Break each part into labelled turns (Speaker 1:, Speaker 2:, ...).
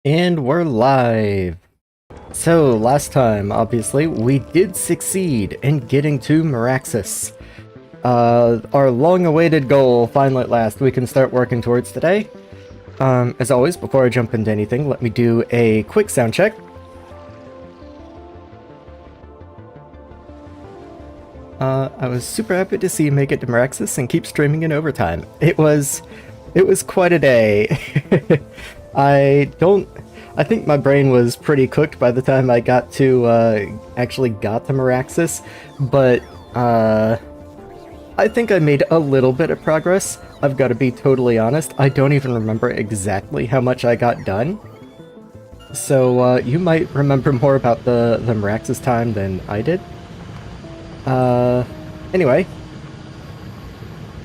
Speaker 1: And we're live! So, last time, obviously, we did succeed in getting to Maraxsis. Our long-awaited goal, finally at last, we can start working towards today. As always, before I jump into anything, let me do a quick sound check. I was super happy to see you make it to Maraxsis and keep streaming in overtime. It was quite a day. I think my brain was pretty cooked by the time I got to, actually got to Maraxis, but, I think I made a little bit of progress. I've got to be totally honest, I don't even remember exactly how much I got done. So, you might remember more about the Maraxis time than I did. Anyway,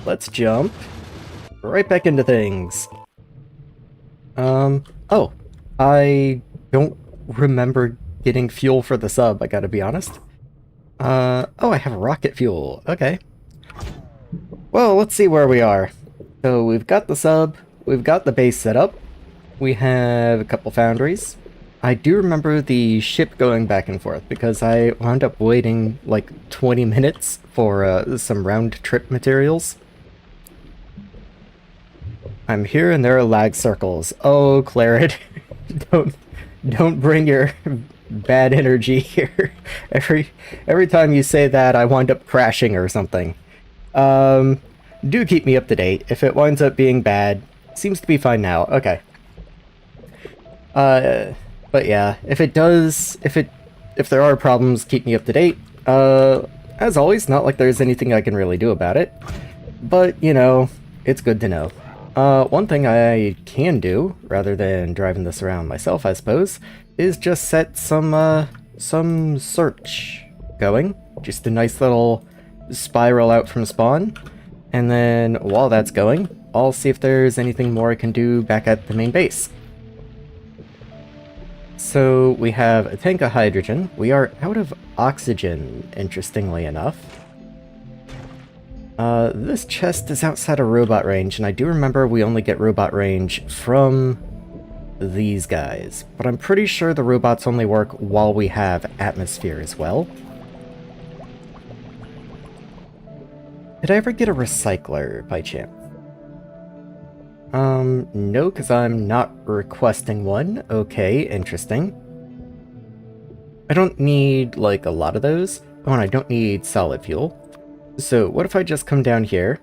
Speaker 1: let's jump right back into things. Oh, I don't remember getting fuel for the sub, I gotta be honest. Oh, I have rocket fuel, okay. Well, let's see where we are. So we've got the sub, we've got the base set up, we have a couple foundries. I do remember the ship going back and forth because I wound up waiting like 20 minutes for some round-trip materials. I'm here and there are lag circles. Oh, Claret, don't bring your bad energy here. Every time you say that, I wind up crashing or something. Do keep me up to date. If it winds up being bad, seems to be fine now. Okay. But yeah, if it does, if there are problems, keep me up to date. As always, not like there's anything I can really do about it. But, you know, it's good to know. One thing I can do, rather than driving this around myself, I suppose, is just set some search going. Just a nice little spiral out from spawn. And then, while that's going, I'll see if there's anything more I can do back at the main base. So, we have a tank of hydrogen. We are out of oxygen, interestingly enough. This chest is outside of robot range, and I do remember we only get robot range from these guys. But I'm pretty sure the robots only work while we have atmosphere as well. Did I ever get a recycler, by chance? No, because I'm not requesting one. Okay, interesting. I don't need, like, a lot of those. Oh, and I don't need solid fuel. So, what if I just come down here,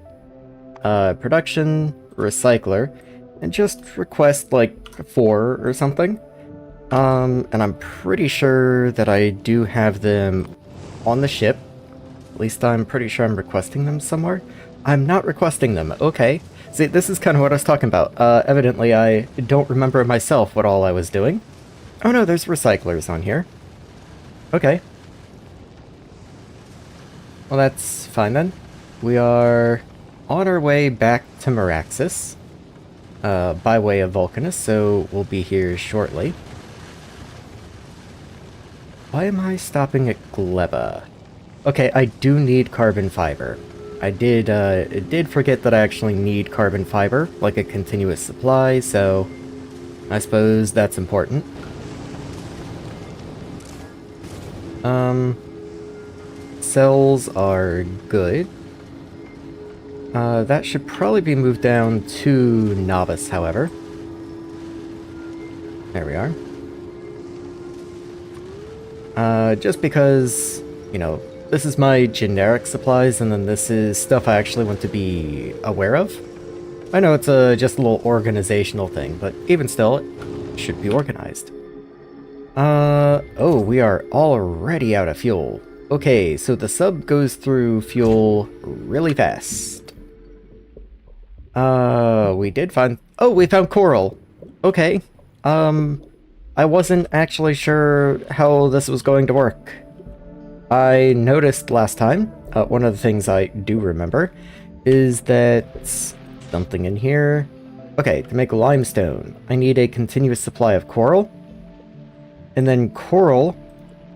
Speaker 1: production, recycler, and just request, like, 4 or something? And I'm pretty sure that I do have them on the ship. At least I'm pretty sure I'm requesting them somewhere. I'm not requesting them, okay. See, this is kind of what I was talking about. Evidently I don't remember myself what all I was doing. Oh no, there's recyclers on here. Okay. Well, that's fine then. We are on our way back to Maraxsis, by way of Vulcanus, so we'll be here shortly. Why am I stopping at Gleba? Okay, I do need carbon fiber. I did forget that I actually need carbon fiber, like a continuous supply, so I suppose that's important. Cells are good. That should probably be moved down to Novice, however. There we are. Just because, you know, this is my generic supplies, and then this is stuff I actually want to be aware of. I know it's just a little organizational thing, but even still, it should be organized. Oh, we are already out of fuel. Okay, so the sub goes through fuel really fast. We did find... Oh, we found coral! Okay. I wasn't actually sure how this was going to work. I noticed last time, one of the things I do remember, is that something in here... Okay, to make limestone, I need a continuous supply of coral. And then coral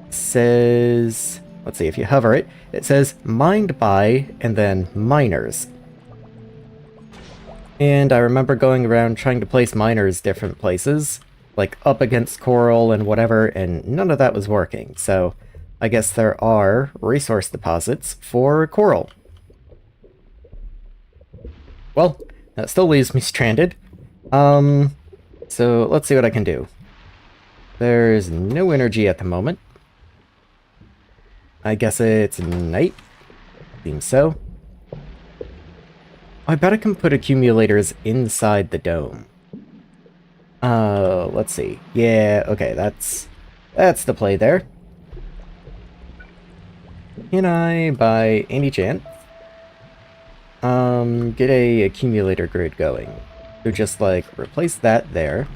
Speaker 1: says... Let's see, if you hover it, it says mined by, and then miners. And I remember going around trying to place miners different places. like up against coral and whatever, and none of that was working. So I guess there are resource deposits for coral. Well, that still leaves me stranded. So let's see what I can do. There's no energy at the moment. I guess it's night. Seems so. I bet I can put accumulators inside the dome. Let's see. Yeah, okay, that's the play there. Can I, by any chance, get a accumulator grid going? So just, like, replace that there.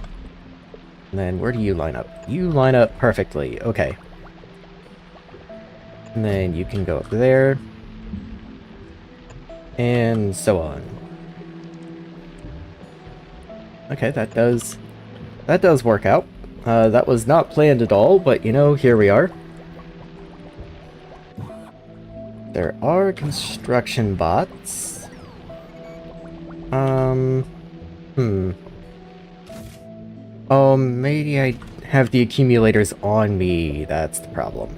Speaker 1: And then where do you line up? You line up perfectly. Okay. And then you can go up there. And so on. Okay, that does work out. That was not planned at all, but, you know, here we are. There are construction bots. Oh, maybe I have the accumulators on me. That's the problem.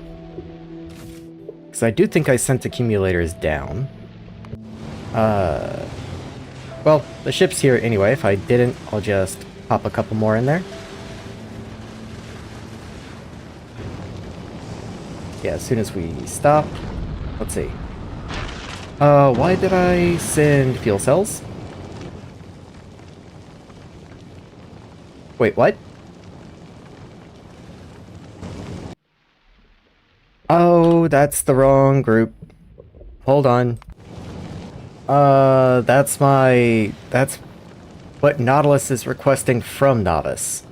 Speaker 1: Because I do think I sent accumulators down. Well, the ship's here anyway. If I didn't, I'll just pop a couple more in there. Yeah, as soon as we stop. Let's see. Why did I send fuel cells? Wait, what? Oh, that's the wrong group. Hold on. That's what Nautilus is requesting from Novice.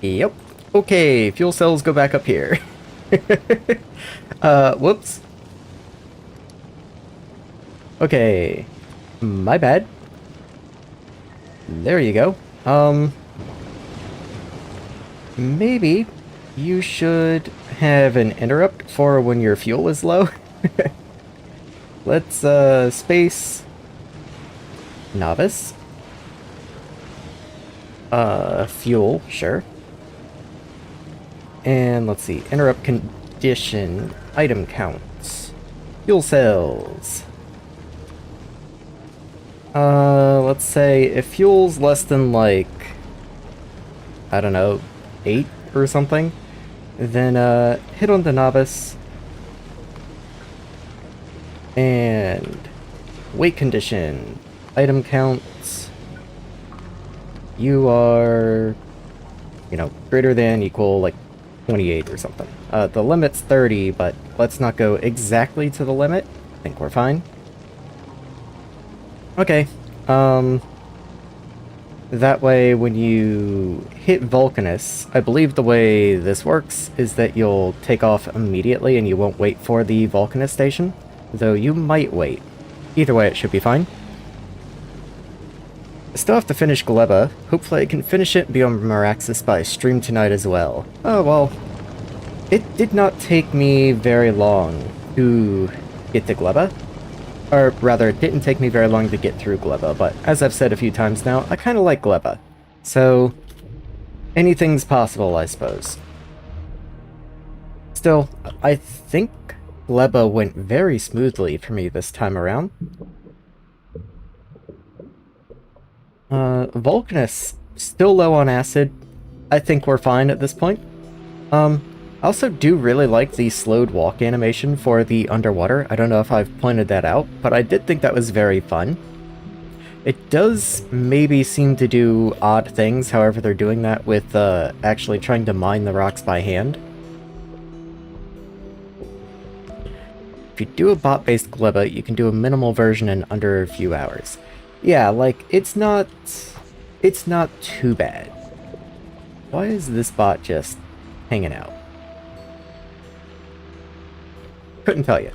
Speaker 1: Yep. Okay, fuel cells go back up here. Whoops. Okay. My bad. There you go. Maybe you should have an interrupt for when your fuel is low. Let's, space Novice. Fuel, sure. And let's see, interrupt condition, item counts, fuel cells. Let's say if fuel's less than, like, I don't know, 8 or something, then, hit on the Novice. And weight condition, item counts. You are, you know, greater than, equal, like, 28 or something. The limit's 30, but let's not go exactly to the limit. I think we're fine. Okay, that way when you hit Vulcanus, I believe the way this works is that you'll take off immediately and you won't wait for the Vulcanus station, though you might wait. Either way, it should be fine. I still have to finish Gleba. Hopefully I can finish it and be on Maraxsis by stream tonight as well. Oh, well, it did not take me very long to get to Gleba. Or rather, it didn't take me very long to get through Gleba, but as I've said a few times now, I kind of like Gleba. So, anything's possible, I suppose. Still, I think Gleba went very smoothly for me this time around. Vulcanus, still low on acid. I think we're fine at this point. I also do really like the slowed walk animation for the underwater. I don't know if I've pointed that out, but I did think that was very fun. It does maybe seem to do odd things, however they're doing that with actually trying to mine the rocks by hand. If you do a bot-based Gleba, you can do a minimal version in under a few hours. Yeah, like, it's not too bad. Why is this bot just hanging out? Couldn't tell you.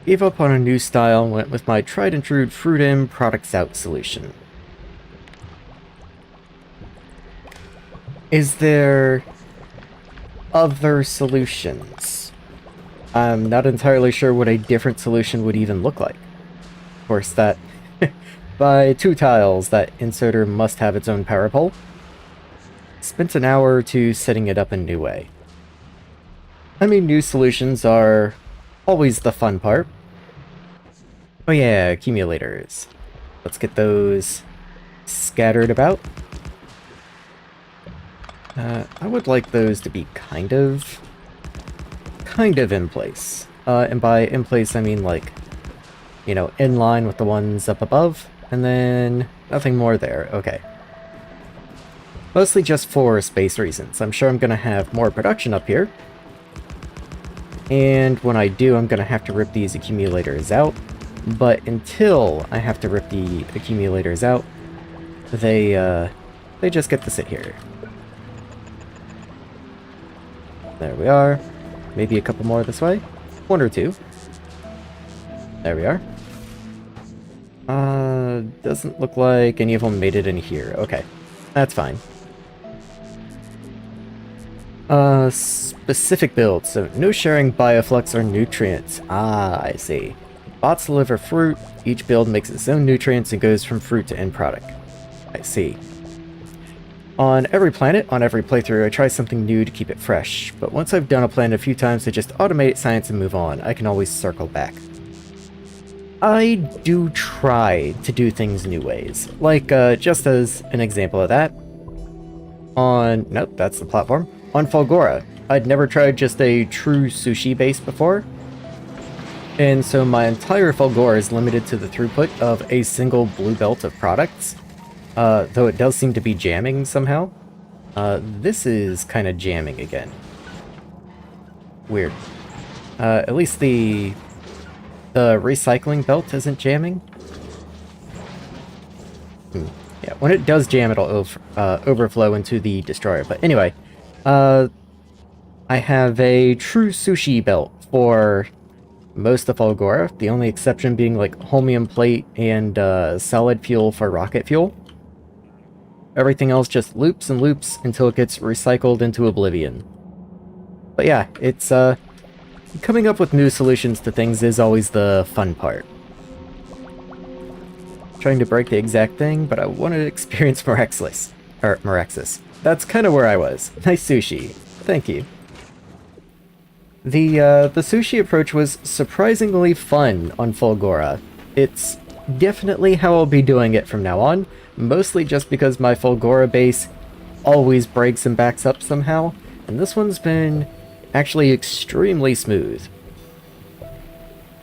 Speaker 1: Gave up on a new style and went with my tried and true fruit in, products out solution. Is there other solutions? I'm not entirely sure what a different solution would even look like. Of course, that By 2 tiles, that inserter must have its own power pole. Spent an hour or two setting it up a new way. I mean, new solutions are always the fun part. Oh yeah, accumulators. Let's get those scattered about. I would like those to be kind of in place. And by in place, I mean like, you know, in line with the ones up above, and then nothing more there. Okay. Mostly just for space reasons. I'm sure I'm gonna have more production up here. And when I do, I'm gonna have to rip these accumulators out. But until I have to rip the accumulators out, they just get to sit here. There we are. Maybe a couple more this way. 1 or 2. There we are. Doesn't look like any of them made it in here. Okay, that's fine. Specific builds. So no sharing bioflux or nutrients. Ah, I see. Bots deliver fruit. Each build makes its own nutrients and goes from fruit to end product. I see. On every planet, on every playthrough, I try something new to keep it fresh. But once I've done a planet a few times, I just automate science and move on. I can always circle back. I do try to do things new ways. Like, just as an example of that, on... Nope, that's the platform. On Fulgora, I'd never tried just a true sushi base before, and so my entire Fulgora is limited to the throughput of a single blue belt of products, though it does seem to be jamming somehow. This is kind of jamming again. Weird. At least the recycling belt isn't jamming. Yeah, when it does jam, it'll overflow into the destroyer. But anyway, I have a true sushi belt for most of Fulgora, the only exception being like holmium plate and solid fuel for rocket fuel. Everything else just loops and loops until it gets recycled into oblivion. But yeah, it's coming up with new solutions to things is always the fun part. Trying to break the exact thing, but I wanted to experience Maraxsis. Or Maraxsis. That's kind of where I was. Nice sushi. Thank you. The sushi approach was surprisingly fun on Fulgora. It's definitely how I'll be doing it from now on, mostly just because my Fulgora base always breaks and backs up somehow, and this one's been actually extremely smooth.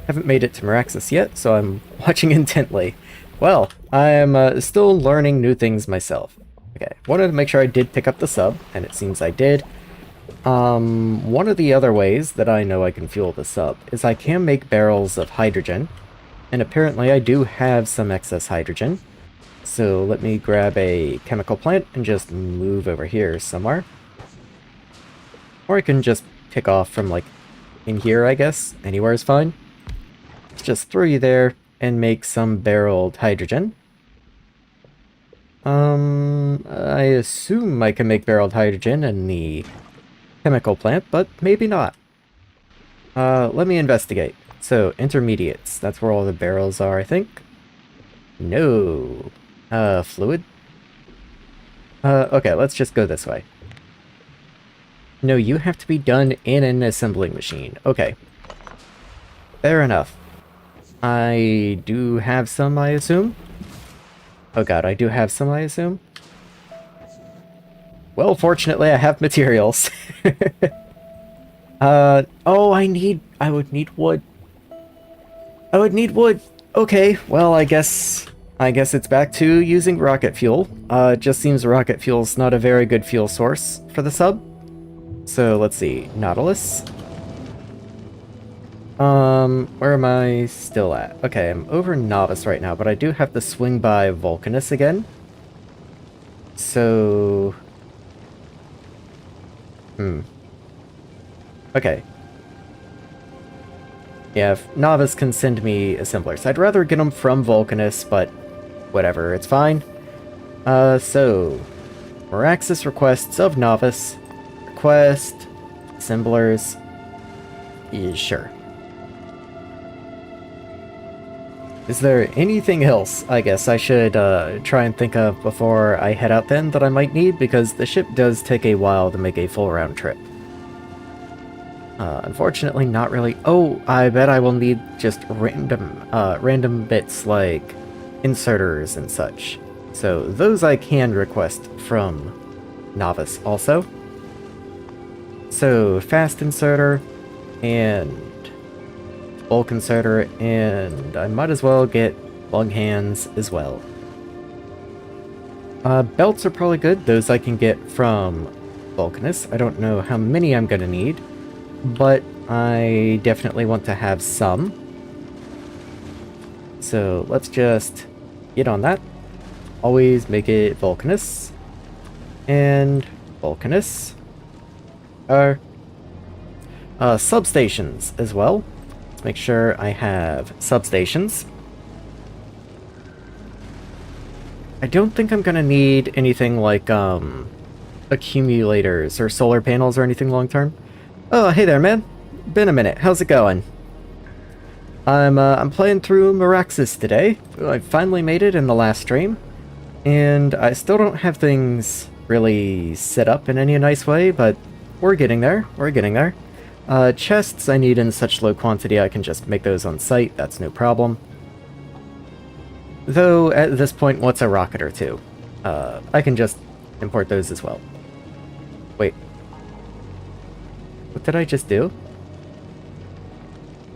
Speaker 1: Haven't made it to Maraxsis yet, so I'm watching intently. Well, I'm still learning new things myself. Okay, wanted to make sure I did pick up the sub, and it seems I did. One of the other ways that I know I can fuel the sub is I can make barrels of hydrogen, and apparently I do have some excess hydrogen. So let me grab a chemical plant and just move over here somewhere. Or I can just pick off from, like, in here, I guess. Anywhere is fine. Let's just throw you there and make some barreled hydrogen. I assume I can make barreled hydrogen in the chemical plant, but maybe not. Let me investigate. So, intermediates. That's where all the barrels are, I think. No. Fluid? Okay, let's just go this way. No, you have to be done in an assembling machine. Okay. Fair enough. I do have some, I assume? Oh god, I do have some, I assume? Well, fortunately, I have materials. Oh, I would need wood. I would need wood. Okay, well, I guess it's back to using rocket fuel. It just seems rocket fuel's not a very good fuel source for the sub. So, let's see. Nautilus. Where am I still at? Okay, I'm over Novice right now, but I do have to swing by Vulcanus again. So... Okay. Yeah, if Novice can send me assemblers. I'd rather get them from Vulcanus, but whatever, it's fine. So... Maraxsis requests of Novice. Request... Assemblers... Yeah, sure. Is there anything else, I guess, I should try and think of before I head out then that I might need? Because the ship does take a while to make a full round trip. Unfortunately, not really. Oh, I bet I will need just random bits like inserters and such. So those I can request from Novice also. So fast inserter and bulk inserter, and I might as well get lug hands as well. Belts are probably good. Those I can get from Vulcanus. I don't know how many I'm gonna need, but I definitely want to have some. So let's just get on that. Always make it Vulcanus. And Vulcanus. Substations as well. Let's make sure I have substations. I don't think I'm gonna need anything like, accumulators or solar panels or anything long term. Oh, hey there, man. Been a minute. How's it going? I'm playing through Maraxsis today. I finally made it in the last stream, and I still don't have things really set up in any nice way, but we're getting there. We're getting there. Chests I need in such low quantity I can just make those on site. That's no problem. Though, at this point, what's a rocket or two? I can just import those as well. Wait. What did I just do?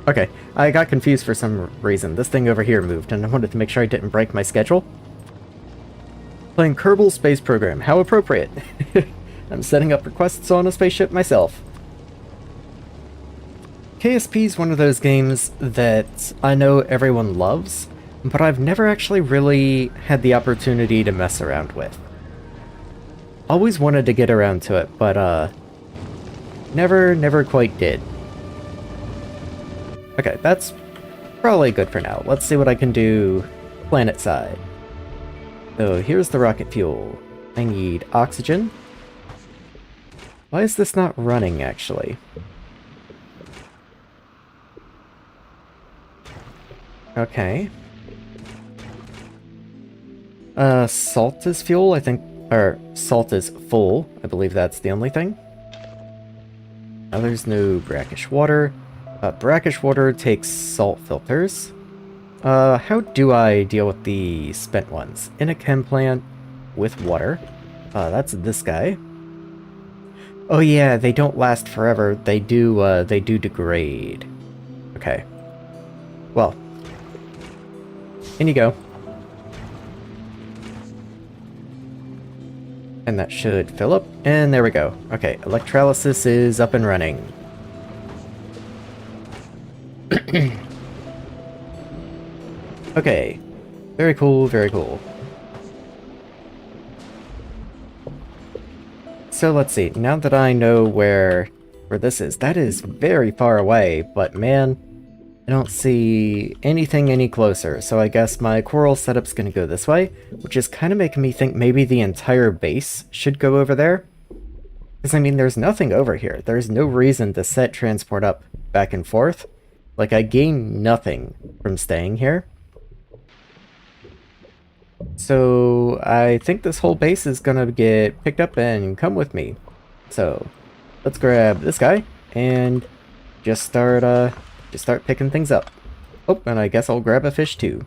Speaker 1: Okay, I got confused for some reason. This thing over here moved, and I wanted to make sure I didn't break my schedule. Playing Kerbal Space Program. How appropriate. I'm setting up requests on a spaceship myself. KSP is one of those games that I know everyone loves, but I've never actually really had the opportunity to mess around with. Always wanted to get around to it, but never quite did. Okay, that's probably good for now. Let's see what I can do planet side. So here's the rocket fuel. I need oxygen. Why is this not running, actually? Okay. Salt is fuel, I think, or salt is full. I believe that's the only thing. Now there's no brackish water. Brackish water takes salt filters. How do I deal with the spent ones? In a chem plant with water. That's this guy. Oh yeah, they don't last forever. They do degrade. Okay. Well. In you go. And that should fill up. And there we go. Okay, electrolysis is up and running. Okay. Very cool, very cool. So let's see. Now that I know where this is, that is very far away, but man, I don't see anything any closer, so I guess my coral setup's gonna go this way, which is kind of making me think maybe the entire base should go over there. Because, I mean, there's nothing over here. There's no reason to set transport up back and forth. Like, I gain nothing from staying here. So, I think this whole base is gonna get picked up and come with me. So, let's grab this guy, and just start picking things up. Oh, and I guess I'll grab a fish too.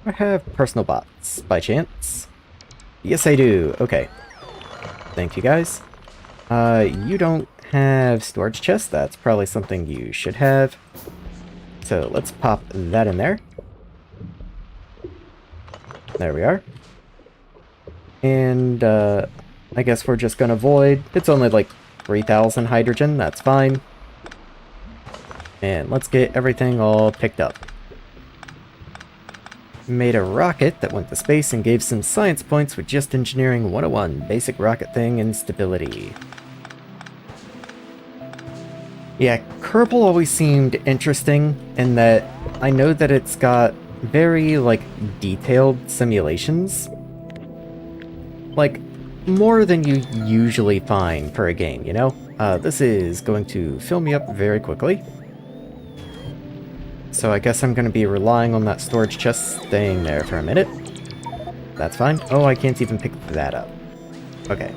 Speaker 1: I have personal bots, by chance. Yes, I do. Okay. Thank you, guys. You don't have storage chests. That's probably something you should have. So let's pop that in there. There we are. And, I guess we're just gonna void. It's only like 3,000 hydrogen. That's fine. And let's get everything all picked up. Made a rocket that went to space and gave some science points with just engineering 101, basic rocket thing and stability. Yeah, Kerbal always seemed interesting in that I know that it's got very, like, detailed simulations. Like, more than you usually find for a game, you know? This is going to fill me up very quickly. So I guess I'm going to be relying on that storage chest staying there for a minute. That's fine. Oh, I can't even pick that up. Okay.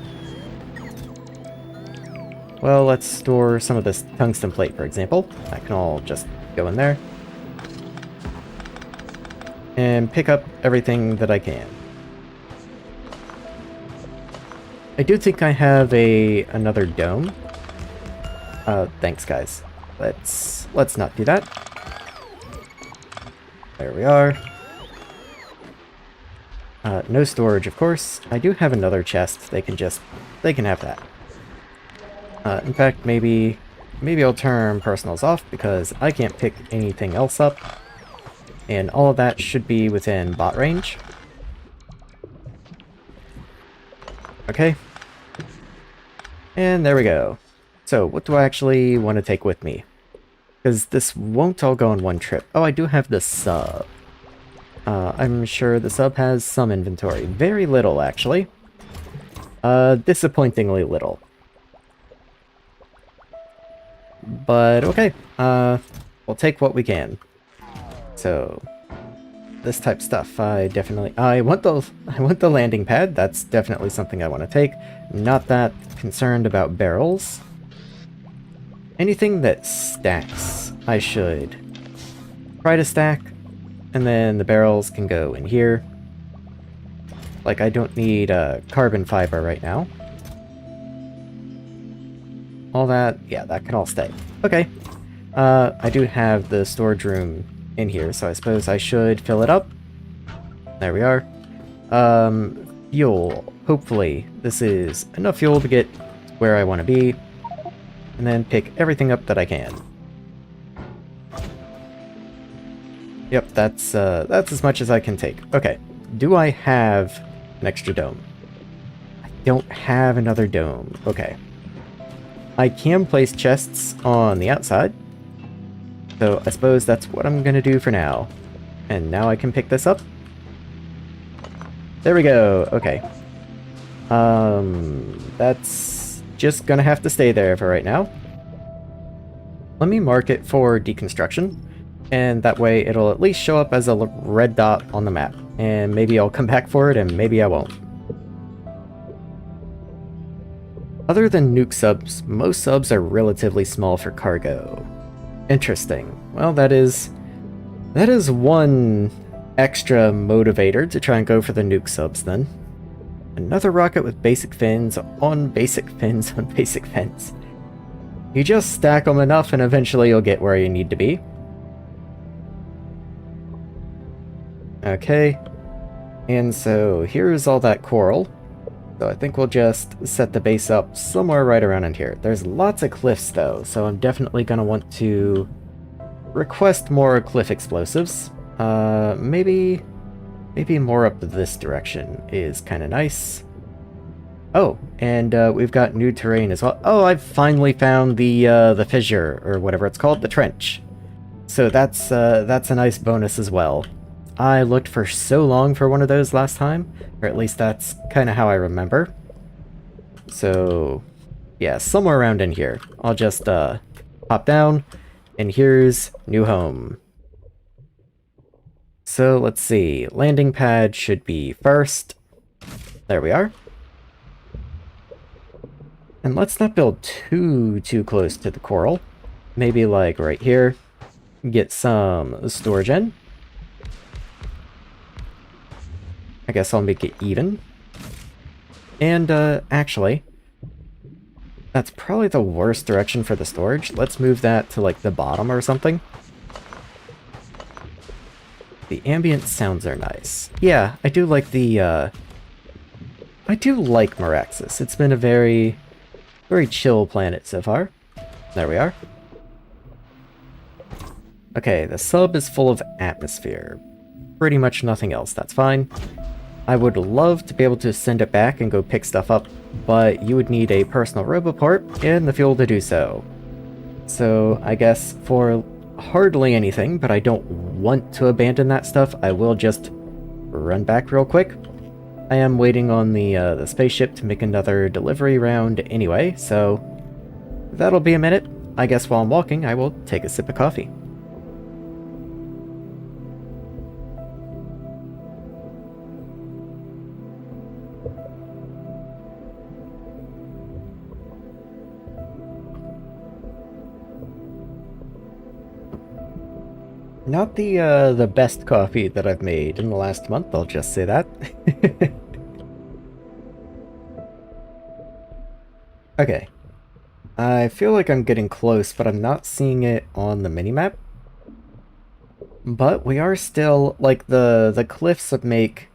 Speaker 1: Well, let's store some of this tungsten plate, for example. That can all just go in there. And pick up everything that I can. I do think I have another dome. Thanks, guys. Let's not do that. There we are. No storage, of course. I do have another chest. They can have that. In fact, maybe I'll turn personals off because I can't pick anything else up. And all of that should be within bot range. Okay. And there we go. So, what do I actually want to take with me? Because this won't all go on one trip. Oh, I do have the sub. I'm sure the sub has some inventory. Very little, actually. Disappointingly little. But, okay. We'll take what we can. So, this type stuff, I want the landing pad. That's definitely something I want to take. Not that concerned about barrels. Anything that stacks, I should try to stack, and then the barrels can go in here. Like, I don't need carbon fiber right now. All that, yeah, that can all stay. Okay. I do have the storage room in here, so I suppose I should fill it up. There we are. Fuel. Hopefully, this is enough fuel to get where I want to be. And then pick everything up that I can. Yep, that's as much as I can take. Okay, do I have an extra dome? I don't have another dome. Okay. I can place chests on the outside. So I suppose that's what I'm gonna do for now. And now I can pick this up. There we go. Okay. That's just gonna have to stay there for right now. Let me mark it for deconstruction, and that way it'll at least show up as a red dot on the map. And maybe I'll come back for it, and maybe I won't. Other than nuke subs, most subs are relatively small for cargo. Interesting. Well, that is one extra motivator to try and go for the nuke subs then. Another rocket with basic fins on basic fins on basic fins. You just stack them enough and eventually you'll get where you need to be. Okay. And so here's all that coral. So I think we'll just set the base up somewhere right around in here. There's lots of cliffs though, so I'm definitely going to want to request more cliff explosives. Maybe more up this direction is kind of nice. Oh, and we've got new terrain as well. Oh, I've finally found the fissure, or whatever it's called, the trench. So that's a nice bonus as well. I looked for so long for one of those last time, or at least that's kind of how I remember. So, yeah, somewhere around in here. I'll just hop down, and here's new home. So let's see, landing pad should be first. There we are. And let's not build too close to the coral. Maybe like right here. Get some storage in. I guess I'll make it even. And actually, that's probably the worst direction for the storage. Let's move that to like the bottom or something. The ambient sounds are nice. Yeah, I do like the, I do like Maraxsis. It's been a very chill planet so far. There we are. Okay, the sub is full of atmosphere. Pretty much nothing else, that's fine. I would love to be able to send it back and go pick stuff up, but you would need a personal roboport and the fuel to do so. So, I guess for hardly anything, but I don't want to abandon that stuff, I will just run back real quick. I am waiting on the spaceship to make another delivery round anyway, so that'll be a minute. I guess while I'm walking, I will take a sip of coffee. Not the best coffee that I've made in the last month, I'll just say that. Okay. I feel like I'm getting close, but I'm not seeing it on the minimap. But we are still, like, the cliffs make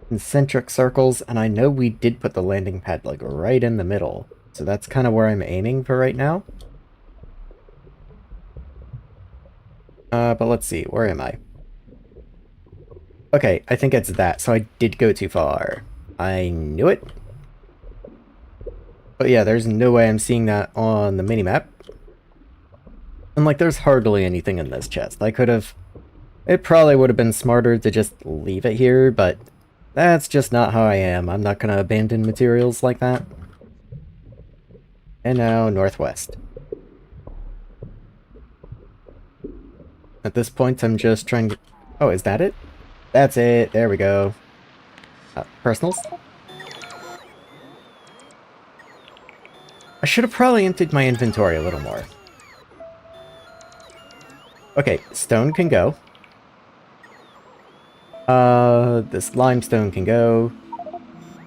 Speaker 1: concentric circles, and I know we did put the landing pad, like, right in the middle. So that's kind of where I'm aiming for right now. But let's see, where am I? Okay, I think it's that, so I did go too far. I knew it. But yeah, there's no way I'm seeing that on the minimap. And like, there's hardly anything in this chest. I could have... It probably would have been smarter to just leave it here, but that's just not how I am. I'm not gonna abandon materials like that. And now, northwest. At this point, I'm just trying to... Oh, is that it? That's it. There we go. Personals? I should have probably emptied my inventory a little more. Okay, stone can go. This limestone can go.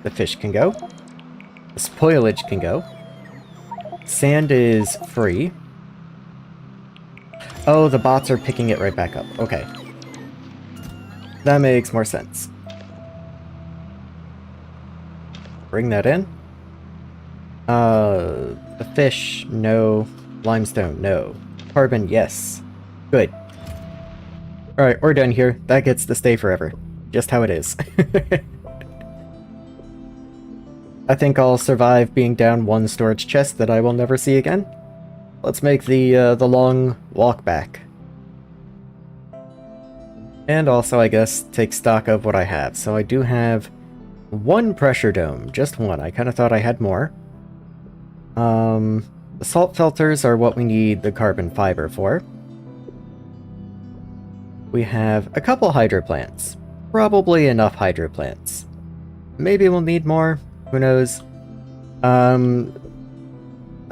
Speaker 1: The fish can go. The spoilage can go. Sand is free. Oh, the bots are picking it right back up. Okay. That makes more sense. Bring that in. The fish, no. Limestone, no. Carbon, yes. Good. Alright, we're done here. That gets to stay forever. Just how it is. I think I'll survive being down one storage chest that I will never see again. Let's make the long walk back. And also, I guess, take stock of what I have. So I do have one pressure dome. Just one. I kind of thought I had more. The salt filters are what we need the carbon fiber for. We have a couple hydro plants. Probably enough hydro plants. Maybe we'll need more. Who knows? I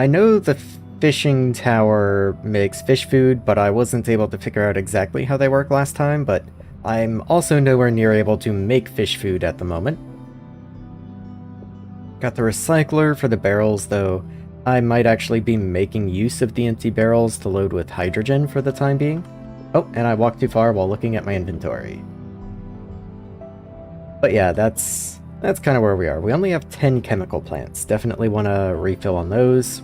Speaker 1: know the fishing tower makes fish food, but I wasn't able to figure out exactly how they work last time, but I'm also nowhere near able to make fish food at the moment. Got the recycler for the barrels, though I might actually be making use of the empty barrels to load with hydrogen for the time being. Oh, and I walked too far while looking at my inventory. But yeah, that's kind of where we are. We only have 10 chemical plants. Definitely want to refill on those.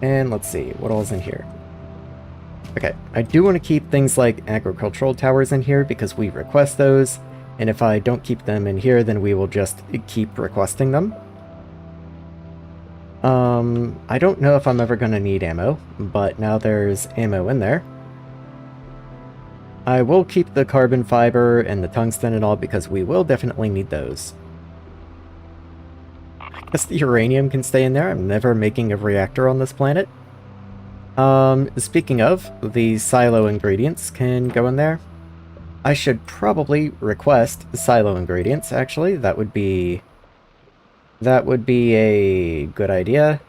Speaker 1: And let's see, what all's in here? Okay, I do want to keep things like agricultural towers in here because we request those. And if I don't keep them in here, then we will just keep requesting them. I don't know if I'm ever going to need ammo, but now there's ammo in there. I will keep the carbon fiber and the tungsten and all because we will definitely need those. I guess the uranium can stay in there. I'm never making a reactor on this planet. Speaking of, the silo ingredients can go in there. I should probably request silo ingredients, actually. That would be a good idea.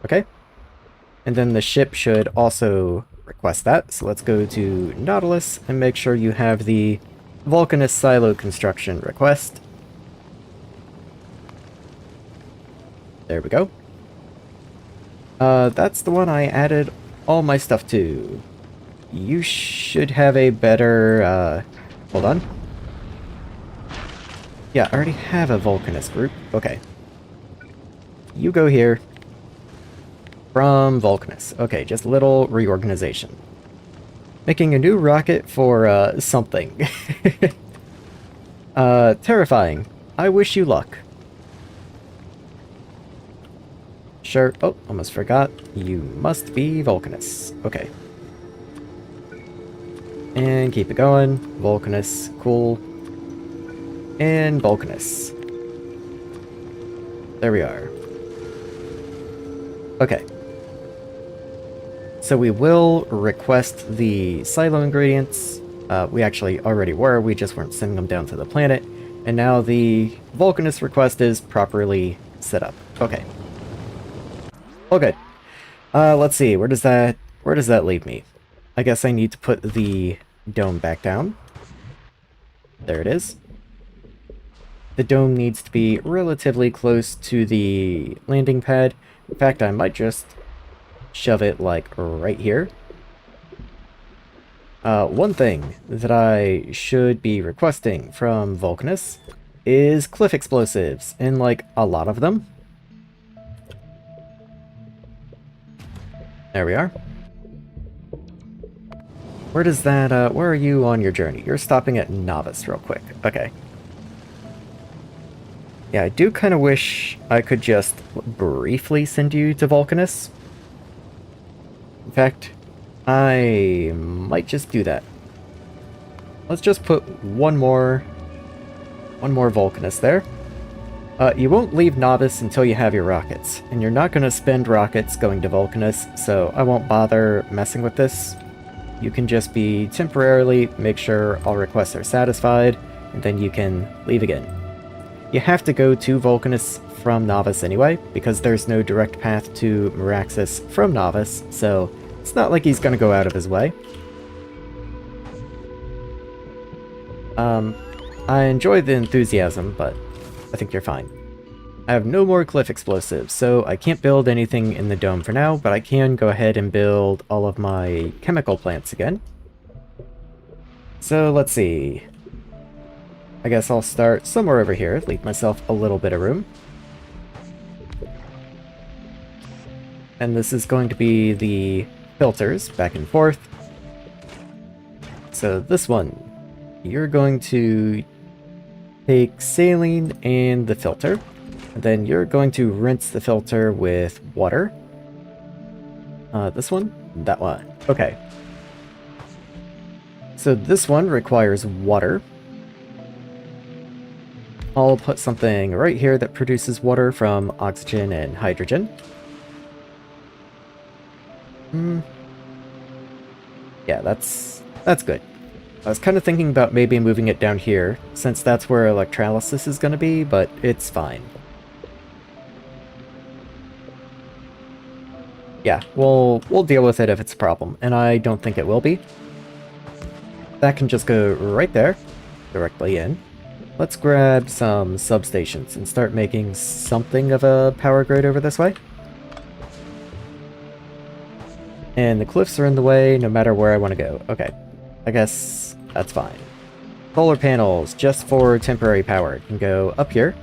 Speaker 1: Okay. And then the ship should also request that. So let's go to Nautilus and make sure you have the Vulcanus silo construction request. There we go. That's the one I added all my stuff to. You should have a better, hold on. Yeah, I already have a Vulcanus group. Okay. You go here. From Vulcanus. Okay, just a little reorganization. Making a new rocket for, something. Terrifying. I wish you luck. Sure. Oh, almost forgot. You must be Vulcanus. Okay. And keep it going. Vulcanus. Cool. And Vulcanus. There we are. Okay. So we will request the silo ingredients. We actually already were, we just weren't sending them down to the planet. And now the Vulcanus request is properly set up. Okay. All good. Let's see, where does that leave me? I guess I need to put the dome back down. There it is. The dome needs to be relatively close to the landing pad. In fact, I might just shove it, like, right here. One thing that I should be requesting from Vulcanus is cliff explosives, and, like, a lot of them. There we are. Where are you on your journey? You're stopping at Novice real quick. Okay. Yeah, I do kind of wish I could just briefly send you to Vulcanus. In fact, I might just do that. Let's just put one more Vulcanus there. You won't leave Novice until you have your rockets, and you're not going to spend rockets going to Vulcanus, so I won't bother messing with this. You can just be temporarily make sure all requests are satisfied, and then you can leave again. You have to go to Vulcanus from Novice anyway, because there's no direct path to Maraxsis from Novice, so it's not like he's going to go out of his way. I enjoy the enthusiasm, but I think you're fine. I have no more cliff explosives, so I can't build anything in the dome for now, but I can go ahead and build all of my chemical plants again. So let's see. I guess I'll start somewhere over here, leave myself a little bit of room. And this is going to be the filters back and forth. So this one, you're going to take saline and the filter. And then you're going to rinse the filter with water. This one? That one. Okay. So this one requires water. I'll put something right here that produces water from oxygen and hydrogen. Yeah, that's good. I was kind of thinking about maybe moving it down here, since that's where electrolysis is going to be, but it's fine. Yeah, we'll deal with it if it's a problem, and I don't think it will be. That can just go right there, directly in. Let's grab some substations and start making something of a power grid over this way. And the cliffs are in the way no matter where I want to go. Okay, I guess that's fine. Solar panels, just for temporary power, can go up here.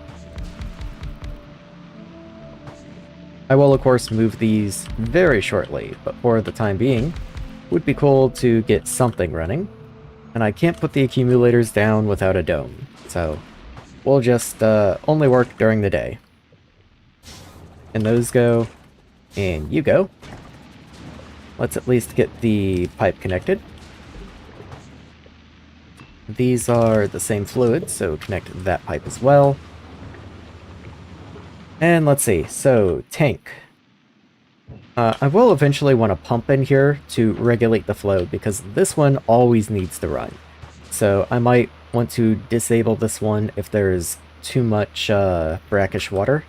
Speaker 1: I will, of course, move these very shortly, but for the time being, it would be cool to get something running. And I can't put the accumulators down without a dome, so we'll just only work during the day. And those go, and you go. Let's at least get the pipe connected. These are the same fluid, so connect that pipe as well. And let's see, so tank. I will eventually want to pump in here to regulate the flow, because this one always needs to run. So I might want to disable this one if there's too much brackish water.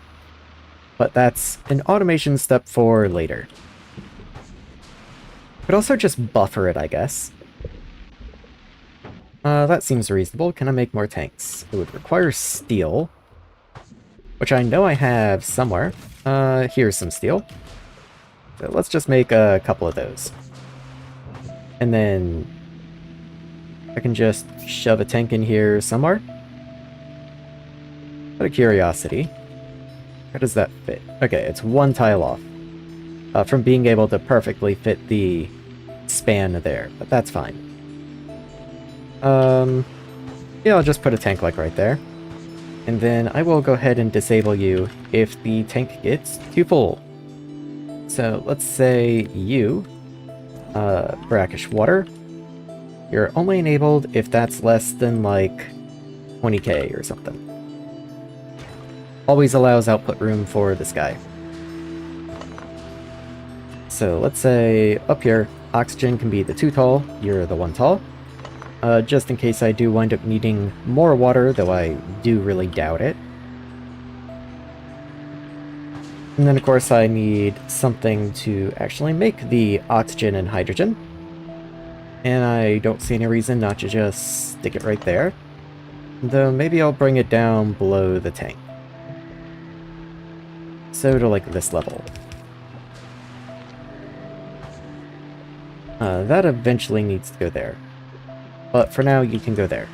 Speaker 1: But that's an automation step for later. Could also just buffer it, I guess. That seems reasonable. Can I make more tanks? It would require steel, which I know I have somewhere. Here's some steel. So let's just make a couple of those. And then I can just shove a tank in here somewhere. Out of curiosity, where does that fit? Okay, it's one tile off from being able to perfectly fit the span there, but that's fine. Yeah, I'll just put a tank like right there. And then I will go ahead and disable you if the tank gets too full. So let's say you, brackish water, you're only enabled if that's less than like 20k or something. Always allows output room for this guy. So let's say up here, oxygen can be the 2 tall, you're the 1 tall. Just in case I do wind up needing more water, though I do really doubt it. And then of course I need something to actually make the oxygen and hydrogen. And I don't see any reason not to just stick it right there. Though maybe I'll bring it down below the tank. So to like this level. That eventually needs to go there. But for now, you can go there.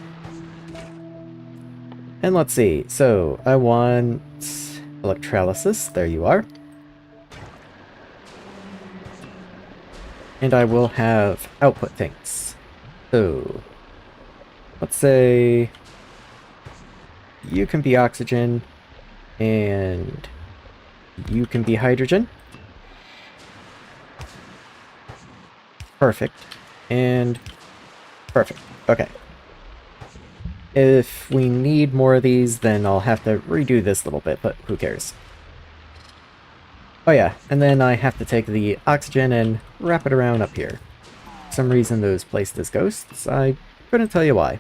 Speaker 1: And let's see. So, I want electrolysis. There you are. And I will have output things. So, let's say you can be oxygen and you can be hydrogen. Perfect. And perfect. Okay. If we need more of these, then I'll have to redo this little bit, but who cares? Oh yeah, and then I have to take the oxygen and wrap it around up here. For some reason those placed as ghosts. I couldn't tell you why.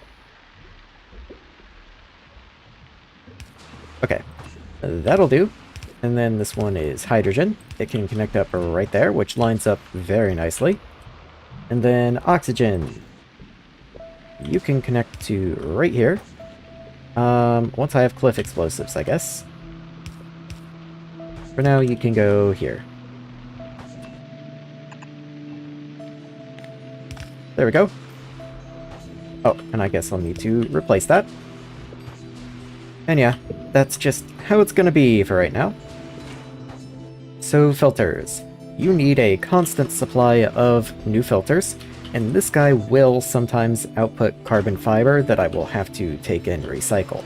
Speaker 1: Okay, that'll do. And then this one is hydrogen. It can connect up right there, which lines up very nicely. And then oxygen. You can connect to right here. Once I have cliff explosives, I guess. For now, you can go here. There we go. Oh, and I guess I'll need to replace that. And yeah, that's just how it's gonna be for right now. So, filters. You need a constant supply of new filters, and this guy will sometimes output carbon fiber that I will have to take and recycle.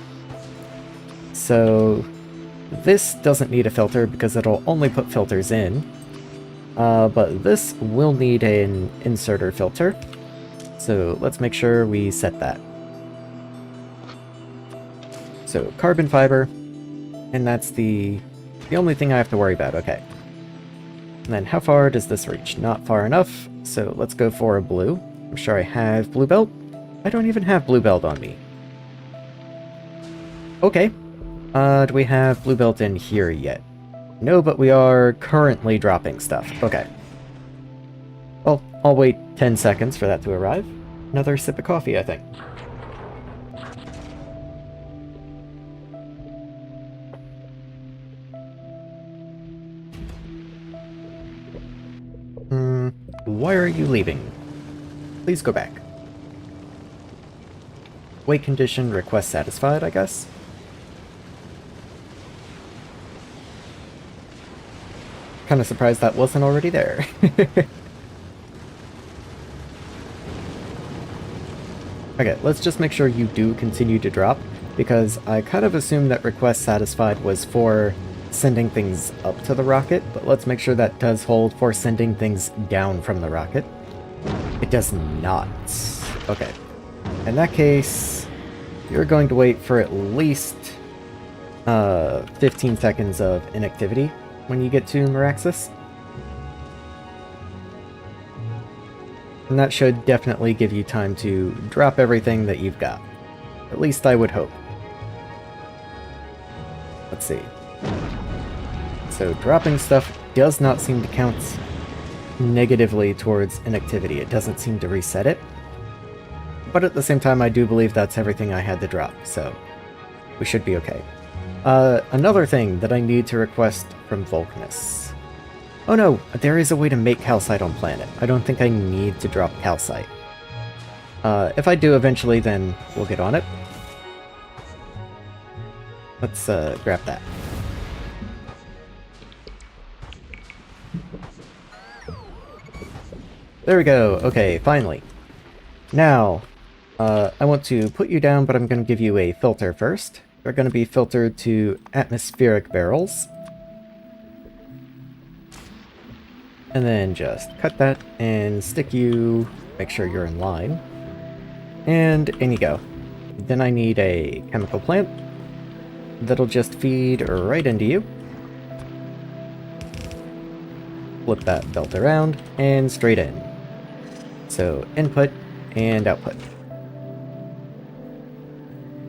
Speaker 1: So, this doesn't need a filter because it'll only put filters in, but this will need an inserter filter, so let's make sure we set that. So, carbon fiber, and that's the only thing I have to worry about, okay. And then how far does this reach? Not far enough, so let's go for a blue. I'm sure I have blue belt. I don't even have blue belt on me. Okay. Do we have blue belt in here yet? No, but we are currently dropping stuff. Okay. Well, I'll wait 10 seconds for that to arrive. Another sip of coffee, I think. Why are you leaving? Please go back. Wait condition, request satisfied, I guess? Kinda surprised that wasn't already there. Okay, let's just make sure you do continue to drop, because I kind of assumed that request satisfied was for sending things up to the rocket, but let's make sure that does hold for sending things down from the rocket. It does not. Okay. In that case, you're going to wait for at least 15 seconds of inactivity when you get to Maraxsis. And that should definitely give you time to drop everything that you've got. At least I would hope. Let's see. So dropping stuff does not seem to count negatively towards inactivity. It doesn't seem to reset it. But at the same time, I do believe that's everything I had to drop, so we should be okay. Another thing that I need to request from Vulcanus. Oh no, there is a way to make calcite on planet. I don't think I need to drop calcite. If I do eventually, then we'll get on it. Let's grab that. There we go. Okay, finally. Now, I want to put you down, but I'm going to give you a filter first. They're going to be filtered to atmospheric barrels. And then just cut that and stick you, make sure you're in line. And in you go. Then I need a chemical plant that'll just feed right into you. Flip that belt around and straight in. So input and output.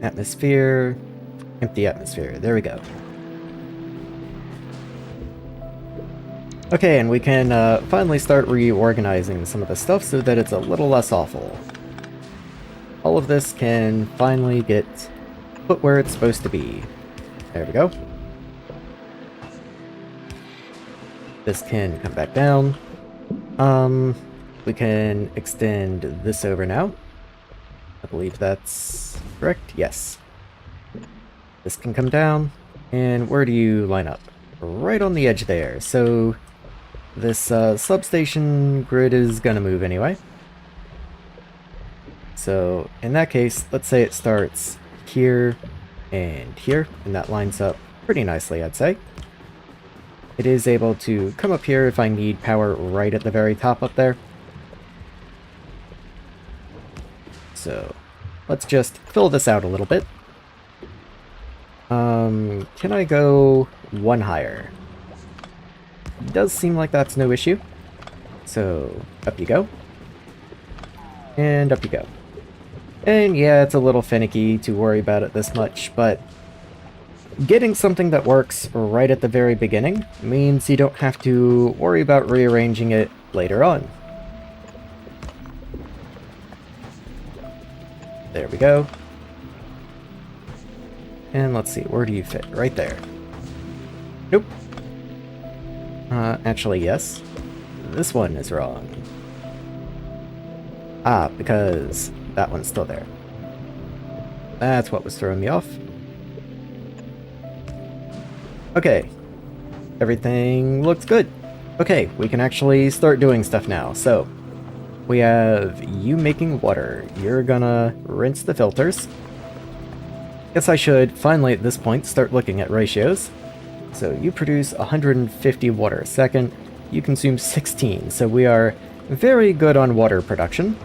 Speaker 1: Atmosphere, empty atmosphere, there we go. Okay, and we can finally start reorganizing some of the stuff so that it's a little less awful. All of this can finally get put where it's supposed to be. There we go. This can come back down. We can extend this over now. I believe that's correct. Yes. This can come down. And where do you line up? Right on the edge there. So this substation grid is gonna move anyway. So in that case, let's say it starts here and here, and that lines up pretty nicely, I'd say. It is able to come up here if I need power right at the very top up there. So let's just fill this out a little bit. Can I go one higher? It does seem like that's no issue. So up you go. And up you go. And yeah, it's a little finicky to worry about it this much, but getting something that works right at the very beginning means you don't have to worry about rearranging it later on. There we go. And let's see, where do you fit? Right there. Nope. Actually, yes. This one is wrong. Ah, because that one's still there. That's what was throwing me off. Okay. Everything looks good. Okay, we can actually start doing stuff now. So, we have you making water. You're gonna rinse the filters. Guess I should finally at this point start looking at ratios. So you produce 150 water a second. You consume 16, so we are very good on water production.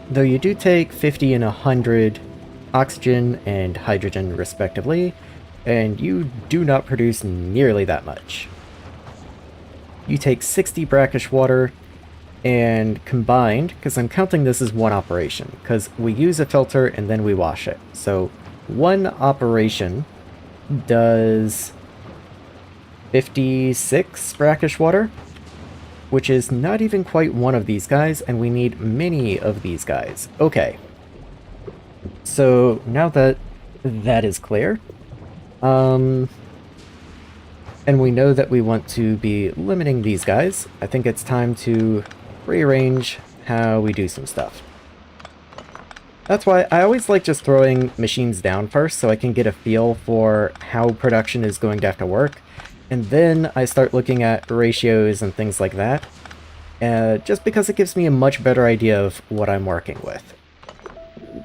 Speaker 1: Though you do take 50 and 100 oxygen and hydrogen respectively, and you do not produce nearly that much. You take 60 brackish water, and combined, because I'm counting this as one operation, because we use a filter and then we wash it. So one operation does 56 brackish water, which is not even quite one of these guys, and we need many of these guys. Okay. So now that that is clear, and we know that we want to be limiting these guys, I think it's time to rearrange how we do some stuff. That's why I always like just throwing machines down first so I can get a feel for how production is going to have to work, and then I start looking at ratios and things like that, just because it gives me a much better idea of what I'm working with.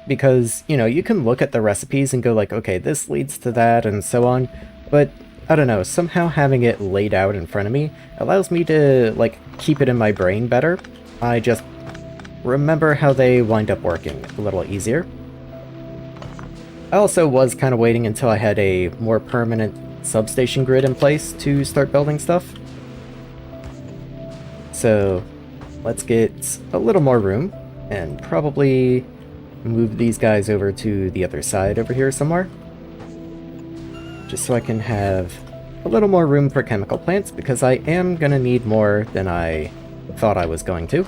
Speaker 1: Because, you know, you can look at the recipes and go like, okay, this leads to that and so on, but I don't know, somehow having it laid out in front of me allows me to, like, keep it in my brain better. I just remember how they wind up working a little easier. I also was kind of waiting until I had a more permanent substation grid in place to start building stuff. So let's get a little more room and probably move these guys over to the other side over here somewhere. Just so I can have a little more room for chemical plants, because I am going to need more than I thought I was going to.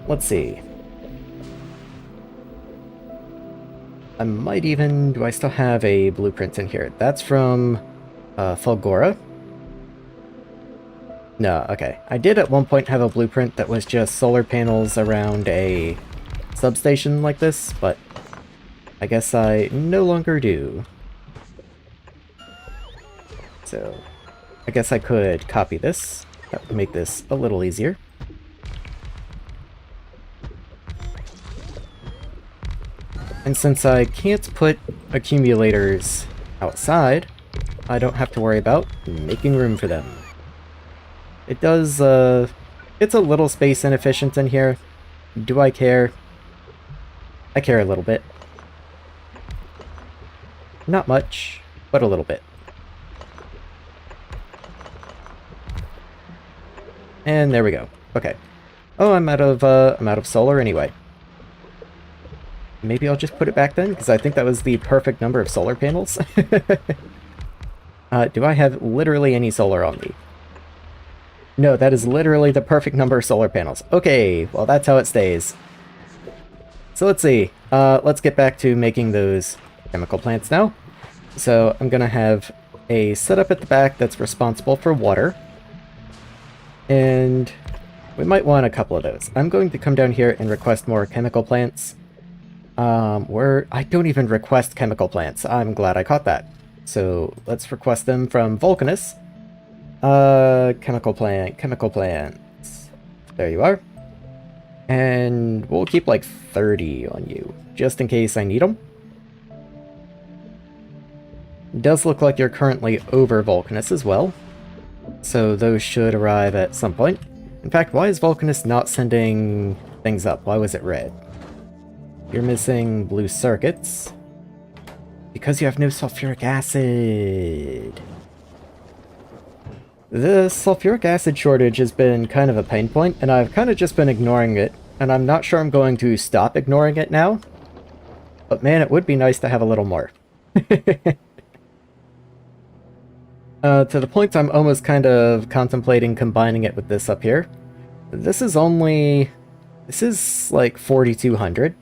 Speaker 1: Let's see. I might even... do I still have a blueprint in here? That's from Fulgora. No, okay. I did at one point have a blueprint that was just solar panels around a substation like this, but I guess I no longer do. So, I guess I could copy this. That would make this a little easier. And since I can't put accumulators outside, I don't have to worry about making room for them. It does, it's a little space inefficient in here. Do I care? I care a little bit. Not much, but a little bit. And there we go. Okay. Oh, I'm out of solar anyway. Maybe I'll just put it back then, because I think that was the perfect number of solar panels. Do I have literally any solar on me? No, that is literally the perfect number of solar panels. Okay, well that's how it stays. So let's see. Let's get back to making those chemical plants now. So I'm gonna have a setup at the back that's responsible for water. And we might want a couple of those. I'm going to come down here and request more chemical plants. I don't even request chemical plants. I'm glad I caught that. So let's request them from Vulcanus. Chemical plants. There you are. And we'll keep like 30 on you, just in case I need them. It does look like you're currently over Vulcanus as well. So those should arrive at some point. In fact, why is Vulcanus not sending things up? Why was it red? You're missing blue circuits. Because you have no sulfuric acid. The sulfuric acid shortage has been kind of a pain point, and I've kind of just been ignoring it, and I'm not sure I'm going to stop ignoring it now. But man, it would be nice to have a little more. To the point I'm almost kind of contemplating combining it with this up here. This is like 4,200.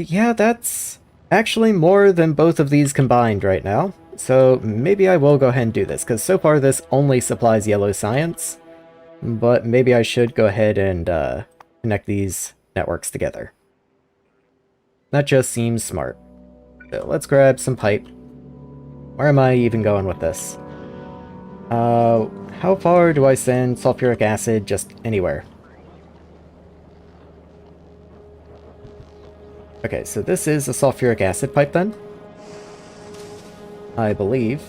Speaker 1: Yeah, that's actually more than both of these combined right now. So maybe I will go ahead and do this, because so far this only supplies yellow science. But maybe I should go ahead and connect these networks together. That just seems smart. So let's grab some pipe. Where am I even going with this? How far do I send sulfuric acid? Just anywhere. Okay, so this is a sulfuric acid pipe then, I believe.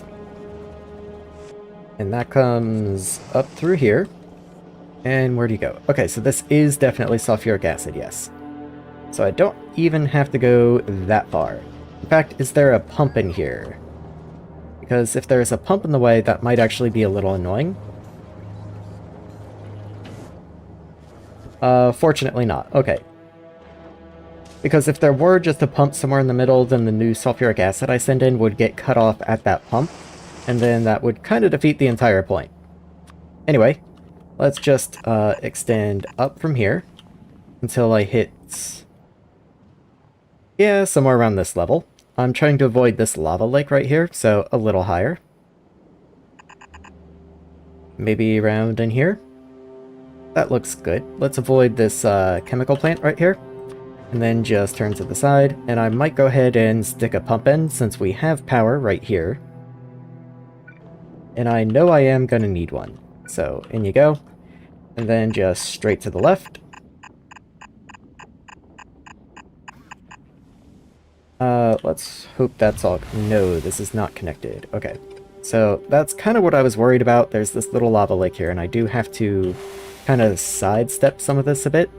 Speaker 1: And that comes up through here. And where do you go? Okay, so this is definitely sulfuric acid, yes. So I don't even have to go that far. In fact, is there a pump in here? Because if there's a pump in the way, that might actually be a little annoying. Fortunately not. Okay. Because if there were just a pump somewhere in the middle, then the new sulfuric acid I send in would get cut off at that pump, and then that would kind of defeat the entire point. Anyway, let's just extend up from here until I hit... yeah, somewhere around this level. I'm trying to avoid this lava lake right here, so a little higher. Maybe around in here. That looks good. Let's avoid this chemical plant right here. And then just turn to the side, and I might go ahead and stick a pump in since we have power right here. And I know I am gonna need one. So, in you go. And then just straight to the left. Let's hope that's all... no, this is not connected. Okay. So, that's kind of what I was worried about. There's this little lava lake here, and I do have to kind of sidestep some of this a bit.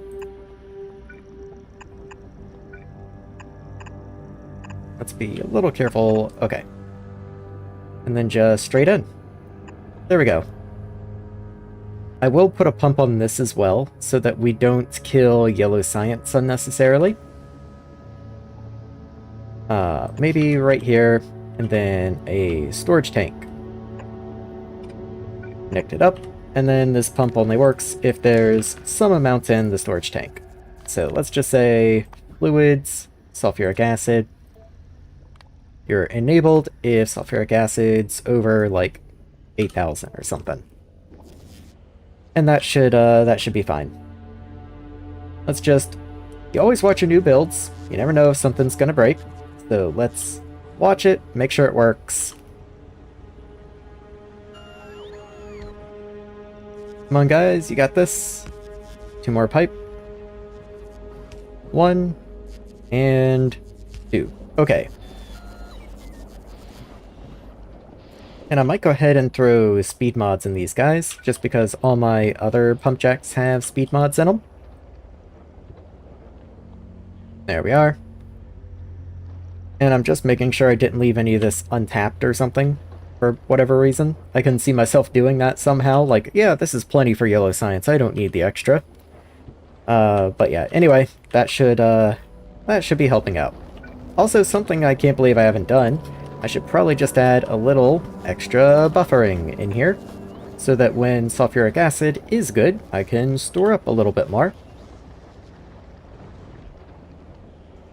Speaker 1: Let's be a little careful. Okay. And then just straight in. There we go. I will put a pump on this as well, so that we don't kill yellow science unnecessarily. Maybe right here, and then a storage tank. Connect it up, and then this pump only works if there's some amount in the storage tank. So let's just say fluids, sulfuric acid. You're enabled if sulfuric acid's over like 8,000 or something. And that should be fine. Let's just... you always watch your new builds. You never know if something's gonna break. So let's watch it, make sure it works. Come on guys, you got this. 2 more pipe. 1 and 2. Okay. And I might go ahead and throw speed mods in these guys, just because all my other pump jacks have speed mods in them. There we are. And I'm just making sure I didn't leave any of this untapped or something, for whatever reason. I can see myself doing that somehow, like, yeah, this is plenty for yellow science, I don't need the extra. But yeah, anyway, that should be helping out. Also, something I can't believe I haven't done, I should probably just add a little extra buffering in here, so that when sulfuric acid is good, I can store up a little bit more.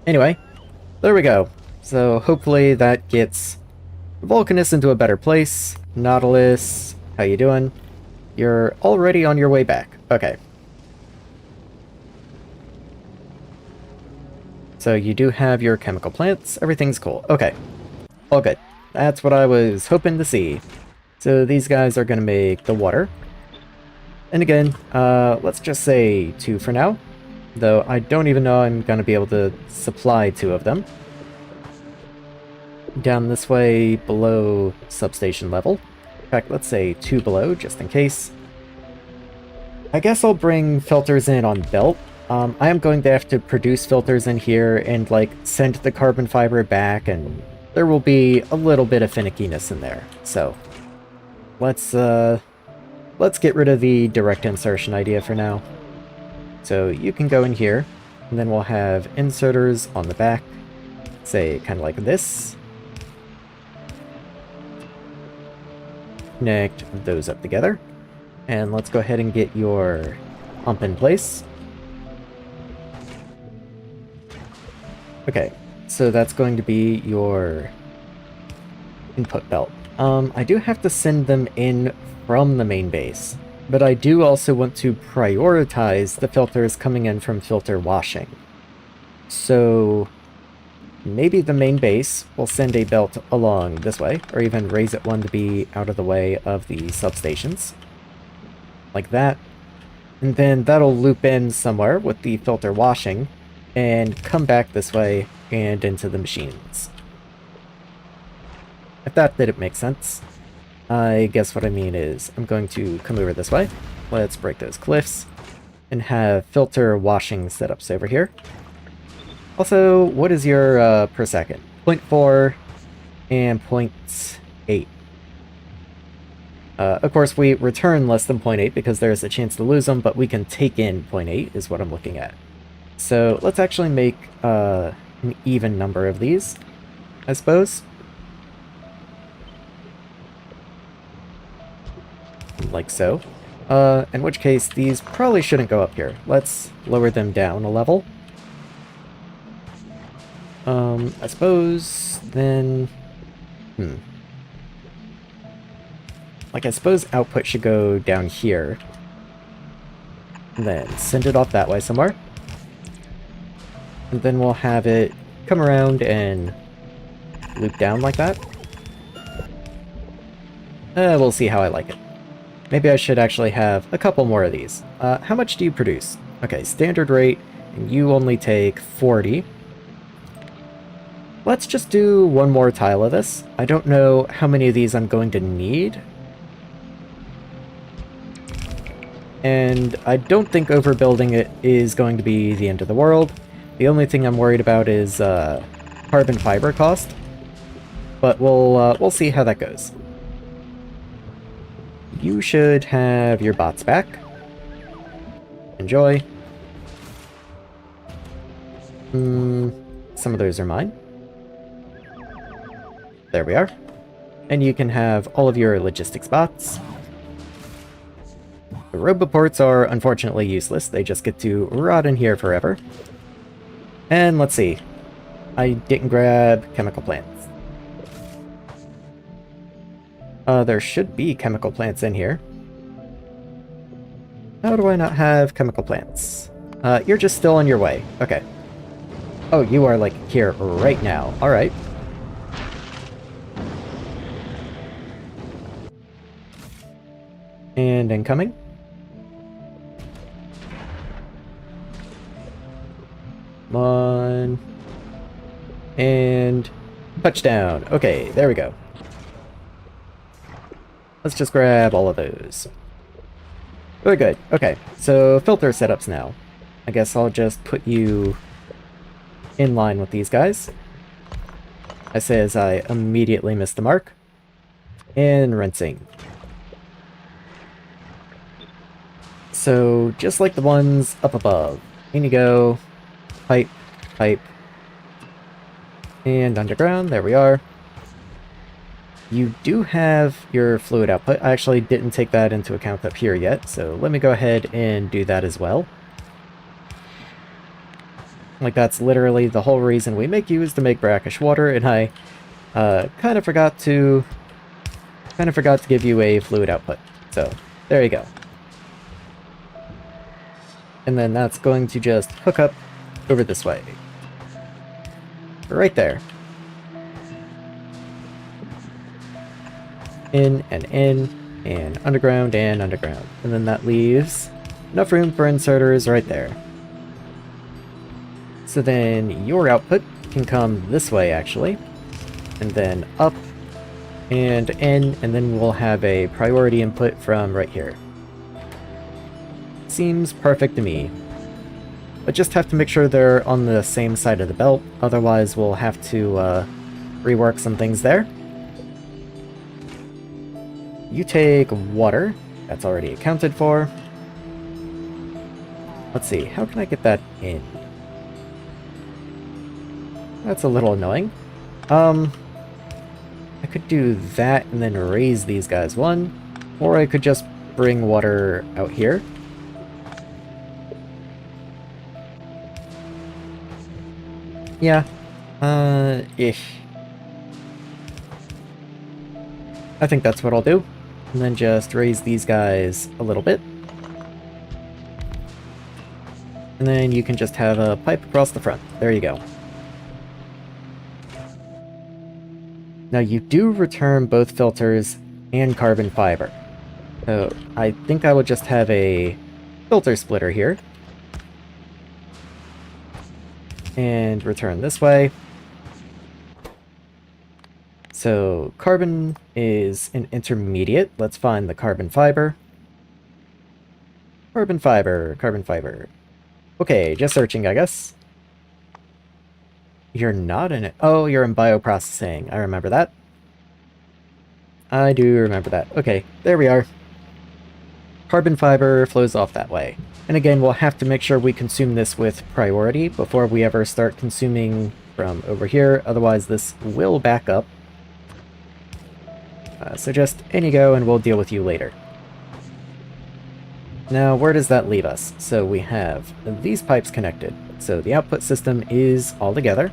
Speaker 1: Anyway, there we go. So hopefully that gets Vulcanus into a better place. Nautilus, how you doing? You're already on your way back. Okay. So you do have your chemical plants. Everything's cool. Okay. All good. That's what I was hoping to see. So these guys are going to make the water. And again, let's just say 2 for now. Though I don't even know I'm going to be able to supply 2 of them. Down this way below substation level. In fact, let's say 2 below, just in case. I guess I'll bring filters in on belt. I am going to have to produce filters in here and, like, send the carbon fiber back, and there will be a little bit of finickiness in there. So, let's get rid of the direct insertion idea for now. So you can go in here, and then we'll have inserters on the back, say, kind of like this. Connect those up together. And let's go ahead and get your pump in place. Okay, so that's going to be your input belt. I do have to send them in from the main base, but I do also want to prioritize the filters coming in from filter washing. So maybe the main base will send a belt along this way, or even raise it one to be out of the way of the substations. Like that. And then that'll loop in somewhere with the filter washing, and come back this way and into the machines. If that didn't make sense, I guess what I mean is I'm going to come over this way. Let's break those cliffs and have filter washing setups over here. Also, what is your per second? 0.4 and 0.8. Of course, we return less than 0.8 because there's a chance to lose them, but we can take in 0.8 is what I'm looking at. So let's actually make an even number of these, I suppose. Like so. In which case, these probably shouldn't go up here. Let's lower them down a level. I suppose then... Like, I suppose output should go down here. And then send it off that way somewhere. And then we'll have it come around and loop down like that. We'll see how I like it. Maybe I should actually have a couple more of these. How much do you produce? Okay, standard rate, and you only take 40. Let's just do one more tile of this. I don't know how many of these I'm going to need. And I don't think overbuilding it is going to be the end of the world. The only thing I'm worried about is carbon fiber cost. But we'll see how that goes. You should have your bots back. Enjoy. Some of those are mine. There we are. And you can have all of your logistics bots. The roboports are unfortunately useless. They just get to rot in here forever. And let's see. I didn't grab chemical plants. There should be chemical plants in here. How do I not have chemical plants? You're just still on your way. Okay. Oh, you are, like, here right now. Alright. And incoming. Come on. And touchdown. Okay, there we go. Let's just grab all of those. Very good. Okay, so filter setups now. I guess I'll just put you in line with these guys. I say as I immediately miss the mark. And rinsing. So, just like the ones up above. In you go. Pipe, pipe. And underground, there we are. you do have your fluid output. I actually didn't take that into account up here yet, so let me go ahead and do that as well. Like, that's literally the whole reason we make you, is to make brackish water, and I kind of forgot to give you a fluid output. So, there you go. And then that's going to just hook up over this way. Right there. In, and underground, and underground. And then that leaves enough room for inserters right there. So then your output can come this way, actually. And then up, and in, and then we'll have a priority input from right here. Seems perfect to me. But just have to make sure they're on the same side of the belt, otherwise we'll have to rework some things there. You take water, that's already accounted for. Let's see, how can I get that in? That's a little annoying. I could do that and then raise these guys one, or I could just bring water out here. Yeah, ish. I think that's what I'll do. And then just raise these guys a little bit. And then you can just have a pipe across the front. There you go. Now you do return both filters and carbon fiber. So I think I will just have a filter splitter here. And return this way. So carbon is an intermediate. Let's find the carbon fiber. Carbon fiber, carbon fiber. Okay, just searching, I guess. You're not in it. Oh, you're in bioprocessing. I remember that. I do remember that. Okay, there we are. Carbon fiber flows off that way. And again, we'll have to make sure we consume this with priority before we ever start consuming from over here. Otherwise, this will back up. So just in you go, and we'll deal with you later. Now, where does that leave us? So we have these pipes connected. So the output system is all together.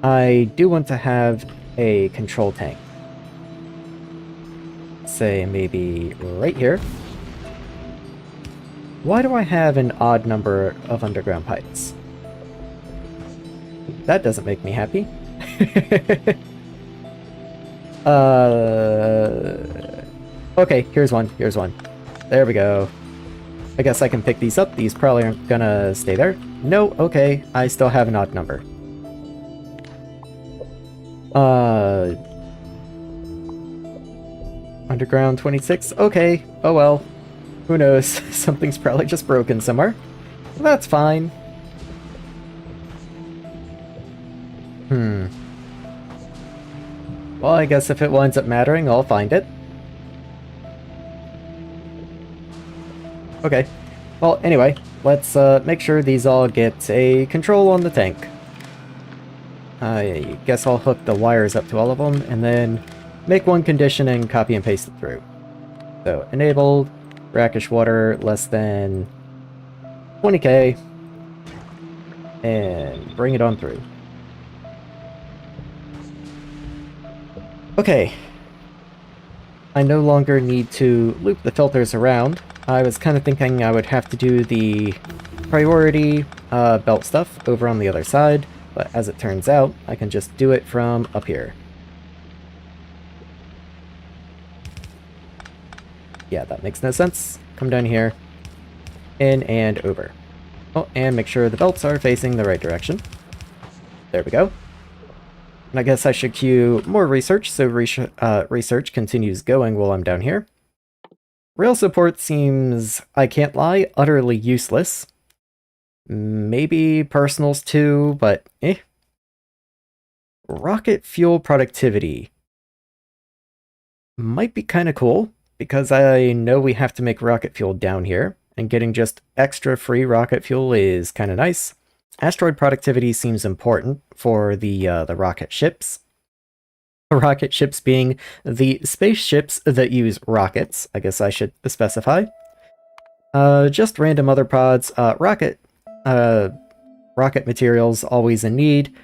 Speaker 1: I do want to have a control tank. Say maybe right here. Why do I have an odd number of underground pipes? That doesn't make me happy. Okay, here's one, here's one. There we go. I guess I can pick these up. These probably aren't gonna stay there. No, okay, I still have an odd number. Underground 26? Okay, oh well. Who knows? Something's probably just broken somewhere. That's fine. Well, I guess if it winds up mattering, I'll find it. Okay. Well, anyway, let's make sure these all get a control on the tank. I guess I'll hook the wires up to all of them, and then make one condition and copy and paste it through. So, enabled, brackish water less than 20k, and bring it on through. Okay. I no longer need to loop the filters around. I was kind of thinking I would have to do the priority belt stuff over on the other side, but as it turns out, I can just do it from up here. Yeah, that makes no sense. Come down here, in and over. Oh, and make sure the belts are facing the right direction. There we go. And I guess I should queue more research, so research continues going while I'm down here. Rail support seems, I can't lie, utterly useless. Maybe personals too, but eh. Rocket fuel productivity might be kind of cool, because I know we have to make rocket fuel down here, and getting just extra free rocket fuel is kind of nice. Asteroid productivity seems important for the rocket ships. Rocket ships being the spaceships that use rockets, I guess I should specify. Just random other pods. Rocket materials, always in need.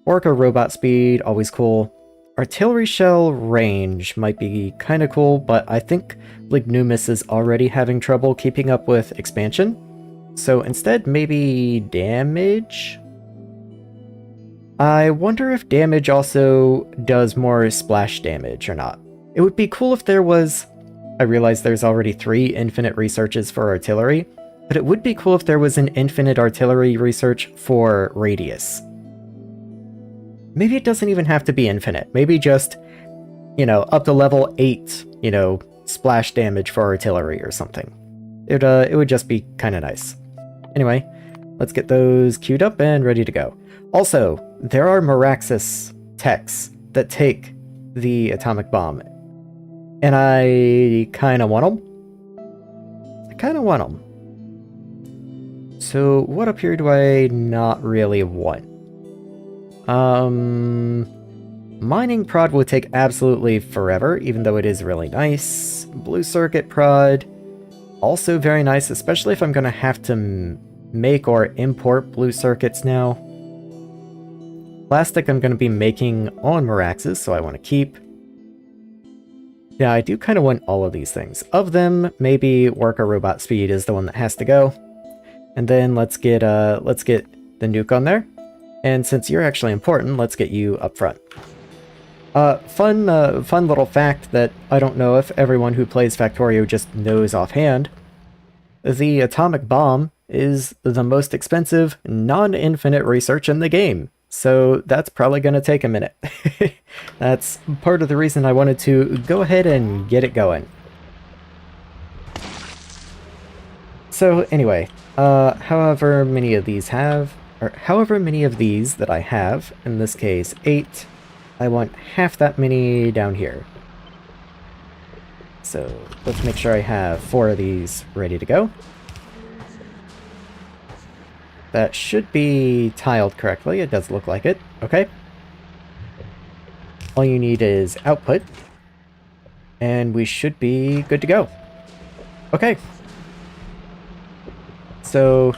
Speaker 1: Orca robot speed, always cool. Artillery shell range might be kind of cool, but I think Lignumus is already having trouble keeping up with expansion. So instead, maybe damage? I wonder if damage also does more splash damage or not. It would be cool if there was... I realize there's already 3 infinite researches for artillery, but it would be cool if there was an infinite artillery research for radius. Maybe it doesn't even have to be infinite. Maybe just, you know, up to level 8, you know, splash damage for artillery or something. It would just be kind of nice. Anyway, let's get those queued up and ready to go. Also, there are Maraxsis techs that take the atomic bomb. And I kind of want them. So what up here do I not really want? Mining prod would take absolutely forever, even though it is really nice. Blue circuit prod, also very nice, especially if I'm going to have to make or import blue circuits now. Plastic I'm going to be making on Maraxsis, so I want to keep. Yeah, I do kind of want all of these things. Of them, maybe Worker Robot Speed is the one that has to go. And then let's get the nuke on there. And since you're actually important, let's get you up front. Fun little fact that I don't know if everyone who plays Factorio just knows offhand. The atomic bomb is the most expensive, non-infinite research in the game. So that's probably going to take a minute. That's part of the reason I wanted to go ahead and get it going. So anyway, however many of these that I have, in this case 8, I want half that many down here. So let's make sure I have 4 of these ready to go. That should be tiled correctly. It does look like it. Okay. All you need is output. And we should be good to go. Okay. So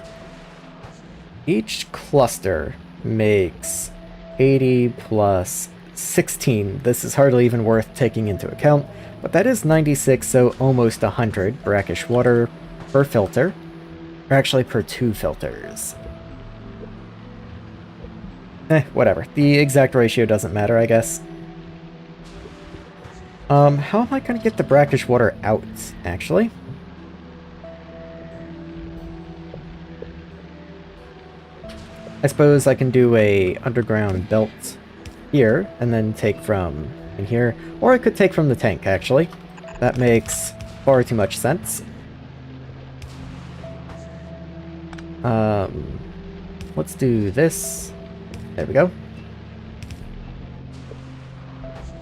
Speaker 1: each cluster makes 80 plus 16. This is hardly even worth taking into account. But that is 96, so almost 100 brackish water per filter. Or actually per 2 filters. Whatever. The exact ratio doesn't matter, I guess. How am I going to get the brackish water out, actually? I suppose I can do a underground belt here, and then take from in here. Or I could take from the tank, actually. That makes far too much sense. Let's do this. There we go.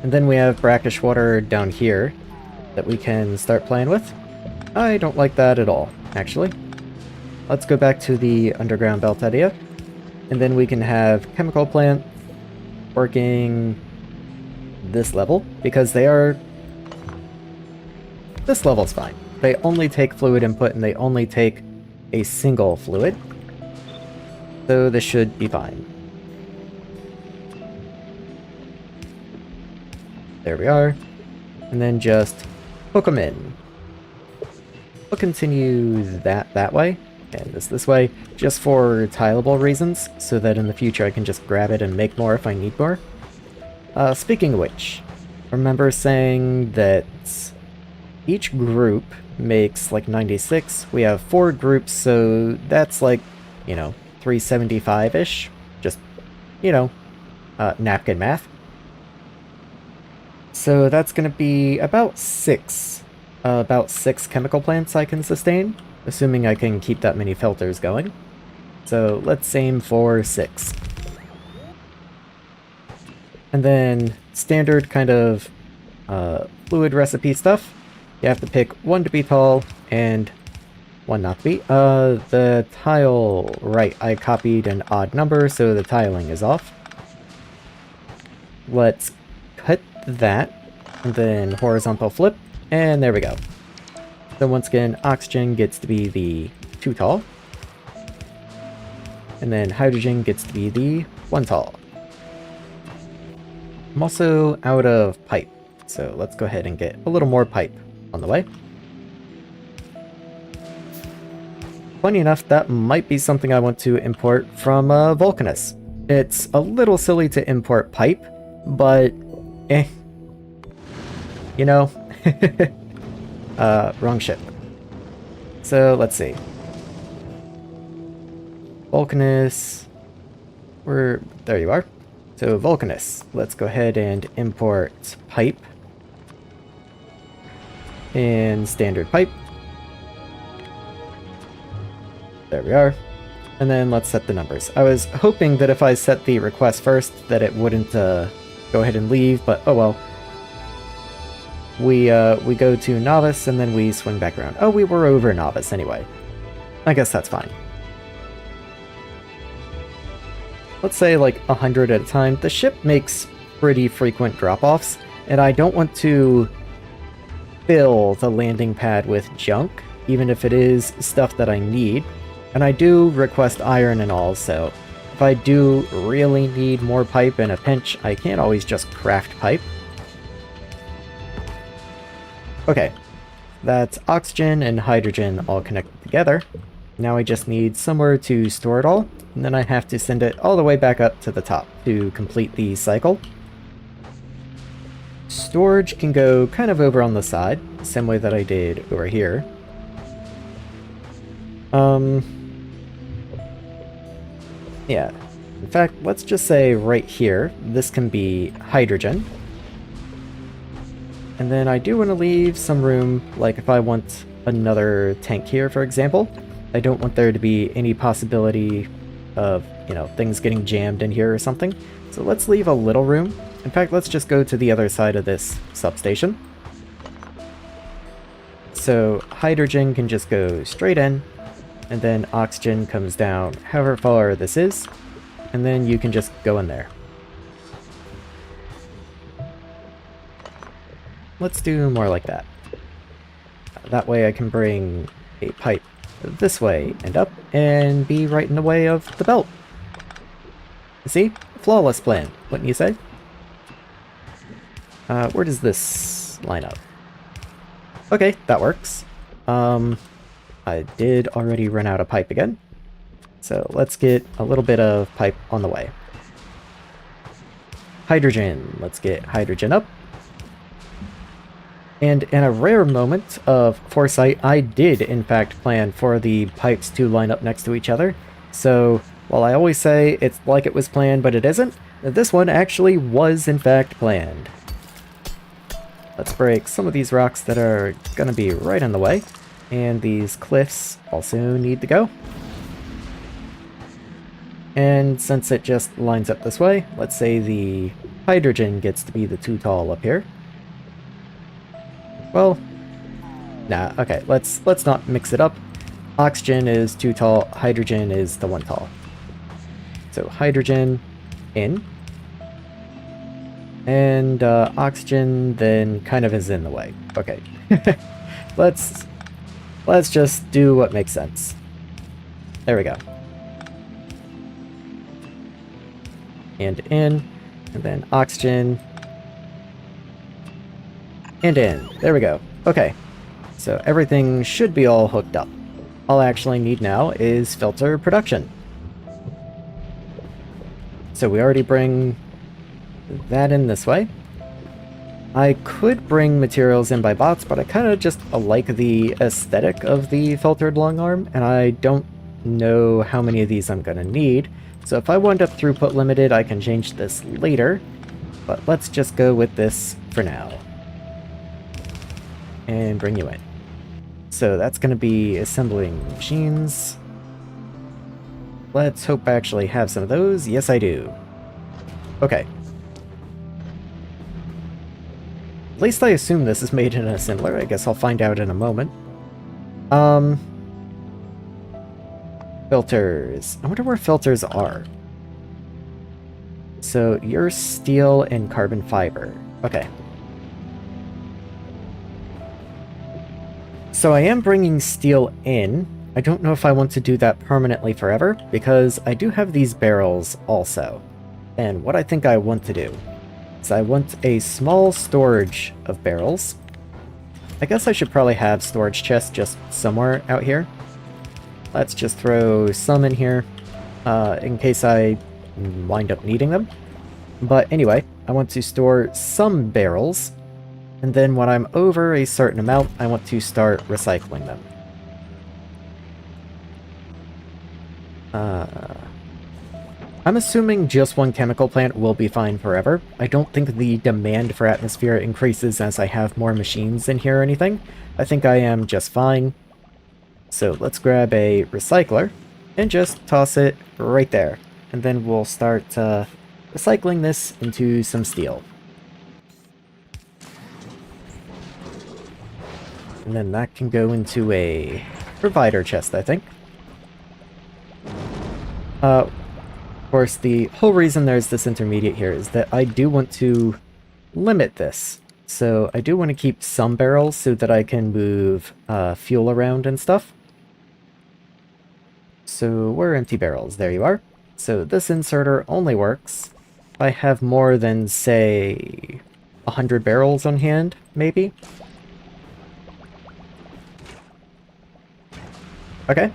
Speaker 1: And then we have brackish water down here that we can start playing with. I don't like that at all, actually. Let's go back to the underground belt idea. And then we can have chemical plant working this level, because they are... This level's fine. They only take fluid input, and they only take a single fluid. So this should be fine. There we are. And then just hook them in. We'll continue that way, and this way, just for tileable reasons, so that in the future I can just grab it and make more if I need more. Speaking of which, remember saying that each group makes like 96. We have 4 groups, so that's like, you know, 375-ish. Just, you know, napkin math. So that's going to be about 6 chemical plants I can sustain, assuming I can keep that many filters going. So let's aim for 6. And then standard kind of fluid recipe stuff. You have to pick 1 to be tall and 1 not to be. The tile, right, I copied an odd number, so the tiling is off. Let's cut that, and then horizontal flip, and there we go. So once again, oxygen gets to be the 2 tall, and then hydrogen gets to be the 1 tall. I'm also out of pipe, so let's go ahead and get a little more pipe on the way. Funny enough, that might be something I want to import from Vulcanus. It's a little silly to import pipe, but you know, wrong ship. So let's see. Vulcanus, there you are. So Vulcanus, let's go ahead and import pipe and standard pipe. There we are. And then let's set the numbers. I was hoping that if I set the request first that it wouldn't go ahead and leave, but oh well. We go to novice and then we swing back around. Oh, we were over novice anyway. I guess that's fine. Let's say like 100 at a time. The ship makes pretty frequent drop-offs, and I don't want to fill the landing pad with junk, even if it is stuff that I need. And I do request iron and all, so if I do really need more pipe in a pinch, I can't always just craft pipe. Okay, that's oxygen and hydrogen all connected together. Now I just need somewhere to store it all, and then I have to send it all the way back up to the top to complete the cycle. Storage can go kind of over on the side, same way that I did over here. Yeah, in fact, let's just say right here, this can be hydrogen. And then I do want to leave some room, like if I want another tank here, for example. I don't want there to be any possibility of, you know, things getting jammed in here or something. So let's leave a little room. In fact, let's just go to the other side of this substation. So hydrogen can just go straight in, and then oxygen comes down however far this is, and then you can just go in there. Let's do more like that. That way I can bring a pipe this way and up, and be right in the way of the belt. See? Flawless plan, wouldn't you say? Where does this line up? Okay, that works. I did already run out of pipe again. So let's get a little bit of pipe on the way. Hydrogen. Let's get hydrogen up. And in a rare moment of foresight, I did in fact plan for the pipes to line up next to each other. So while I always say it's like it was planned, but it isn't, this one actually was in fact planned. Let's break some of these rocks that are going to be right in the way. And these cliffs also need to go. And since it just lines up this way, let's say the hydrogen gets to be the 2 tall up here. Well, nah, okay, let's not mix it up. Oxygen is 2 tall, hydrogen is the 1 tall. So hydrogen in. And oxygen then kind of is in the way. Okay. let's just do what makes sense. There we go. And in, and then oxygen. And in. There we go. Okay. So everything should be all hooked up. All I actually need now is filter production. So we already bring that in this way. I could bring materials in by bots, but I kind of just like the aesthetic of the filtered long arm, and I don't know how many of these I'm going to need. So if I wind up throughput limited, I can change this later, but let's just go with this for now. And bring you in. So that's going to be assembling machines. Let's hope I actually have some of those. Yes, I do. Okay. At least I assume this is made in an assembler. I guess I'll find out in a moment. Filters. I wonder where filters are. So you're steel and carbon fiber. Okay. So I am bringing steel in. I don't know if I want to do that permanently forever, because I do have these barrels also. And what I think I want to do is I want a small storage of barrels. I guess I should probably have storage chests just somewhere out here. Let's just throw some in here, in case I wind up needing them. But anyway, I want to store some barrels, and then when I'm over a certain amount, I want to start recycling them. I'm assuming just one chemical plant will be fine forever. I don't think the demand for atmosphere increases as I have more machines in here or anything. I think I am just fine. So let's grab a recycler and just toss it right there. And then we'll start recycling this into some steel. And then that can go into a provider chest, I think. Of course, the whole reason there's this intermediate here is that I do want to limit this. So I do want to keep some barrels so that I can move fuel around and stuff. So where are empty barrels? There you are. So this inserter only works if I have more than, say, 100 barrels on hand, maybe? Okay.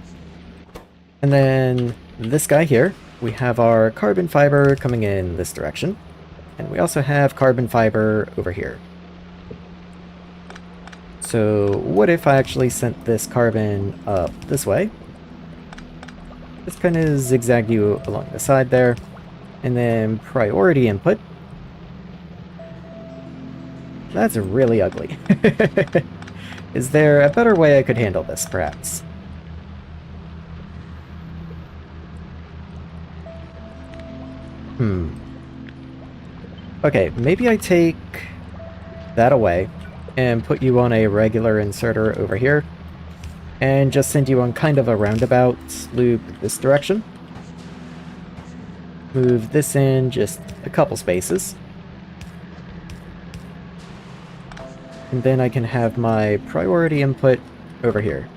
Speaker 1: And then this guy here, we have our carbon fiber coming in this direction. And we also have carbon fiber over here. So what if I actually sent this carbon up this way? Just kind of zigzag you along the side there. And then priority input. That's really ugly. Is there a better way I could handle this, perhaps? Okay, maybe I take that away and put you on a regular inserter over here. And just send you on kind of a roundabout loop this direction. Move this in just a couple spaces. And then I can have my priority input over here.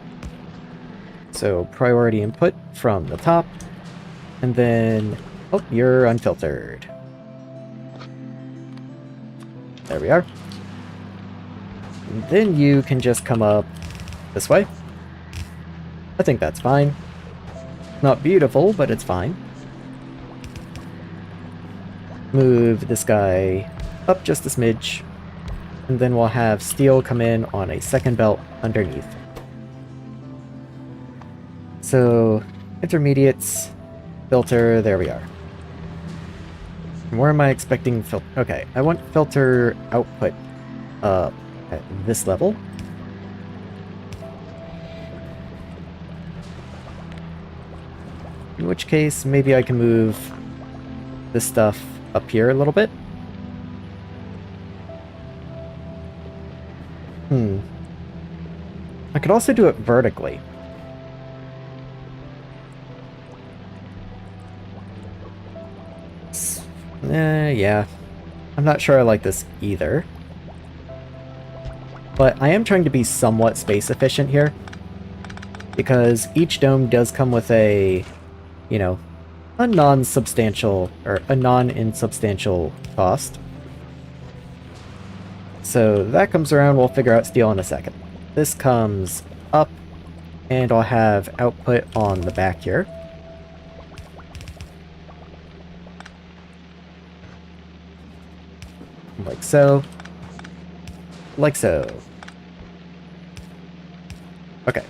Speaker 1: So priority input from the top. And then, oh, you're unfiltered. There we are. And then you can just come up this way. I think that's fine. Not beautiful, but it's fine. Move this guy up just a smidge. And then we'll have steel come in on a second belt underneath. So, intermediates, filter, there we are. And where am I expecting filter? Okay, I want filter output at this level. In which case, maybe I can move this stuff up here a little bit. I could also do it vertically. Yeah. I'm not sure I like this either. But I am trying to be somewhat space efficient here. Because each dome does come with a, you know, a non-substantial, or a non-insubstantial cost. So that comes around, we'll figure out steel in a second. This comes up, and I'll have output on the back here. Like so. Like so. Okay.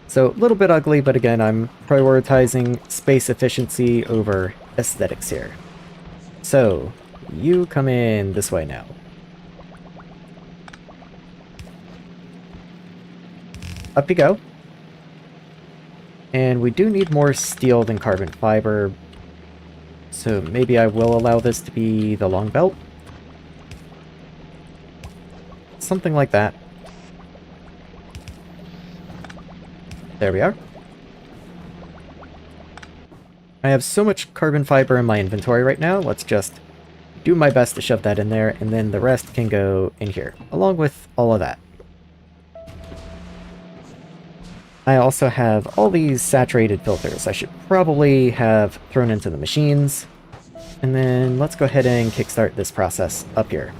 Speaker 1: So, a little bit ugly, but again, I'm prioritizing space efficiency over aesthetics here. So, you come in this way now. Up you go. And we do need more steel than carbon fiber, so maybe I will allow this to be the long belt. Something like that. There we are. I have so much carbon fiber in my inventory right now, let's just do my best to shove that in there, and then the rest can go in here, along with all of that. I also have all these saturated filters I should probably have thrown into the machines. And then let's go ahead and kickstart this process up here.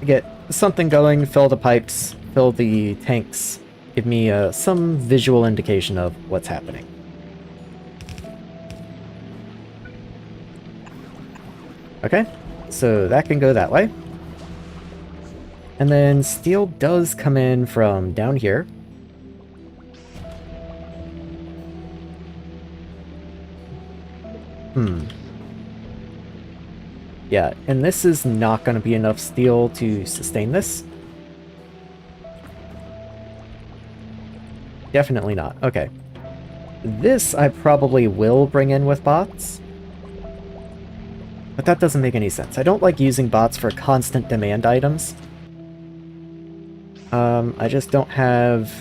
Speaker 1: Get something going, fill the pipes, fill the tanks, give me some visual indication of what's happening. Okay, so that can go that way. And then steel does come in from down here. Yeah, and this is not going to be enough steel to sustain this. Definitely not. Okay. This I probably will bring in with bots. But that doesn't make any sense. I don't like using bots for constant demand items. I just don't have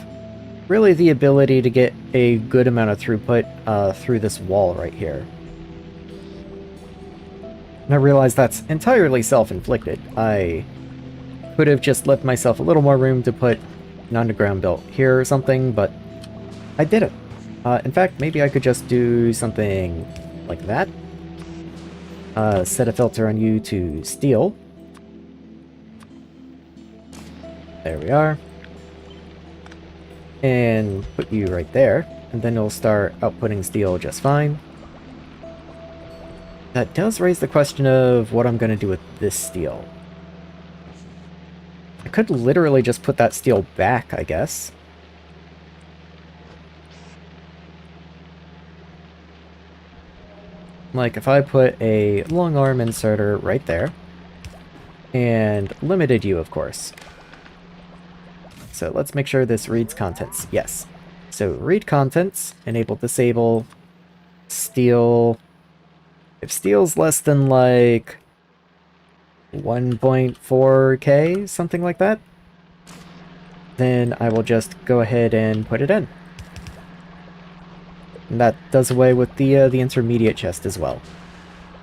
Speaker 1: really the ability to get a good amount of throughput through this wall right here. And I realize that's entirely self-inflicted. I could have just left myself a little more room to put an underground belt here or something, but I didn't. In fact, maybe I could just do something like that. Set a filter on you to steel. There we are. And put you right there, and then it'll start outputting steel just fine. That does raise the question of what I'm going to do with this steel. I could literally just put that steel back, I guess. Like, if I put a long arm inserter right there, and limited you, of course. So let's make sure this reads contents. Yes. So read contents, enable disable, steel. If steel's less than like 1.4k, something like that, then I will just go ahead and put it in. And that does away with the intermediate chest as well.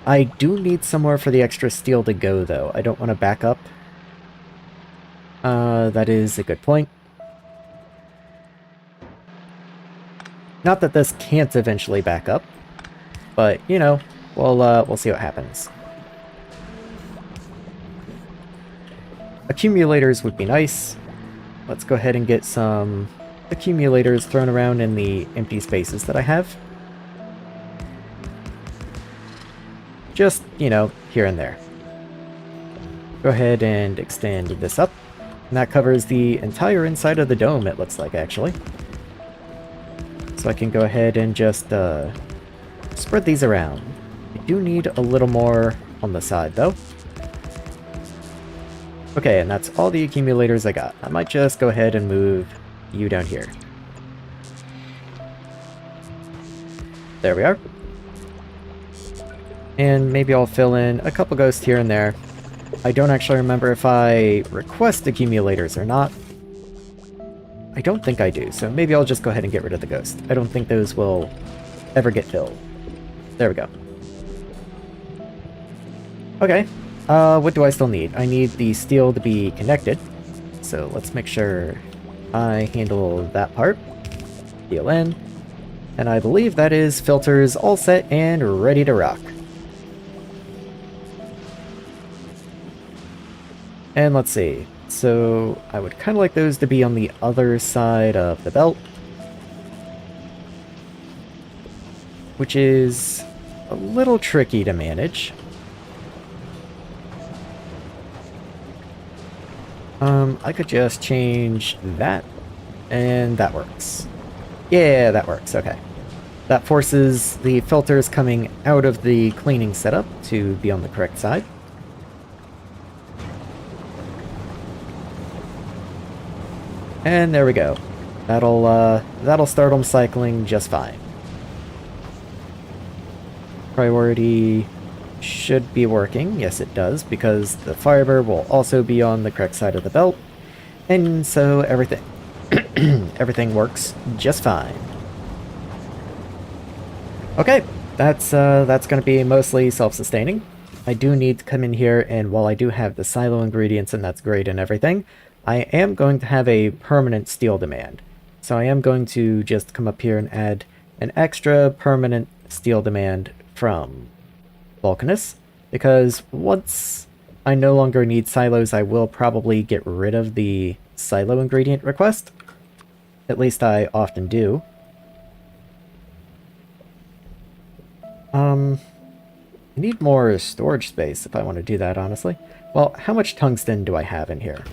Speaker 1: I do need somewhere for the extra steel to go, though. I don't want to back up. That is a good point. Not that this can't eventually back up, but, you know, we'll see what happens. Accumulators would be nice. Let's go ahead and get some accumulators thrown around in the empty spaces that I have. Just, you know, here and there. Go ahead and extend this up. And that covers the entire inside of the dome, it looks like, actually. So I can go ahead and just spread these around. I do need a little more on the side, though. Okay, and that's all the accumulators I got. I might just go ahead and move you down here. There we are. And maybe I'll fill in a couple ghosts here and there. I don't actually remember if I request accumulators or not. I don't think I do, so maybe I'll just go ahead and get rid of the ghost. I don't think those will ever get filled. There we go. Okay, what do I still need? I need the steel to be connected. So let's make sure I handle that part. Steel in. And I believe that is filters all set and ready to rock. And let's see. So I would kind of like those to be on the other side of the belt, which is a little tricky to manage. I could just change that, and that works. Yeah, that works, okay. That forces the filters coming out of the cleaning setup to be on the correct side. And there we go. That'll start them cycling just fine. Priority should be working. Yes, it does, because the fiber will also be on the correct side of the belt. And so everything everything works just fine. Okay, that's going to be mostly self-sustaining. I do need to come in here, and while I do have the silo ingredients, and that's great and everything, I am going to have a permanent steel demand. So I am going to just come up here and add an extra permanent steel demand from Vulcanus, because once I no longer need silos, I will probably get rid of the silo ingredient request. At least I often do. I need more storage space if I want to do that, honestly. Well, how much tungsten do I have in here?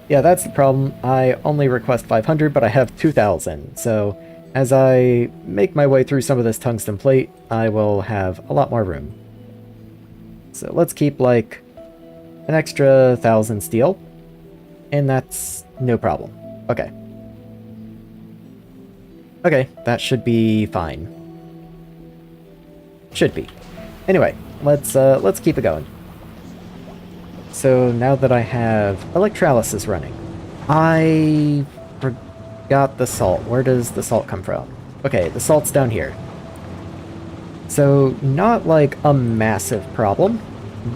Speaker 1: Yeah, that's the problem. I only request 500, but I have 2,000. So as I make my way through some of this tungsten plate, I will have a lot more room. So let's keep like an extra 1,000 steel, and that's no problem. Okay. Okay, that should be fine. Should be. Anyway, let's keep it going. So now that I have electrolysis running, I forgot the salt. Where does the salt come from? Okay, the salt's down here. So not like a massive problem,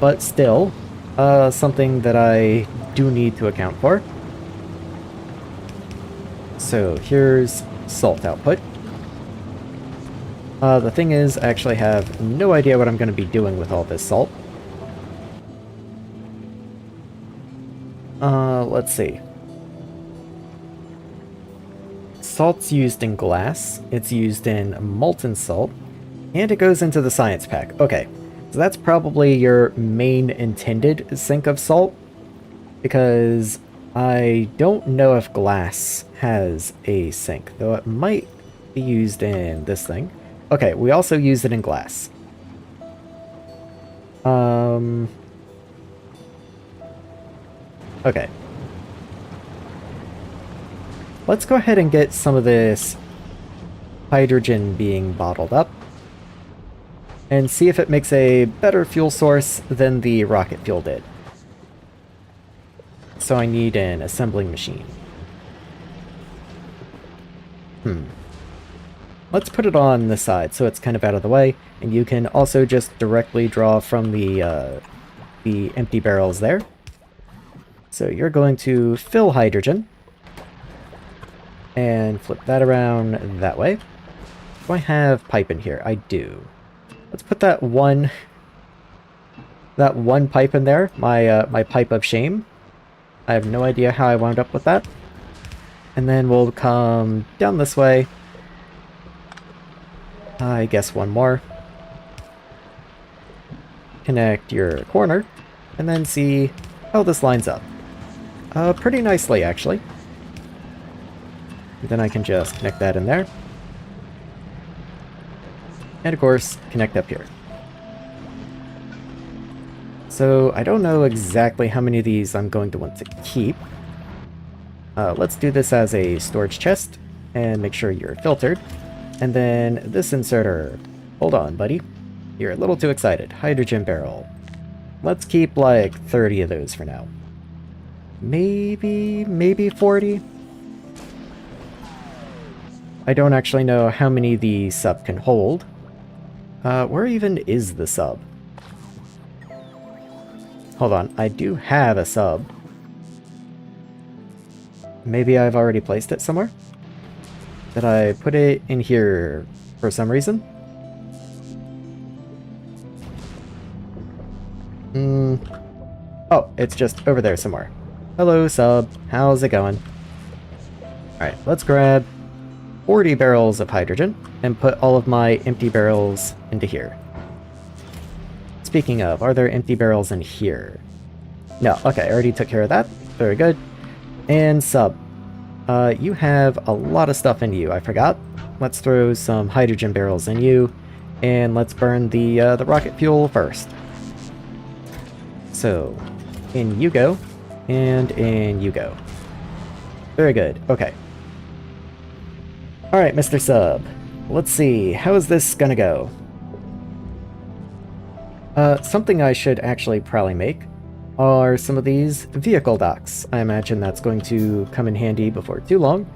Speaker 1: but still something that I do need to account for. So here's salt output. The thing is, I actually have no idea what I'm going to be doing with all this salt. Let's see. Salt's used in glass, it's used in molten salt, and it goes into the science pack. Okay, so that's probably your main intended sink of salt, because I don't know if glass has a sink, though it might be used in this thing. Okay, we also use it in glass. Okay. Let's go ahead and get some of this hydrogen being bottled up and see if it makes a better fuel source than the rocket fuel did. So I need an assembling machine. Let's put it on this side so it's kind of out of the way, and you can also just directly draw from the empty barrels there. So you're going to fill hydrogen and flip that around that way. Do I have pipe in here? I do. Let's put that one pipe in there, my pipe of shame. I have no idea how I wound up with that. And then we'll come down this way. I guess one more. Connect your corner, and then see how this lines up. Pretty nicely, actually. And then I can just connect that in there. And of course, connect up here. So I don't know exactly how many of these I'm going to want to keep. Let's do this as a storage chest, and make sure you're filtered. And then this inserter. Hold on, buddy. You're a little too excited. Hydrogen barrel. Let's keep like 30 of those for now. Maybe 40? I don't actually know how many the sub can hold. Where even is the sub? Hold on, I do have a sub. Maybe I've already placed it somewhere? Did I put it in here for some reason? Oh, it's just over there somewhere. Hello, sub. How's it going? Alright, let's grab 40 barrels of hydrogen and put all of my empty barrels into here. Speaking of, are there empty barrels in here? No, okay, I already took care of that. Very good. And sub. You have a lot of stuff in you, I forgot. Let's throw some hydrogen barrels in you, and let's burn the rocket fuel first. So, in you go, and in you go. Very good, okay. Alright, Mr. Sub. Let's see, how is this gonna go? Something I should actually probably make are some of these vehicle docks. I imagine that's going to come in handy before too long.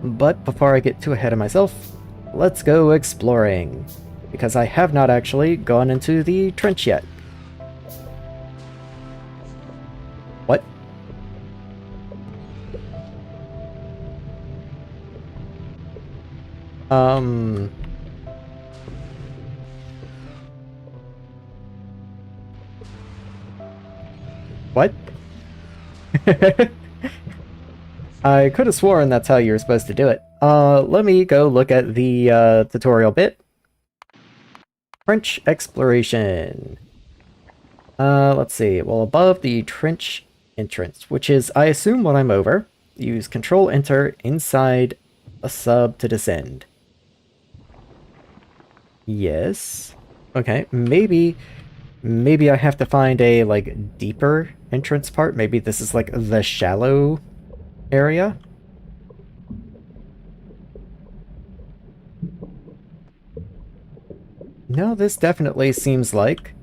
Speaker 1: But before I get too ahead of myself, let's go exploring. because I have not actually gone into the trench yet. What? What? I could have sworn that's how you were supposed to do it. Let me go look at the tutorial bit. Trench exploration. Let's see. Well, above the trench entrance, which is, I assume, what I'm over, use Control-Enter inside a sub to descend. Yes. Okay, maybe I have to find a, like, deeper entrance part. Maybe this is, like, the shallow area. No, this definitely seems like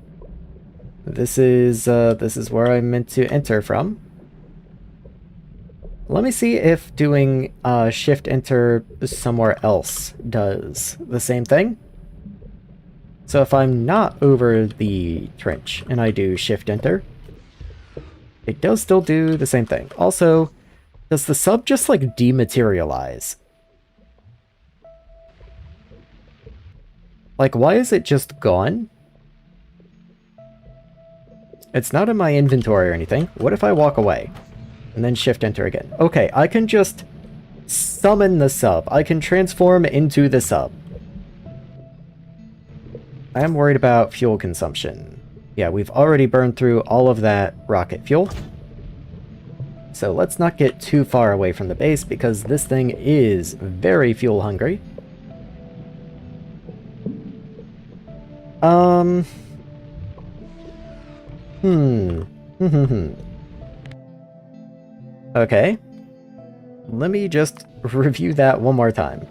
Speaker 1: this is where I'm meant to enter from. Let me see if doing Shift Enter somewhere else does the same thing. So if I'm not over the trench and I do Shift Enter, it does still do the same thing. Also, does the sub just like dematerialize? Like, why is it just gone? It's not in my inventory or anything. What if I walk away? And then Shift Enter again. Okay, I can just summon the sub. I can transform into the sub. I am worried about fuel consumption. Yeah, we've already burned through all of that rocket fuel. So let's not get too far away from the base because this thing is very fuel hungry. Okay. Let me just review that one more time.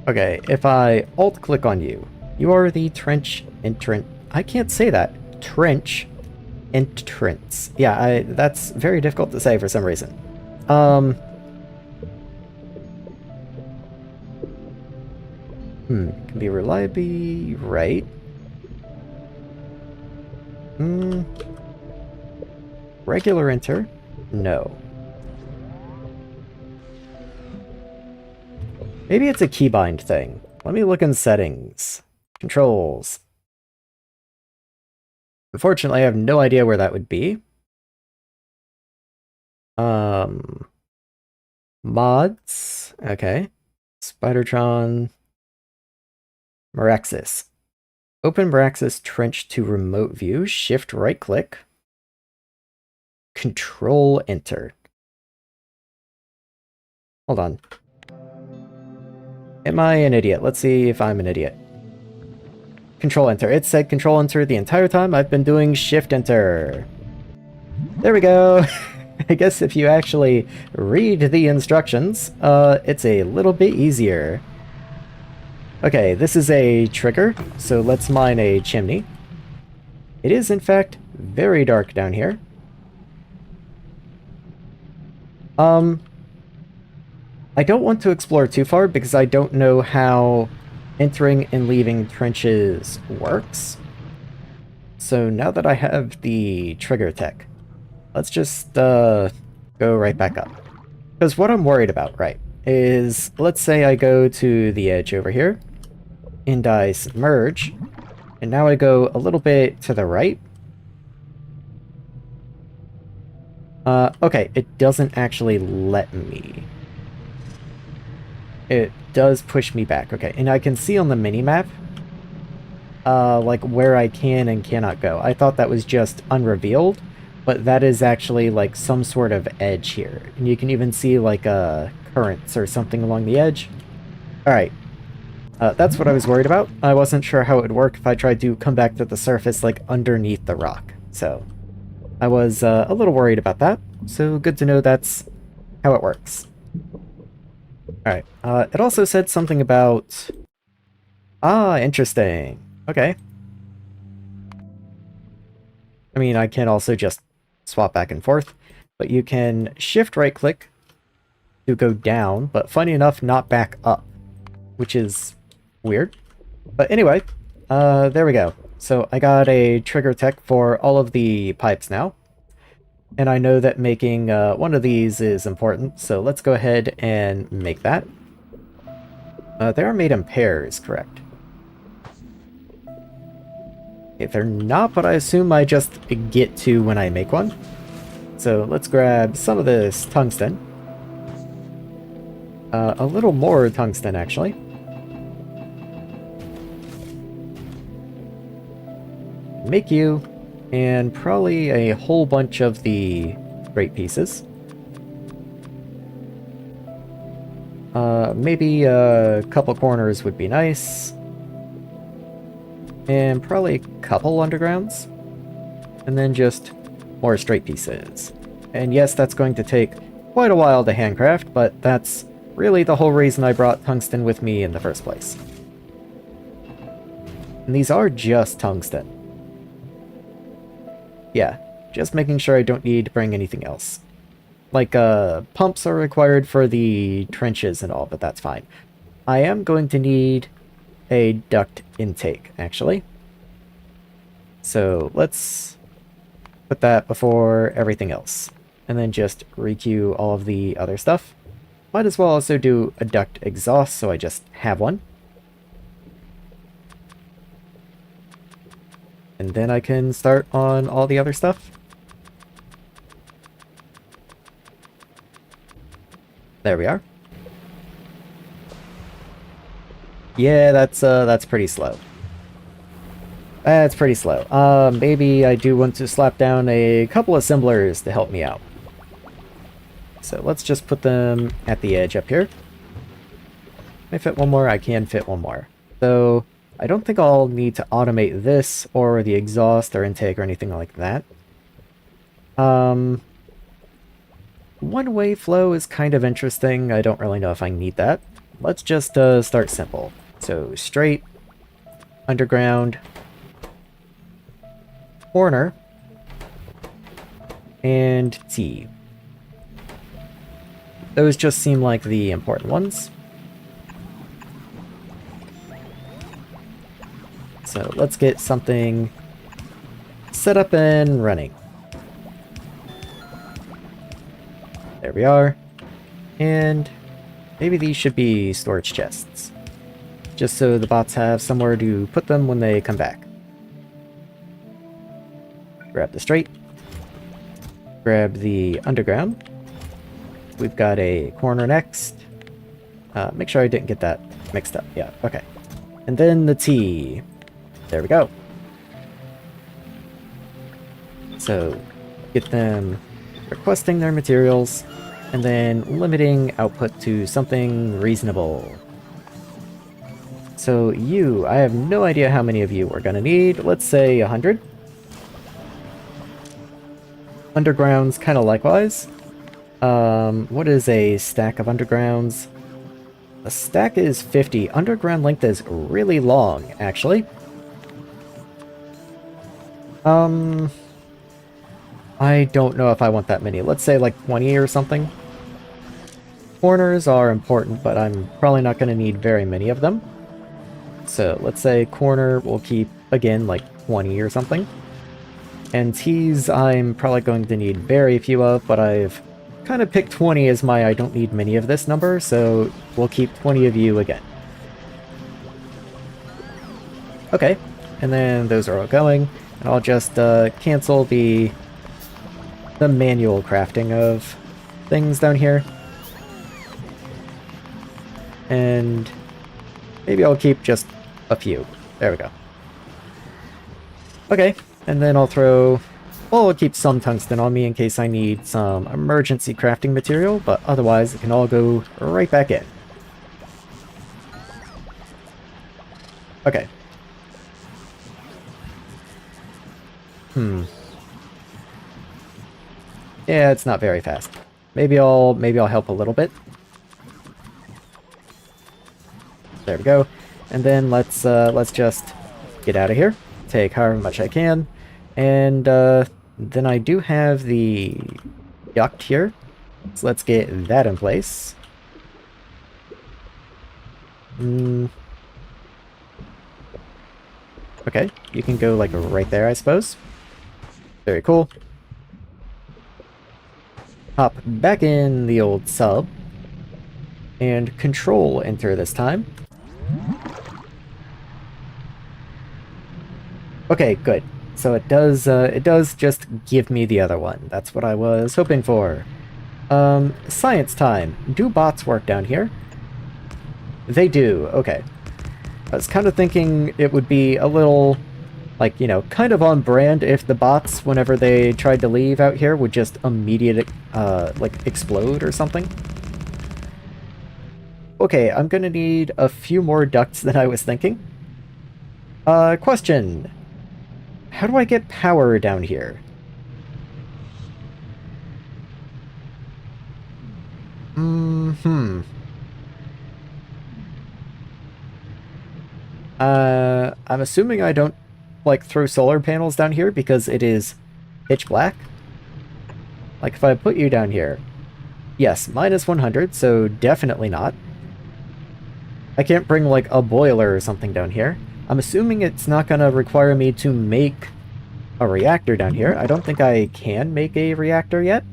Speaker 1: Okay, if I alt-click on you, you are the trench entrant. I can't say that. Trench entrance. Yeah, that's very difficult to say for some reason. Can be reliably right. Regular enter? No. Maybe it's a keybind thing. Let me look in settings. Controls. Unfortunately, I have no idea where that would be. Mods. Okay. Spidertron. Maraxsis. Open Maraxsis Trench to remote view. Shift right click. Control enter. Hold on. Am I an idiot? Let's see if I'm an idiot. Control enter. It said control enter the entire time. I've been doing shift enter. There we go. I guess if you actually read the instructions, it's a little bit easier. Okay, this is a trigger, so let's mine a chimney. It is, in fact, very dark down here. I don't want to explore too far because I don't know how entering and leaving trenches works. So now that I have the trigger tech, let's just go right back up. Because what I'm worried about, right, is let's say I go to the edge over here and I submerge, and now I go a little bit to the right. Okay, it doesn't actually let me. It does push me back. Okay, and I can see on the mini-map, like, where I can and cannot go. I thought that was just unrevealed, but that is actually, like, some sort of edge here. And you can even see, like, currents or something along the edge. Alright. That's what I was worried about. I wasn't sure how it would work if I tried to come back to the surface, like, underneath the rock. So, I was a little worried about that. So, good to know that's how it works. Alright, it also said something about... Ah, interesting. Okay. I mean, I can also just swap back and forth, but you can shift right-click to go down, but funny enough, not back up. which is weird. But anyway, there we go. So I got a trigger tech for all of the pipes now. And I know that making one of these is important, so let's go ahead and make that. They are made in pairs, correct? If they're not, but I assume I just get to when I make one. So let's grab some of this tungsten. A little more tungsten, actually. Make you, and probably a whole bunch of the great pieces. Maybe a couple corners would be nice. And probably a couple undergrounds. And then just more straight pieces. And yes, that's going to take quite a while to handcraft, but that's really the whole reason I brought tungsten with me in the first place. And these are just tungsten. Yeah, just making sure I don't need to bring anything else. Like, pumps are required for the trenches and all, but that's fine. I am going to need a duct intake, actually. So let's put that before everything else. And then just requeue all of the other stuff. Might as well also do a duct exhaust, so I just have one. And then I can start on all the other stuff. There we are. Yeah, that's pretty slow. That's pretty slow. Maybe I do want to slap down a couple assemblers to help me out. So let's just put them at the edge up here. Can I fit one more? I can fit one more. So I don't think I'll need to automate this or the exhaust or intake or anything like that. One-way flow is kind of interesting. I don't really know if I need that. Let's just start simple. So straight, underground, corner, and T. Those just seem like the important ones. So let's get something set up and running. There we are. And maybe these should be storage chests. Just so the bots have somewhere to put them when they come back. Grab the straight. Grab the underground. We've got a corner next. Make sure I didn't get that mixed up. Yeah, okay. And then the T. There we go. So, get them requesting their materials, and then limiting output to something reasonable. So you, I have no idea how many of you we're gonna need. Let's say 100. Undergrounds, kind of likewise. What is a stack of undergrounds? A stack is 50. Underground length is really long, actually. I don't know if I want that many. Let's say like 20 or something. Corners are important, but I'm probably not going to need very many of them. So let's say corner we'll keep, again, like 20 or something. And T's I'm probably going to need very few of, but I've kind of picked 20 as my I don't need many of this number, so we'll keep 20 of you again. Okay, and then those are all going, and I'll just cancel the manual crafting of things down here. And maybe I'll keep just a few. There we go. Okay, and then I'll throw... Well, I'll keep some tungsten on me in case I need some emergency crafting material, but otherwise it can all go right back in. Okay. Yeah, it's not very fast. Maybe I'll help a little bit. There we go. And then let's just get out of here. Take however much I can. And then I do have the duct here. So let's get that in place. Mm, okay, you can go, like, right there, I suppose. Very cool. Hop back in the old sub. And control enter this time. Okay, good. So it does just give me the other one. That's what I was hoping for. Science time. Do bots work down here? They do, okay. I was kind of thinking it would be a little, like, you know, kind of on brand if the bots, whenever they tried to leave out here, would just like, explode or something. Okay, I'm gonna need a few more ducts than I was thinking. Question. How do I get power down here? Hmm. I'm assuming I don't, like, throw solar panels down here because it is pitch black. Like, if I put you down here, yes, minus 100, so definitely not. I can't bring, like, a boiler or something down here. I'm assuming it's not gonna require me to make a reactor down here. I don't think I can make a reactor yet.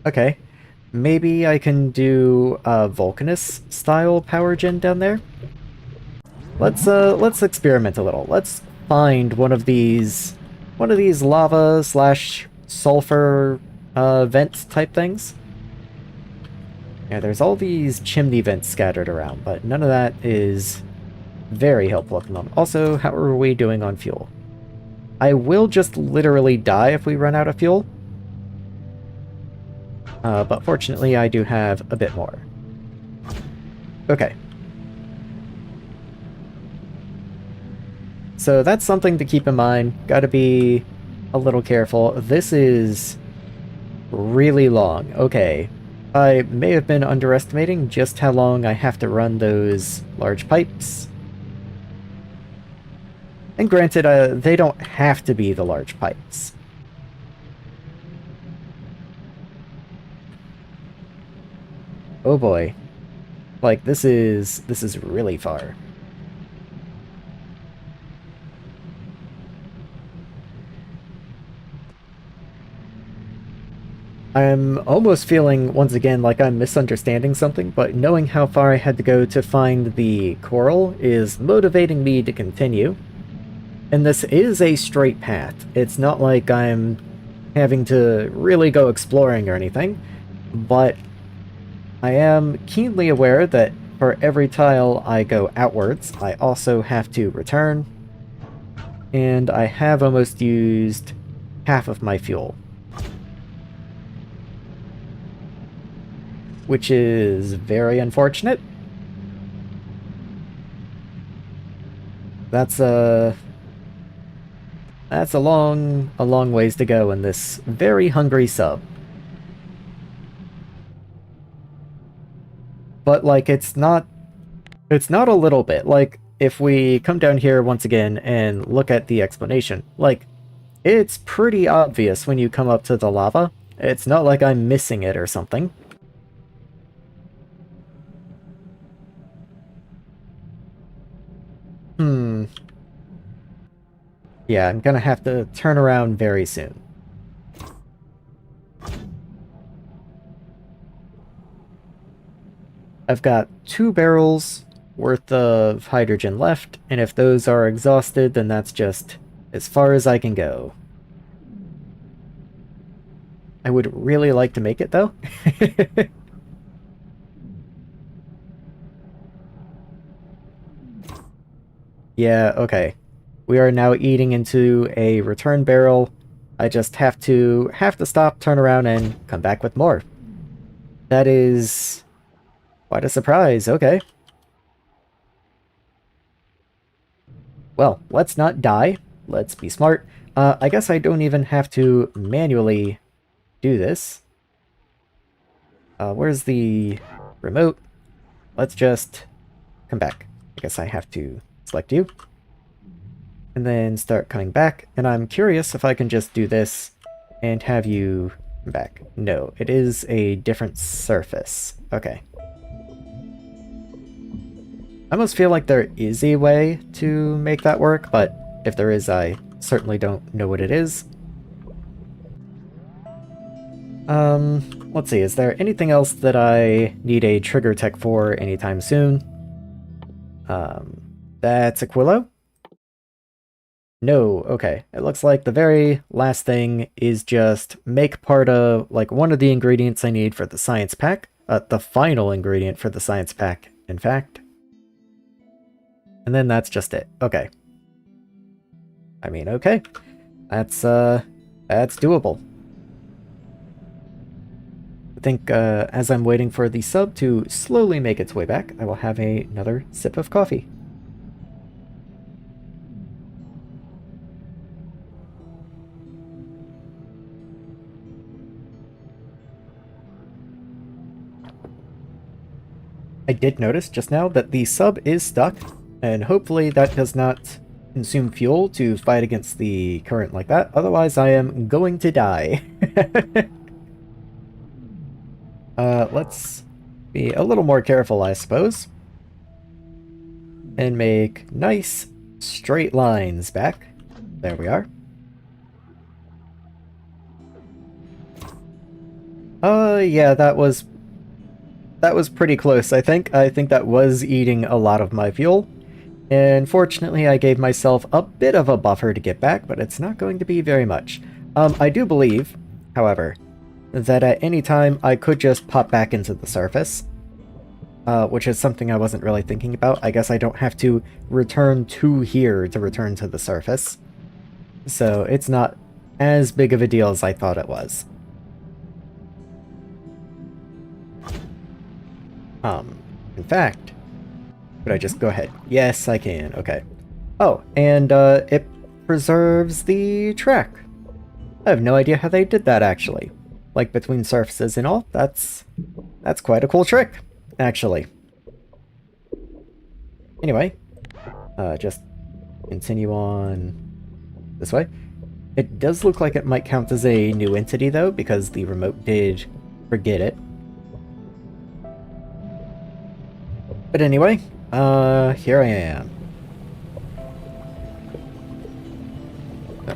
Speaker 1: Okay. Maybe I can do a Vulcanus-style power gen down there? Let's experiment a little. Let's find one of these lava slash sulfur, vent type things. Yeah, there's all these chimney vents scattered around, but none of that is very helpful at the moment. Also, how are we doing on fuel? I will just literally die if we run out of fuel. But fortunately, I do have a bit more. Okay. So that's something to keep in mind. Gotta be a little careful. This is really long. Okay. I may have been underestimating just how long I have to run those large pipes. And granted, they don't have to be the large pipes. Oh boy. Like, this is really far. I'm almost feeling, once again, like I'm misunderstanding something, but knowing how far I had to go to find the coral is motivating me to continue. And this is a straight path. It's not like I'm having to really go exploring or anything, but I am keenly aware that for every tile I go outwards, I also have to return, and I have almost used half of my fuel. Which is very unfortunate. That's a long ways to go in this very hungry sub. But like it's not a little bit. Like if we come down here once again and look at the explanation, like it's pretty obvious when you come up to the lava. It's not like I'm missing it or something. Hmm. Yeah, I'm gonna have to turn around very soon. I've got 2 barrels worth of hydrogen left, and if those are exhausted, then that's just as far as I can go. I would really like to make it, though. Yeah, okay. We are now eating into a return barrel. I just have to stop, turn around, and come back with more. That is quite a surprise, okay. Well, let's not die. Let's be smart. I guess I don't even have to manually do this. Where's the remote? Let's just come back. I guess I have to select you. And then start coming back. And I'm curious if I can just do this and have you back. No, it is a different surface. Okay. I almost feel like there is a way to make that work, but if there is, I certainly don't know what it is. Let's see, is there anything else that I need a trigger tech for anytime soon? That's Aquilo? No, okay. It looks like the very last thing is just make part of, like, one of the ingredients I need for the science pack. The final ingredient for the science pack, in fact. And then that's just it. Okay. I mean, okay. That's doable. I think, as I'm waiting for the sub to slowly make its way back, I will have another sip of coffee. I did notice just now that the sub is stuck, and hopefully that does not consume fuel to fight against the current like that, otherwise I am going to die. Let's be a little more careful, I suppose. And make nice straight lines back. There we are. Yeah, that was pretty close, I think. I think that was eating a lot of my fuel. And fortunately, I gave myself a bit of a buffer to get back, but it's not going to be very much. I do believe, however, that at any time I could just pop back into the surface, which is something I wasn't really thinking about. I guess I don't have to return to here to return to the surface. So it's not as big of a deal as I thought it was. In fact, could I just go ahead? Yes, I can. Okay. Oh, and it preserves the track. I have no idea how they did that, actually. Like, between surfaces and all. That's quite a cool trick, actually. Anyway, just continue on this way. It does look like it might count as a new entity, though, because the remote did forget it. But anyway, here I am. Oh.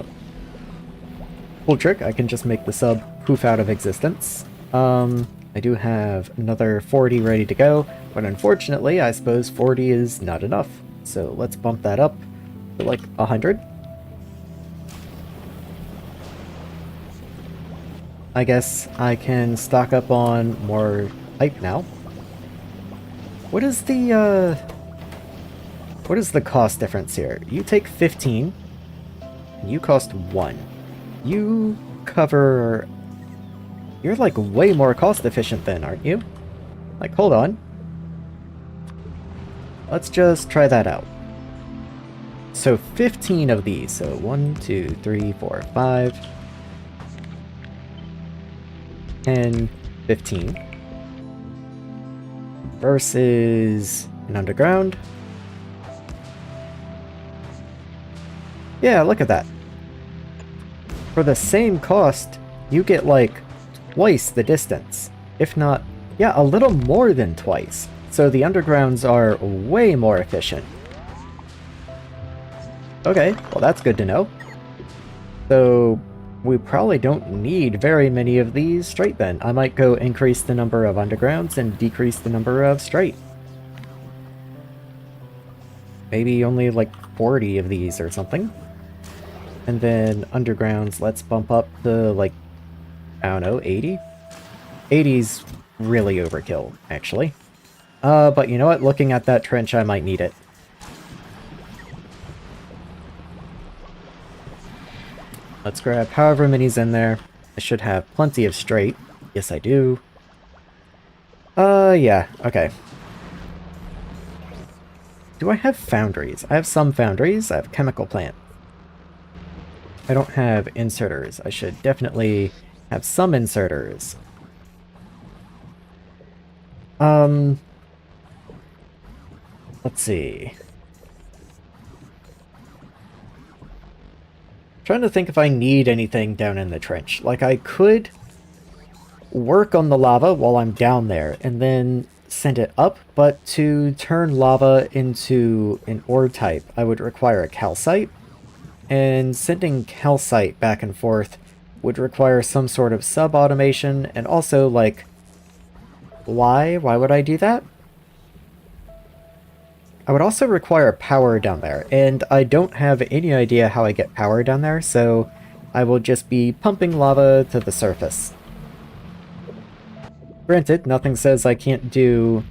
Speaker 1: Cool trick, I can just make the sub poof out of existence. I do have another 40 ready to go, but unfortunately, I suppose 40 is not enough. So let's bump that up to like 100. I guess I can stock up on more pipe now. What is the cost difference here? You take 15, and you cost 1. You cover... You're like way more cost efficient then, aren't you? Like, hold on. Let's just try that out. So 15 of these, so 1, 2, 3, 4, 5, 10, 15. Versus an underground. Yeah, look at that. For the same cost, you get like twice the distance. If not, yeah, a little more than twice. So the undergrounds are way more efficient. Okay, well that's good to know. So we probably don't need very many of these straight then. I might go increase the number of undergrounds and decrease the number of straight. Maybe only like 40 of these or something. And then undergrounds, let's bump up to like, I don't know, 80? 80's really overkill, actually. But you know what? Looking at that trench, I might need it. Let's grab however many's in there. I should have plenty of straight. Yes, I do. Yeah, okay. Do I have foundries? I have some foundries. I have chemical plant. I don't have inserters. I should definitely have some inserters. Let's see. Trying to think if I need anything down in the trench. Like, I could work on the lava while I'm down there, and then send it up, but to turn lava into an ore type, I would require a calcite, and sending calcite back and forth would require some sort of sub-automation, and also, like, why? Why would I do that? I would also require power down there, and I don't have any idea how I get power down there, so I will just be pumping lava to the surface. Granted, nothing says I can't do...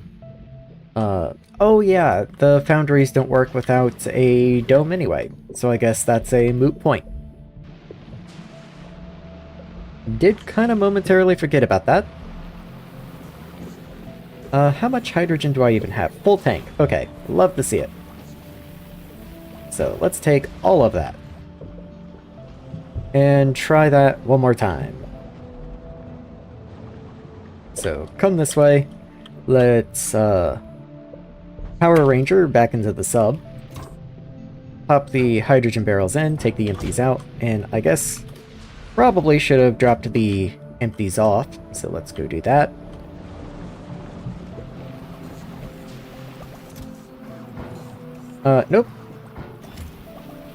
Speaker 1: oh yeah, the foundries don't work without a dome anyway, so I guess that's a moot point. Did kind of momentarily forget about that. How much hydrogen do I even have? Full tank. Okay, love to see it. So let's take all of that. And try that one more time. So come this way. Let's Power Ranger back into the sub. Pop the hydrogen barrels in, take the empties out, and I guess probably should have dropped the empties off. So let's go do that. Nope.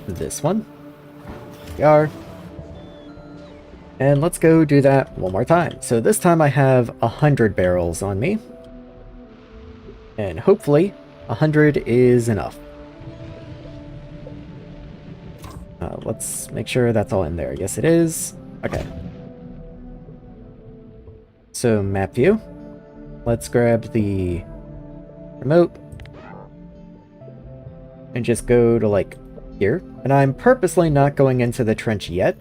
Speaker 1: This one. We are. And let's go do that one more time. So this time I have 100 barrels on me. And hopefully 100 is enough. Let's make sure that's all in there. Yes, it is. Okay. So map view. Let's grab the remote. And just go to, like, here. And I'm purposely not going into the trench yet,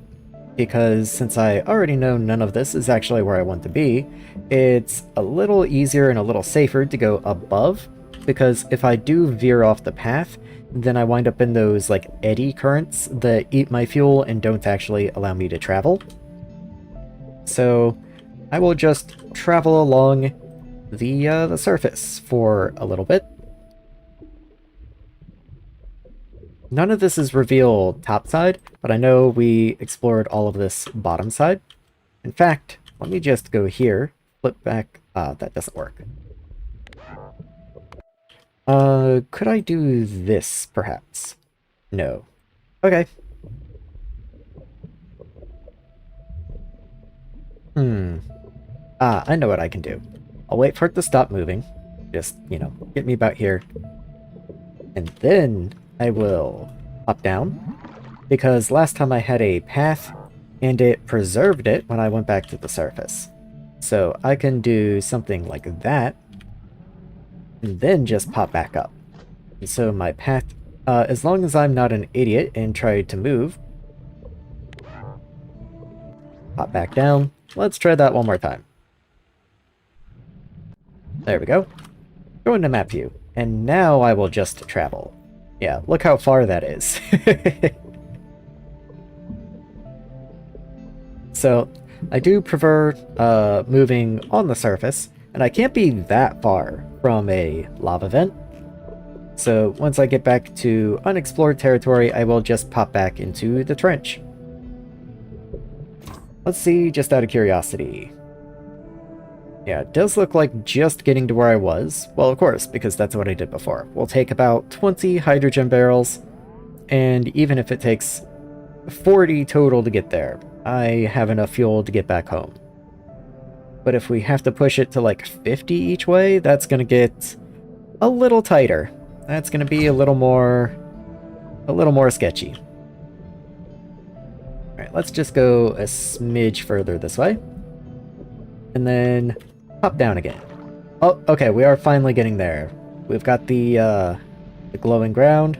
Speaker 1: because since I already know none of this is actually where I want to be, it's a little easier and a little safer to go above, because if I do veer off the path, then I wind up in those, like, eddy currents that eat my fuel and don't actually allow me to travel. So I will just travel along the surface for a little bit. None of this is revealed topside, but I know we explored all of this bottom side. In fact, let me just go here, flip back. That doesn't work. Could I do this, perhaps? No. Okay. I know what I can do. I'll wait for it to stop moving. Just, you know, get me about here. And then I will hop down, because last time I had a path, and it preserved it when I went back to the surface. So I can do something like that, and then just pop back up. And so my path, as long as I'm not an idiot and try to move, pop back down. Let's try that one more time. There we go. Go into map view, and now I will just travel. Yeah, look how far that is. So, I do prefer moving on the surface, and I can't be that far from a lava vent. So, once I get back to unexplored territory, I will just pop back into the trench. Let's see, just out of curiosity. Yeah, it does look like just getting to where I was. Well, of course, because that's what I did before. We'll take about 20 hydrogen barrels, and even if it takes 40 total to get there, I have enough fuel to get back home. But if we have to push it to like 50 each way, that's going to get a little tighter. That's going to be a little more sketchy. Alright, let's just go a smidge further this way. And then pop down again. Oh, okay, we are finally getting there. We've got the glowing ground.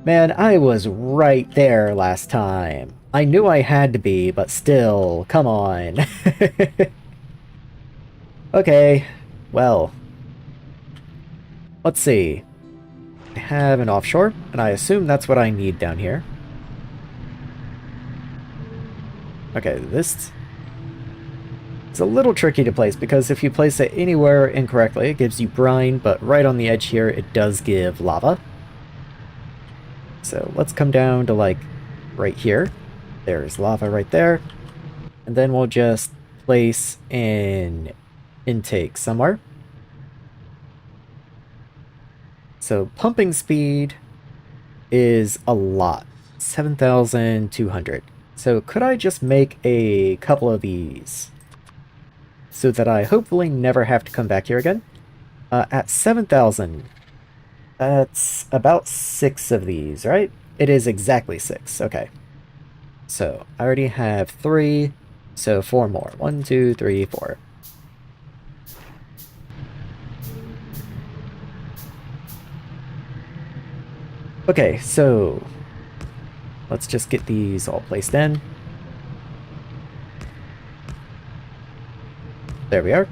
Speaker 1: Man, I was right there last time. I knew I had to be, but still, come on. Okay, well. Let's see. I have an offshore, and I assume that's what I need down here. Okay, this... it's a little tricky to place, because if you place it anywhere incorrectly, it gives you brine, but right on the edge here, it does give lava. So let's come down to, like, right here. There's lava right there. And then we'll just place an intake somewhere. So pumping speed is a lot. 7,200. So could I just make a couple of these so that I hopefully never have to come back here again? At 7,000, that's about 6 of these, right? It is exactly 6. Okay. So I already have 3, so 4 more. 1, 2, 3, 4. Okay, so let's just get these all placed in. There we are.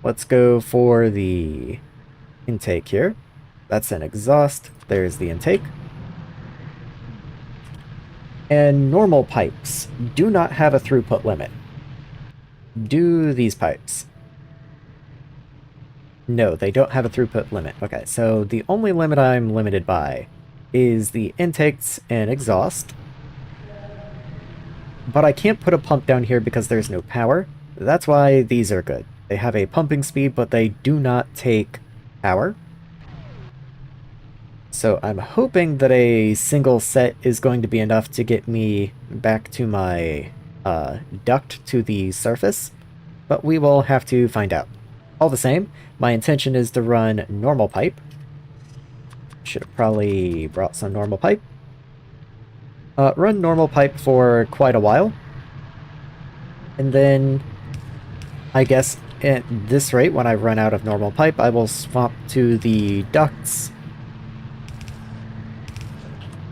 Speaker 1: Let's go for the intake here. That's an exhaust. There's the intake. And normal pipes do not have a throughput limit. Do these pipes? No, they don't have a throughput limit. Okay, so the only limit I'm limited by is the intakes and exhaust. But I can't put a pump down here because there's no power. That's why these are good. They have a pumping speed, but they do not take power. So I'm hoping that a single set is going to be enough to get me back to my duct to the surface, but we will have to find out. All the same, my intention is to run normal pipe. Should have probably brought some normal pipe. Run normal pipe for quite a while. And then, I guess at this rate, when I run out of normal pipe, I will swap to the ducts.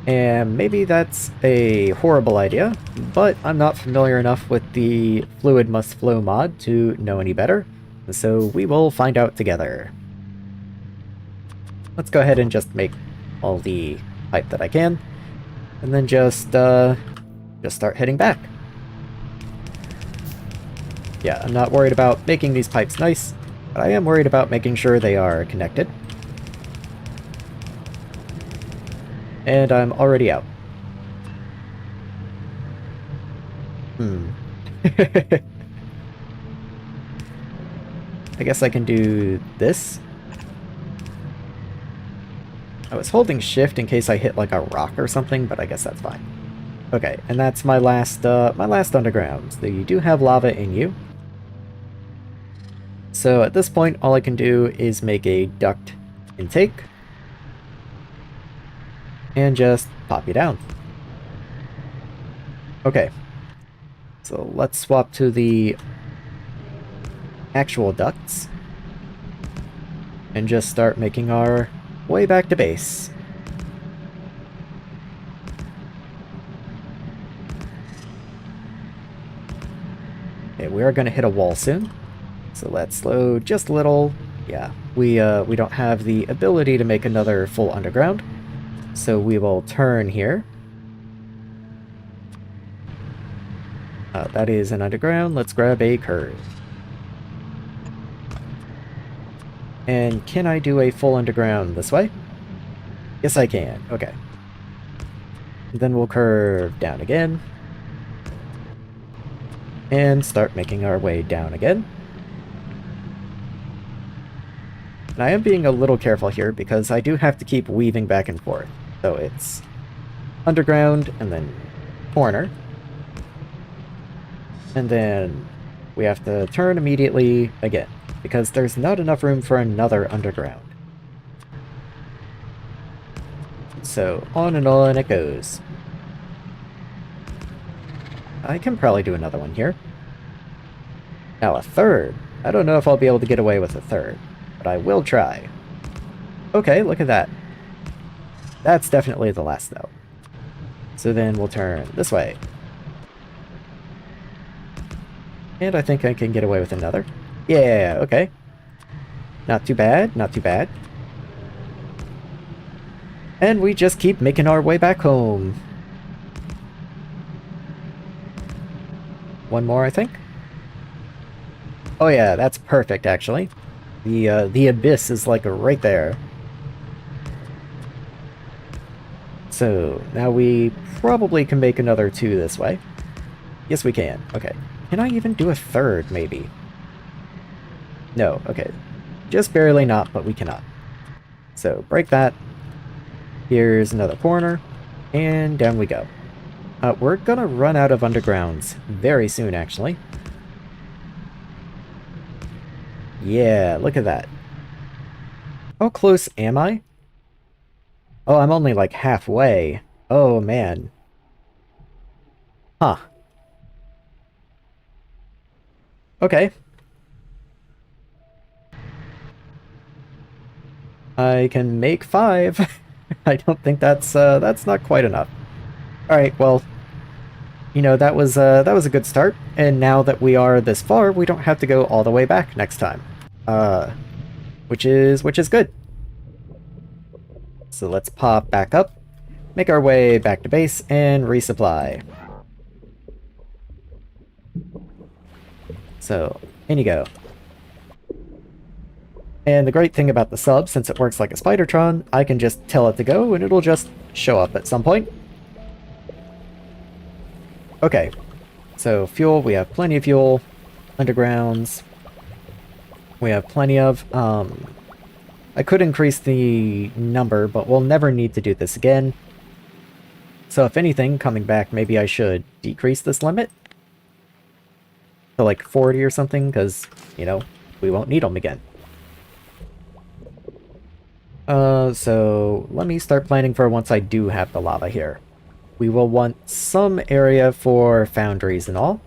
Speaker 1: And maybe that's a horrible idea, but I'm not familiar enough with the Fluid Must Flow mod to know any better. So we will find out together. Let's go ahead and just make all the pipe that I can. And then just start heading back. Yeah, I'm not worried about making these pipes nice, but I am worried about making sure they are connected. And I'm already out. I guess I can do this. I was holding shift in case I hit like a rock or something, but I guess that's fine. Okay, and that's my last underground. So you do have lava in you. So at this point, all I can do is make a duct intake. And just pop you down. Okay. So let's swap to the actual ducts. And just start making our way back to base. Okay, we are going to hit a wall soon. So let's slow just a little. Yeah, we don't have the ability to make another full underground. So we will turn here. That is an underground. Let's grab a curve. And can I do a full underground this way? Yes, I can. Okay. Then we'll curve down again. And start making our way down again. And I am being a little careful here because I do have to keep weaving back and forth. So it's underground and then corner. And then we have to turn immediately again because there's not enough room for another underground. So on and on it goes. I can probably do another one here. Now a third. I don't know if I'll be able to get away with a third, but I will try. Okay, look at that. That's definitely the last though. So then we'll turn this way. And I think I can get away with another. Yeah, okay. Not too bad, not too bad. And we just keep making our way back home. One more, I think. Oh yeah, that's perfect, actually. The abyss is like right there. So, now we probably can make another 2 this way. Yes, we can. Okay. Can I even do a third, maybe? No, okay. Just barely not, but we cannot. So, break that. Here's another corner. And down we go. We're gonna run out of undergrounds very soon, actually. Yeah, look at that. How close am I? Oh, I'm only like halfway. Oh, man. Huh. Okay. I can make 5. I don't think that's not quite enough. Alright, well, you know, that was a good start, and now that we are this far, we don't have to go all the way back next time. Which is good. So let's pop back up, make our way back to base, and resupply. So, in you go. And the great thing about the sub, since it works like a Spidertron, I can just tell it to go, and it'll just show up at some point. Okay, so fuel, we have plenty of fuel. Undergrounds, we have plenty of. I could increase the number, but we'll never need to do this again. So if anything, coming back, maybe I should decrease this limit to like 40 or something, because, you know, we won't need them again. So let me start planning for once I do have the lava here. We will want some area for foundries and all.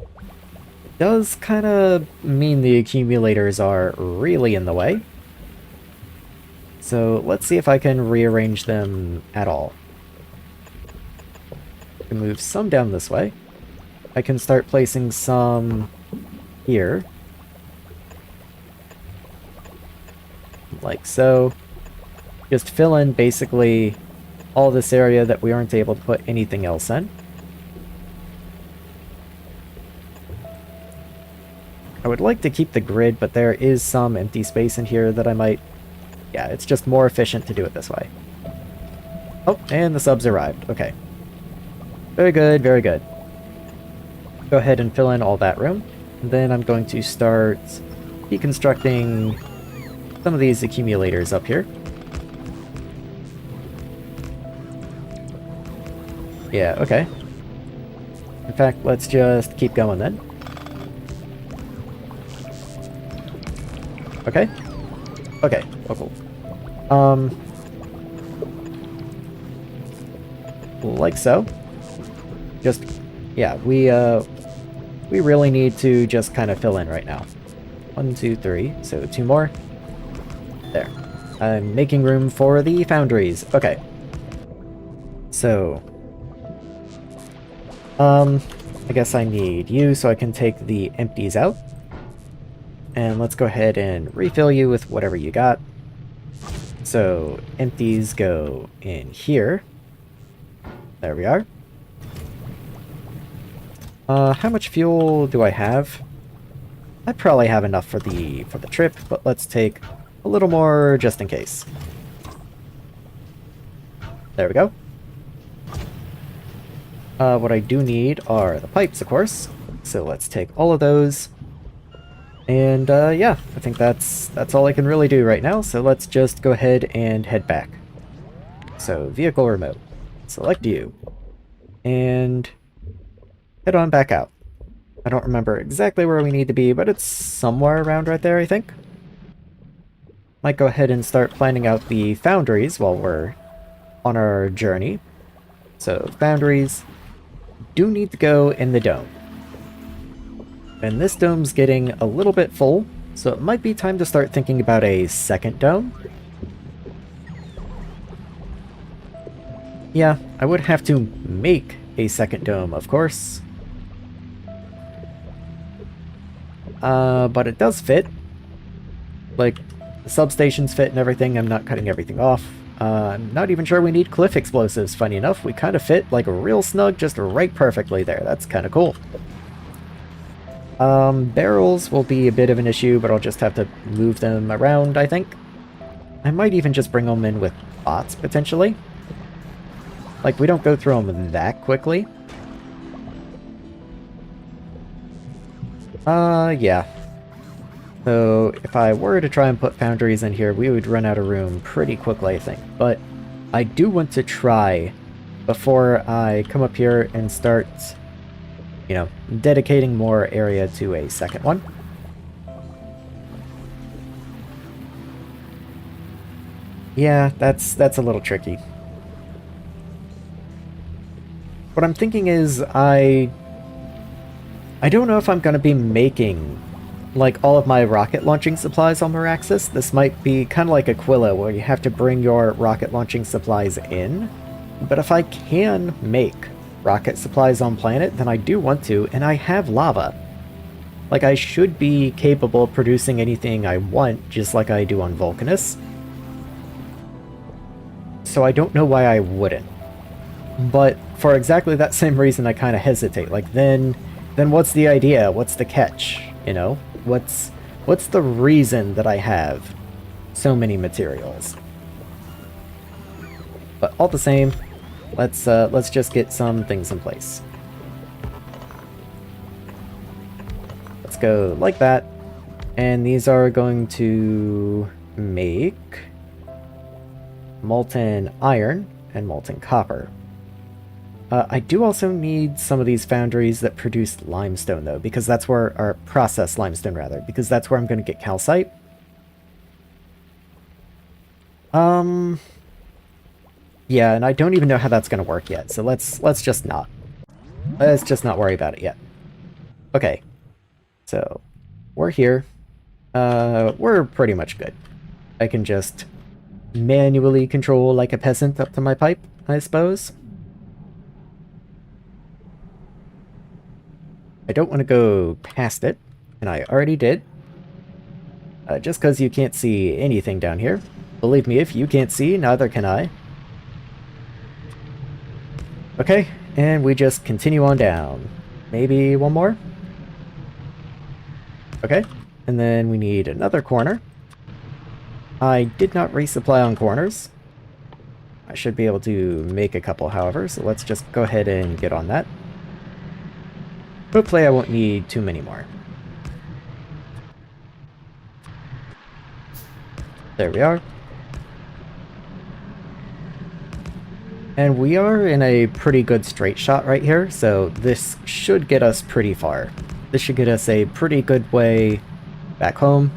Speaker 1: It does kind of mean the accumulators are really in the way. So let's see if I can rearrange them at all. I can move some down this way. I can start placing some here. Like so. Just fill in basically all this area that we aren't able to put anything else in. I would like to keep the grid, but there is some empty space in here that I might... Yeah, it's just more efficient to do it this way. Oh, and the subs arrived. Okay. Very good, very good. Go ahead and fill in all that room. And then I'm going to start deconstructing some of these accumulators up here. Yeah, okay. In fact, let's just keep going then. Okay. Okay, oh cool. Like so. Just, yeah, we really need to just kind of fill in right now. 1, 2, 3, so 2 more. There. I'm making room for the foundries. Okay. So... I guess I need you so I can take the empties out. And let's go ahead and refill you with whatever you got. So, empties go in here. There we are. How much fuel do I have? I probably have enough for the trip, but let's take a little more just in case. There we go. What I do need are the pipes, of course. So let's take all of those. And yeah, I think that's all I can really do right now. So let's just go ahead and head back. So vehicle remote. Select you. And head on back out. I don't remember exactly where we need to be, but it's somewhere around right there, I think. Might go ahead and start planning out the foundries while we're on our journey. So foundries do need to go in the dome. And this dome's getting a little bit full, so it might be time to start thinking about a second dome. Yeah, I would have to make a second dome, of course. But it does fit. Like, the substations fit and everything. I'm not cutting everything off. I'm not even sure we need cliff explosives, funny enough. We kind of fit, like, real snug, just right perfectly there. That's kind of cool. Barrels will be a bit of an issue, but I'll just have to move them around, I think. I might even just bring them in with bots, potentially. Like, we don't go through them that quickly. Yeah. So, if I were to try and put foundries in here, we would run out of room pretty quickly, I think. But I do want to try, before I come up here and start, you know, dedicating more area to a second one. Yeah, that's a little tricky. What I'm thinking is I don't know if I'm going to be making like all of my rocket launching supplies on Maraxsis. This might be kind of like Aquilo, where you have to bring your rocket launching supplies in. But if I can make rocket supplies on planet, then I do want to, and I have lava. Like, I should be capable of producing anything I want, just like I do on Vulcanus. So I don't know why I wouldn't. But for exactly that same reason, I kind of hesitate. Like, then what's the idea? What's the catch? You know? What's the reason that I have so many materials? But all the same, let's just get some things in place. Let's go like that. And these are going to make molten iron and molten copper. I do also need some of these foundries that produce limestone, though, because that's where, or processed limestone, rather, because that's where I'm going to get calcite. Yeah, and I don't even know how that's going to work yet, so let's just not. Let's just not worry about it yet. Okay, so we're here. We're pretty much good. I can just manually control like a peasant up to my pipe, I suppose. I don't want to go past it, and I already did. Just because you can't see anything down here. Believe me, if you can't see, neither can I. Okay, and we just continue on down. Maybe one more? Okay, and then we need another corner. I did not resupply on corners. I should be able to make a couple, however, so let's just go ahead and get on that. Hopefully I won't need too many more. There we are. And we are in a pretty good straight shot right here, so this should get us pretty far. This should get us a pretty good way back home.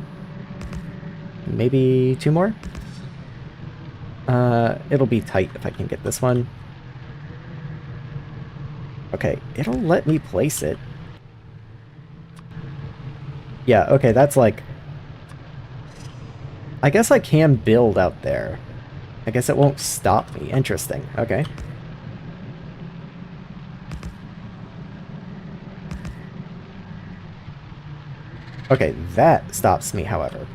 Speaker 1: Maybe two more? It'll be tight if I can get this one. Okay, it'll let me place it. Yeah, okay, that's like... I guess I can build out there. I guess it won't stop me. Interesting. Okay. Okay, that stops me, however.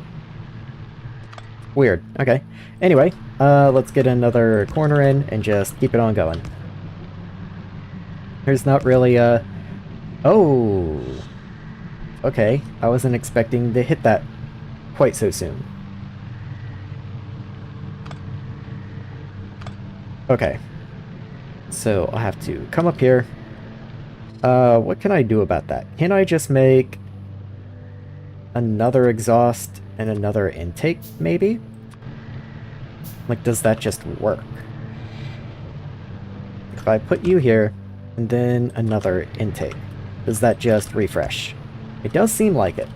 Speaker 1: Weird. Okay. Anyway, let's get another corner in and just keep it on going. There's not really a... Oh! Okay, I wasn't expecting to hit that quite so soon. Okay. So, I'll have to come up here. What can I do about that? Can I just make another exhaust and another intake, maybe? Like, does that just work? If I put you here, and then another intake, does that just refresh? It does seem like it.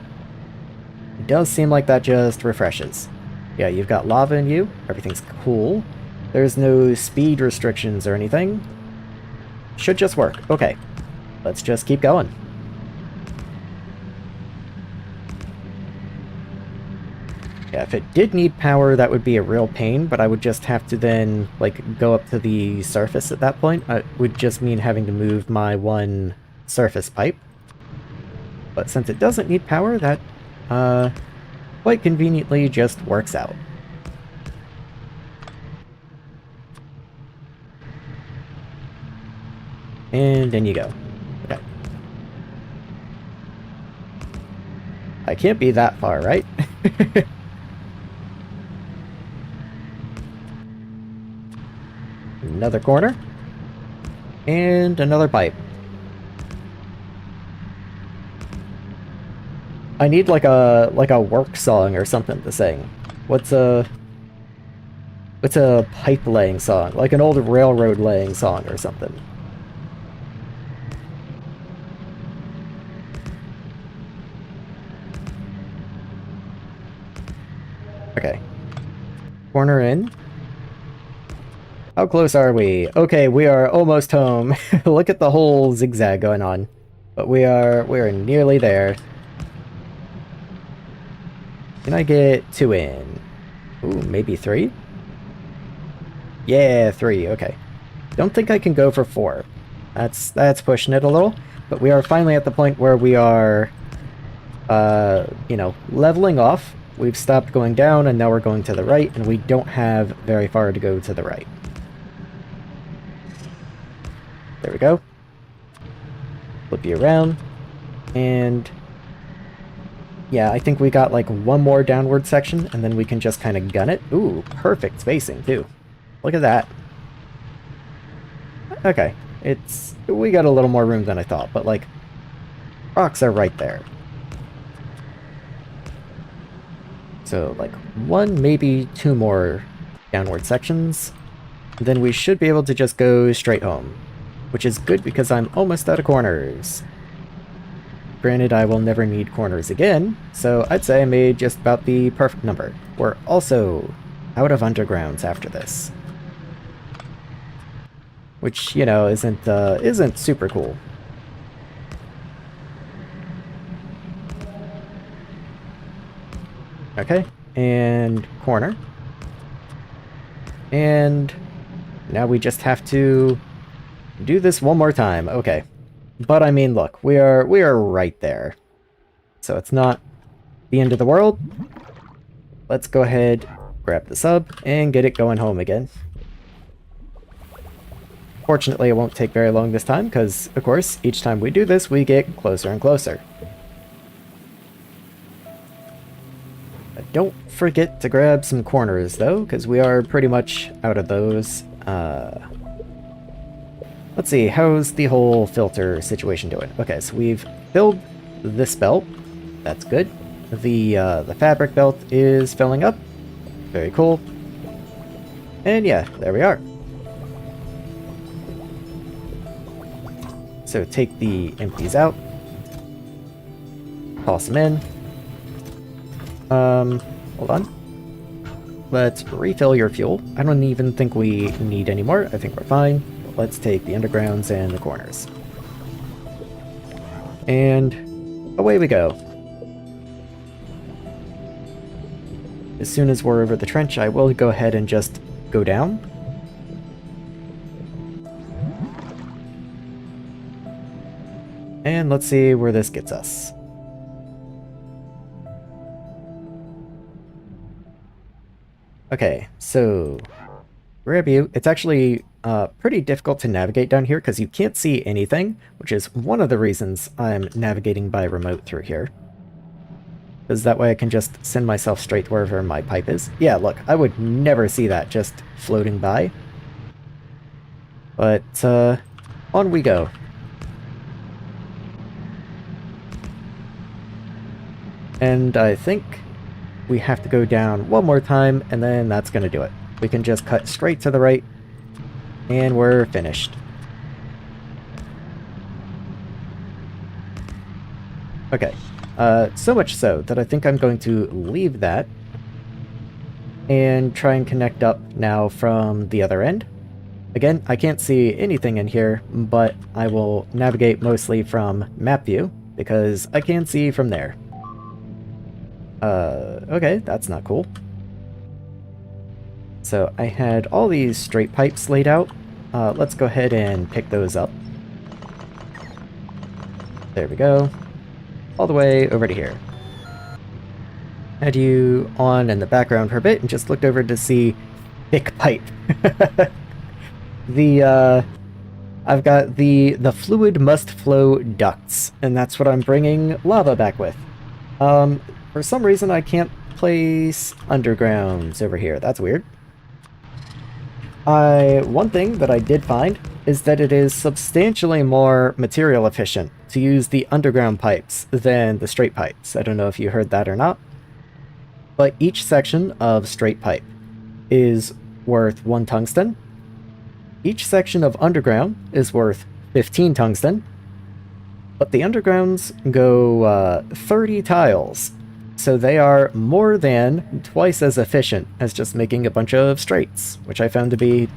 Speaker 1: It does seem like that just refreshes. Yeah, you've got lava in you. Everything's cool. There's no speed restrictions or anything. Should just work. Okay. Let's just keep going. Yeah, if it did need power, that would be a real pain, but I would just have to then, like, go up to the surface at that point. It would just mean having to move my one surface pipe. But since it doesn't need power, that, quite conveniently just works out. And in you go. Okay. I can't be that far, right? Another corner. And another pipe. I need like a work song or something to sing. What's a pipe laying song? Like an old railroad laying song or something. Okay. Corner in. How close are we? Okay, we are almost home. Look at the whole zigzag going on. But we are nearly there. Can I get 2 in? Ooh, maybe 3? Yeah, 3, okay. Don't think I can go for 4. That's pushing it a little. But we are finally at the point where we are, you know, leveling off. We've stopped going down, and now we're going to the right, and we don't have very far to go to the right. There we go. Flip you around. And yeah, I think we got like one more downward section, and then we can just kind of gun it. Ooh, perfect spacing, too. Look at that. Okay, we got a little more room than I thought, but like, rocks are right there. So like 1, maybe 2 more downward sections. Then we should be able to just go straight home. Which is good because I'm almost out of corners. Granted, I will never need corners again, so I'd say I made just about the perfect number. We're also out of undergrounds after this. Which, you know, isn't super cool. Okay, and corner. And now we just have to do this one more time. Okay. But I mean, look, we are right there. So it's not the end of the world. Let's go ahead, grab the sub, and get it going home again. Fortunately, it won't take very long this time, because, of course, each time we do this, we get closer and closer. Don't forget to grab some corners, though, because we are pretty much out of those. Let's see, how's the whole filter situation doing? Okay, so we've filled this belt. That's good. The fabric belt is filling up. Very cool. And yeah, there we are. So take the empties out. Toss them in. Hold on. Let's refill your fuel. I don't even think we need any more. I think we're fine. Let's take the undergrounds and the corners. And away we go. As soon as we're over the trench, I will go ahead and just go down. And let's see where this gets us. Okay, so grab you. It's actually pretty difficult to navigate down here because you can't see anything, which is one of the reasons I'm navigating by remote through here. Because that way I can just send myself straight wherever my pipe is. Yeah, look, I would never see that just floating by. But on we go. And I think we have to go down one more time, and then that's going to do it. We can just cut straight to the right, and we're finished. Okay, so much so that I think I'm going to leave that and try and connect up now from the other end. Again, I can't see anything in here, but I will navigate mostly from map view, because I can see from there. Okay, that's not cool. So I had all these straight pipes laid out. Let's go ahead and pick those up. There we go. All the way over to here. Had you on in the background for a bit and just looked over to see thick pipe. I've got the fluid must flow ducts, and that's what I'm bringing lava back with. For some reason I can't place undergrounds over here. That's weird. One thing that I did find is that it is substantially more material efficient to use the underground pipes than the straight pipes. I don't know if you heard that or not, but each section of straight pipe is worth 1 tungsten. Each section of underground is worth 15 tungsten, but the undergrounds go 30 tiles, so they are more than twice as efficient as just making a bunch of straights, which I found to be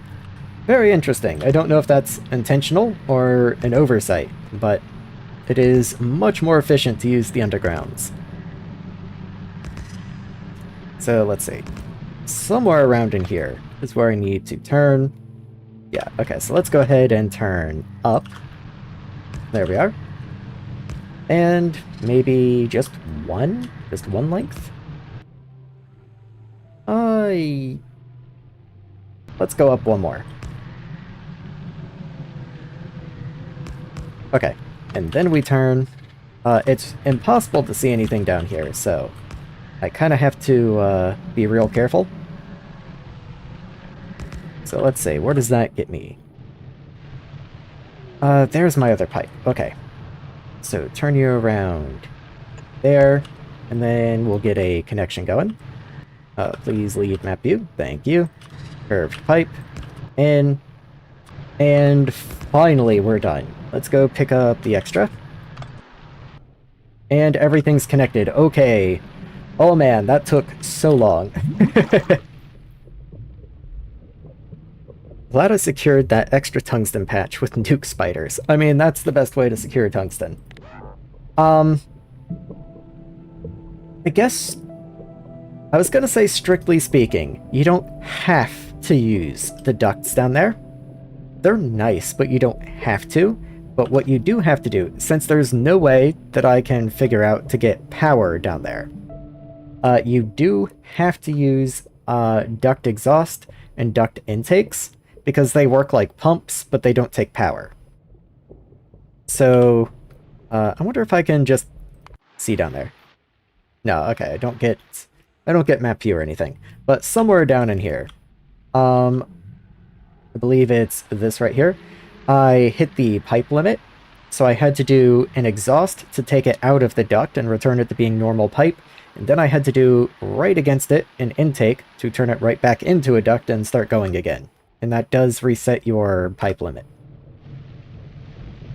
Speaker 1: very interesting. I don't know if that's intentional or an oversight, but it is much more efficient to use the undergrounds. So let's see. Somewhere around in here is where I need to turn. Yeah, okay, so let's go ahead and turn up. There we are. And maybe just one length? Let's go up one more. Okay, and then we turn. It's impossible to see anything down here, so I kind of have to be real careful. So let's see, where does that get me? There's my other pipe. Okay. So turn you around there, and then we'll get a connection going. Please leave map view. Thank you. Curved pipe. In. And finally, we're done. Let's go pick up the extra. And everything's connected. Okay. Oh man, that took so long. Glad I secured that extra tungsten patch with nuke spiders. I mean, that's the best way to secure tungsten. I guess I was gonna say, strictly speaking, you don't have to use the ducts down there. They're nice, but you don't have to. But what you do have to do, since there's no way that I can figure out to get power down there, you do have to use duct exhaust and duct intakes, because they work like pumps, but they don't take power. So, I wonder if I can just see down there. No, okay, I don't get map view or anything. But somewhere down in here, I believe it's this right here, I hit the pipe limit, so I had to do an exhaust to take it out of the duct and return it to being normal pipe, and then I had to do right against it an intake to turn it right back into a duct and start going again. And that does reset your pipe limit.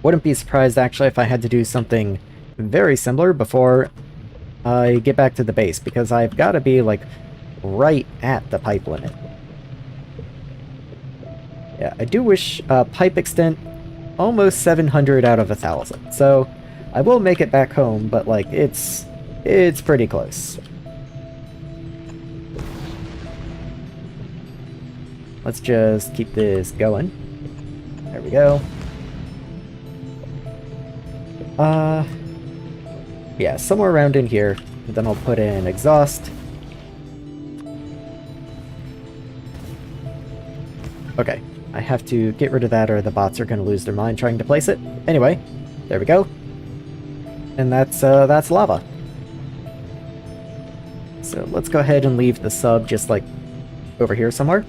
Speaker 1: Wouldn't be surprised actually if I had to do something very similar before I get back to the base, because I've got to be like right at the pipe limit. Yeah, I do wish pipe extent almost 700 out of 1,000. So I will make it back home, but like it's pretty close. Let's just keep this going. There we go. Yeah, somewhere around in here. And then I'll put in exhaust. Okay, I have to get rid of that or the bots are going to lose their mind trying to place it. Anyway, there we go. And that's lava. So let's go ahead and leave the sub just like over here somewhere.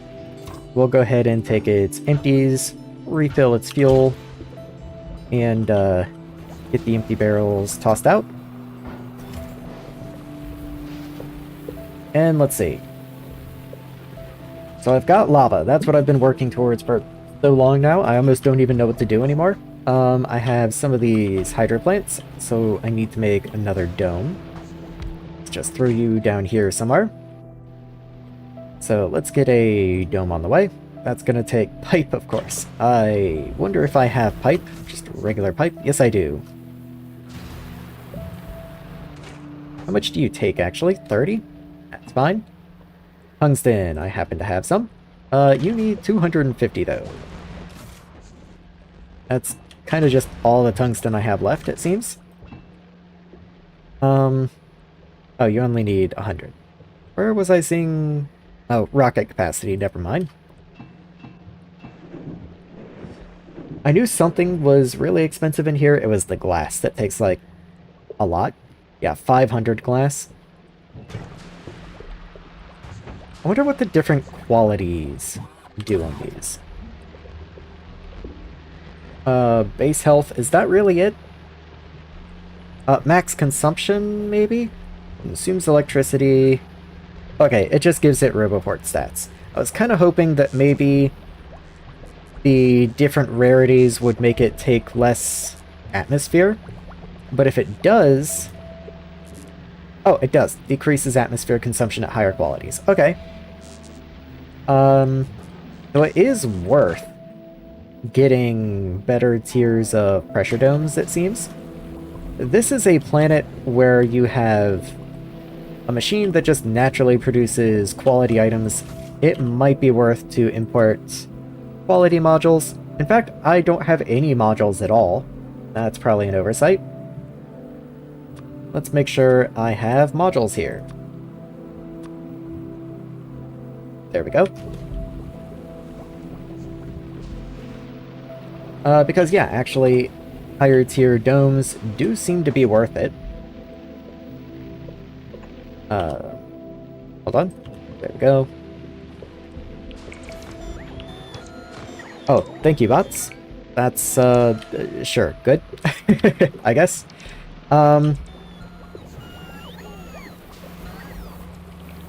Speaker 1: We'll go ahead and take its empties, refill its fuel, and get the empty barrels tossed out. And let's see. So I've got lava. That's what I've been working towards for so long now. I almost don't even know what to do anymore. I have some of these hydro plants, so I need to make another dome. Let's just throw you down here somewhere. So let's get a dome on the way. That's gonna take pipe, of course. I wonder if I have pipe, just regular pipe. Yes, I do. How much do you take, actually? 30? That's fine. Tungsten, I happen to have some. You need 250, though. That's kind of just all the tungsten I have left, it seems. Oh, you only need 100. Where was I seeing... Oh, rocket capacity, never mind. I knew something was really expensive in here. It was the glass that takes, like, a lot. Yeah, 500 glass. I wonder what the different qualities do on these. Base health, is that really it? Max consumption, maybe? Consumes electricity. Okay, it just gives it Roboport stats. I was kind of hoping that maybe the different rarities would make it take less atmosphere, but if it does... Oh, it does. Decreases atmosphere consumption at higher qualities. Okay. So it is worth getting better tiers of pressure domes, it seems. This is a planet where you have a machine that just naturally produces quality items. It might be worth to import quality modules. In fact, I don't have any modules at all. That's probably an oversight. Let's make sure I have modules here. There we go. Because yeah, actually, higher tier domes do seem to be worth it. Hold on. There we go. Oh, thank you, bots. That's, sure, good. I guess. How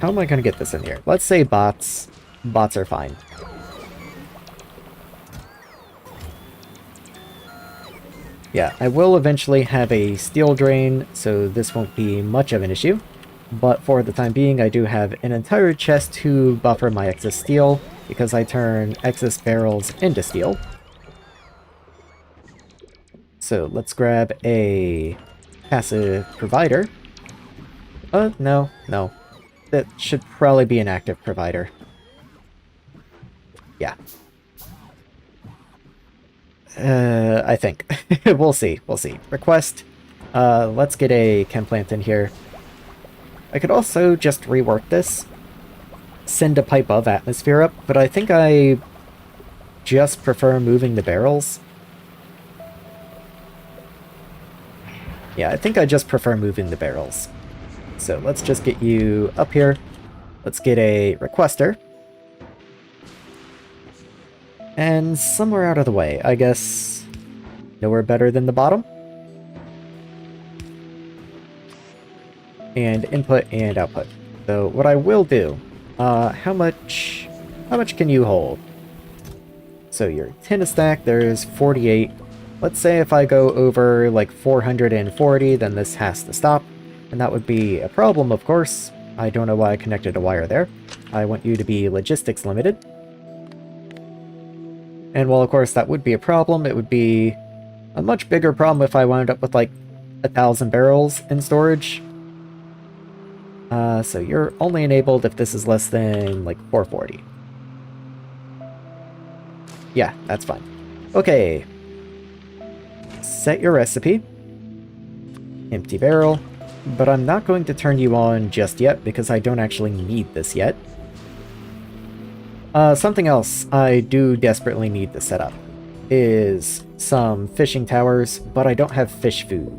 Speaker 1: am I gonna get this in here? Let's say bots. Bots are fine. Yeah, I will eventually have a steel drain, so this won't be much of an issue. But for the time being, I do have an entire chest to buffer my excess steel, because I turn excess barrels into steel. So let's grab a passive provider. No. That should probably be an active provider. Yeah. I think. We'll see. Request. Let's get a chem plant in here. I could also just rework this. Send a pipe of atmosphere up, but I think I just prefer moving the barrels. Yeah, I think I just prefer moving the barrels. So let's just get you up here. Let's get a requester. And somewhere out of the way, I guess nowhere better than the bottom. And input and output. So what I will do, how much can you hold? So you're 10 a stack, there's 48. Let's say if I go over like 440, then this has to stop. And that would be a problem, of course. I don't know why I connected a wire there. I want you to be logistics limited. And while of course that would be a problem, it would be a much bigger problem if I wound up with like 1,000 barrels in storage. So you're only enabled if this is less than like 440. Yeah, that's fine. Okay. Set your recipe. Empty barrel. But I'm not going to turn you on just yet because I don't actually need this yet. Something else I do desperately need to set up is some fishing towers, but I don't have fish food.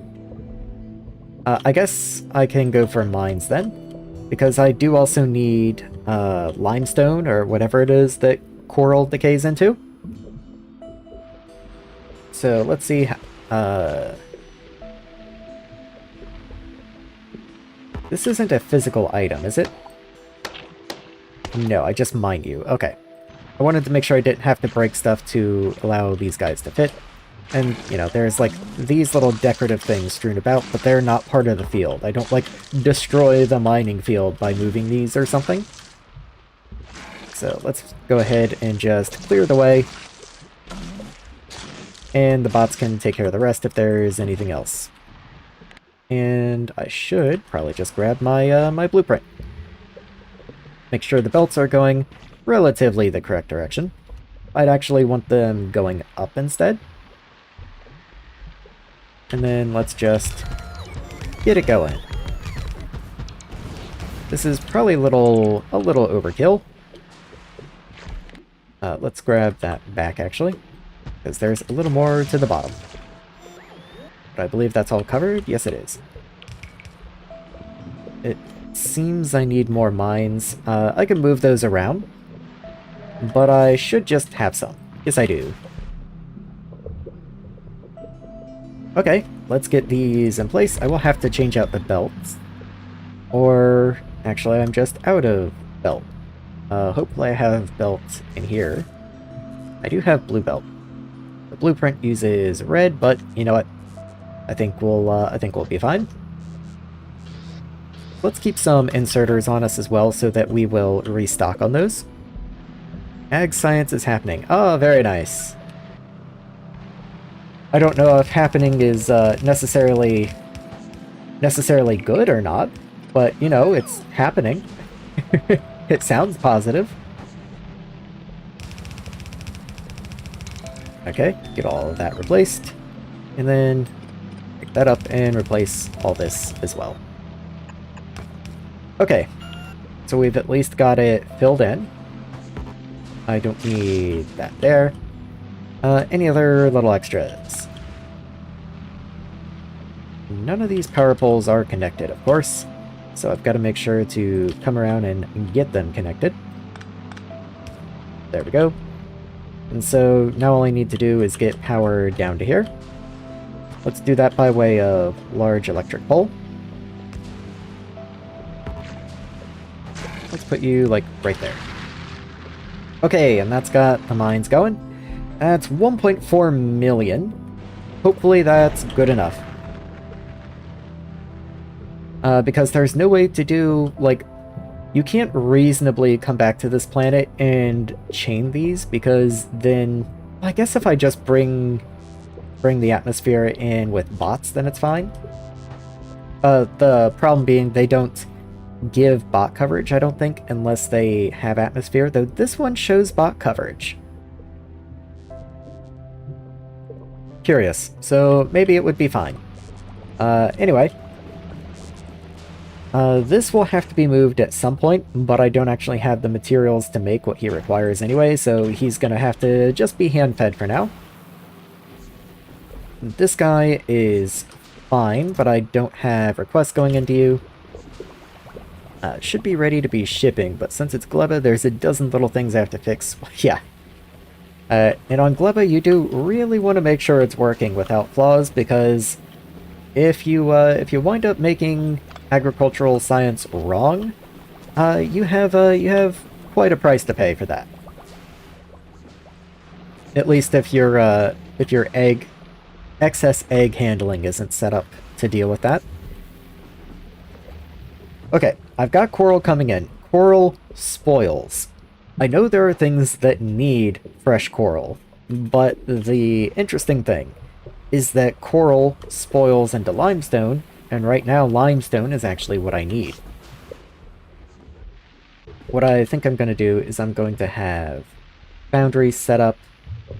Speaker 1: I guess I can go for mines then, because I do also need limestone or whatever it is that coral decays into. So let's see. This isn't a physical item, is it? No, I just mine you. Okay. I wanted to make sure I didn't have to break stuff to allow these guys to fit. And, you know, there's, like, these little decorative things strewn about, but they're not part of the field. I don't, like, destroy the mining field by moving these or something. So let's go ahead and just clear the way. And the bots can take care of the rest if there's anything else. And I should probably just grab my, my blueprint. Make sure the belts are going relatively the correct direction. I'd actually want them going up instead. And then let's just get it going. This is probably a little overkill. Let's grab that back, actually, because there's a little more to the bottom. But I believe that's all covered. Yes, it is. It seems I need more mines. I can move those around, but I should just have some. Yes, I do. Okay, let's get these in place. I will have to change out the belts. Or, actually, I'm just out of belt. Hopefully I have belt in here. I do have blue belt. The blueprint uses red, but you know what? I think we'll be fine. Let's keep some inserters on us as well so that we will restock on those. Ag science is happening. Oh, very nice. I don't know if happening is necessarily good or not, but you know, it's happening. It sounds positive. Okay, get all of that replaced. And then pick that up and replace all this as well. Okay, so we've at least got it filled in. I don't need that there. Any other little extras? None of these power poles are connected, of course. So I've got to make sure to come around and get them connected. There we go. And so now all I need to do is get power down to here. Let's do that by way of large electric pole. Let's put you, like, right there. Okay, and that's got the mines going. That's 1.4 million. Hopefully that's good enough. Because there's no way to do, like, you can't reasonably come back to this planet and chain these, because then, I guess if I just bring the atmosphere in with bots, then it's fine. The problem being they don't give bot coverage, I don't think, unless they have atmosphere, though this one shows bot coverage. Curious, so maybe it would be fine. Anyway. This will have to be moved at some point, but I don't actually have the materials to make what he requires anyway, so he's gonna have to just be hand-fed for now. This guy is fine, but I don't have requests going into you. Should be ready to be shipping, but since it's Gleba, there's a dozen little things I have to fix. Yeah. And on Gleba, you do really want to make sure it's working without flaws, because if you wind up making agricultural science wrong, you have quite a price to pay for that. At least if your excess egg handling isn't set up to deal with that. Okay, I've got coral coming in. Coral spoils. I know there are things that need fresh coral, but the interesting thing is that coral spoils into limestone, and right now limestone is actually what I need. What I think I'm going to do is I'm going to have foundries set up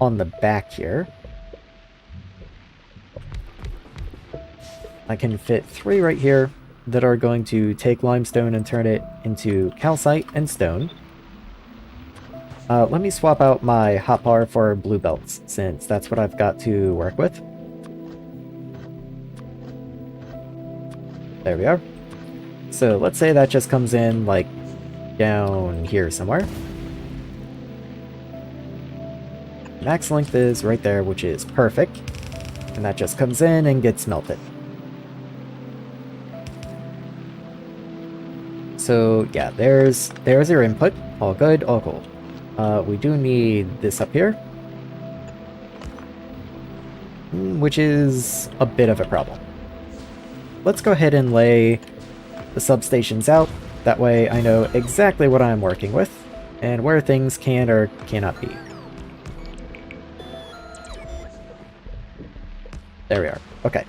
Speaker 1: on the back here. I can fit 3 right here that are going to take limestone and turn it into calcite and stone. Let me swap out my hotbar for blue belts, since that's what I've got to work with. There we are. So let's say that just comes in, like, down here somewhere. Max length is right there, which is perfect. And that just comes in and gets melted. So yeah, there's your input. All good, all cool. We do need this up here, which is a bit of a problem. Let's go ahead and lay the substations out. That way I know exactly what I'm working with and where things can or cannot be. There we are. Okay.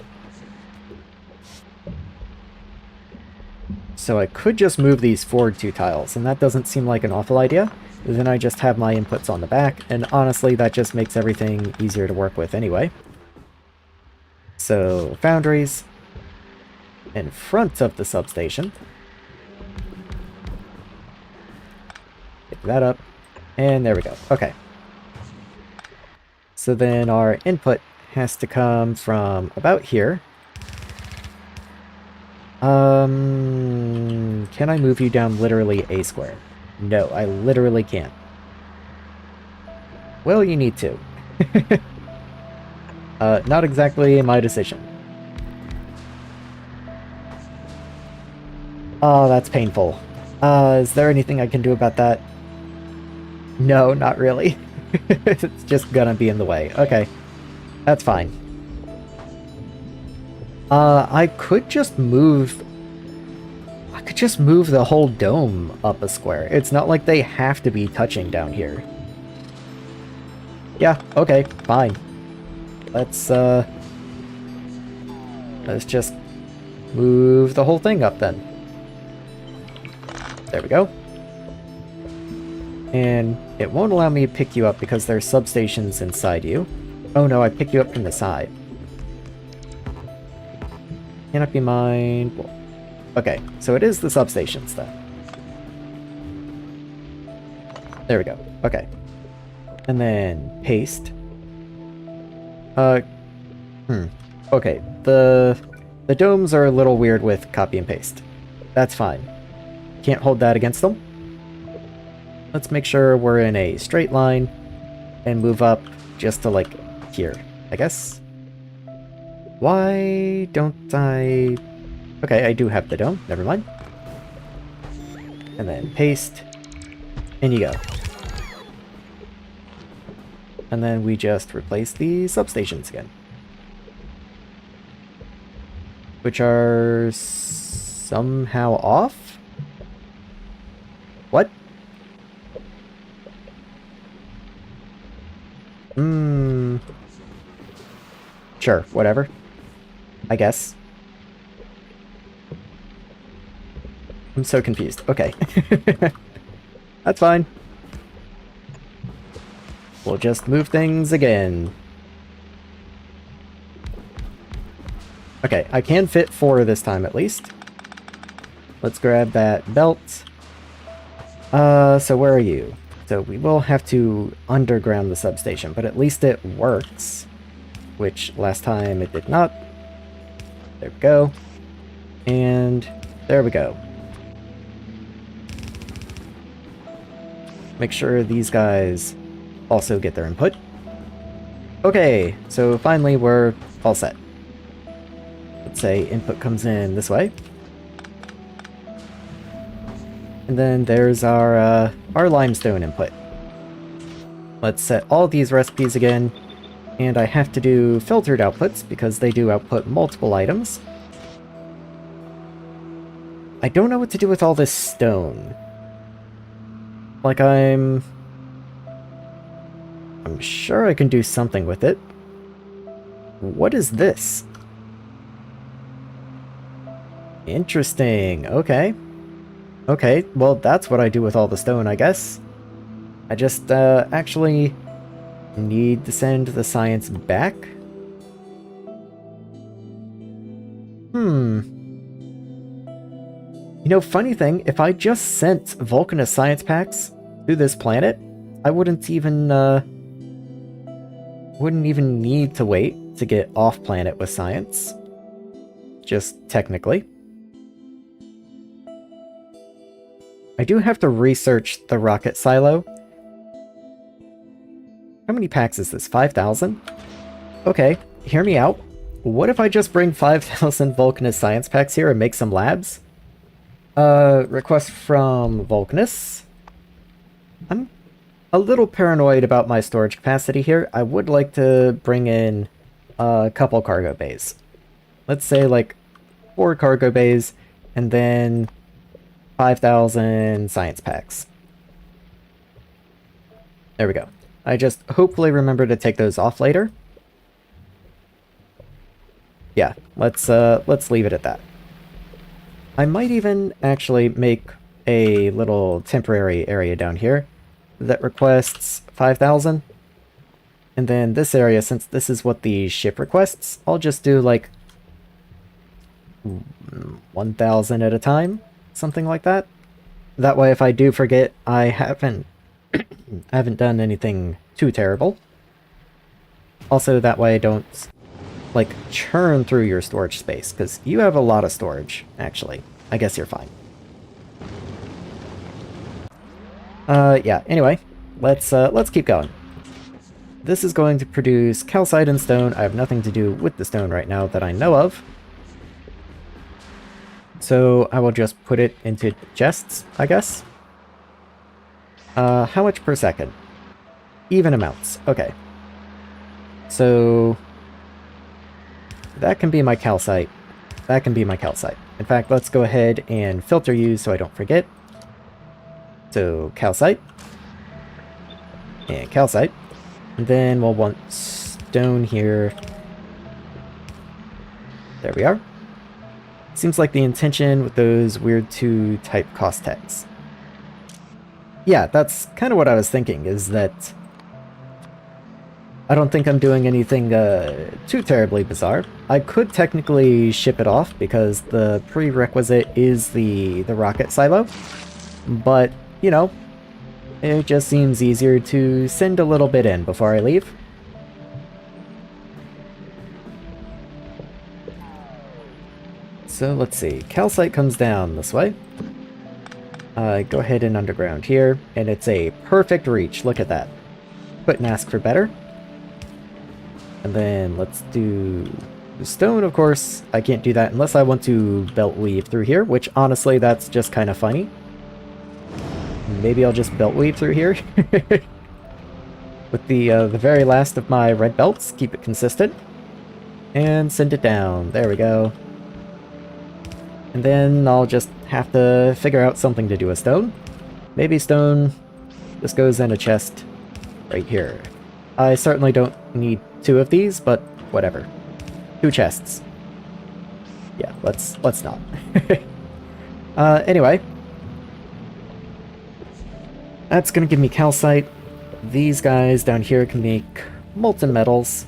Speaker 1: So I could just move these forward 2 tiles, and that doesn't seem like an awful idea. Then I just have my inputs on the back, and honestly that just makes everything easier to work with anyway. So, foundries in front of the substation. Pick that up, and there we go. Okay. So then our input has to come from about here. Can I move you down literally a square? No, I literally can't. Well, you need to. Not exactly my decision. Oh, that's painful. Is there anything I can do about that? No, not really. It's just gonna be in the way. Okay. That's fine. I could just move... I could just move the whole dome up a square. It's not like they have to be touching down here. Yeah, okay, fine. Let's just move the whole thing up then. There we go. And it won't allow me to pick you up because there's substations inside you. Oh no, I pick you up from the side. Cannot be mine. Well, okay, so it is the substations then. There we go. Okay. And then paste. Okay, the domes are a little weird with copy and paste. That's fine. Can't hold that against them. Let's make sure we're in a straight line and move up just to like here, I guess. Why don't I... Okay, I do have the dome. Never mind. And then paste. And you go. And then we just replace the substations again. Which are somehow off? What? Sure, whatever. I guess. I'm so confused. Okay. That's fine. We'll just move things again. Okay, I can fit 4 this time at least. Let's grab that belt. So where are you? So we will have to underground the substation, but at least it works. Which last time it did not. There we go. And there we go. Make sure these guys also get their input. Okay, so finally we're all set. Let's say input comes in this way. And then there's our limestone input. Let's set all these recipes again. And I have to do filtered outputs because they do output multiple items. I don't know what to do with all this stone. Like I'm sure I can do something with it. What is this? Interesting. Okay. Okay, well that's what I do with all the stone, I guess. I just actually need to send the science back? You know, funny thing, if I just sent Vulcanist science packs to this planet, I wouldn't even need to wait to get off planet with science. Just technically. I do have to research the rocket silo. How many packs is this? 5,000? Okay, hear me out. What if I just bring 5,000 Vulcanist science packs here and make some labs? Request from Vulcanist. I'm a little paranoid about my storage capacity here. I would like to bring in a couple cargo bays. Let's say like 4 cargo bays and then 5,000 science packs. There we go. I just hopefully remember to take those off later. Yeah, let's leave it at that. I might even actually make a little temporary area down here that requests 5,000. And then this area, since this is what the ship requests, I'll just do like 1,000 at a time, something like that. That way if I do forget, I haven't done anything too terrible. Also, that way I don't, like, churn through your storage space, because you have a lot of storage, actually. I guess you're fine. Yeah, anyway, let's keep going. this is going to produce calcite and stone. I have nothing to do with the stone right now that I know of. So I will just put it into chests, I guess. How much per second? Even amounts. Okay. So that can be my calcite. That can be my calcite. In fact, let's go ahead and filter you so I don't forget. So calcite. And calcite. And then we'll want stone here. There we are. Seems like the intention with those weird 2 type cost tags. Yeah, that's kind of what I was thinking, is that I don't think I'm doing anything too terribly bizarre. I could technically ship it off because the prerequisite is the rocket silo, but, you know, it just seems easier to send a little bit in before I leave. So let's see, calcite comes down this way. Go ahead and underground here, and it's a perfect reach, look at that. Couldn't ask for better. And then let's do stone, of course. I can't do that unless I want to belt weave through here, which honestly, that's just kind of funny. Maybe I'll just belt weave through here. With the very last of my red belts, keep it consistent. And send it down, there we go. And then I'll just have to figure out something to do with stone. Maybe stone just goes in a chest right here. I certainly don't need 2 of these, but whatever. 2 chests. Yeah, let's not. Anyway. That's gonna give me calcite. These guys down here can make molten metals.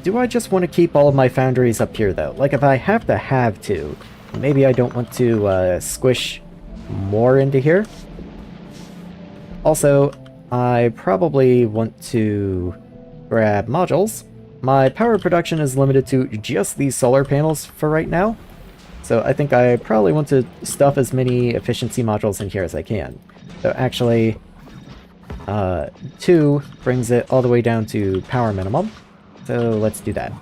Speaker 1: Do I just want to keep all of my foundries up here, though? Like, if I have to, maybe I don't want to squish more into here. Also, I probably want to grab modules. My power production is limited to just these solar panels for right now, so I think I probably want to stuff as many efficiency modules in here as I can. So actually, 2 brings it all the way down to power minimum. So let's do that.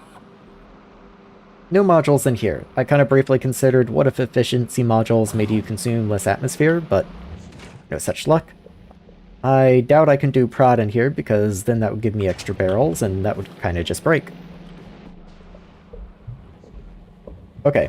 Speaker 1: No modules in here. I kind of briefly considered what if efficiency modules made you consume less atmosphere, but no such luck. I doubt I can do prod in here because then that would give me extra barrels and that would kind of just break. Okay.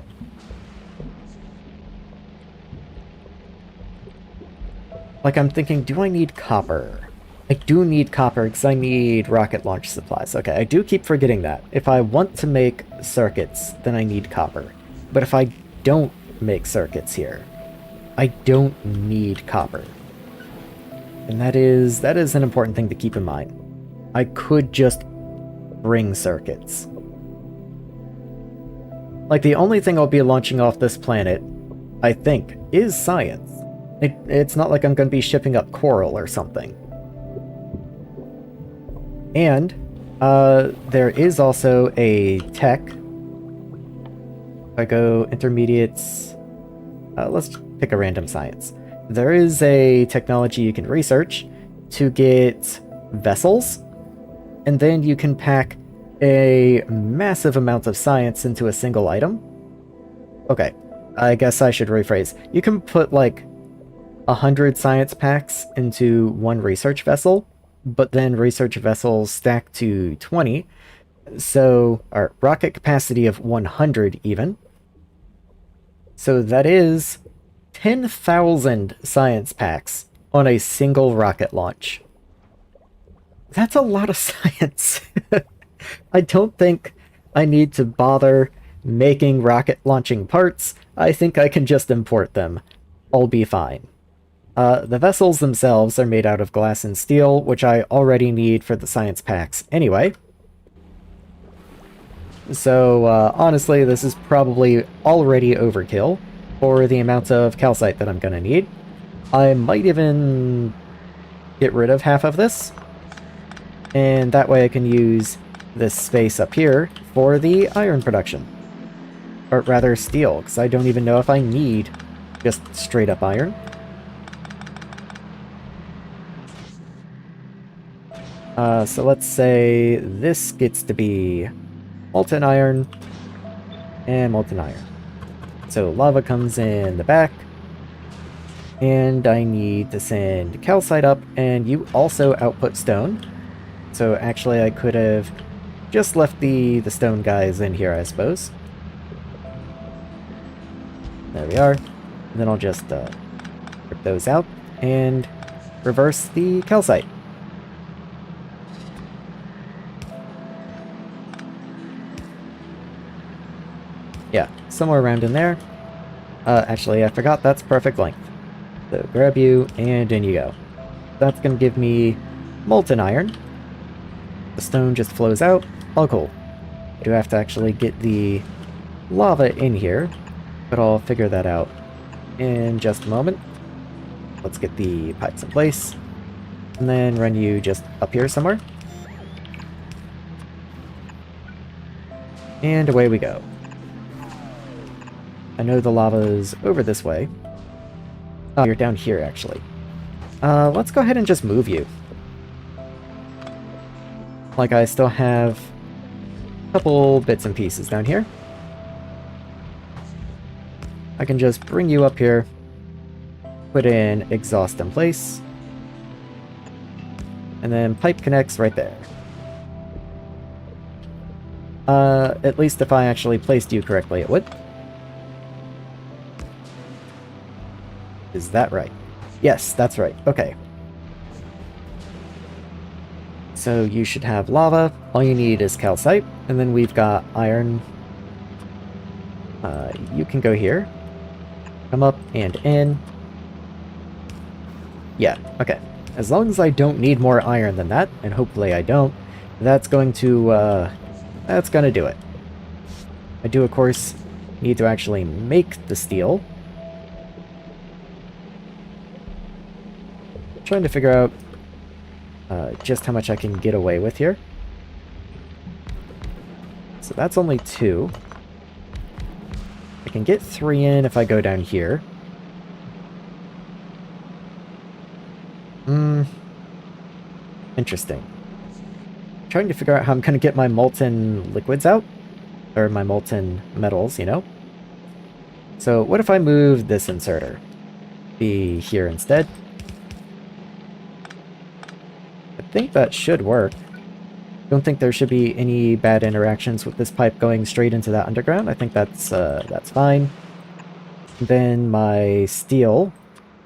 Speaker 1: Like, I'm thinking, do I need copper? I do need copper because I need rocket launch supplies. Okay, I do keep forgetting that. If I want to make circuits, then I need copper. But if I don't make circuits here, I don't need copper. And that is an important thing to keep in mind. I could just bring circuits. Like, the only thing I'll be launching off this planet, I think, is science. It's not like I'm going to be shipping up coral or something. And there is also a tech. If I go intermediates, let's pick a random science. There is a technology you can research to get vessels, and then you can pack a massive amount of science into a single item. Okay, I guess I should rephrase. You can put like 100 science packs into one research vessel, but then research vessels stack to 20, so our rocket capacity of 100 even. So that is 10,000 science packs on a single rocket launch. That's a lot of science. I don't think I need to bother making rocket launching parts. I think I can just import them. I'll be fine. The vessels themselves are made out of glass and steel, which I already need for the science packs anyway. So, honestly, this is probably already overkill for the amount of calcite that I'm gonna need. I might even get rid of half of this, and that way I can use this space up here for the iron production. Or rather, steel, because I don't even know if I need just straight up iron. So let's say this gets to be molten iron and molten iron. So lava comes in the back, and I need to send calcite up, and you also output stone. So actually I could have just left the stone guys in here, I suppose. There we are. And then I'll just rip those out and reverse the calcite. Yeah, somewhere around in there. Actually, I forgot that's perfect length. So grab you, and in you go. That's going to give me molten iron. The stone just flows out. Oh, cool. I do have to actually get the lava in here, but I'll figure that out in just a moment. Let's get the pipes in place, and then run you just up here somewhere. And away we go. I know the lava's over this way. Oh, you're down here, actually. Let's go ahead and just move you. Like, I still have a couple bits and pieces down here. I can just bring you up here, put in exhaust in place, and then pipe connects right there. At least if I actually placed you correctly, it would. Is that right? Yes, that's right. Okay. So you should have lava. All you need is calcite, and then we've got iron. You can go here. Come up and in. Yeah, okay. As long as I don't need more iron than that, and hopefully I don't, that's going to do it. I do, of course, need to actually make the steel. Trying to figure out just how much I can get away with here. So that's only 2. I can get 3 in if I go down here. Interesting. Trying to figure out how I'm going to get my molten liquids out. Or my molten metals, you know? So what if I move this inserter? Be here instead. I think that should work. Don't think there should be any bad interactions with this pipe going straight into that underground. I think that's fine. Then my steel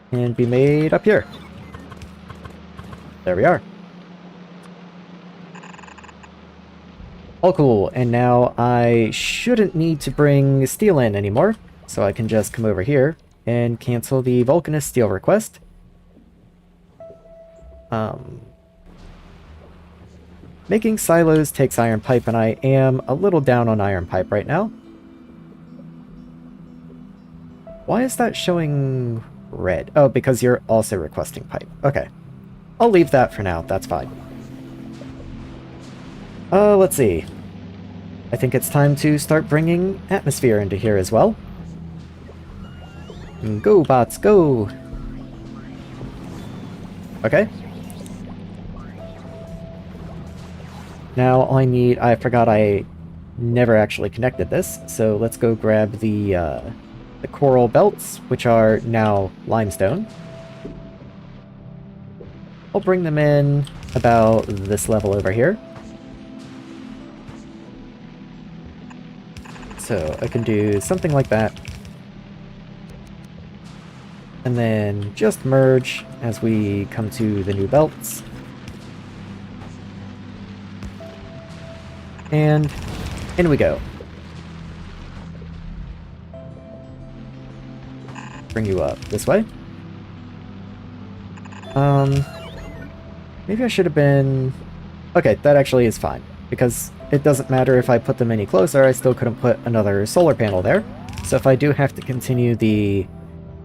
Speaker 1: can be made up here. There we are. All cool, and now I shouldn't need to bring steel in anymore, so I can just come over here and cancel the Vulcanist steel request. Making silos takes iron pipe, and I am a little down on iron pipe right now. Why is that showing red? Oh, because you're also requesting pipe. Okay. I'll leave that for now. That's fine. Let's see. I think it's time to start bringing atmosphere into here as well. Go, bots, go! Okay. Now all I need... I forgot I never actually connected this, so let's go grab the coral belts, which are now limestone. I'll bring them in about this level over here. So I can do something like that. And then just merge as we come to the new belts. And in we go. Bring you up this way. Maybe I should have been... Okay, that actually is fine, because it doesn't matter if I put them any closer, I still couldn't put another solar panel there. So if I do have to continue the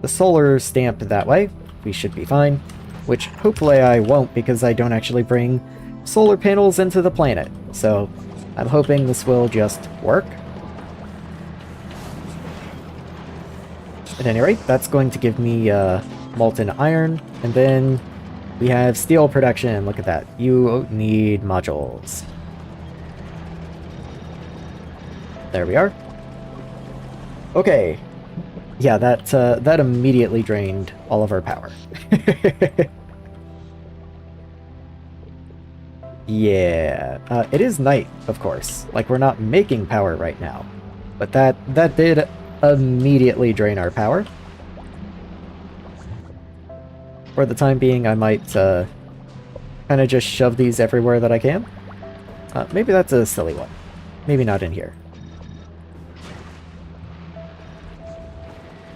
Speaker 1: solar stamp that way, we should be fine. Which hopefully I won't, because I don't actually bring solar panels into the planet. So I'm hoping this will just work. At any rate, that's going to give me molten iron, and then We have steel production. Look at that. You need modules. There we are. Okay. Yeah, that immediately drained all of our power. Yeah. It is night, of course. Like, we're not making power right now. But that did immediately drain our power. For the time being, I might kind of just shove these everywhere that I can. Maybe that's a silly one. Maybe not in here.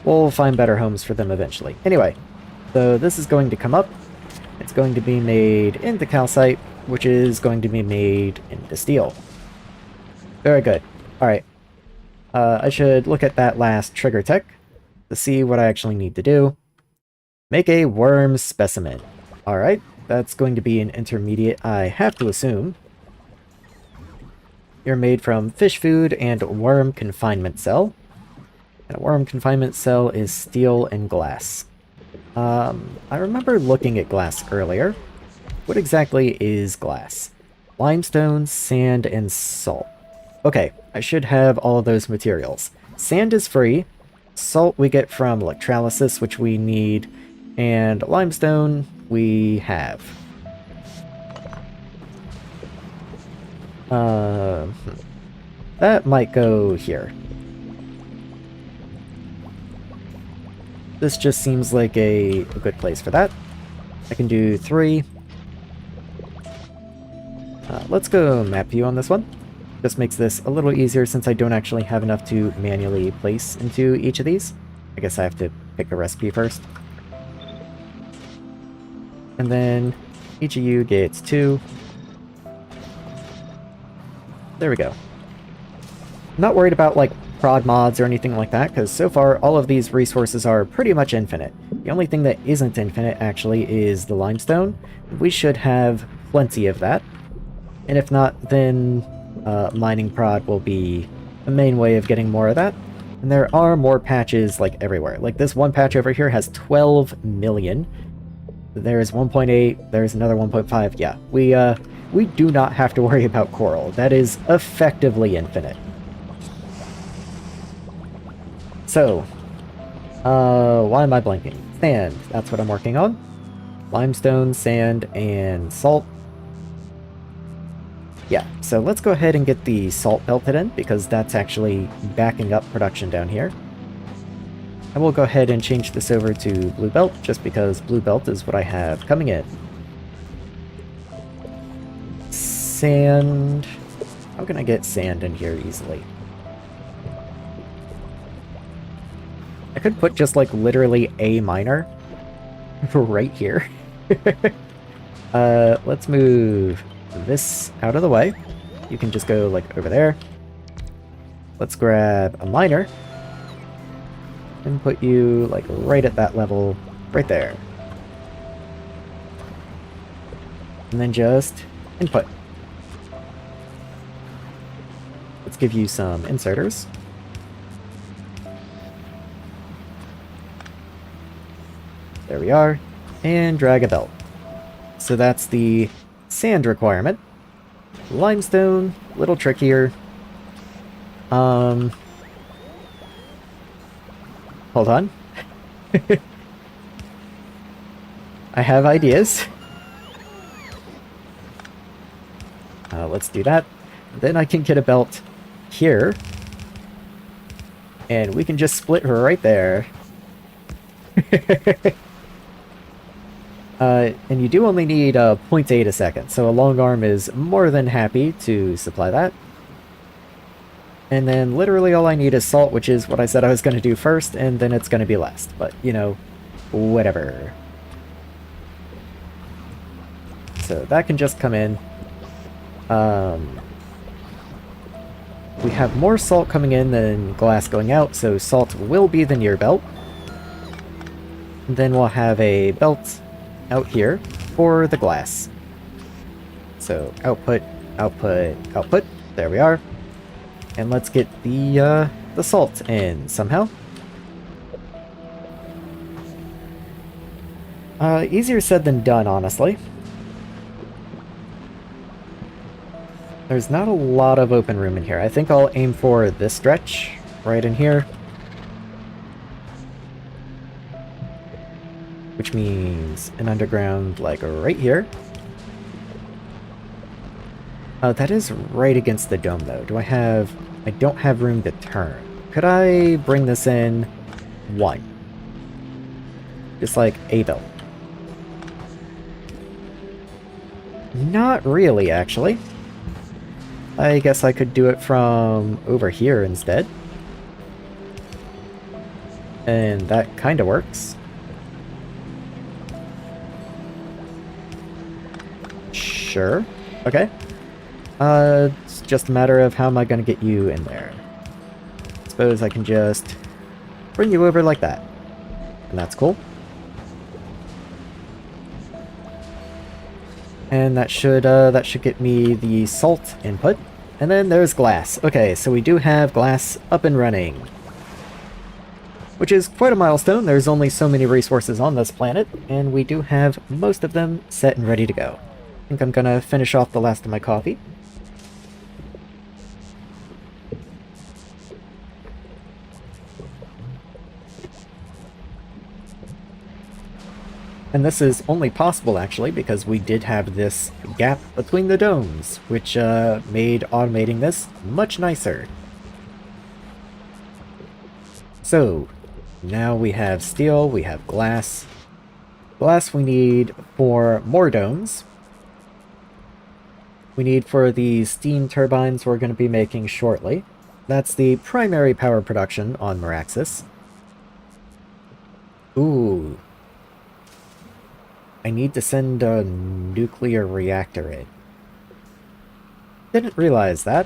Speaker 1: We'll find better homes for them eventually. Anyway, so this is going to come up. It's going to be made into calcite, which is going to be made into steel. Very good. Alright. I should look at that last trigger tech to see what I actually need to do. Make a worm specimen. Alright, that's going to be an intermediate, I have to assume. You're made from fish food and worm confinement cell. And a worm confinement cell is steel and glass. I remember looking at glass earlier. What exactly is glass? Limestone, sand, and salt. Okay, I should have all of those materials. Sand is free. Salt we get from electrolysis, which we need. And limestone we have. That might go here. This just seems like a good place for that. I can do 3. Let's go map view on this one. Just makes this a little easier since I don't actually have enough to manually place into each of these. I guess I have to pick a recipe first. And then each of you gets 2. There we go. I'm not worried about, like, prod mods or anything like that, because so far all of these resources are pretty much infinite. The only thing that isn't infinite, actually, is the limestone. We should have plenty of that. And if not, then mining prod will be the main way of getting more of that. And there are more patches, like, everywhere. Like, this one patch over here has 12 million. There's 1.8, there's another 1.5. Yeah, we do not have to worry about coral. That is effectively infinite. So, why am I blanking? Sand, that's what I'm working on. Limestone, sand, and salt. Yeah, so let's go ahead and get the salt belted in, because that's actually backing up production down here. I will go ahead and change this over to blue belt, just because blue belt is what I have coming in. Sand... How can I get sand in here easily? I could put just, like, literally a miner right here. Let's move this out of the way. You can just go, like, over there. Let's grab a miner. And put you, like, right at that level, right there. And then just input. Let's give you some inserters. There we are. And drag a belt. So that's the sand requirement. Limestone, a little trickier. Hold on. I have ideas. Let's do that. Then I can get a belt here. And we can just split her right there. And you do only need 0.8 a second, so a long arm is more than happy to supply that. And then literally all I need is salt, which is what I said I was going to do first, and then it's going to be last. But, you know, whatever. So that can just come in. We have more salt coming in than glass going out, so salt will be the near belt. And then we'll have a belt out here for the glass. So output, output, output. There we are. And let's get the salt in somehow. Easier said than done, honestly. There's not a lot of open room in here. I think I'll aim for this stretch, right in here. Which means an underground, like, right here. That is right against the dome, though. I don't have room to turn. Could I bring this in 1? Just like a build. Not really, actually. I guess I could do it from over here instead. And that kind of works. Sure. Okay. It's just a matter of how am I going to get you in there. Suppose I can just bring you over like that. And that's cool. And that should get me the salt input. And then there's glass. Okay, so we do have glass up and running. Which is quite a milestone. There's only so many resources on this planet, and we do have most of them set and ready to go. I think I'm gonna finish off the last of my coffee. And this is only possible, actually, because we did have this gap between the domes, which made automating this much nicer. So, now we have steel, we have glass. Glass we need for more domes. We need for the steam turbines we're going to be making shortly. That's the primary power production on Maraxsis. Ooh. I need to send a nuclear reactor in. Didn't realize that.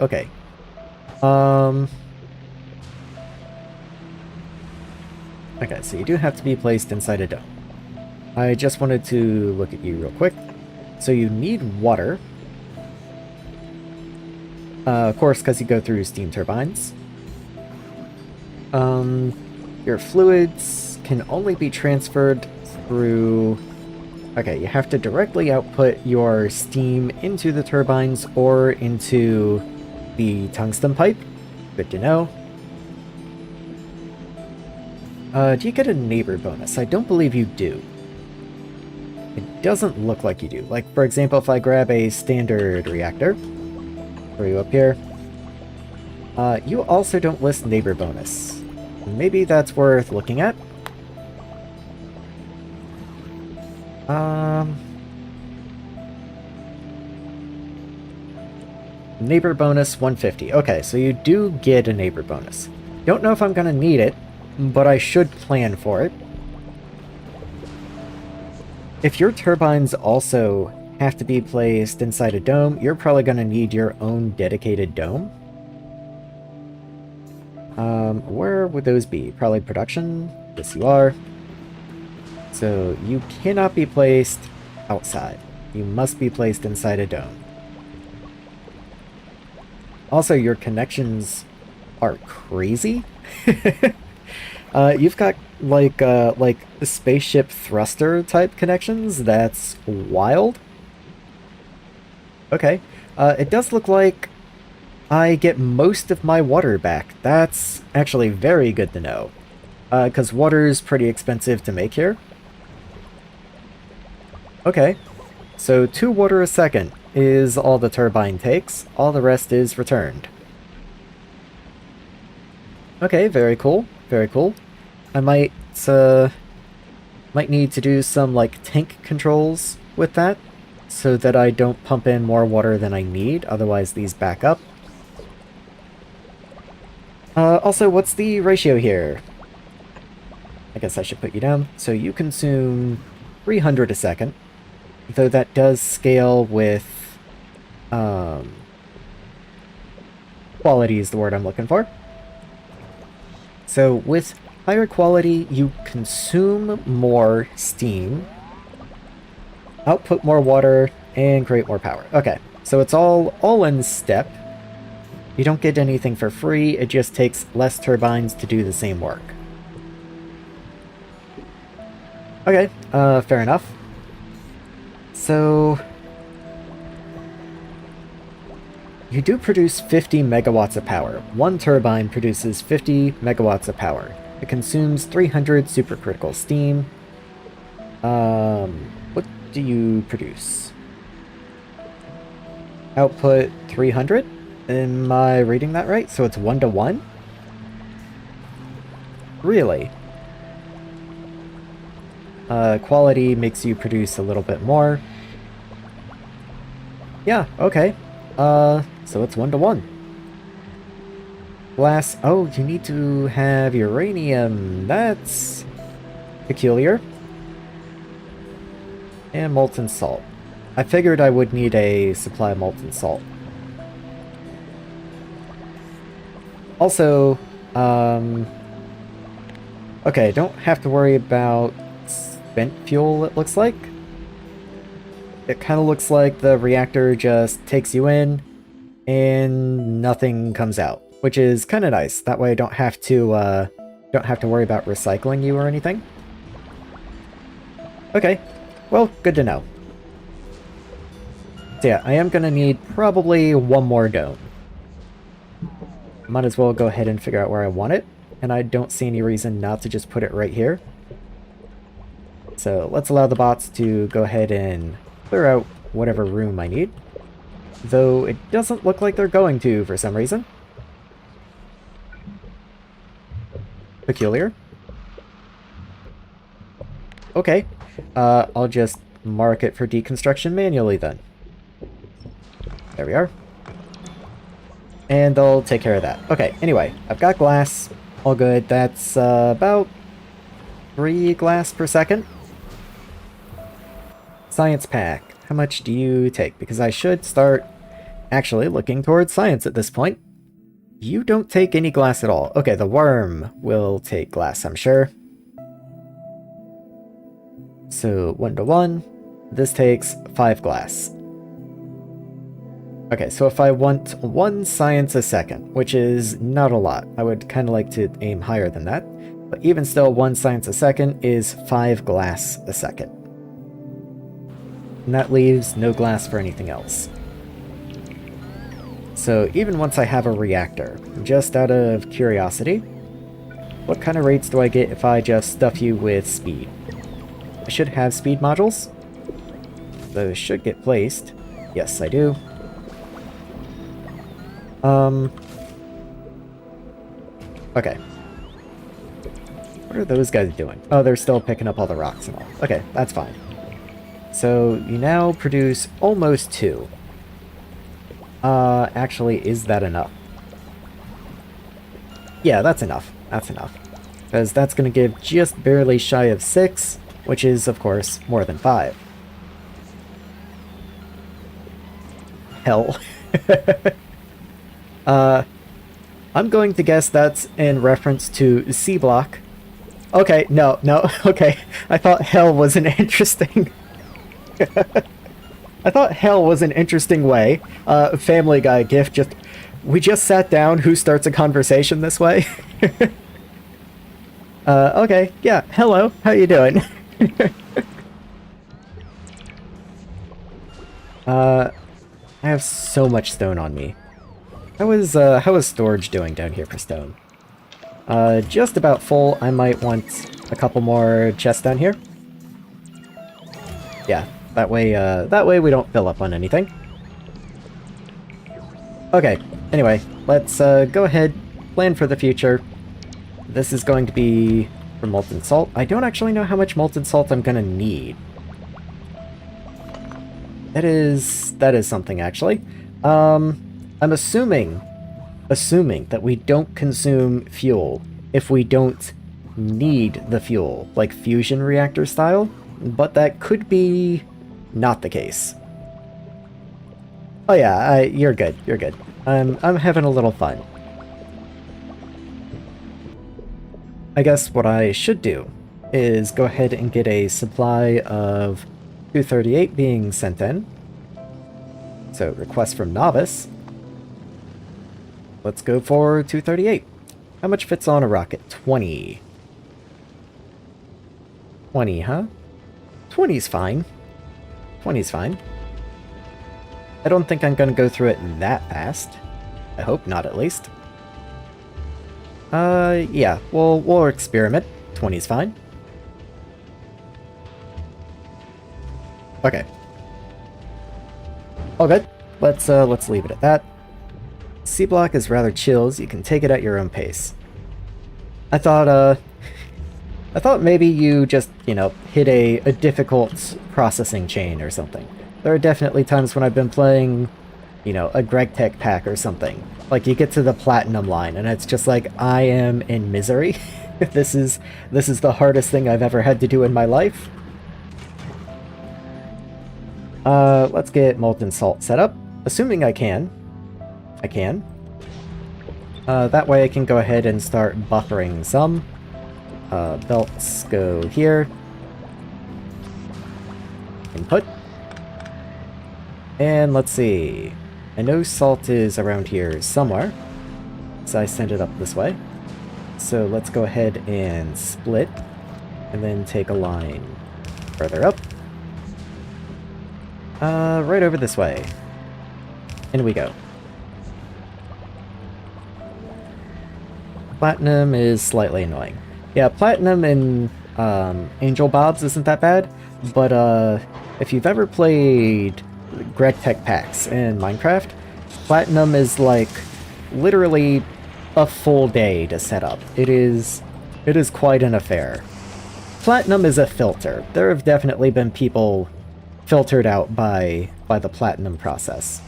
Speaker 1: Okay. Okay, so you do have to be placed inside a dome. I just wanted to look at you real quick. So you need water. Of course, because you go through steam turbines. Your fluids can only be transferred through... Okay, you have to directly output your steam into the turbines or into the tungsten pipe. Good to know. Do you get a neighbor bonus? I don't believe you do. It doesn't look like you do. Like, for example, if I grab a standard reactor, throw you up here, you also don't list neighbor bonus. Maybe that's worth looking at. Neighbor bonus 150. Okay, so you do get a neighbor bonus. Don't know if I'm gonna need it, but I should plan for it. If your turbines also have to be placed inside a dome, you're probably gonna need your own dedicated dome. Where would those be? Probably production? Yes, you are. So you cannot be placed outside. You must be placed inside a dome. Also, your connections are crazy. You've got like spaceship thruster type connections. That's wild. Okay. It does look like I get most of my water back. That's actually very good to know. Because water's pretty expensive to make here. Okay. So 2 water a second is all the turbine takes. All the rest is returned. Okay, very cool. Very cool. I might need to do some like tank controls with that so that I don't pump in more water than I need, otherwise these back up. Also, what's the ratio here? I guess I should put you down. So you consume 300 a second, though that does scale with quality is the word I'm looking for. So with higher quality, you consume more steam, output more water, and create more power. Okay, so it's all in step. You don't get anything for free, it just takes less turbines to do the same work. Okay, fair enough. So... you do produce 50 megawatts of power. One turbine produces 50 megawatts of power. It consumes 300 supercritical steam. What do you produce? Output 300? Am I reading that right? So it's 1 to 1? Really? Quality makes you produce a little bit more. Yeah, okay. So it's 1 to 1. Glass. Oh, you need to have uranium. That's peculiar. And molten salt. I figured I would need a supply of molten salt. Also, okay, don't have to worry about spent fuel, it looks like. It kind of looks like the reactor just takes you in, and nothing comes out, which is kind of nice. That way I don't have to worry about recycling you or anything. Okay, well, good to know. So yeah, I am gonna need probably one more dome. Might as well go ahead and figure out where I want it, and I don't see any reason not to just put it right here. So let's allow the bots to go ahead and clear out whatever room I need. Though it doesn't look like they're going to for some reason. Peculiar. Okay, I'll just mark it for deconstruction manually then. There we are. And I'll take care of that. Okay, anyway, I've got glass. All good. That's about 3 glass per second. Science pack. How much do you take? Because I should start actually looking towards science at this point. You don't take any glass at all. Okay, the worm will take glass, I'm sure. So 1 to 1. This takes 5 glass. Okay, so if I want 1 science a second, which is not a lot, I would kind of like to aim higher than that, but even still, 1 science a second is 5 glass a second. And that leaves no glass for anything else. So even once I have a reactor, just out of curiosity, what kind of rates do I get if I just stuff you with speed? I should have speed modules. Those should get placed. Yes, I do. Okay. What are those guys doing? Oh, they're still picking up all the rocks and all. Okay, that's fine. So, you now produce almost 2. Actually, is that enough? Yeah, that's enough. That's enough. Because that's going to give just barely shy of 6, which is, of course, more than 5. Hell. I'm going to guess that's in reference to C block. Okay, no, okay. I thought hell was an interesting... I thought hell was an interesting way. Family Guy gif, we just sat down, who starts a conversation this way? Okay, yeah, hello, how you doing? I have so much stone on me. How is storage doing down here for stone? Just about full. I might want a couple more chests down here. Yeah, that way we don't fill up on anything. Okay, anyway, let's go ahead, plan for the future. This is going to be for molten salt. I don't actually know how much molten salt I'm gonna need. That is something, actually. I'm assuming that we don't consume fuel if we don't need the fuel, like fusion reactor style, but that could be not the case. Oh yeah, you're good, you're good. I'm having a little fun. I guess what I should do is go ahead and get a supply of 238 being sent in. So, request from Novice. Let's go for 238. How much fits on a rocket? 20. 20, huh? 20's fine. 20's fine. I don't think I'm gonna go through it that fast. I hope not, at least. Yeah, we'll experiment. 20's fine. Okay. All good. Let's leave it at that. C block is rather chill, so you can take it at your own pace. I thought maybe you just, you know, hit a difficult processing chain or something. There are definitely times when I've been playing, you know, a GregTech pack or something. Like, you get to the platinum line, and it's just like, I am in misery. This is the hardest thing I've ever had to do in my life. Let's get molten salt set up. Assuming I can. I can. That way I can go ahead and start buffering some. Belts go here. Input. And let's see. I know salt is around here somewhere, so I send it up this way. So let's go ahead and split, and then take a line further up. Right over this way. In we go. Platinum is slightly annoying. Yeah, platinum in Angel Bobs isn't that bad, but if you've ever played GregTech packs in Minecraft, platinum is like literally a full day to set up. It is quite an affair. Platinum is a filter. There have definitely been people filtered out by the platinum process.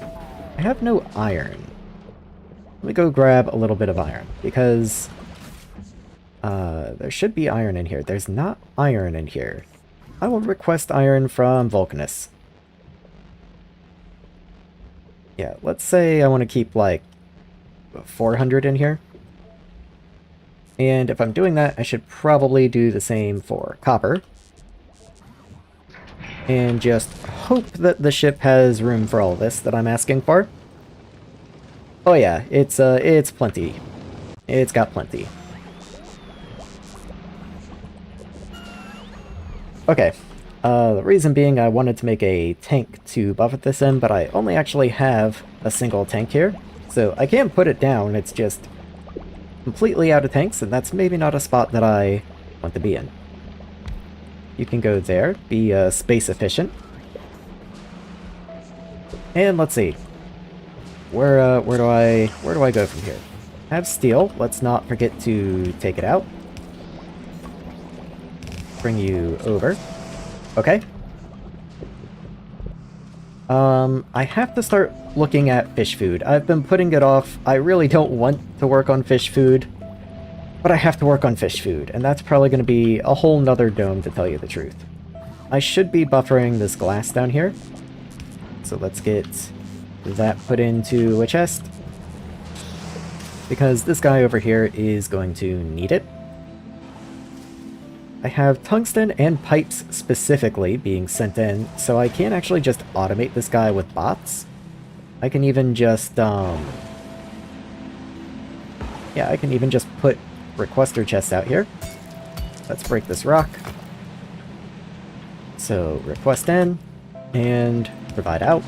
Speaker 1: I have no iron. Let me go grab a little bit of iron, because there should be iron in here. There's not iron in here. I will request iron from Vulcanus. Yeah, let's say I want to keep like 400 in here. And if I'm doing that, I should probably do the same for copper. And just hope that the ship has room for all this that I'm asking for. Oh yeah, it's plenty. It's got plenty. Okay. The reason being I wanted to make a tank to buffet this in, but I only actually have a single tank here. So I can put it down, it's just completely out of tanks, and that's maybe not a spot that I want to be in. You can go there, be space efficient. And let's see. Where do I go from here? I have steel. Let's not forget to take it out. Bring you over. Okay. I have to start looking at fish food. I've been putting it off. I really don't want to work on fish food, but I have to work on fish food, and that's probably going to be a whole nother dome, to tell you the truth. I should be buffering this glass down here, so let's get that put into a chest, because this guy over here is going to need it. I have tungsten and pipes specifically being sent in, so I can actually just automate this guy with bots. I can even just, yeah, I can even just put requester chests out here. Let's break this rock. So, request in, and provide out.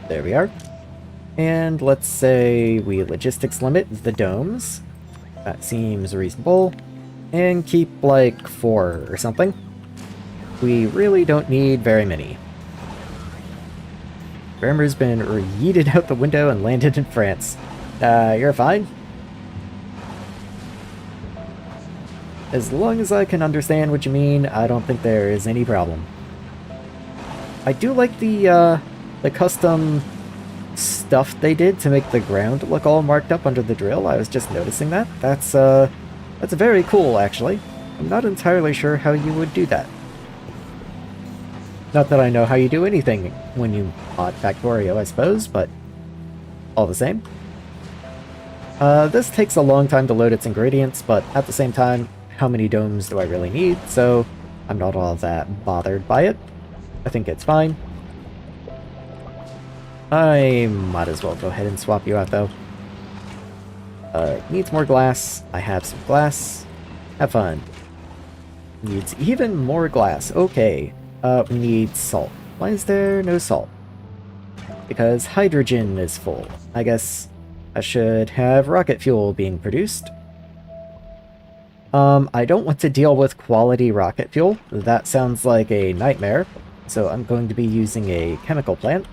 Speaker 1: There we are. And let's say we logistics limit the domes. That seems reasonable. And keep like 4 or something. We really don't need very many. Grammar's been yeeted out the window and landed in France. You're fine? As long as I can understand what you mean, I don't think there is any problem. I do like the custom stuff they did to make the ground look all marked up under the drill. I was just noticing that. That's very cool, actually. I'm not entirely sure how you would do that. Not that I know how you do anything when you mod Factorio, I suppose, but all the same. This takes a long time to load its ingredients, but at the same time, how many domes do I really need? So I'm not all that bothered by it. I think it's fine. I might as well go ahead and swap you out, though. Needs more glass. I have some glass. Have fun. Needs even more glass. Okay. We need salt. Why is there no salt? Because hydrogen is full. I guess I should have rocket fuel being produced. I don't want to deal with quality rocket fuel. That sounds like a nightmare. So I'm going to be using a chemical plant.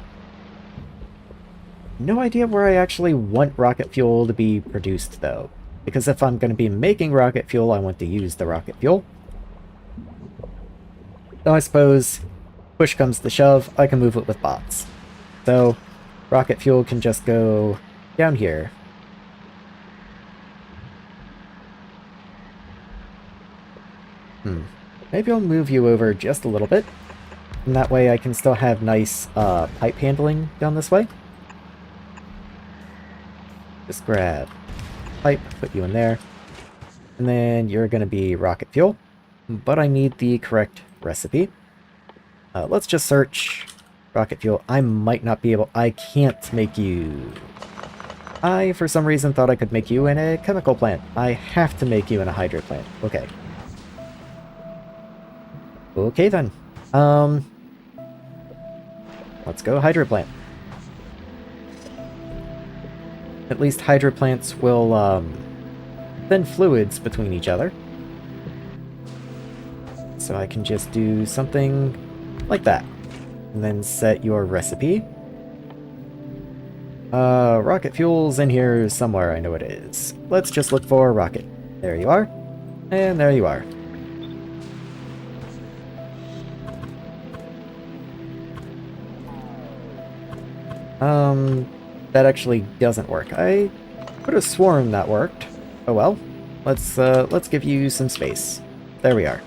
Speaker 1: No idea where I actually want rocket fuel to be produced, though. Because if I'm going to be making rocket fuel, I want to use the rocket fuel. Though I suppose, push comes to shove, I can move it with bots. So, rocket fuel can just go down here. Maybe I'll move you over just a little bit. And that way I can still have nice pipe handling down this way. Just grab pipe, put you in there. And then you're going to be rocket fuel. But I need the correct recipe. Let's just search rocket fuel. I might not be able... I can't make you... I, for some reason, thought I could make you in a chemical plant. I have to make you in a hydro plant. Okay. Okay, then. Let's go hydro plant. At least hydro plants will, send fluids between each other. So I can just do something like that. And then set your recipe. Rocket fuel's in here somewhere, I know it is. Let's just look for rocket. There you are. And there you are. That actually doesn't work. I could have sworn that worked. Oh well. Let's give you some space. There we are.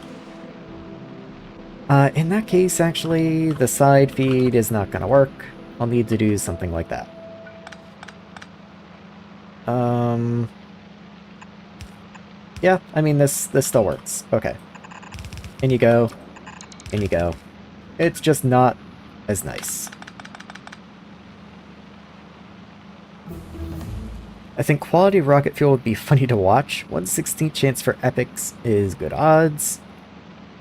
Speaker 1: In that case, actually, the side feed is not gonna work. I'll need to do something like that. Yeah, I mean, this still works. Okay. In you go. In you go. It's just not as nice. I think quality rocket fuel would be funny to watch. 1/16th chance for epics is good odds.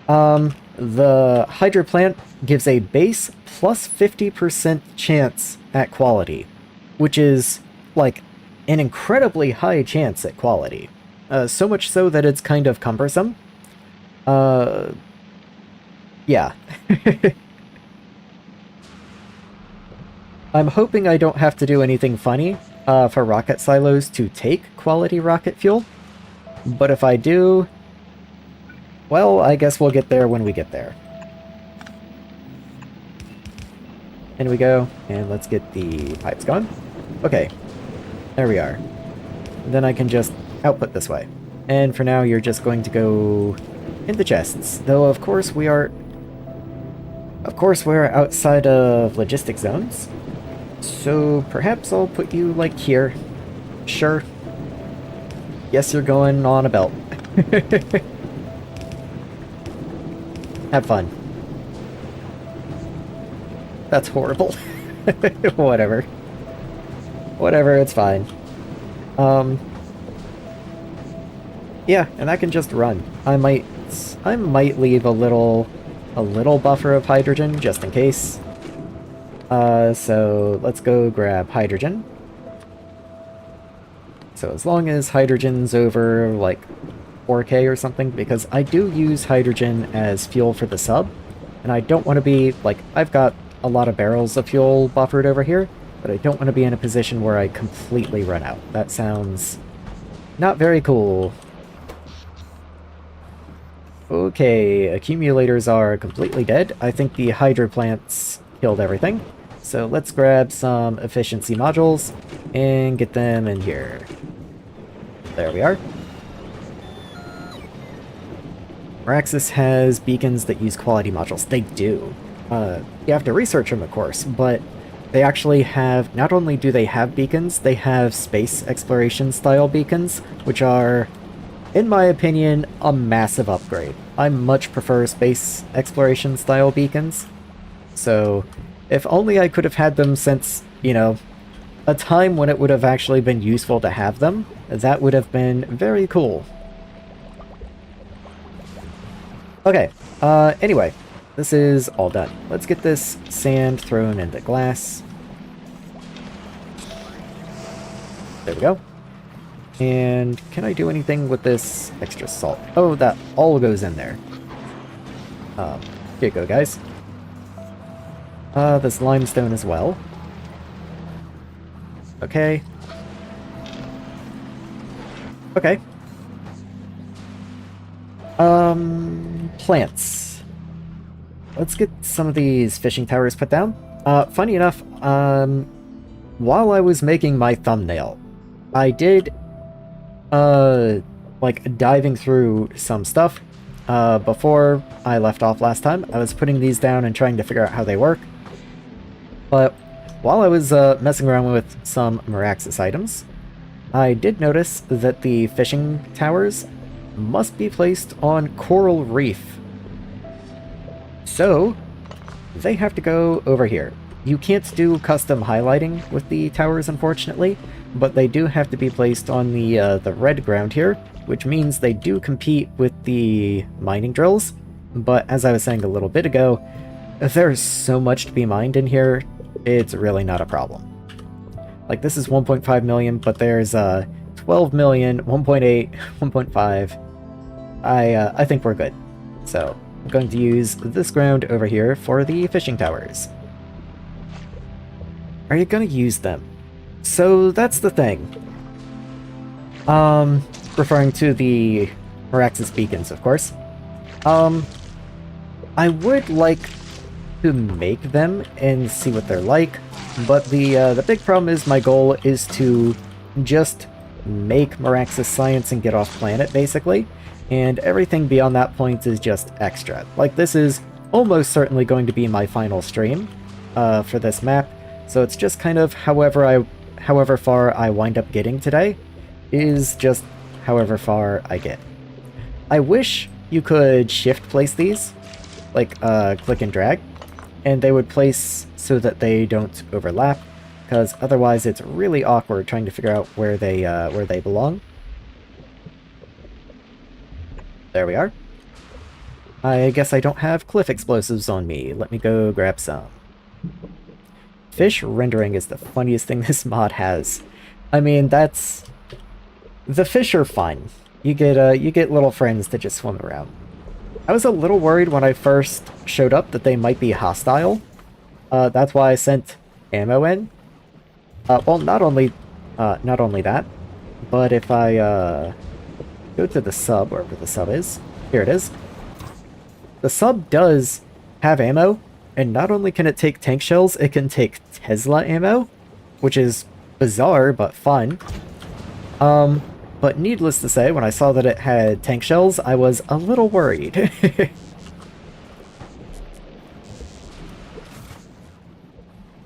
Speaker 1: The hydro plant gives a base plus 50% chance at quality, which is, like, an incredibly high chance at quality. So much so that it's kind of cumbersome. Yeah. I'm hoping I don't have to do anything funny for rocket silos to take quality rocket fuel. But if I do, well, I guess we'll get there when we get there. In we go, and let's get the pipes going. Okay, there we are. Then I can just output this way. And for now, you're just going to go in the chests. Though, of course, we're outside of logistic zones. So perhaps I'll put you, like, here. Sure. Yes, you're going on a belt. Have fun. That's horrible. Whatever. Whatever, it's fine. Yeah, and I can just run. I might leave a little buffer of hydrogen just in case. So let's go grab hydrogen. So as long as hydrogen's over, like, 4K or something, because I do use hydrogen as fuel for the sub, and I don't want to be, like, I've got a lot of barrels of fuel buffered over here, but I don't want to be in a position where I completely run out. That sounds not very cool. Okay, accumulators are completely dead. I think the hydro plants killed everything. So let's grab some efficiency modules and get them in here. There we are. Maraxsis has beacons that use quality modules. They do. You have to research them, of course, but they actually have... Not only do they have beacons, they have space exploration style beacons, which are, in my opinion, a massive upgrade. I much prefer space exploration style beacons. So, if only I could have had them since, you know, a time when it would have actually been useful to have them, that would have been very cool. Okay, anyway, this is all done. Let's get this sand thrown into glass. There we go. And can I do anything with this extra salt? Oh, that all goes in there. Here you go, guys. This limestone as well. Okay. Okay. Plants. Let's get some of these fishing towers put down. Funny enough, while I was making my thumbnail, I did, like, diving through some stuff, before I left off last time. I was putting these down and trying to figure out how they work. But while I was, messing around with some Maraxsis items, I did notice that the fishing towers must be placed on coral reef. So, they have to go over here. You can't do custom highlighting with the towers, unfortunately, but they do have to be placed on the red ground here, which means they do compete with the mining drills. But as I was saying a little bit ago, there's so much to be mined in here, it's really not a problem. Like, this is 1.5 million, but there's 12 million, 1.8, 1.5. I think we're good. So, I'm going to use this ground over here for the fishing towers. Are you going to use them? So, that's the thing. Referring to the Maraxsis beacons, of course. I would like to make them and see what they're like, but the big problem is my goal is to just make Maraxsis science and get off planet, basically, and everything beyond that point is just extra. Like, this is almost certainly going to be my final stream for this map, so it's just kind of however far I wind up getting today is just however far I get. I wish you could shift place these, like click and drag, and they would place so that they don't overlap, because otherwise it's really awkward trying to figure out where they belong. There we are. I guess I don't have cliff explosives on me. Let me go grab some. Fish rendering is the funniest thing this mod has. I mean, that's... The fish are fun. You get little friends that just swim around. I was a little worried when I first showed up that they might be hostile. That's why I sent ammo in. Well, not only that, but if I go to the sub, wherever the sub is, here it is. The sub does have ammo, and not only can it take tank shells, it can take Tesla ammo, which is bizarre but fun. But needless to say, when I saw that it had tank shells, I was a little worried.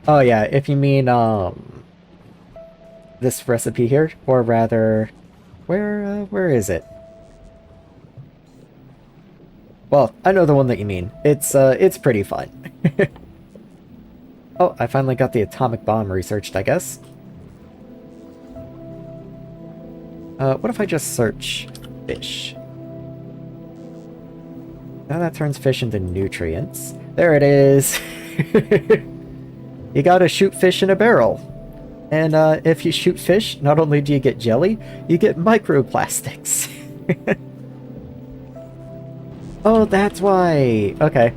Speaker 1: Oh yeah, if you mean, this recipe here, or rather, where is it? Well, I know the one that you mean. It's pretty fun. Oh, I finally got the atomic bomb researched, I guess. What if I just search fish? Now that turns fish into nutrients. There it is! You gotta shoot fish in a barrel. And if you shoot fish, not only do you get jelly, you get microplastics. Oh, that's why! Okay.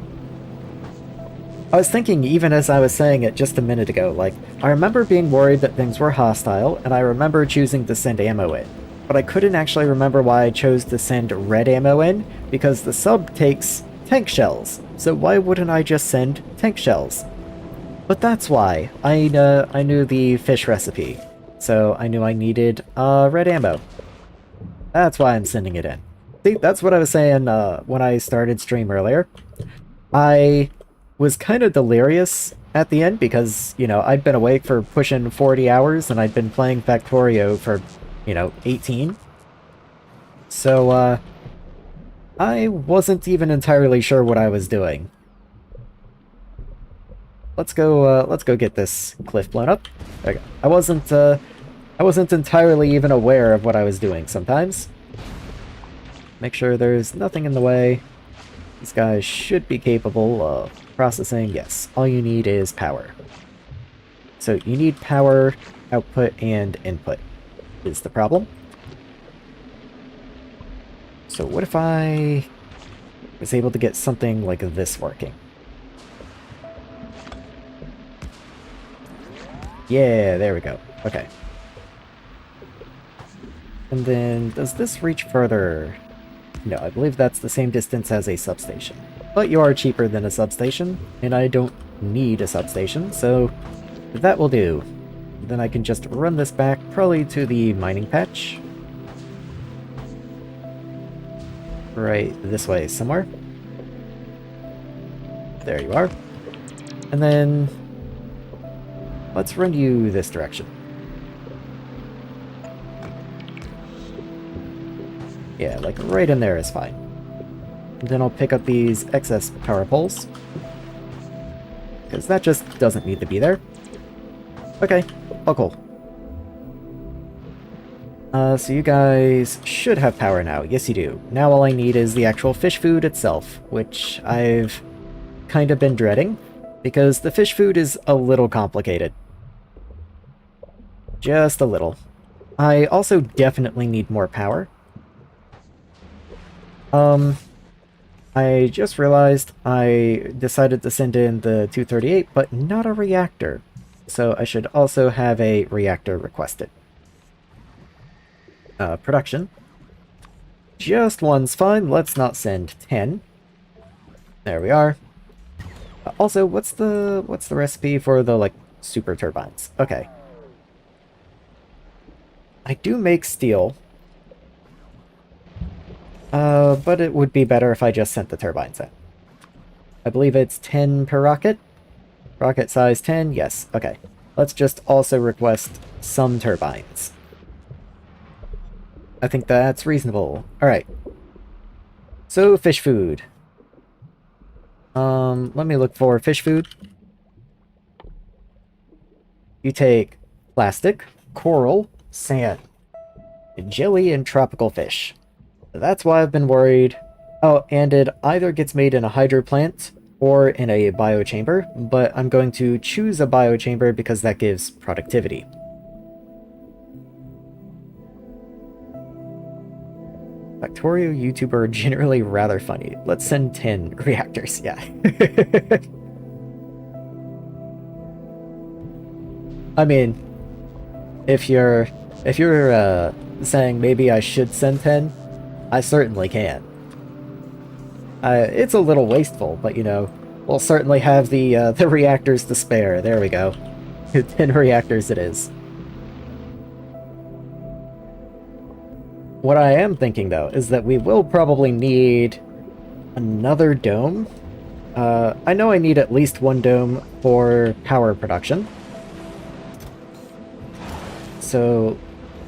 Speaker 1: I was thinking, even as I was saying it just a minute ago, like, I remember being worried that things were hostile, and I remember choosing to send ammo in. But I couldn't actually remember why I chose to send red ammo in, because the sub takes tank shells, so why wouldn't I just send tank shells? But that's why. I knew the fish recipe, so I knew I needed red ammo. That's why I'm sending it in. See, that's what I was saying when I started stream earlier. I was kind of delirious at the end because, you know, I'd been awake for pushing 40 hours and I'd been playing Factorio for, you know, 18. So, I wasn't even entirely sure what I was doing. let's go get this cliff blown up. There we go. I wasn't entirely even aware of what I was doing sometimes. Make sure there's nothing in the way. These guys should be capable of processing. Yes, all you need is power. So you need power, output, and input is the problem. So what if I was able to get something like this working? Yeah, there we go. Okay. And then, does this reach further? No, I believe that's the same distance as a substation. But you are cheaper than a substation, and I don't need a substation, so that will do. Then I can just run this back, probably to the mining patch. Right this way somewhere. There you are. And then, let's run you this direction. Yeah, like right in there is fine. And then I'll pick up these excess power poles. Because that just doesn't need to be there. Okay, oh cool. So you guys should have power now. Yes, you do. Now all I need is the actual fish food itself, which I've kind of been dreading, because the fish food is a little complicated. Just a little. I also definitely need more power. I just realized I decided to send in the 238, but not a reactor. So I should also have a reactor requested. Production. Just one's fine. Let's not send 10. There we are. Also, what's the recipe for the, like, super turbines? Okay. I do make steel. But it would be better if I just sent the turbines in. I believe it's 10 per rocket? Rocket size 10? Yes. Okay. Let's just also request some turbines. I think that's reasonable. Alright. So, fish food. Let me look for fish food. You take plastic, coral, sand, jelly, and tropical fish. That's why I've been worried. Oh, and it either gets made in a hydro plant or in a biochamber, but I'm going to choose a biochamber because that gives productivity. Factorio YouTuber are generally rather funny. Let's send 10 reactors, yeah. I mean, if you're saying maybe I should send 10, I certainly can. It's a little wasteful, but you know, we'll certainly have the reactors to spare. There we go. 10 reactors it is. What I am thinking, though, is that we will probably need another dome. I know I need at least one dome for power production. So,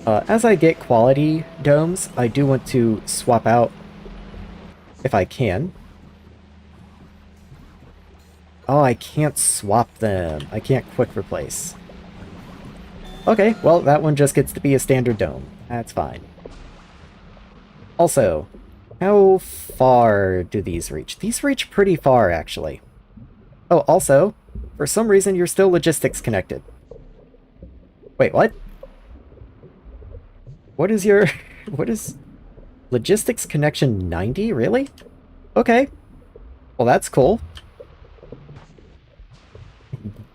Speaker 1: as I get quality domes, I do want to swap out if I can. Oh, I can't swap them. I can't quick replace. Okay, well, that one just gets to be a standard dome. That's fine. Also, how far do these reach? These reach pretty far, actually. Oh, also, for some reason, you're still logistics connected. Wait, what? What is your... what is... Logistics connection 90? Really? Okay. Well, that's cool.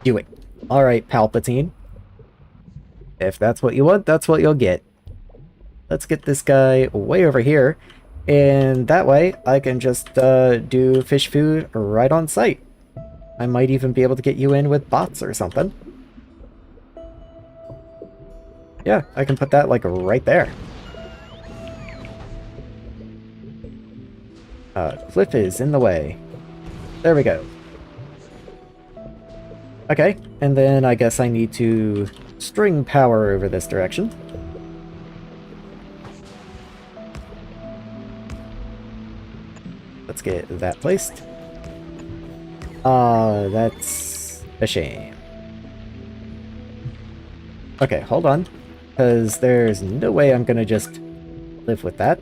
Speaker 1: Do it. Alright, Palpatine. If that's what you want, that's what you'll get. Let's get this guy way over here. And that way, I can just do fish food right on site. I might even be able to get you in with bots or something. Yeah, I can put that, like, right there. Cliff is in the way. There we go. Okay, and then I guess I need to string power over this direction. Let's get that placed. That's A shame. Okay, hold on. Because there's no way I'm gonna just live with that.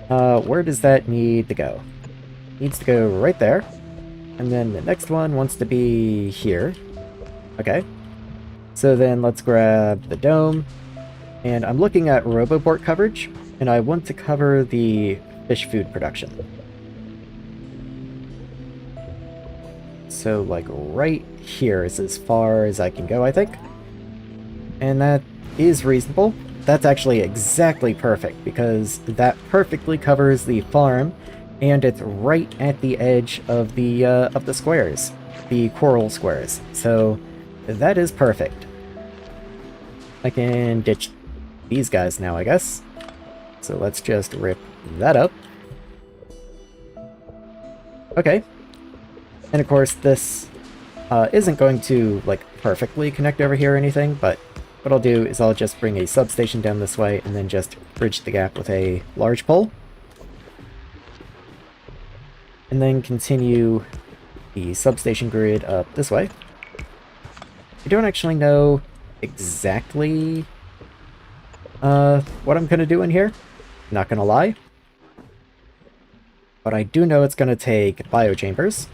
Speaker 1: Where does that need to go? Needs to go right there. And then the next one wants to be here. Okay. So then let's grab the dome. And I'm looking at Roboport coverage, and I want to cover the fish food production. So, like, right here is as far as I can go, I think. And that is reasonable. That's actually exactly perfect, because that perfectly covers the farm, and it's right at the edge of the squares. The coral squares. So, that is perfect. I can ditch these guys now, I guess. So let's just rip that up. Okay. And of course, this isn't going to, like, perfectly connect over here or anything, but what I'll do is I'll just bring a substation down this way and then just bridge the gap with a large pole. And then continue the substation grid up this way. I don't actually know exactly what I'm gonna do in here. Not gonna lie. But I do know it's gonna take biochambers.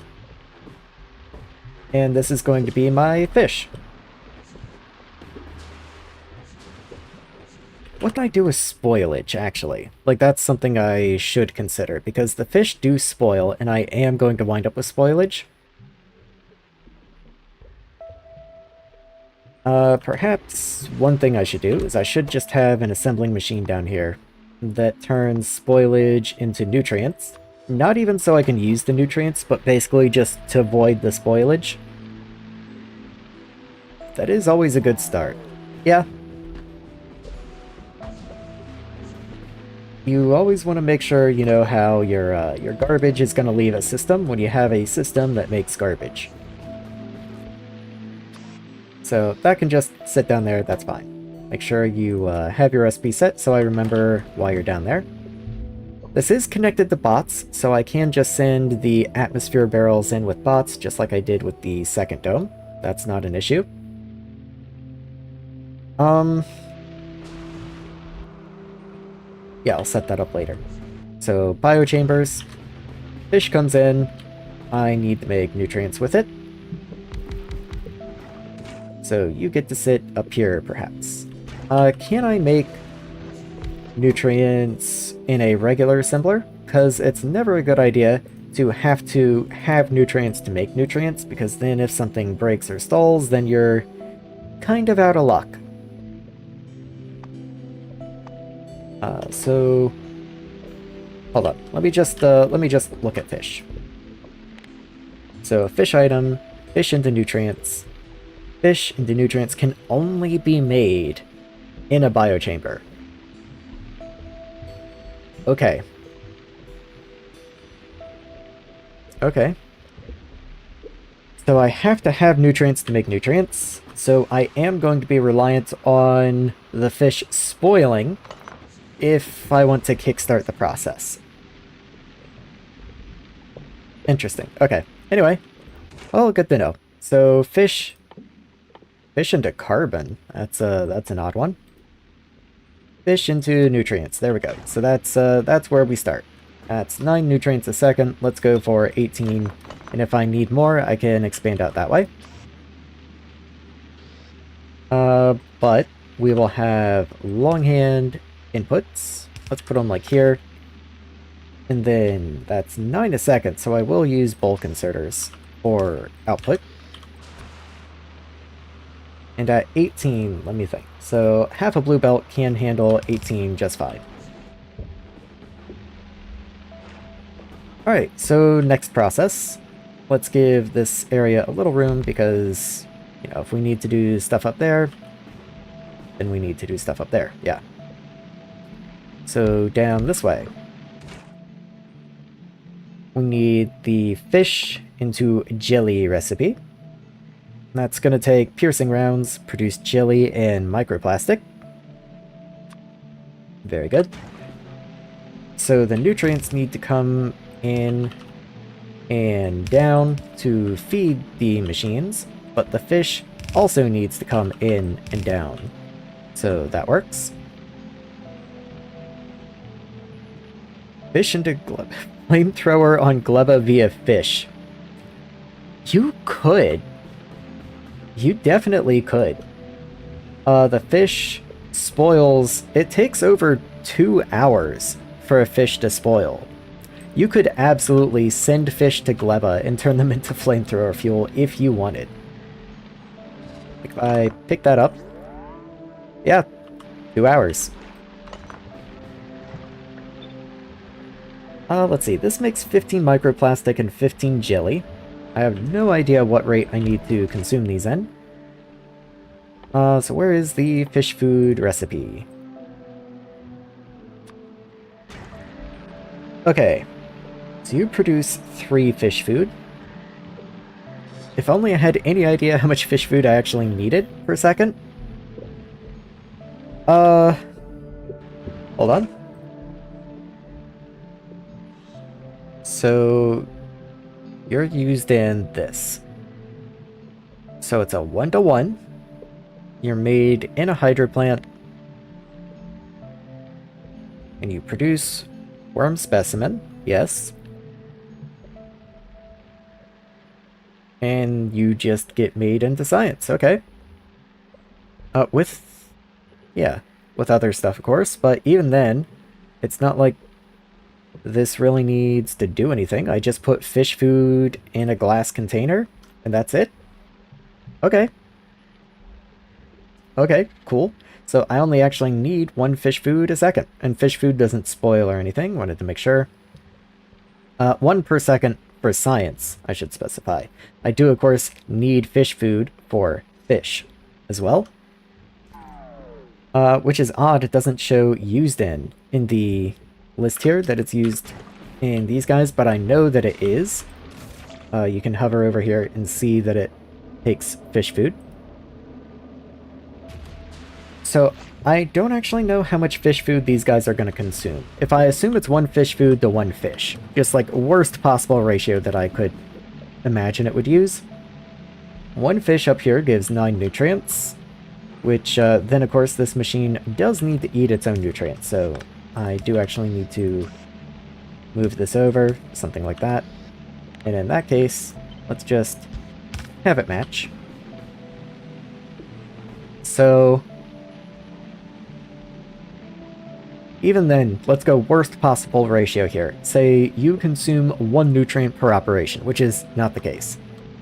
Speaker 1: And this is going to be my fish. What can I do with spoilage, actually? Like, that's something I should consider, because the fish do spoil, and I am going to wind up with spoilage. Perhaps one thing I should do is I should just have an assembling machine down here that turns spoilage into nutrients. Not even so I can use the nutrients, but basically just to avoid the spoilage. That is always a good start. Yeah. You always want to make sure you know how your garbage is going to leave a system when you have a system that makes garbage. So that can just sit down there, that's fine. Make sure you have your recipe set so I remember why you're down there. This is connected to bots, so I can just send the atmosphere barrels in with bots, just like I did with the second dome. That's not an issue. Yeah, I'll set that up later. So, biochambers. Fish comes in. I need to make nutrients with it. So, you get to sit up here, perhaps. Can I make nutrients in a regular assembler? Because it's never a good idea to have nutrients to make nutrients, because then if something breaks or stalls, then you're kind of out of luck. So hold on. Let me just look at fish. So fish item, fish into nutrients. Fish into nutrients can only be made in a biochamber. Okay. Okay. So I have to have nutrients to make nutrients. So I am going to be reliant on the fish spoiling if I want to kickstart the process. Interesting. Okay. Anyway. Well, good to know. So fish into carbon. That's an odd one. Fish into nutrients. There we go. So that's where we start. That's 9 nutrients a second. Let's go for 18. And if I need more, I can expand out that way. But we will have longhand inputs. Let's put them like here. And then that's 9 a second, so I will use bulk inserters for output. And at 18, let me think. So half a blue belt can handle 18 just fine. Alright, so next process. Let's give this area a little room because, you know, if we need to do stuff up there, then we need to do stuff up there. Yeah. So down this way. We need the fish into jelly recipe. That's going to take piercing rounds, produce jelly and microplastic. Very good. So the nutrients need to come in and down to feed the machines, but the fish also needs to come in and down. So that works. Fish into Gleba. Flamethrower on Gleba via fish. You could. You definitely could. The fish spoils... It takes over 2 hours for a fish to spoil. You could absolutely send fish to Gleba and turn them into flamethrower fuel if you wanted. If I pick that up... Yeah, 2 hours. Let's see, this makes 15 microplastic and 15 jelly. I have no idea what rate I need to consume these in. So where is the fish food recipe? Okay, so you produce 3 fish food. If only I had any idea how much fish food I actually needed for a second. Hold on. So, you're used in this. So it's a 1-to-1. You're made in a hydro plant. And you produce worm specimen, yes. And you just get made into science, okay. With other stuff, of course, but even then, it's not like this really needs to do anything. I just put fish food in a glass container, and that's it. Okay. Okay, cool. So I only actually need 1 fish food a second, and fish food doesn't spoil or anything. Wanted to make sure. 1 per second for science, I should specify. I do, of course, need fish food for fish as well. Which is odd, it doesn't show used in the list here that it's used in these guys, but I know that it is. You can hover over here and see that it takes fish food. So I don't actually know how much fish food these guys are going to consume. If I assume it's 1 fish food to 1 fish, just like worst possible ratio that I could imagine it would use. 1 fish up here gives 9 nutrients, which then of course this machine does need to eat its own nutrients, so I do actually need to move this over, something like that. And in that case, let's just have it match. So even then, let's go worst possible ratio here. Say you consume 1 nutrient per operation, which is not the case.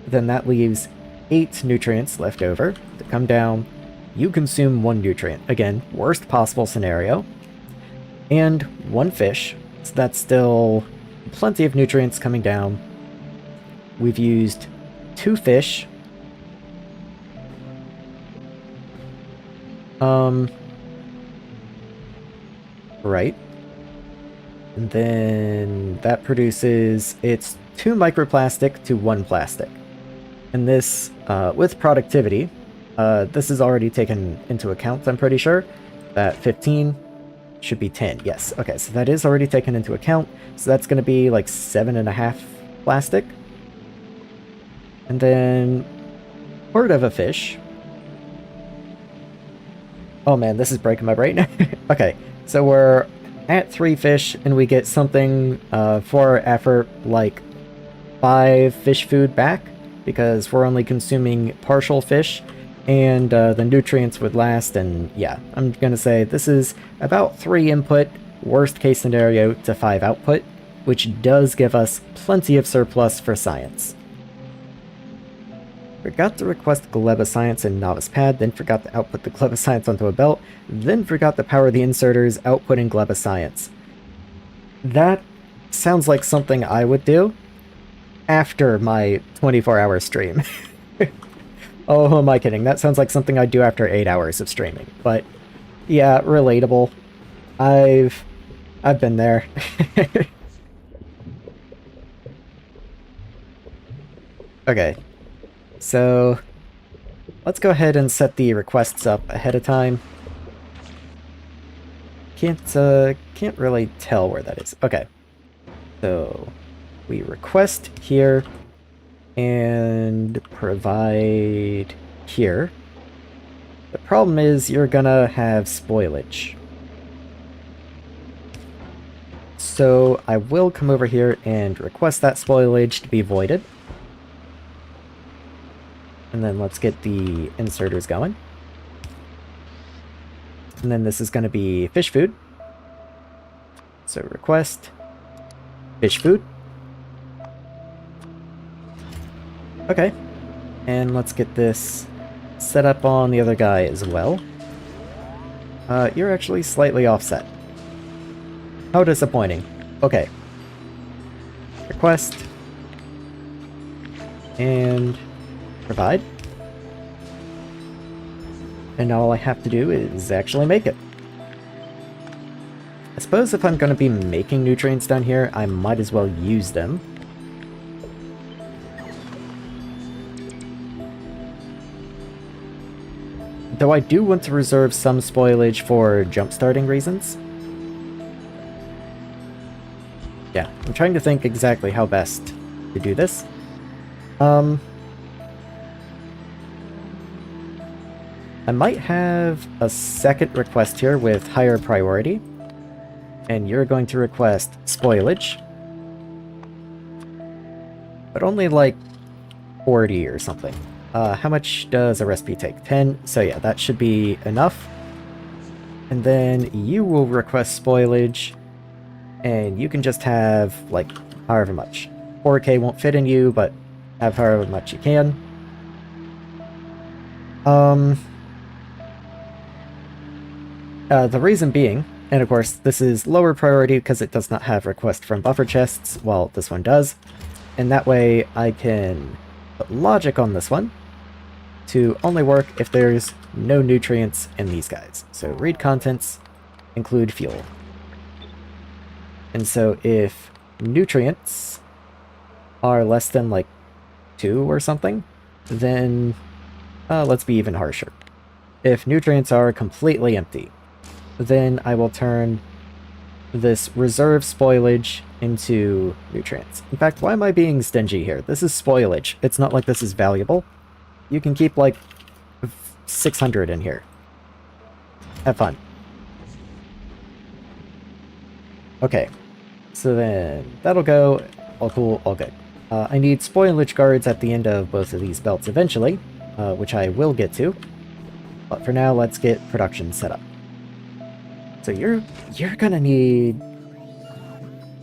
Speaker 1: Then that leaves 8 nutrients left over to come down. You consume 1 nutrient. Again, worst possible scenario. And 1 fish. So that's still plenty of nutrients coming down. We've used 2 fish. Right. And then that produces, it's 2 microplastic to 1 plastic. And this, with productivity, this is already taken into account, I'm pretty sure. That 15 should be 10, yes. Okay, so that is already taken into account. So that's going to be like 7.5 plastic. And then, part of a fish. Oh man, this is breaking my brain. Okay, so we're at 3 fish, and we get something for our effort like 5 fish food back, because we're only consuming partial fish, and the nutrients would last, and yeah, I'm gonna say this is about 3 input, worst case scenario, to 5 output, which does give us plenty of surplus for science. Forgot to request Gleba Science in Novice Pad, then forgot to output the Gleba Science onto a belt, then forgot to power the inserters, outputting Gleba Science. That sounds like something I would do after my 24-hour stream. Oh, who am I kidding? That sounds like something I'd do after 8 hours of streaming. But, yeah, relatable. I've been there. Okay. So, let's go ahead and set the requests up ahead of time. Can't really tell where that is. Okay. So, we request here and provide here. The problem is you're gonna have spoilage. So I will come over here and request that spoilage to be voided. And then let's get the inserters going. And then this is going to be fish food. So request fish food. Okay. And let's get this set up on the other guy as well. You're actually slightly offset. How disappointing. Okay. Request. And provide. And now all I have to do is actually make it. I suppose if I'm going to be making nutrients down here, I might as well use them. Though I do want to reserve some spoilage for jump-starting reasons. Yeah, I'm trying to think exactly how best to do this. I might have a second request here with higher priority. And you're going to request spoilage. But only like 40 or something. How much does a recipe take? 10? So yeah, that should be enough. And then you will request spoilage. And you can just have, like, however much. 4K won't fit in you, but have however much you can. The reason being, and of course this is lower priority because it does not have request from buffer chests, while this one does. And that way I can put logic on this one to only work if there's no nutrients in these guys. So read contents, include fuel. And so if nutrients are less than like 2 or something, then let's be even harsher. If nutrients are completely empty, then I will turn this reserve spoilage into nutrients. In fact, why am I being stingy here? This is spoilage. It's not like this is valuable. You can keep like 600 in here. Have fun. Okay, so then that'll go. All cool, all good. I need spoilage guards at the end of both of these belts eventually, which I will get to. But for now, let's get production set up. So you're gonna need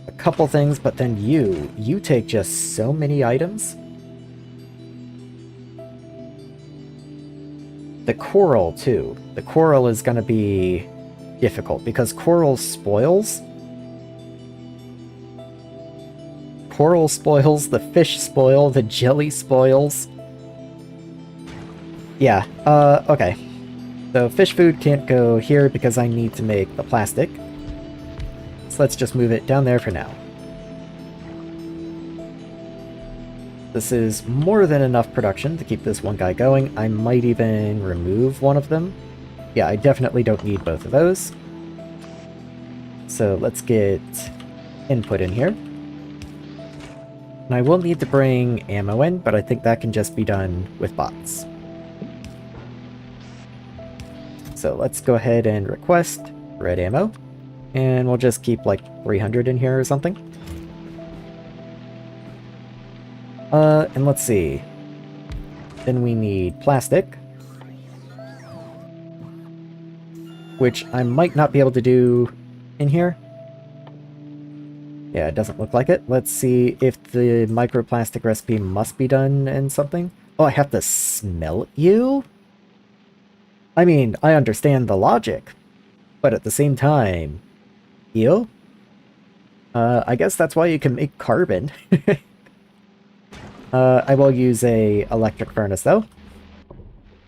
Speaker 1: a couple things, but then you take just so many items. The coral too. The coral is gonna be difficult because coral spoils. Coral spoils, the fish spoil, the jelly spoils. Yeah, okay. So fish food can't go here because I need to make the plastic. So let's just move it down there for now. This is more than enough production to keep this one guy going. I might even remove one of them. Yeah, I definitely don't need both of those. So let's get input in here. And I will need to bring ammo in, but I think that can just be done with bots. So let's go ahead and request red ammo. And we'll just keep like 300 in here or something. And let's see. Then we need plastic. Which I might not be able to do in here. Yeah, it doesn't look like it. Let's see if the microplastic recipe must be done in something. Oh, I have to smelt you? I mean, I understand the logic, but at the same time, you? I guess that's why you can make carbon. I will use a electric furnace though.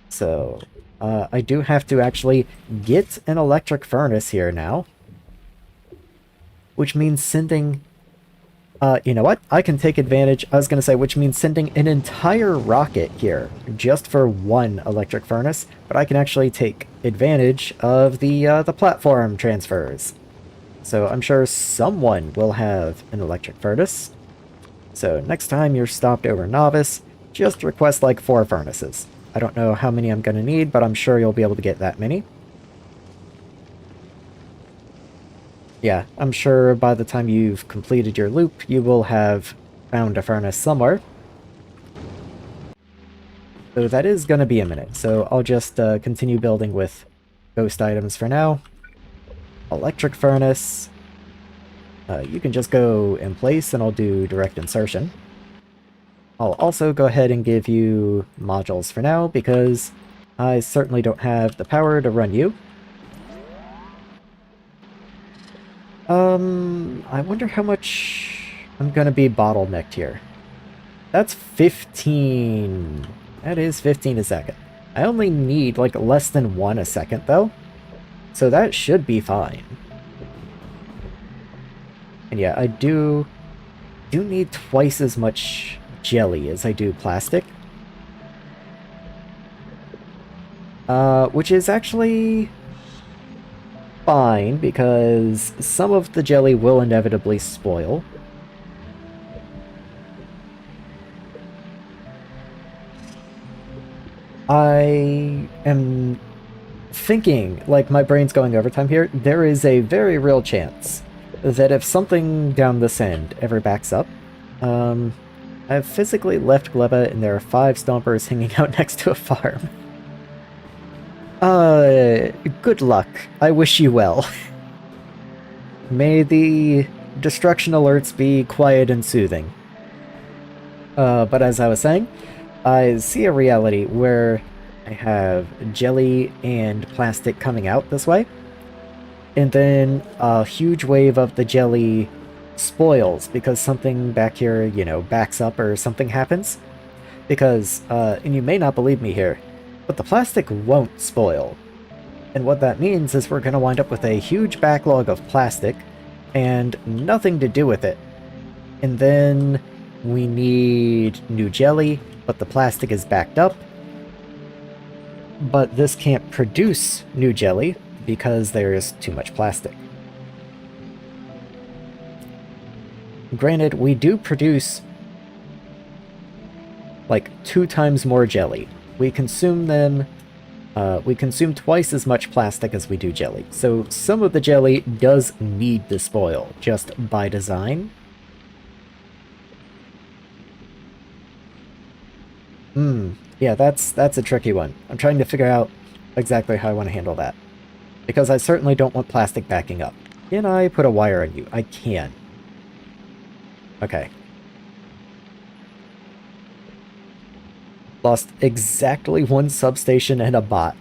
Speaker 1: So, I do have to actually get an electric furnace here now. Which means sending... you know what? I can take advantage, I was going to say, which means sending an entire rocket here, just for one electric furnace, but I can actually take advantage of the platform transfers. So I'm sure someone will have an electric furnace. So next time you're stopped over Novice, just request like 4 furnaces. I don't know how many I'm going to need, but I'm sure you'll be able to get that many. Yeah, I'm sure by the time you've completed your loop, you will have found a furnace somewhere. So that is going to be a minute, so I'll just continue building with ghost items for now. Electric furnace. You can just go in place and I'll do direct insertion. I'll also go ahead and give you modules for now because I certainly don't have the power to run you. I wonder how much I'm gonna be bottlenecked here. That's 15. That is 15 a second. I only need like less than 1 a second though, so that should be fine. And yeah, I do need twice as much jelly as I do plastic. Which is actually fine, because some of the jelly will inevitably spoil. I am thinking, like my brain's going overtime here, there is a very real chance that if something down this end ever backs up, I've physically left Gleba and there are 5 stompers hanging out next to a farm. Good luck. I wish you well. May the destruction alerts be quiet and soothing. But as I was saying, I see a reality where I have jelly and plastic coming out this way, and then a huge wave of the jelly spoils because something back here, you know, backs up or something happens. Because, and you may not believe me here, but the plastic won't spoil. And what that means is we're going to wind up with a huge backlog of plastic and nothing to do with it. And then we need new jelly, but the plastic is backed up. But this can't produce new jelly because there's too much plastic. Granted, we do produce like 2 times more jelly. We consume them, we consume twice as much plastic as we do jelly. So some of the jelly does need to spoil, just by design. Yeah, that's a tricky one. I'm trying to figure out exactly how I want to handle that. Because I certainly don't want plastic backing up. Can I put a wire on you? I can. Okay. Lost exactly 1 substation and a bot.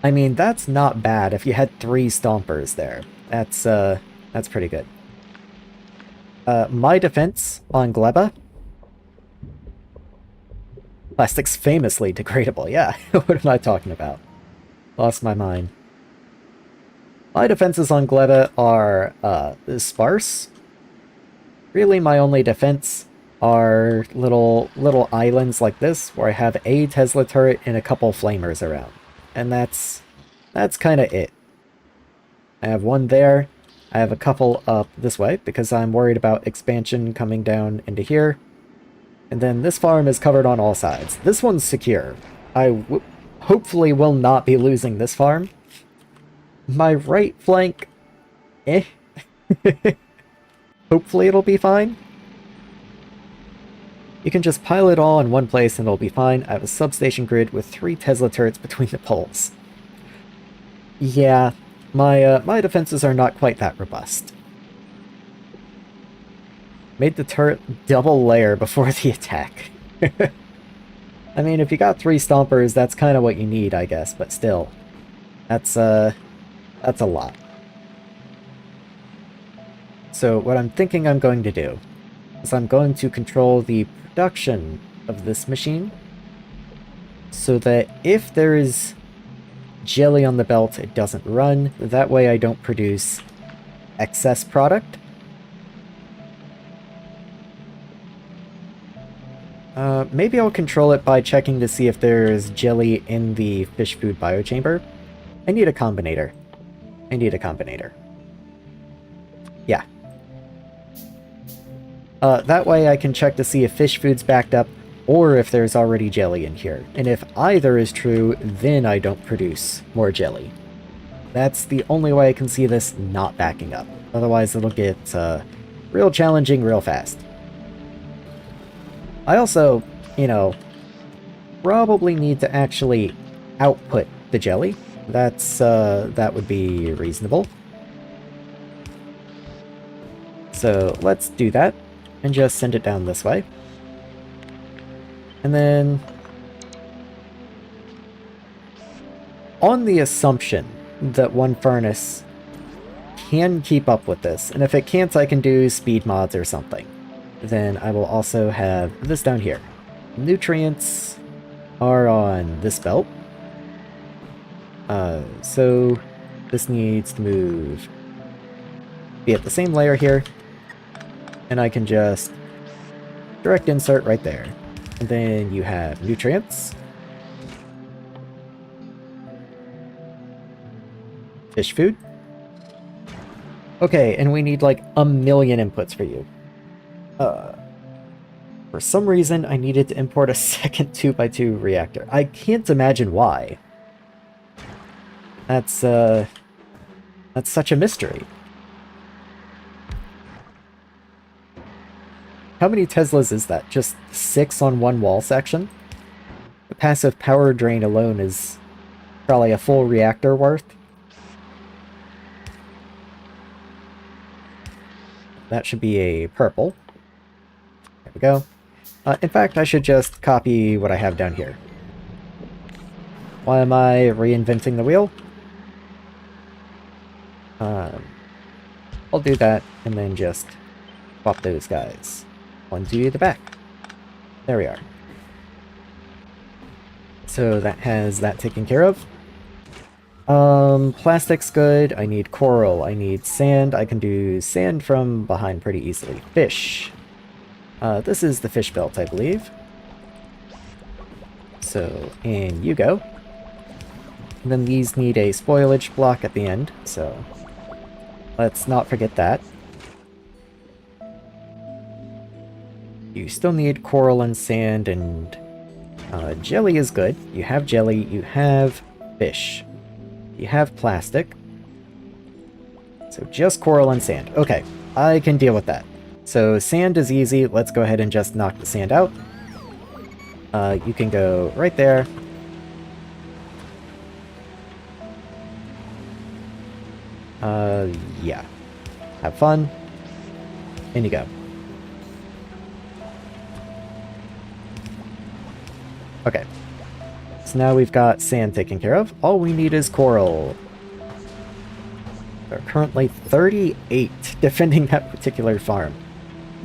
Speaker 1: I mean, that's not bad if you had 3 stompers there. That's pretty good. My defense on Gleba. Plastic's famously degradable, yeah. What am I talking about? Lost my mind. My defenses on Gleba are, sparse. Really, my only defense are little islands like this, where I have a Tesla turret and a couple flamers around. And that's kind of it. I have 1 there. I have a couple up this way, because I'm worried about expansion coming down into here. And then this farm is covered on all sides. This one's secure. I hopefully will not be losing this farm. My right flank, eh. Hopefully it'll be fine. You can just pile it all in one place and it'll be fine. I have a substation grid with 3 Tesla turrets between the poles. Yeah, my defenses are not quite that robust. Made the turret double layer before the attack. I mean, if you got 3 stompers, that's kind of what you need, I guess, but still. That's a lot. So what I'm thinking I'm going to do is I'm going to control the production of this machine so that if there is jelly on the belt, it doesn't run. That way I don't produce excess product. Maybe I'll control it by checking to see if there's jelly in the fish food biochamber. I need a combinator. Yeah. That way I can check to see if fish food's backed up or if there's already jelly in here. And if either is true, then I don't produce more jelly. That's the only way I can see this not backing up. Otherwise it'll get real challenging real fast. I also, you know, probably need to actually output the jelly. That would be reasonable. So let's do that and just send it down this way. And then, on the assumption that one furnace can keep up with this, and if it can't, I can do speed mods or something, then I will also have this down here. Nutrients are on this belt. So this needs to be at the same layer here, and I can just direct insert right there. And then you have nutrients, fish food. Okay, and we need like 1,000,000 inputs for you. For some reason, I needed to import a second 2x2 reactor. I can't imagine why. That's such a mystery. How many Teslas is that? Just 6 on one wall section? The passive power drain alone is probably a full reactor worth. That should be a purple. There we go. In fact, I should just copy what I have down here. Why am I reinventing the wheel? I'll do that and then just swap those guys onto the back. There we are. So that has that taken care of. Plastic's good. I need coral. I need sand. I can do sand from behind pretty easily. Fish. This is the fish belt, I believe. So, in you go. And then these need a spoilage block at the end, so let's not forget that. You still need coral and sand, and jelly is good. You have jelly, you have fish. You have plastic. So just coral and sand. Okay, I can deal with that. So sand is easy. Let's go ahead and just knock the sand out. You can go right there. Yeah. Have fun. In you go. Okay. So now we've got sand taken care of. All we need is coral. There are currently 38 defending that particular farm.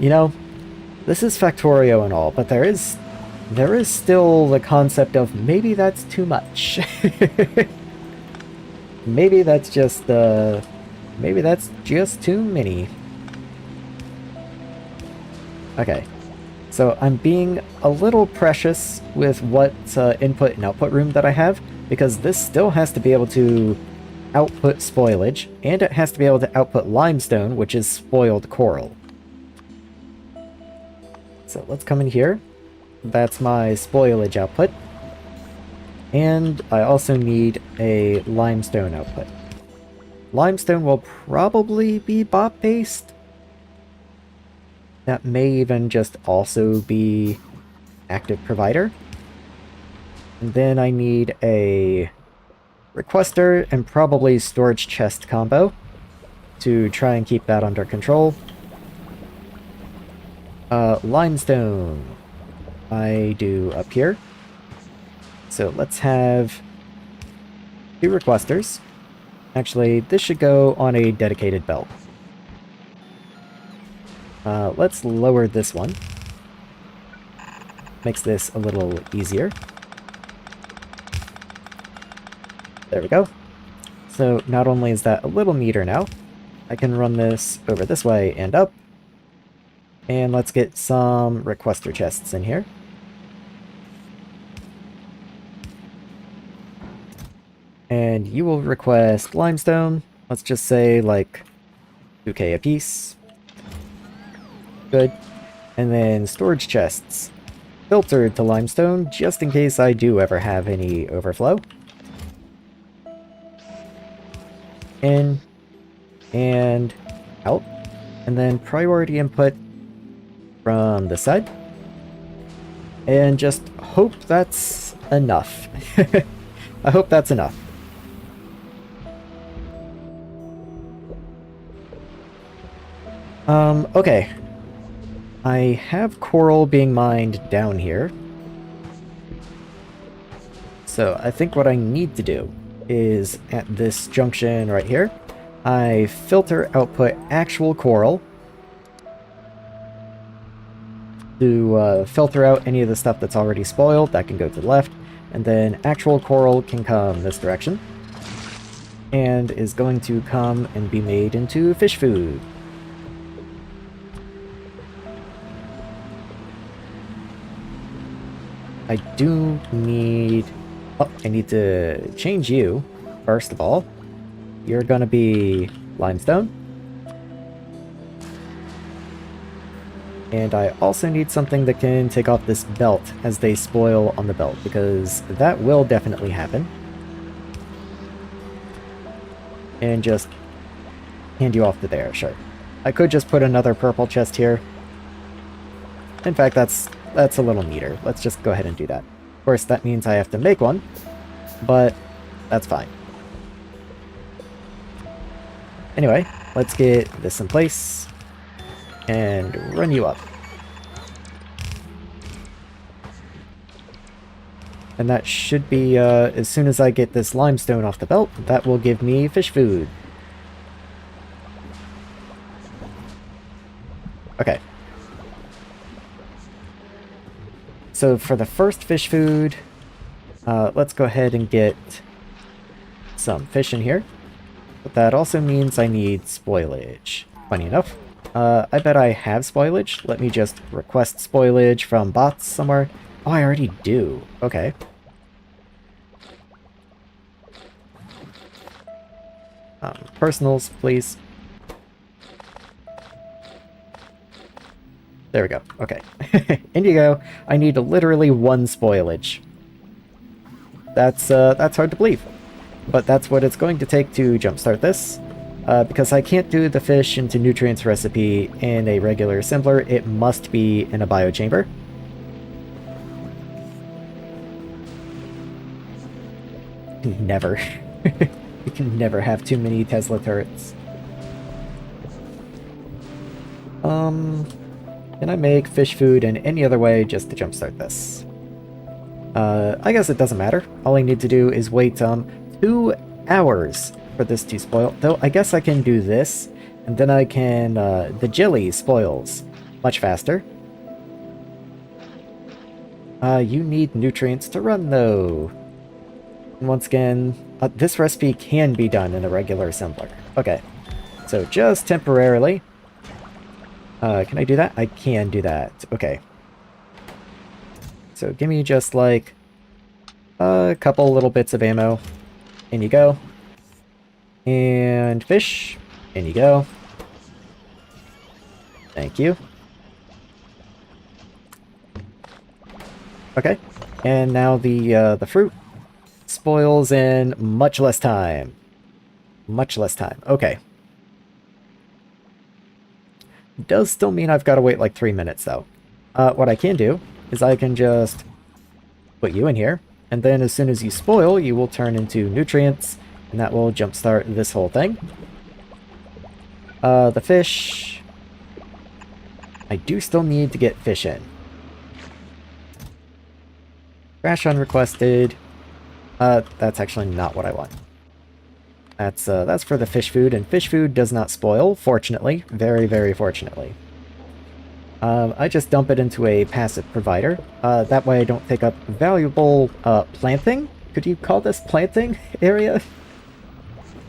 Speaker 1: You know, this is Factorio and all, but there is still the concept of maybe that's too much. Maybe that's just too many. Okay. So I'm being a little precious with what input and output room that I have, because this still has to be able to output spoilage, and it has to be able to output limestone, which is spoiled coral. So let's come in here. That's my spoilage output. And I also need a limestone output. Limestone will probably be bot-based. That may even just also be active provider. And then I need a requester and probably storage chest combo to try and keep that under control. Limestone I do up here. So let's have 2 requesters. Actually, this should go on a dedicated belt. Let's lower this one. Makes this a little easier. There we go. So not only is that a little neater now, I can run this over this way and up. And let's get some requester chests in here. And you will request limestone. Let's just say like 2k a piece. Good. And then storage chests. Filtered to limestone, just in case I do ever have any overflow. In. And out. And then priority input from the side. And just hope that's enough. I hope that's enough. Okay. I have coral being mined down here. So I think what I need to do is at this junction right here, I filter output actual coral to filter out any of the stuff that's already spoiled. That can go to the left, and then actual coral can come this direction and is going to come and be made into fish food. I do need... Oh, I need to change you, first of all. You're gonna be limestone. And I also need something that can take off this belt as they spoil on the belt, because that will definitely happen. And just hand you off to there, sure. I could just put another purple chest here. In fact, that's a little neater. Let's just go ahead and do that. Of course, that means I have to make one, but that's fine. Anyway, let's get this in place and run you up. And that should be, as soon as I get this limestone off the belt, that will give me fish food. Okay. So for the first fish food, let's go ahead and get some fish in here. But that also means I need spoilage. Funny enough. I bet I have spoilage. Let me just request spoilage from bots somewhere. Oh, I already do. Okay. Personals, please. There we go. Okay. In you go. I need literally one spoilage. That's hard to believe. But that's what it's going to take to jumpstart this. Because I can't do the fish into nutrients recipe in a regular assembler, it must be in a biochamber. Never. You can never have too many Tesla turrets. Can I make fish food in any other way just to jumpstart this? I guess it doesn't matter. All I need to do is wait 2 hours for this to spoil. Though I guess I can do this, and then I can, the jelly spoils much faster. You need nutrients to run though. And once again, this recipe can be done in a regular assembler. Okay, so just temporarily. Can I do that? I can do that. Okay. So give me just like a couple little bits of ammo. In you go. And fish. In you go. Thank you. Okay. And now the fruit spoils in much less time. Much less time. Okay. Does still mean I've got to wait like 3 minutes though. What I can do is I can just put you in here, and then as soon as you spoil, you will turn into nutrients, and that will jumpstart this whole thing. The fish... I do still need to get fish in. Crash unrequested. That's actually not what I want. That's for the fish food, and fish food does not spoil, fortunately. Very, very fortunately. I just dump it into a passive provider. That way I don't take up valuable, planting? Could you call this planting area?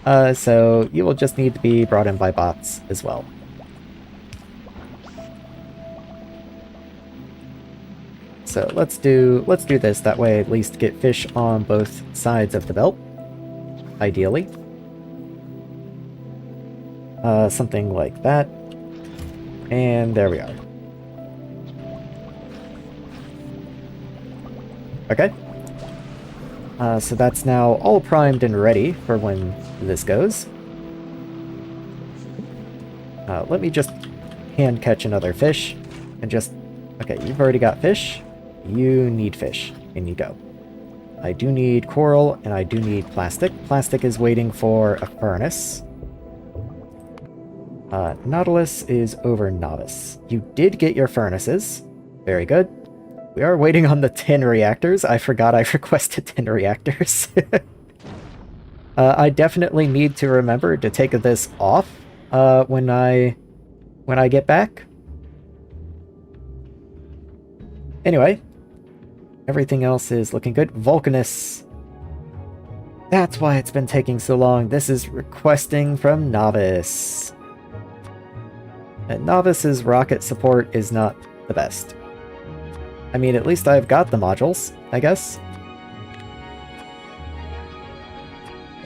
Speaker 1: So you will just need to be brought in by bots as well. So let's do this, that way I at least get fish on both sides of the belt. Ideally. Something like that. And there we are. Okay. So that's now all primed and ready for when this goes. Let me just hand catch another fish and just... Okay, you've already got fish. You need fish. In you go. I do need coral, and I do need plastic. Plastic is waiting for a furnace. Nautilus is over Novice. You did get your furnaces. Very good. We are waiting on the 10 reactors. I forgot I requested 10 reactors. I definitely need to remember to take this off when I get back. Anyway, everything else is looking good. Vulcanus. That's why it's been taking so long. This is requesting from Novice. And Novice's rocket support is not the best. I mean, at least I've got the modules, I guess.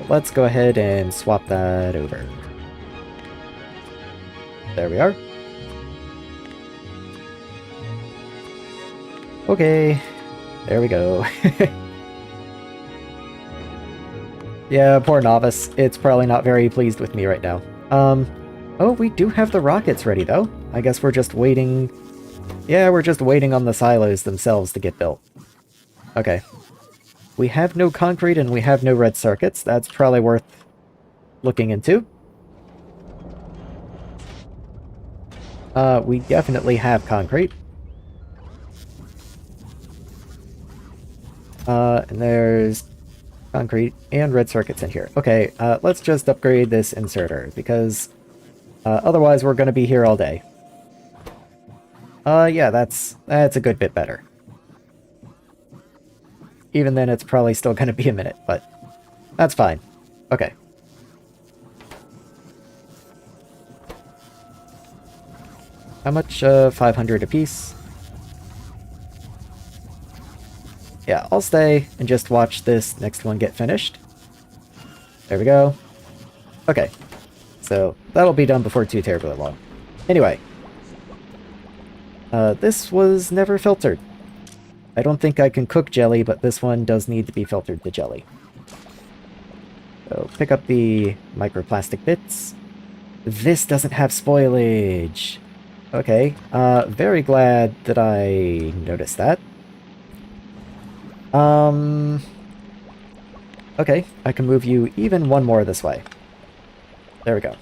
Speaker 1: Let's go ahead and swap that over. There we are. Okay, there we go. Yeah, poor Novice. It's probably not very pleased with me right now. Oh, we do have the rockets ready, though. I guess we're just waiting... Yeah, we're just waiting on the silos themselves to get built. Okay. We have no concrete and we have no red circuits. That's probably worth looking into. We definitely have concrete. And there's concrete and red circuits in here. Okay, let's just upgrade this inserter, because otherwise we're going to be here all day. Yeah, that's a good bit better. Even then, it's probably still going to be a minute, but that's fine. Okay. How much? 500 apiece. Yeah, I'll stay and just watch this next one get finished. There we go. Okay. So, that'll be done before too terribly long. Anyway. This was never filtered. I don't think I can cook jelly, but this one does need to be filtered to jelly. So, pick up the microplastic bits. This doesn't have spoilage. Okay, very glad that I noticed that. Okay, I can move you even one more this way. There we go.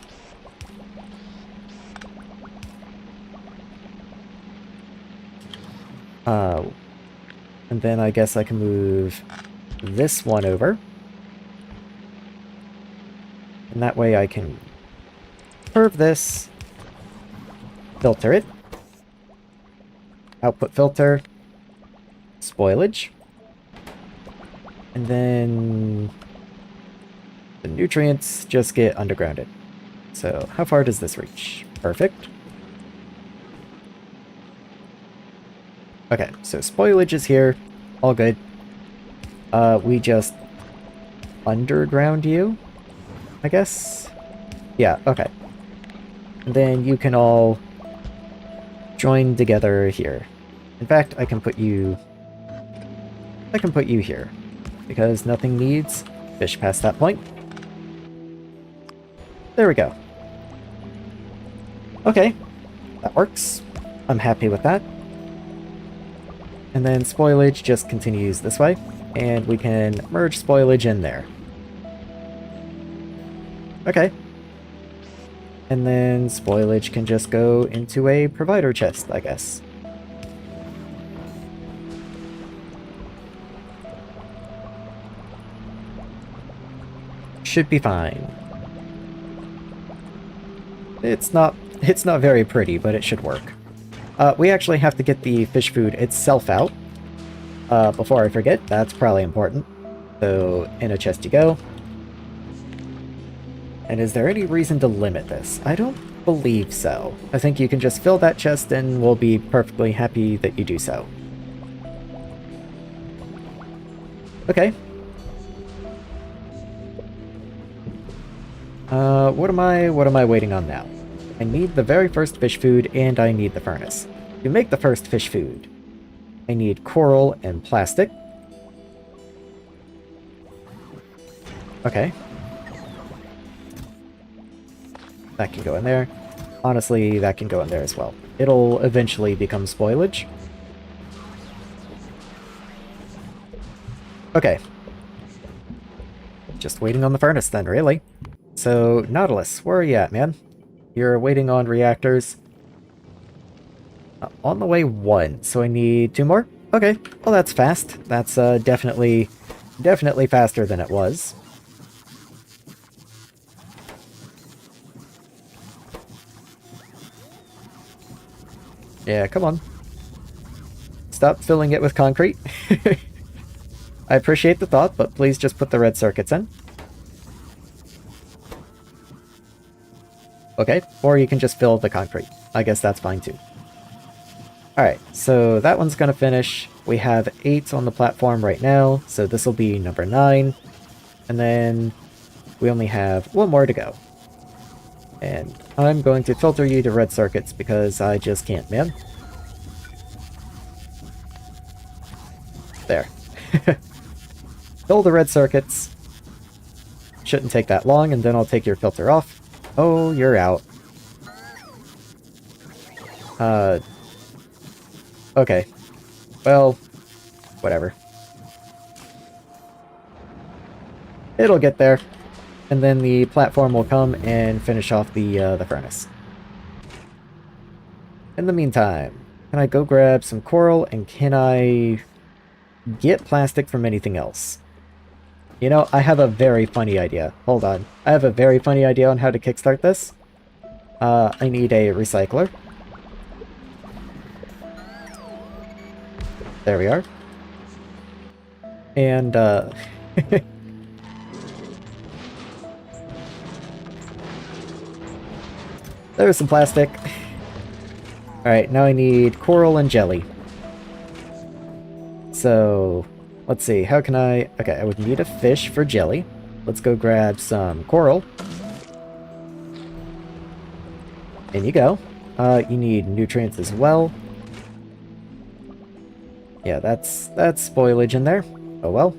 Speaker 1: And then I guess I can move this one over. And that way I can curve this, filter it, output filter, spoilage, and then the nutrients just get undergrounded. So how far does this reach? Perfect. Okay, so spoilage is here. All good. We just underground you, I guess? Yeah, okay. And then you can all join together here. In fact, I can put you here, because nothing needs fish past that point. There we go. Okay, that works. I'm happy with that. And then spoilage just continues this way, and we can merge spoilage in there. Okay. And then spoilage can just go into a provider chest, I guess. Should be fine. It's not very pretty, but it should work. We actually have to get the fish food itself out. Before I forget, that's probably important. So, in a chest you go. And is there any reason to limit this? I don't believe so. I think you can just fill that chest and we'll be perfectly happy that you do so. Okay. What am I waiting on now? I need the very first fish food, and I need the furnace. To make the first fish food, I need coral and plastic. Okay. That can go in there. Honestly, that can go in there as well. It'll eventually become spoilage. Okay. Just waiting on the furnace then, really. So, Nautilus, where are you at, man? You're waiting on reactors. On the way 1, so I need 2 more? Okay, well that's fast. That's definitely faster than it was. Yeah, come on. Stop filling it with concrete. I appreciate the thought, but please just put the red circuits in. Okay, or you can just fill the concrete. I guess that's fine too. Alright, so that one's gonna finish. We have 8 on the platform right now, so this will be number 9. And then we only have 1 more to go. And I'm going to filter you to red circuits because I just can't, man. There. Fill the red circuits. Shouldn't take that long, and then I'll take your filter off. Oh, you're out. Okay. Well, whatever. It'll get there. And then the platform will come and finish off the furnace. In the meantime, can I go grab some coral, and can I get plastic from anything else? You know, I have a very funny idea. Hold on. I have a very funny idea on how to kickstart this. I need a recycler. There we are. And, there's some plastic. Alright, now I need coral and jelly. So, let's see, how can I... Okay, I would need a fish for jelly. Let's go grab some coral. In you go. You need nutrients as well. Yeah, that's spoilage in there. Oh well.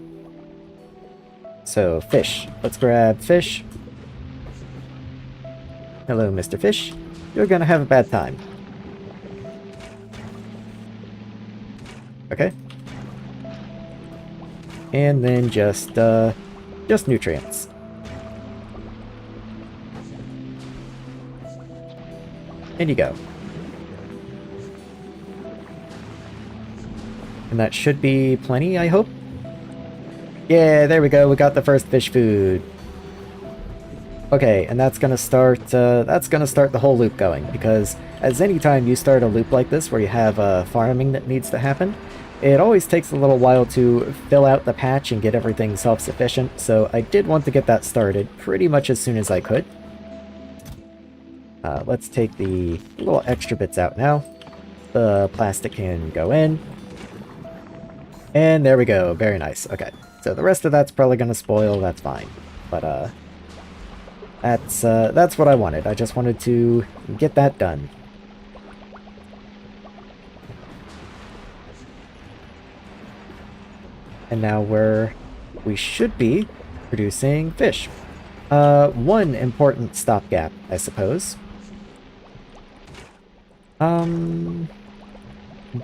Speaker 1: So, fish. Let's grab fish. Hello, Mr. Fish. You're gonna have a bad time. Okay. And then just nutrients. In you go. And that should be plenty, I hope? Yeah, there we go, we got the first fish food. Okay, and that's gonna start the whole loop going, because as any time you start a loop like this where you have farming that needs to happen, it always takes a little while to fill out the patch and get everything self-sufficient, so I did want to get that started pretty much as soon as I could. Let's take the little extra bits out now. The plastic can go in. And there we go, very nice. Okay, so the rest of that's probably gonna spoil, that's fine. But, that's what I wanted. I just wanted to get that done. And now we should be producing fish. One important stopgap, I suppose.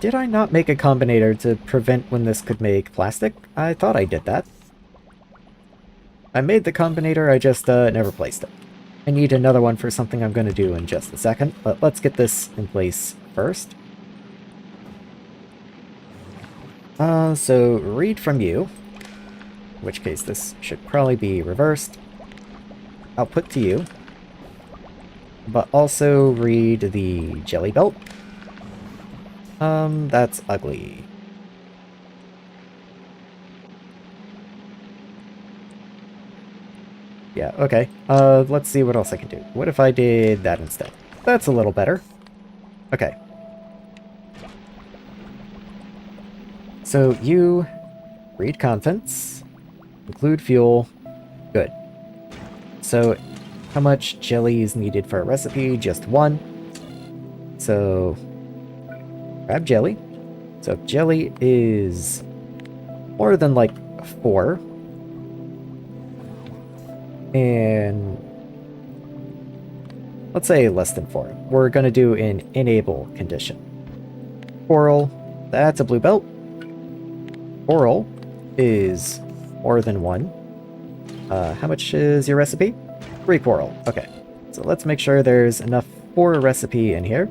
Speaker 1: Did I not make a combinator to prevent when this could make plastic? I thought I did that. I made the combinator, I just never placed it. I need another one for something I'm going to do in just a second, but let's get this in place first. So read from you, in which case this should probably be reversed. Output to you, but also read the jelly belt. That's ugly. Yeah, okay. Let's see what else I can do. What if I did that instead? That's a little better. Okay. So you read contents, include fuel, good. So how much jelly is needed for a recipe? Just 1. So grab jelly. So if jelly is more than like 4, And let's say less than 4. We're going to do an enable condition. Coral, that's a blue belt. Coral is more than 1. How much is your recipe? 3 coral. Okay, so let's make sure there's enough for a recipe in here.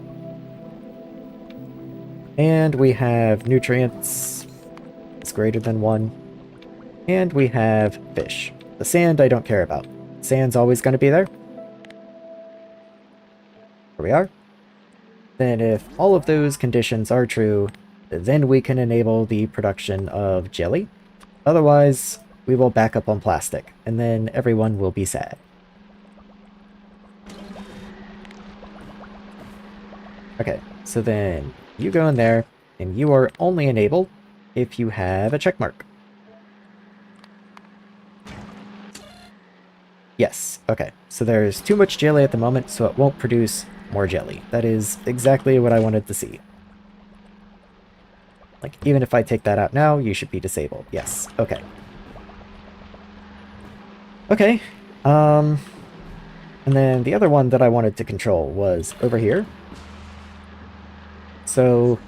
Speaker 1: And we have nutrients. It's greater than 1. And we have fish. The sand I don't care about. Sand's always going to be there. Here we are. Then if all of those conditions are true, then we can enable the production of jelly. Otherwise, we will back up on plastic, and then everyone will be sad. Okay, so then you go in there, and you are only enabled if you have a check mark. Yes, okay. So there's too much jelly at the moment, so it won't produce more jelly. That is exactly what I wanted to see. Like, even if I take that out now, you should be disabled. Yes, okay. Okay, and then the other one that I wanted to control was over here. So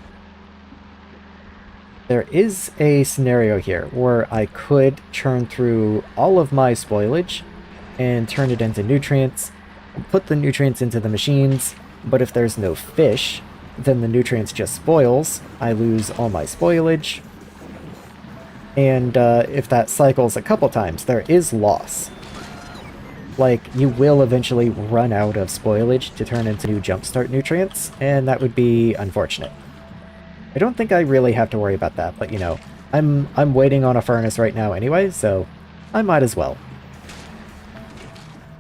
Speaker 1: there is a scenario here where I could churn through all of my spoilage and turn it into nutrients, and put the nutrients into the machines, but if there's no fish, then the nutrients just spoils, I lose all my spoilage, and if that cycles a couple times, there is loss. Like, you will eventually run out of spoilage to turn into new jumpstart nutrients, and that would be unfortunate. I don't think I really have to worry about that, but you know, I'm waiting on a furnace right now anyway, so I might as well.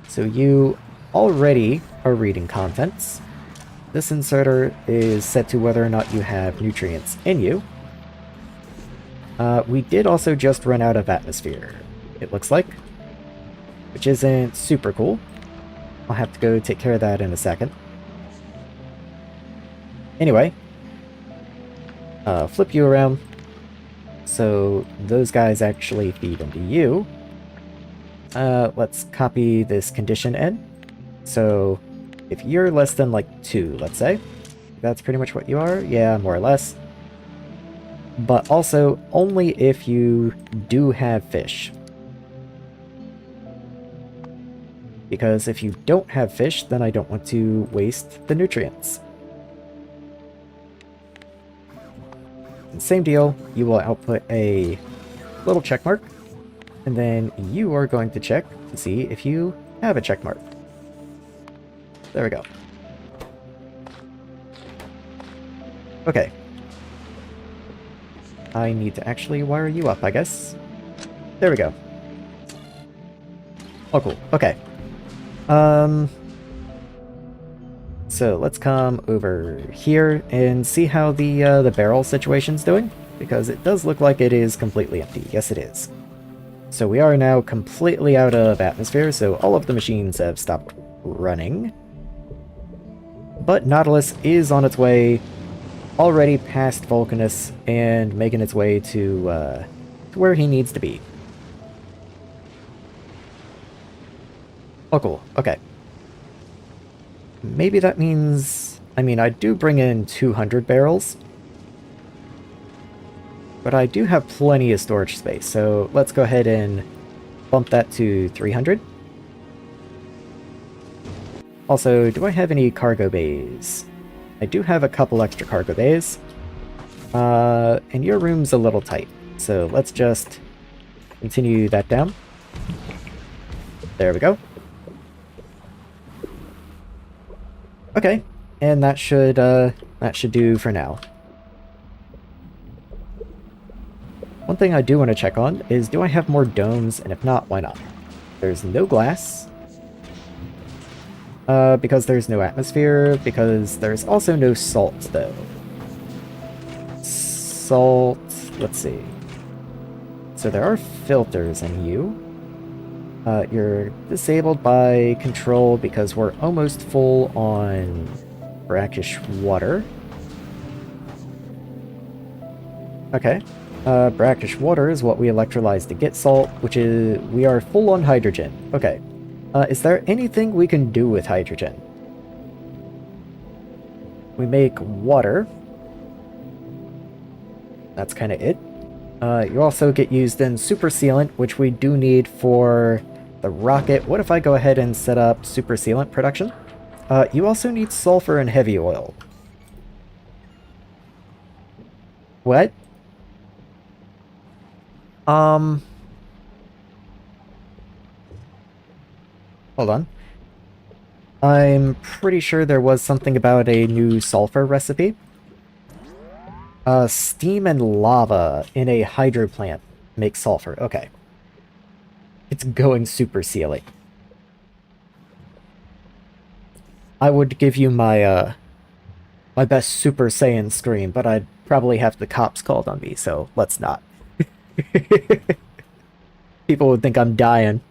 Speaker 1: So you already are reading contents. This inserter is set to whether or not you have nutrients in you. We did also just run out of atmosphere, it looks like, which isn't super cool. I'll have to go take care of that in a second. Anyway, flip you around so those guys actually feed into you. Let's copy this condition in. So if you're less than like 2, let's say, that's pretty much what you are. Yeah, more or less. But also only if you do have fish. Because if you don't have fish, then I don't want to waste the nutrients. And same deal, you will output a little check mark. And then you are going to check to see if you have a check mark. There we go. Okay. I need to actually wire you up, I guess. There we go. Oh, cool. Okay. So let's come over here and see how the barrel situation's doing, because it does look like it is completely empty. Yes, it is. So we are now completely out of atmosphere, so all of the machines have stopped running. But Nautilus is on its way, already past Vulcanus, and making its way to where he needs to be. Oh, cool. Okay. Maybe that means... I mean, I do bring in 200 barrels. But I do have plenty of storage space, so let's go ahead and bump that to 300. Also, do I have any cargo bays? I do have a couple extra cargo bays. And your room's a little tight, so let's just continue that down. There we go. Okay, and that should do for now. One thing I do want to check on is, do I have more domes, and if not, why not? There's no glass. Because there's no atmosphere, because there's also no salt, though. Salt, let's see. So there are filters in you. You're disabled by control because we're almost full on brackish water. Okay. Brackish water is what we electrolyze to get salt, which is... we are full on hydrogen. Okay. Is there anything we can do with hydrogen? We make water. That's kind of it. You also get used in super sealant, which we do need for the rocket. What if I go ahead and set up super sealant production? You also need sulfur and heavy oil. What? Hold on. I'm pretty sure there was something about a new sulfur recipe. Steam and lava in a hydro plant make sulfur. Okay. It's going super sealy. I would give you my, my best Super Saiyan scream, but I'd probably have the cops called on me, so let's not. People would think I'm dying.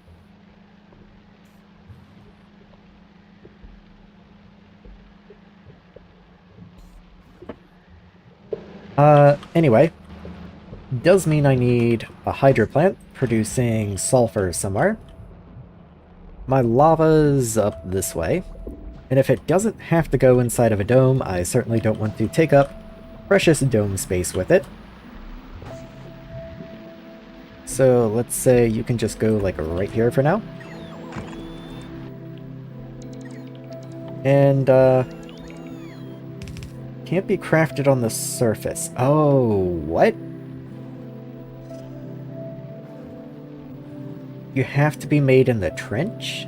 Speaker 1: Anyway. Does mean I need a hydro plant producing sulfur somewhere. My lava's up this way. And if it doesn't have to go inside of a dome, I certainly don't want to take up precious dome space with it. So let's say you can just go like right here for now. And can't be crafted on the surface. Oh, what? You have to be made in the trench?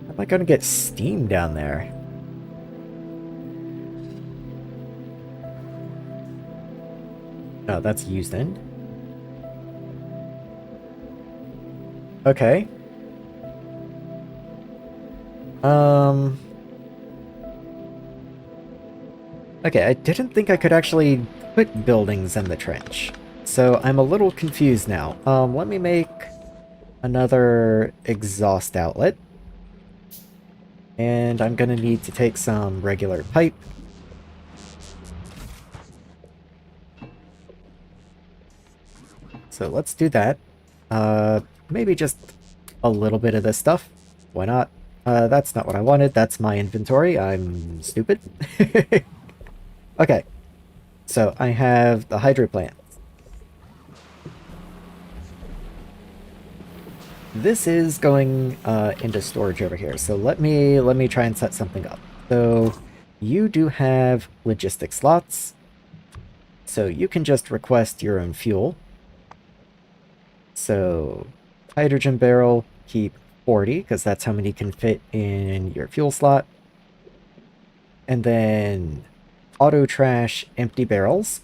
Speaker 1: How am I gonna get steam down there? Oh, that's used in. Okay. Okay, I didn't think I could actually put buildings in the trench. So I'm a little confused now. Let me make another exhaust outlet. And I'm gonna need to take some regular pipe. So let's do that. Maybe just a little bit of this stuff. Why not? That's not what I wanted. That's my inventory. I'm stupid. Okay. So I have the hydro plant. This is going into storage over here. So let me try and set something up. So you do have logistic slots. So you can just request your own fuel. So hydrogen barrel, keep 40, because that's how many can fit in your fuel slot. And then auto trash, empty barrels.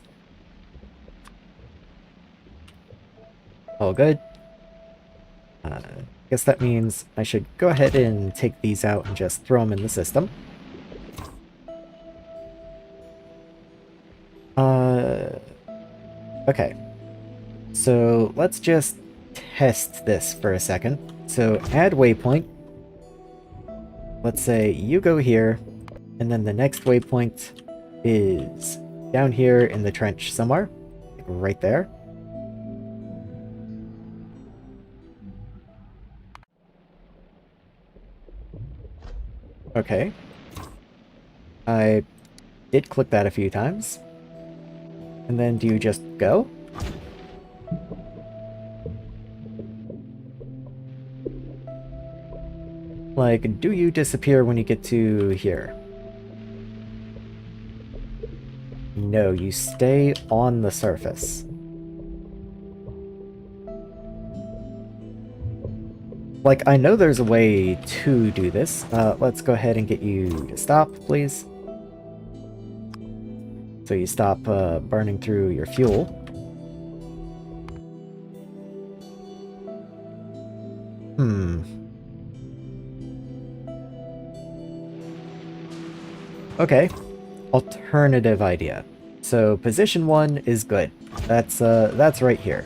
Speaker 1: All good. Guess that means I should go ahead and take these out and just throw them in the system. Okay. So let's just test this for a second. So add waypoint. Let's say you go here, and then the next waypoint is down here in the trench somewhere. Like right there. Okay. I did click that a few times. And then do you just go? Like, do you disappear when you get to here? No, you stay on the surface. Like, I know there's a way to do this. Let's go ahead and get you to stop, please. So you stop burning through your fuel. Okay. Alternative idea. So position 1 is good. That's right here.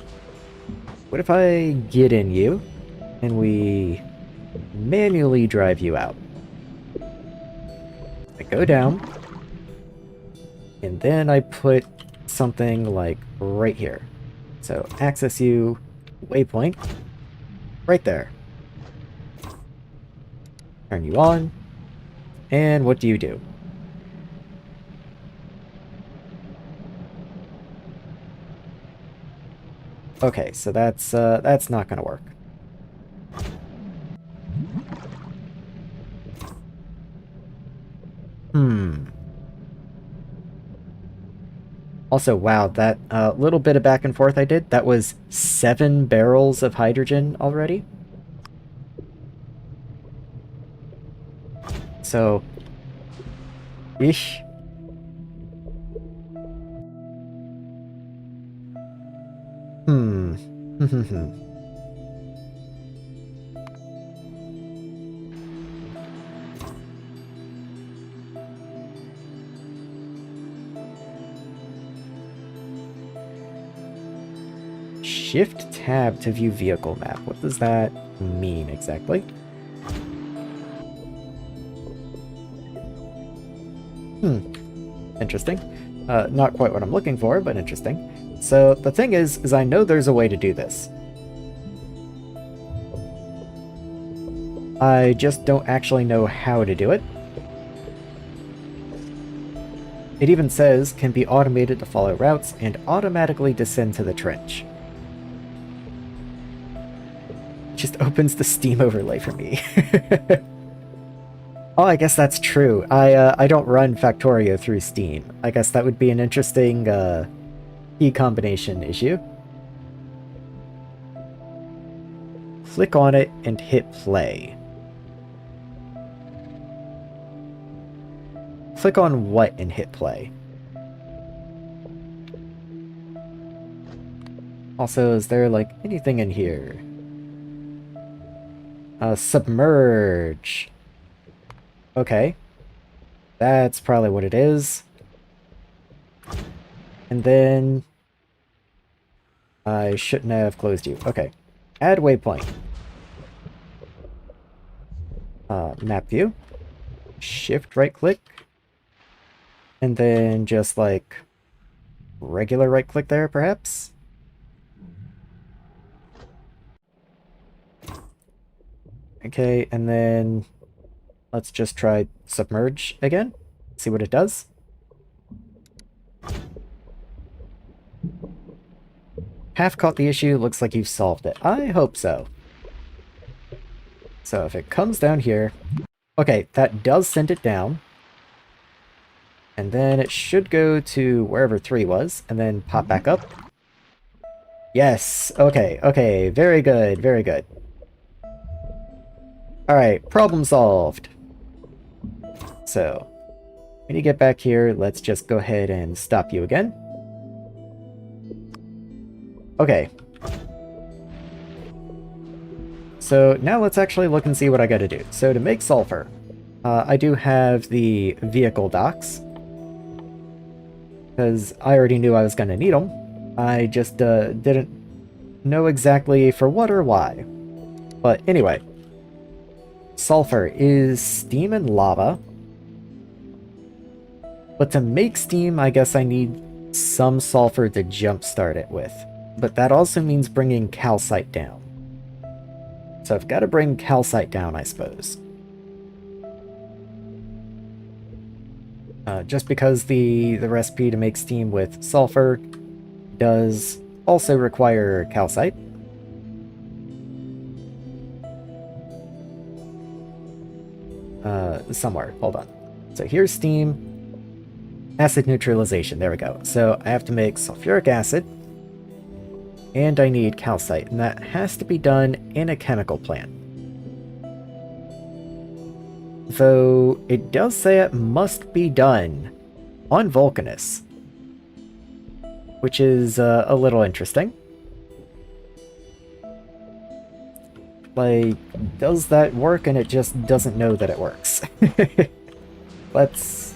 Speaker 1: What if I get in you and we manually drive you out? I go down, and then I put something like right here. So access you, waypoint, right there. Turn you on. And what do you do? Okay, so that's not gonna work. Also, wow, that little bit of back and forth I did, that was 7 barrels of hydrogen already. So, ish. Hmm. Shift tab to view vehicle map. What does that mean exactly? Interesting. Not quite what I'm looking for, but interesting. So the thing is I know there's a way to do this. I just don't actually know how to do it. It even says, can be automated to follow routes and automatically descend to the trench. Just opens the Steam overlay for me. Oh, I guess that's true. I don't run Factorio through Steam. I guess that would be an interesting key combination issue. Click on it and hit play. Click on what and hit play? Also, is there like anything in here? Submerge. Okay. That's probably what it is. And then... I shouldn't have closed you. Okay. Add waypoint. Map view. Shift right click. And then just like... regular right click there, perhaps? Okay, and then... let's just try submerge again. See what it does. Half caught the issue, looks like you've solved it. I hope so. So if it comes down here... okay, that does send it down. And then it should go to wherever 3 was, and then pop back up. Yes! Okay, okay, very good, very good. Alright, problem solved. So, when you get back here, let's just go ahead and stop you again. Okay. So now let's actually look and see what I gotta do. So to make sulfur, I do have the vehicle docks, because I already knew I was gonna need them. I just didn't know exactly for what or why. But anyway, sulfur is steam and lava. But to make steam, I guess I need some sulfur to jumpstart it with. But that also means bringing calcite down. So I've got to bring calcite down, I suppose. Just because the recipe to make steam with sulfur does also require calcite. Somewhere, hold on. So here's steam. Acid neutralization, there we go. So I have to make sulfuric acid, and I need calcite, and that has to be done in a chemical plant. Though it does say it must be done on Vulcanus, which is a little interesting. Like, does that work and it just doesn't know that it works? Let's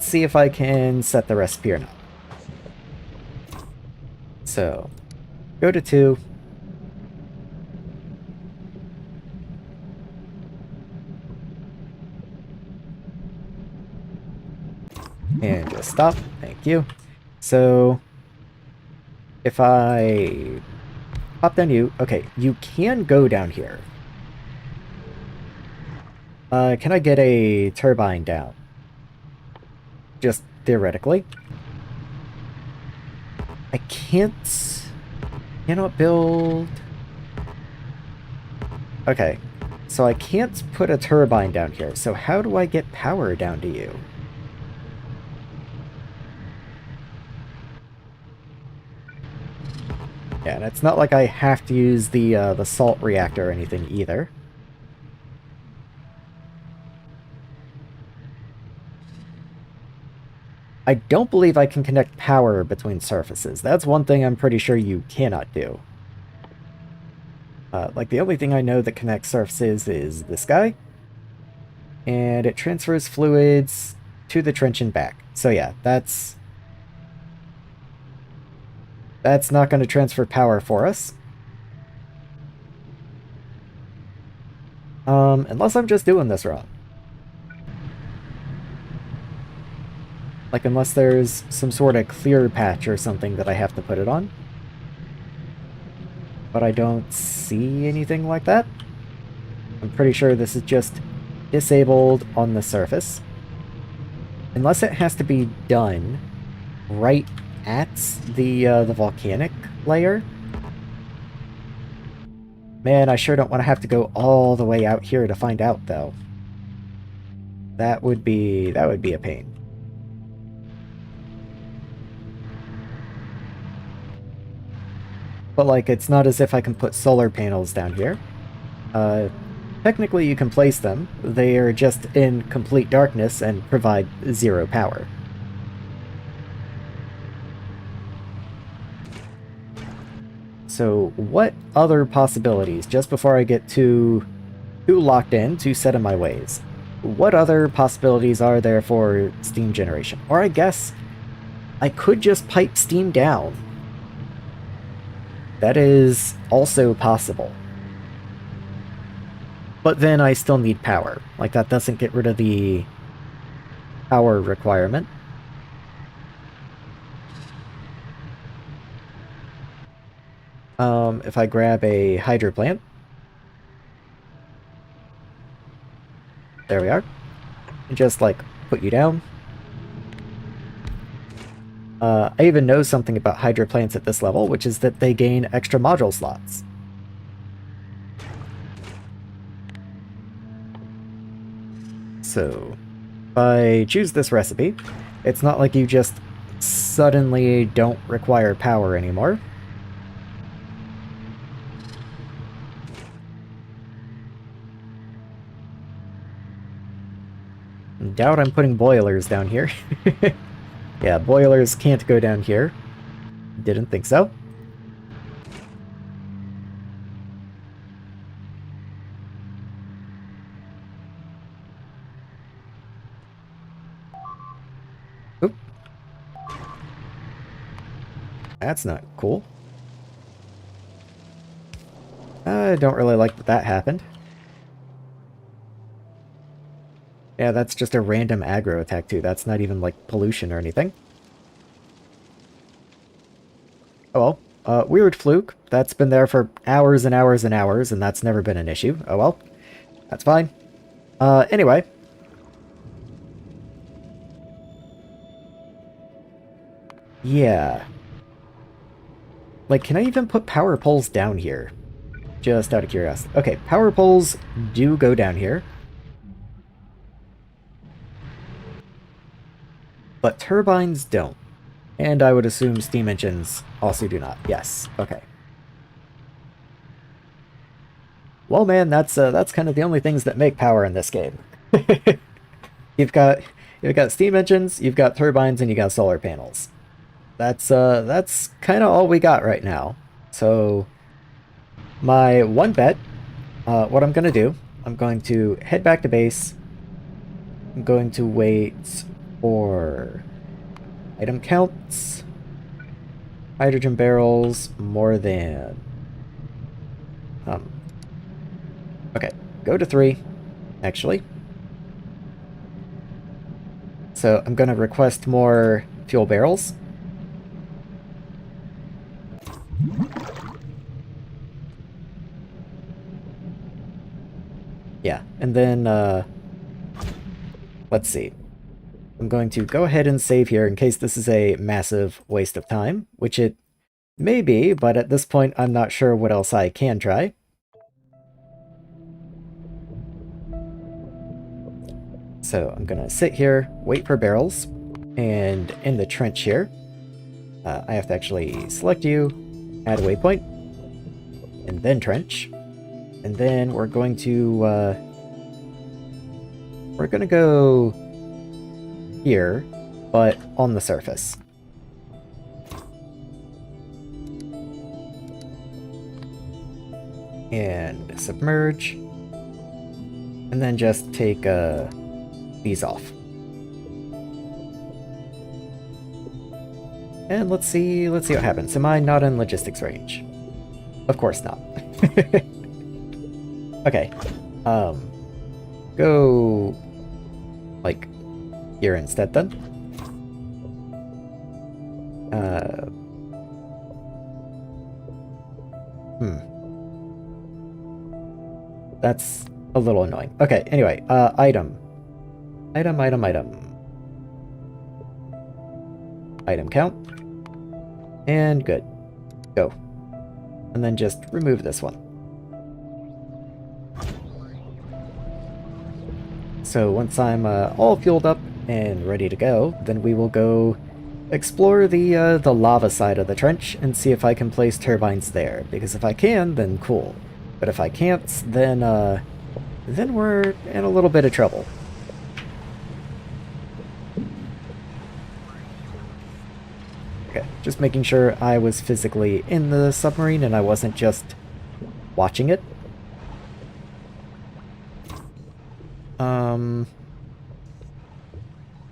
Speaker 1: see if I can set the recipe or not. So, go to 2. And just stop. Thank you. So, if I pop down you... okay, you can go down here. Can I get a turbine down? Just theoretically. I cannot build... Okay, so I can't put a turbine down here, so how do I get power down to you? Yeah, and it's not like I have to use the salt reactor or anything either. I don't believe I can connect power between surfaces. That's one thing I'm pretty sure you cannot do. Like, the only thing I know that connects surfaces is this guy. And it transfers fluids to the trench and back. So yeah, that's not going to transfer power for us. Unless I'm just doing this wrong. Like, unless there's some sort of clear patch or something that I have to put it on. But I don't see anything like that. I'm pretty sure this is just disabled on the surface. Unless it has to be done right at the volcanic layer. Man, I sure don't want to have to go all the way out here to find out, though. That would be a pain. But, like, it's not as if I can put solar panels down here. Technically you can place them. They are just in complete darkness and provide 0 power. So what other possibilities, just before I get too locked in, too set in my ways, what other possibilities are there for steam generation? Or I guess I could just pipe steam down. That is also possible. But then I still need power. Like, that doesn't get rid of the power requirement. If I grab a hydro plant. There we are. And just, like, put you down. I even know something about hydro plants at this level, which is that they gain extra module slots. So, if I choose this recipe, it's not like you just suddenly don't require power anymore. Doubt I'm putting boilers down here. Yeah, boilers can't go down here. Didn't think so. Oop. That's not cool. I don't really like that that happened. Yeah, that's just a random aggro attack too. That's not even like pollution or anything. Oh well. Weird fluke. That's been there for hours and hours and hours, and that's never been an issue. Oh well. That's fine. Anyway. Yeah. Like, can I even put power poles down here? Just out of curiosity. Okay, power poles do go down here. But turbines don't. And I would assume steam engines also do not. Yes. Okay. Well, man, that's kind of the only things that make power in this game. You've got steam engines, you've got turbines, and you got solar panels. That's kind of all we got right now. So my one bet, what I'm gonna do, I'm going to head back to base. I'm going to wait for item counts, hydrogen barrels, more than. Okay, go to 3, actually. So I'm gonna request more fuel barrels. Yeah, and then let's see. I'm going to go ahead and save here in case this is a massive waste of time, which it may be, but at this point I'm not sure what else I can try. So I'm gonna sit here, wait for barrels, and in the trench here, I have to actually select you, add a waypoint, and then trench. And then we're going to go here, but on the surface. And submerge. And then just take these off. And let's see what happens. Am I not in logistics range? Of course not. Okay. Go like here instead then. That's a little annoying. Okay, anyway, item. Item. Item count. And good. Go. And then just remove this one. So once I'm all fueled up and ready to go, then we will go explore the lava side of the trench and see if I can place turbines there. Because if I can, then cool. But if I can't, then we're in a little bit of trouble. Okay, just making sure I was physically in the submarine and I wasn't just watching it.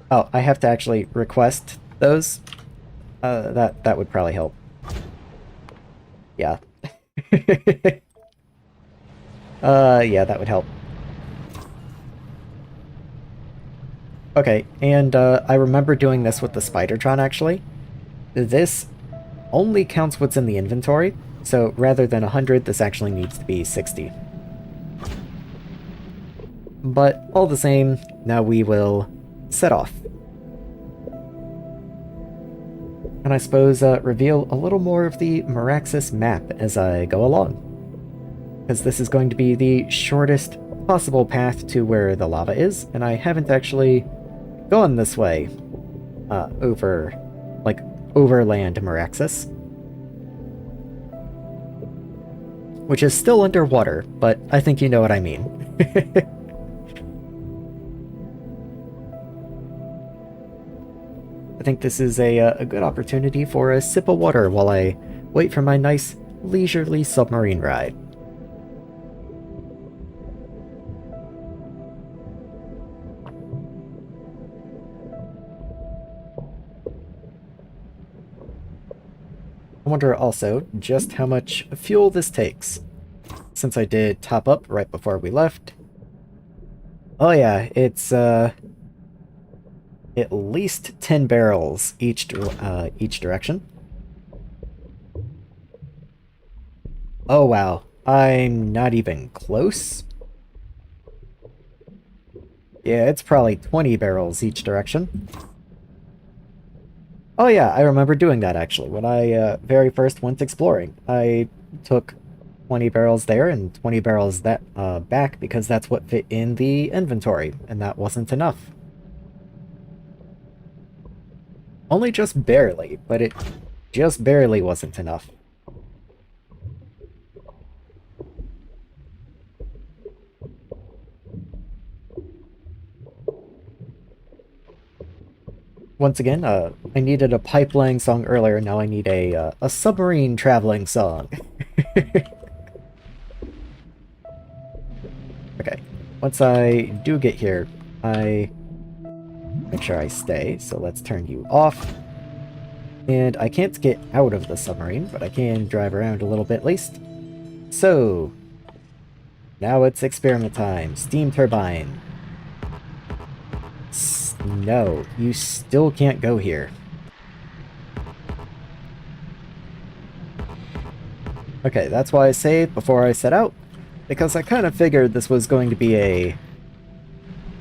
Speaker 1: Oh, I have to actually request those. That would probably help. Yeah. Yeah, that would help. Okay, and I remember doing this with the Spidertron, actually. This only counts what's in the inventory, so rather than 100, this actually needs to be 60. But all the same, now we will set off. And I suppose reveal a little more of the Maraxsis map as I go along. Because this is going to be the shortest possible path to where the lava is, and I haven't actually gone this way overland Maraxsis. Which is still underwater, but I think you know what I mean. I think this is a good opportunity for a sip of water while I wait for my nice, leisurely submarine ride. I wonder also just how much fuel this takes, since I did top up right before we left. Oh yeah, it's at least 10 barrels each direction. Oh wow, I'm not even close. Yeah, it's probably 20 barrels each direction. Oh yeah, I remember doing that actually. When I very first went exploring, I took 20 barrels there and 20 barrels that back because that's what fit in the inventory, and that wasn't enough. Only just barely, but it just barely wasn't enough. Once again, I needed a pipeline song earlier, now I need a submarine traveling song. Okay, once I do get here, I make sure I stay, so let's turn you off. And I can't get out of the submarine, but I can drive around a little bit at least. So, now it's experiment time. Steam turbine. No, you still can't go here. Okay, that's why I saved before I set out, because I kind of figured this was going to be a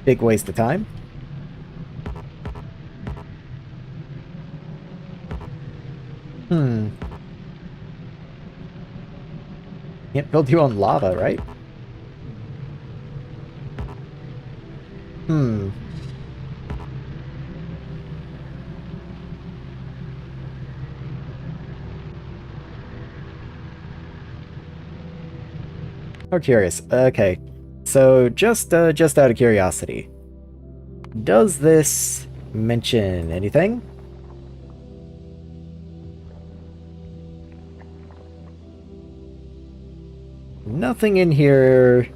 Speaker 1: big waste of time. Hmm. Can't build you on lava, right? Hmm. How curious. Okay. So just out of curiosity, does this mention anything? Nothing in here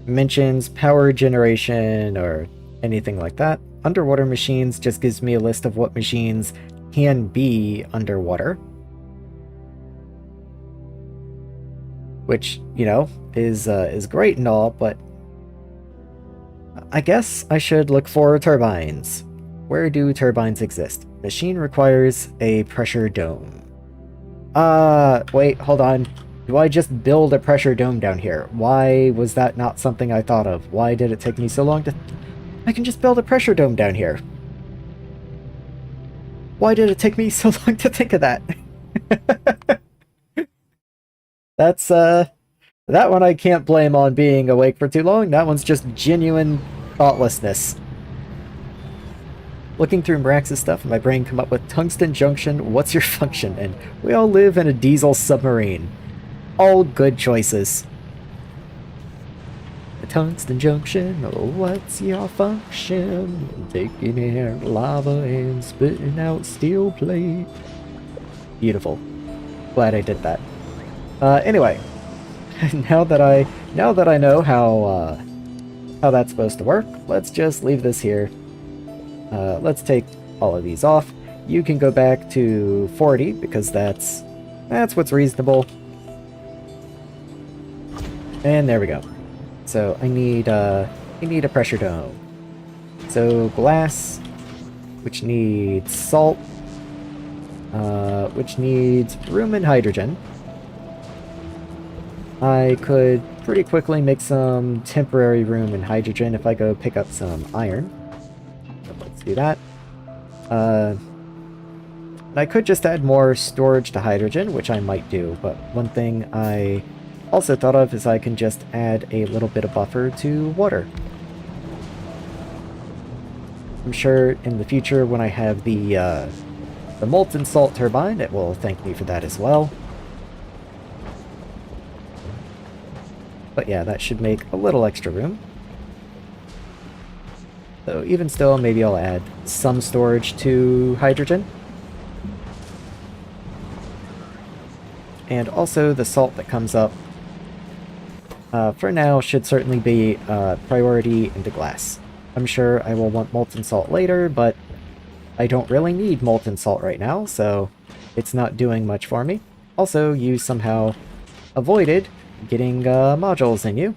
Speaker 1: mentions power generation or anything like that. Underwater machines just gives me a list of what machines can be underwater. Which, you know, is great and all, but I guess I should look for turbines. Where do turbines exist? Machine requires a pressure dome. Wait, hold on. Do I just build a pressure dome down here? Why was that not something I thought of? Why did it take me so long to... I can just build a pressure dome down here. Why did it take me so long to think of that? That's, that one I can't blame on being awake for too long. That one's just genuine thoughtlessness. Looking through Maraxsis stuff, my brain come up with tungsten junction, what's your function? And we all live in a diesel submarine. All good choices. A tungsten junction, oh, what's your function? Taking air, lava, and spitting out steel plate. Beautiful. Glad I did that. Anyway, now that I know how that's supposed to work, let's just leave this here. Let's take all of these off. You can go back to 40 because that's what's reasonable. And there we go. So I need a pressure dome. So glass, which needs salt, which needs room and hydrogen. I could pretty quickly make some temporary room and hydrogen if I go pick up some iron. So let's do that. I could just add more storage to hydrogen, which I might do, but one thing I also thought of is I can just add a little bit of buffer to water. I'm sure in the future when I have the molten salt turbine, it will thank me for that as well. But yeah, that should make a little extra room. So even still, maybe I'll add some storage to hydrogen. And also the salt that comes up, for now, should certainly be priority into glass. I'm sure I will want molten salt later, but I don't really need molten salt right now, so it's not doing much for me. Also, you somehow avoided getting modules in you.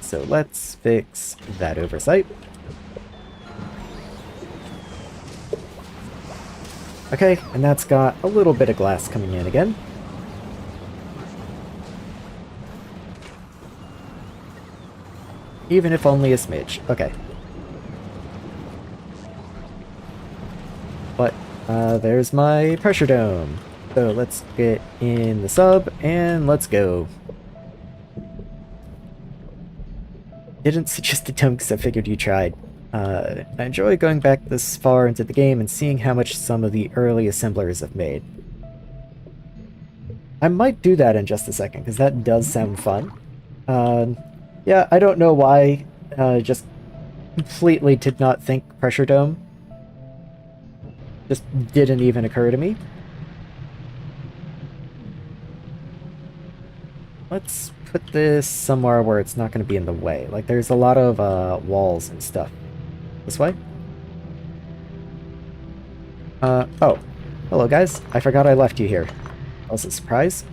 Speaker 1: So let's fix that oversight. Okay, and that's got a little bit of glass coming in again. Even if only a smidge. Okay. But there's my pressure dome. So let's get in the sub and let's go. Didn't suggest a dome because I figured you tried. I enjoy going back this far into the game and seeing how much some of the early assemblers have made. I might do that in just a second, because that does sound fun. Yeah, I don't know why, just completely did not think pressure dome. Just didn't even occur to me. Let's put this somewhere where it's not going to be in the way. Like, there's a lot of walls and stuff. This way? Oh. Hello, guys. I forgot I left you here. That was a surprise.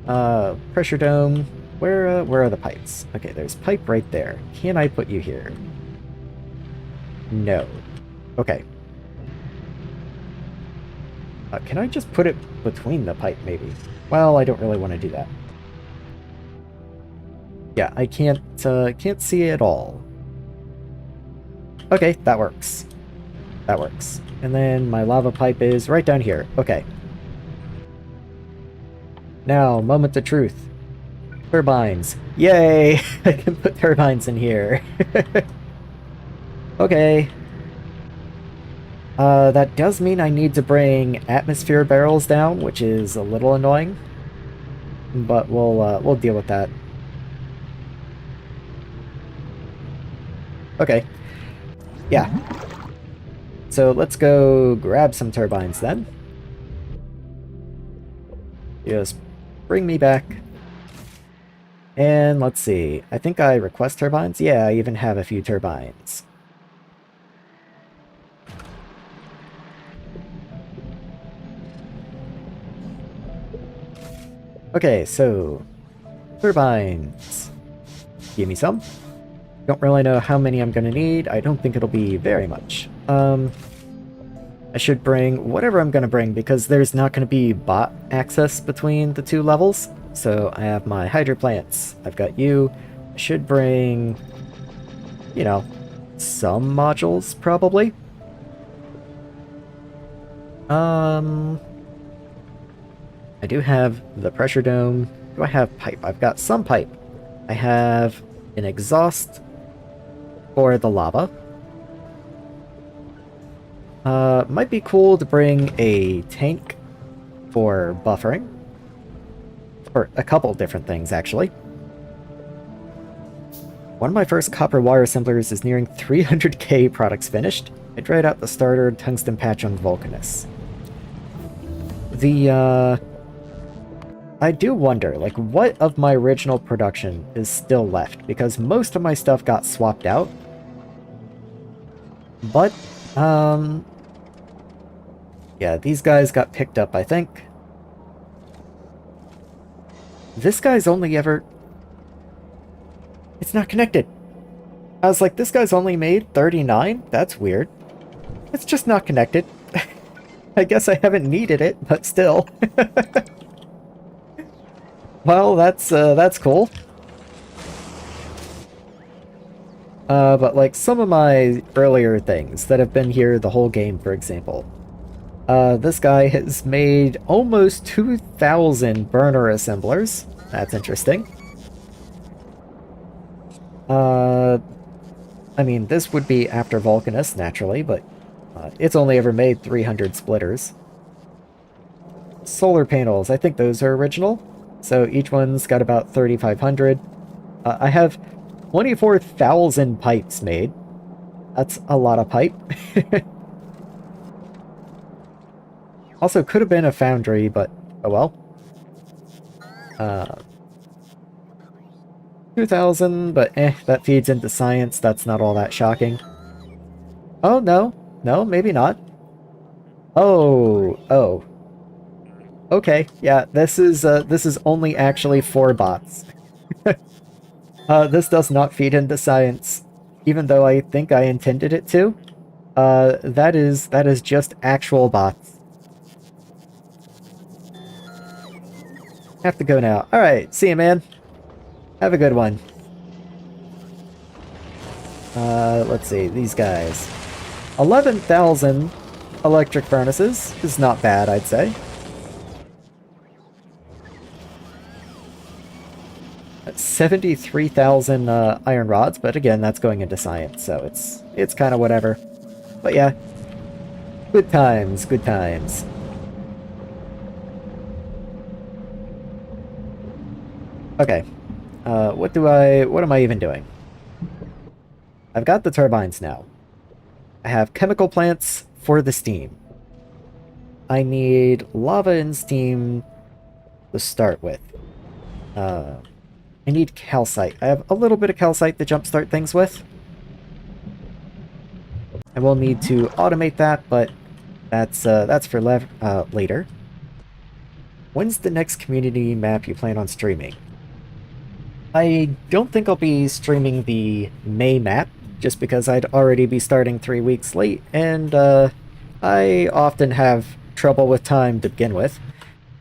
Speaker 1: Pressure dome. Where are the pipes? Okay, there's pipe right there. Can I put you here? No. Okay. Can I just put it between the pipe, maybe? Well, I don't really want to do that. Yeah, I can't see it at all. Okay, that works. That works. And then my lava pipe is right down here. Okay. Now, moment of truth. Turbines. Yay! I can put turbines in here. Okay. That does mean I need to bring atmosphere barrels down, which is a little annoying. But we'll deal with that. Okay. Yeah. So let's go grab some turbines then. Just bring me back. And let's see. I think I request turbines? Yeah, I even have a few turbines. Okay, so turbines. Give me some. Don't really know how many I'm gonna need. I don't think it'll be very much. I should bring whatever I'm gonna bring because there's not gonna be bot access between the two levels. So I have my hydro plants. I've got you. I should bring, you know, some modules probably. I do have the pressure dome. Do I have pipe? I've got some pipe. I have an exhaust for the lava. Might be cool to bring a tank for buffering. For a couple different things, actually. One of my first copper wire assemblers is nearing 300k products finished. I dried out the starter tungsten patch on Vulcanus. I do wonder, like, what of my original production is still left? Because most of my stuff got swapped out. But, yeah, these guys got picked up, I think. This guy's only ever... It's not connected. I was like, this guy's only made 39? That's weird. It's just not connected. I guess I haven't needed it, but still. Well, that's cool. But like some of my earlier things that have been here the whole game, for example. This guy has made almost 2,000 burner assemblers. That's interesting. I mean, this would be after Vulcanus, naturally, but it's only ever made 300 splitters. Solar panels, I think those are original. So each one's got about 3,500. I have 24,000 pipes made. That's a lot of pipe. Also, could have been a foundry, but oh well. 2,000, but that feeds into science. That's not all that shocking. Oh, no. No, maybe not. Oh. Okay, yeah, this is only actually 4 bots. This does not feed into science, even though I think I intended it to. That is just actual bots. Have to go now. Alright, see you, man. Have a good one. Let's see, these guys. 11,000 electric furnaces is not bad, I'd say. 73,000 iron rods, but again, that's going into science, so it's kind of whatever. But yeah, good times, good times. Okay, what am I even doing? I've got the turbines now. I have chemical plants for the steam. I need lava and steam to start with. I need calcite. I have a little bit of calcite to jumpstart things with. I will need to automate that, but that's for later. When's the next community map you plan on streaming? I don't think I'll be streaming the May map, just because I'd already be starting 3 weeks late, and I often have trouble with time to begin with.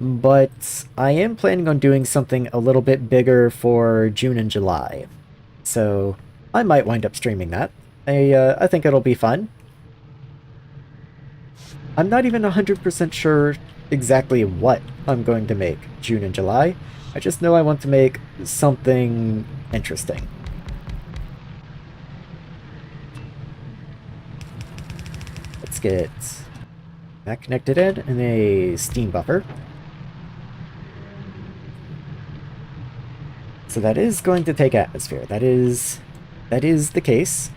Speaker 1: But I am planning on doing something a little bit bigger for June and July. So I might wind up streaming that. I think it'll be fun. I'm not even 100% sure exactly what I'm going to make June and July. I just know I want to make something interesting. Let's get that connected in and a steam buffer. So that is going to take atmosphere. That is the case.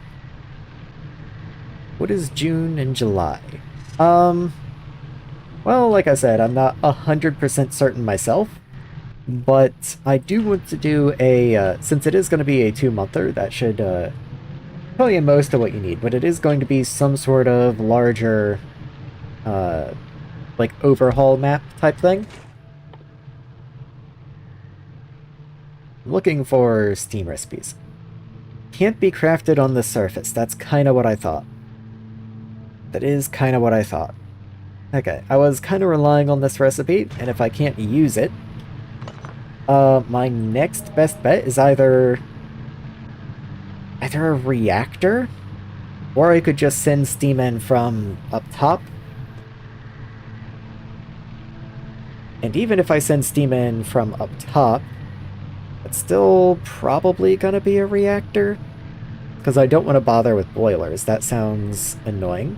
Speaker 1: What is June and July? Well, like I said, I'm not 100% certain myself, but I do want to do a, since it is going to be a 2-monther, that should tell you most of what you need, but it is going to be some sort of larger, like, overhaul map type thing. I'm looking for Steam recipes. Can't be crafted on the surface. That's kind of what I thought. That is kind of what I thought. Okay, I was kind of relying on this recipe, and if I can't use it, my next best bet is either a reactor, or I could just send steam in from up top. And even if I send steam in from up top, it's still probably gonna be a reactor, because I don't want to bother with boilers. That sounds annoying.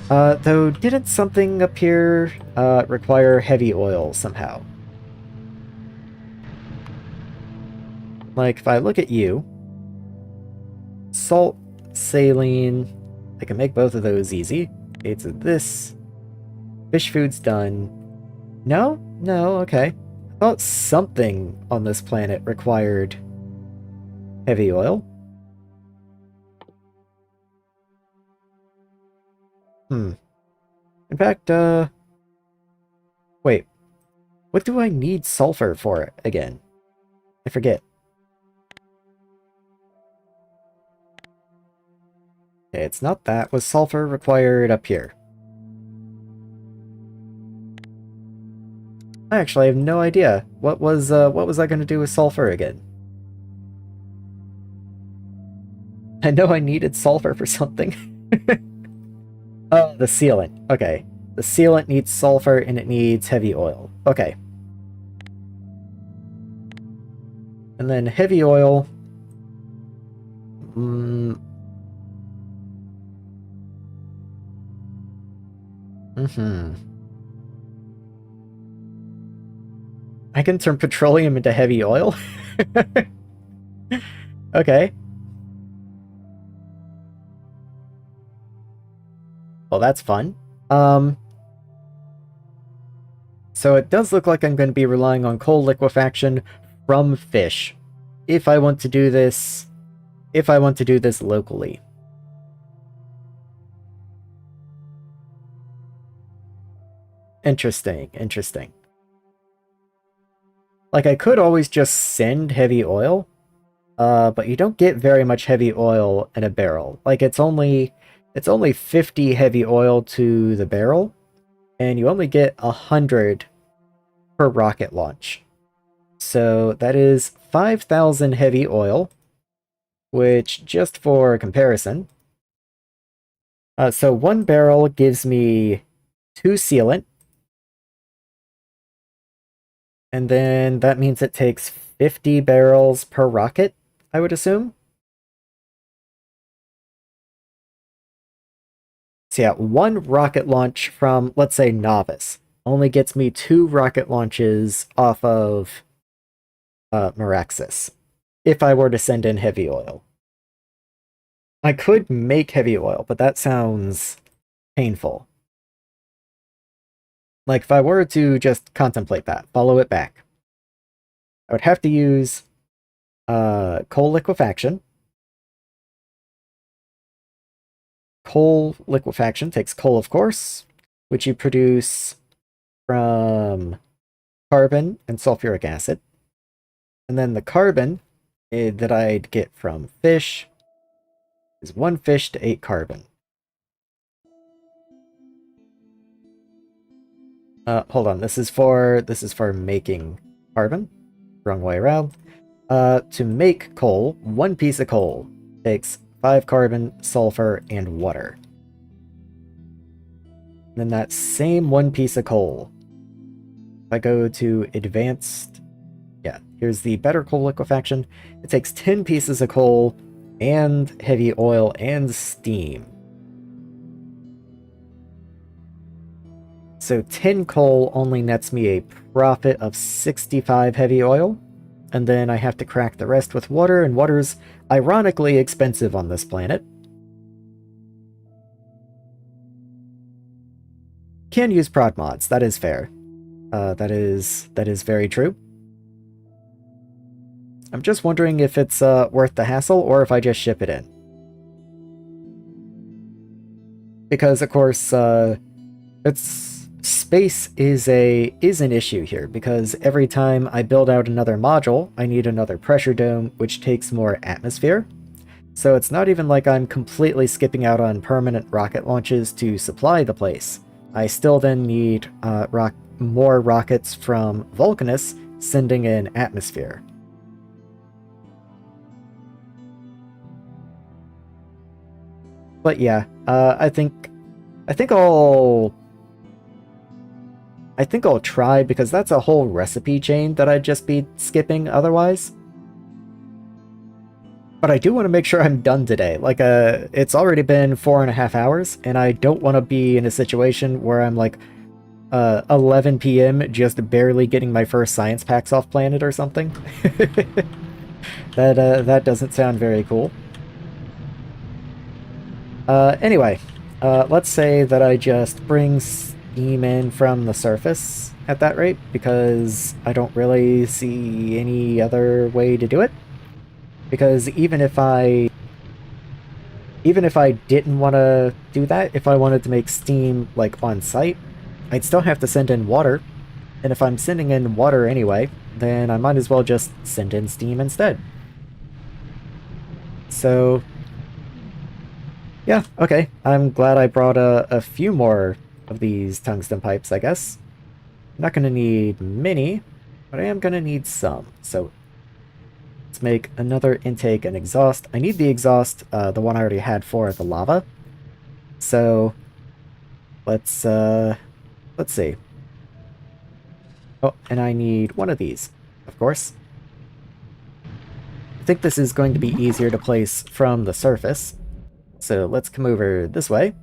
Speaker 1: Though, didn't something up here require heavy oil somehow? Like, if I look at you, salt, saline, I can make both of those easy. Okay, so this, fish food's done. No? No, okay. I thought something on this planet required heavy oil. In fact, wait. What do I need sulfur for again? I forget. Okay, it's not that. Was sulfur required up here? I actually have no idea. What was I gonna do with sulfur again? I know I needed sulfur for something. Oh, the sealant. Okay. The sealant needs sulfur and it needs heavy oil. Okay. And then heavy oil. I can turn petroleum into heavy oil? Okay. Well, that's fun. So it does look like I'm going to be relying on coal liquefaction from fish if I want to do this locally. Interesting, interesting. Like, I could always just send heavy oil, but you don't get very much heavy oil in a barrel. Like, it's only 50 heavy oil to the barrel, and you only get 100 per rocket launch. So that is 5,000 heavy oil, which, just for comparison, so one barrel gives me 2 sealant, and then that means it takes 50 barrels per rocket, I would assume. So yeah, one rocket launch from, let's say, Novice only gets me 2 rocket launches off of Maraxsis, if I were to send in heavy oil. I could make heavy oil, but that sounds painful. Like, if I were to just contemplate that, follow it back, I would have to use coal liquefaction. Coal liquefaction takes coal, of course, which you produce from carbon and sulfuric acid. And then the carbon that I'd get from fish is 1 fish to 8 carbon. Hold on, this is for making carbon. Wrong way around. To make coal, 1 piece of coal takes 5 carbon, sulfur, and water. Then that same one piece of coal. If I go to advanced, yeah, here's the better coal liquefaction. It takes 10 pieces of coal and heavy oil and steam. So 10 coal only nets me a profit of 65 heavy oil, and then I have to crack the rest with water, and water's ironically expensive on this planet. Can use prod mods, that is fair. That is very true. I'm just wondering if it's worth the hassle or if I just ship it in. Because of course, space is an issue here, because every time I build out another module, I need another pressure dome, which takes more atmosphere. So it's not even like I'm completely skipping out on permanent rocket launches to supply the place. I still then need more rockets from Vulcanus sending in atmosphere. But yeah, I think I'll try, because that's a whole recipe chain that I'd just be skipping otherwise. But I do want to make sure I'm done today. Like, it's already been 4.5 hours, and I don't want to be in a situation where I'm like 11 p.m. just barely getting my first science packs off planet or something. That doesn't sound very cool. Anyway, let's say that I just bring steam in from the surface at that rate, because I don't really see any other way to do it. Because even if I didn't want to do that, if I wanted to make steam like on site, I'd still have to send in water. And if I'm sending in water anyway, then I might as well just send in steam instead. So yeah, okay. I'm glad I brought a few more of these tungsten pipes, I guess. I'm not going to need many, but I am going to need some. So let's make another intake and exhaust. I need the exhaust, the one I already had for the lava. So let's see. Oh, and I need one of these, of course. I think this is going to be easier to place from the surface. So let's come over this way.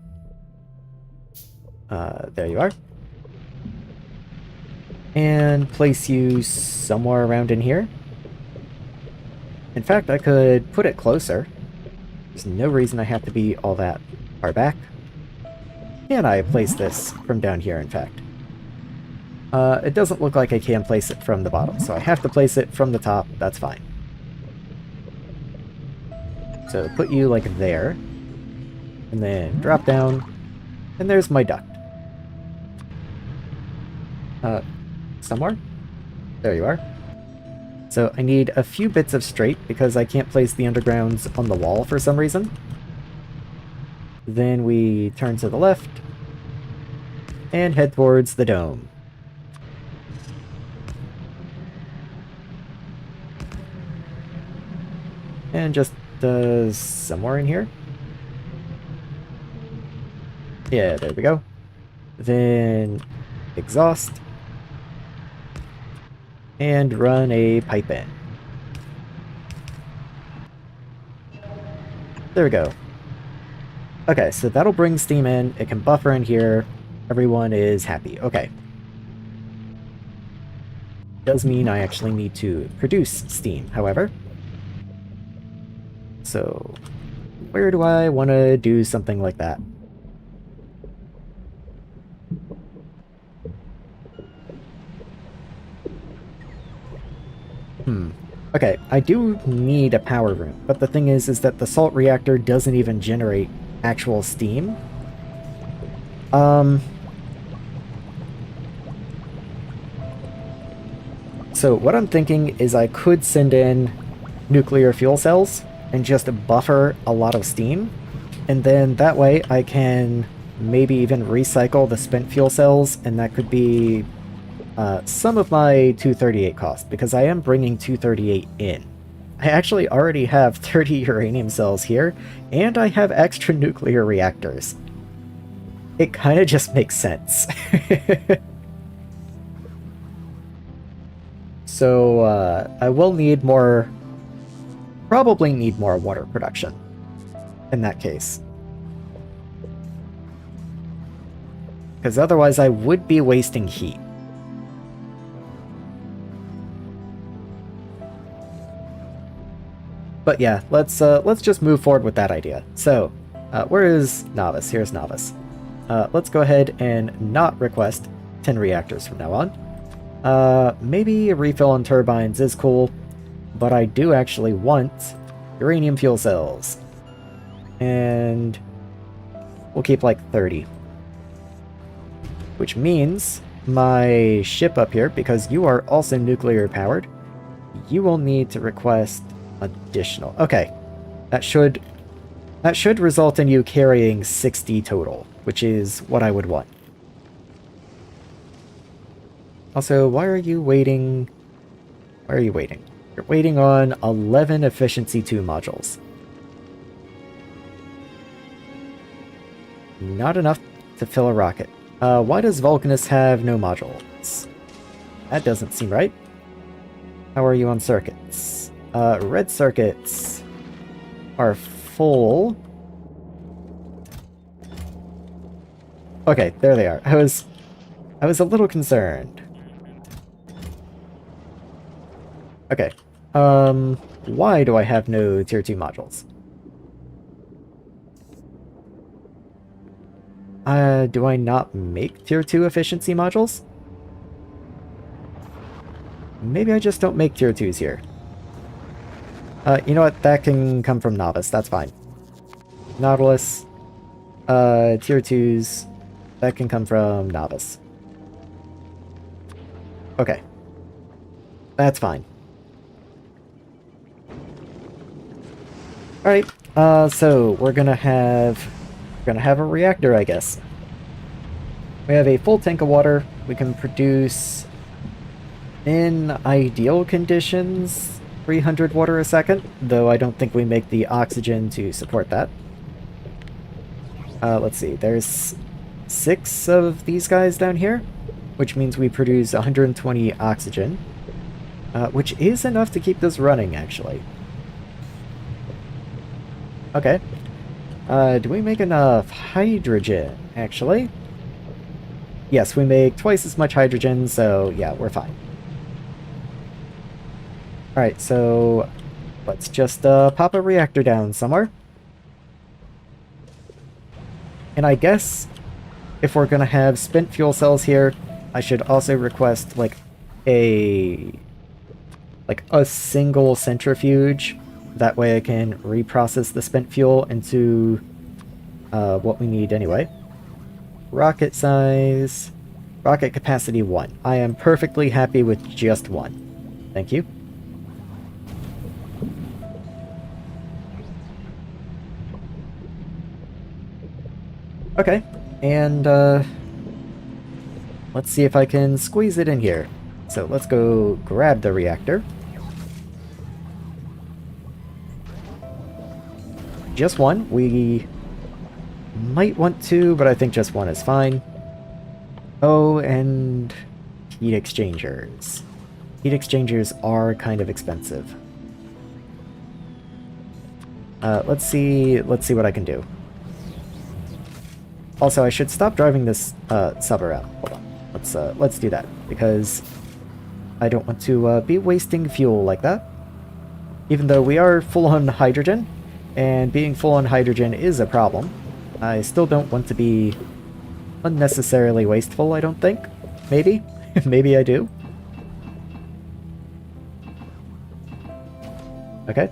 Speaker 1: There you are. And place you somewhere around in here. In fact, I could put it closer. There's no reason I have to be all that far back. Can I place this from down here, in fact? It doesn't look like I can place it from the bottom, so I have to place it from the top. That's fine. So put you like there. And then drop down. And there's my duct. Somewhere? There you are. So I need a few bits of straight, because I can't place the undergrounds on the wall for some reason. Then we turn to the left. And head towards the dome. And just somewhere in here. Yeah, there we go. Then exhaust. And run a pipe in. There we go. Okay, so that'll bring steam in. It can buffer in here. Everyone is happy. Okay. Does mean I actually need to produce steam, however. So, where do I want to do something like that? Okay, I do need a power room, but the thing is that the salt reactor doesn't even generate actual steam. So what I'm thinking is I could send in nuclear fuel cells and just buffer a lot of steam, and then that way I can maybe even recycle the spent fuel cells, and that could be some of my 238 cost, because I am bringing 238 in. I actually already have 30 uranium cells here, and I have extra nuclear reactors. It kind of just makes sense. So, I will need more... Probably need more water production in that case. Because otherwise I would be wasting heat. But yeah, let's just move forward with that idea. So, where is Novice? Here's Novice. Let's go ahead and not request 10 reactors from now on. Maybe a refill on turbines is cool, but I do actually want uranium fuel cells. And we'll keep like 30. Which means my ship up here, because you are also nuclear powered, you will need to request additional. Okay, that should result in you carrying 60 total, which is what I would want. Also, why are you waiting? Why are you waiting? You're waiting on 11 efficiency 2 modules. Not enough to fill a rocket. Why does Vulcanus have no modules? That doesn't seem right. How are you on circuits? Red circuits are full. Okay, there they are. I was a little concerned. Okay. Why do I have no tier 2 modules? Do I not make tier 2 efficiency modules? Maybe I just don't make tier 2s here. You know what? That can come from Novice. That's fine. Nautilus. Tier 2s. That can come from Novice. Okay. That's fine. Alright. So we're gonna have a reactor, I guess. We have a full tank of water. We can produce, in ideal conditions, 300 water a second, though I don't think we make the oxygen to support that. Let's see, there's 6 of these guys down here, which means we produce 120 oxygen, which is enough to keep this running, actually. Okay. Do we make enough hydrogen, actually? Yes, we make twice as much hydrogen, so yeah, we're fine. Alright, so let's just pop a reactor down somewhere. And I guess if we're gonna have spent fuel cells here, I should also request like a single centrifuge. That way I can reprocess the spent fuel into what we need anyway. Rocket size, rocket capacity 1. I am perfectly happy with just 1. Thank you. Okay, and let's see if I can squeeze it in here. So let's go grab the reactor. Just 1. We might want 2, but I think just 1 is fine. Oh, and heat exchangers. Heat exchangers are kind of expensive. Let's see what I can do. Also, I should stop driving this sub around. Hold on. Let's do that, because I don't want to be wasting fuel like that. Even though we are full on hydrogen, and being full on hydrogen is a problem, I still don't want to be unnecessarily wasteful, I don't think. Maybe? Maybe I do. Okay.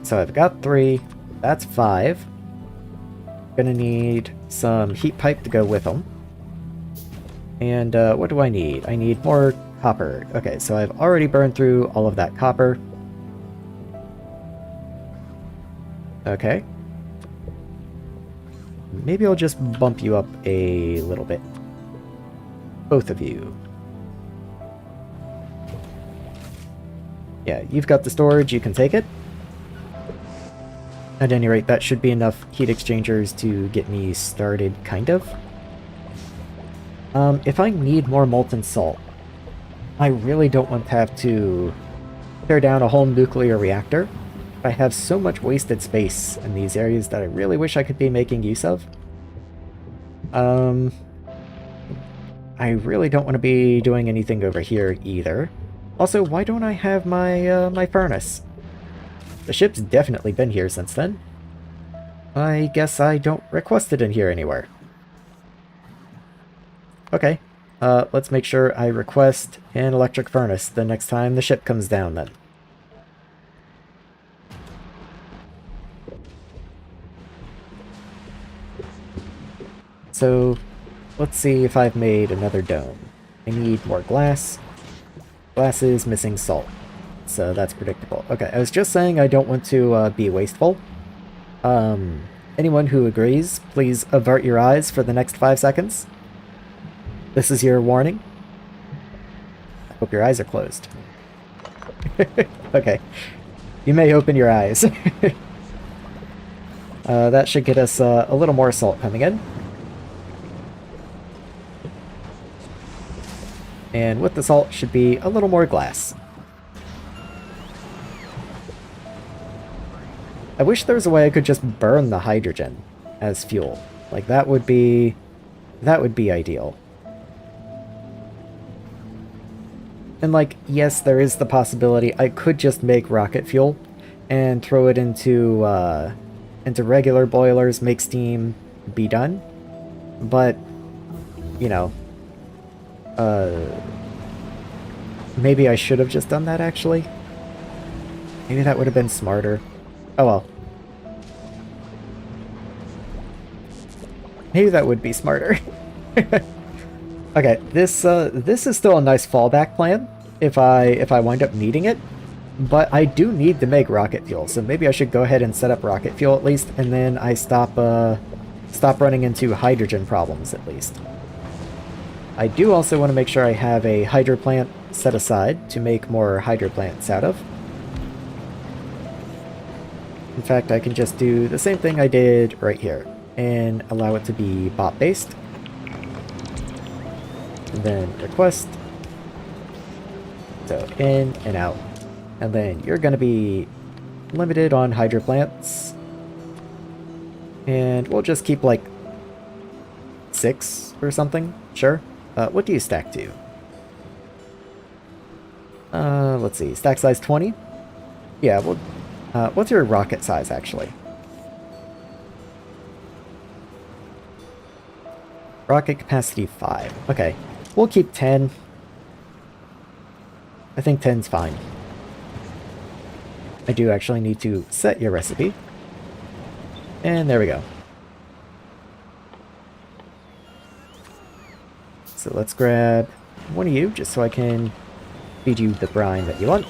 Speaker 1: So I've got 3. That's 5. Gonna need some heat pipe to go with them. And what do I need? I need more copper. Okay, so I've already burned through all of that copper. Okay. Maybe I'll just bump you up a little bit. Both of you. Yeah, you've got the storage, you can take it. At any rate, that should be enough heat exchangers to get me started, kind of. If I need more molten salt, I really don't want to have to tear down a whole nuclear reactor. I have so much wasted space in these areas that I really wish I could be making use of. I really don't want to be doing anything over here either. Also, why don't I have my my furnace? The ship's definitely been here since then. I guess I don't request it in here anywhere. Okay, let's make sure I request an electric furnace the next time the ship comes down then. So, let's see if I've made another dome. I need more glass. Glass is missing salt, so that's predictable. Okay, I was just saying I don't want to be wasteful. Anyone who agrees, please avert your eyes for the next 5 seconds. This is your warning. I hope your eyes are closed. Okay. You may open your eyes. That should get us a little more salt coming in. And with the salt should be a little more glass. I wish there was a way I could just burn the hydrogen as fuel. Like, that would be ideal. And like, yes, there is the possibility I could just make rocket fuel and throw it into regular boilers, make steam, be done. But, you know, maybe I should have just done that, actually. Maybe that would have been smarter. Oh well. Maybe that would be smarter. Okay, this is still a nice fallback plan if I wind up needing it, but I do need to make rocket fuel, so maybe I should go ahead and set up rocket fuel at least, and then I stop running into hydrogen problems at least. I do also want to make sure I have a hydro plant set aside to make more hydro plants out of. In fact, I can just do the same thing I did right here and allow it to be bot based. And then request. So in and out. And then you're going to be limited on hydro plants. And we'll just keep like 6 or something. Sure. What do you stack to? Let's see. Stack size 20? Yeah, well, what's your rocket size actually? Rocket capacity 5. Okay. We'll keep 10. I think 10's fine. I do actually need to set your recipe. And there we go. So let's grab one of you, just so I can feed you the brine that you want.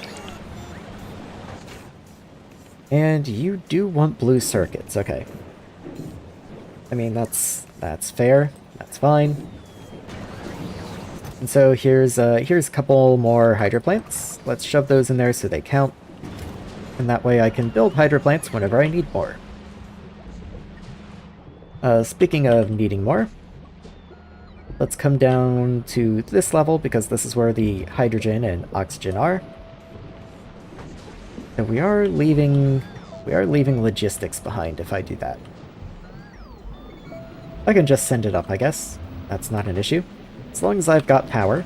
Speaker 1: And you do want blue circuits, okay. I mean, that's fair. That's fine. And so here's a couple more hydro plants. Let's shove those in there so they count. And that way I can build hydro plants whenever I need more. Speaking of needing more, let's come down to this level because this is where the hydrogen and oxygen are. And we are leaving logistics behind if I do that. I can just send it up, I guess. That's not an issue. As long as I've got power.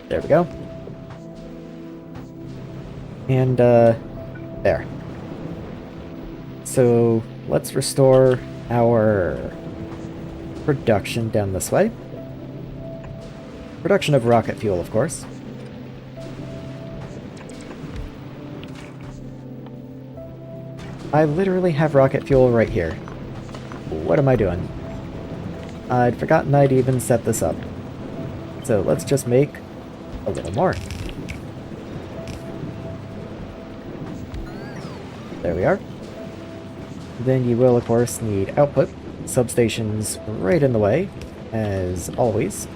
Speaker 1: There we go. And, there. So, let's restore our production down this way. Production of rocket fuel, of course. I literally have rocket fuel right here. What am I doing? I'd forgotten I'd even set this up. So let's just make a little more. There we are. Then you will, of course, need output. Substations right in the way, as always.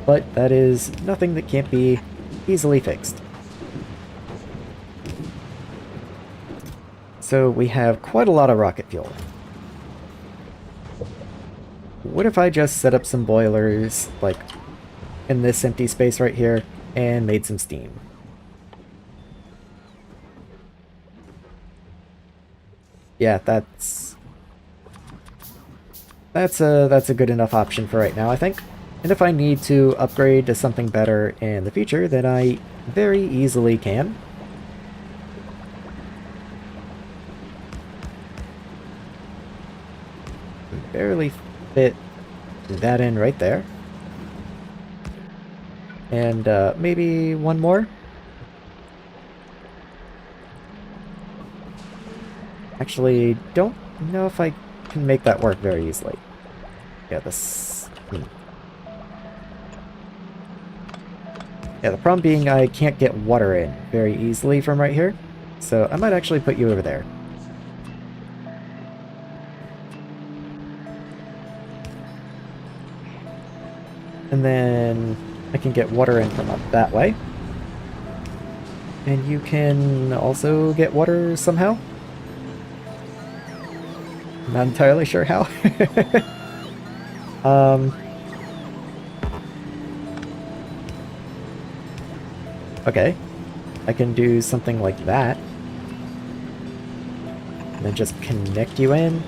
Speaker 1: But that is nothing that can't be easily fixed. So we have quite a lot of rocket fuel. what if I just set up some boilers, like, in this empty space right here, and made some steam? Yeah, that's a good enough option for right now, I think. And if I need to upgrade to something better in the future, then I very easily can. Barely fit that in right there. And maybe one more? Actually, don't know if I can make that work very easily. Yeah, this... Yeah, the problem being I can't get water in very easily from right here. So I might actually put you over there. And then I can get water in from up that way. And you can also get water somehow. Not entirely sure how. Okay. I can do something like that. And then just connect you in.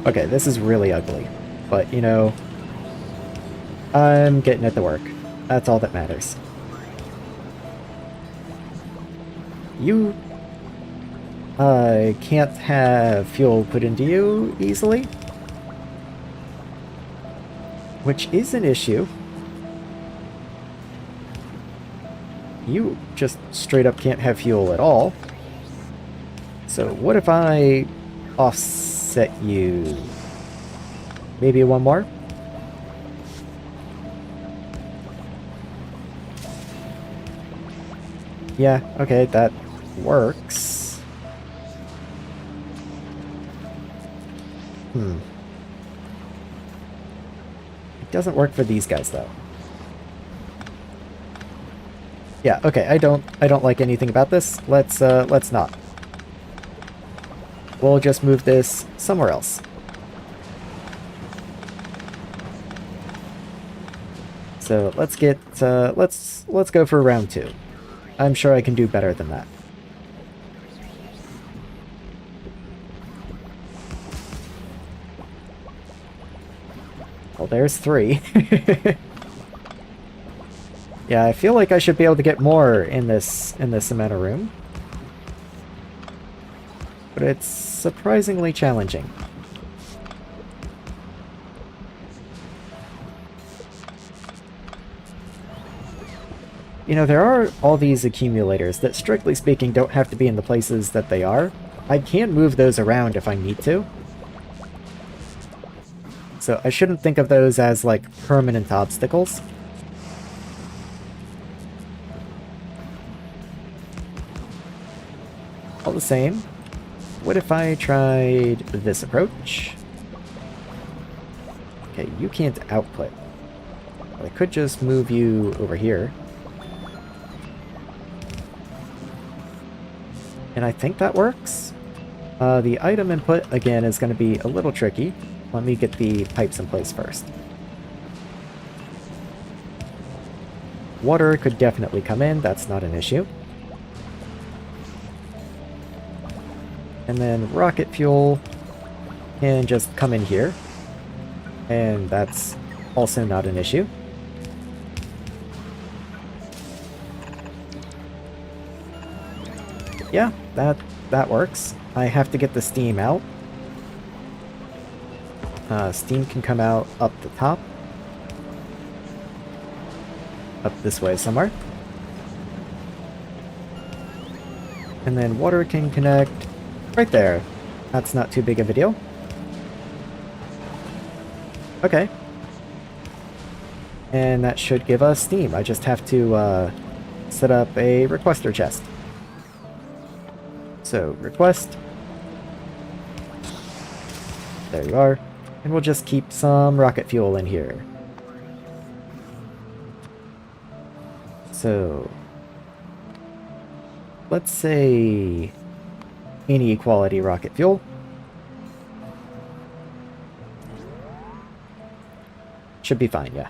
Speaker 1: Okay, this is really ugly. But, you know, I'm getting it to work. That's all that matters. You can't have fuel put into you easily, which is an issue. You just straight up can't have fuel at all. So what if I offset you? Maybe one more? Yeah, okay, that works. It doesn't work for these guys though. Yeah, okay, I don't like anything about this. Let's not. We'll just move this somewhere else. So let's get let's go for round 2. I'm sure I can do better than that. Well, there's 3. Yeah, I feel like I should be able to get more in this amount of room. But it's surprisingly challenging. You know, there are all these accumulators that, strictly speaking, don't have to be in the places that they are. I can move those around if I need to. So I shouldn't think of those as, like, permanent obstacles. All the same, what if I tried this approach? Okay, you can't output. I could just move you over here. And I think that works. The item input, again, is going to be a little tricky. Let me get the pipes in place first. Water could definitely come in, that's not an issue. And then rocket fuel can just come in here. And that's also not an issue. Yeah, that works. I have to get the steam out. Steam can come out up the top. Up this way somewhere. And then water can connect right there. That's not too big of a deal. Okay. And that should give us steam. I just have to set up a requester chest. So, request. There you are. And we'll just keep some rocket fuel in here. So, let's say any quality rocket fuel. Should be fine, yeah.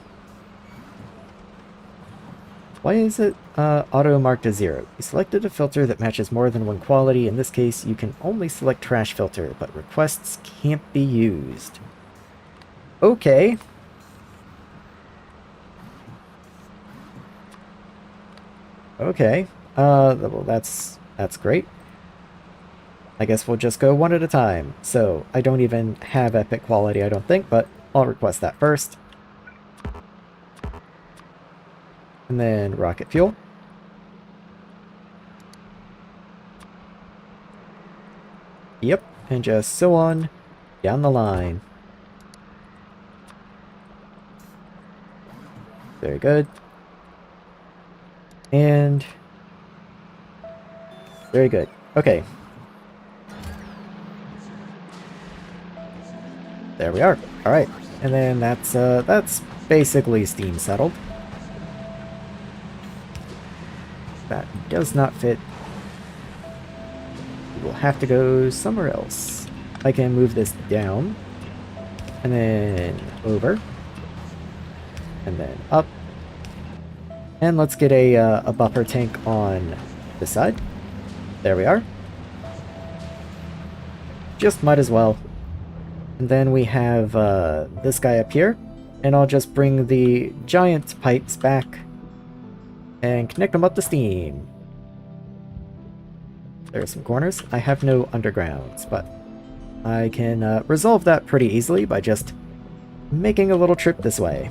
Speaker 1: Why is it auto marked as 0? You selected a filter that matches more than one quality. In this case, you can only select trash filter, but requests can't be used. Okay. Okay. Well, that's great. I guess we'll just go one at a time. So, I don't even have epic quality, I don't think, but I'll request that first. And then rocket fuel. Yep, and just so on down the line. Very good. And very good. Okay. There we are. All right. And then that's basically steam settled. That does not fit. We will have to go somewhere else. I can move this down, and then over, and then up. And let's get a buffer tank on this side. There we are. Just might as well. And then we have this guy up here, and I'll just bring the giant pipes back and connect them up to steam. There are some corners. I have no undergrounds, but I can resolve that pretty easily by just making a little trip this way.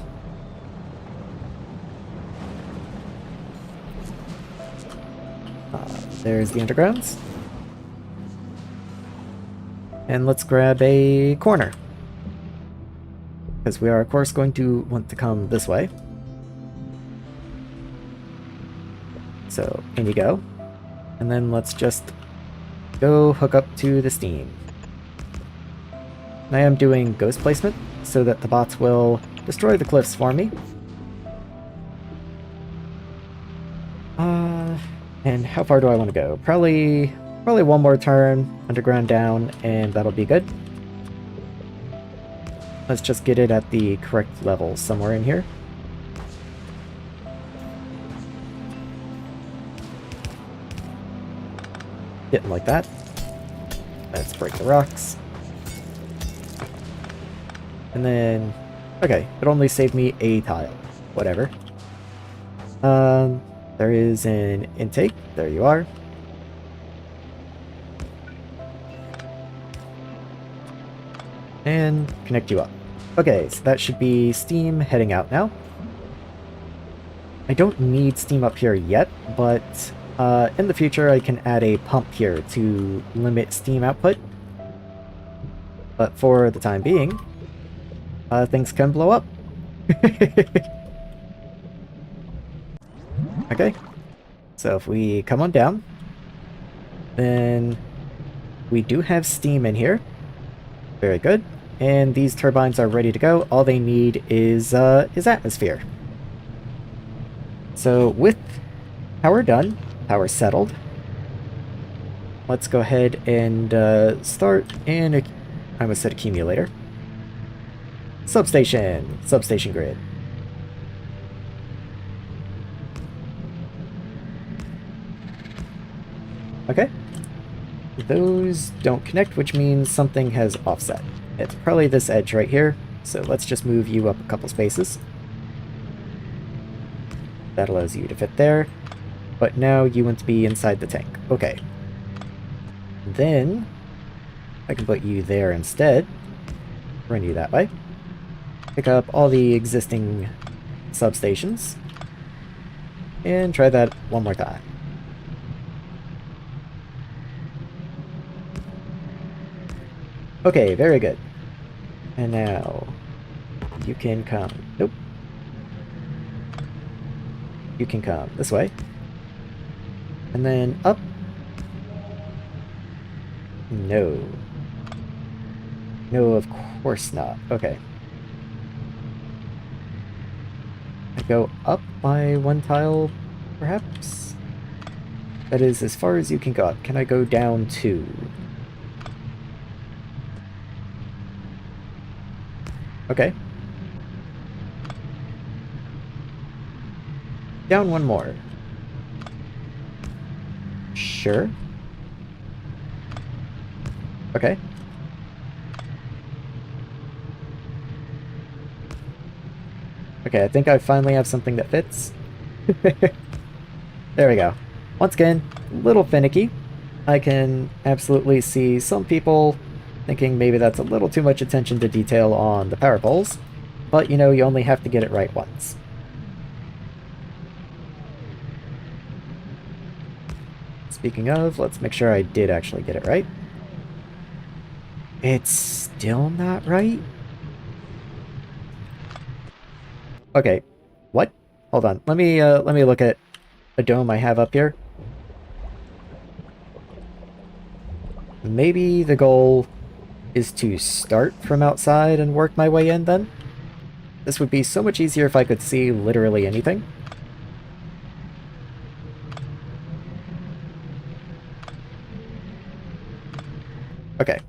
Speaker 1: There's the undergrounds. And let's grab a corner, because we are of course going to want to come this way. So in you go. And then let's just go hook up to the steam. And I am doing ghost placement so that the bots will destroy the cliffs for me. And how far do I want to go? Probably one more turn, underground down, and that'll be good. Let's just get it at the correct level somewhere in here. Hitting like that. Let's break the rocks. And then, okay, it only saved me a tile. Whatever. There is an intake. There you are. And connect you up. Okay, so that should be steam heading out now. I don't need steam up here yet, but in the future I can add a pump here to limit steam output. But for the time being, things can blow up. Okay, so if we come on down, then we do have steam in here. Very good. And these turbines are ready to go. All they need is atmosphere. So with power done, power settled, let's go ahead and start an, I almost said accumulator. Substation grid. Okay. Those don't connect, which means something has offset. It's probably this edge right here, so let's just move you up a couple spaces. That allows you to fit there, but now you want to be inside the tank. Okay. Then, I can put you there instead. Run you that way. Pick up all the existing substations, and try that one more time. Okay, very good. And now, you can come. Nope. You can come this way. And then up. No. No, of course not. Okay. I go up by one tile, perhaps? That is as far as you can go up. Can I go down two? Okay. Down one more. Sure. Okay. Okay, I think I finally have something that fits. There we go. Once again, a little finicky. I can absolutely see some people thinking maybe that's a little too much attention to detail on the power poles, but you know, you only have to get it right once. Speaking of, let's make sure I did actually get it right. It's still not right? Okay. What? Hold on. Let me look at a dome I have up here. Maybe the goal is to start from outside and work my way in then? This would be so much easier if I could see literally anything. Okay.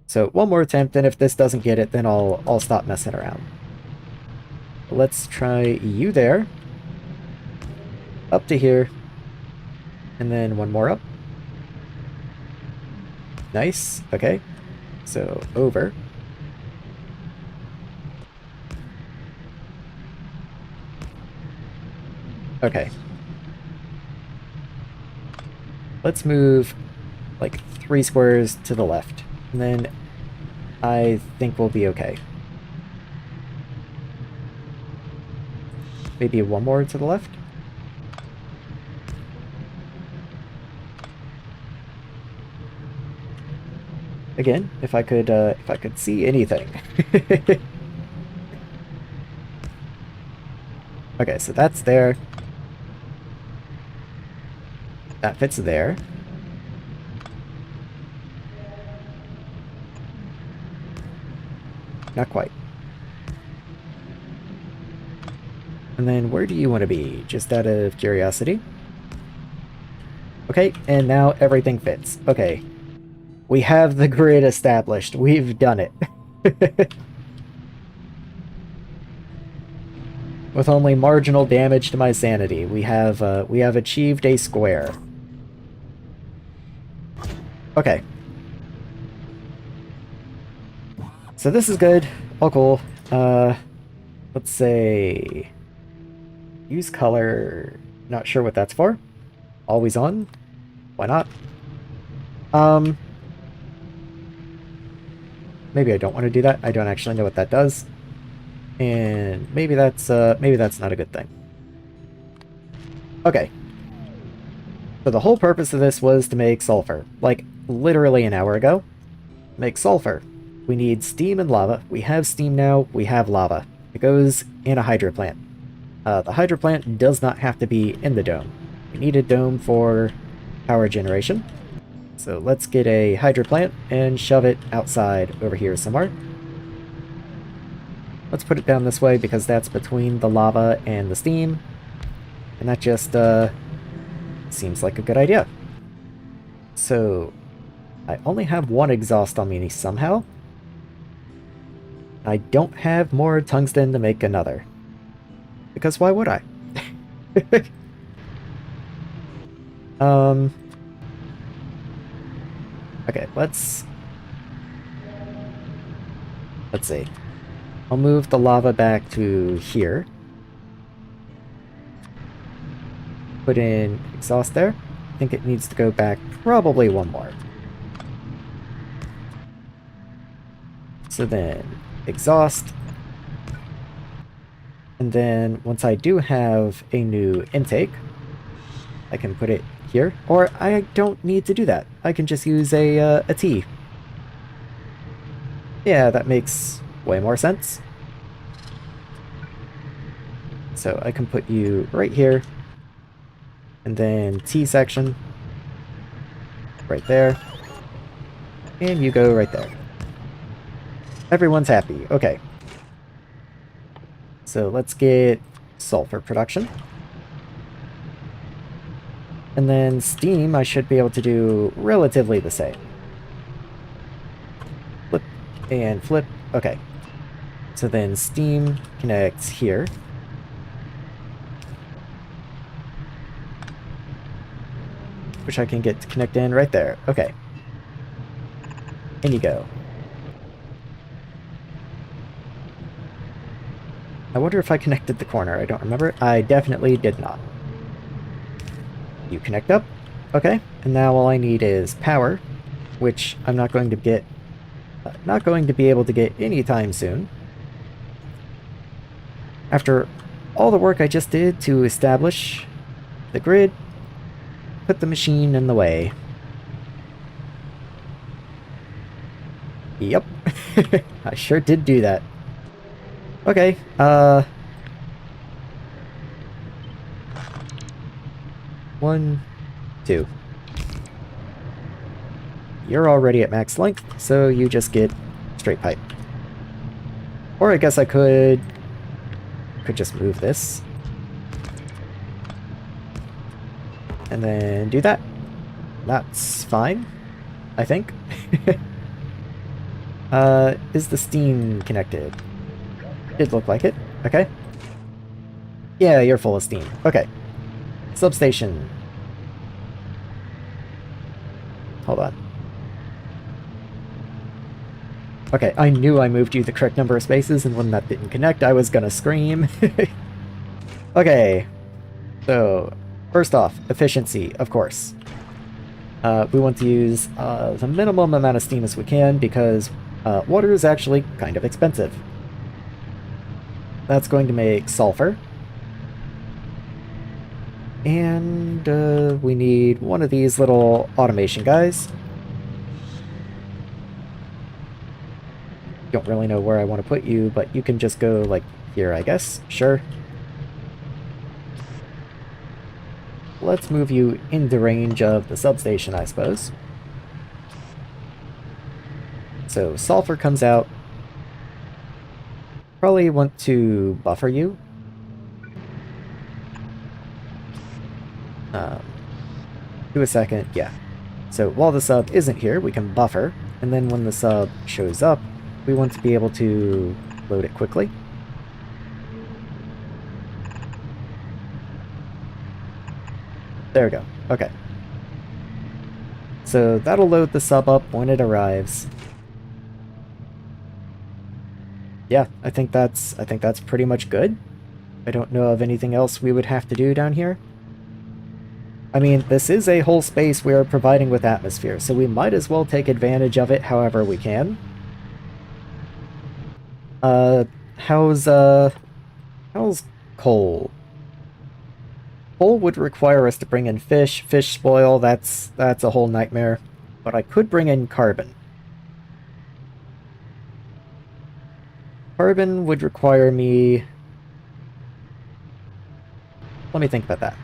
Speaker 1: So one more attempt, and if this doesn't get it, then I'll stop messing around. Let's try you there. Up to here. And then one more up. Nice. Okay. So over. Okay. Let's move like 3 squares to the left. And then I think we'll be okay. Maybe one more to the left? Again, if I could see anything. Okay, so that's there. That fits there. Not quite. And then where do you want to be? Just out of curiosity. Okay, and now everything fits. Okay. We have the grid established. We've done it. With only marginal damage to my sanity, we have achieved a square. Okay. So this is good. All cool. Let's say use color. Not sure what that's for. Always on? Why not? Maybe I don't want to do that. I don't actually know what that does. And maybe that's not a good thing. Okay. So the whole purpose of this was to make sulfur. Like, literally an hour ago. Make sulfur. We need steam and lava. We have steam now. We have lava. It goes in a hydro plant. The hydro plant does not have to be in the dome. We need a dome for power generation. So let's get a hydro plant and shove it outside over here somewhere. Let's put it down this way because that's between the lava and the steam. And that just seems like a good idea. So I only have one exhaust on me somehow. I don't have more tungsten to make another. Because why would I? Okay, let's see. I'll move the lava back to here. Put in exhaust there. I think it needs to go back probably one more. So then exhaust. And then once I do have a new intake, I can put it here. Or I don't need to do that. I can just use a T. Yeah, that makes way more sense. So I can put you right here. And then T section. Right there. And you go right there. Everyone's happy. Okay. So let's get sulfur production. And then steam, I should be able to do relatively the same. Flip and flip. Okay. So then steam connects here. which I can get to connect in right there. Okay. In you go. I wonder if I connected the corner. I don't remember. I definitely did not. You connect up. Okay. And now all I need is power, which I'm not going to get... not going to be able to get anytime soon. After all the work I just did to establish the grid, put the machine in the way. Yep. I sure did do that. Okay, 1, 2. You're already at max length, so you just get straight pipe. Or I guess I could just move this. And then do that. That's fine, I think. Is the steam connected? Did look like it. Okay. Yeah, you're full of steam. Okay. Substation. Hold on. Okay, I knew I moved you the correct number of spaces, and when that didn't connect, I was gonna scream. Okay. So, first off, efficiency, of course. We want to use the minimum amount of steam as we can, because water is actually kind of expensive. That's going to make sulfur. And we need one of these little automation guys. Don't really know where I want to put you, but you can just go, like, here, I guess. Sure. Let's move you into range of the substation, I suppose. So, sulfur comes out. Probably want to buffer you. Do a second, yeah. So while the sub isn't here, we can buffer, and then when the sub shows up, we want to be able to load it quickly. There we go. Okay. So that'll load the sub up when it arrives. Yeah, I think that's pretty much good. I don't know of anything else we would have to do down here. I mean, this is a whole space we are providing with atmosphere, so we might as well take advantage of it however we can. How's coal? Coal would require us to bring in fish. Fish spoil, that's a whole nightmare. But I could bring in carbon. Carbon would require me... Let me think about that.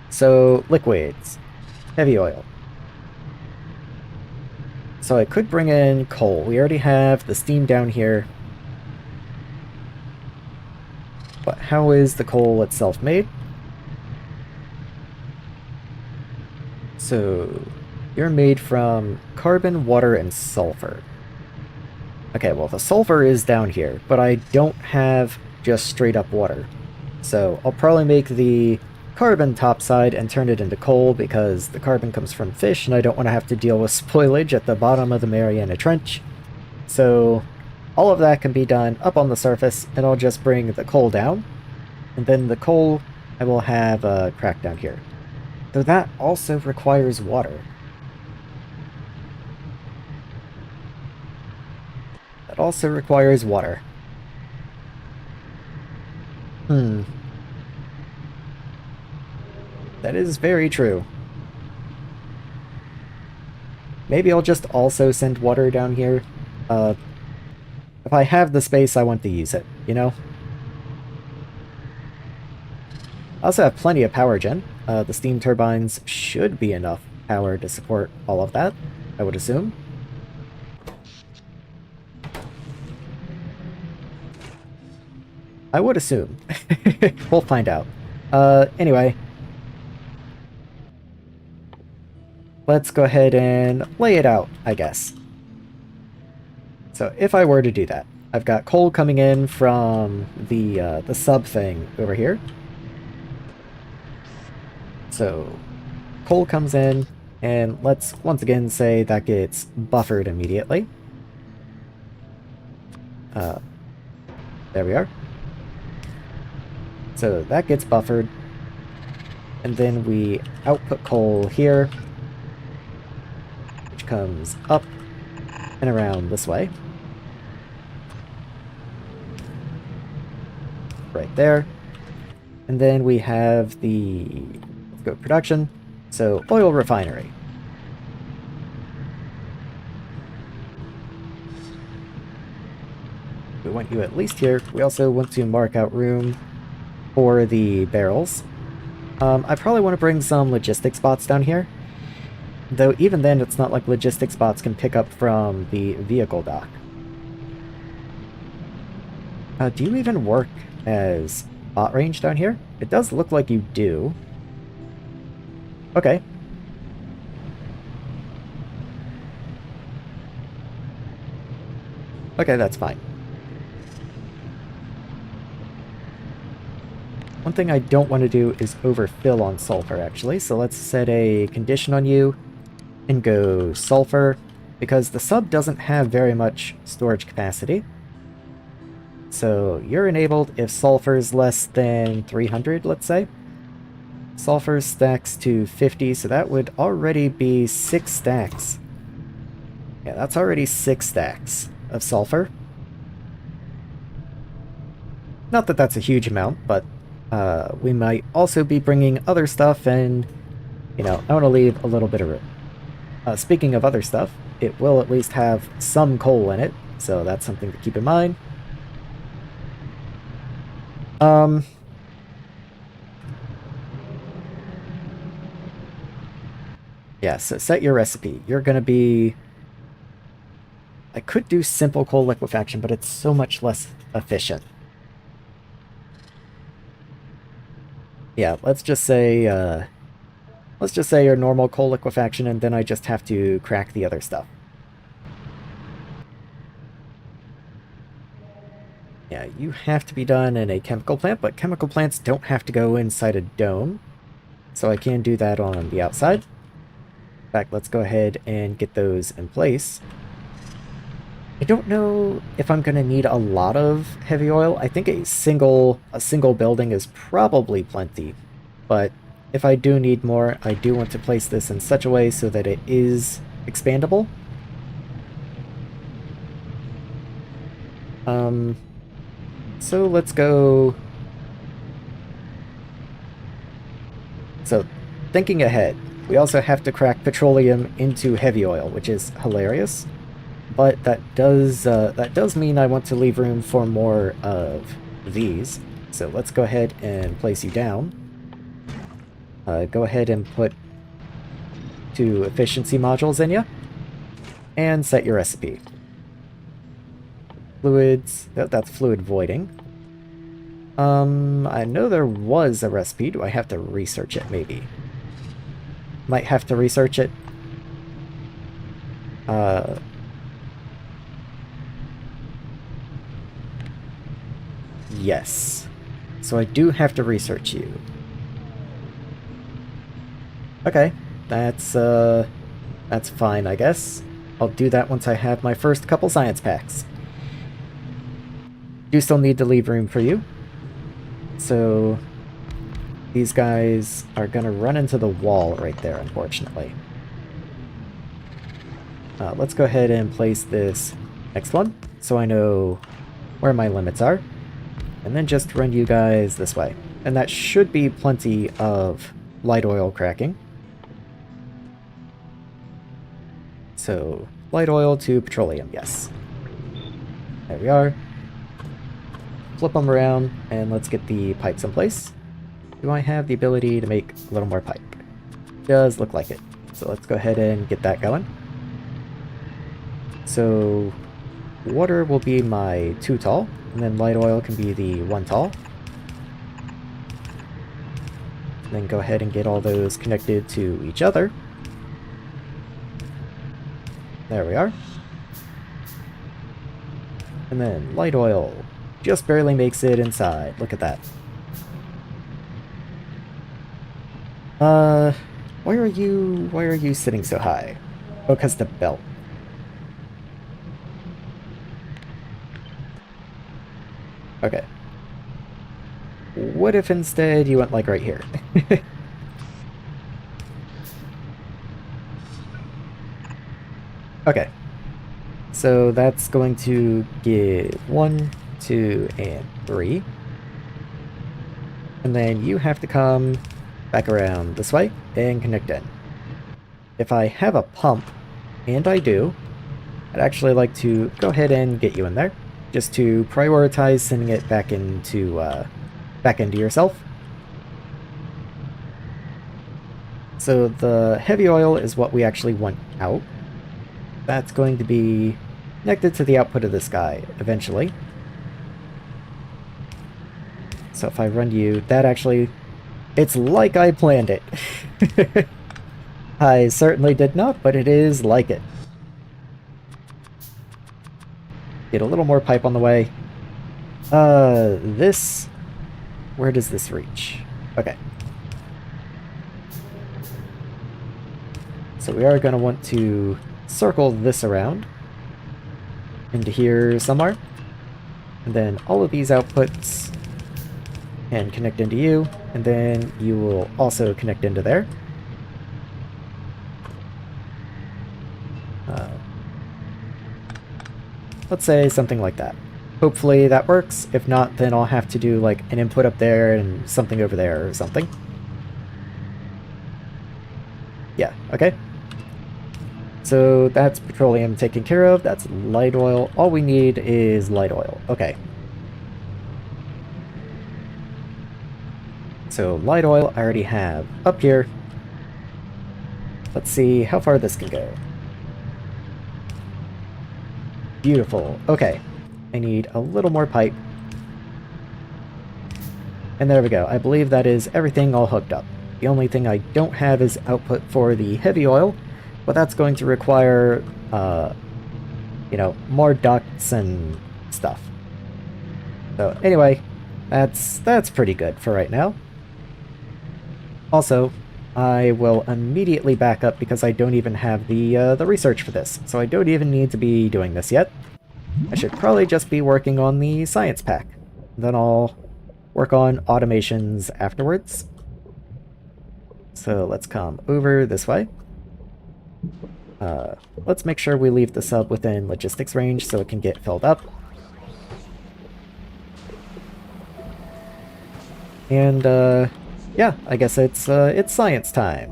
Speaker 1: So, liquids. Heavy oil. So I could bring in coal. We already have the steam down here. But how is the coal itself made? So, you're made from carbon, water, and sulfur. Okay, well, the sulfur is down here, but I don't have just straight up water. So, I'll probably make the carbon topside and turn it into coal, because the carbon comes from fish, and I don't want to have to deal with spoilage at the bottom of the Mariana Trench. So, all of that can be done up on the surface, and I'll just bring the coal down. And then the coal, I will have cracked down here. Though that also requires water. That also requires water. That is very true. Maybe I'll just also send water down here. If I have the space, I want to use it, you know? I also have plenty of power gen. The steam turbines should be enough power to support all of that, I would assume. I would assume. We'll find out. Anyway. Let's go ahead and lay it out, I guess. So if I were to do that, I've got coal coming in from the sub thing over here. So coal comes in, and let's once again say that gets buffered immediately. There we are. So that gets buffered, and then we output coal here, which comes up and around this way. Right there. And then we have the, let's go production, so oil refinery. We want you at least here. We also want to mark out room for the barrels. I probably want to bring some logistics bots down here. Though even then, it's not like logistics bots can pick up from the vehicle dock. Do you even work as bot range down here? It does look like you do. Okay. Okay, that's fine. One thing I don't want to do is overfill on sulfur, actually, so let's set a condition on you and go sulfur, because the sub doesn't have very much storage capacity. So you're enabled if sulfur is less than 300, let's say. Sulfur stacks to 50, so that would already be 6 stacks. Yeah, that's already 6 stacks of sulfur. Not that that's a huge amount, but we might also be bringing other stuff, and, you know, I want to leave a little bit of room. Speaking of other stuff, it will at least have some coal in it, so that's something to keep in mind. Yeah, so set your recipe. You're gonna be... I could do simple coal liquefaction, but it's so much less efficient. Yeah, let's just say your normal coal liquefaction, and then I just have to crack the other stuff. Yeah, you have to be done in a chemical plant, but chemical plants don't have to go inside a dome. So I can do that on the outside. In fact, let's go ahead and get those in place. I don't know if I'm going to need a lot of heavy oil. I think a single building is probably plenty. But if I do need more, I do want to place this in such a way so that it is expandable. So let's go... So, thinking ahead, we also have to crack petroleum into heavy oil, which is hilarious. But that does mean I want to leave room for more of these. So let's go ahead and place you down. Go ahead and put 2 efficiency modules in you. And set your recipe. Fluids, that's fluid voiding. I know there was a recipe. Do I have to research it, maybe? Might have to research it. Yes. So I do have to research you. Okay, that's fine, I guess. I'll do that once I have my first couple science packs. Do still need to leave room for you. So these guys are gonna run into the wall right there, unfortunately. Let's go ahead and place this next one, so I know where my limits are. And then just run you guys this way. And that should be plenty of light oil cracking. So, light oil to petroleum, yes. There we are. Flip them around, and let's get the pipes in place. Do I have the ability to make a little more pipe? Does look like it. So let's go ahead and get that going. So, water will be my 2 tall, and then light oil can be the 1 tall. And then go ahead and get all those connected to each other. There we are. And then light oil just barely makes it inside. Look at that. Why are you sitting so high? Oh, because the belt. Okay. What if instead you went like right here? Okay. So that's going to give 1, 2, and 3. And then you have to come back around this way and connect in. If I have a pump, and I do, I'd actually like to go ahead and get you in there, just to prioritize sending it back into yourself. So the heavy oil is what we actually want out. That's going to be connected to the output of this guy eventually. So if I run you, that actually, it's like I planned it. I certainly did not, but it is like it. Get a little more pipe on the way. This... Where does this reach? Okay. So we are going to want to circle this around into here somewhere. And then all of these outputs can connect into you, and then you will also connect into there. Let's say something like that. Hopefully that works. If not, then I'll have to do like an input up there and something over there or something. Yeah, okay. So that's petroleum taken care of. That's light oil. All we need is light oil. Okay. So light oil I already have up here. Let's see how far this can go. Beautiful. Okay. I need a little more pipe. And there we go. I believe that is everything all hooked up. The only thing I don't have is output for the heavy oil, but that's going to require, you know, more ducts and stuff. So anyway, that's pretty good for right now. Also, I will immediately back up because I don't even have the research for this, so I don't even need to be doing this yet. I should probably just be working on the science pack. Then I'll work on automations afterwards. So let's come over this way. Let's make sure we leave the sub within logistics range so it can get filled up. And yeah, I guess it's science time.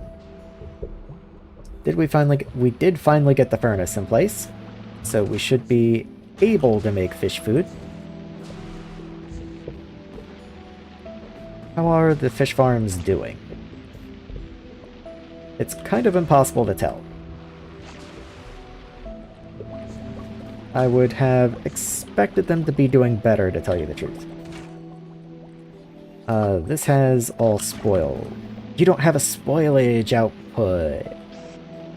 Speaker 1: We did finally get the furnace in place, so we should be able to make fish food. How are the fish farms doing? It's kind of impossible to tell. I would have expected them to be doing better, to tell you the truth. This has all spoil. You don't have a spoilage output.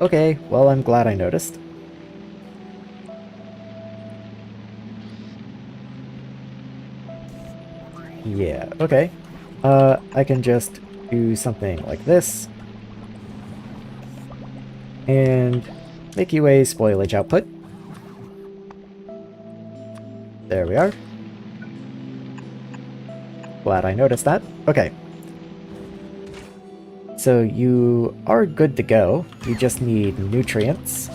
Speaker 1: Okay, well, I'm glad I noticed. Yeah, okay. I can just do something like this. And make you a spoilage output. There we are. Glad I noticed that. Okay. So you are good to go. You just need nutrients.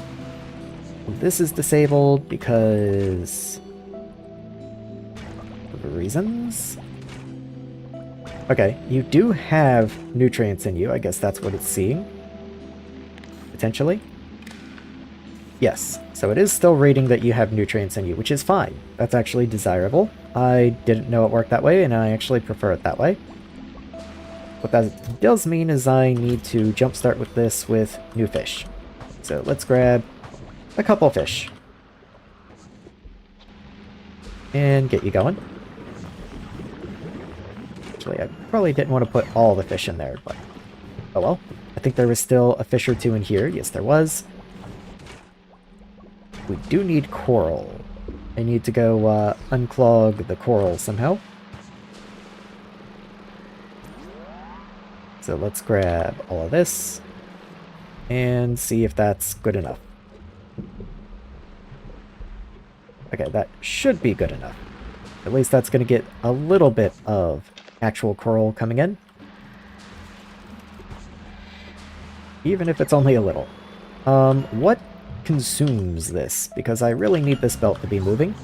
Speaker 1: This is disabled because of reasons. Okay, you do have nutrients in you. I guess that's what it's seeing. Potentially. Yes, so it is still reading that you have nutrients in you, which is fine. That's actually desirable. I didn't know it worked that way, and I actually prefer it that way. What that does mean is I need to jumpstart with this with new fish. So let's grab a couple fish. And get you going. Actually, I probably didn't want to put all the fish in there, but oh well. I think there was still a fish or two in here. Yes, there was. We do need coral. I need to go unclog the coral somehow. So let's grab all of this. and see if that's good enough. Okay, that should be good enough. At least that's going to get a little bit of actual coral coming in. Even if it's only a little. What consumes this? Because I really need this belt to be moving.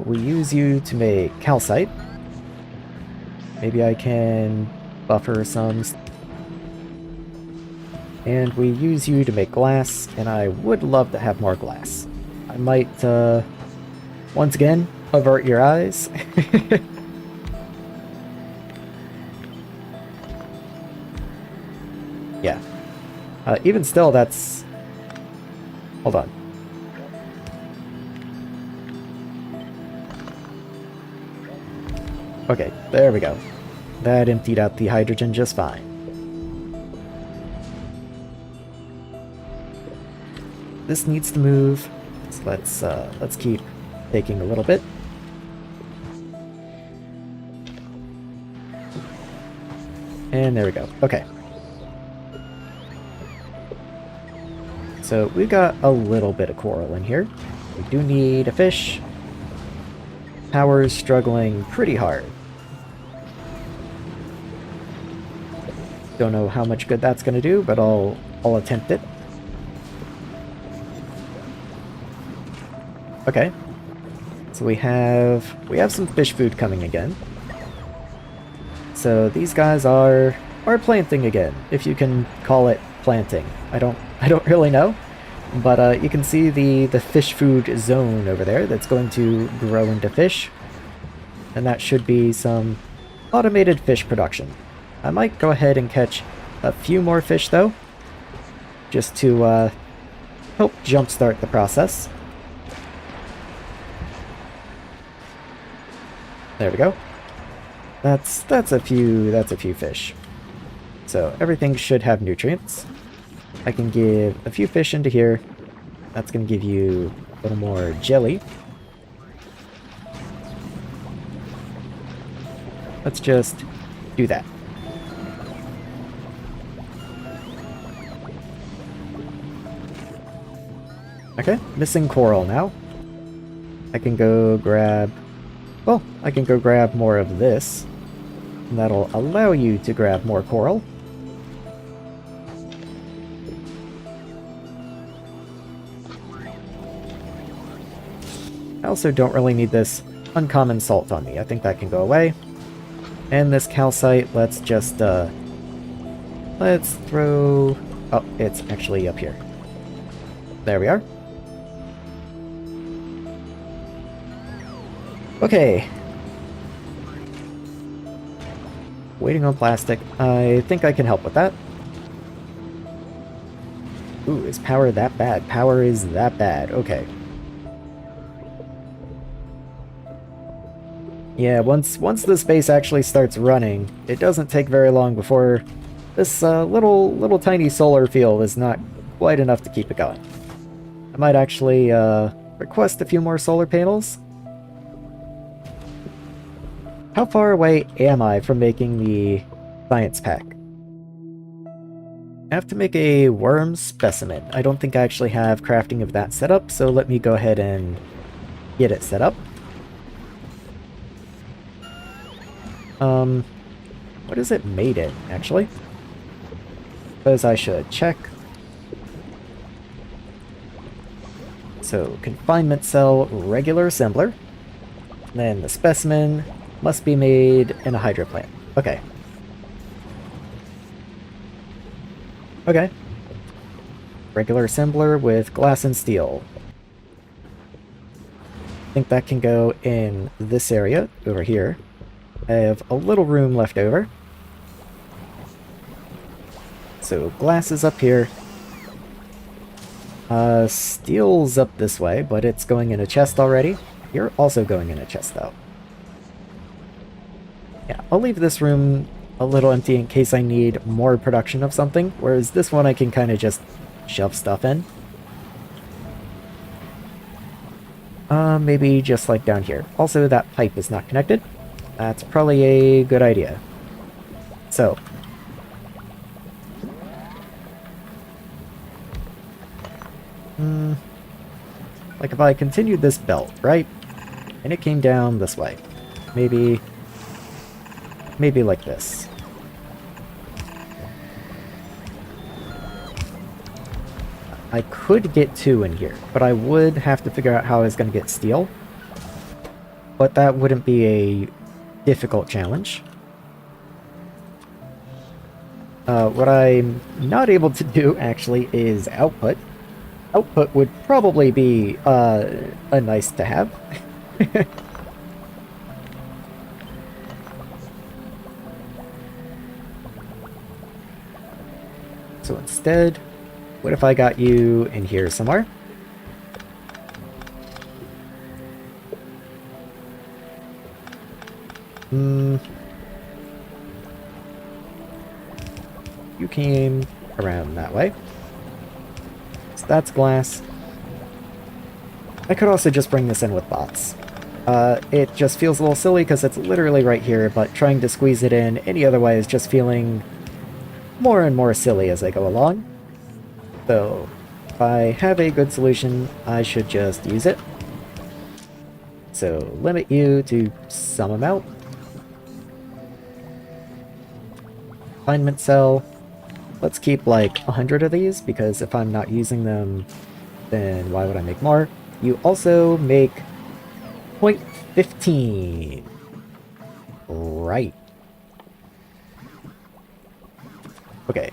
Speaker 1: We use you to make calcite. Maybe I can buffer some. And we use you to make glass, and I would love to have more glass. I might, once again, avert your eyes. Yeah. Even still, that's... Hold on. Okay, there we go. That emptied out the hydrogen just fine. This needs to move, so let's keep taking a little bit. And there we go. Okay. So we've got a little bit of coral in here. We do need a fish. Power's struggling pretty hard. Don't know how much good that's going to do, but I'll attempt it. Okay. So we have some fish food coming again. So these guys are planting again, if you can call it planting. I don't really know, but you can see the fish food zone over there that's going to grow into fish, and that should be some automated fish production. I might go ahead and catch a few more fish though, just to help jumpstart the process. There we go. That's a few fish. So everything should have nutrients. I can give a few fish into here. That's going to give you a little more jelly. Let's just do that. Okay, missing coral now. I can go grab... Well, I can go grab more of this. And that'll allow you to grab more coral. I also don't really need this uncommon salt on me. I think that can go away. And this calcite, let's just, let's throw... Oh, it's actually up here. There we are. Okay. Waiting on plastic. I think I can help with that. Ooh, is power that bad? Power is that bad. Okay. Yeah, once the space actually starts running, it doesn't take very long before this little tiny solar field is not quite enough to keep it going. I might actually request a few more solar panels. How far away am I from making the science pack? I have to make a worm specimen. I don't think I actually have crafting of that set up, so let me go ahead and get it set up. What is it made in, actually? Suppose I should check. So, confinement cell, regular assembler. Then the specimen must be made in a hydro plant. Okay. Okay. Regular assembler with glass and steel. I think that can go in this area, over here. I have a little room left over. So glass is up here. Steel's up this way, but it's going in a chest already. You're also going in a chest, though. Yeah, I'll leave this room a little empty in case I need more production of something, whereas this one I can kind of just shove stuff in. Maybe just like down here. Also, that pipe is not connected. That's probably a good idea. So, Like if I continued this belt, right? And it came down this way. Maybe like this. I could get 2 in here, but I would have to figure out how I was going to get steel. But that wouldn't be a difficult challenge. What I'm not able to do, actually, is output. Output would probably be a nice to have. So instead, what if I got you in here somewhere? You came around that way. So that's glass. I could also just bring this in with bots. It just feels a little silly because it's literally right here, but trying to squeeze it in any other way is just feeling more and more silly as I go along. So, if I have a good solution, I should just use it. So, limit you to some amount. Refinement cell. Let's keep like 100 of these, because if I'm not using them, then why would I make more? You also make 0.15. Right. Okay.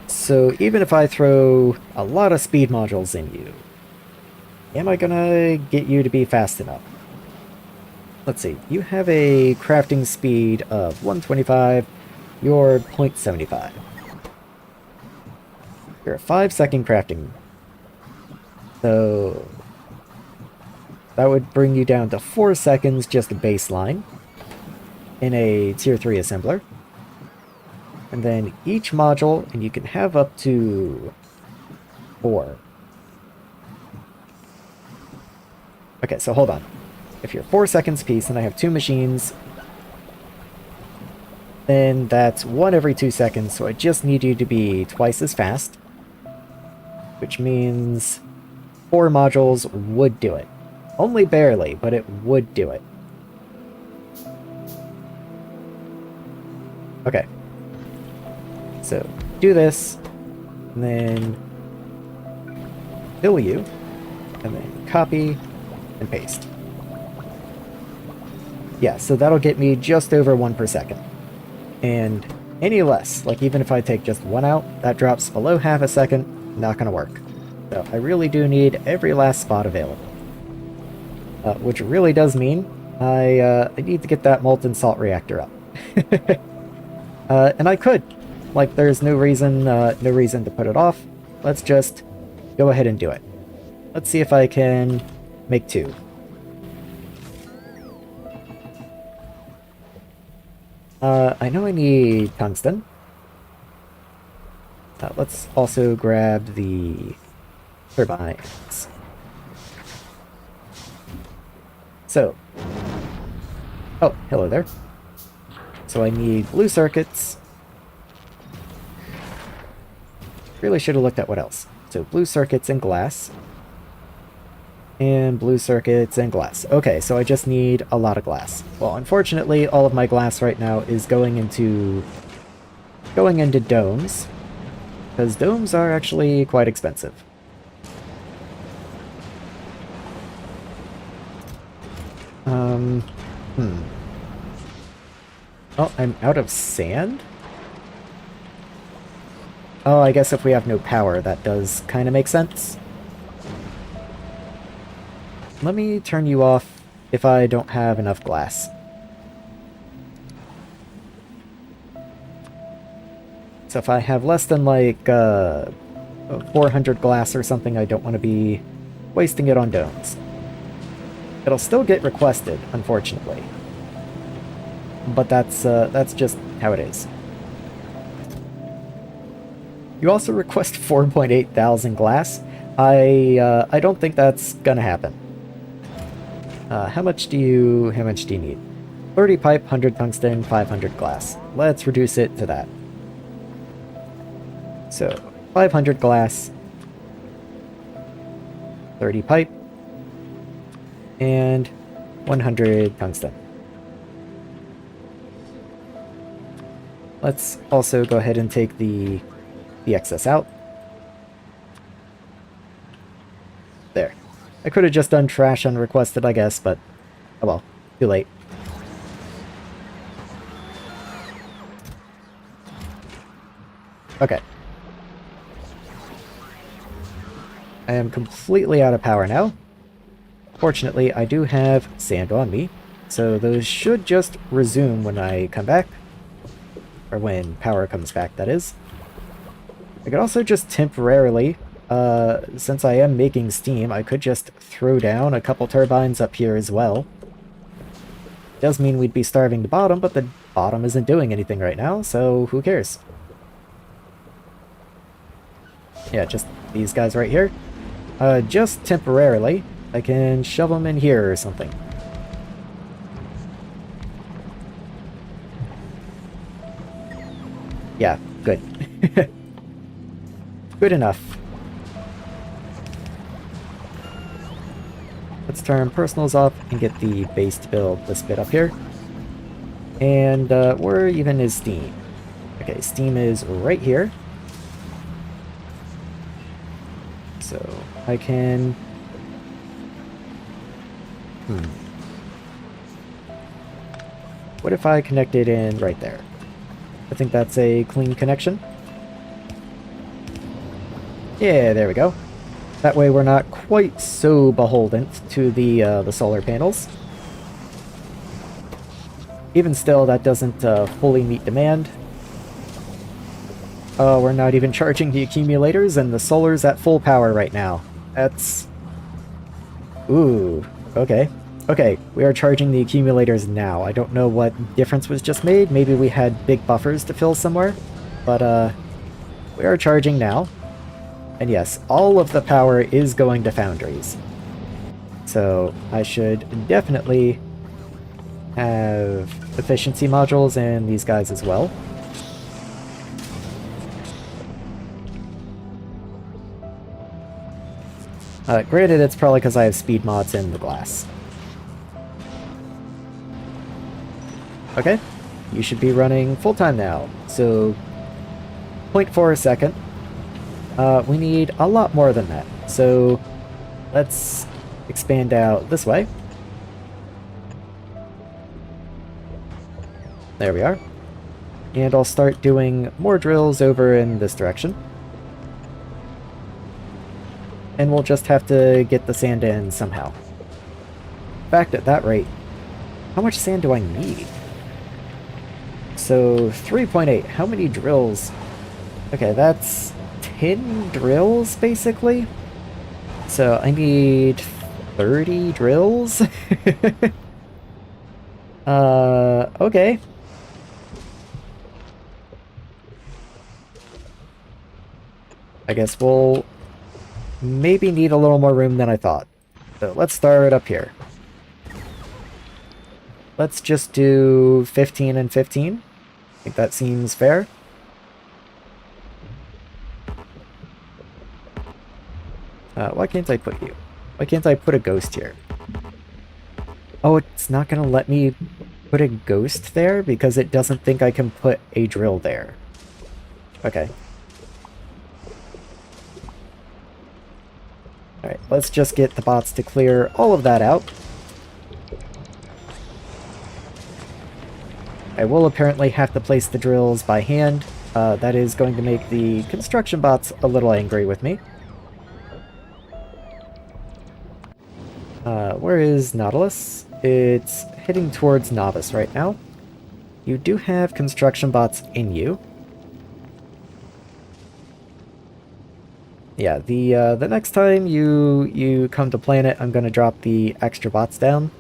Speaker 1: So even if I throw a lot of speed modules in you, am I gonna get you to be fast enough? Let's see, you have a crafting speed of 125, you're 0.75. You're a 5-second crafting. So that would bring you down to 4 seconds, just a baseline, in a tier 3 assembler. And then each module, and you can have up to 4. Okay, so hold on. If you're 4 seconds apiece and I have 2 machines, then that's 1 every 2 seconds, so I just need you to be twice as fast. Which means 4 modules would do it. Only barely, but it would do it. Okay. So, do this, and then fill you, and then copy and paste. Yeah, so that'll get me just over 1 per second. And any less, like even if I take just 1 out, that drops below half a second, not gonna work. So I really do need every last spot available. Which really does mean I need to get that molten salt reactor up. And I could. Like, there's no reason to put it off. Let's just go ahead and do it. Let's see if I can make 2. I know I need tungsten. Let's also grab the turbines. So, oh, hello there. So I need blue circuits. Really should have looked at what else. So blue circuits and glass. And blue circuits and glass. Okay, so I just need a lot of glass. Well, unfortunately, all of my glass right now is going into domes. Because domes are actually quite expensive. Oh, I'm out of sand? Oh, I guess if we have no power, that does kind of make sense. Let me turn you off if I don't have enough glass. So if I have less than like 400 glass or something, I don't want to be wasting it on domes. It'll still get requested, unfortunately. But that's just how it is. You also request 4.8 thousand glass. I don't think that's gonna happen. How much do you need? 30 pipe, 100 tungsten, 500 glass. Let's reduce it to that. So, 500 glass, 30 pipe, and 100 tungsten. Let's also go ahead and take the excess out. There. I could have just done trash unrequested, I guess, but oh well, too late. Okay. I am completely out of power now. Fortunately, I do have sand on me, so those should just resume when I come back. Or when power comes back, that is. I could also just temporarily, since I am making steam, I could just throw down a couple turbines up here as well. Does mean we'd be starving the bottom, but the bottom isn't doing anything right now, so who cares? Yeah, just these guys right here. Just temporarily, I can shove them in here or something. Yeah, good. Good enough. Let's turn personals off and get the base to build this bit up here. And where even is steam? Okay, steam is right here. So I can... What if I connect it in right there? I think that's a clean connection. Yeah, there we go. That way we're not quite so beholden to the solar panels. Even still, that doesn't fully meet demand. We're not even charging the accumulators, and the solar's at full power right now. That's... Ooh, okay. Okay, we are charging the accumulators now. I don't know what difference was just made. Maybe we had big buffers to fill somewhere. But, we are charging now. And yes, all of the power is going to foundries. So, I should definitely have efficiency modules in these guys as well. Granted, it's probably because I have speed mods in the glass. Okay, you should be running full-time now. So, 0.4 a second. We need a lot more than that. So, let's expand out this way. There we are. And I'll start doing more drills over in this direction. And we'll just have to get the sand in somehow. In fact, at that rate, how much sand do I need? So, 3.8. How many drills? Okay, that's 10 drills, basically. So, I need 30 drills? Okay. I guess we'll maybe need a little more room than I thought. So, let's start up here. Let's just do 15 and 15. I think that seems fair. Why can't I put you? Why can't I put a ghost here? Oh, it's not gonna let me put a ghost there because it doesn't think I can put a drill there. Okay. Alright, let's just get the bots to clear all of that out. I will apparently have to place the drills by hand. That is going to make the construction bots a little angry with me. Where is Nautilus? It's heading towards Novice right now. You do have construction bots in you. Yeah, the next time you come to planet, I'm gonna drop the extra bots down.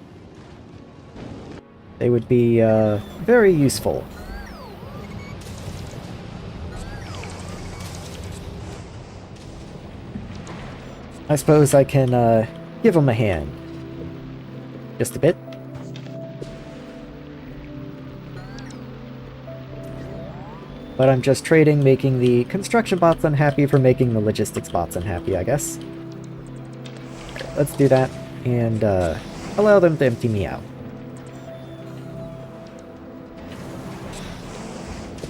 Speaker 1: They would be very useful. I suppose I can give them a hand. Just a bit. But I'm just trading, making the construction bots unhappy for making the logistics bots unhappy, I guess. Let's do that, and allow them to empty me out.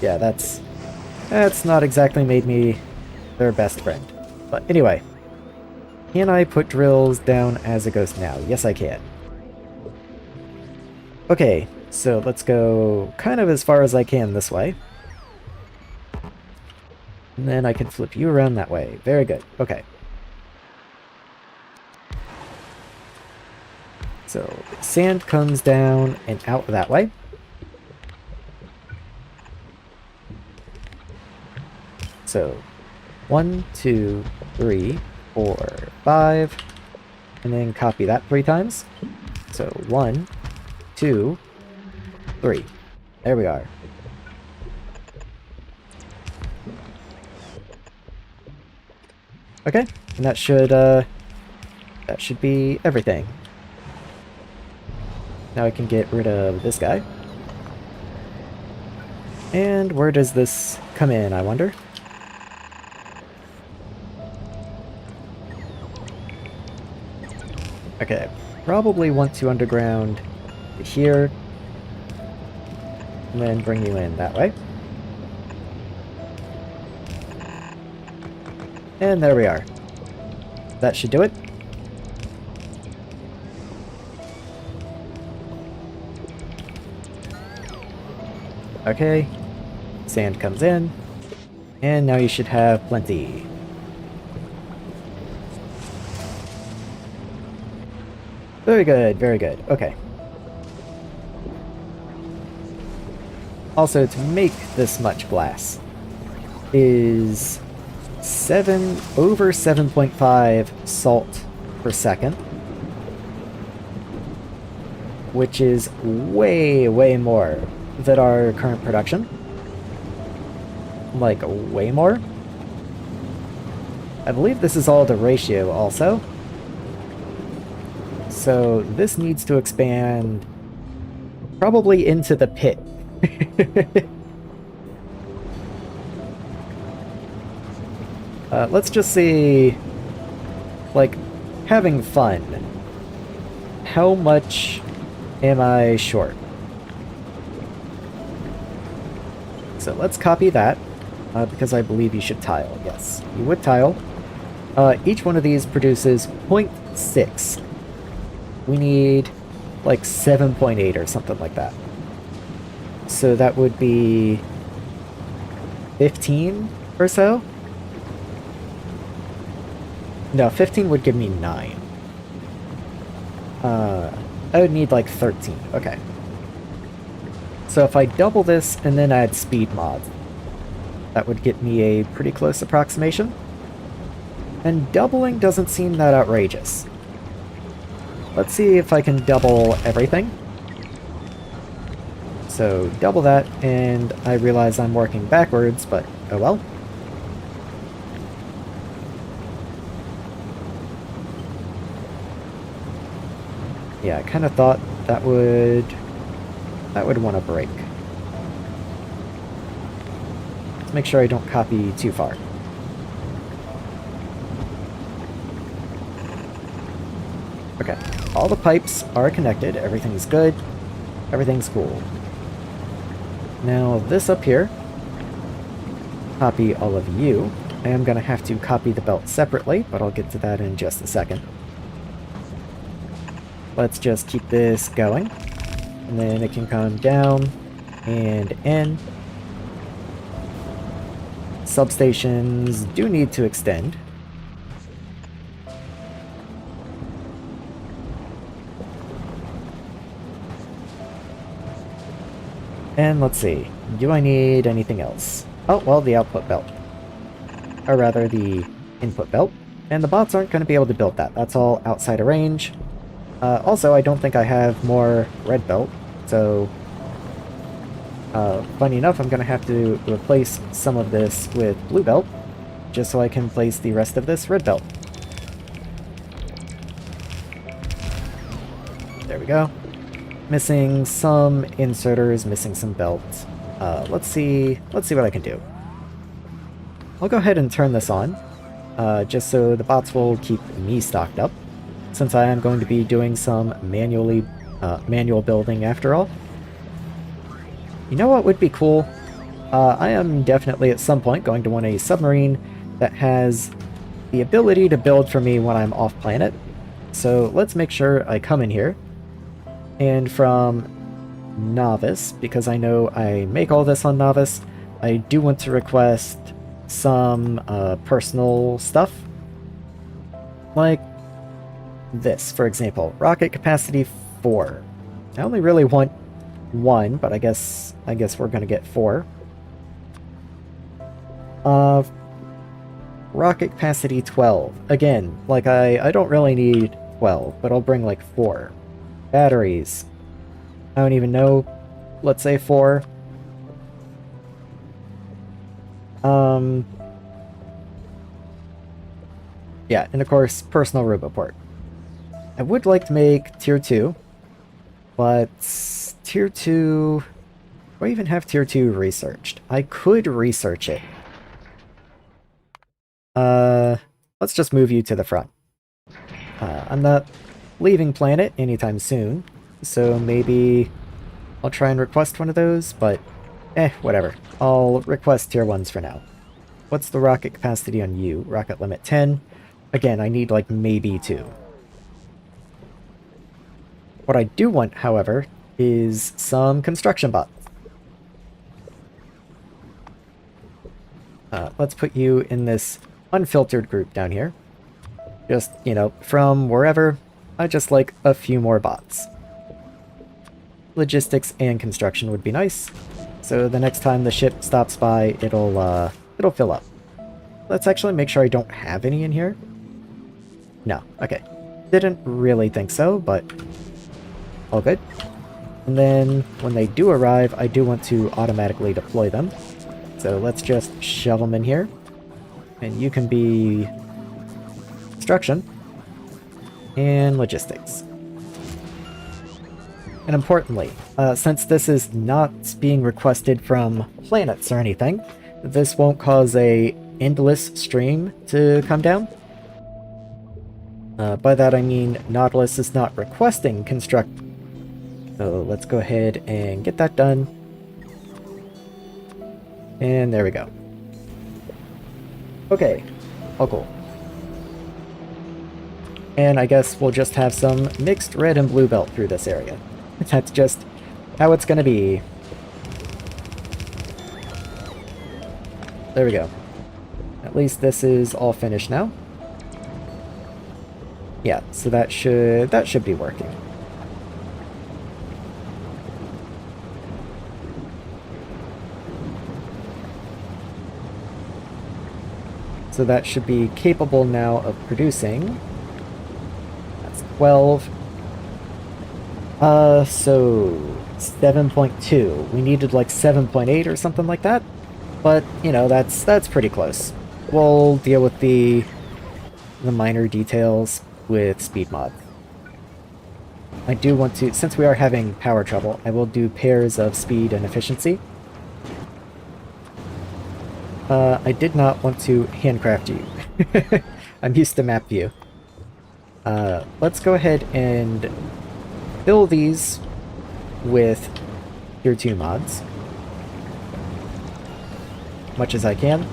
Speaker 1: Yeah, that's not exactly made me their best friend. But anyway, can I put drills down as a ghost now? Yes, I can. Okay, so let's go kind of as far as I can this way. And then I can flip you around that way. Very good. Okay. So sand comes down and out that way. So 1, 2, 3, 4, 5, and then copy that 3 times. So 1, 2, 3. There we are. Okay, and that should be everything. Now I can get rid of this guy. And where does this come in, I wonder? Okay, probably want to underground here, and then bring you in that way. And there we are. That should do it. Okay, sand comes in, and now you should have plenty. Very good, very good. Okay. Also, to make this much glass is over 7.5 salt per second, which is way, way more than our current production. Like, way more. I believe this is all the ratio also. So this needs to expand probably into the pit. Let's just see, like, having fun. How much am I short? So let's copy that, because I believe you should tile. Yes, you would tile. Each one of these produces 0.6. We need like 7.8 or something like that. So that would be 15 or so? No, 15 would give me 9. I would need like 13. Okay. So if I double this and then add speed mods, that would get me a pretty close approximation. And doubling doesn't seem that outrageous. Let's see if I can double everything. So double that, and I realize I'm working backwards, but oh well. Yeah, I kind of thought that would want to break. Let's make sure I don't copy too far. Okay, all the pipes are connected, everything's good, everything's cool. Now this up here, copy all of you. I am going to have to copy the belt separately, but I'll get to that in just a second. Let's just keep this going, and then it can come down and in. Substations do need to extend. And let's see, do I need anything else? Oh, well, the output belt. Or rather, the input belt. And the bots aren't going to be able to build that. That's all outside of range. Also, I don't think I have more red belt, so... funny enough, I'm going to have to replace some of this with blue belt, just so I can place the rest of this red belt. There we go. Missing some inserters, missing some belts. Let's see what I can do. I'll go ahead and turn this on, just so the bots will keep me stocked up, since I am going to be doing some manual building after all. You know what would be cool? I am definitely at some point going to want a submarine that has the ability to build for me when I'm off planet. So let's make sure I come in here, and from Novice, because I know I make all this on Novice, I do want to request some personal stuff. Like this, for example. Rocket capacity 4. I only really want 1, but I guess we're gonna get 4. Rocket capacity 12. Again, like I don't really need 12, but I'll bring like 4. Batteries. I don't even know. Let's say 4. Yeah, and of course, personal roboport. I would like to make tier 2, but tier 2... Do I even have tier 2 researched? I could research it. Let's just move you to the front. I'm not leaving planet anytime soon, so maybe I'll try and request one of those, but whatever. I'll request tier 1s for now. What's the rocket capacity on you? Rocket limit 10. Again, I need like maybe 2. What I do want, however, is some construction bots. Let's put you in this unfiltered group down here. Just, you know, from wherever, I just like a few more bots. Logistics and construction would be nice, so the next time the ship stops by, it'll fill up. Let's actually make sure I don't have any in here. No, okay. Didn't really think so, but all good. And then, when they do arrive, I do want to automatically deploy them. So let's just shove them in here. And you can be construction and logistics. And importantly, since this is not being requested from planets or anything, this won't cause a endless stream to come down. By that I mean Nautilus is not requesting construct. So let's go ahead and get that done. And there we go. Okay. Oh, cool. And I guess we'll just have some mixed red and blue belt through this area. That's just how it's gonna be. There we go. At least this is all finished now. Yeah, so that should be working. So that should be capable now of producing. That's 12. So 7.2. We needed like 7.8 or something like that. But, you know, that's pretty close. We'll deal with the minor details with speed mod. I do want to, since we are having power trouble, I will do pairs of speed and efficiency. I did not want to handcraft you. I'm used to map view. Let's go ahead and fill these with tier 2 mods. Much as I can.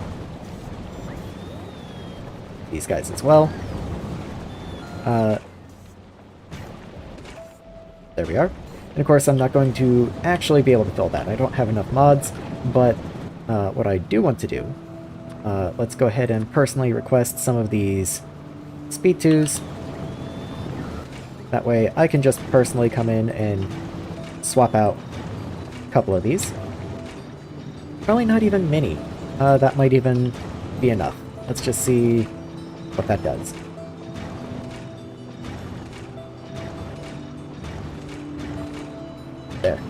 Speaker 1: These guys as well. There we are. And of course I'm not going to actually be able to fill that. I don't have enough mods, but what I do want to do, let's go ahead and personally request some of these speed 2s. That way I can just personally come in and swap out a couple of these. Probably not even mini. That might even be enough. Let's just see what that does. There.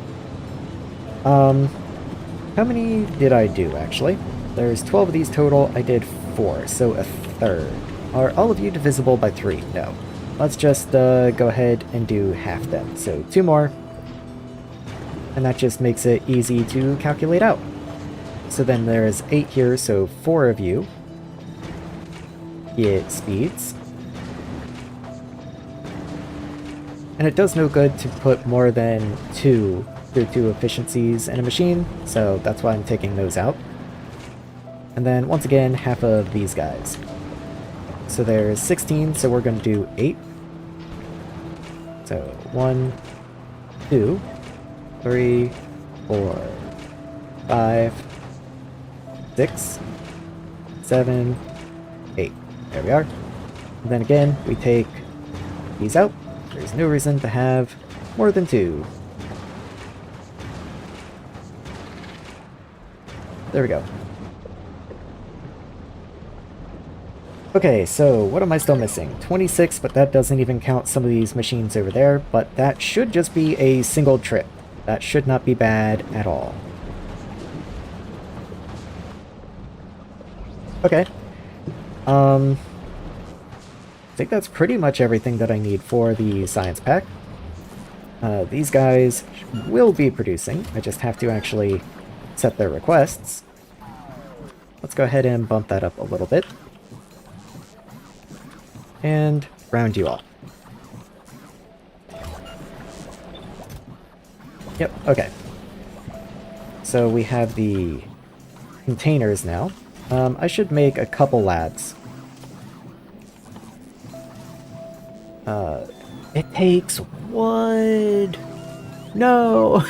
Speaker 1: How many did I do, actually? There's 12 of these total. I did 4, so a third. Are all of you divisible by 3? No. Let's just go ahead and do half then. So 2 more. and that just makes it easy to calculate out. So then there's 8 here, so 4 of you get speeds. And it does no good to put more than 2 tier 2 efficiencies in a machine, so that's why I'm taking those out. And then once again, half of these guys. So there's 16, so we're going to do 8. So 1, 2, 3, 4, 5, 6, 7, 8. There we are. And then again, we take these out. There's no reason to have more than 2. There we go. Okay, so what am I still missing? 26, but that doesn't even count some of these machines over there, but that should just be a single trip. That should not be bad at all. Okay. I think that's pretty much everything that I need for the science pack. These guys will be producing. I just have to actually set their requests. Let's go ahead and bump that up a little bit. And round you off. Yep, okay. So we have the containers now. I should make a couple labs. It takes wood! No!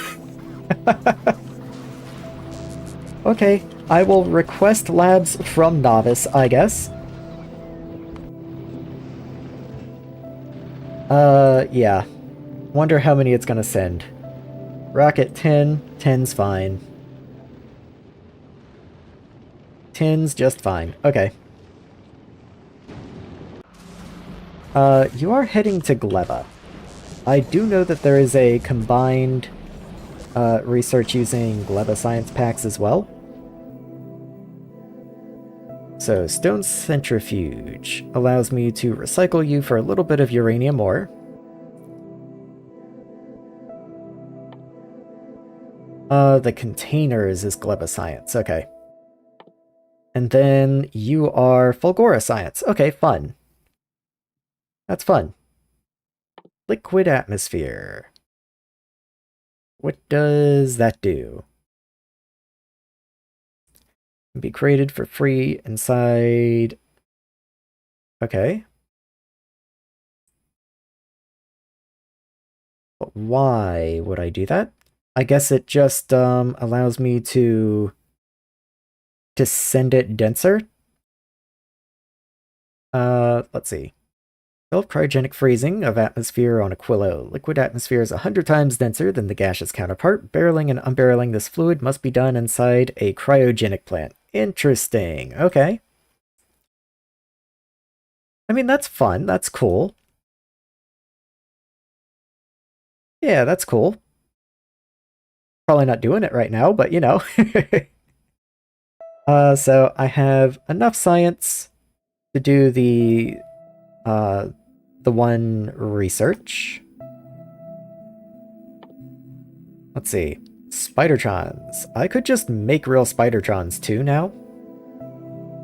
Speaker 1: Okay, I will request labs from Novice, I guess. Yeah. Wonder how many it's gonna send. Rocket 10. 10's fine. 10's just fine. Okay. You are heading to Gleba. I do know that there is a combined research using Gleba science packs as well. So, Stone Centrifuge allows me to recycle you for a little bit of uranium ore. The containers is Gleba Science, okay. And then you are Fulgora Science. Okay, fun. That's fun. Liquid Atmosphere. What does that do? Be created for free inside... Okay. But why would I do that? I guess it just allows me to send it denser. Let's see. Self-cryogenic freezing of atmosphere on Aquilo. Liquid atmosphere is 100 times denser than the gaseous counterpart. Barreling and unbarreling this fluid must be done inside a cryogenic plant. Interesting. Okay. I mean, that's fun. That's cool. Yeah, that's cool. Probably not doing it right now, but you know. So I have enough science to do the one research. Let's see. Spidertrons. I could just make real Spidertrons too now.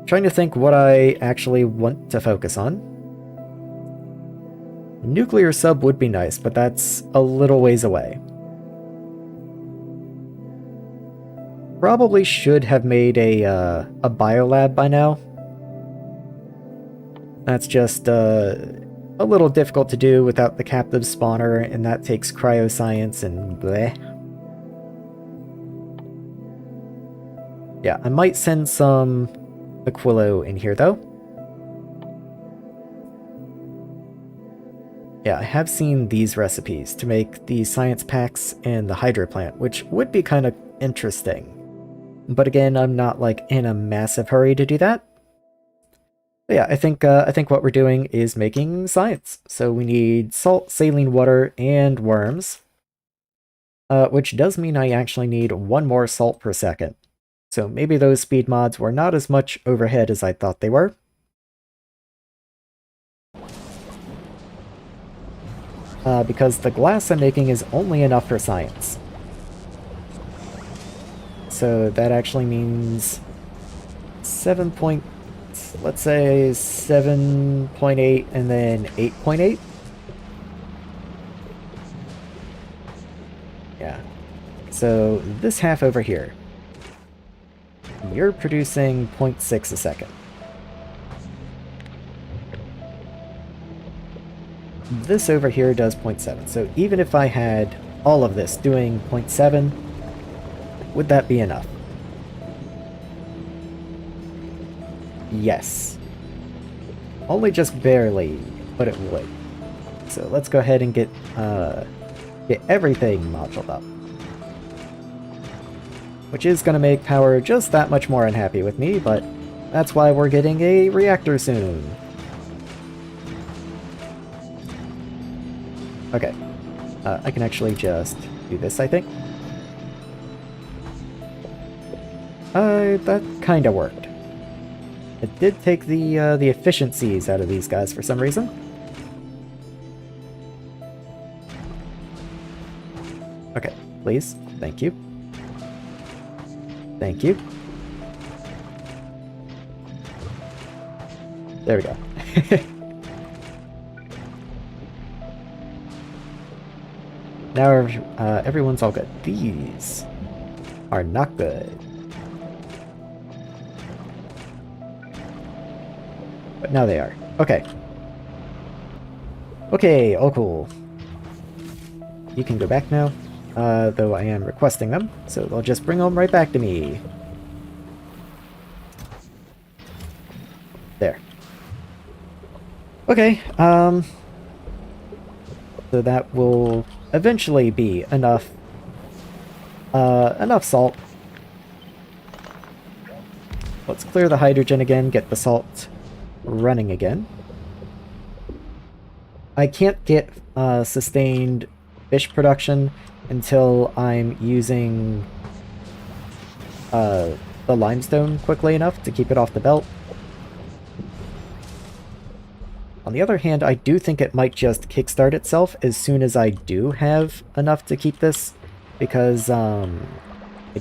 Speaker 1: Trying to think what I actually want to focus on. Nuclear sub would be nice, but that's a little ways away. Probably should have made a biolab by now. That's just a little difficult to do without the captive spawner, and that takes cryoscience and bleh. Yeah, I might send some Aquilo in here though. Yeah, I have seen these recipes to make the science packs and the hydro plant, which would be kind of interesting. But again, I'm not like in a massive hurry to do that. But yeah, I think what we're doing is making science. So we need salt, saline water, and worms. Which does mean I actually need 1 more salt per second. So maybe those speed mods were not as much overhead as I thought they were. Because the glass I'm making is only enough for science. so that actually means 7 point, let's say 7.8 and then 8.8. Yeah. So this half over here, you're producing 0.6 a second. This over here does 0.7. So even if I had all of this doing 0.7, would that be enough? Yes. Only just barely, but it would. So let's go ahead and get everything moduled up. Which is going to make power just that much more unhappy with me, but that's why we're getting a reactor soon. Okay. I can actually just do this, I think. That kinda worked. It did take the efficiencies out of these guys for some reason. Okay, please. Thank you. Thank you. There we go. Now everyone's all good. These are not good. But now they are. Okay. Okay, all cool. You can go back now, though I am requesting them, so they'll just bring them right back to me. There. Okay, so that will eventually be enough, enough salt. Let's clear the hydrogen again, get the salt running again. I can't get sustained fish production until I'm using the limestone quickly enough to keep it off the belt. On the other hand, I do think it might just kickstart itself as soon as I do have enough to keep this, because I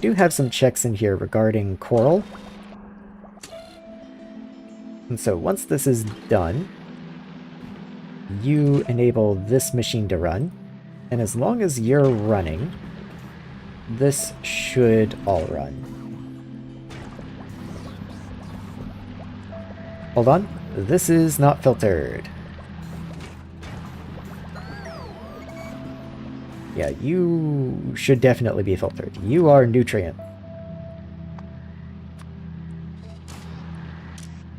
Speaker 1: do have some checks in here regarding coral. And so once this is done, you enable this machine to run, and as long as you're running, this should all run. Hold on, this is not filtered. Yeah, you should definitely be filtered. You are nutrient.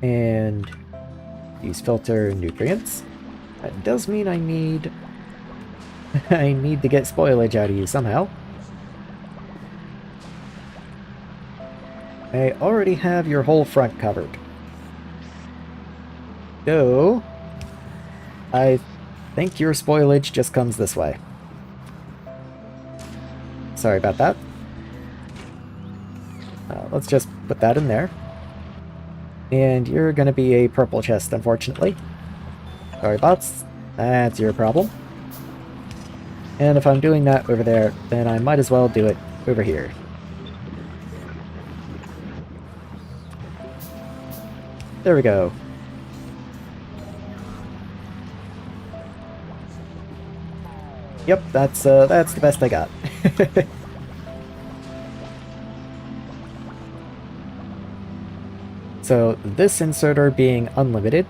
Speaker 1: And use filter nutrients. That does mean I need I need to get spoilage out of you somehow. I already have your whole front covered. So I think your spoilage just comes this way. Sorry about that. Let's just put that in there. And you're gonna be a purple chest, unfortunately. Sorry, bots. That's your problem. And if I'm doing that over there, then I might as well do it over here. There we go. Yep, that's the best I got. So this inserter being unlimited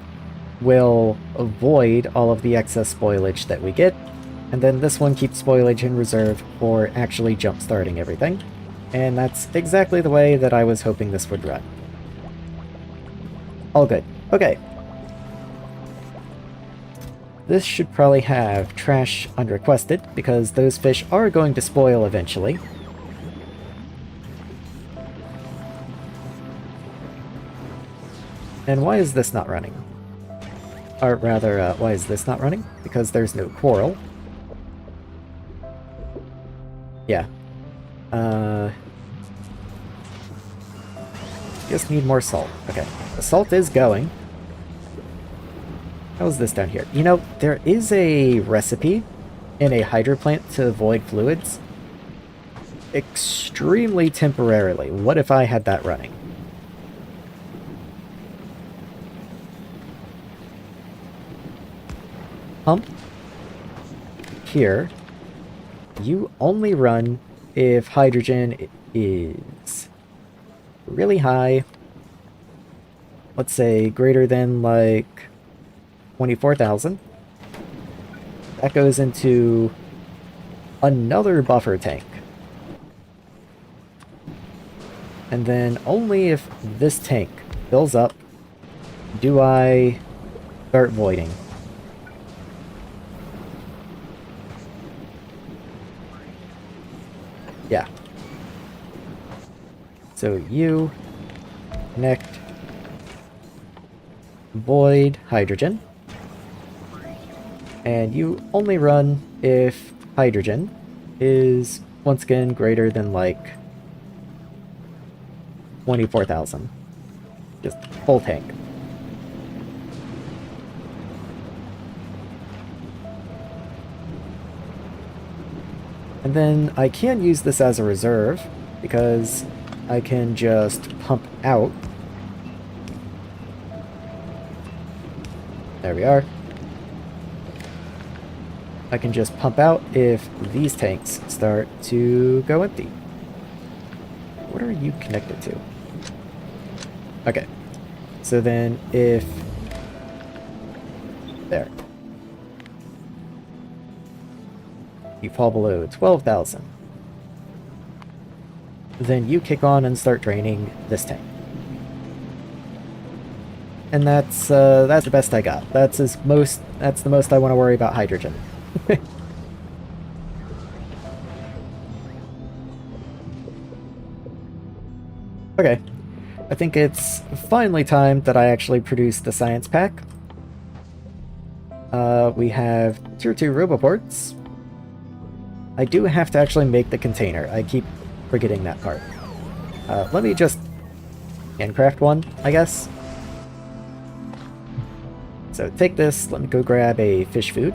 Speaker 1: will avoid all of the excess spoilage that we get, and then this one keeps spoilage in reserve for actually jump-starting everything. And that's exactly the way that I was hoping this would run. All good. Okay. This should probably have trash unrequested, because those fish are going to spoil eventually. And why is this not running? Or rather, why is this not running? Because there's no coral. Yeah. Just need more salt. Okay. The salt is going. How's this down here? You know, there is a recipe in a hydro plant to avoid fluids. extremely temporarily. What if I had that running? Pump here. You only run if hydrogen is really high. Let's say greater than like 24,000. That goes into another buffer tank. And then only if this tank fills up do I start voiding. Yeah. So you connect void hydrogen. And you only run if hydrogen is once again greater than like 24,000. Just full tank. And then I can use this as a reserve because I can just pump out. There we are. I can just pump out if these tanks start to go empty. What are you connected to? Okay. So then if... There. You fall below 12,000. Then you kick on and start draining this tank. And that's the best I got. That's the most I want to worry about hydrogen. Okay. I think it's finally time that I actually produce the science pack. We have tier 2 roboports. I do have to actually make the container. I keep forgetting that part. Let me just handcraft one, I guess. So take this, let me go grab a fish food.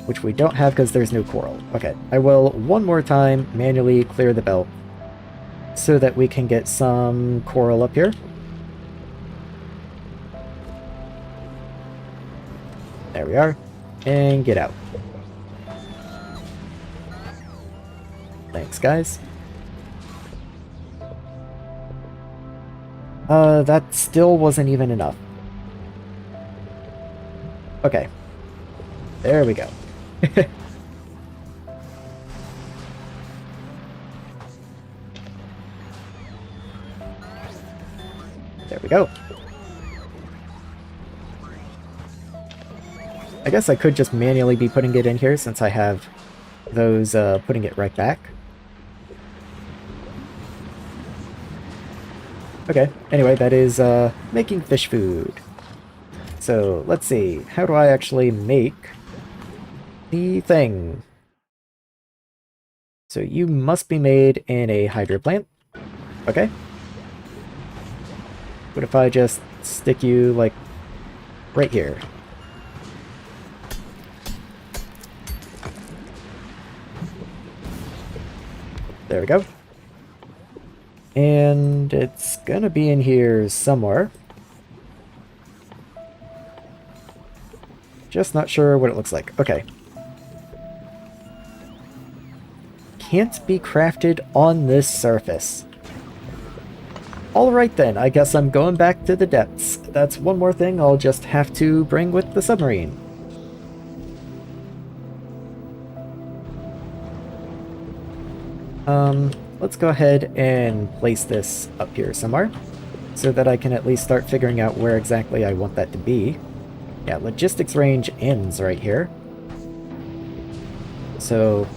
Speaker 1: Which we don't have because there's no coral. Okay, I will one more time manually clear the belt so that we can get some coral up here. There we are. And get out. Thanks, guys. That still wasn't even enough. Okay. There we go. There we go. I guess I could just manually be putting it in here since I have those putting it right back. Okay, anyway, that is making fish food. So let's see, how do I actually make the thing? So you must be made in a hydro plant. Okay. What if I just stick you like right here? There we go. And it's gonna be in here somewhere. Just not sure what it looks like. Okay. Can't be crafted on this surface. Alright then, I guess I'm going back to the depths. That's one more thing I'll just have to bring with the submarine. Let's go ahead and place this up here somewhere, so that I can at least start figuring out where exactly I want that to be. Yeah, logistics range ends right here. So,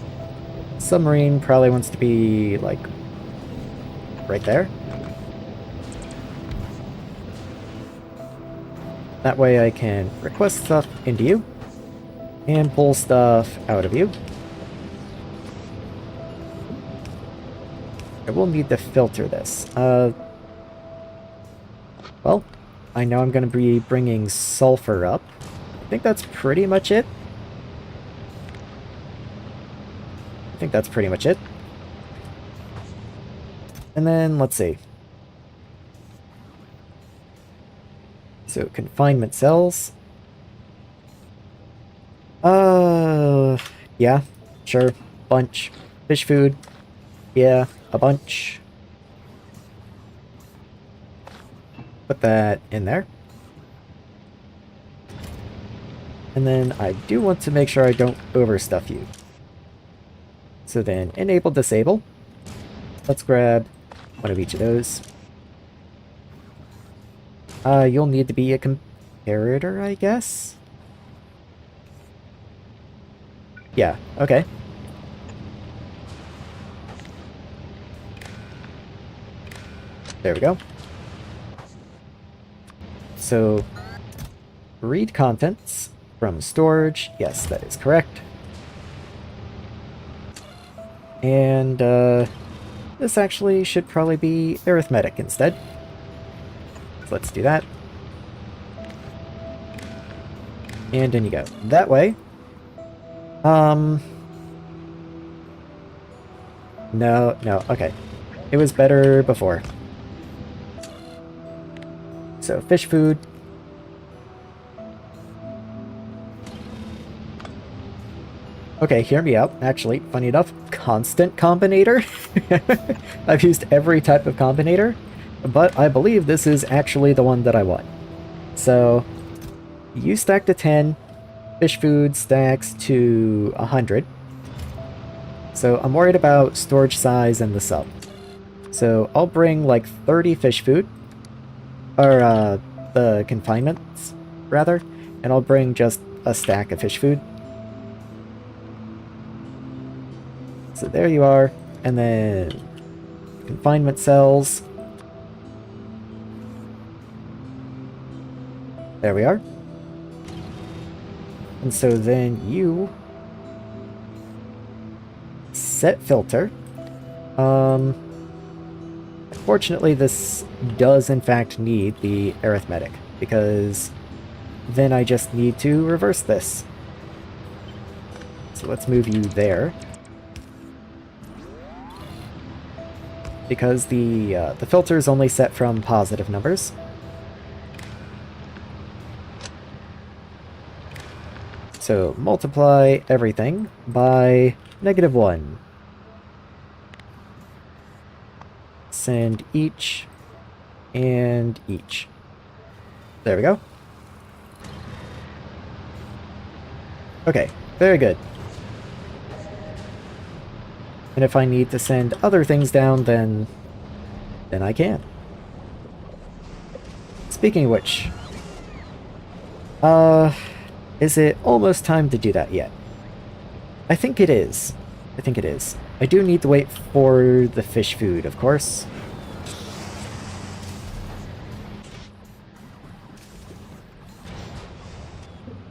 Speaker 1: submarine probably wants to be, like, right there. That way I can request stuff into you, and pull stuff out of you. I will need to filter this. Well, I know I'm going to be bringing sulfur up. I think that's pretty much it. think that's pretty much it. And then, let's see. So, confinement cells. Yeah, sure. Bunch. Fish food. Yeah, a bunch. Put that in there. And then I do want to make sure I don't overstuff you. So then, enable, disable. Let's grab one of each of those. You'll need to be a comparator, I guess? Yeah, okay. There we go. So, read contents from storage. Yes, that is correct. And, this actually should probably be arithmetic instead. So let's do that. And in you go. That way. No, okay. It was better before. So, fish food. Okay, hear me out. Actually, funny enough, constant combinator. I've used every type of combinator, but I believe this is actually the one that I want. So, you stack to 10, fish food stacks to 100. So I'm worried about storage size and the sub. So I'll bring like 30 fish food, or the confinements, rather, and I'll bring just a stack of fish food. So there you are, and then confinement cells. There we are. And so then you set filter. Unfortunately, this does in fact need the arithmetic, because then I just need to reverse this. So let's move you there. Because the filter is only set from positive numbers. So multiply everything by -1. Send each and each. There we go. Okay, very good. And if I need to send other things down, then I can. Speaking of which, is it almost time to do that yet? I think it is. I do need to wait for the fish food, of course.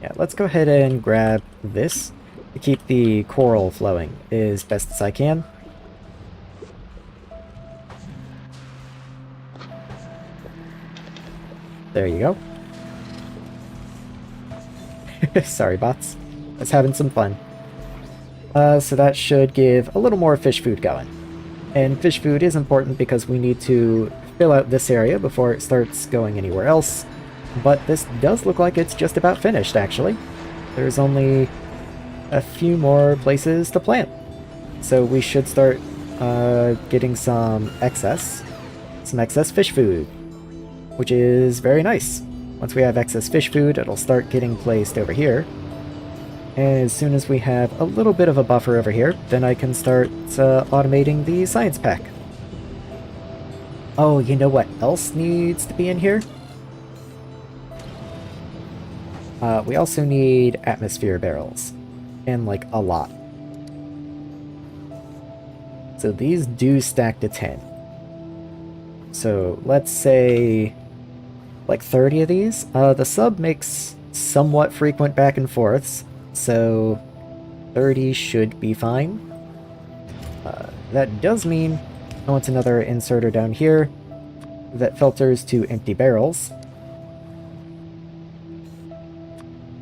Speaker 1: Yeah, let's go ahead and grab this to keep the coral flowing as best as I can. There you go. Sorry, bots. I was having some fun. So that should give a little more fish food going. And fish food is important because we need to fill out this area before it starts going anywhere else. But this does look like it's just about finished, actually. There's only a few more places to plant. So we should start getting some excess fish food, which is very nice. Once we have excess fish food, it'll start getting placed over here. And as soon as we have a little bit of a buffer over here, then I can start automating the science pack. Oh, you know what else needs to be in here? We also need atmosphere barrels. And, like, a lot. So these do stack to 10. So let's say like 30 of these. The sub makes somewhat frequent back and forths, so 30 should be fine. That does mean I want another inserter down here that filters to empty barrels.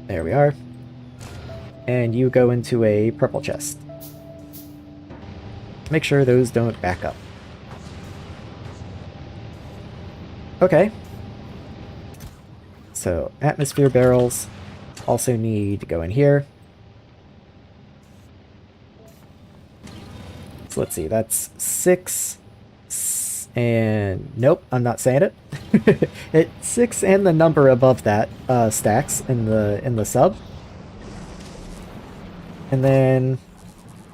Speaker 1: There we are. And you go into a purple chest. Make sure those don't back up. Okay. So, atmosphere barrels also need to go in here. So let's see, that's 6, and nope, I'm not saying it. It's 6 and the number above that stacks in the sub. And then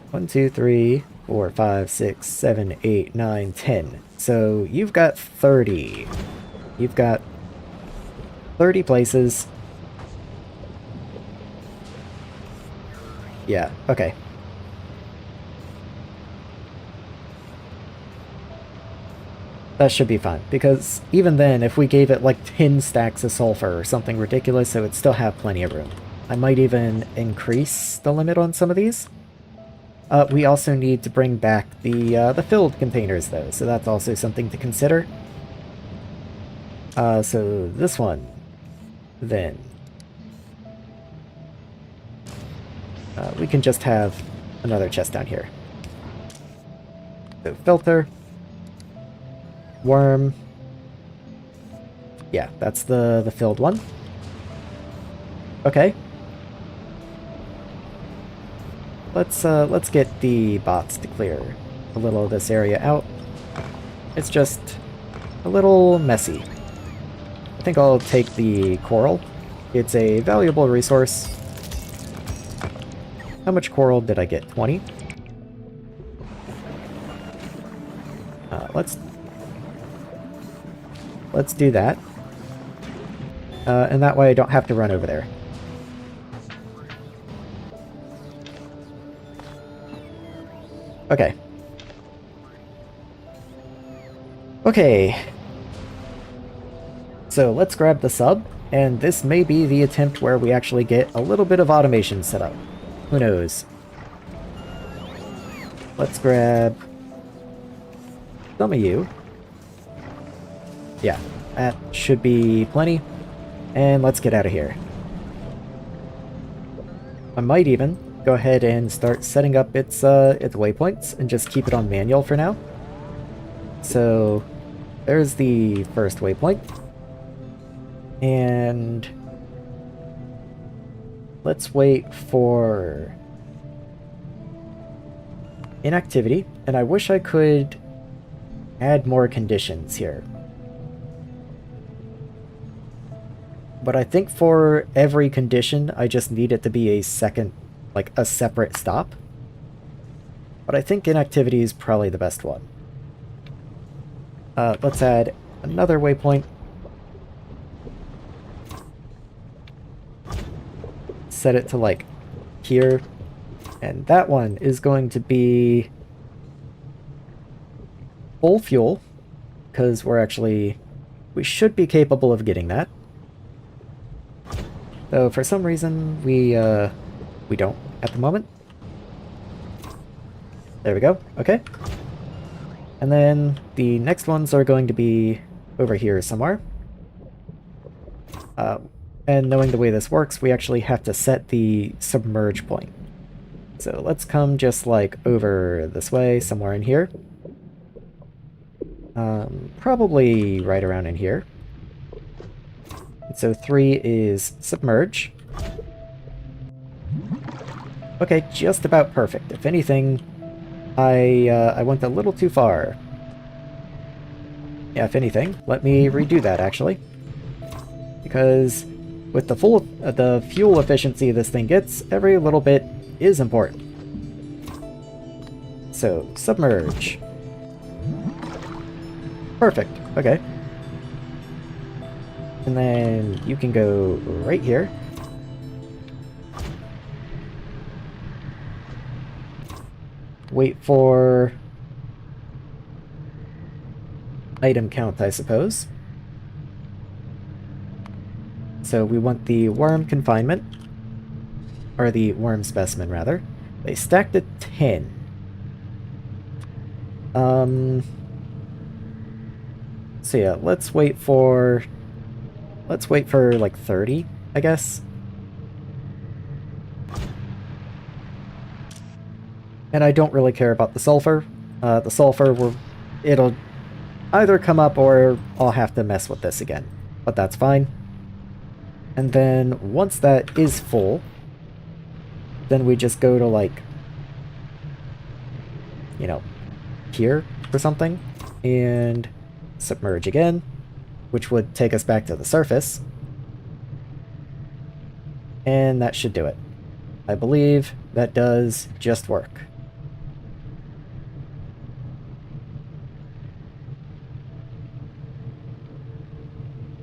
Speaker 1: 1, 2, 3, 4, 5, 6, 7, 8, 9, 10. So you've got 30. You've got 30 places. Yeah, okay. That should be fine, because even then, if we gave it like 10 stacks of sulfur or something ridiculous, it would still have plenty of room. I might even increase the limit on some of these. We also need to bring back the filled containers, though, so that's also something to consider. So this one, then. We can just have another chest down here. So filter. Worm. Yeah, that's the filled one. Okay. Let's get the bots to clear a little of this area out. It's just a little messy. I think I'll take the coral. It's a valuable resource. How much coral did I get? 20? Let's do that. And that way I don't have to run over there. Okay. Okay. So let's grab the sub, and this may be the attempt where we actually get a little bit of automation set up. Who knows? Let's grab some of you. Yeah, that should be plenty. And let's get out of here. I might even go ahead and start setting up its waypoints and just keep it on manual for now. So there's the first waypoint. And let's wait for inactivity. And I wish I could add more conditions here. But I think for every condition, I just need it to be a second, like a separate stop. But I think inactivity is probably the best one. Let's add another waypoint. Set it to like here. And that one is going to be full fuel, because we should be capable of getting that. Though for some reason we don't at the moment. There we go. Okay. And then the next ones are going to be over here somewhere. And knowing the way this works, we actually have to set the submerge point. So let's come just like over this way, somewhere in here. Probably right around in here. So 3 is submerge. Okay, just about perfect. If anything, I went a little too far. Yeah, if anything, let me redo that actually. Because with the fuel efficiency this thing gets, every little bit is important. So, submerge. Perfect. Okay. And then you can go right here. Wait for item count, I suppose. So we want the worm confinement, or the worm specimen rather. They stacked at 10. So yeah, let's wait for like 30, I guess. And I don't really care about the sulfur. The sulfur, it'll either come up or I'll have to mess with this again. But that's fine. And then once that is full, then we just go to like, you know, here or something, and submerge again, which would take us back to the surface. And that should do it. I believe that does just work.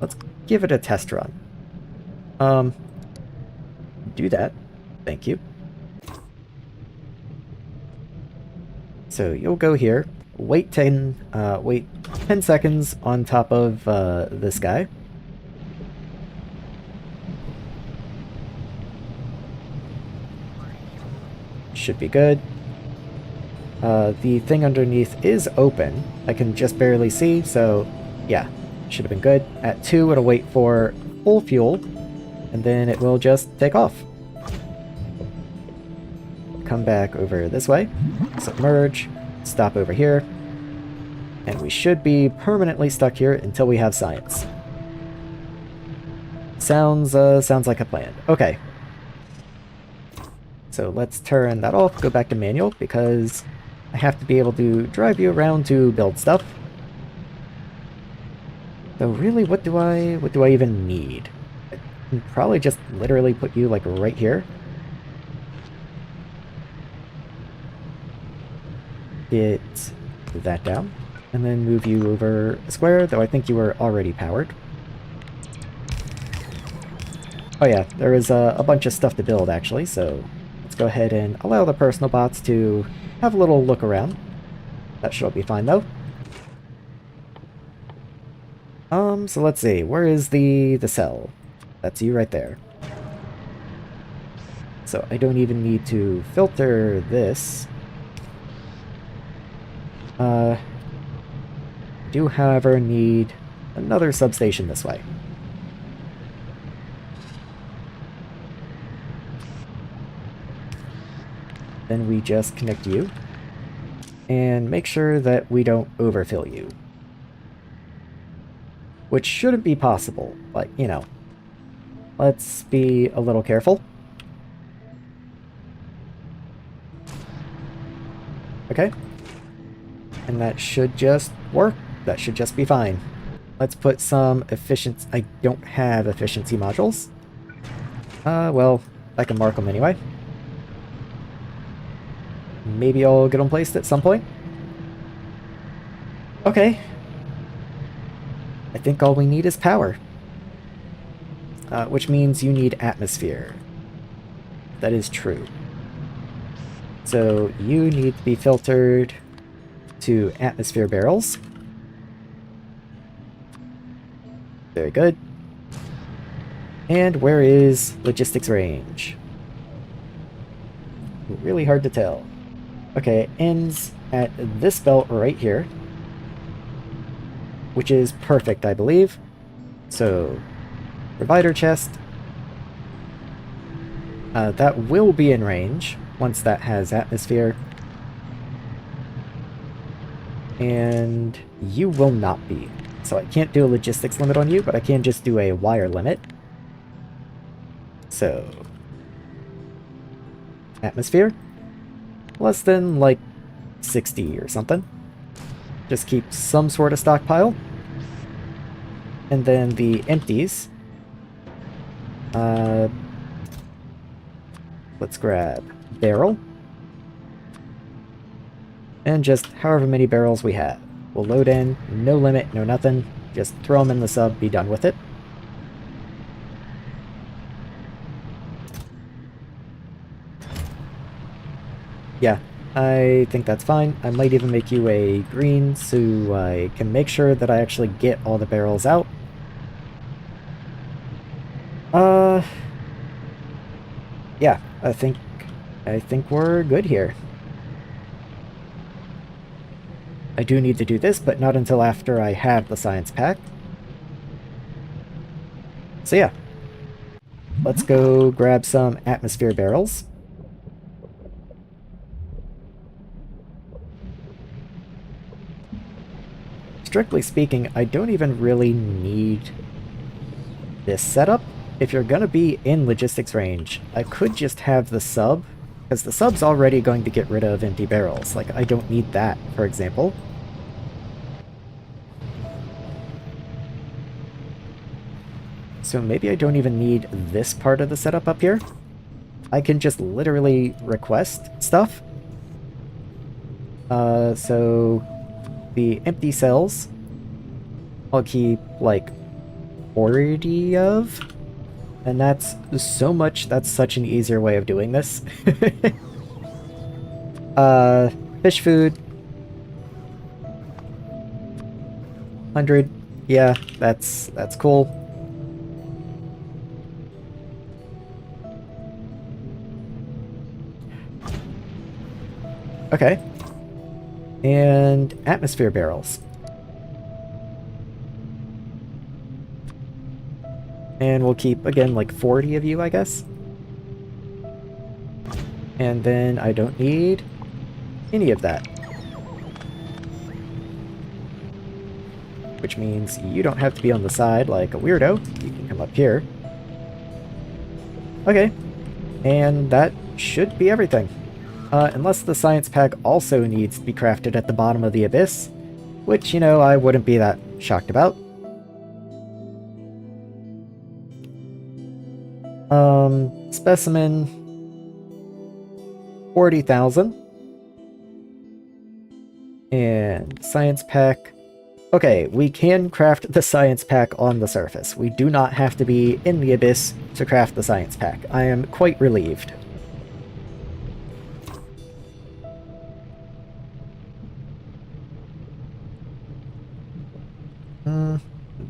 Speaker 1: Let's give it a test run. Do that. Thank you. So you'll go here, wait 10 seconds on top of this guy. Should be good. The thing underneath is open. I can just barely see, so yeah, should have been good. At 2, it'll wait for full fuel, and then it will just take off. Come back over this way, submerge, stop over here, and we should be permanently stuck here until we have science. Sounds like a plan. Okay. So let's turn that off, go back to manual, because I have to be able to drive you around to build stuff. So really, what do I even need? I can probably just literally put you like right here. Get that down, and then move you over a square, though I think you were already powered. Oh yeah, there is a bunch of stuff to build actually, so let's go ahead and allow the personal bots to have a little look around. That should be fine though. So let's see, where is the cell? That's you right there. So I don't even need to filter this. Do however need another substation this way. Then we just connect you and make sure that we don't overfill you. Which shouldn't be possible, but you know, let's be a little careful. Okay. And that should just work. That should just be fine. Let's put some efficiency. I don't have efficiency modules. Well, I can mark them anyway. Maybe I'll get them placed at some point. Okay. I think all we need is power. Which means you need atmosphere. That is true. So you need to be filtered to atmosphere barrels. Very good. And where is logistics range? Really hard to tell. Okay, it ends at this belt right here, which is perfect, I believe. So, provider chest. That will be in range once that has atmosphere. And you will not be. So I can't do a logistics limit on you, but I can just do a wire limit. So, atmosphere? Less than, like, 60 or something. Just keep some sort of stockpile. And then the empties. Let's grab barrel. And just however many barrels we have. We'll load in, no limit, no nothing. Just throw them in the sub, be done with it. Yeah, I think that's fine. I might even make you a green so I can make sure that I actually get all the barrels out. Yeah, I think we're good here. I do need to do this, but not until after I have the science pack. So yeah, let's go grab some atmosphere barrels. strictly speaking, I don't even really need this setup. If you're gonna be in logistics range, I could just have the sub, because the sub's already going to get rid of empty barrels. Like, I don't need that, for example. So maybe I don't even need this part of the setup up here. I can just literally request stuff. So the empty cells, I'll keep, like, 40 of. And that's such an easier way of doing this. Fish food. 100. Yeah, that's cool. Okay. And atmosphere barrels. And we'll keep, again, like 40 of you, I guess. And then I don't need any of that. Which means you don't have to be on the side like a weirdo. You can come up here. Okay. And that should be everything. Unless the science pack also needs to be crafted at the bottom of the abyss. Which, you know, I wouldn't be that shocked about. Specimen 40,000. And science pack. Okay, we can craft the science pack on the surface. We do not have to be in the abyss to craft the science pack. I am quite relieved.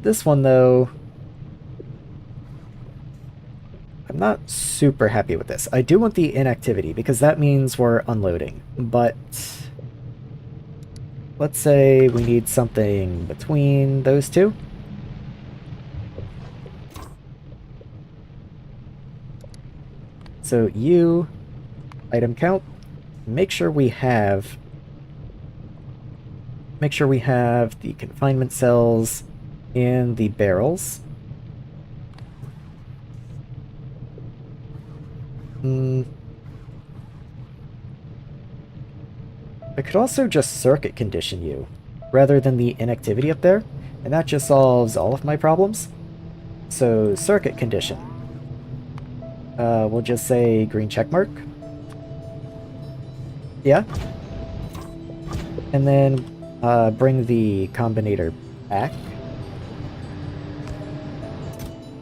Speaker 1: This one, though, I'm not super happy with this. I do want the inactivity, because that means we're unloading. But let's say we need something between those two. So you, item count, make sure we have the confinement cells and the barrels. I could also just circuit condition you, rather than the inactivity up there, and that just solves all of my problems. So, circuit condition. We'll just say green checkmark. Yeah. And then, bring the combinator back.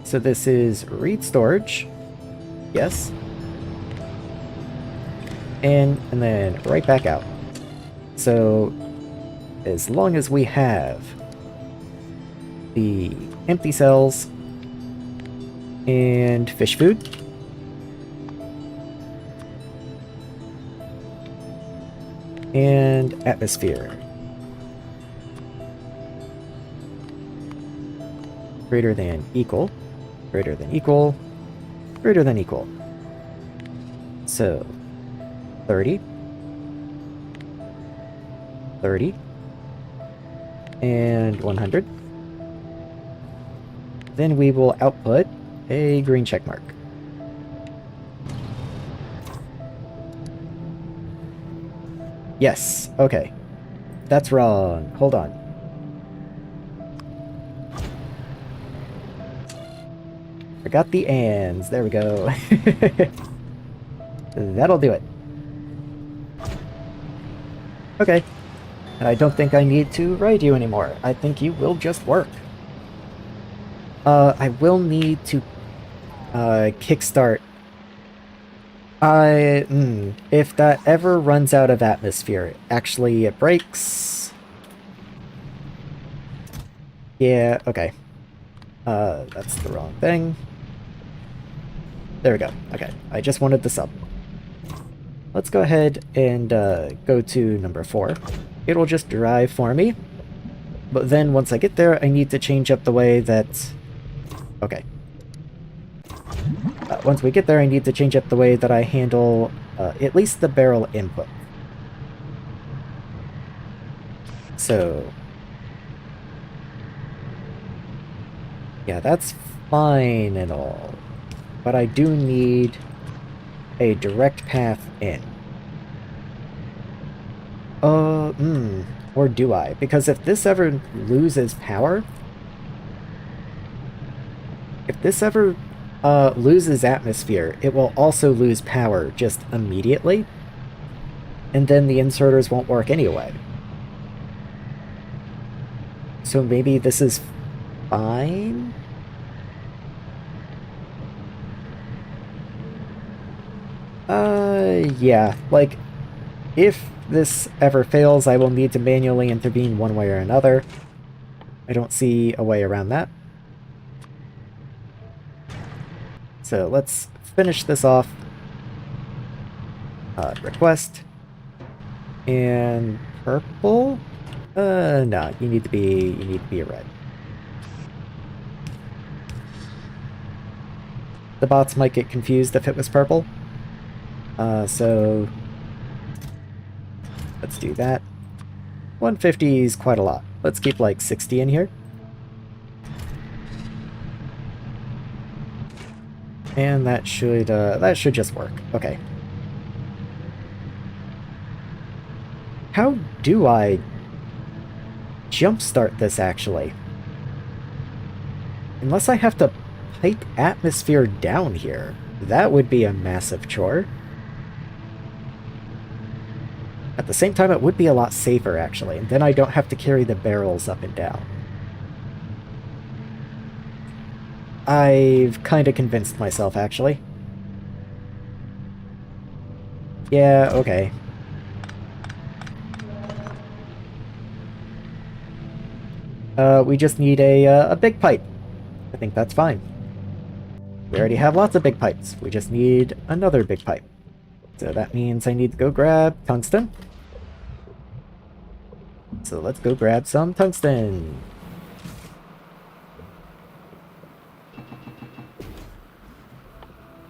Speaker 1: So this is read storage. Yes. And then right back out. So, as long as we have the empty cells and fish food, and atmosphere greater than equal, greater than equal, greater than equal. So, 30. 30, and 100. Then we will output a green check mark. Yes, okay. That's wrong. Hold on. Forgot the ands. There we go. That'll do it. Okay. And I don't think I need to ride you anymore. I think you will just work. I will need to kickstart. If that ever runs out of atmosphere, actually it breaks. Yeah, okay. That's the wrong thing. There we go. Okay, I just wanted the sub. Let's go ahead and go to number 4. It'll just drive for me. But then once I get there, I need to change up the way that... Okay. Once we get there, I need to change up the way that I handle at least the barrel input. So, Yeah, that's fine and all. But I do need a direct path in. Or do I? Because if this ever loses power... If this ever loses atmosphere, it will also lose power just immediately. And then the inserters won't work anyway. So maybe this is fine? Yeah. Like, if this ever fails, I will need to manually intervene one way or another. I don't see a way around that. So let's finish this off. Request. And purple? No, you need to be a red. The bots might get confused if it was purple. So let's do that. 150 is quite a lot. Let's keep like 60 in here. And that should just work. Okay. How do I jumpstart this, actually? Unless I have to pipe atmosphere down here. That would be a massive chore. At the same time, it would be a lot safer, actually. And then I don't have to carry the barrels up and down. I've kind of convinced myself, actually. Yeah, okay. We just need a big pipe. I think that's fine. We already have lots of big pipes. We just need another big pipe. So that means I need to go grab tungsten. So let's go grab some tungsten.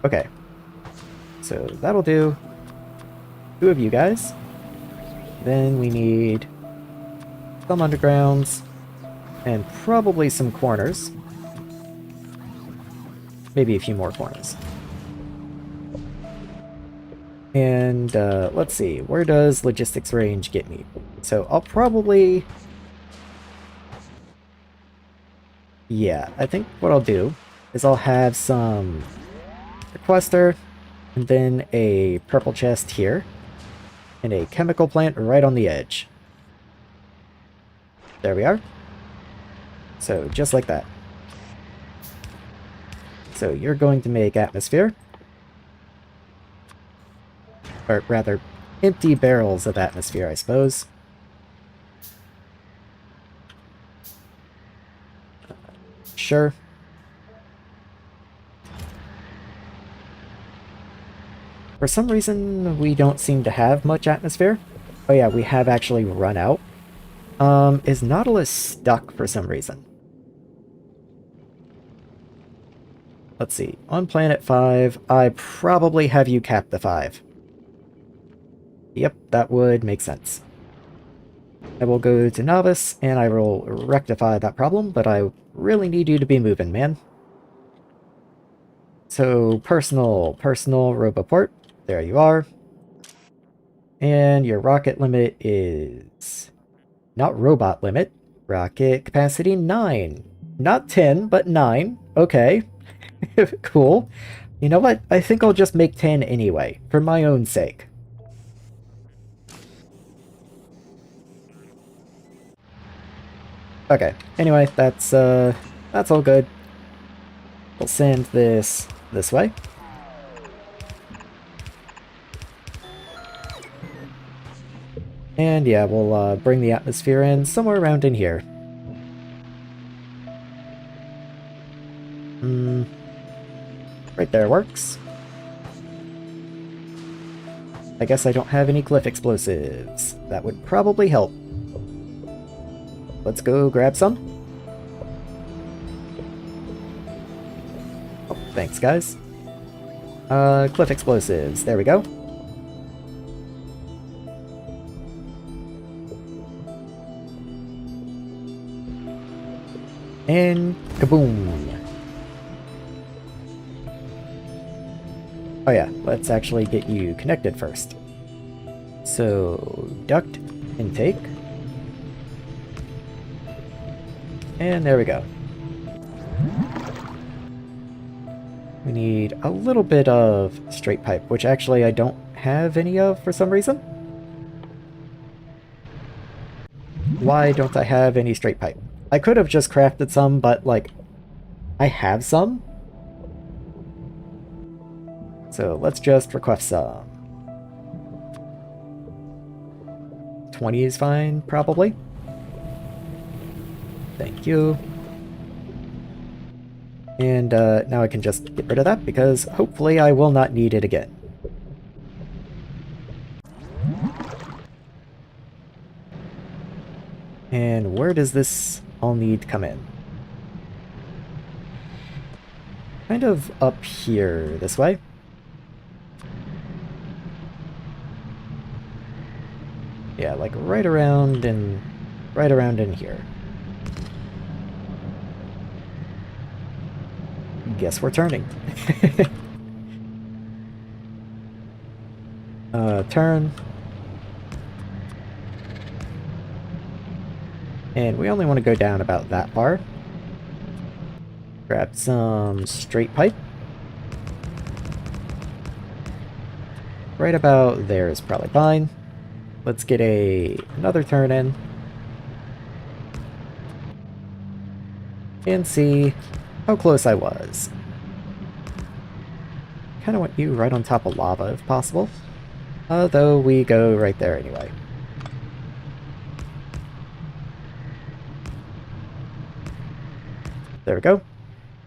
Speaker 1: Okay. So that'll do. 2 of you guys. Then we need some undergrounds. And probably some corners. Maybe a few more corners. And let's see, where does logistics range get me? So I'll probably... Yeah, I think what I'll do is I'll have some requester, and then a purple chest here, and a chemical plant right on the edge. There we are. So just like that. So you're going to make atmosphere. Or rather, empty barrels of atmosphere, I suppose. Sure. For some reason, we don't seem to have much atmosphere. Oh yeah, we have actually run out. Is Nautilus stuck for some reason? Let's see. On planet 5, I probably have you cap the 5. Yep, that would make sense. I will go to Novice, and I will rectify that problem, but I really need you to be moving, man. So, personal Roboport. There you are. And your rocket limit is... Not robot limit. Rocket capacity 9. Not 10, but 9. Okay. Cool. You know what? I think I'll just make 10 anyway, for my own sake. Okay. Anyway, that's all good. We'll send this way. And yeah, we'll bring the atmosphere in somewhere around in here. Right there works. I guess I don't have any cliff explosives. That would probably help. Let's go grab some. Oh, thanks, guys. Cliff explosives. There we go. And kaboom! Oh yeah, let's actually get you connected first. So, duct, intake. And there we go. We need a little bit of straight pipe, which actually I don't have any of for some reason. Why don't I have any straight pipe? I could have just crafted some, but, like, I have some. So let's just request some. 20 is fine, probably. Thank you. And now I can just get rid of that, because hopefully I will not need it again. And where does this all need come in? Kind of up here, this way. Yeah, like right around in here. Guess we're turning. Turn. And we only want to go down about that far. Grab some straight pipe. Right about there is probably fine. Let's get another turn in. And see how close I was. Kinda want you right on top of lava if possible. Though we go right there anyway. There we go.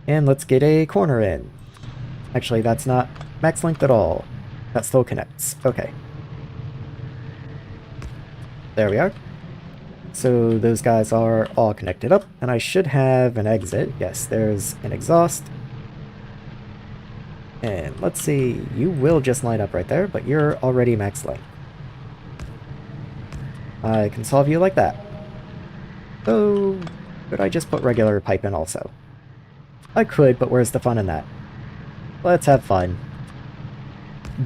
Speaker 1: And let's get a corner in. Actually, that's not max length at all. That still connects. Okay. There we are. So those guys are all connected up, and I should have an exit. Yes, there's an exhaust. And let's see, you will just line up right there, but you're already max length. I can solve you like that. Oh, could I just put regular pipe in also? I could, but where's the fun in that? Let's have fun.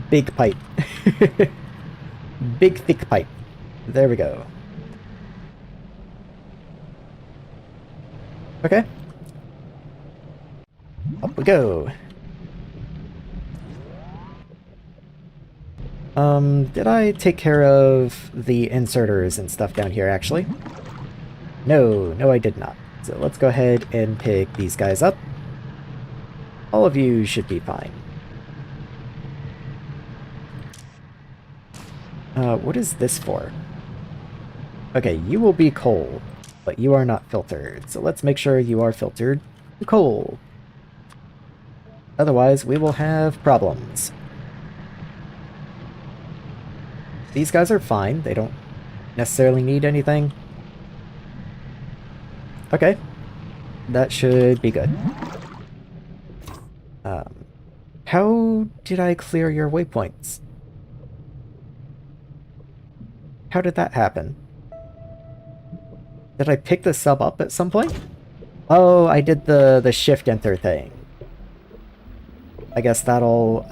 Speaker 1: Big pipe. Big thick pipe. There we go. Okay. Up we go. Did I take care of the inserters and stuff down here, actually? No, I did not. So let's go ahead and pick these guys up. All of you should be fine. What is this for? Okay, you will be coal, but you are not filtered, so let's make sure you are filtered to coal. Otherwise, we will have problems. These guys are fine, they don't necessarily need anything. Okay, that should be good. How did I clear your waypoints? How did that happen? Did I pick the sub up at some point? Oh, I did the shift enter thing. I guess that'll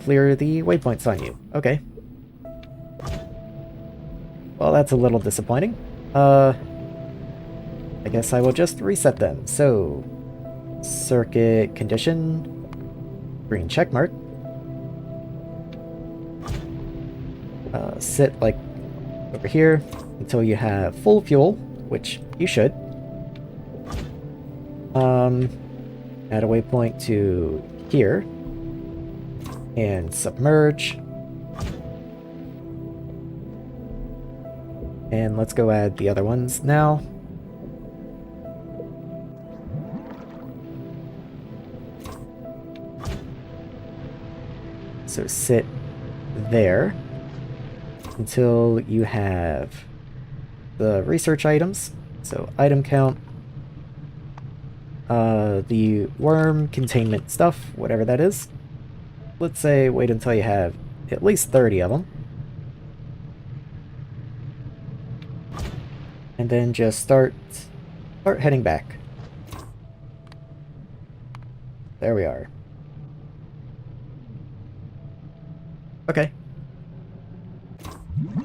Speaker 1: clear the waypoints on you. Okay. Well, that's a little disappointing. I guess I will just reset them. So, circuit condition, green check mark. Sit like over here until you have full fuel, which you should. Add a waypoint to here and submerge. And let's go add the other ones now. So sit there until you have the research items. So item count, the worm containment stuff, whatever that is. Let's say wait until you have at least 30 of them. And then just start heading back. there we are. Okay.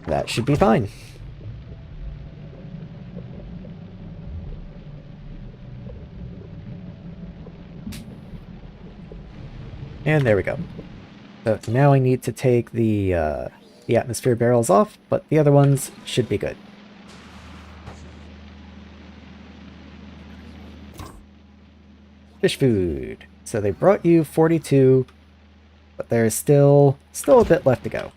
Speaker 1: That should be fine. And there we go. So now I need to take the atmosphere barrels off, but the other ones should be good. Fish food. So they brought you 42, but there's still a bit left to go.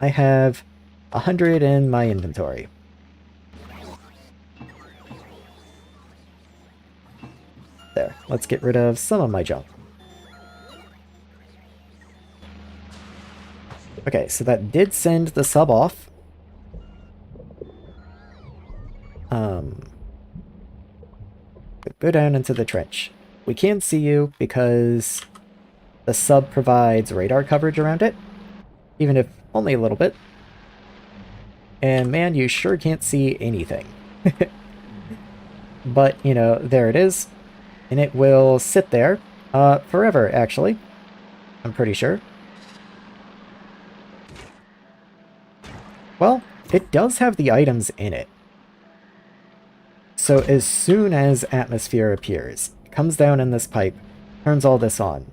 Speaker 1: I have 100 in my inventory. There, let's get rid of some of my junk. Okay, so that did send the sub off. Go down into the trench. We can't see you because the sub provides radar coverage around it, even if only a little bit. And man, you sure can't see anything. But, you know, there it is. And it will sit there forever, actually. I'm pretty sure. Well, it does have the items in it. So as soon as atmosphere appears, it comes down in this pipe, turns all this on.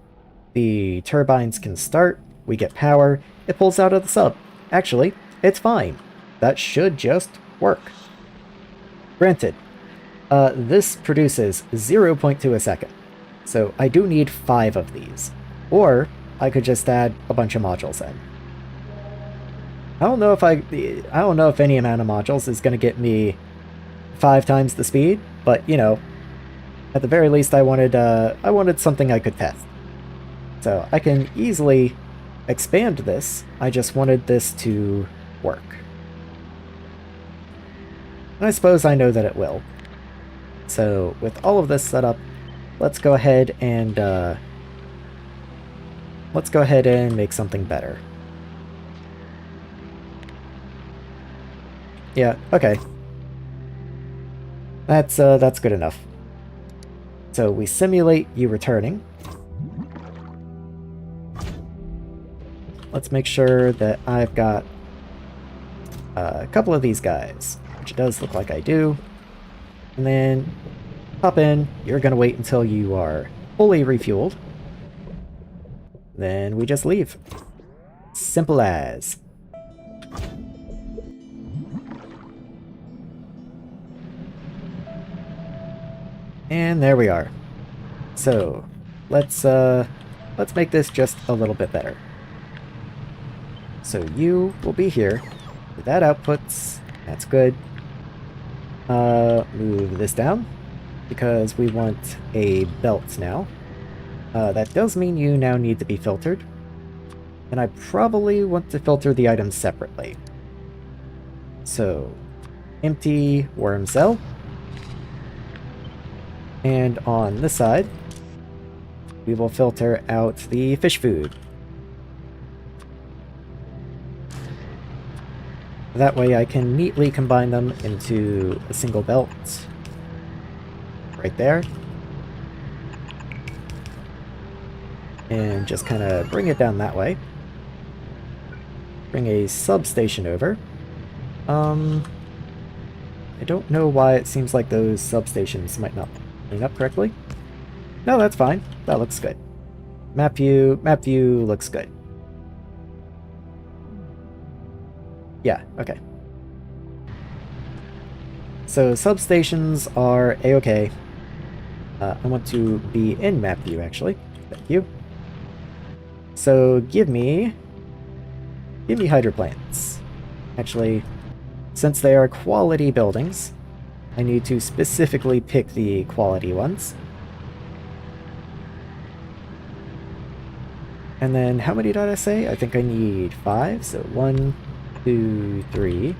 Speaker 1: The turbines can start, we get power, it pulls out of the sub. Actually, it's fine. That should just work. Granted, this produces 0.2 a second, so I do need 5 of these. Or I could just add a bunch of modules in. I don't know if any amount of modules is going to get me 5 times the speed, but you know, at the very least I wanted something I could test. So I can easily expand this, I just wanted this to work. And I suppose I know that it will. So with all of this set up, let's go ahead and make something better. Yeah, okay. That's good enough. So we simulate you returning. Let's make sure that I've got a couple of these guys, which it does look like I do. And then hop in. You're going to wait until you are fully refueled. Then we just leave. Simple as. And there we are. So let's make this just a little bit better. So you will be here. That outputs. That's good. Move this down because we want a belt now. That does mean you now need to be filtered. And I probably want to filter the items separately. So, empty worm cell. And on this side, we will filter out the fish food. That way I can neatly combine them into a single belt. Right there. And just kind of bring it down that way. Bring a substation over. I don't know why it seems like those substations might not line up correctly. No, that's fine. That looks good. Map view looks good. Yeah, okay. So substations are a-okay. I want to be in map view actually. Thank you. So give me hydroplanes. Actually, since they are quality buildings, I need to specifically pick the quality ones. And then how many did I say? I think I need 5, so 1, 2, 3.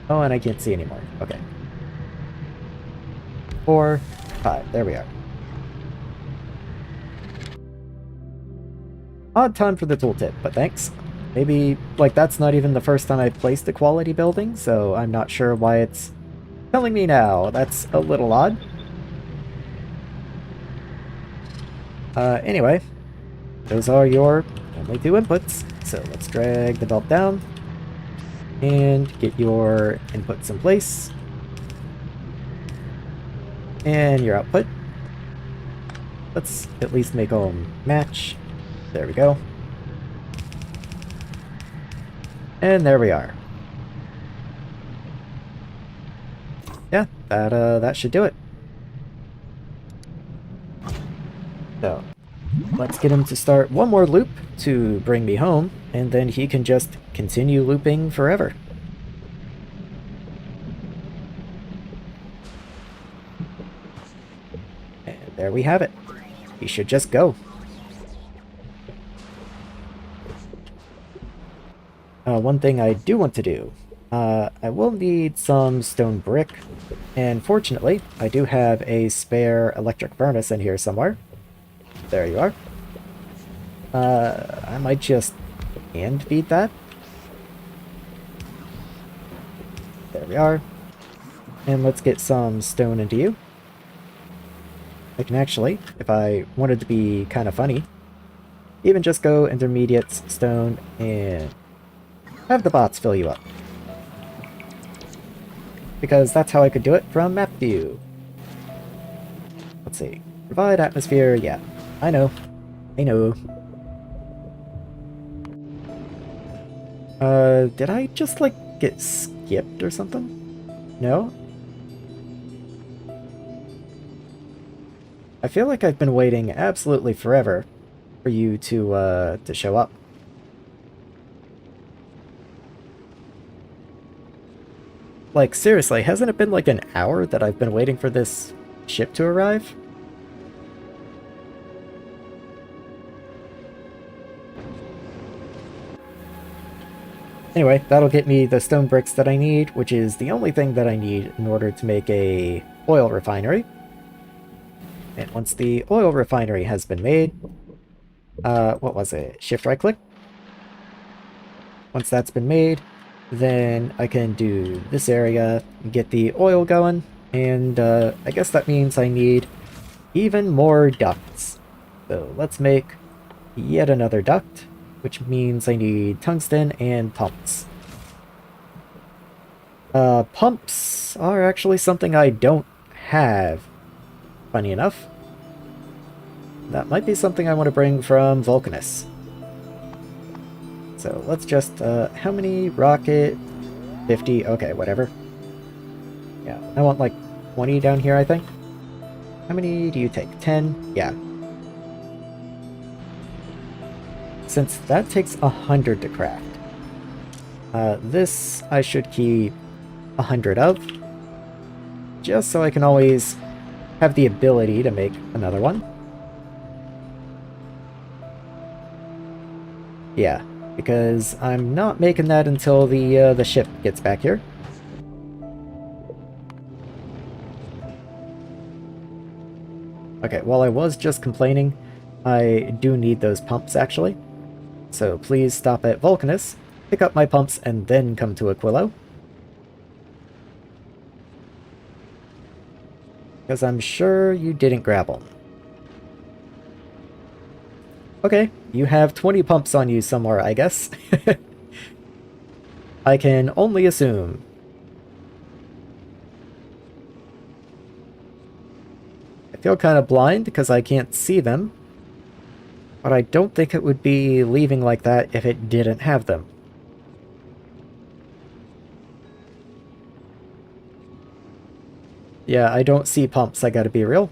Speaker 1: Oh, and I can't see anymore. Okay. 4, 5. There we are. Odd time for the tooltip, but thanks. Maybe, like, that's not even the first time I've placed a quality building, so I'm not sure why it's telling me now. That's a little odd. Anyway, those are your only two inputs. So let's drag the belt down and get your inputs in place. And your output. Let's at least make them match. There we go. And there we are. Yeah, that should do it. So, let's get him to start one more loop to bring me home, and then he can just continue looping forever. And there we have it. He should just go. One thing I do want to do, I will need some stone brick, and fortunately, I do have a spare electric furnace in here somewhere. There you are. I might just hand feed that. There we are. And let's get some stone into you. I can actually, if I wanted to be kind of funny, even just go intermediates, stone, and have the bots fill you up. Because that's how I could do it from map view. Let's see. Provide atmosphere, yeah. I know. I know. Did I just, like, get skipped or something? No? I feel like I've been waiting absolutely forever for you to show up. Like, seriously, hasn't it been like an hour that I've been waiting for this ship to arrive? Anyway, that'll get me the stone bricks that I need, which is the only thing that I need in order to make a oil refinery. And once the oil refinery has been made, what was it? Shift right click? Once that's been made, then I can do this area, get the oil going, and I guess that means I need even more ducts. So let's make yet another duct, which means I need tungsten and pumps. Pumps are actually something I don't have, funny enough. That might be something I want to bring from Vulcanus. So let's just, how many? Rocket? 50? Okay, whatever. Yeah, I want like 20 down here, I think. How many do you take? 10? Yeah. Since that takes 100 to craft. This I should keep 100 of. Just so I can always have the ability to make another one. Yeah, because I'm not making that until the ship gets back here. Okay, while I was just complaining, I do need those pumps actually. So please stop at Vulcanus, pick up my pumps, and then come to Aquilo. Because I'm sure you didn't grab them. Okay, you have 20 pumps on you somewhere, I guess. I can only assume. I feel kind of blind because I can't see them. But I don't think it would be leaving like that if it didn't have them. Yeah, I don't see pumps, I gotta be real.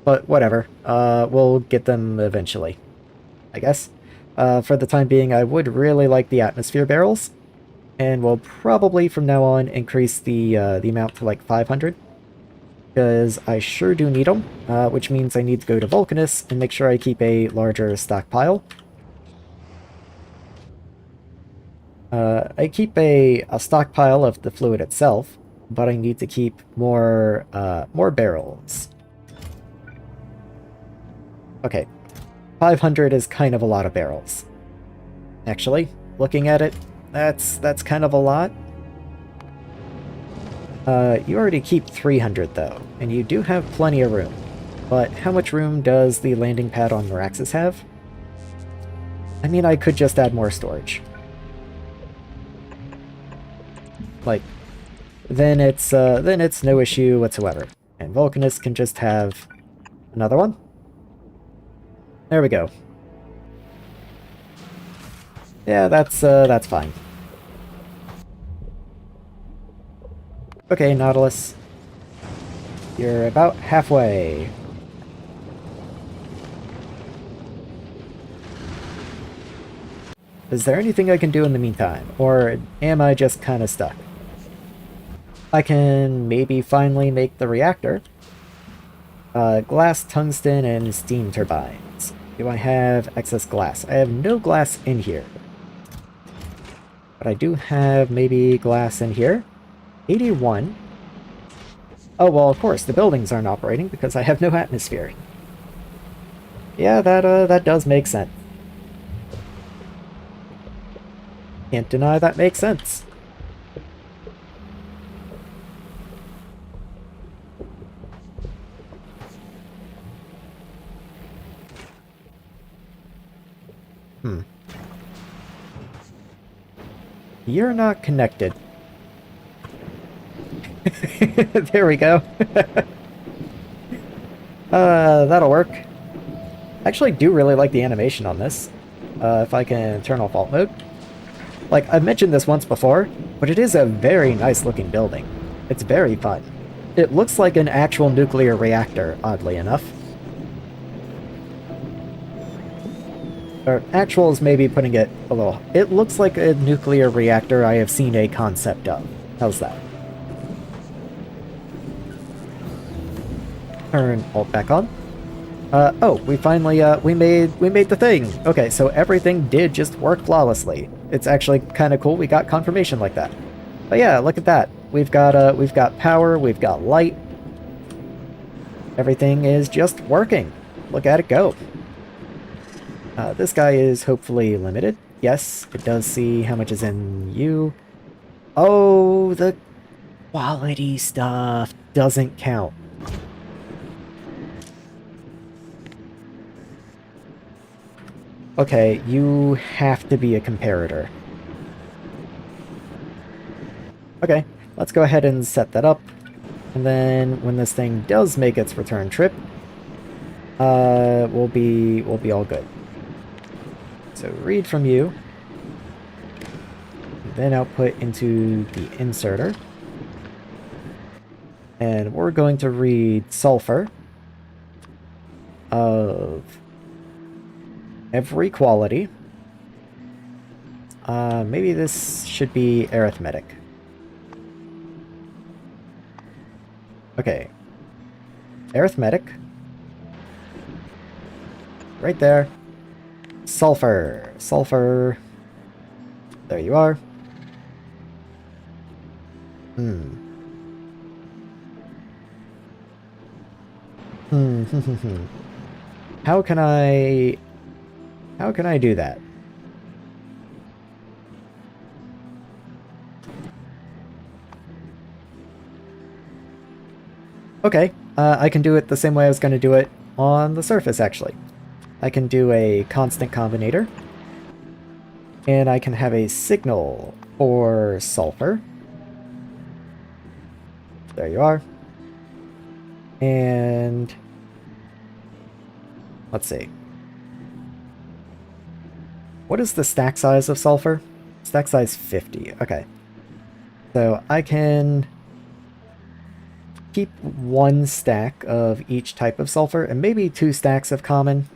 Speaker 1: But whatever, we'll get them eventually, I guess. For the time being, I would really like the atmosphere barrels. And we'll probably, from now on, increase the amount to like 500. Because I sure do need them, which means I need to go to Vulcanus and make sure I keep a larger stockpile. I keep a stockpile of the fluid itself, but I need to keep more barrels. Okay, 500 is kind of a lot of barrels. Actually, looking at it, that's kind of a lot. You already keep 300 though, and you do have plenty of room. But how much room does the landing pad on Maraxsis have? I mean, I could just add more storage. Like, then it's no issue whatsoever. And Vulcanus can just have another one. There we go. Yeah, that's fine. Okay, Nautilus. You're about halfway. Is there anything I can do in the meantime? Or am I just kind of stuck? I can maybe finally make the reactor. Glass, tungsten, and steam turbines. Do I have excess glass? I have no glass in here. But I do have maybe glass in here. 81. Oh, well, of course, the buildings aren't operating because I have no atmosphere. Yeah, that does make sense. Can't deny that makes sense. You're not connected. There we go. That'll work. I actually do really like the animation on this. If I can turn off alt mode. Like, I've mentioned this once before, but it is a very nice looking building. It's very fun. It looks like an actual nuclear reactor, oddly enough. Or actual is maybe putting it a little... It looks like a nuclear reactor I have seen a concept of. How's that? Turn alt back on. Oh, we finally, we made the thing! Okay, so everything did just work flawlessly. It's actually kind of cool we got confirmation like that. But yeah, look at that. We've got power, we've got light. Everything is just working. Look at it go. This guy is hopefully limited. Yes, it does see how much is in you. Oh, the quality stuff doesn't count. Okay, you have to be a comparator. Okay, let's go ahead and set that up. And then when this thing does make its return trip, we'll be all good. So read from you, then output into the inserter. And we're going to read sulfur of every quality. Maybe this should be arithmetic. Okay. Arithmetic. Right there. Sulfur. Sulfur. There you are. How can I do that? Okay, I can do it the same way I was going to do it on the surface, actually. I can do a constant combinator, and I can have a signal for sulfur. There you are. And let's see. What is the stack size of sulfur? Stack size 50. Okay. So I can keep one stack of each type of sulfur and maybe 2 stacks of common.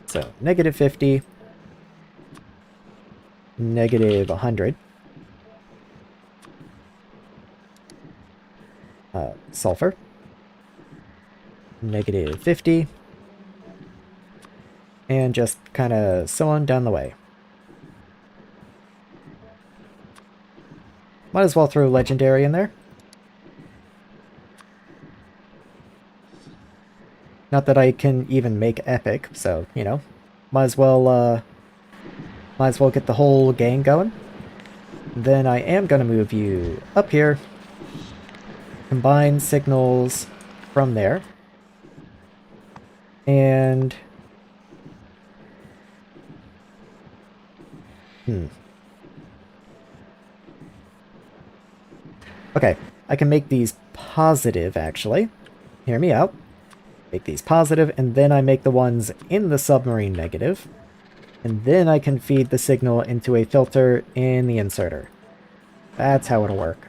Speaker 1: So negative 50, negative 100. Sulfur. Negative 50. And just kind of so on down the way. Might as well throw legendary in there. Not that I can even make epic, so, you know, might as well get the whole gang going. Then I am going to move you up here. Combine signals from there. And... Okay, I can make these positive, actually. Hear me out. Make these positive, and then I make the ones in the submarine negative. And then I can feed the signal into a filter in the inserter. That's how it'll work.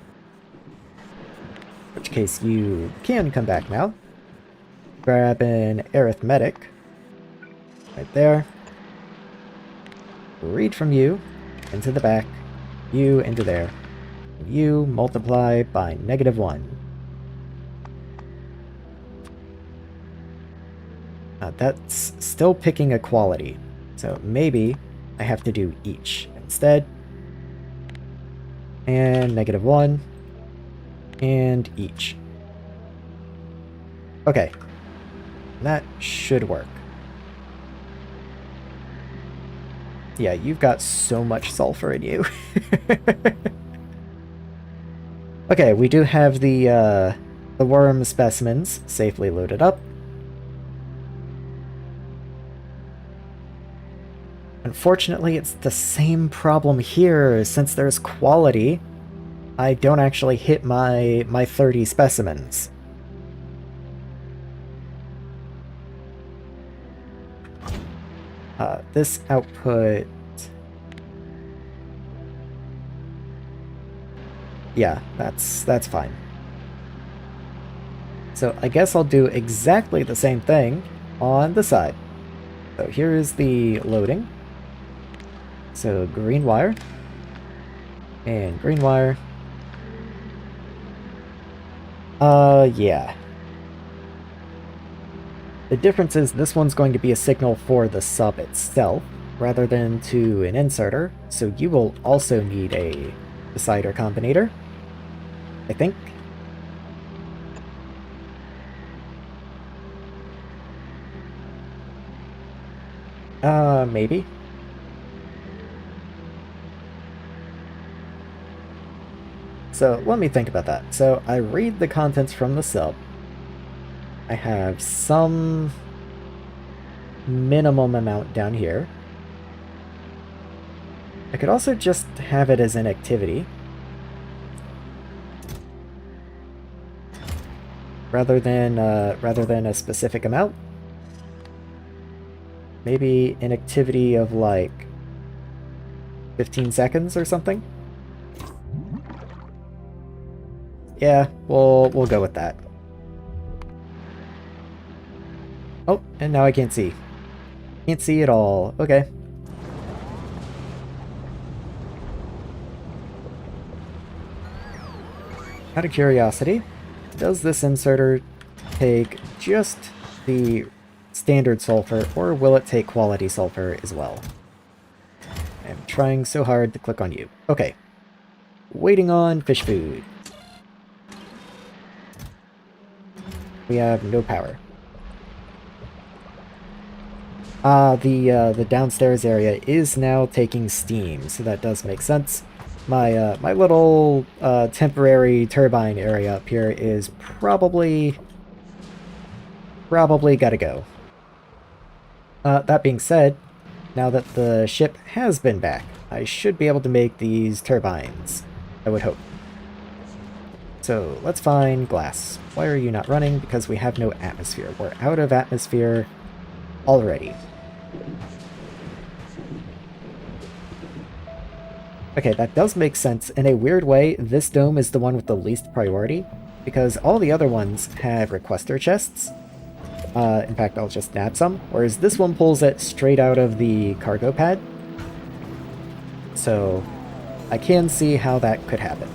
Speaker 1: In which case you can come back now. Grab an arithmetic. Right there. Read from you into the back. You into there. And you multiply by -1. That's still picking a quality. So maybe I have to do each instead. And -1. And each. Okay. That should work. Yeah, you've got so much sulfur in you. Okay, we do have the worm specimens safely loaded up. Unfortunately, it's the same problem here. Since there's quality, I don't actually hit my 30 specimens. This output... Yeah, that's fine. So I guess I'll do exactly the same thing on the side. So here is the loading. So green wire. And green wire. Yeah. The difference is this one's going to be a signal for the sub itself, rather than to an inserter, so you will also need a decider combinator, I think. Maybe. So let me think about that. So I read the contents from the sub. I have some minimum amount down here. I could also just have it as an activity. Rather than a specific amount. Maybe an activity of like 15 seconds or something. Yeah, we'll go with that. Oh, and now I can't see. Can't see at all. Okay. Out of curiosity, does this inserter take just the standard sulfur, or will it take quality sulfur as well? I'm trying so hard to click on you. Okay. Waiting on fish food. We have no power. The downstairs area is now taking steam, so that does make sense. My my little temporary turbine area up here is probably gotta go. That being said, now that the ship has been back, I should be able to make these turbines, I would hope. So let's find glass. Why are you not running? Because we have no atmosphere. We're out of atmosphere already. Okay, that does make sense. In a weird way, this dome is the one with the least priority, because all the other ones have requester chests. In fact, I'll just nab some, whereas this one pulls it straight out of the cargo pad. So I can see how that could happen.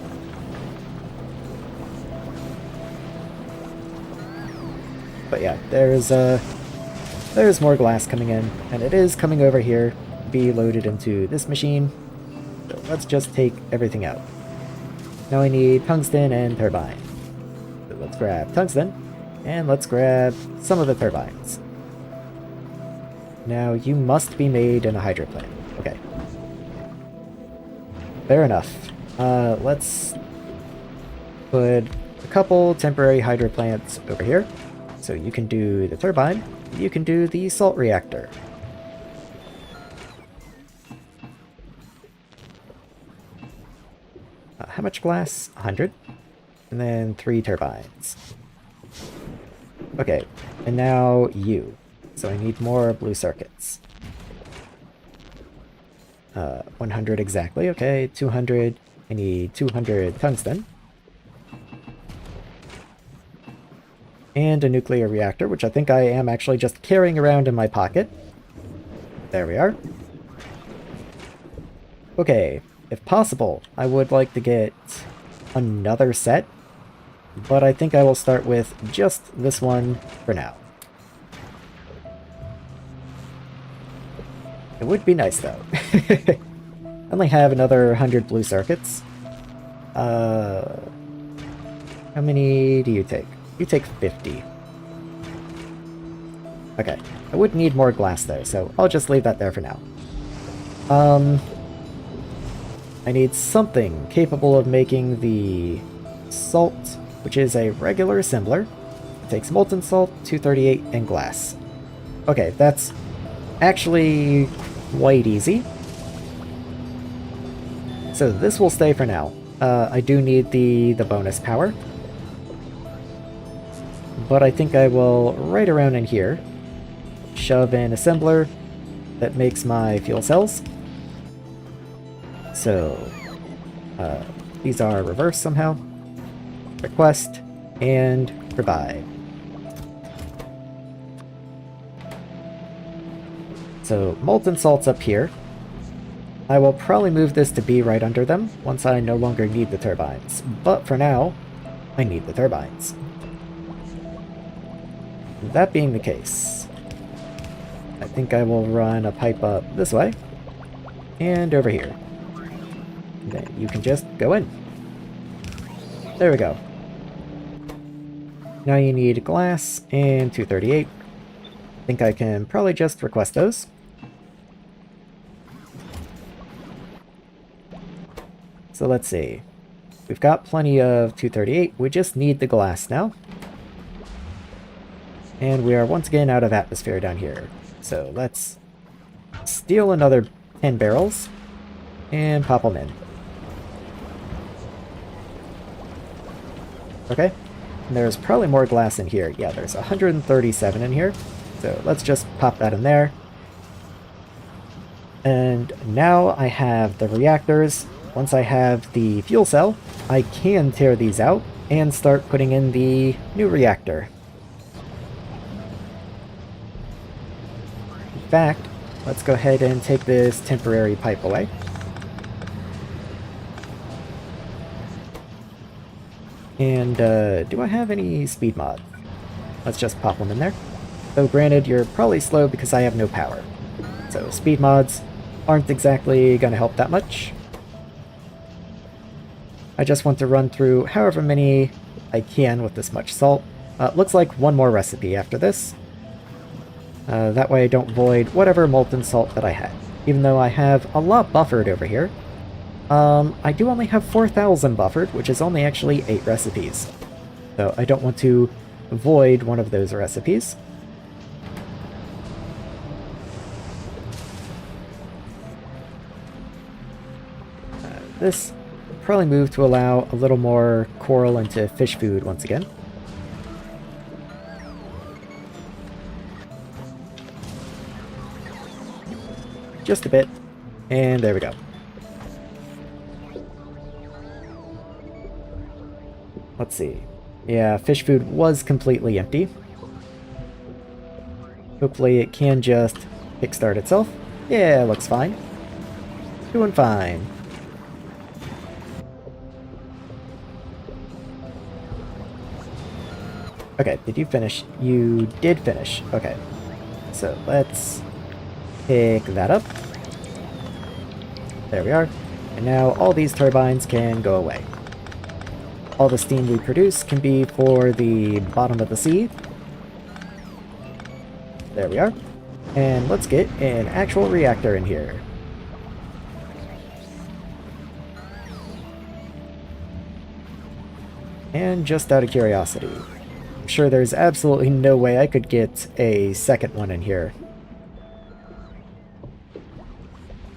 Speaker 1: But yeah, there's more glass coming in, and it is coming over here to be loaded into this machine. So let's just take everything out. Now I need tungsten and turbine. So let's grab tungsten, and let's grab some of the turbines. Now you must be made in a hydro plant. Okay. Fair enough. Let's put a couple temporary hydro plants over here. So you can do the turbine, you can do the salt reactor. How much glass? 100. And then 3 turbines. Okay, and now you. So I need more blue circuits. 100 exactly, okay, 200. I need 200 tungsten. And a nuclear reactor, which I think I am actually just carrying around in my pocket. There we are. Okay, if possible, I would like to get another set, but I think I will start with just this one for now. It would be nice, though. I only have another 100 blue circuits. How many do you take? You take 50. Okay, I would need more glass though, so I'll just leave that there for now. I need something capable of making the salt, which is a regular assembler. It takes molten salt, 238, and glass. Okay, that's actually quite easy. So this will stay for now. I do need the bonus power. But I think I will, right around in here, shove an assembler that makes my fuel cells. So, these are reversed somehow. Request, and provide. So, molten salt's up here. I will probably move this to be right under them once I no longer need the turbines. But for now, I need the turbines. That being the case, I think I will run a pipe up this way and over here. And then you can just go in. There we go. Now you need glass and 238. I think I can probably just request those. So let's see. We've got plenty of 238. We just need the glass now. And we are once again out of atmosphere down here. So let's steal another 10 barrels and pop them in. Okay. And there's probably more glass in here. Yeah, there's 137 in here. So let's just pop that in there. And now I have the reactors. Once I have the fuel cell, I can tear these out and start putting in the new reactor. In fact, let's go ahead and take this temporary pipe away. And do I have any speed mod? Let's just pop them in there. Though granted, you're probably slow because I have no power. So speed mods aren't exactly going to help that much. I just want to run through however many I can with this much salt. Looks like one more recipe after this. That way I don't void whatever molten salt that I had. Even though I have a lot buffered over here. I do only have 4,000 buffered, which is only actually 8 recipes. So I don't want to void one of those recipes. This will probably move to allow a little more coral into fish food once again. Just a bit, and there we go. Let's see. Yeah, fish food was completely empty. Hopefully it can just kickstart itself. Yeah, looks fine. Doing fine. Okay, did you finish? You did finish. Okay. So let's pick that up. There we are. And now all these turbines can go away. All the steam we produce can be for the bottom of the sea. There we are. And let's get an actual reactor in here. And just out of curiosity, I'm sure there's absolutely no way I could get a second one in here.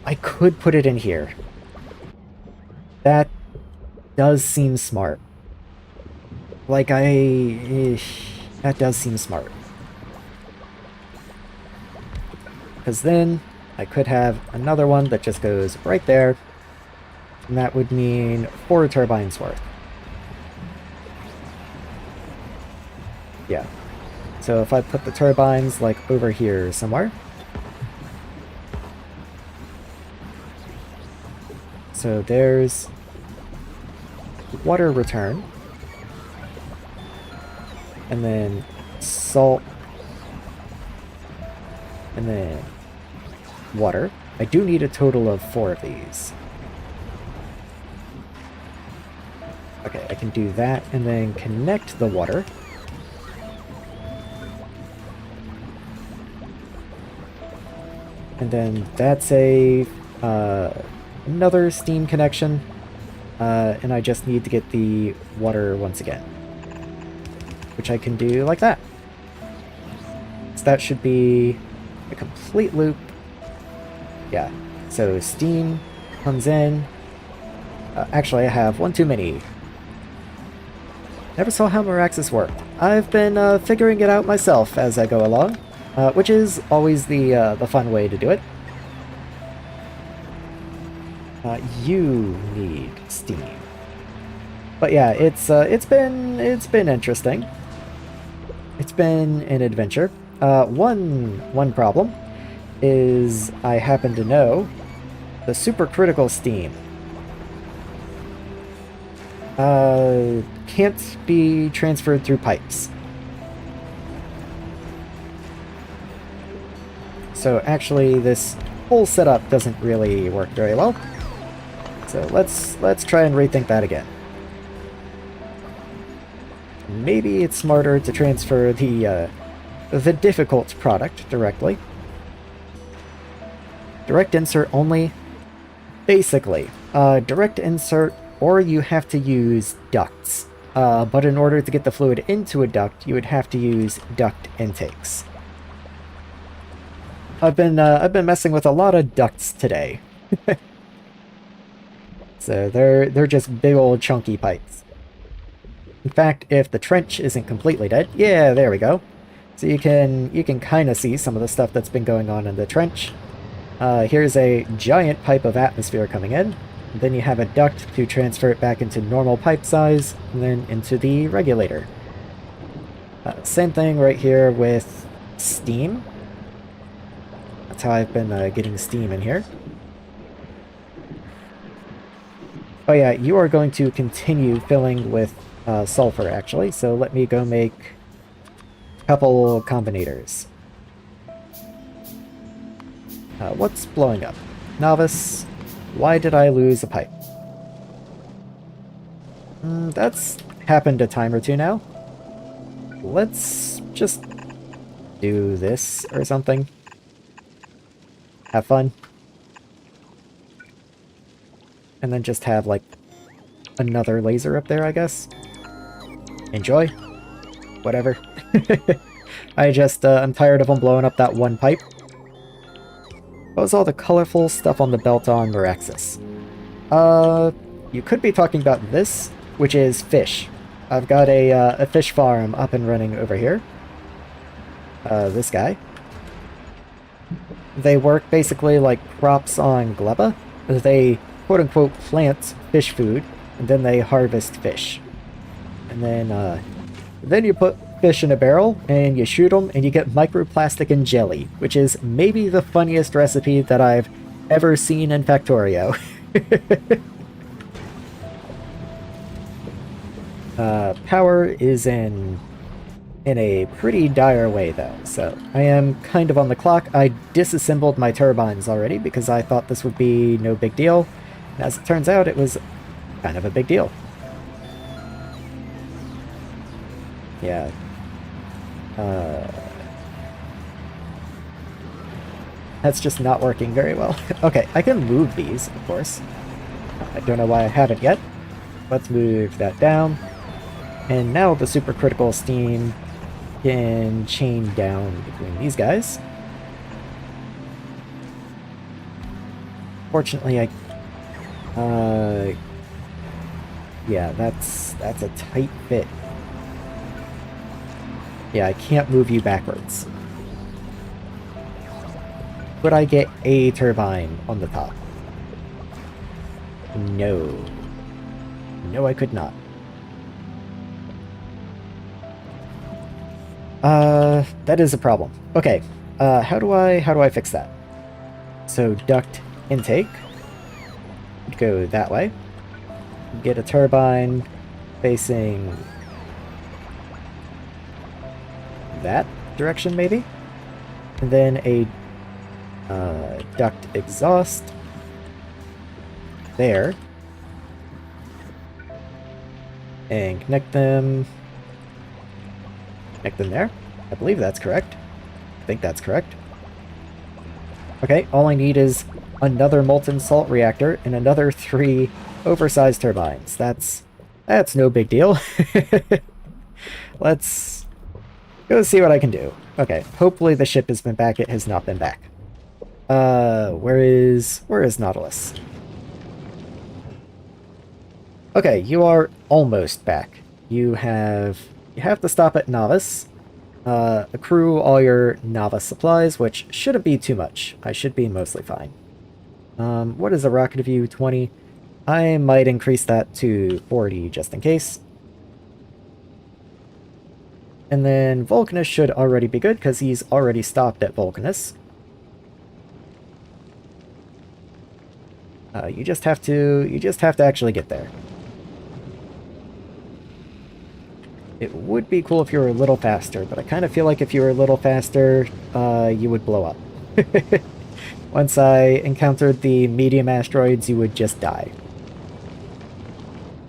Speaker 1: I could put it in here. That does seem smart. Like, that does seem smart. Because then I could have another one that just goes right there, and that would mean 4 turbines worth. Yeah. So if I put the turbines, like, over here somewhere. So there's water return. And then salt. And then water. I do need a total of 4 of these. Okay, I can do that and then connect the water. And then that's a another steam connection. And I just need to get the water once again, which I can do like that. So that should be a complete loop. Yeah, so steam comes in. Actually, I have one too many. Never saw how Maraxsis worked. I've been figuring it out myself as I go along, which is always the fun way to do it. You need steam. But yeah, it's been interesting. It's been an adventure. One problem is I happen to know the supercritical steam can't be transferred through pipes. So actually this whole setup doesn't really work very well. So let's try and rethink that again. Maybe it's smarter to transfer the difficult product directly. Direct insert only. Basically, direct insert, or you have to use ducts. But in order to get the fluid into a duct, you would have to use duct intakes. I've been messing with a lot of ducts today. So they're just big old chunky pipes. In fact, if the trench isn't completely dead, yeah, there we go. So you can kind of see some of the stuff that's been going on in the trench. Here's a giant pipe of atmosphere coming in. Then you have a duct to transfer it back into normal pipe size, and then into the regulator. Same thing right here with steam. That's how I've been getting steam in here. Oh yeah, you are going to continue filling with sulfur, actually, so let me go make a couple combinators. What's blowing up? Novice, why did I lose a pipe? That's happened a time or two now. Let's just do this or something. Have fun. And then just have, like, another laser up there, I guess. Enjoy. Whatever. I'm tired of them blowing up that one pipe. What was all the colorful stuff on the belt on Maraxsis? You could be talking about this, which is fish. I've got a fish farm up and running over here. This guy. They work basically like crops on gleba. They quote-unquote plant fish food, and then they harvest fish. And then you put fish in a barrel, and you shoot them, and you get microplastic and jelly, which is maybe the funniest recipe that I've ever seen in Factorio. Power is in a pretty dire way, though, so I am kind of on the clock. I disassembled my turbines already because I thought this would be no big deal. As it turns out, it was kind of a big deal. Yeah. That's just not working very well. Okay, I can move these, of course. I don't know why I haven't yet. Let's move that down. And now the supercritical steam can chain down between these guys. Fortunately, yeah, that's a tight fit. Yeah, I can't move you backwards. Could I get a turbine on the top? No. No, I could not. That is a problem. Okay, how do I fix that? So duct intake would go that way. Get a turbine facing that direction, maybe? And then a duct exhaust there. And connect them there. I believe that's correct. I think that's correct. Okay, all I need is another molten salt reactor and another 3 oversized turbines. That's no big deal. Let's go see what I can do. Okay, hopefully the ship has been back. It has not been back. Where is Nautilus? Okay, you are almost back. You have to stop at Novice. Accrue all your Novice supplies, which shouldn't be too much. I should be mostly fine. What is a rocket view? 20. I might increase that to 40 just in case. And then Vulcanus should already be good because he's already stopped at Vulcanus. You just have to actually get there. It would be cool if you were a little faster, but I kind of feel like if you were a little faster, you would blow up. Once I encountered the medium asteroids, you would just die.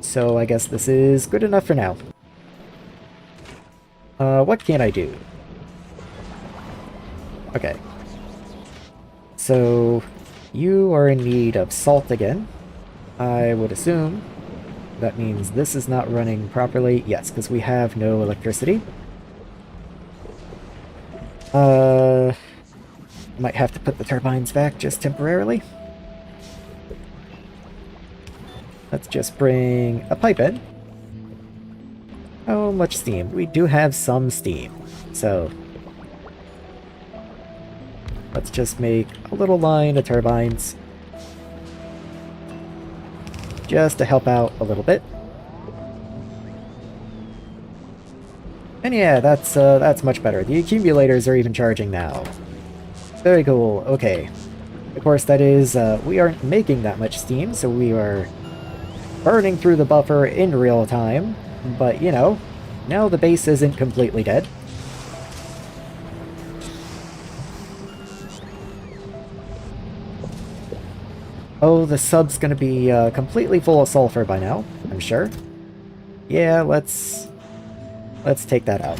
Speaker 1: So I guess this is good enough for now. What can I do? Okay. So, you are in need of salt again. I would assume that means this is not running properly. Yes, because we have no electricity. Might have to put the turbines back just temporarily. Let's just bring a pipe in. How much steam? We do have some steam, so let's just make a little line of turbines just to help out a little bit. And yeah, that's much better. The accumulators are even charging now. Very cool. Okay. Of course, that is, we aren't making that much steam, so we are burning through the buffer in real time. But, you know, now the base isn't completely dead. Oh, the sub's gonna be completely full of sulfur by now, I'm sure. Yeah, let's take that out.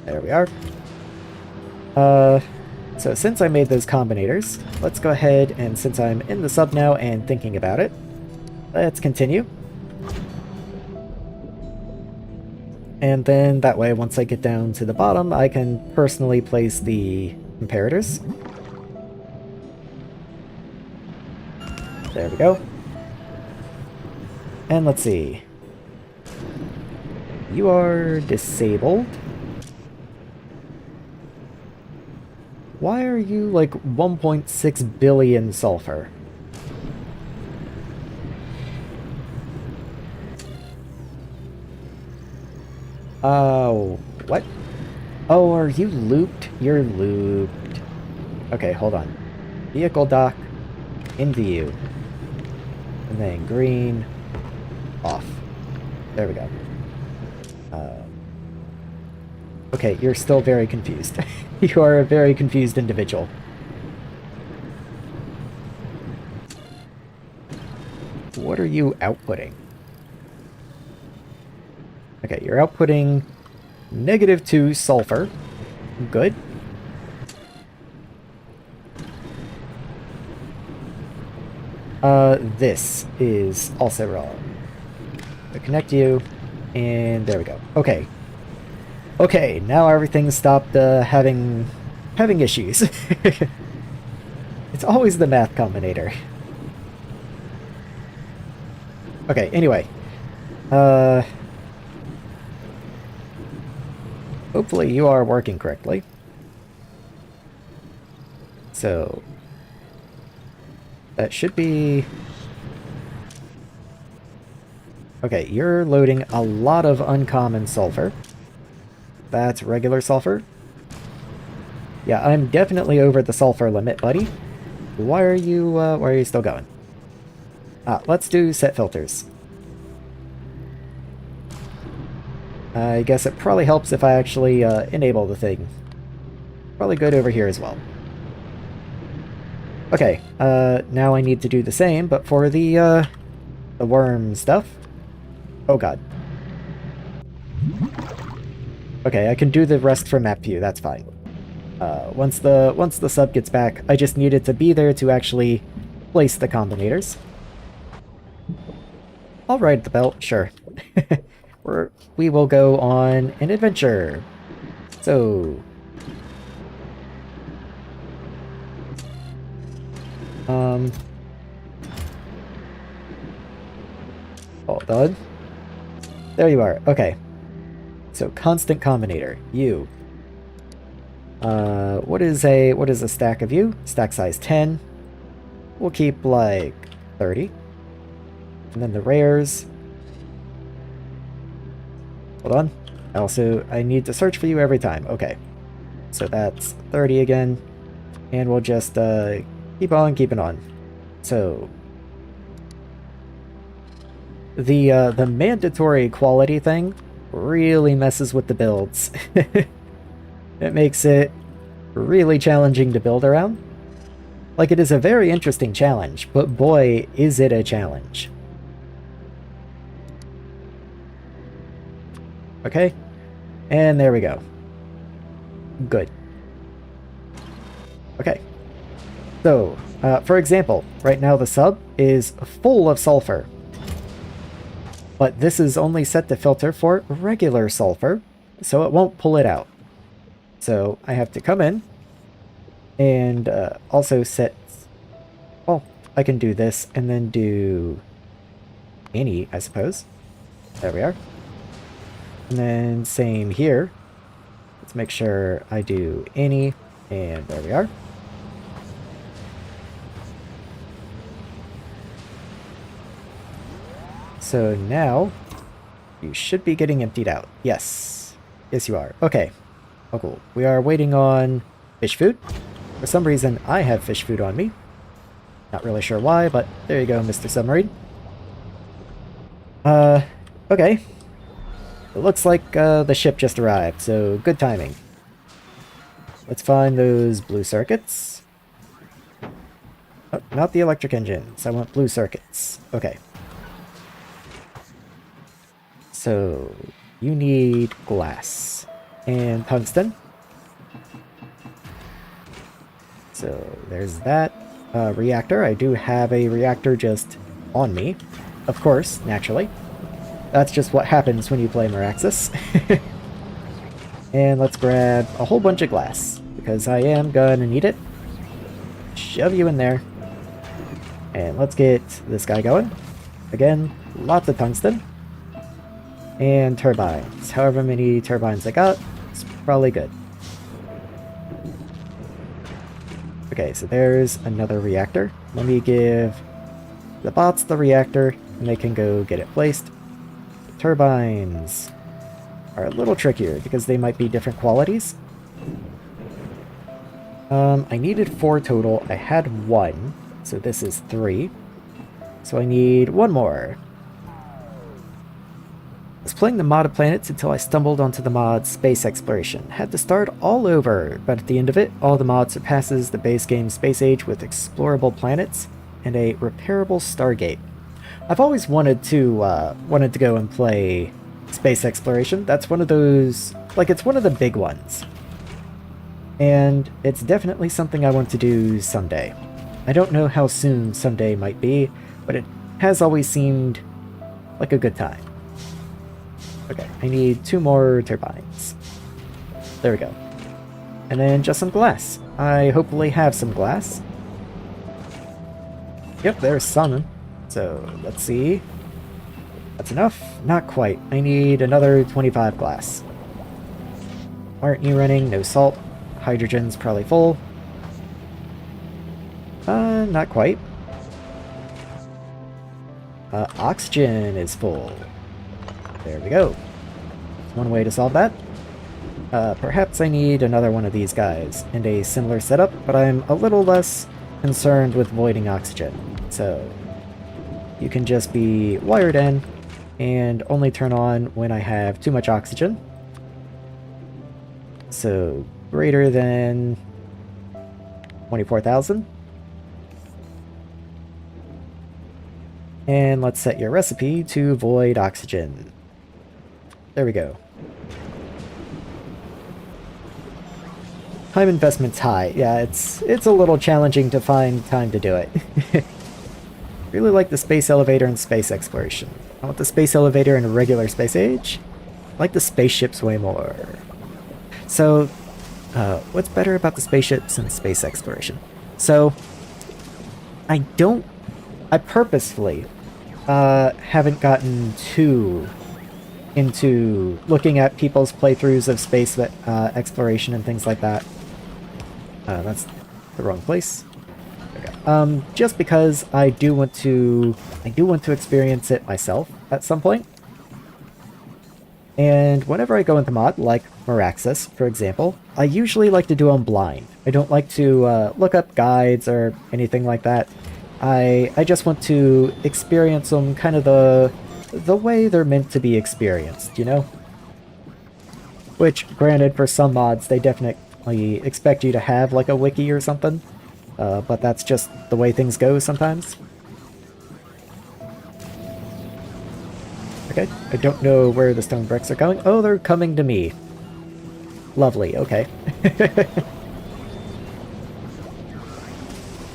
Speaker 1: There we are. So since I made those combinators, let's go ahead and since I'm in the sub now and thinking about it, let's continue. And then that way, once I get down to the bottom, I can personally place the comparators. There we go. And let's see. You are disabled. Why are you like 1.6 billion sulfur? Oh, what? Oh, are you looped? You're looped. Okay, hold on. Vehicle dock, in view. And then green, off. There we go. Okay, you're still very confused. You are a very confused individual. What are you outputting? Okay, you're outputting -2 sulfur. Good. This is also wrong. connect you, and there we go. Okay. Okay, now everything stopped having issues. It's always the math combinator. Okay, anyway. Hopefully you are working correctly. So that should be... Okay, you're loading a lot of uncommon sulfur. That's regular sulfur. Yeah, I'm definitely over the sulfur limit, buddy. Why are you still going? Let's do set filters. I guess it probably helps if I actually enable the thing. Probably good over here as well. Okay, now I need to do the same, but for the worm stuff. Oh god. Okay, I can do the rest from map view, that's fine. Once the sub gets back, I just needed to be there to actually place the combinators. I'll ride the belt, sure. We will go on an adventure. So... Hold on. There you are, okay. So, constant combinator, you. What is a stack of you? Stack size 10. We'll keep, like, 30. And then the rares. Hold on. I need to search for you every time. Okay. So that's 30 again. And we'll just, keep on keeping on. So... The mandatory quality thing really messes with the builds. It makes it really challenging to build around. Like, it is a very interesting challenge, but boy, is it a challenge. Okay, and there we go. Good. Okay. So, for example, right now the sub is full of sulfur. But this is only set to filter for regular sulfur, so it won't pull it out. So I have to come in and also set... Well, I can do this and then do any, I suppose. There we are. And then same here. Let's make sure I do any, and there we are. So now, you should be getting emptied out. Yes. Yes, you are. Okay. Oh, cool. We are waiting on fish food. For some reason, I have fish food on me. Not really sure why, but there you go, Mr. Submarine. Okay. It looks like the ship just arrived, so good timing. Let's find those blue circuits. Oh, not the electric engines. I want blue circuits. Okay. So, you need glass and tungsten. So, there's that. Reactor. I do have a reactor just on me. Of course, naturally. That's just what happens when you play Maraxsis. And let's grab a whole bunch of glass, because I am gonna need it. Shove you in there. And let's get this guy going. Again, lots of tungsten. And turbines. However many turbines I got, it's probably good. Okay, so there's another reactor. Let me give the bots the reactor, and they can go get it placed. Turbines are a little trickier, because they might be different qualities. I needed 4 total. I had 1, so this is 3. So I need 1 more. I was playing the modded planets until I stumbled onto the mod Space Exploration. Had to start all over, but at the end of it, all the mod surpasses the base game Space Age with explorable planets and a repairable Stargate. I've always wanted to go and play Space Exploration. That's one of those, like, it's one of the big ones. And it's definitely something I want to do someday. I don't know how soon someday might be, but it has always seemed like a good time. Okay, I need 2 more turbines. There we go. And then just some glass. I hopefully have some glass. Yep, there's some. So, let's see. That's enough? Not quite. I need another 25 glass. Aren't you running? No salt. Hydrogen's probably full. Not quite. Oxygen is full. There we go. One way to solve that. Perhaps I need another one of these guys and a similar setup, but I'm a little less concerned with voiding oxygen. So you can just be wired in and only turn on when I have too much oxygen. So greater than 24,000. And let's set your recipe to void oxygen. There we go. Time investment's high. Yeah, it's a little challenging to find time to do it. Really like the space elevator and space exploration. I want the space elevator in a regular space age. I like the spaceships way more. So, what's better about the spaceships and space exploration? So, I purposefully haven't gotten too into looking at people's playthroughs of space exploration and things like that. That's the wrong place. Okay. Just because I do want to experience it myself at some point. And whenever I go into mod, like Maraxsis, for example, I usually like to do them blind. I don't like to look up guides or anything like that. I just want to experience them kind of the way they're meant to be experienced, you know? Which, granted, for some mods, they definitely expect you to have, like, a wiki or something. But that's just the way things go sometimes. Okay, I don't know where the stone bricks are going. Oh, they're coming to me. Lovely, okay.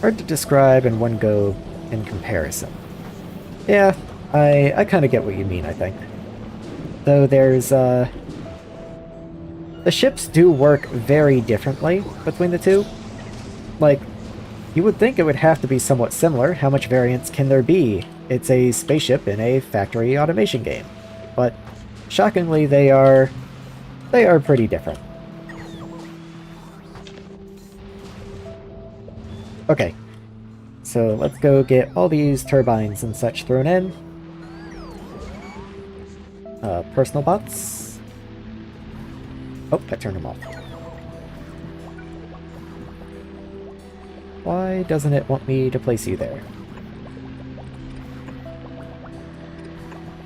Speaker 1: Hard to describe in one go in comparison. Yeah, I kind of get what you mean, I think. Though there's, the ships do work very differently between the two. Like, you would think it would have to be somewhat similar. How much variance can there be? It's a spaceship in a factory automation game. But, shockingly, they are pretty different. Okay, so let's go get all these turbines and such thrown in. Personal bots. Oh, I turned them off. Why doesn't it want me to place you there?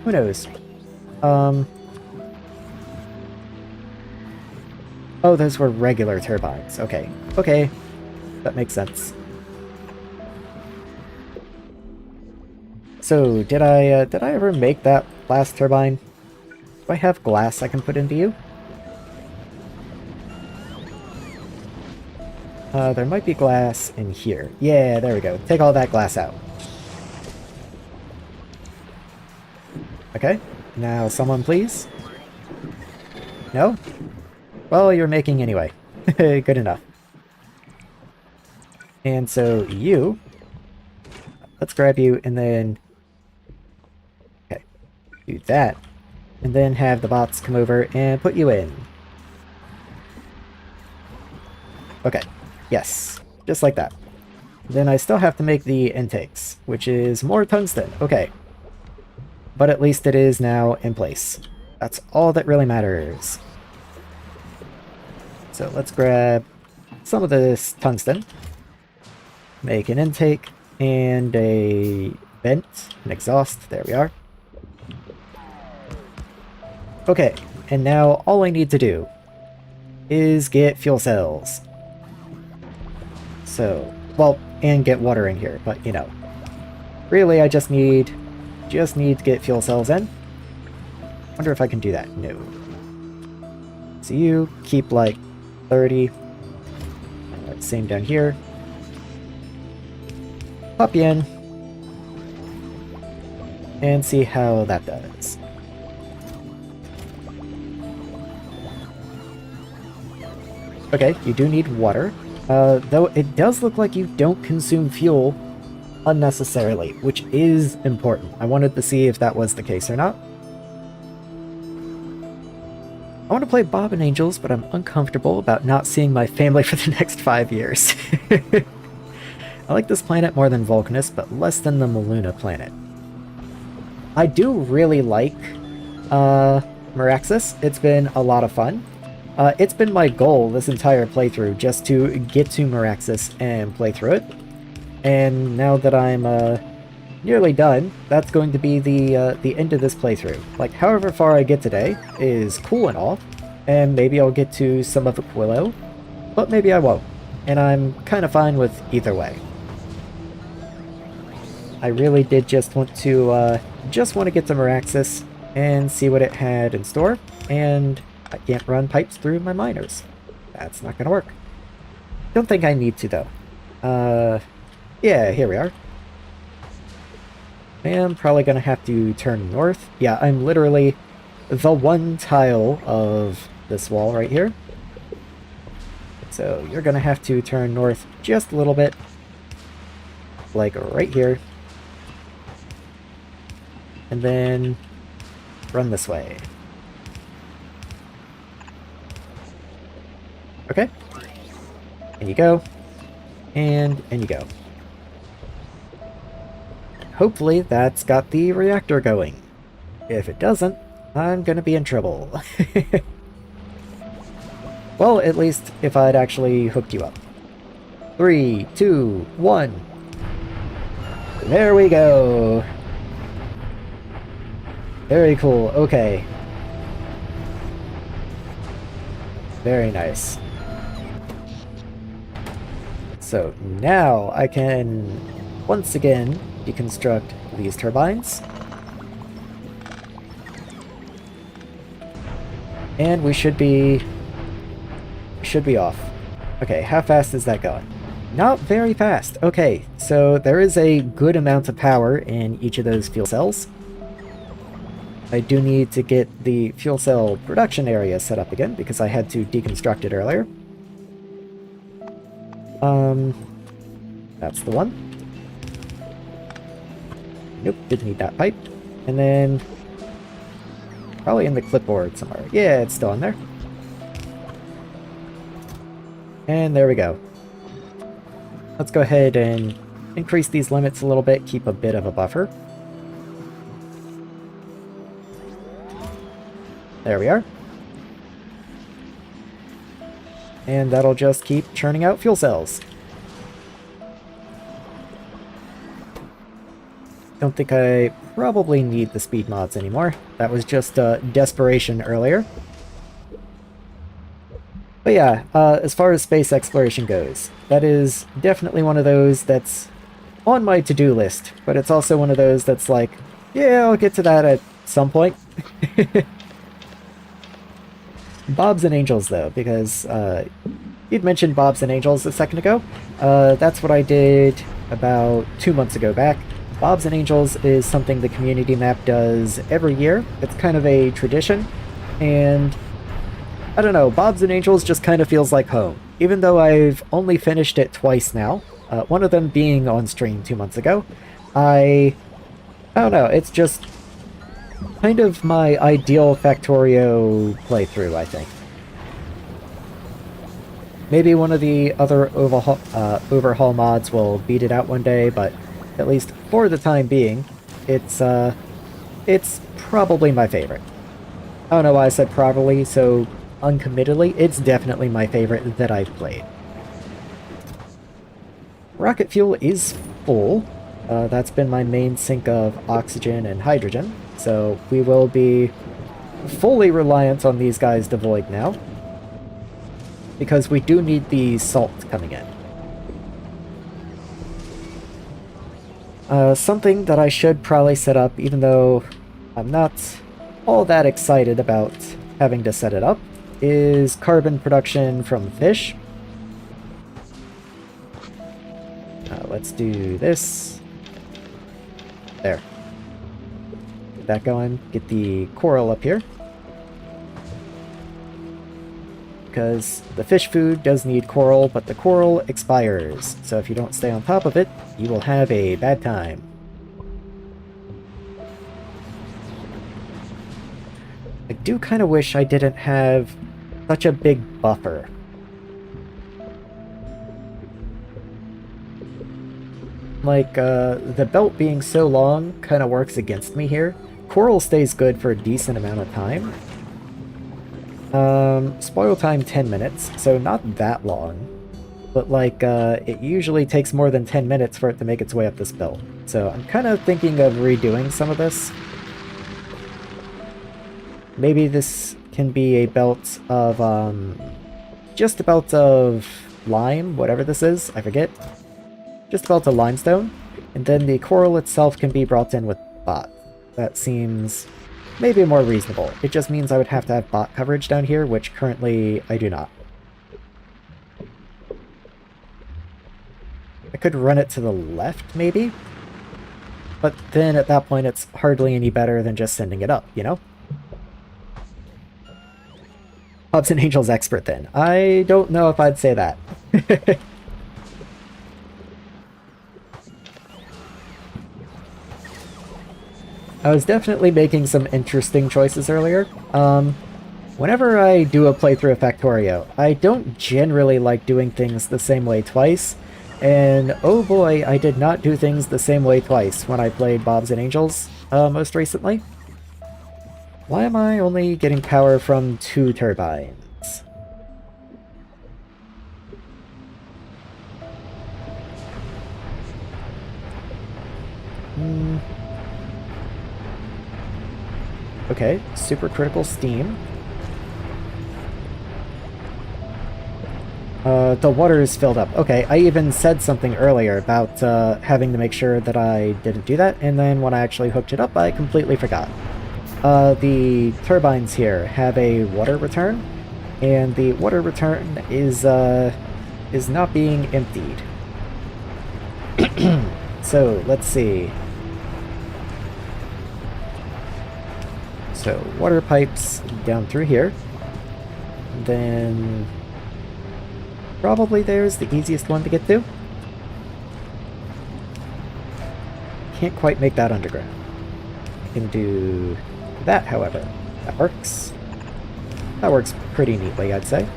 Speaker 1: Who knows? Oh, those were regular turbines. Okay. Okay. That makes sense. So, did I ever make that last turbine? Do I have glass I can put into you? There might be glass in here. Yeah, there we go. Take all that glass out. Okay. Now, someone please? No? Well, you're making anyway. Good enough. And so, you... Let's grab you and then... Okay. Do that. And then have the bots come over and put you in. Okay. Yes. Just like that. Then I still have to make the intakes, which is more tungsten. Okay. But at least it is now in place. That's all that really matters. So let's grab some of this tungsten. Make an intake and a vent, an exhaust. There we are. Okay, and now all I need to do is get fuel cells. So, well, and get water in here, but you know. Really, I just need to get fuel cells in. Wonder if I can do that. No. So you keep like 30. Same down here. Pop you in. And see how that does. Okay, you do need water. Though it does look like you don't consume fuel unnecessarily, which is important. I wanted to see if that was the case or not. I want to play Bob and Angels, but I'm uncomfortable about not seeing my family for the next 5 years. I like this planet more than Vulcanus, but less than the Maluna planet. I do really like Maraxsis. It's been a lot of fun. It's been my goal this entire playthrough just to get to Maraxsis and play through it. And now that I'm nearly done, that's going to be the end of this playthrough. Like, however far I get today is cool and all, and maybe I'll get to some of Aquilo, but maybe I won't. And I'm kind of fine with either way. I really did just want to get to Maraxis and see what it had in store, and I can't run pipes through my miners. That's not gonna work. Don't think I need to, though. Yeah, here we are. I am probably gonna have to turn north. Yeah, I'm literally the one tile of this wall right here. So you're gonna have to turn north just a little bit. Like right here. And then run this way. Okay. And you go. And you go. Hopefully that's got the reactor going. If it doesn't, I'm gonna be in trouble. Well, at least if I'd actually hooked you up. 3, 2, 1. There we go. Very cool. Okay. Very nice. So now I can once again deconstruct these turbines. And we should be off. Okay, how fast is that going? Not very fast. Okay, so there is a good amount of power in each of those fuel cells. I do need to get the fuel cell production area set up again because I had to deconstruct it earlier. That's the one. Nope, didn't need that pipe. And then probably in the clipboard somewhere. Yeah, it's still in there. And there we go. Let's go ahead and increase these limits a little bit, keep a bit of a buffer. There we are. And that'll just keep churning out fuel cells. Don't think I probably need the speed mods anymore. That was just desperation earlier. But yeah, as far as space exploration goes, that is definitely one of those that's on my to-do list, but it's also one of those that's like, yeah, I'll get to that at some point. Bobs and Angels, though, because you'd mentioned Bobs and Angels a second ago. That's what I did about 2 months ago back. Bobs and Angels is something the community map does every year. It's kind of a tradition, and I don't know, Bobs and Angels just kind of feels like home. Even though I've only finished it twice now, one of them being on stream 2 months ago, I don't know, it's just kind of my ideal Factorio playthrough, I think. Maybe one of the other overhaul mods will beat it out one day, but at least for the time being, it's probably my favorite. I don't know why I said probably so uncommittedly. It's definitely my favorite that I've played. Rocket fuel is full. That's been my main sink of oxygen and hydrogen, so we will be fully reliant on these guys to void now, because we do need the salt coming in. Something that I should probably set up, even though I'm not all that excited about having to set it up, is carbon production from fish. Let's do this. There. Get that going. Get the coral up here. because the fish food does need coral, but the coral expires. So if you don't stay on top of it, you will have a bad time. I do kind of wish I didn't have such a big buffer. Like, the belt being so long kind of works against me here. Coral stays good for a decent amount of time. Spoil time 10 minutes, so not that long. But, like, it usually takes more than 10 minutes for it to make its way up this belt. So I'm kind of thinking of redoing some of this. Maybe this can be a belt of, just a belt of lime, whatever this is, I forget. Just a belt of limestone, and then the coral itself can be brought in with bot. That seems maybe more reasonable. It just means I would have to have bot coverage down here, which currently I do not. I could run it to the left, maybe? But then at that point it's hardly any better than just sending it up, you know? Hobson Angel's expert then. I don't know if I'd say that. I was definitely making some interesting choices earlier. Whenever I do a playthrough of Factorio, I don't generally like doing things the same way twice, and oh boy, I did not do things the same way twice when I played Bobs and Angels most recently. Why am I only getting power from 2 turbines? Okay, supercritical steam. The water is filled up. Okay, I even said something earlier about having to make sure that I didn't do that, and then when I actually hooked it up, I completely forgot. The turbines here have a water return, and the water return is not being emptied. So, let's see. So, water pipes down through here. Then probably there's the easiest one to get to. Can't quite make that underground. I can do that, however. That works. That works pretty neatly, I'd say.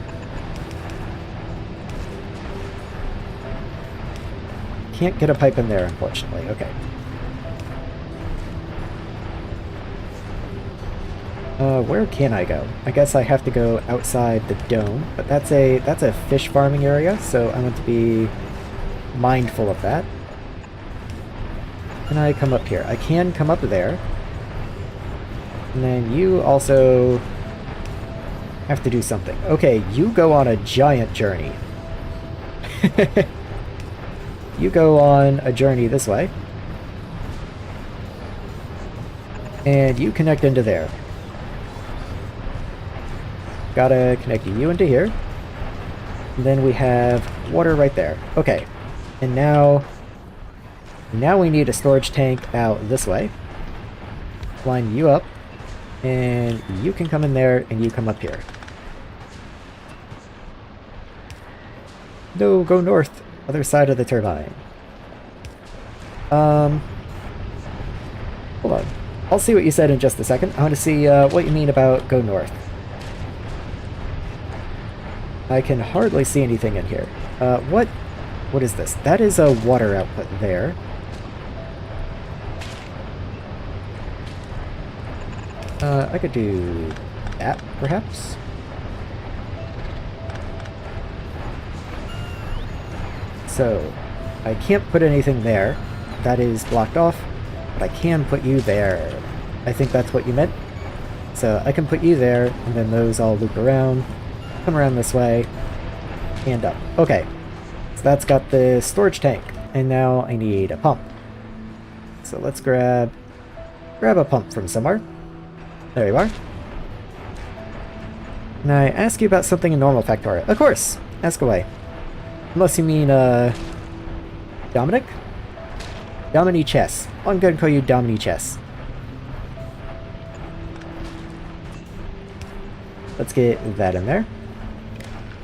Speaker 1: Can't get a pipe in there, unfortunately. Okay. Where can I go? I guess I have to go outside the dome, but that's a fish farming area, so I want to be mindful of that. Can I come up here? I can come up there. And then you also have to do something. Okay, you go on a giant journey. You go on a journey this way. And you connect into there. Gotta connect you into here. And then we have water right there. Okay. And now we need a storage tank out this way. Line you up. And you can come in there and you come up here. No, go north. Other side of the turbine. Hold on. I'll see what you said in just a second. I want to see what you mean about go north. I can hardly see anything in here. What is this? That is a water output there. I could do that, perhaps? So, I can't put anything there. That is blocked off, but I can put you there. I think that's what you meant. So, I can put you there, and then those all loop around. Come around this way, and up. Okay, so that's got the storage tank, and now I need a pump. So let's grab a pump from somewhere. There you are. Can I ask you about something in normal Factorio? Of course! Ask away. Unless you mean, Dominic? Domini Chess. I'm gonna call you Domini Chess. Let's get that in there.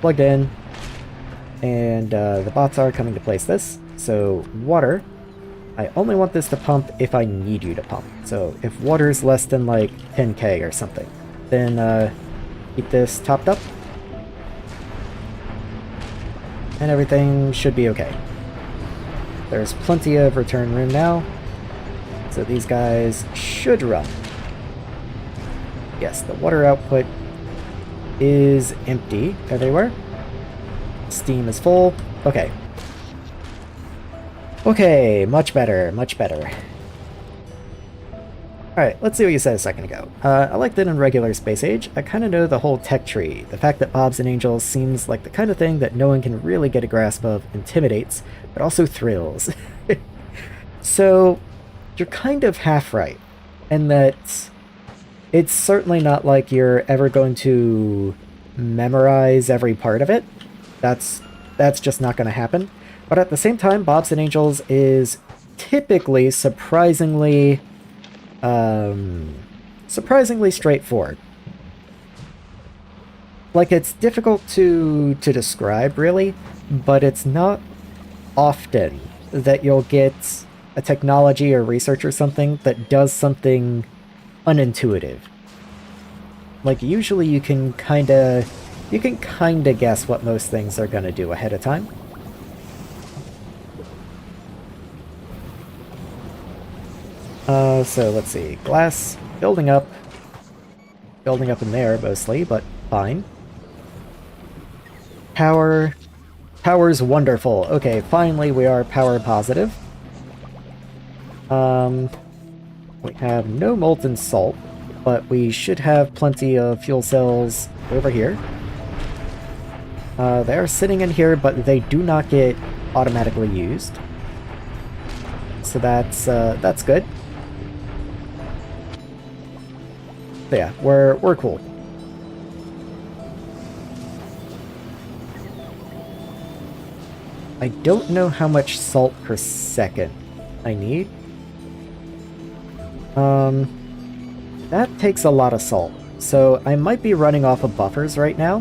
Speaker 1: plugged in, and the bots are coming to place this. So water, I only want this to pump if I need you to pump. So if water is less than like 10k or something, then keep this topped up. And everything should be okay. There's plenty of return room now, so these guys should run. Yes, the water output is empty everywhere. Steam is full. Okay. Okay, much better, much better. Alright, let's see what you said a second ago. I like that in regular Space Age, I kind of know the whole tech tree. The fact that Bobs and Angels seems like the kind of thing that no one can really get a grasp of intimidates, but also thrills. So, you're kind of half right, and that it's certainly not like you're ever going to memorize every part of it. That's just not going to happen. But at the same time, Bobs and Angels is typically surprisingly straightforward. Like, it's difficult to describe, really, but it's not often that you'll get a technology or research or something that does something unintuitive. Like, usually you can kinda guess what most things are gonna do ahead of time. So let's see. Glass building up in there mostly, but fine. Power's wonderful. Okay, finally we are power positive. We have no molten salt, but we should have plenty of fuel cells over here. They are sitting in here, but they do not get automatically used. So that's good. So yeah, we're cool. I don't know how much salt per second I need. That takes a lot of salt. So I might be running off of buffers right now,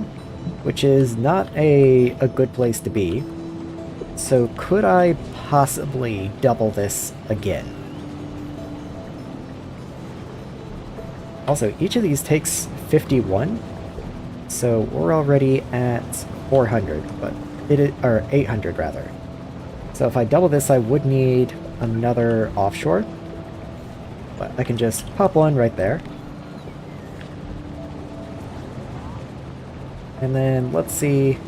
Speaker 1: which is not a good place to be. So could I possibly double this again? Also, each of these takes 51, so we're already at 400, but or 800 rather. So if I double this, I would need another offshore, but I can just pop one right there. And then let's see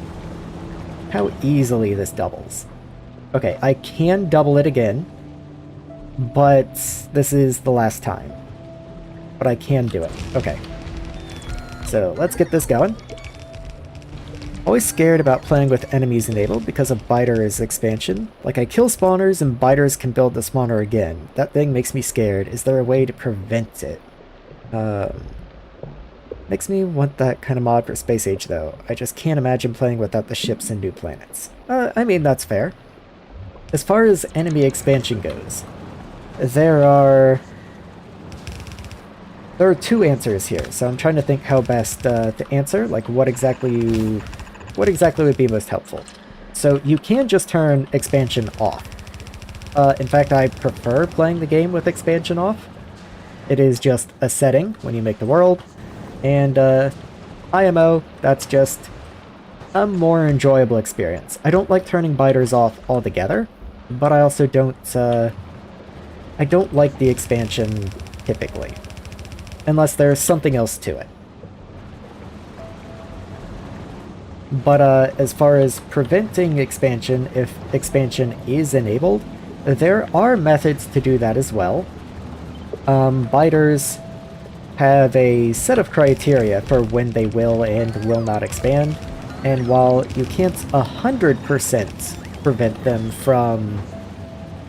Speaker 1: how easily this doubles. Okay, I can double it again, but this is the last time. But I can do it. Okay. So let's get this going. Always scared about playing with enemies enabled because of biters expansion. Like, I kill spawners and biters can build the spawner again. That thing makes me scared. Is there a way to prevent it? Makes me want that kind of mod for Space Age, though. I just can't imagine playing without the ships and new planets. I mean, that's fair. As far as enemy expansion goes, there are two answers here, so I'm trying to think how best to answer, like what exactly would be most helpful. So you can just turn expansion off. In fact, I prefer playing the game with expansion off. It is just a setting when you make the world, and IMO, that's just a more enjoyable experience. I don't like turning biters off altogether, but I also don't like the expansion typically. Unless there's something else to it. But as far as preventing expansion, if expansion is enabled, there are methods to do that as well. Biters have a set of criteria for when they will and will not expand, and while you can't 100% prevent them from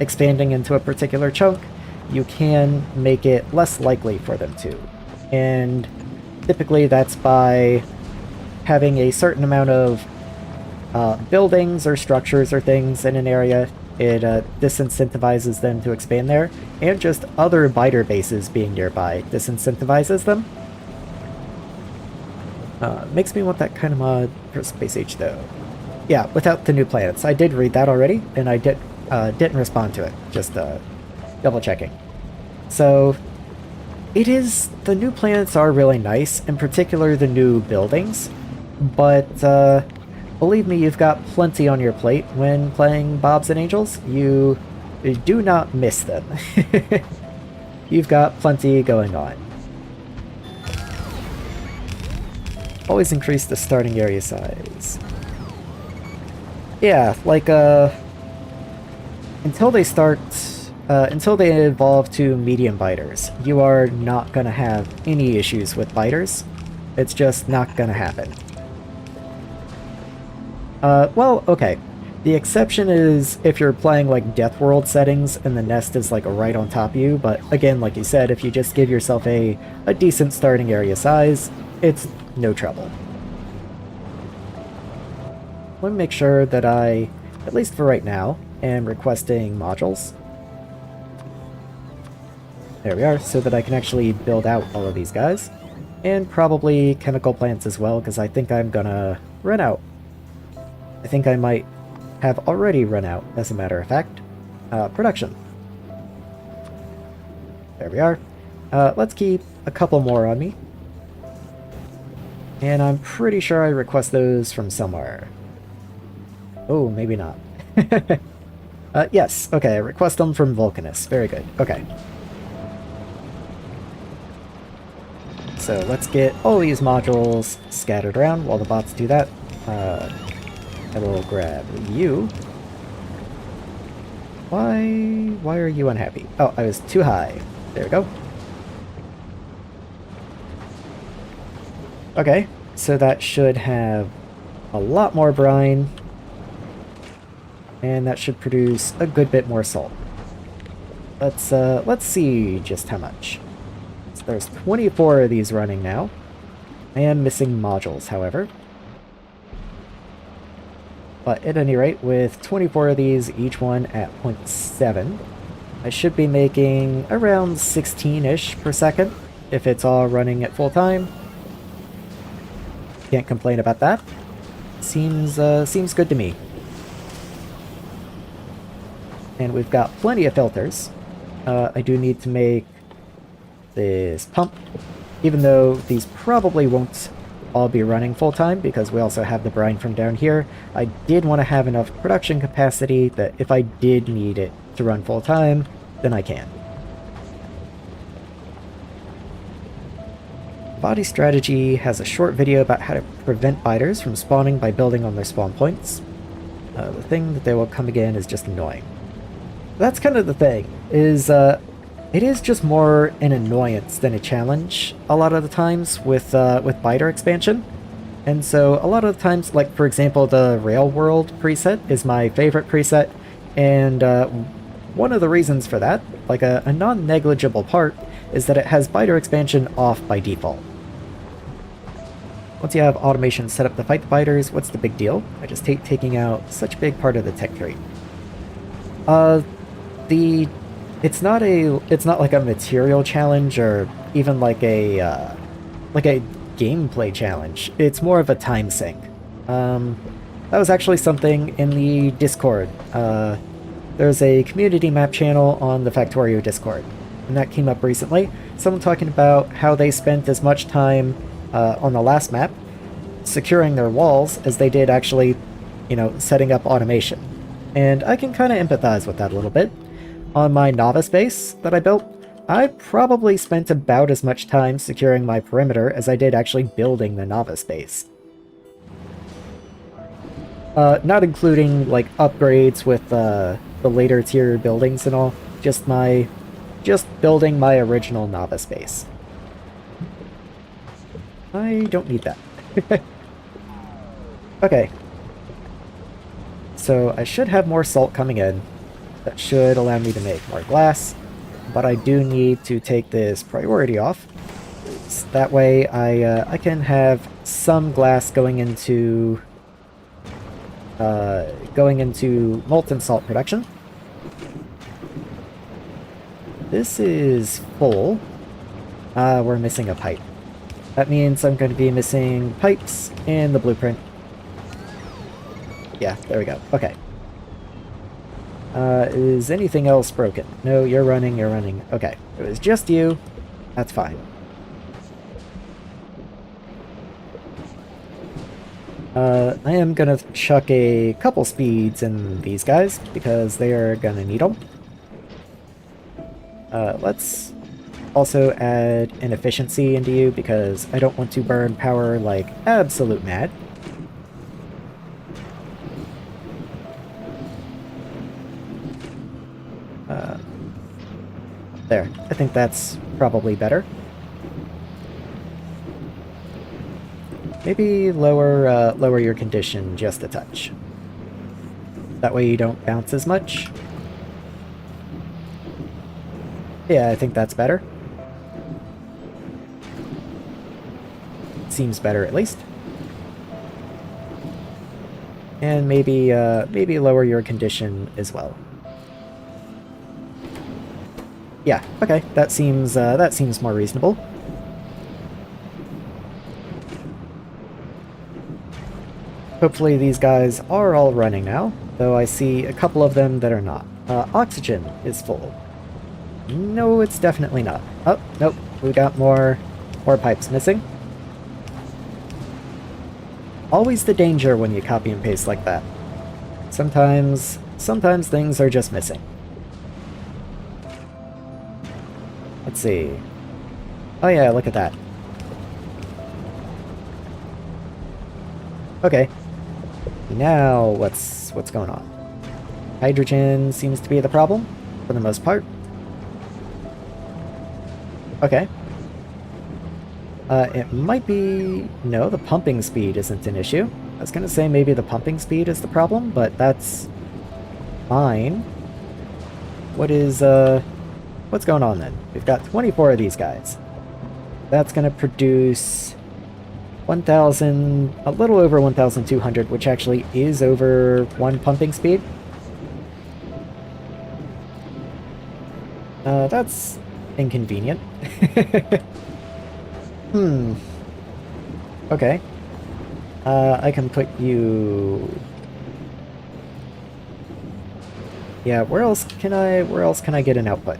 Speaker 1: expanding into a particular chunk, you can make it less likely for them to. And typically that's by having a certain amount of buildings or structures or things in an area. It disincentivizes them to expand there, and just other biter bases being nearby disincentivizes them. Makes me want that kind of mod for Space Age, though. Yeah, without the new planets. I did read that already, and I didn't respond to it. Just double checking. So, the new planets are really nice, in particular the new buildings, but believe me, you've got plenty on your plate when playing Bobs and Angels. You do not miss them. You've got plenty going on. Always increase the starting area size. Yeah, like, until they evolve to medium biters, you are not gonna have any issues with biters. It's just not gonna happen. Well, okay. The exception is if you're playing, like, Death World settings and the nest is, like, right on top of you, but again, like you said, if you just give yourself a decent starting area size, it's no trouble. Let me make sure that I, at least for right now, am requesting modules. There we are, so that I can actually build out all of these guys. And probably chemical plants as well, because I think I'm gonna run out. I think I might have already run out, as a matter of fact. Production. There we are. Let's keep a couple more on me. And I'm pretty sure I request those from somewhere. Oh, maybe not. Yes, okay, request them from Vulcanus. Very good, okay. So let's get all these modules scattered around while the bots do that. I will grab you. Why are you unhappy? Oh, I was too high. There we go. Okay, so that should have a lot more brine. And that should produce a good bit more salt. Let's see just how much. So there's 24 of these running now. I am missing modules, however. But at any rate, with 24 of these, each one at 0.7, I should be making around 16-ish per second, if it's all running at full time. Can't complain about that. Seems good to me. And we've got plenty of filters. I do need to make this pump, even though these probably won't all be running full-time because we also have the brine from down here. I did want to have enough production capacity that if I did need it to run full-time, then I can. Body Strategy has a short video about how to prevent biters from spawning by building on their spawn points. The thing that they will come again is just annoying. That's kind of the thing, is it is just more an annoyance than a challenge a lot of the times with biter expansion. And so a lot of the times, like for example, the Rail World preset is my favorite preset, and one of the reasons for that, like a non-negligible part, is that it has biter expansion off by default. Once you have automation set up to fight the biters, what's the big deal? I just hate taking out such a big part of the tech tree. It's not like a material challenge or even like a gameplay challenge. It's more of a time sink. That was actually something in the Discord. There's a community map channel on the Factorio Discord, and that came up recently. Someone talking about how they spent as much time on the last map securing their walls as they did actually, setting up automation. And I can kind of empathize with that a little bit. On my novice base that I built, I probably spent about as much time securing my perimeter as I did actually building the novice base. Not including, like, upgrades with the later tier buildings and all, just building my original novice base. I don't need that. Okay. So I should have more salt coming in. That should allow me to make more glass, but I do need to take this priority off. So that way I can have some glass going into molten salt production. This is full. We're missing a pipe. That means I'm going to be missing pipes and the blueprint. Yeah, there we go. Okay. Is anything else broken? No, you're running, you're running. Okay. It was just you. That's fine. I am gonna chuck a couple speeds in these guys, because they are gonna need them. Let's also add an efficiency into you, because I don't want to burn power like absolute mad. There. I think that's probably better. Maybe lower your condition just a touch. That way you don't bounce as much. Yeah, I think that's better. Seems better at least. And maybe maybe lower your condition as well. Yeah, okay, that seems more reasonable. Hopefully these guys are all running now, though I see a couple of them that are not. Oxygen is full. No, it's definitely not. Oh, nope, we got more pipes missing. Always the danger when you copy and paste like that. Sometimes things are just missing. Let's see. Oh yeah, look at that. Okay. Now, what's going on? Hydrogen seems to be the problem, for the most part. Okay. It might be... No, the pumping speed isn't an issue. I was gonna say maybe the pumping speed is the problem, but that's fine. What's going on then? We've got 24 of these guys. That's gonna produce 1,000, a little over 1,200, which actually is over one pumping speed. That's inconvenient. Okay. I can put you... Yeah, where else can I get an output?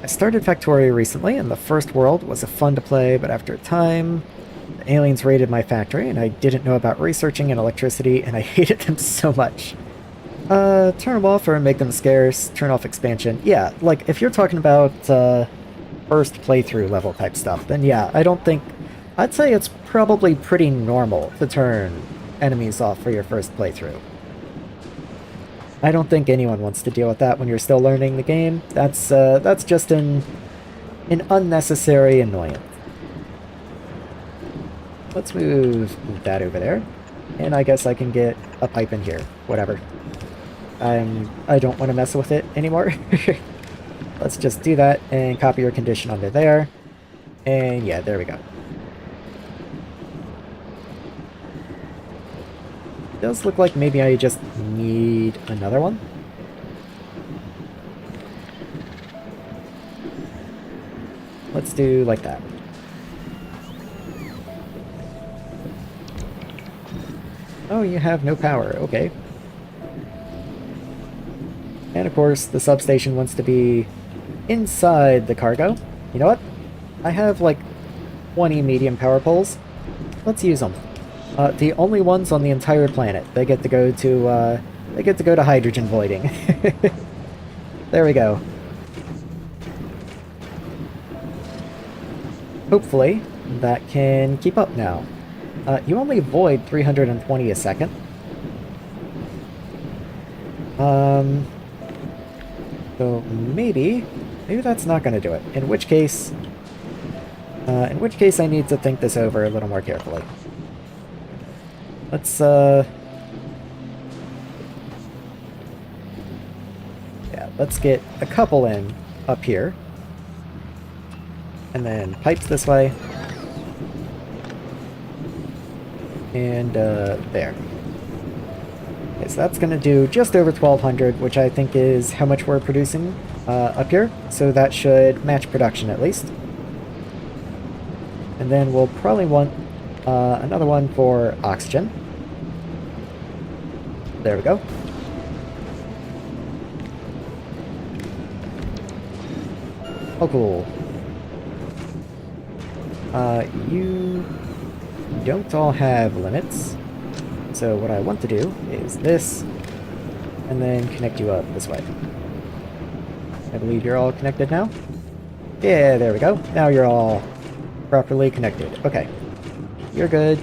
Speaker 1: I started Factorio recently, and the first world was fun to play, but after a time, the aliens raided my factory, and I didn't know about researching and electricity, and I hated them so much. Turn them off or make them scarce, turn off expansion. Yeah, like, if you're talking about, first playthrough level type stuff, then yeah, I'd say it's probably pretty normal to turn enemies off for your first playthrough. I don't think anyone wants to deal with that when you're still learning the game. That's just an unnecessary annoyance. Let's move that over there. And I guess I can get a pipe in here. Whatever. I don't want to mess with it anymore. Let's just do that and copy your condition under there. And yeah, there we go. It does look like maybe I just need another one. Let's do like that. Oh, you have no power. Okay. And of course, the substation wants to be inside the cargo. You know what? I have like 20 medium power poles. Let's use them. The only ones on the entire planet. They get to go to hydrogen voiding. There we go. Hopefully, that can keep up now. You only void 320 a second. So maybe that's not going to do it. In which case I need to think this over a little more carefully. Let's, yeah, let's get a couple in up here. And then pipes this way. And, there. Okay, so that's gonna do just over 1,200, which I think is how much we're producing up here, so that should match production at least. And then we'll probably want another one for oxygen. There we go. Oh, cool. You don't all have limits. So what I want to do is this, and then connect you up this way. I believe you're all connected now? Yeah, there we go. Now you're all properly connected. Okay. You're good.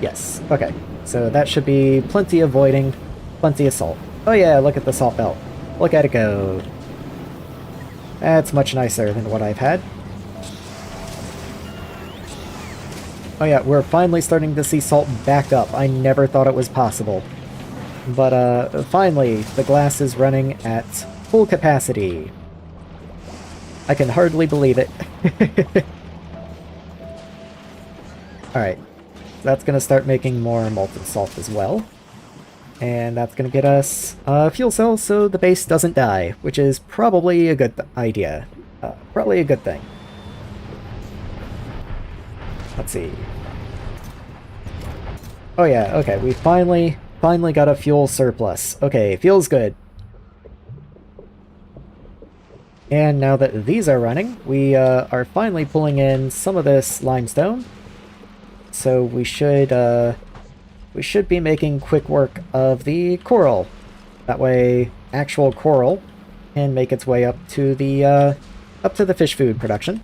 Speaker 1: Yes. Okay. So that should be plenty of voiding, plenty of salt. Oh yeah, look at the salt belt. Look at it go. That's much nicer than what I've had. Oh yeah, we're finally starting to see salt back up. I never thought it was possible. But finally, the glass is running at full capacity. I can hardly believe it. Alright, that's going to start making more molten salt as well. And that's going to get us a fuel cell so the base doesn't die, which is probably a good idea. Probably a good thing. Let's see. Oh yeah, okay, we finally got a fuel surplus. Okay, feels good. And now that these are running, we are finally pulling in some of this limestone. So we should be making quick work of the coral. That way, actual coral can make its way up to the fish food production.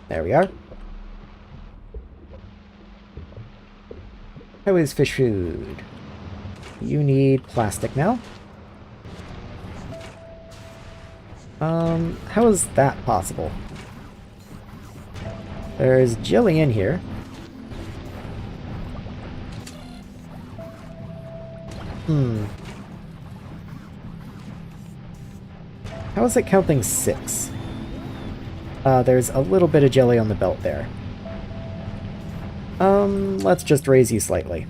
Speaker 1: There we are. How is fish food? You need plastic now. How is that possible? There's jelly in here. How is it counting 6? There's a little bit of jelly on the belt there. Let's just raise you slightly.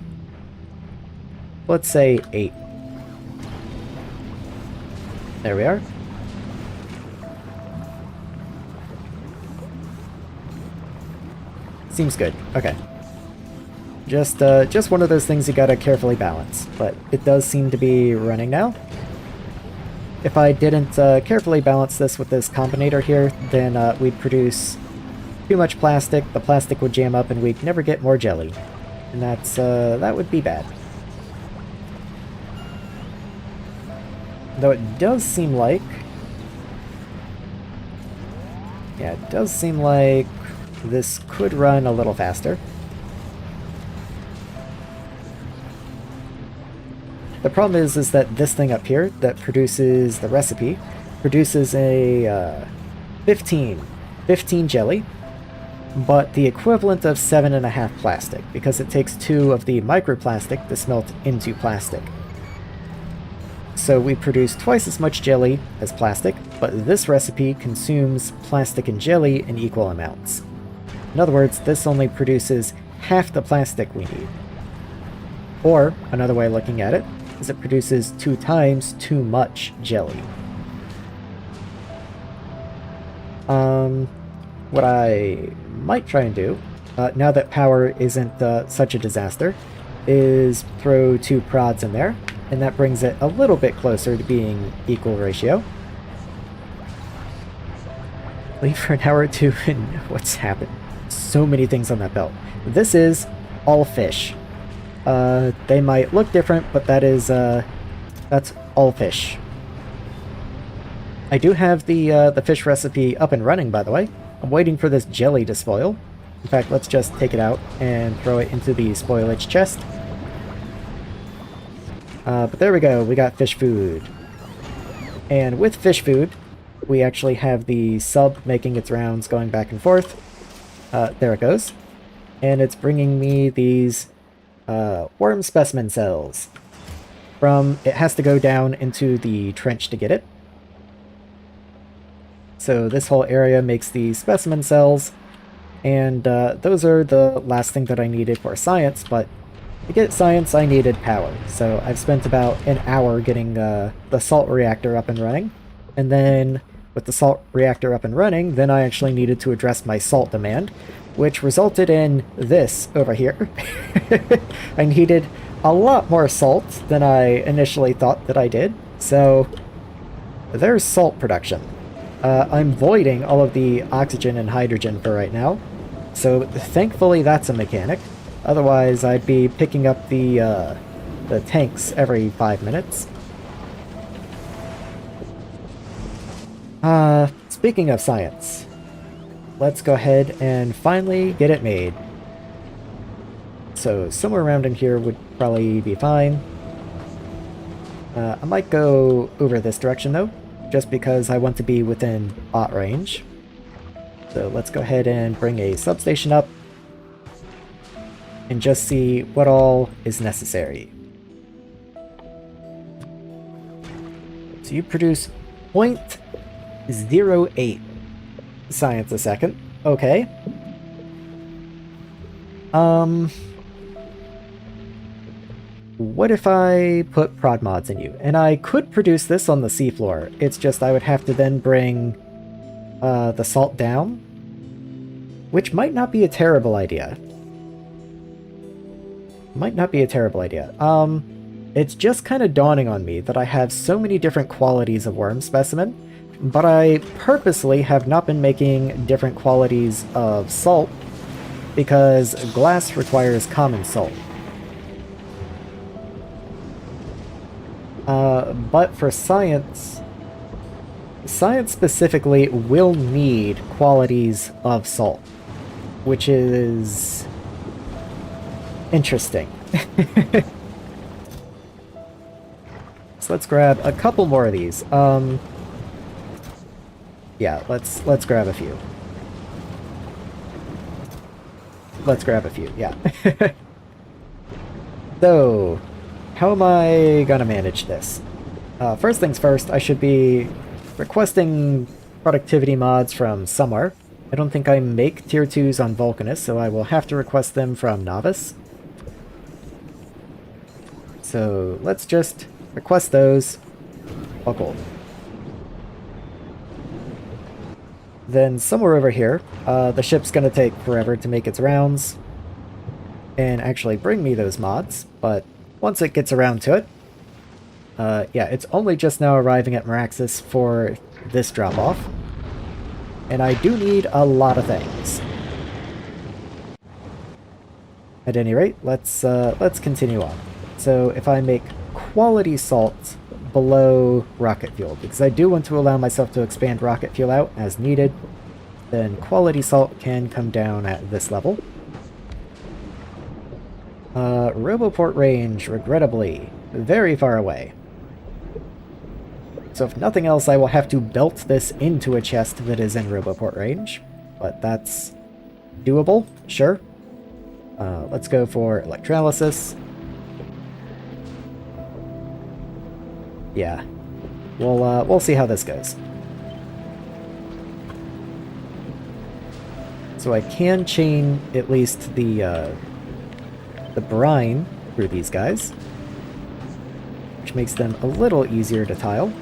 Speaker 1: Let's say 8. There we are. Seems good. Okay. Just one of those things you gotta carefully balance, but it does seem to be running now. If I didn't carefully balance this with this combinator here, then we'd produce too much plastic, the plastic would jam up, and we'd never get more jelly. And that would be bad. Though it does seem like... Yeah, it does seem like this could run a little faster. The problem is that this thing up here that produces the recipe produces a 15 jelly, but the equivalent of 7.5 plastic, because it takes 2 of the microplastic to smelt into plastic. So we produce twice as much jelly as plastic, but this recipe consumes plastic and jelly in equal amounts. In other words, this only produces half the plastic we need. Or, another way of looking at it, is it produces 2 times too much jelly. What I might try and do, now that power isn't such a disaster, is throw 2 prods in there, and that brings it a little bit closer to being equal ratio. Leave for an hour or 2, and what's happened? So many things on that belt. This is all fish. They might look different, but that's all fish. I do have the fish recipe up and running, by the way. I'm waiting for this jelly to spoil. In fact, let's just take it out and throw it into the spoilage chest. But there we go, we got fish food. And with fish food, we actually have the sub making its rounds going back and forth. There it goes. And it's bringing me these worm specimen cells. It has to go down into the trench to get it. So this whole area makes the specimen cells, and those are the last thing that I needed for science, but To get science, I needed power, so I've spent about an hour getting the salt reactor up and running, and then with the salt reactor up and running, then I actually needed to address my salt demand, which resulted in this over here. I needed a lot more salt than I initially thought that I did, so there's salt production. I'm voiding all of the oxygen and hydrogen for right now, so thankfully that's a mechanic. Otherwise, I'd be picking up the tanks every 5 minutes. Speaking of science, let's go ahead and finally get it made. So somewhere around in here would probably be fine. I might go over this direction though, just because I want to be within bot range. So let's go ahead and bring a substation up and just see what all is necessary. So you produce 0.08 science a second. Okay. What if I put prod mods in you? And I could produce this on the seafloor. It's just I would have to then bring the salt down, which might not be a terrible idea. Might not be a terrible idea. It's just kind of dawning on me that I have so many different qualities of worm specimen, but I purposely have not been making different qualities of salt because glass requires common salt. But for science specifically will need qualities of salt, which is interesting. So let's grab a couple more of these. Yeah, let's grab a few. Let's grab a few, yeah. So, how am I gonna manage this? First things first, I should be requesting productivity mods from somewhere. I don't think I make tier 2s on Vulcanus, so I will have to request them from Novice. So let's just request those. Oh, cool. Then somewhere over here, the ship's gonna take forever to make its rounds and actually bring me those mods, but once it gets around to it, yeah, it's only just now arriving at Maraxsis for this drop-off, and I do need a lot of things. At any rate, let's continue on. So if I make quality salt below rocket fuel, because I do want to allow myself to expand rocket fuel out as needed, then quality salt can come down at this level. Roboport range, regrettably, very far away. So if nothing else, I will have to belt this into a chest that is in Roboport range, but that's doable, sure. Let's go for electrolysis. Yeah, we'll see how this goes. So I can chain at least the brine through these guys, which makes them a little easier to tile.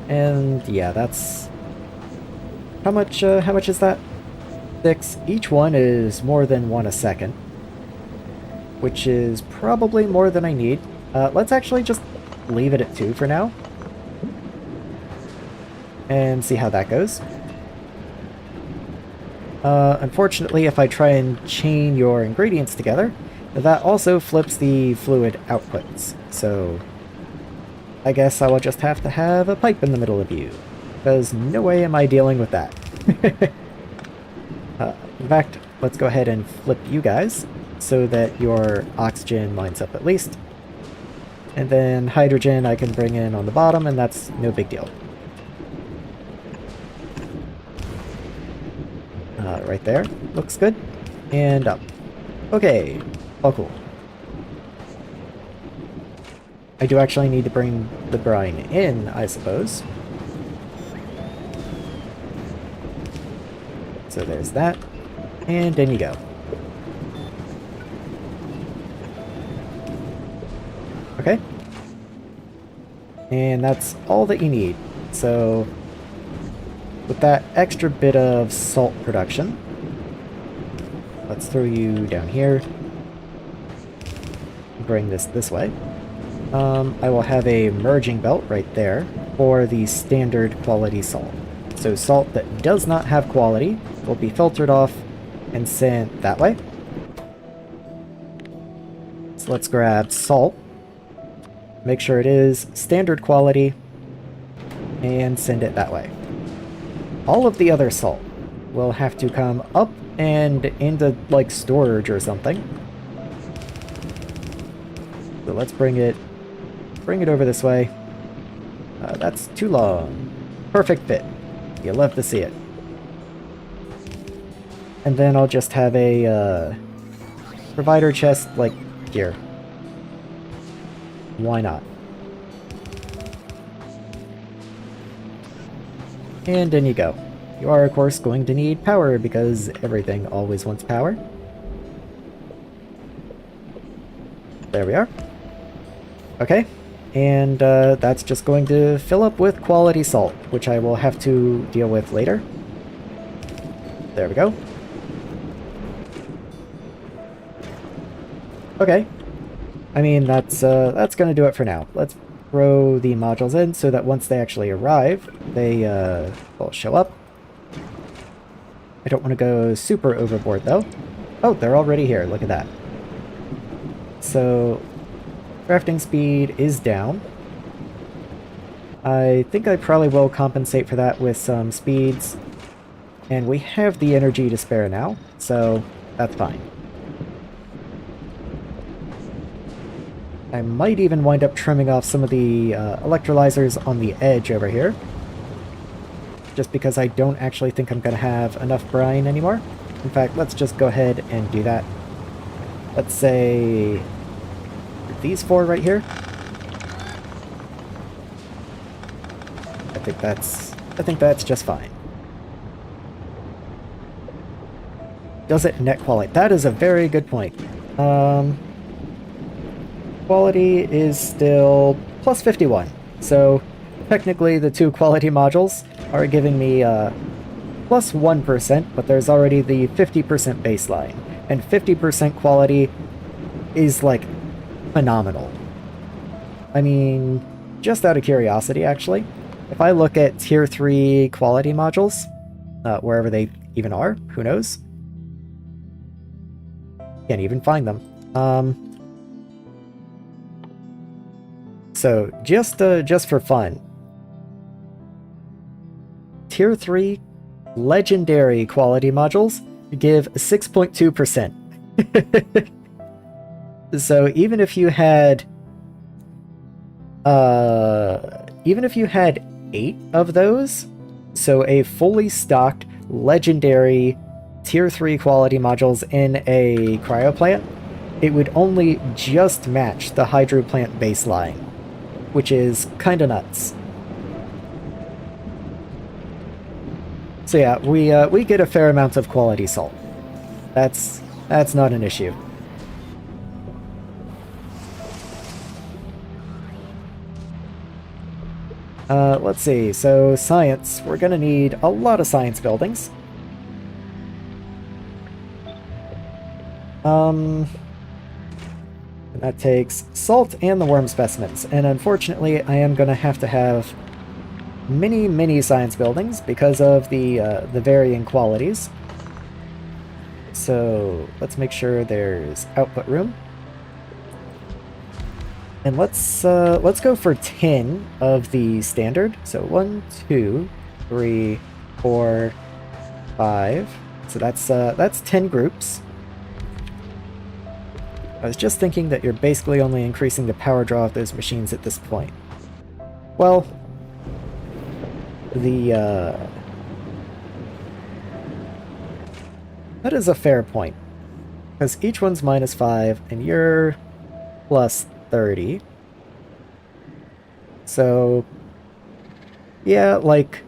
Speaker 1: And yeah, that's how much is that? 6. Each one is more than 1 a second, which is probably more than I need. Let's actually just leave it at 2 for now and see how that goes. Unfortunately, if I try and chain your ingredients together, that also flips the fluid outputs, so I guess I will just have to have a pipe in the middle of you, because no way am I dealing with that. In fact, let's go ahead and flip you guys, so that your oxygen lines up at least. And then hydrogen I can bring in on the bottom, and that's no big deal. Right there. Looks good. And up. Okay. Oh, cool. I do actually need to bring the brine in, I suppose. So there's that. And in you go. Okay. And that's all that you need. So with that extra bit of salt production, let's throw you down here. Bring this way. I will have a merging belt right there for the standard quality salt. So salt that does not have quality will be filtered off and sent that way. So let's grab salt. Make sure it is standard quality and send it that way. All of the other salt will have to come up and into like storage or something. So let's bring it over this way. That's too long. Perfect fit. You love to see it. And then I'll just have a provider chest like here. Why not? And in you go. You are, of course, going to need power because everything always wants power. There we are. Okay. And that's just going to fill up with quality salt, which I will have to deal with later. There we go. Okay. I mean, that's going to do it for now. Let's throw the modules in so that once they actually arrive, they will show up. I don't want to go super overboard, though. Oh, they're already here. Look at that. So, crafting speed is down. I think I probably will compensate for that with some speeds. And we have the energy to spare now, so that's fine. I might even wind up trimming off some of the electrolyzers on the edge over here. Just because I don't actually think I'm going to have enough brine anymore. In fact, let's just go ahead and do that. Let's say these four right here. I think that's just fine. Does it net quality? That is a very good point. Quality is still plus 51. So technically the two quality modules are giving me plus 1%, but there's already the 50% baseline. And 50% quality is like phenomenal. I mean, just out of curiosity actually, if I look at tier 3 quality modules, wherever they even are, who knows? Can't even find them. So just for fun, tier 3 legendary quality modules give 6.2%. So even if you had 8 of those, so a fully stocked legendary tier 3 quality modules in a cryo plant, it would only just match the hydro plant baseline, which is kinda nuts. So yeah, we get a fair amount of quality salt. That's not an issue. Let's see, so science, we're gonna need a lot of science buildings. And that takes salt and the worm specimens, and unfortunately I am gonna have to have many science buildings because of the varying qualities. So let's make sure there's output room. And let's go for 10 of the standard. So 1, 2, 3, 4, 5. So that's 10 groups. I was just thinking that you're basically only increasing the power draw of those machines at this point. Well, that is a fair point, because each one's -5 and you're plus 30. So yeah, like,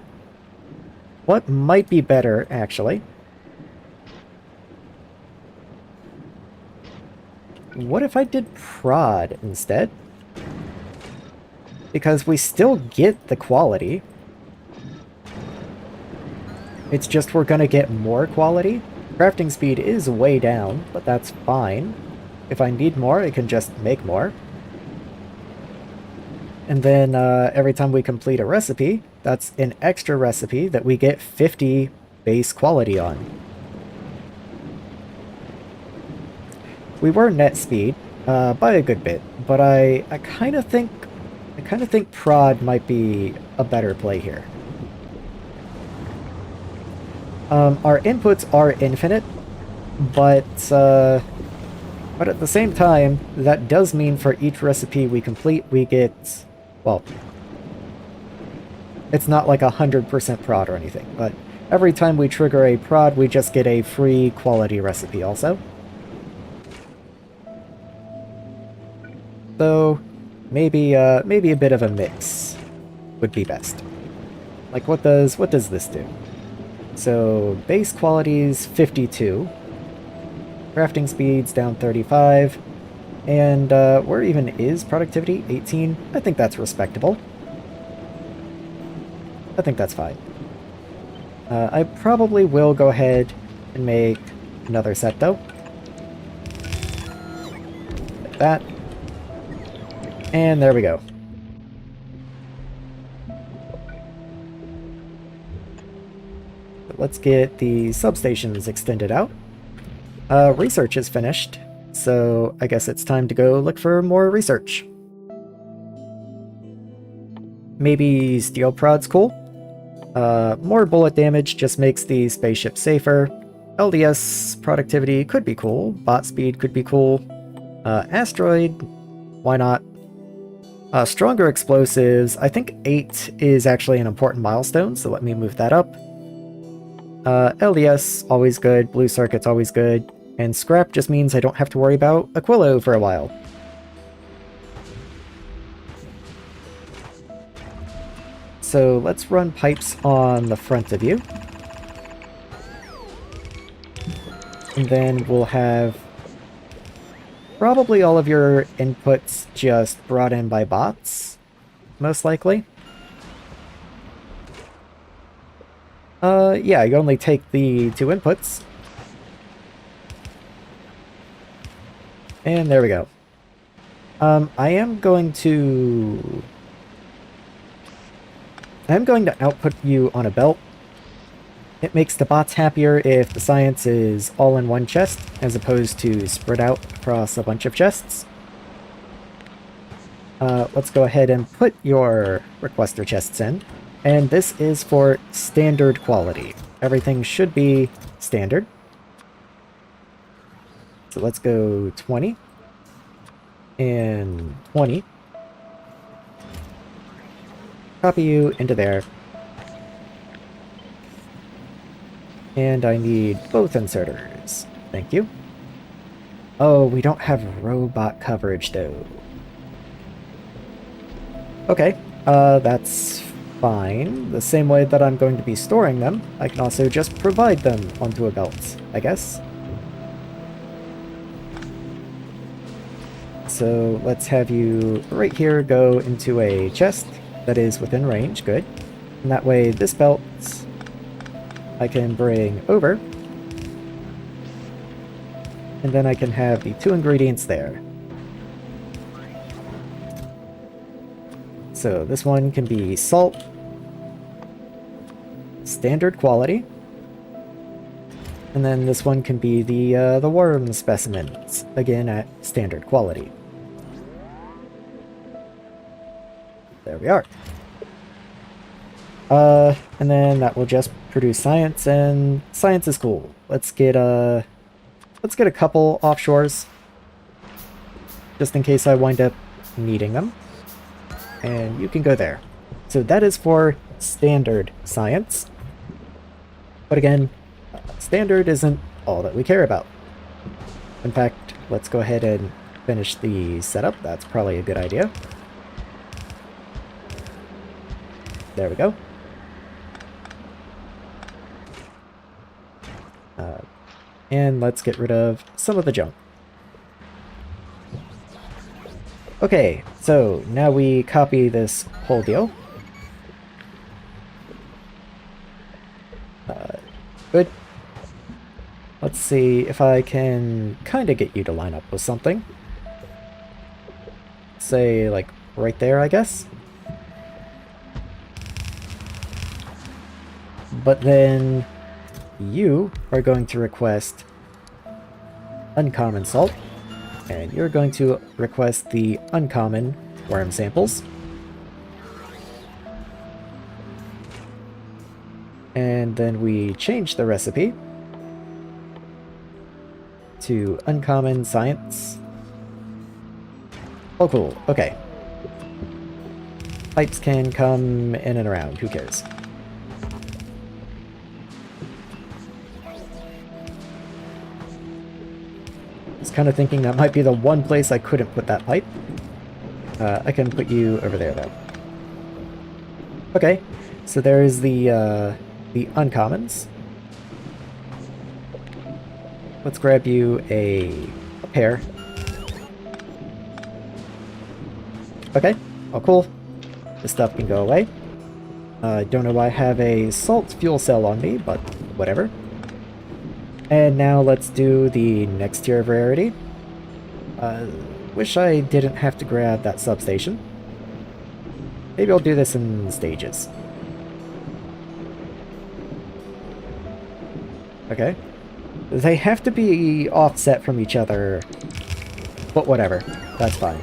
Speaker 1: what might be better actually what if I did prod instead? Because we still get the quality. It's just we're gonna get more quality. Crafting speed is way down, but that's fine. If I need more, I can just make more. And then every time we complete a recipe, that's an extra recipe that we get 50 base quality on. We were net speed by a good bit, but I kind of think prod might be a better play here. Our inputs are infinite, but at the same time, that does mean for each recipe we complete, we get, well, it's not like 100% prod or anything, but every time we trigger a prod, we just get a free quality recipe also. So maybe a bit of a mix would be best. Like what does this do? So base quality's 52. Crafting speed's down 35. And where even is productivity? 18? I think that's respectable. I think that's fine. I probably will go ahead and make another set though. Like that. And there we go. But let's get the substations extended out. Research is finished, so I guess it's time to go look for more research. Maybe steel prod's cool. More bullet damage just makes the spaceship safer. LDS productivity could be cool. Bot speed could be cool. Asteroid, why not? Stronger explosives, I think 8 is actually an important milestone, so let me move that up. LDS, always good. Blue circuit's always good. And scrap just means I don't have to worry about Aquilo for a while. So let's run pipes on the front of you. And then we'll have probably all of your inputs just brought in by bots, most likely. Yeah, you only take the 2 inputs. And there we go. I am going to output you on a belt. It makes the bots happier if the science is all in one chest, as opposed to spread out across a bunch of chests. Let's go ahead and put your requester chests in. And this is for standard quality. Everything should be standard. So let's go 20. And 20. Copy you into there. And I need both inserters. Thank you. Oh, we don't have robot coverage though. Okay, that's fine. The same way that I'm going to be storing them, I can also just provide them onto a belt, I guess. So let's have you right here go into a chest that is within range, good. And that way this belt I can bring over. And then I can have the 2 ingredients there. So this one can be salt, standard quality, and then this one can be the worm specimens, again at standard quality. There we are. And then that will just produce science, and science is cool. Let's get a couple offshores, just in case I wind up needing them. And you can go there. So that is for standard science. But again, standard isn't all that we care about. In fact, let's go ahead and finish the setup. That's probably a good idea. There we go. And let's get rid of some of the junk. Okay, so now we copy this whole deal. Good. Let's see if I can kind of get you to line up with something. Say, like, right there, I guess? But then you are going to request uncommon salt, and you're going to request the uncommon worm samples. And then we change the recipe to uncommon science. Oh, cool. Okay. Pipes can come in and around. Who cares? I was kind of thinking that might be the one place I couldn't put that pipe. I can put you over there, though. Okay. So there's the uncommons. Let's grab you a pair. Okay. Oh, cool. This stuff can go away. Don't know why I have a salt fuel cell on me, but whatever. And now let's do the next tier of rarity. Wish I didn't have to grab that substation. Maybe I'll do this in stages. Okay. They have to be offset from each other, but whatever. That's fine.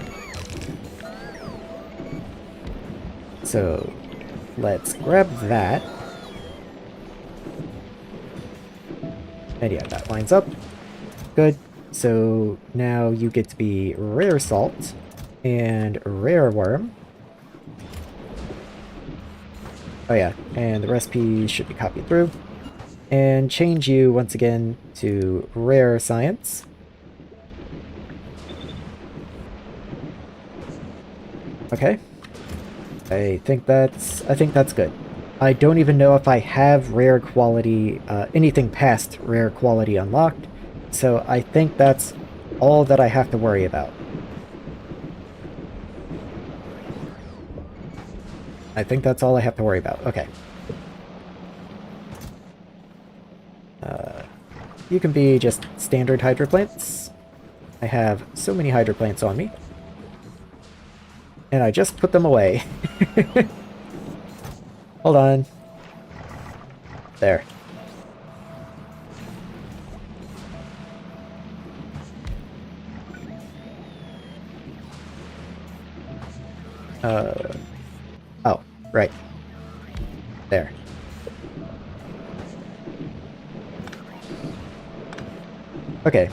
Speaker 1: So, let's grab that. And yeah, that lines up. Good. So, now you get to be rare salt and rare worm. Oh yeah, and the recipe should be copied through. And change you once again to rare science. Okay. I think that's good. I don't even know if I have rare quality, anything past rare quality unlocked, so I think that's all that I have to worry about. I think that's all I have to worry about. Okay. You can be just standard hydroplants. I have so many hydroplants on me. And I just put them away. Hold on. There. Oh, right. There. Okay.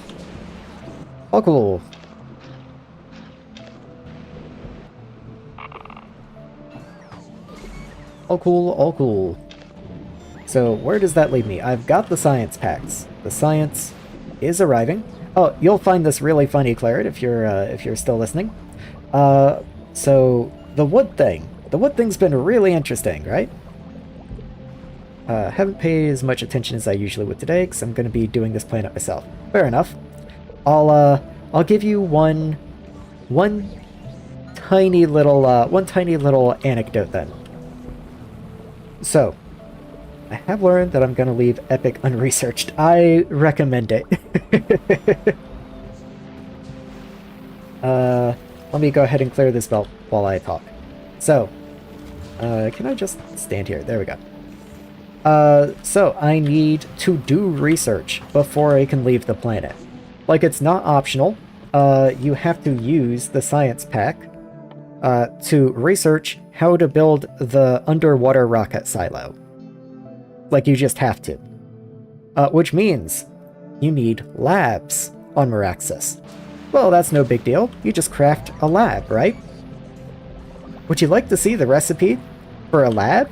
Speaker 1: All cool. All cool, all cool. So where does that leave me? I've got the science packs. The science is arriving. Oh, you'll find this really funny, Claret, if you're still listening. So the wood thing. The wood thing's been really interesting, right? Haven't paid as much attention as I usually would today, because I'm going to be doing this planet myself. Fair enough. I'll give you one tiny little anecdote then. So, I have learned that I'm going to leave Epic unresearched. I recommend it. Let me go ahead and clear this belt while I talk. So, can I just stand here? There we go. So I need to do research before I can leave the planet. Like, it's not optional. You have to use the science pack to research how to build the underwater rocket silo. Like, you just have to. Which means you need labs on Maraxsis. Well, that's no big deal. You just craft a lab, right? Would you like to see the recipe for a lab?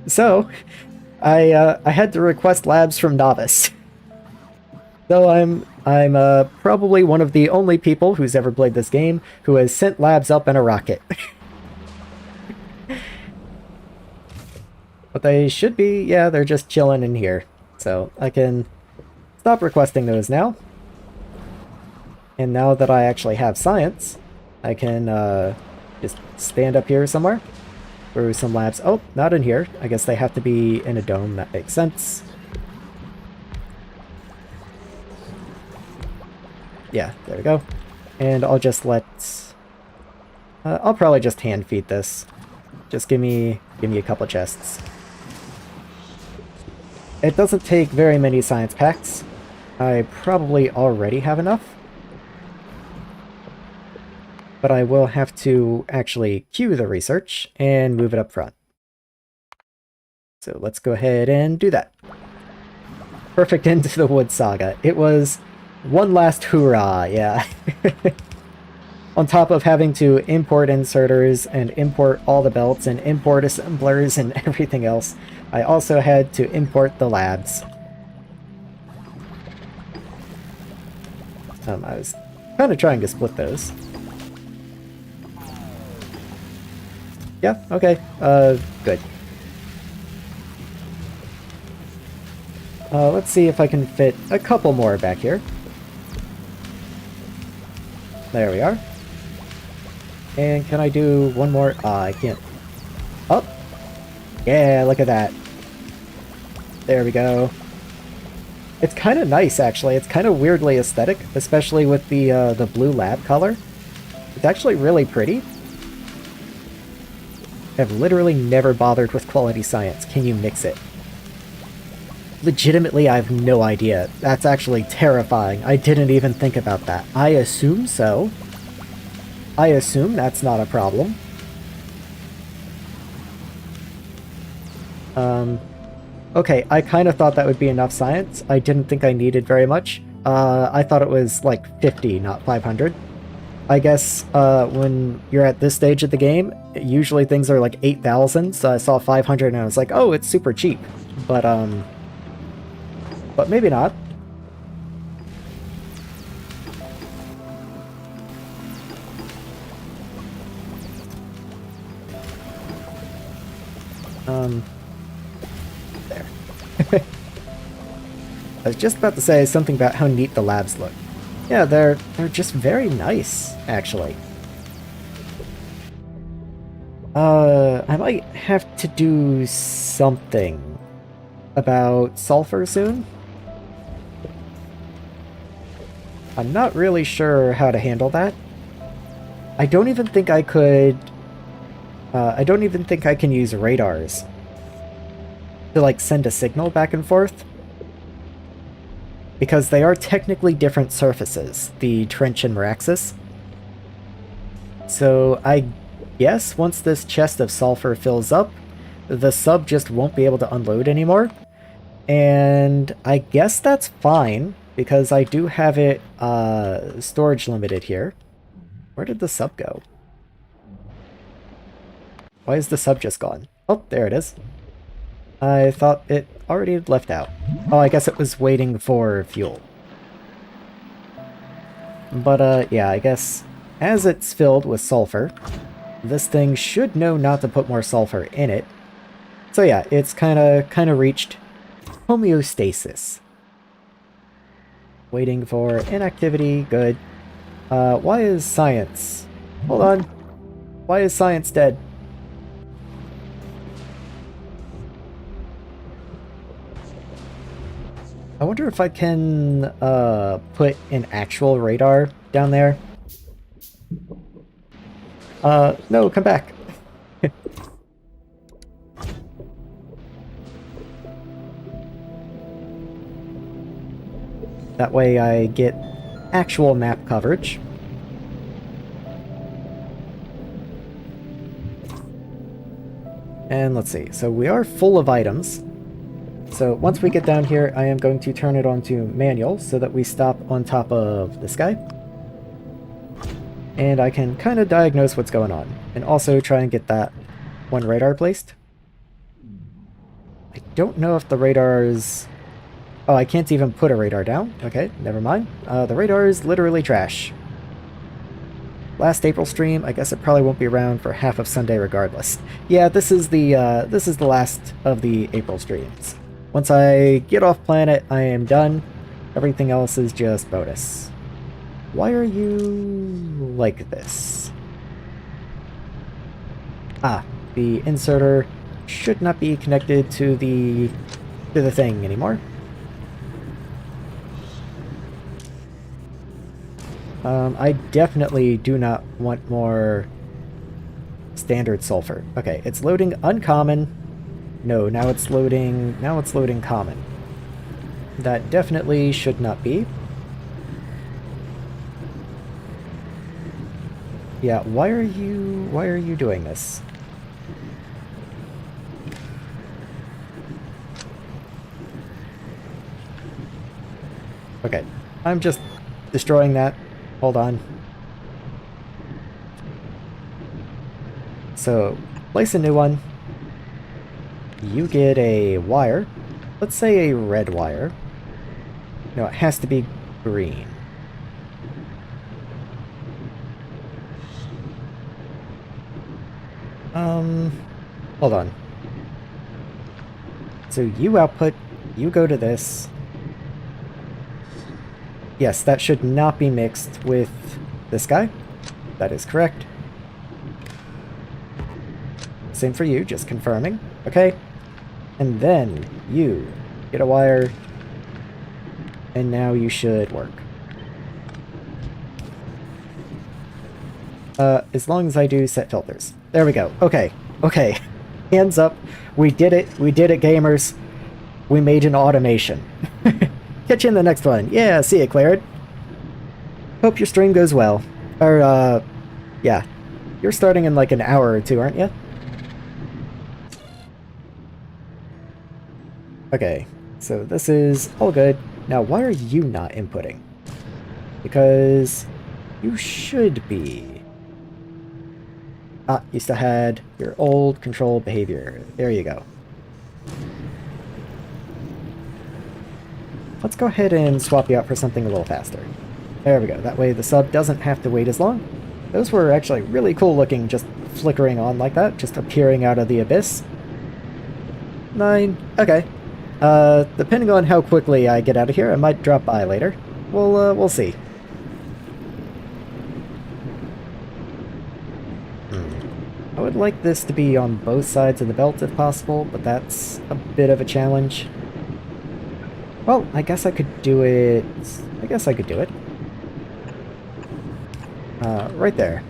Speaker 1: So, I had to request labs from Novice. So I'm probably one of the only people who's ever played this game who has sent labs up in a rocket. But they should be, yeah, they're just chilling in here. So I can stop requesting those now. And now that I actually have science, I can just stand up here somewhere. Through some labs. Oh, not in here. I guess they have to be in a dome. That makes sense. Yeah, there we go. And I'll just let... I'll probably just hand feed this. Just give me a couple chests. It doesn't take very many science packs. I probably already have enough. But I will have to actually queue the research and move it up front. So let's go ahead and do that. Perfect end to the Wood Saga. It was one last hoorah, yeah. On top of having to import inserters and import all the belts and import assemblers and everything else, I also had to import the labs. I was kind of trying to split those. Yeah, okay, good. Let's see if I can fit a couple more back here. There we are. And can I do one more? I can't. Oh! Yeah, look at that. There we go. It's kind of nice, actually. It's kind of weirdly aesthetic, especially with the blue lab color. It's actually really pretty. I've literally never bothered with quality science. Can you mix it? Legitimately, I have no idea. That's actually terrifying. I didn't even think about that. I assume so. I assume that's not a problem. Okay, I kind of thought that would be enough science. I didn't think I needed very much. I thought it was like 50, not 500. I guess when you're at this stage of the game, usually things are like 8,000, so I saw 500 and I was like, oh, it's super cheap. But maybe not. There. I was just about to say something about how neat the labs look. Yeah, they're just very nice, actually. I might have to do something about sulfur soon. I'm not really sure how to handle that. I don't even think I could... I don't even think I can use radars to, like, send a signal back and forth. Because they are technically different surfaces, the Trench and Maraxsis. So I guess once this chest of sulfur fills up, the sub just won't be able to unload anymore. And I guess that's fine, because I do have it storage limited here. Where did the sub go? Why is the sub just gone? Oh, there it is. I thought it already left out. Oh, I guess it was waiting for fuel. But, yeah, I guess as it's filled with sulfur, this thing should know not to put more sulfur in it. So yeah, it's kind of reached homeostasis. Waiting for inactivity, good. Why is science... Hold on. Why is science dead? I wonder if I can put an actual radar down there. No, come back. That way I get actual map coverage. And let's see, so we are full of items. So once we get down here, I am going to turn it on to manual so that we stop on top of this guy. And I can kind of diagnose what's going on. And also try and get that one radar placed. I don't know if the radars... Oh, I can't even put a radar down. Okay, never mind. The radar is literally trash. Last April stream, I guess it probably won't be around for half of Sunday regardless. Yeah, this is the last of the April streams. Once I get off planet, I am done. Everything else is just bonus. Why are you like this? Ah, the inserter should not be connected to the thing anymore. I definitely do not want more standard sulfur. Okay, it's loading uncommon. No, now it's loading common. That definitely should not be. Yeah, why are you doing this? Okay, I'm just destroying that. Hold on. So, place a new one. You get a wire. Let's say a red wire. No, it has to be green. Hold on. So you output, you go to this. Yes, that should not be mixed with this guy. That is correct. Same for you, just confirming. Okay. And then you get a wire. And now you should work. As long as I do set filters. There we go. Okay. Okay. Hands up. We did it. We did it, gamers. We made an automation. Catch you in the next one. Yeah, see ya, Claret. Hope your stream goes well. Or, yeah. You're starting in like an hour or two, aren't you? Okay, so this is all good. Now, why are you not inputting? Because you should be. Ah, you still had your old control behavior. There you go. Let's go ahead and swap you out for something a little faster. There we go. That way the sub doesn't have to wait as long. Those were actually really cool looking, just flickering on like that, just appearing out of the abyss. 9. Okay. Depending on how quickly I get out of here, I might drop by later. We'll see. I would like this to be on both sides of the belt if possible, but that's a bit of a challenge. Well, I guess I could do it... right there.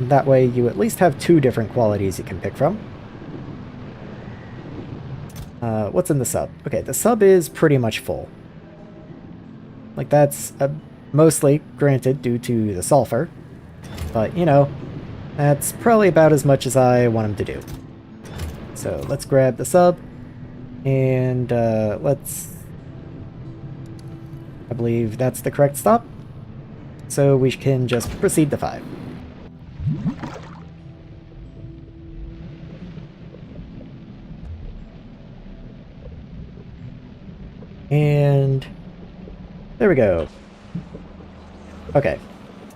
Speaker 1: That way you at least have 2 different qualities you can pick from. What's in the sub? Okay, the sub is pretty much full. Like, that's mostly, granted, due to the sulfur. But, you know, that's probably about as much as I want him to do. So, let's grab the sub. And, let's... I believe that's the correct stop. So we can just proceed to 5. And there we go. Okay.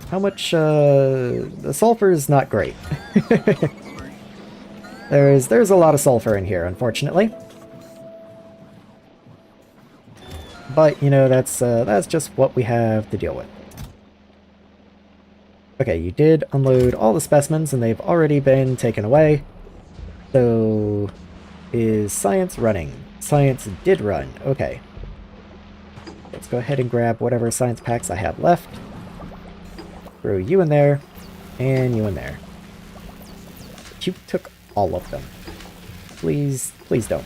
Speaker 1: How much, the sulfur is not great. There's a lot of sulfur in here, unfortunately. But, you know, that's just what we have to deal with. Okay, you did unload all the specimens, and they've already been taken away. So, is science running? Science did run. Okay. Let's go ahead and grab whatever science packs I have left. Throw you in there, and you in there. You took all of them. Please, please don't.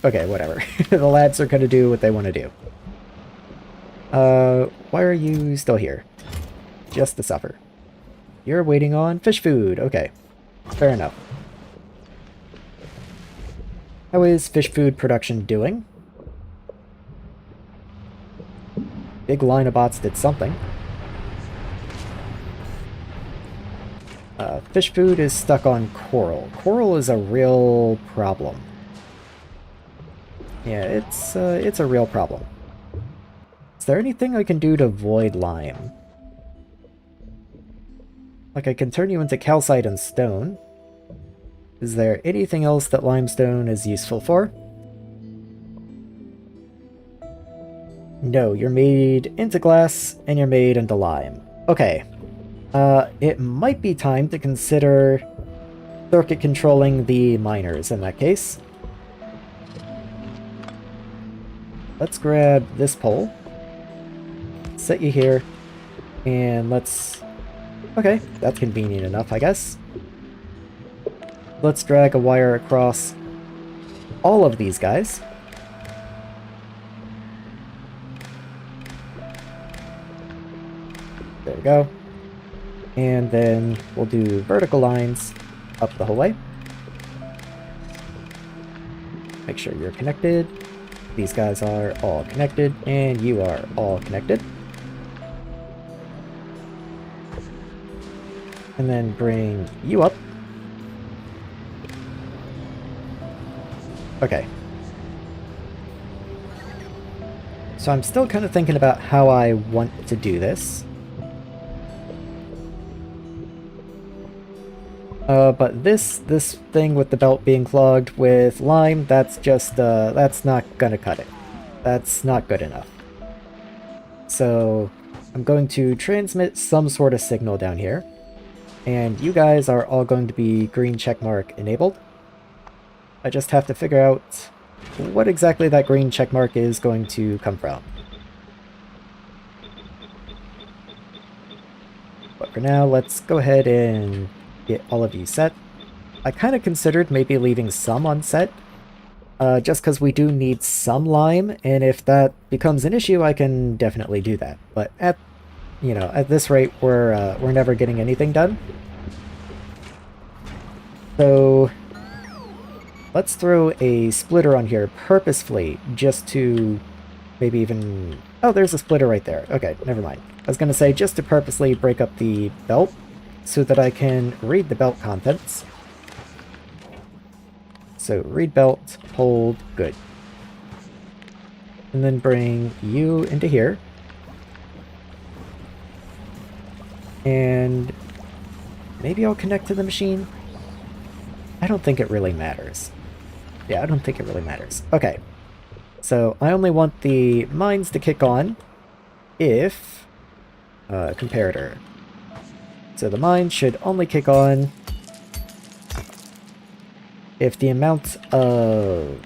Speaker 1: Okay, whatever. The lads are gonna do what they want to do. Why are you still here? Just to suffer. You're waiting on fish food. Okay. Fair enough. How is fish food production doing? Big line of bots did something. Fish food is stuck on coral. Coral is a real problem. Yeah, it's a real problem. Is there anything I can do to avoid lime? Like, I can turn you into calcite and stone. Is there anything else that limestone is useful for? No, you're made into glass, and you're made into lime. Okay. It might be time to consider circuit controlling the miners in that case. Let's grab this pole. Set you here. And let's... Okay, that's convenient enough, I guess. Let's drag a wire across all of these guys. There we go. And then we'll do vertical lines up the whole way. Make sure you're connected. These guys are all connected, and you are all connected. And then bring you up. Okay. So I'm still kind of thinking about how I want to do this. But this thing with the belt being clogged with lime, that's just, that's not gonna cut it. That's not good enough. So I'm going to transmit some sort of signal down here. And you guys are all going to be green checkmark enabled. I just have to figure out what exactly that green checkmark is going to come from. But for now, let's go ahead and get all of you set. I kind of considered maybe leaving some unset, just because we do need some lime, and if that becomes an issue, I can definitely do that. But at this rate, we're never getting anything done. So let's throw a splitter on here purposefully, just to maybe even... Oh, there's a splitter right there. Okay, never mind. I was going to say, just to purposely break up the belt, so that I can read the belt contents. So read belt, hold, good. And then bring you into here. And maybe I'll connect to the machine. I don't think it really matters. Yeah, I don't think it really matters. Okay. So I only want the mines to kick on if... comparator. So the mine should only kick on if the amount of...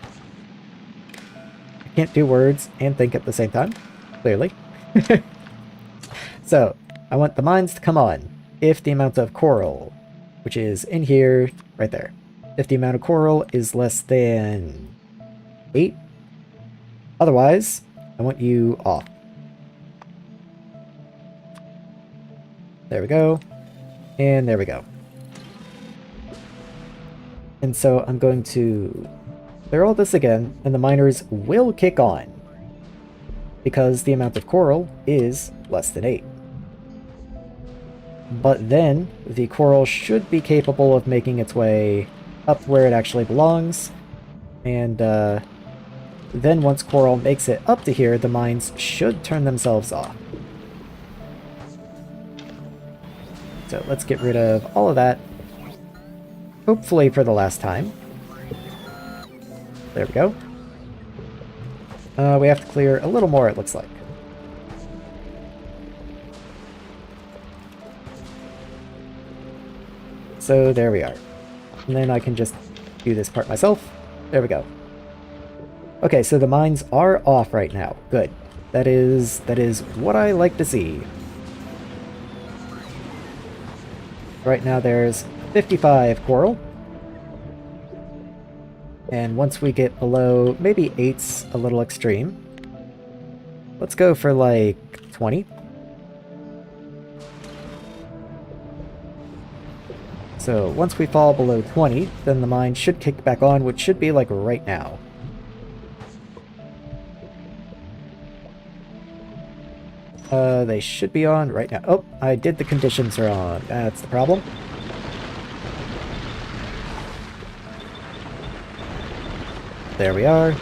Speaker 1: I can't do words and think at the same time, clearly. So, I want the mines to come on if the amount of coral, which is in here, right there. If the amount of coral is less than 8. Otherwise, I want you off. There we go. And there we go. And so I'm going to clear all this again, and the miners will kick on, because the amount of coral is less than 8. But then, the coral should be capable of making its way up where it actually belongs, and then once coral makes it up to here, the mines should turn themselves off. So let's get rid of all of that. Hopefully for the last time. There we go. We have to clear a little more, it looks like. So there we are. And then I can just do this part myself. There we go. Okay, so the mines are off right now. Good. That is what I like to see. Right now there's 55 coral. And once we get below, maybe 8's a little extreme. Let's go for like 20. So once we fall below 20, then the mine should kick back on, which should be like right now. They should be on right now. Oh, I did the conditions wrong. That's the problem. There we are.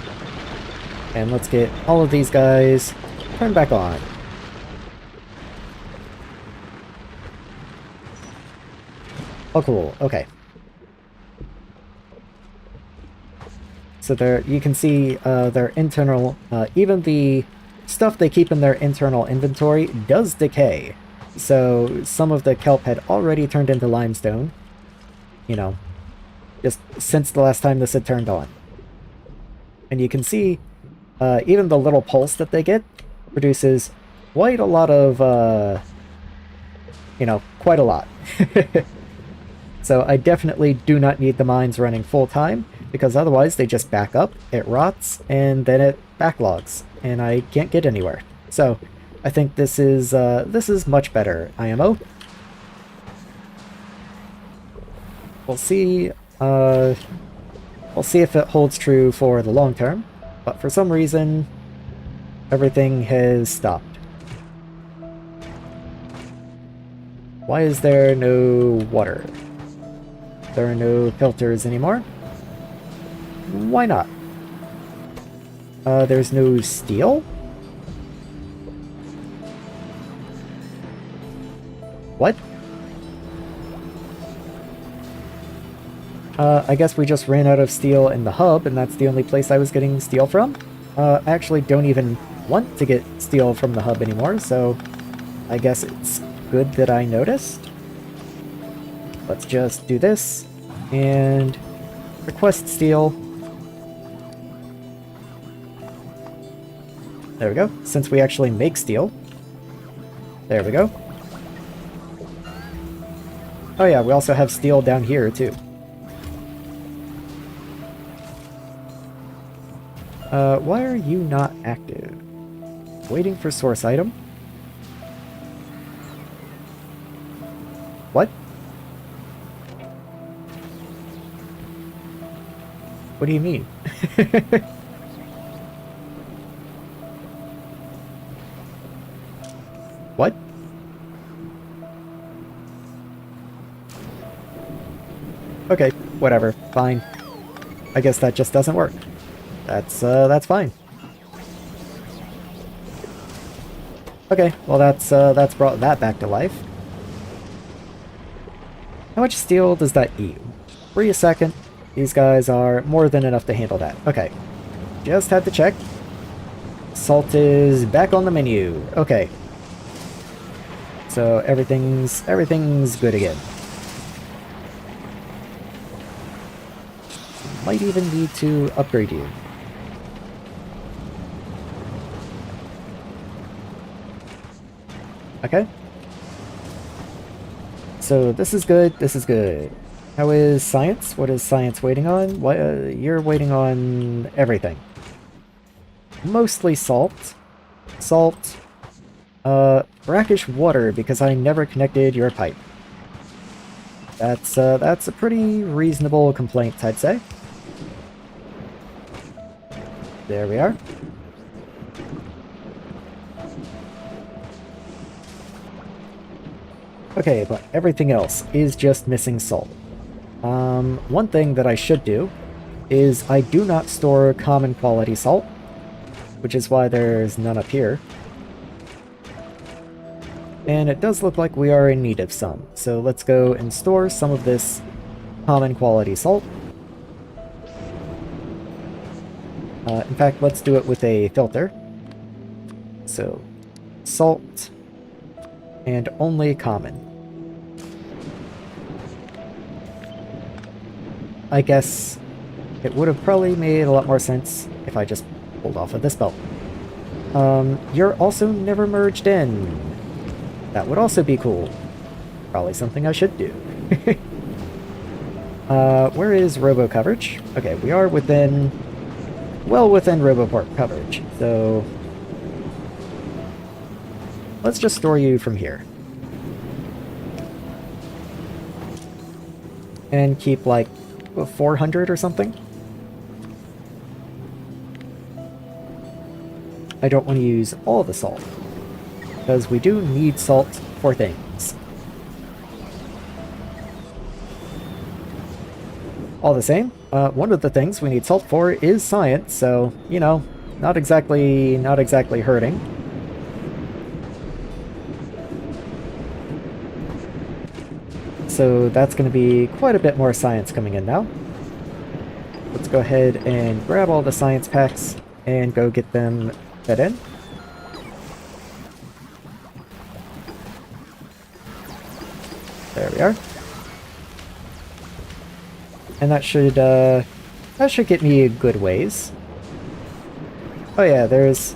Speaker 1: And let's get all of these guys turned back on. Oh, cool. Okay. So there, you can see their internal, even the stuff they keep in their internal inventory does decay. So some of the kelp had already turned into limestone, you know, just since the last time this had turned on. And you can see even the little pulse that they get produces quite a lot of, quite a lot. So I definitely do not need the mines running full time, because otherwise they just back up, it rots, and then it backlogs, and I can't get anywhere. So I think this is much better, IMO. We'll see if it holds true for the long term, but for some reason everything has stopped. Why is there no water? There are no filters anymore. Why not? There's no steel? What? I guess we just ran out of steel in the hub, and that's the only place I was getting steel from. I actually don't even want to get steel from the hub anymore, so I guess it's good that I noticed. Let's just do this, and request steel. There we go, since we actually make steel. There we go. Oh yeah, we also have steel down here, too. Why are you not active? Waiting for source item? What? What do you mean? What? Okay, whatever. Fine. I guess that just doesn't work. That's fine. Okay, well that's brought that back to life. How much steel does that eat? Wait a second. These guys are more than enough to handle that. Okay. Just had to check. Salt is back on the menu. Okay. So everything's good again. Might even need to upgrade you. Okay. So this is good, this is good. How is science? What is science waiting on? What, you're waiting on everything. Mostly salt. Salt. Brackish water, because I never connected your pipe. That's a pretty reasonable complaint, I'd say. There we are. Okay, but everything else is just missing salt. One thing that I should do is I do not store common quality salt, which is why there's none up here. And it does look like we are in need of some, so let's go and store some of this common quality salt. In fact, let's do it with a filter. So, salt, and only common. I guess it would have probably made a lot more sense if I just pulled off of this belt. You're also never merged in. That would also be cool. Probably something I should do. Where is robo coverage? Okay, we are within... well within roboport coverage, so... let's just store you from here. And keep, like, 400 or something? I don't want to use all the salt, because we do need salt for things. All the same, one of the things we need salt for is science, so, you know, not exactly hurting. So that's going to be quite a bit more science coming in now. let's go ahead and grab all the science packs and go get them fed in. There we are. And that should get me a good ways. Oh yeah, there's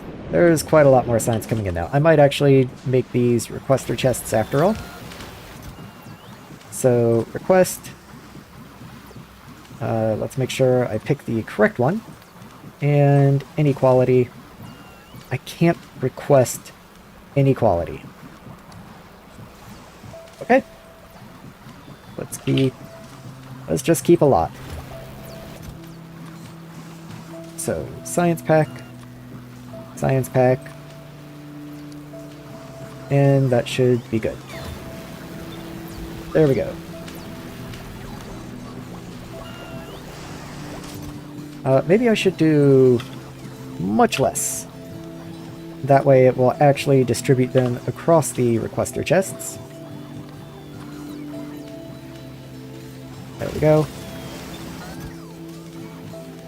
Speaker 1: quite a lot more science coming in now. I might actually make these requester chests after all. So, request. Let's make sure I pick the correct one. And inequality. I can't request inequality. Okay. Let's just keep a lot. So, science pack. Science pack. And that should be good. There we go. Maybe I should do much less. That way it will actually distribute them across the requester chests. There we go.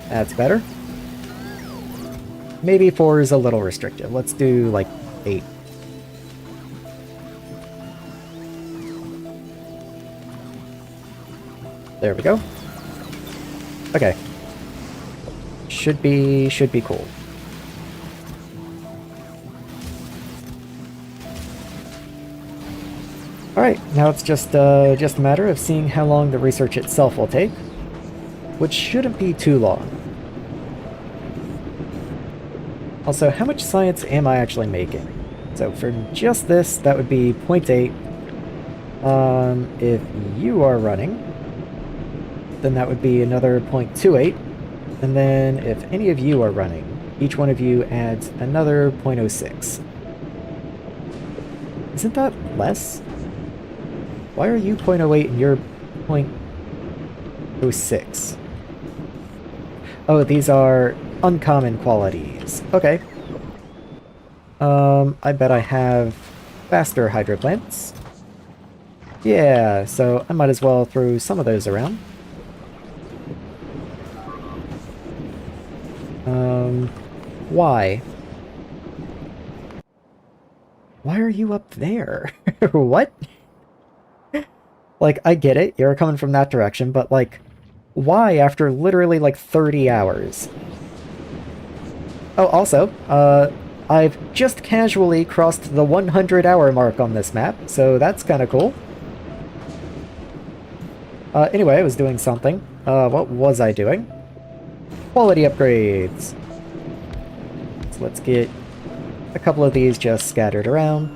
Speaker 1: That's better. Maybe 4 is a little restrictive. Let's do like 8. There we go. Okay. Should be cool. Alright, now it's just a matter of seeing how long the research itself will take, which shouldn't be too long. Also, how much science am I actually making? So for just this, that would be 0.8. If you are running, then that would be another 0.28. And then if any of you are running, each one of you adds another 0.06. Isn't that less? Why are you 0.08 and you're 0.06? Oh, these are uncommon qualities. Okay. I bet I have faster hydro plants. Yeah, so I might as well throw some of those around. Why? Why are you up there? What? Like, I get it, you're coming from that direction, but like, why after literally like 30 hours? Oh, also, I've just casually crossed the 100-hour mark on this map, so that's kind of cool. Anyway, I was doing something. What was I doing? Quality upgrades. So let's get a couple of these just scattered around.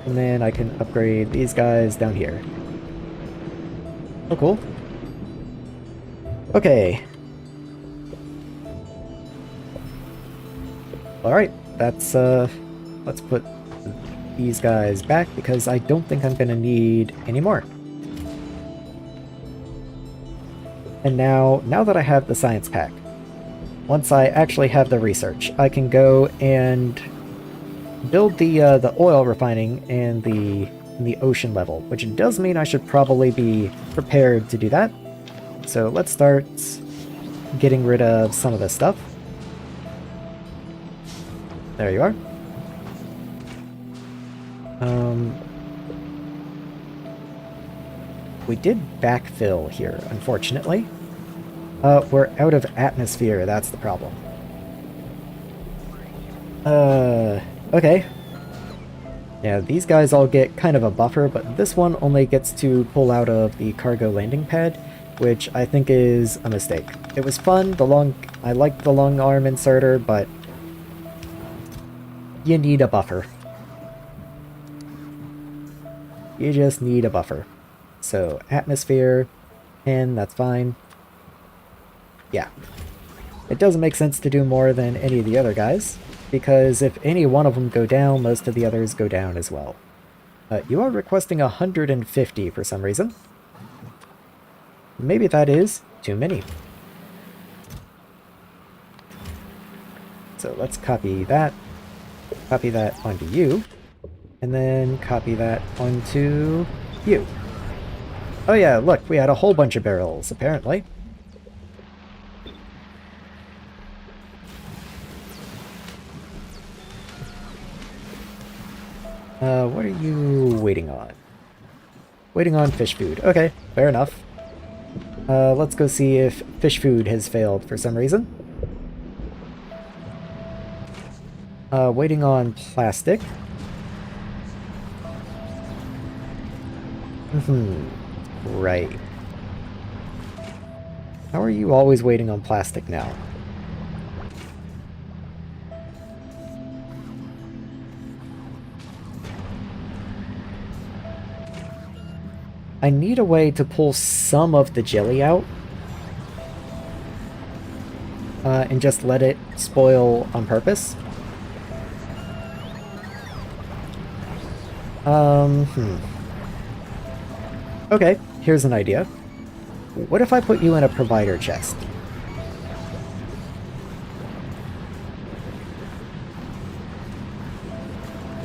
Speaker 1: And then I can upgrade these guys down here. Oh, cool. Okay. Alright, that's, let's put these guys back because I don't think I'm gonna need any more. And now that I have the science pack, once I actually have the research, I can go and build the oil refining and the ocean level, which does mean I should probably be prepared to do that. So let's start getting rid of some of this stuff. There you are. We did backfill here, unfortunately. We're out of atmosphere, that's the problem. Okay. Yeah, these guys all get kind of a buffer, but this one only gets to pull out of the cargo landing pad, which I think is a mistake. It was fun, I liked the long arm inserter, but you need a buffer. You just need a buffer. So, atmosphere, and that's fine. Yeah. It doesn't make sense to do more than any of the other guys, because if any one of them go down, most of the others go down as well. You are requesting 150 for some reason. Maybe that is too many. So let's copy that onto you, and then copy that onto you. Oh yeah, look, we had a whole bunch of barrels, apparently. What are you waiting on? Waiting on fish food. Okay, fair enough. Let's go see if fish food has failed for some reason. Waiting on plastic. Right. How are you always waiting on plastic now? I need a way to pull some of the jelly out. And just let it spoil on purpose. Okay, here's an idea. What if I put you in a provider chest?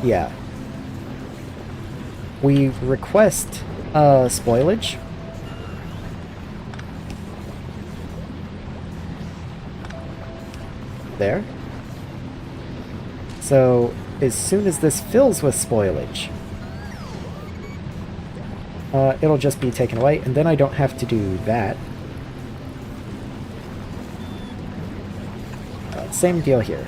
Speaker 1: Yeah. We request spoilage. There. So, as soon as this fills with spoilage, it'll just be taken away, and then I don't have to do that. Same deal here.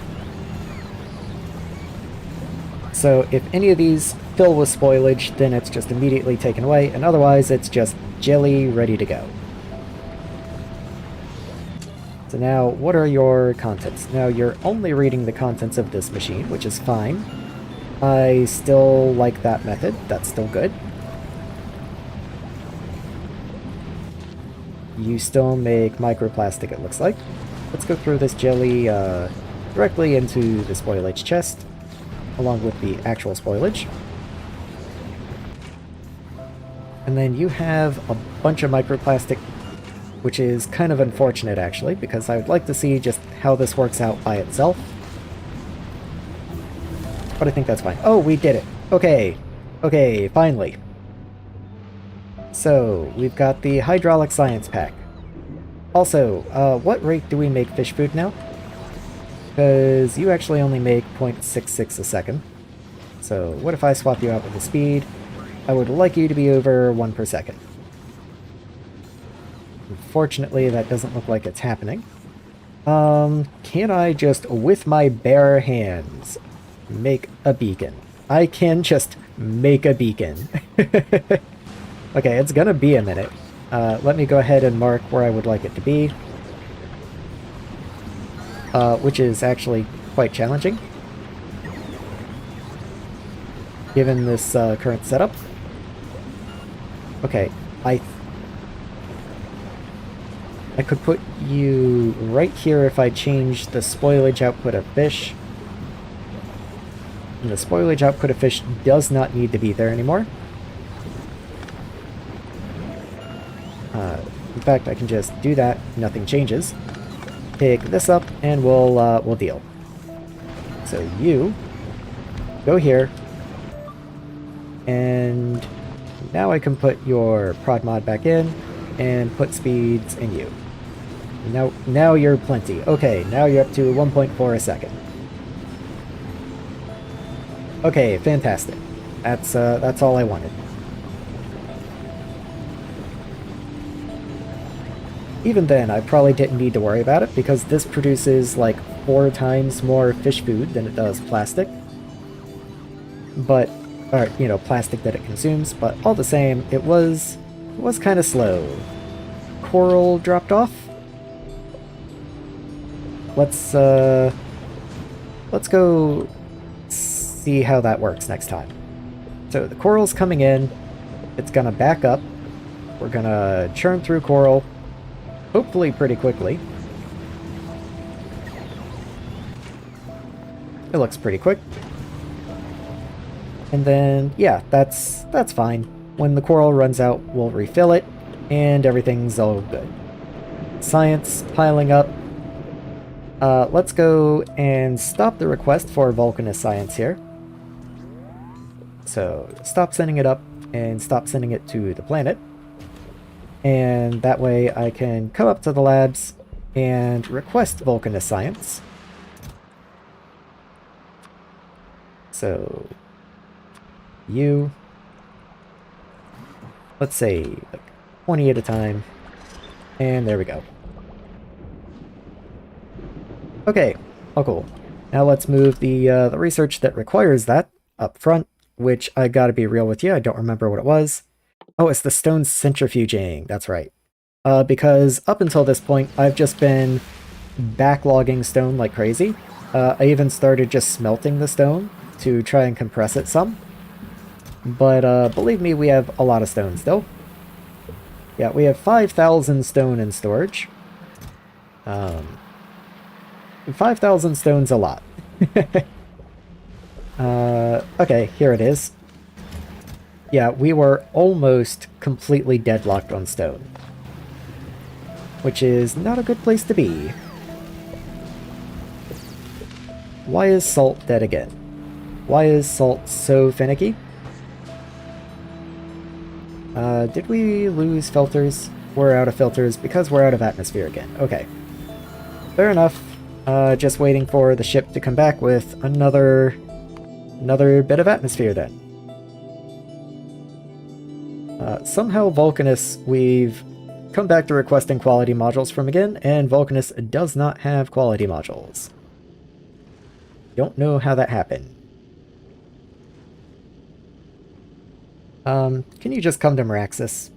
Speaker 1: So if any of these fill with spoilage, then it's just immediately taken away, and otherwise it's just jelly ready to go. So now, what are your contents? Now, you're only reading the contents of this machine, which is fine. I still like that method. That's still good. You still make microplastic, it looks like. Let's go throw this jelly directly into the spoilage chest, along with the actual spoilage. And then you have a bunch of microplastic, which is kind of unfortunate, actually, because I would like to see just how this works out by itself. But I think that's fine. Oh, we did it! Okay. Okay, finally. So, we've got the hydraulic science pack. Also, what rate do we make fish food now? Because you actually only make 0.66 a second. So, what if I swap you out with the speed? I would like you to be over 1 per second. Unfortunately, that doesn't look like it's happening. Can I just, with my bare hands, make a beacon? I can just make a beacon. Okay, it's gonna be a minute. Let me go ahead and mark where I would like it to be. Which is actually quite challenging, given this current setup. Okay, I could put you right here if I change the spoilage output of fish. And the spoilage output of fish does not need to be there anymore. In fact, I can just do that, nothing changes. Pick this up, and we'll deal. So you go here, and now I can put your prod mod back in, and put speeds in you. Now you're plenty. Okay, now you're up to 1.4 a second. Okay, fantastic. That's all I wanted. Even then, I probably didn't need to worry about it, because this produces like 4 times more fish food than it does plastic. But, or, you know, plastic that it consumes, but all the same, it was kind of slow. Coral dropped off? Let's go see how that works next time. So the coral's coming in, it's gonna back up, we're gonna churn through coral, hopefully pretty quickly. It looks pretty quick. And then, yeah, that's fine. When the coral runs out, we'll refill it, and everything's all good. Science piling up. Let's go and stop the request for Vulcanist science here. So, stop sending it up, and stop sending it to the planet. And that way I can come up to the labs and request Vulcanist science. So, You. Let's say like 20 at a time. And there we go. Okay. Oh, cool. Now let's move the research that requires that up front, which I gotta be real with you, I don't remember what it was. Oh, it's the stone centrifuging, that's right. Because up until this point, I've just been backlogging stone like crazy. I even started just smelting the stone to try and compress it some. But believe me, we have a lot of stone still. Yeah, we have 5,000 stone in storage. 5,000 stone's a lot. Okay, here it is. Yeah, we were almost completely deadlocked on stone. Which is not a good place to be. Why is Salt dead again? Why is Salt so finicky? Did we lose filters? We're out of filters because we're out of atmosphere again. Okay. Fair enough. Just waiting for the ship to come back with another bit of atmosphere then. Somehow Vulcanus, we've come back to requesting quality modules from again, and Vulcanus does not have quality modules. Don't know how that happened. Can you just come to Maraxsis?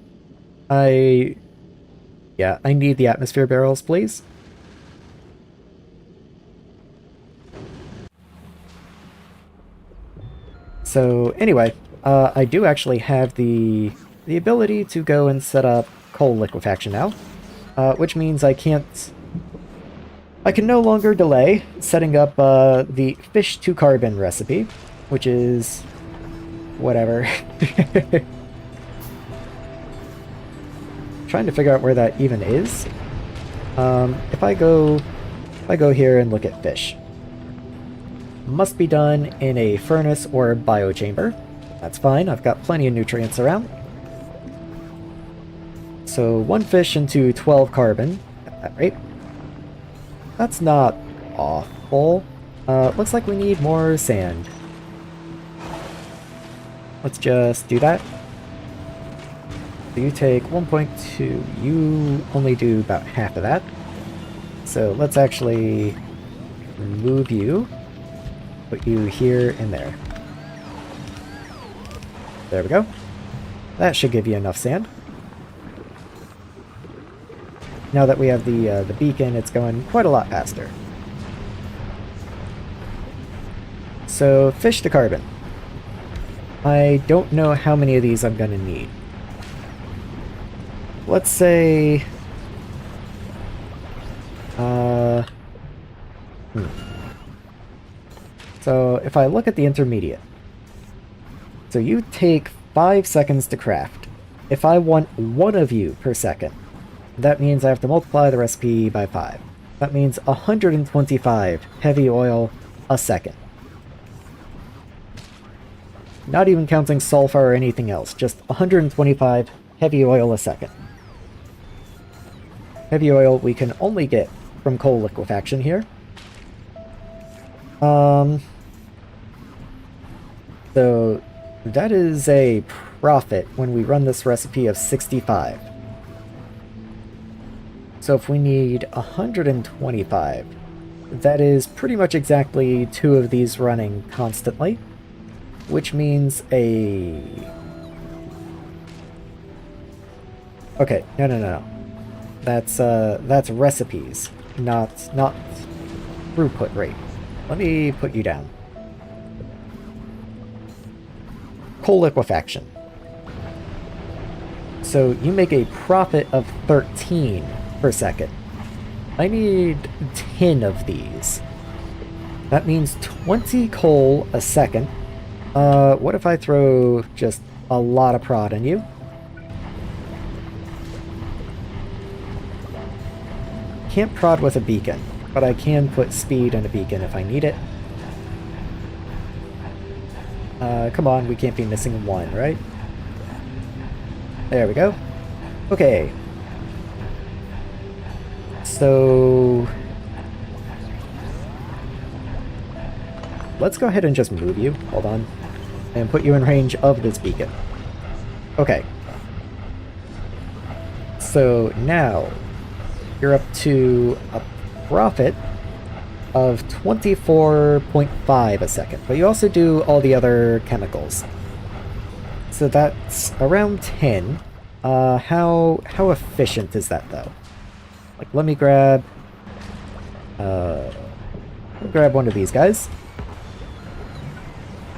Speaker 1: Yeah, I need the atmosphere barrels, please. So, anyway, I do actually have the ability to go and set up coal liquefaction now, which means I can no longer delay setting up the fish to carbon recipe, which is whatever. Trying to figure out where that even is. If I go here and look at fish, must be done in a furnace or biochamber. That's fine, I've got plenty of nutrients around. So 1 fish into 12 carbon at that rate. That's not awful. Looks like we need more sand. Let's just do that. So you take 1.2. You only do about half of that. So let's actually remove you. Put you here and there. There we go. That should give you enough sand. Now that we have the beacon, it's going quite a lot faster. So, fish to carbon. I don't know how many of these I'm going to need. Let's say... So, if I look at the intermediate. So you take 5 seconds to craft. If I want 1 of you per second, that means I have to multiply the recipe by 5. That means 125 heavy oil a second. Not even counting sulfur or anything else, just 125 heavy oil a second. Heavy oil we can only get from coal liquefaction here. So that is a profit when we run this recipe of 65. So if we need 125, that is pretty much exactly 2 of these running constantly, which means a... Okay, no. That's recipes, not throughput rate. Let me put you down. Coal liquefaction. So you make a profit of 13 per second. I need 10 of these. That means 20 coal a second. What if I throw just a lot of prod on you? Can't prod with a beacon, but I can put speed in a beacon if I need it. Come on, we can't be missing 1, right? There we go. Okay. So... let's go ahead and just move you. Hold on. and put you in range of this beacon. Okay. So now you're up to a profit of 24.5 a second, but you also do all the other chemicals. So that's around 10. How efficient is that though? Like, let me grab one of these guys.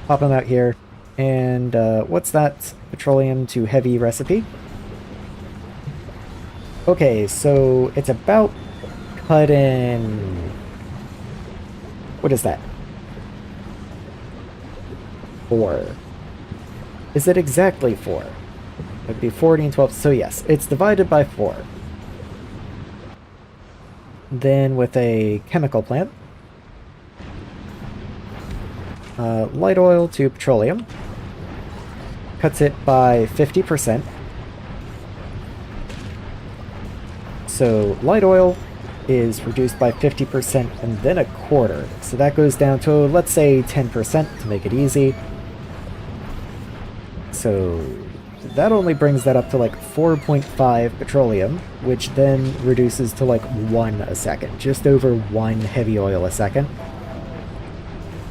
Speaker 1: Pop them out here. And what's that petroleum to heavy recipe? Okay, so it's about cut in... What is that? 4. Is it exactly 4? It'd be 40 and 12. So yes, it's divided by 4. Then with a chemical plant, light oil to petroleum, cuts it by 50%. So light oil is reduced by 50% and then a quarter. So that goes down to, let's say, 10% to make it easy. So that only brings that up to like 4.5 petroleum, which then reduces to like 1 a second, just over 1 heavy oil a second.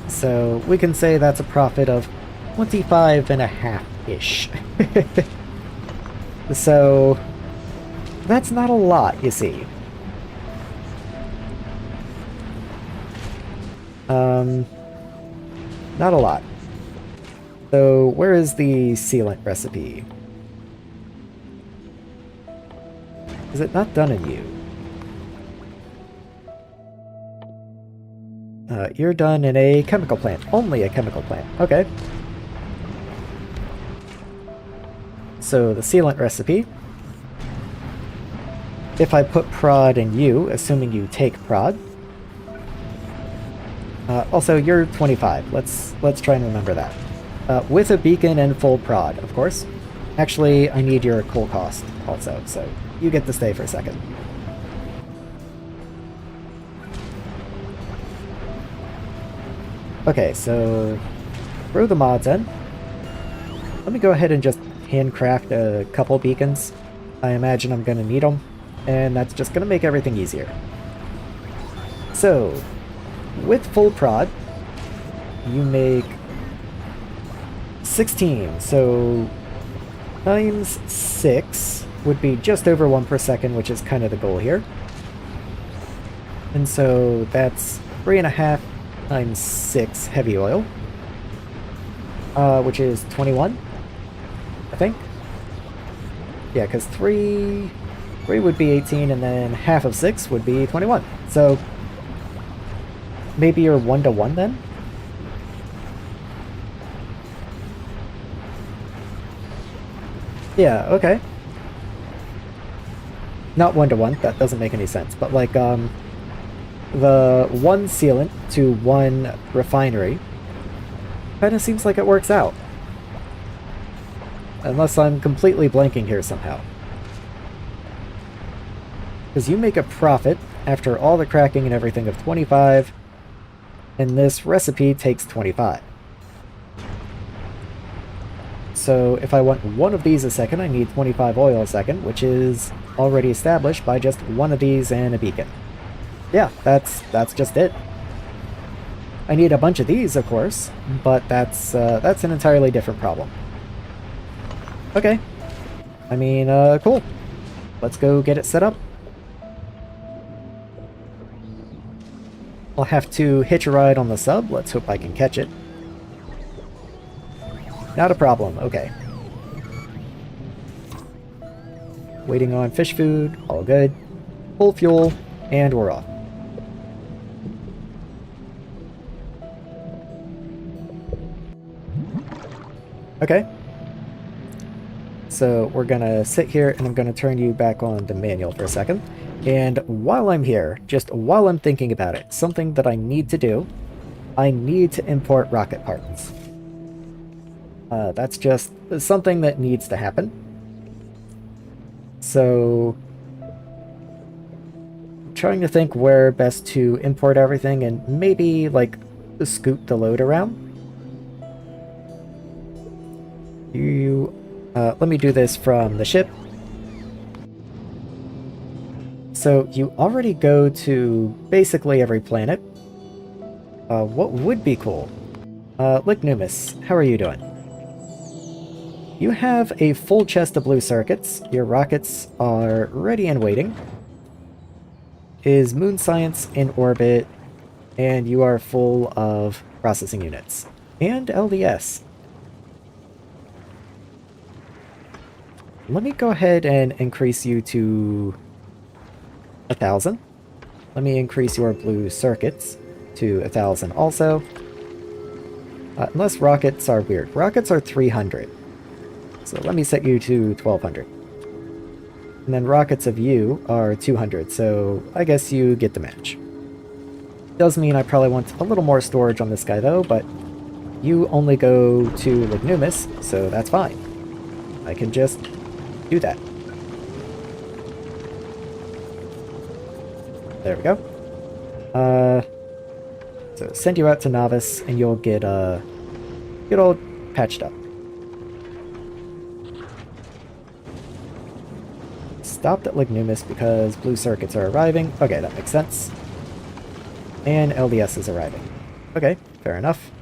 Speaker 1: So we can say that's a profit of 25.5-ish. So that's not a lot, you see. Not a lot. So where is the sealant recipe? Is it not done in you? You're done in a chemical plant. Only a chemical plant. Okay. So the sealant recipe. If I put prod in you, assuming you take prod. Also, you're 25. Let's try and remember that. With a beacon and full prod, of course. Actually, I need your coal cost also, so you get to stay for a second. Okay, so throw the mods in. Let me go ahead and just handcraft a couple beacons. I imagine I'm going to need them, and that's just going to make everything easier. So, with full prod, you make 16, so times 6 would be just over 1 per second, which is kind of the goal here. And so that's 3.5 times 6 heavy oil, which is 21, I think. Yeah, because 3 would be 18, and then half of 6 would be 21. So maybe you're 1 to 1 then? Yeah, okay. Not 1 to 1, that doesn't make any sense, but like, the 1 sealant to 1 refinery kinda seems like it works out. Unless I'm completely blanking here somehow. Because you make a profit after all the cracking and everything of 25, and this recipe takes 25. So if I want 1 of these a second, I need 25 oil a second, which is already established by just 1 of these and a beacon. Yeah, that's just it. I need a bunch of these, of course, but that's an entirely different problem. Okay. I mean, cool. Let's go get it set up. I'll have to hitch a ride on the sub. Let's hope I can catch it. Not a problem. Okay. Waiting on fish food. All good. Full fuel. And we're off. Okay. So we're gonna sit here and I'm gonna turn you back on the manual for a second. And while I'm here, just while I'm thinking about it, something that I need to do, I need to import rocket parts. That's just something that needs to happen. So, I'm trying to think where best to import everything and maybe, like, scoot the load around. Let me do this from the ship. So you already go to basically every planet. What would be cool? Lignumus, how are you doing? You have a full chest of blue circuits. Your rockets are ready and waiting. Is Moon Science in orbit, and you are full of processing units. And LDS. Let me go ahead and increase you to 1,000. Let me increase your blue circuits to 1,000 also. Unless rockets are weird. Rockets are 300. So let me set you to 1,200. And then rockets of you are 200, so I guess you get the match. Does mean I probably want a little more storage on this guy though, but you only go to Lignumus, so that's fine. I can just do that. There we go. So send you out to Novice, and you'll get all patched up. Stopped at Lignumus because blue circuits are arriving. Okay, that makes sense. And LDS is arriving. Okay, fair enough.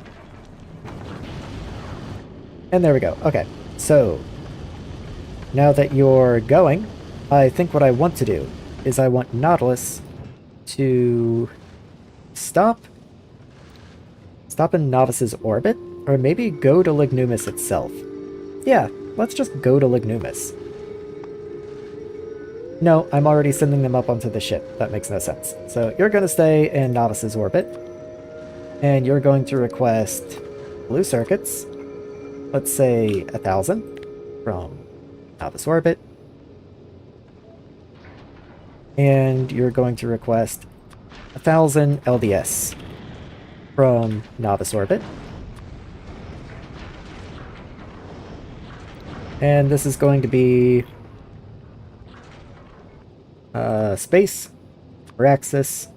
Speaker 1: And there we go. Okay, so now that you're going, I think what I want to do is I want Nautilus to stop in Novice's orbit, or maybe go to Lignumus itself. Yeah, let's just go to Lignumus. No, I'm already sending them up onto the ship. That makes no sense. So you're going to stay in Novice's orbit, and you're going to request blue circuits. Let's say 1,000 from Novice orbit. And you're going to request 1,000 LDS from Novice orbit. And this is going to be space, Maraxsis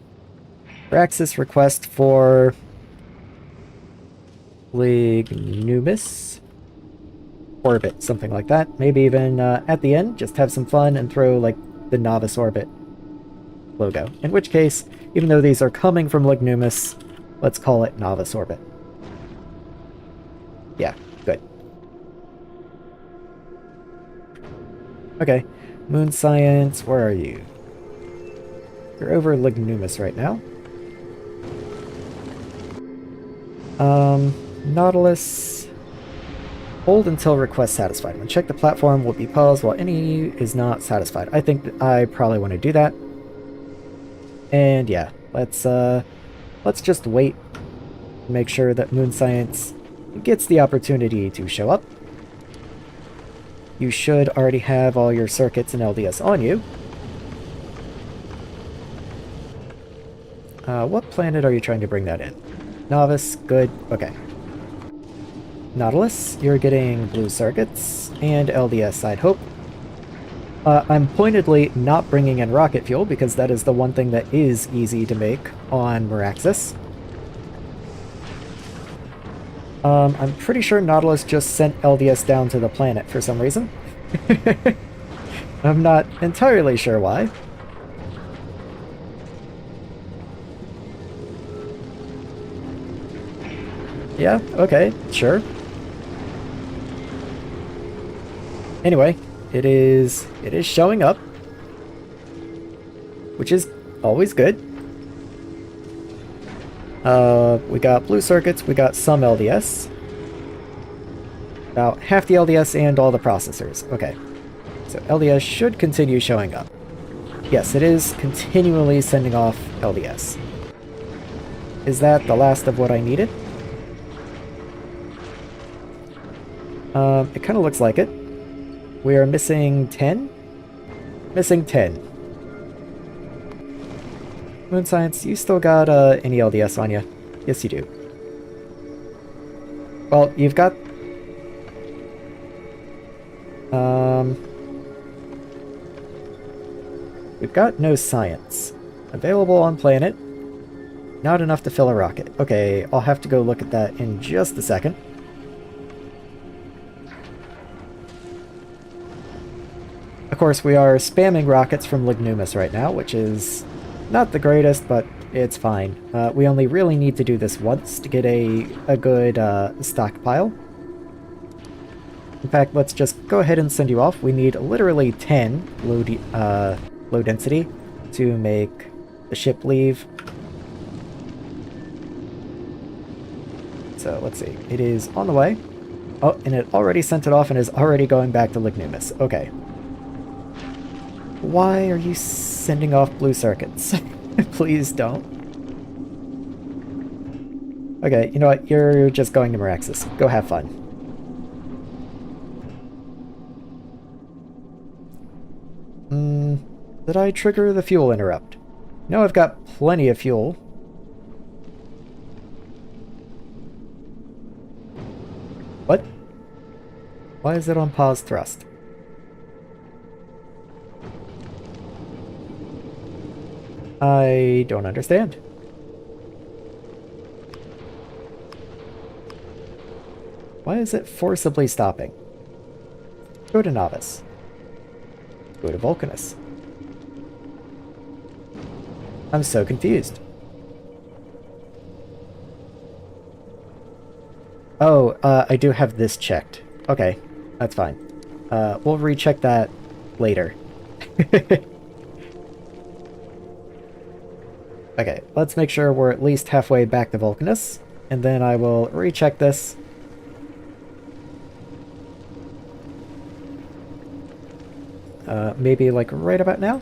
Speaker 1: request for Lignumus orbit, something like that. Maybe even at the end, just have some fun and throw like the Novice orbit logo. In which case, even though these are coming from Lignumus, let's call it Novice orbit. Yeah, good. Okay, Moon Science, where are you? You're over Lignumus right now. Nautilus, hold until request satisfied. When check the platform will be paused while any is not satisfied. I think that I probably want to do that. And yeah, let's just wait. Make sure that Moon Science gets the opportunity to show up. You should already have all your circuits and LDS on you. What planet are you trying to bring that in? Novice, good, okay. Nautilus, you're getting blue circuits and LDS, I'd hope. I'm pointedly not bringing in rocket fuel because that is the one thing that is easy to make on Maraxsis. I'm pretty sure Nautilus just sent LDS down to the planet for some reason. I'm not entirely sure why. Yeah, okay, sure. Anyway, it is showing up, which is always good. We got blue circuits, we got some LDS. About half the LDS and all the processors. Okay, so LDS should continue showing up. Yes, it is continually sending off LDS. Is that the last of what I needed? It kind of looks like it. We are missing 10? Missing 10. Moon Science, you still got any LDS on you? Yes, you do. Well, you've got... we've got no science. Available on planet. Not enough to fill a rocket. Okay, I'll have to go look at that in just a second. Of course, we are spamming rockets from Lignumus right now, which is not the greatest, but it's fine. We only really need to do this once to get a good stockpile. In fact, let's just go ahead and send you off. We need literally 10 low density to make the ship leave. So let's see. It is on the way. Oh, and it already sent it off and is already going back to Lignumus. Okay. Why are you sending off blue circuits? Please don't. Okay, you know what? You're just going to Maraxsis. Go have fun. Did I trigger the fuel interrupt? No, I've got plenty of fuel. What? Why is it on pause thrust? I don't understand. Why is it forcibly stopping? Go to Novice. Go to Vulcanus. I'm so confused. Oh, I do have this checked. Okay, that's fine. We'll recheck that later. Okay, let's make sure we're at least halfway back to Vulcanus, and then I will recheck this. Maybe like right about now?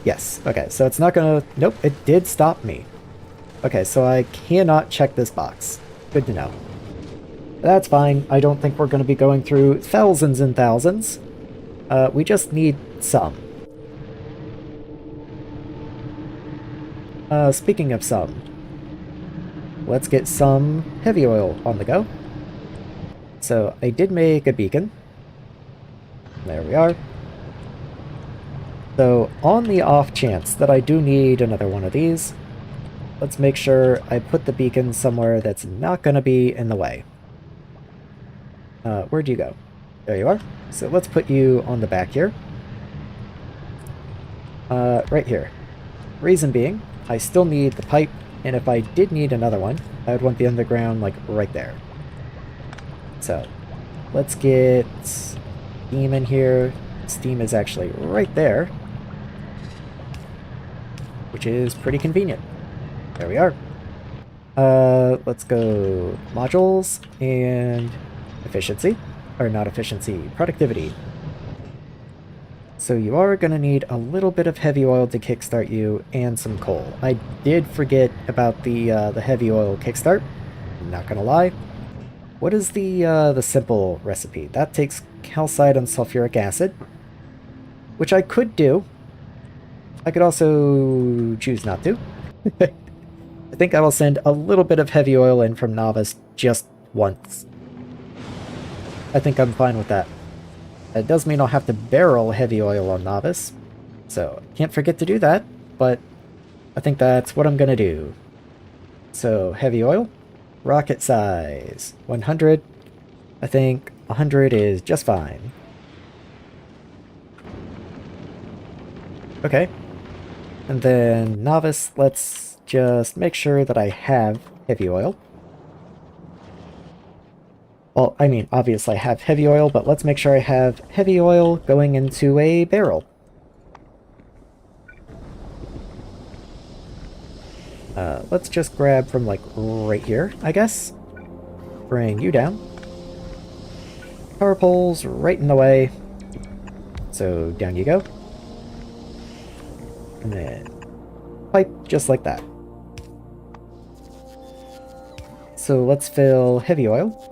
Speaker 1: Yes, okay, so it's not gonna... Nope, it did stop me. Okay, so I cannot check this box. Good to know. That's fine. I don't think we're going to be going through thousands and thousands. We just need some. Speaking of some, let's get some heavy oil on the go. So I did make a beacon. There we are. So on the off chance that I do need another one of these, let's make sure I put the beacon somewhere that's not going to be in the way. Where'd you go? There you are. So let's put you on the back here. Right here. Reason being, I still need the pipe, and if I did need another one, I would want the underground, like, right there. So, let's get steam in here. Steam is actually right there, which is pretty convenient. There we are. Let's go modules and efficiency. Or not efficiency, productivity. So you are going to need a little bit of heavy oil to kickstart you and some coal. I did forget about the heavy oil kickstart. I'm not going to lie. What is the simple recipe? That takes calcite and sulfuric acid, which I could do. I could also choose not to. I think I will send a little bit of heavy oil in from Novice just once. I think I'm fine with that. It does mean I'll have to barrel heavy oil on Novice, so can't forget to do that, but I think that's what I'm gonna do. So, heavy oil, rocket size, 100. I think 100 is just fine. Okay. And then Novice, let's just make sure that I have heavy oil. Well, I mean, obviously I have heavy oil, but let's make sure I have heavy oil going into a barrel. Let's just grab from, like, right here, I guess. Bring you down. Power poles right in the way. So, down you go. And then pipe just like that. So let's fill heavy oil.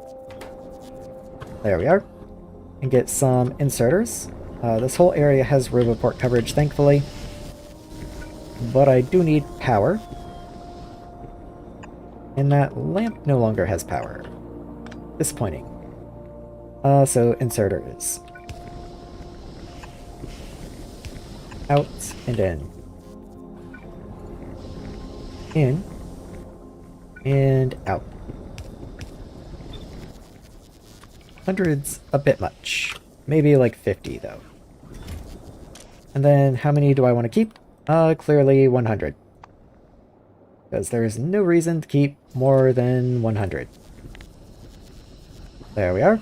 Speaker 1: There we are. And get some inserters. This whole area has Roboport coverage, thankfully. But I do need power. And that lamp no longer has power. Disappointing. So inserters. Out and in. In. And out. 100's a bit much. Maybe like 50, though. And then how many do I want to keep? Clearly 100. Because there's no reason to keep more than 100. There we are.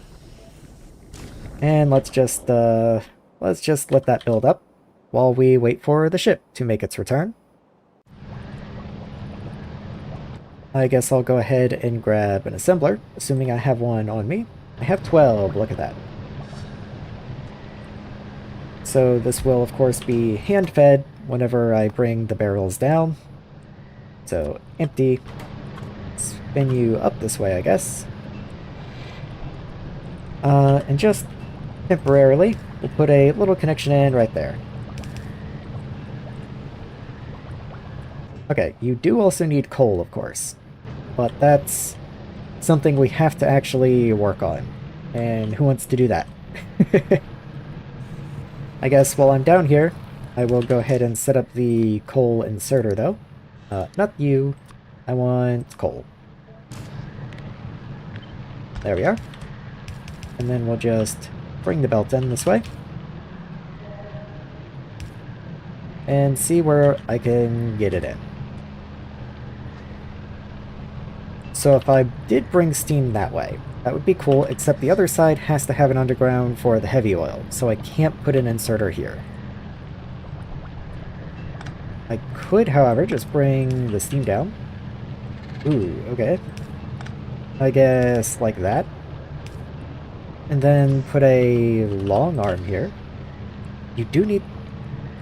Speaker 1: And let's just let that build up while we wait for the ship to make its return. I guess I'll go ahead and grab an assembler, assuming I have one on me. I have 12, look at that. So this will of course be hand-fed whenever I bring the barrels down. So empty, spin you up this way I guess. And just temporarily, we'll put a little connection in right there. Okay, you do also need coal of course, but that's something we have to actually work on. And who wants to do that? I guess while I'm down here, I will go ahead and set up the coal inserter though. Not you. I want coal. There we are. And then we'll just bring the belt in this way. And see where I can get it in. So if I did bring steam that way, that would be cool, except the other side has to have an underground for the heavy oil, so I can't put an inserter here. I could, however, just bring the steam down. Ooh, okay. I guess like that. And then put a long arm here. You do need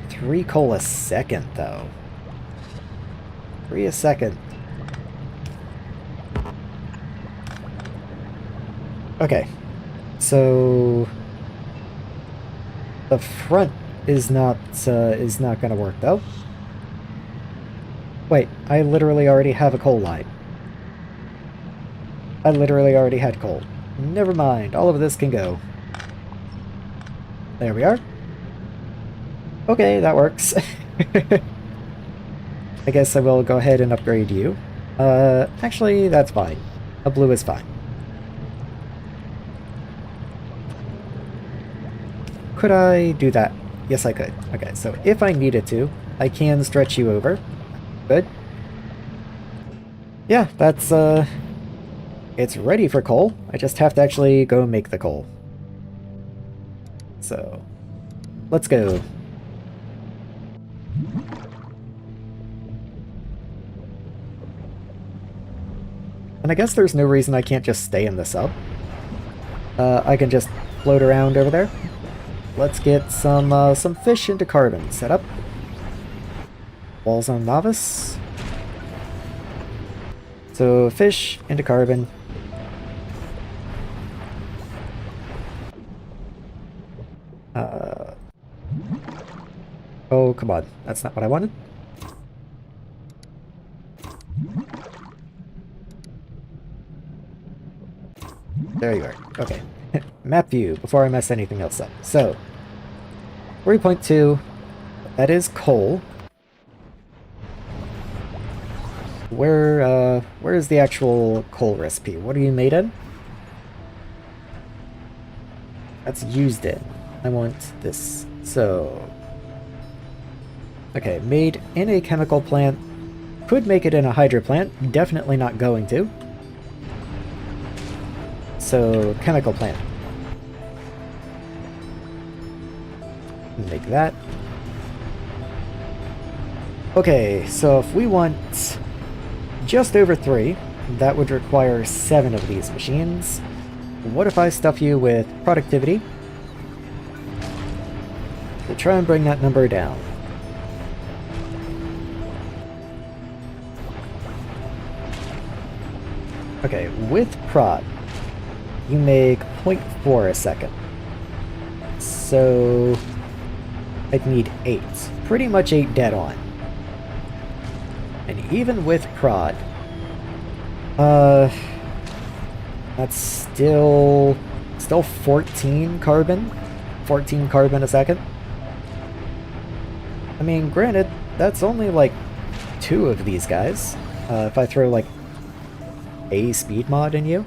Speaker 1: 3 coal a second, though. 3 a second. Okay, so the front is not gonna work though. Wait, I literally already have a coal line. I literally already had coal. Never mind, all of this can go. There we are. Okay, that works. I guess I will go ahead and upgrade you. Actually, that's fine. A blue is fine. Could I do that? Yes, I could. Okay, so if I needed to, I can stretch you over. Good. Yeah, that's, it's ready for coal. I just have to actually go make the coal. So, let's go. And I guess there's no reason I can't just stay in the sub. I can just float around over there. Let's get some fish into carbon set up. Walls on novice. So fish into carbon. Oh, come on. That's not what I wanted. There you are. Okay. Map view before I mess anything else up. So, 3.2. That is coal. Where is the actual coal recipe? What are you made in? That's used in. I want this. So, okay, made in a chemical plant. Could make it in a hydro plant. Definitely not going to. So, chemical plant. Make that. Okay, so if we want just over 3, that would require 7 of these machines. What if I stuff you with productivity to try and bring that number down? Okay, with prod, you make 0.4 a second. So I'd need 8. Pretty much 8 dead on. And even with prod, that's still 14 carbon? 14 carbon a second? I mean, granted, that's only like 2 of these guys. If I throw like a speed mod in you.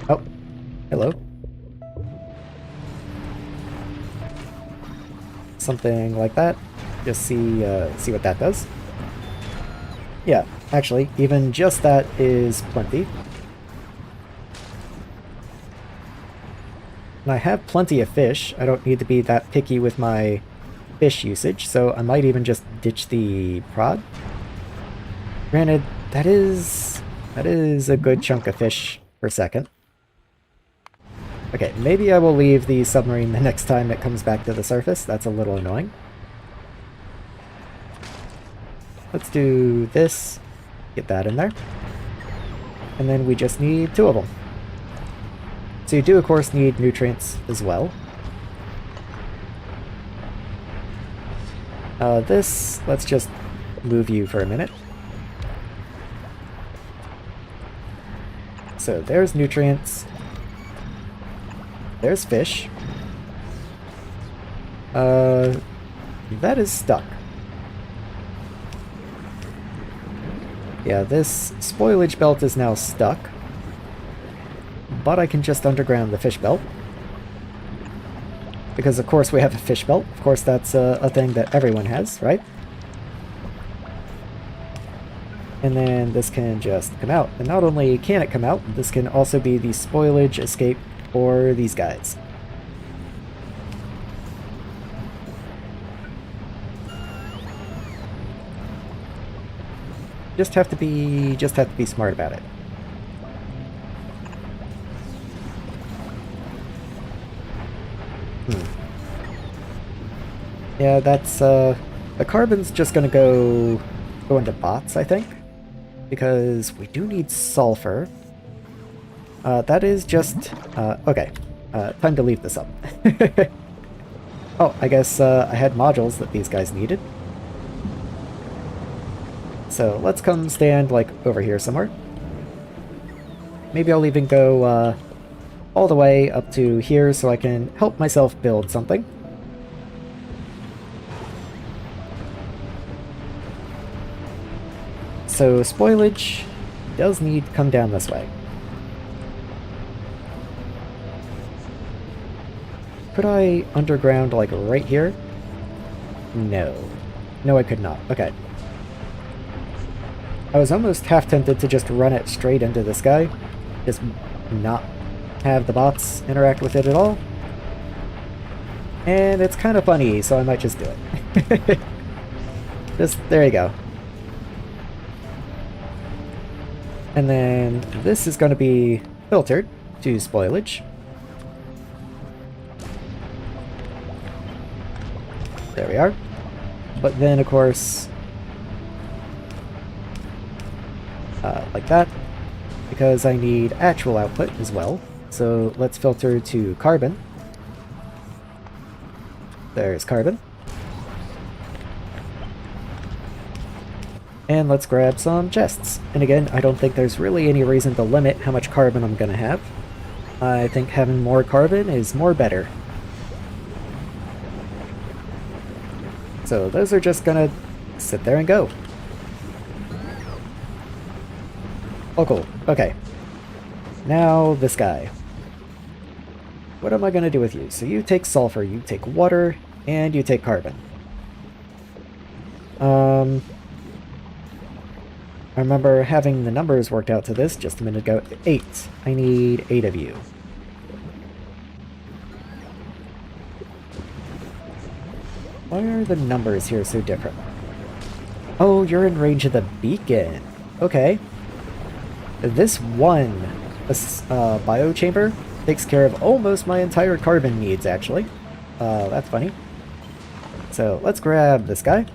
Speaker 1: Oh, hello. something like that. Just see what that does. Yeah, actually, even just that is plenty. And I have plenty of fish. I don't need to be that picky with my fish usage, so I might even just ditch the prod. Granted, that is a good chunk of fish per second. Okay, maybe I will leave the submarine the next time it comes back to the surface. That's a little annoying. Let's do this. Get that in there. And then we just need 2 of them. So you do, of course, need nutrients as well. This, let's just move you for a minute. So there's nutrients. There's fish. That is stuck. Yeah, this spoilage belt is now stuck. But I can just underground the fish belt. Because of course we have a fish belt. Of course that's a thing that everyone has, right? And then this can just come out. And not only can it come out, this can also be the spoilage escape for these guys. Just have to be smart about it. Yeah, that's the carbon's just gonna go into bots, I think. Because we do need sulfur. That is just okay. Time to leave this up. Oh, I guess I had modules that these guys needed. So let's come stand, like, over here somewhere. Maybe I'll even go all the way up to here so I can help myself build something. So spoilage does need to come down this way. Could I underground, like, right here? No. No, I could not. Okay. I was almost half tempted to just run it straight into this guy. Just not have the bots interact with it at all. And it's kind of funny, so I might just do it. There you go. And then this is going to be filtered to spoilage. There we are. But then, of course, like that, because I need actual output as well. So let's filter to carbon. There's carbon. And let's grab some chests. And again, I don't think there's really any reason to limit how much carbon I'm gonna have. I think having more carbon is more better. So those are just gonna sit there and go. Oh, cool. Okay. Now this guy. What am I gonna do with you? So you take sulfur, you take water, and you take carbon. I remember having the numbers worked out to this just a minute ago. 8. I need 8 of you. Why are the numbers here so different? Oh, you're in range of the beacon. Okay. This one biochamber takes care of almost my entire carbon needs, actually. That's funny. So let's grab this guy.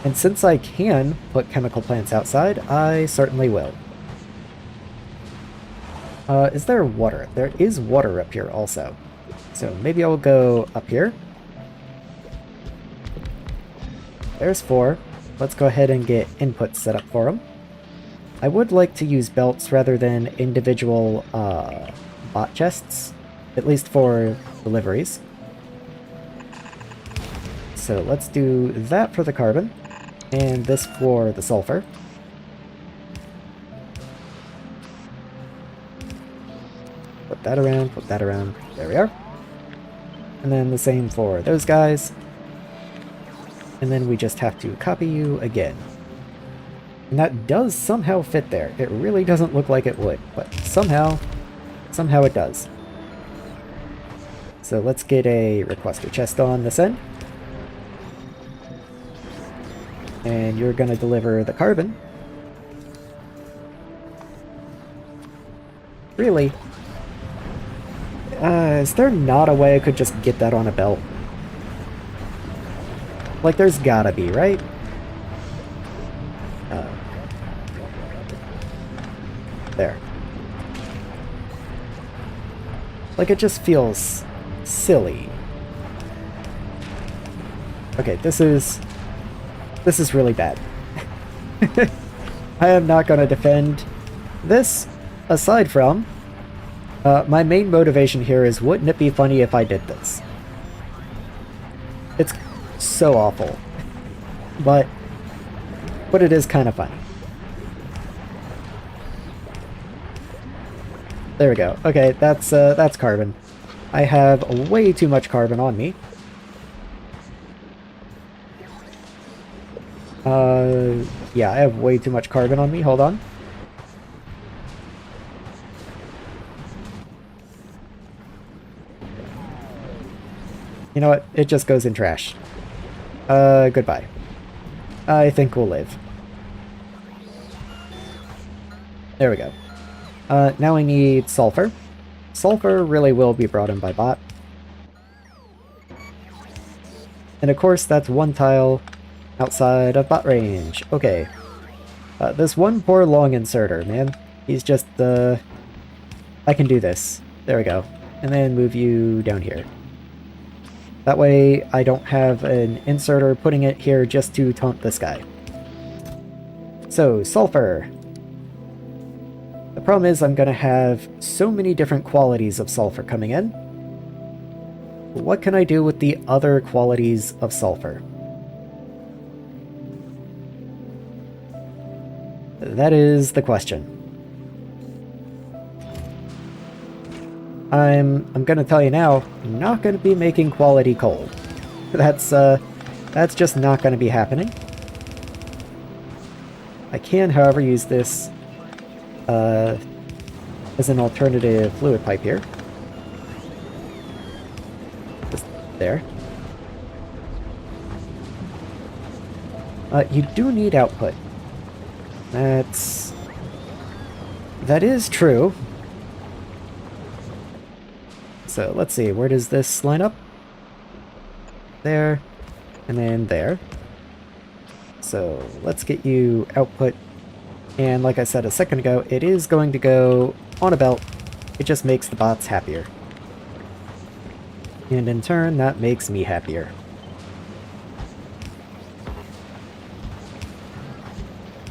Speaker 1: And since I can put chemical plants outside, I certainly will. Is there water? There is water up here also. So maybe I'll go up here. There's 4. Let's go ahead and get inputs set up for them. I would like to use belts rather than individual bot chests, at least for deliveries. So let's do that for the carbon, and this for the sulfur. Put that around, there we are. And then the same for those guys. And then we just have to copy you again. And that does somehow fit there. It really doesn't look like it would, but somehow it does. So let's get a requester chest on this end. And you're gonna deliver the carbon. Really? Is there not a way I could just get that on a belt? Like, there's gotta be, right? There. Like, it just feels silly. Okay, this is really bad. I am not gonna defend this, aside from my main motivation here is, wouldn't it be funny if I did this? It's so awful. But it is kind of funny. There we go. Okay, that's carbon. I have way too much carbon on me. Yeah, I have way too much carbon on me. Hold on. You know what? It just goes in trash. Goodbye. I think we'll live. There we go. Now I need sulfur. Sulfur really will be brought in by bot. And of course, that's one tile outside of bot range. Okay. This one poor long inserter, man. He's just, I can do this. There we go. And then move you down here. That way, I don't have an inserter putting it here just to taunt this guy. So, sulfur. The problem is I'm going to have so many different qualities of sulfur coming in. What can I do with the other qualities of sulfur? That is the question. I'm going to tell you now, I'm not going to be making quality coal. That's just not going to be happening. I can, however, use this as an alternative fluid pipe here. Just there. You do need output. That is true. So let's see, where does this line up? There, and then there. So let's get you output. And like I said a second ago, it is going to go on a belt. It just makes the bots happier. And in turn, that makes me happier.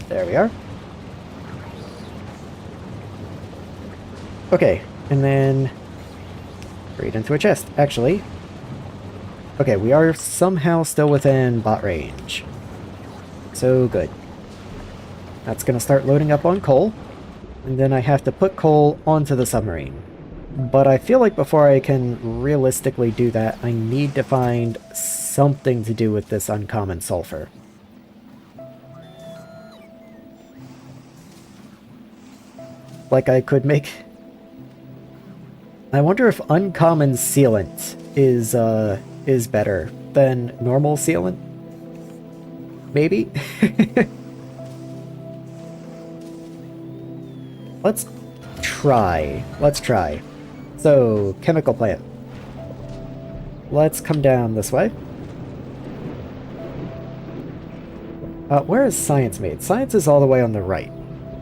Speaker 1: There we are. Okay, and then straight into a chest. Actually, okay, we are somehow still within bot range. So good. That's going to start loading up on coal, and then I have to put coal onto the submarine. But I feel like before I can realistically do that, I need to find something to do with this uncommon sulfur. Like I could make... I wonder if uncommon sealant is better than normal sealant? Maybe? Let's try. So, chemical plant. Let's come down this way. Where is science made? Science is all the way on the right.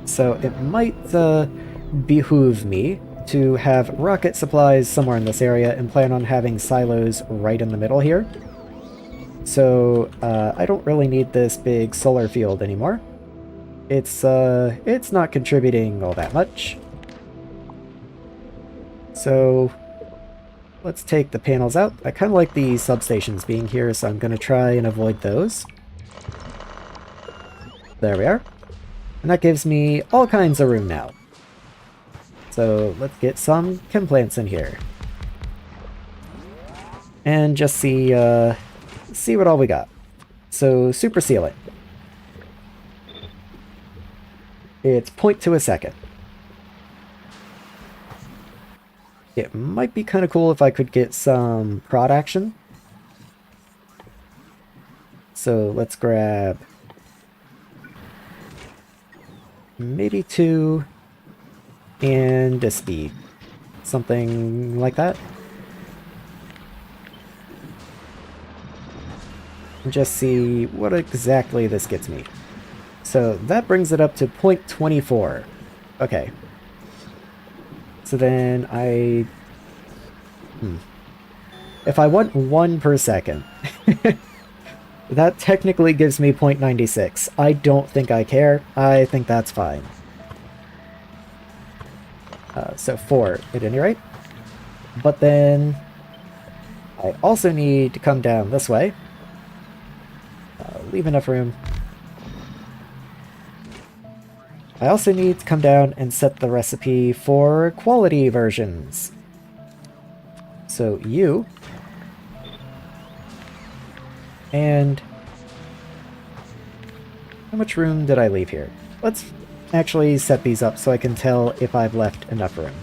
Speaker 1: So it might behoove me to have rocket supplies somewhere in this area and plan on having silos right in the middle here. So I don't really need this big solar field anymore. It's not contributing all that much. So let's take the panels out. I kind of like the substations being here, so I'm going to try and avoid those. There we are. And that gives me all kinds of room now. So let's get some chem plants in here. and just see what all we got. So super sealing. It's 0.2 a second. It might be kind of cool if I could get some prod action. So let's grab maybe 2 and a speed. Something like that. And just see what exactly this gets me. So that brings it up to 0.24. Okay. So then if I want 1 per second, that technically gives me 0.96. I don't think I care. I think that's fine. So 4 at any rate. But then I also need to come down this way. Leave enough room. I also need to come down and set the recipe for quality versions. So you and how much room did I leave here? Let's actually set these up so I can tell if I've left enough room.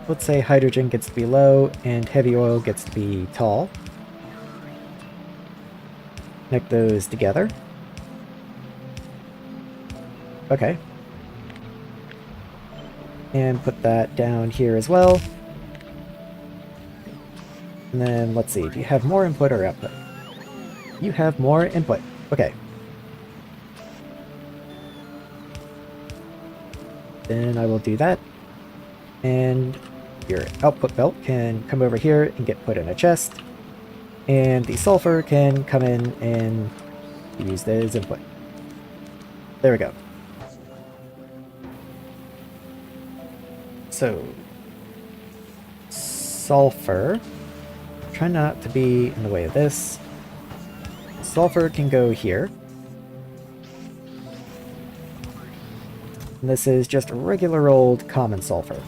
Speaker 1: Let's say hydrogen gets to be low and heavy oil gets to be tall. Connect those together. Okay. And put that down here as well. And then let's see, do you have more input or output? You have more input. Okay. Then I will do that. And your output belt can come over here and get put in a chest. And the sulfur can come in and be used as input. There we go. So, sulfur. Try not to be in the way of this. Sulfur can go here. And this is just regular old common sulfur.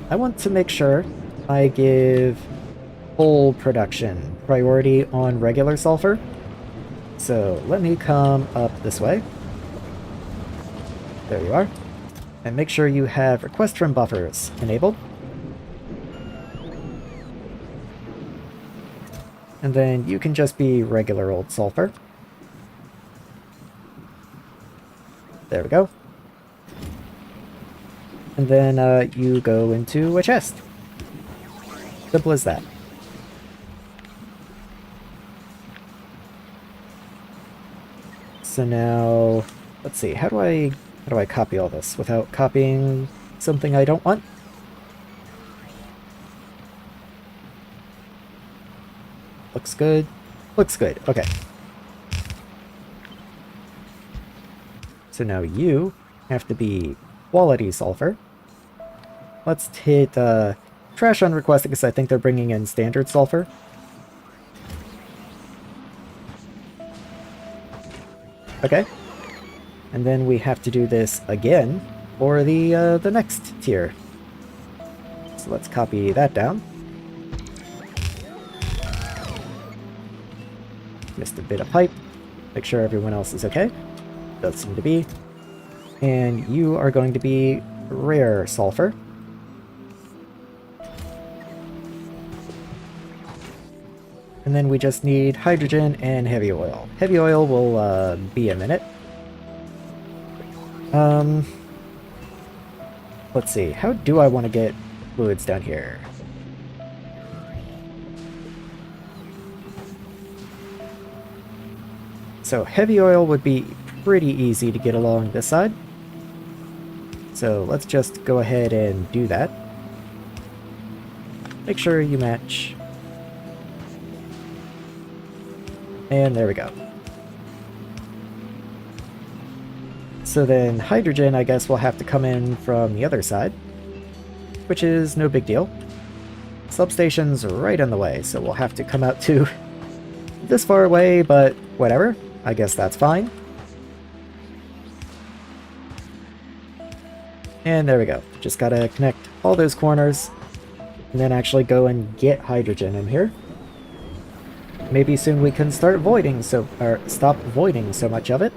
Speaker 1: I want to make sure I give full production priority on regular sulfur. So let me come up this way. There you are. And make sure you have request from buffers enabled. And then you can just be regular old sulfur. There we go. And then you go into a chest. Simple as that. So now, let's see, how do I copy all this without copying something I don't want? Looks good. Looks good. Okay. So now you have to be quality sulfur. Let's hit trash on request because I think they're bringing in standard sulfur. Okay. And then we have to do this again for the next tier. So let's copy that down. Missed a bit of pipe. Make sure everyone else is okay. Does seem to be. And you are going to be rare sulfur. And then we just need hydrogen and heavy oil. Heavy oil will be a minute. Let's see. How do I want to get fluids down here? So heavy oil would be pretty easy to get along this side. So let's just go ahead and do that. Make sure you match. And there we go. So then hydrogen, I guess, will have to come in from the other side, which is no big deal. Substation's right in the way, so we'll have to come out to this far away, but whatever. I guess that's fine. And there we go. Just gotta connect all those corners, and then actually go and get hydrogen in here. Maybe soon we can start voiding or stop voiding so much of it.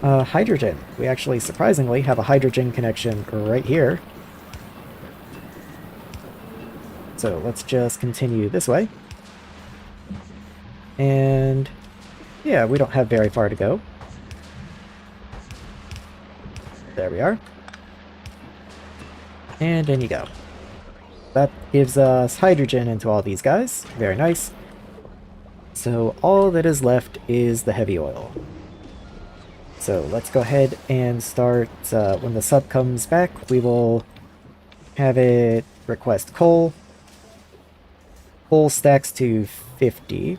Speaker 1: Hydrogen. We actually surprisingly have a hydrogen connection right here. So let's just continue this way. And yeah, we don't have very far to go. There we are. And in you go. That gives us hydrogen into all these guys. Very nice. So all that is left is the heavy oil. So let's go ahead and start, when the sub comes back, we will have it request coal. Coal stacks to 50.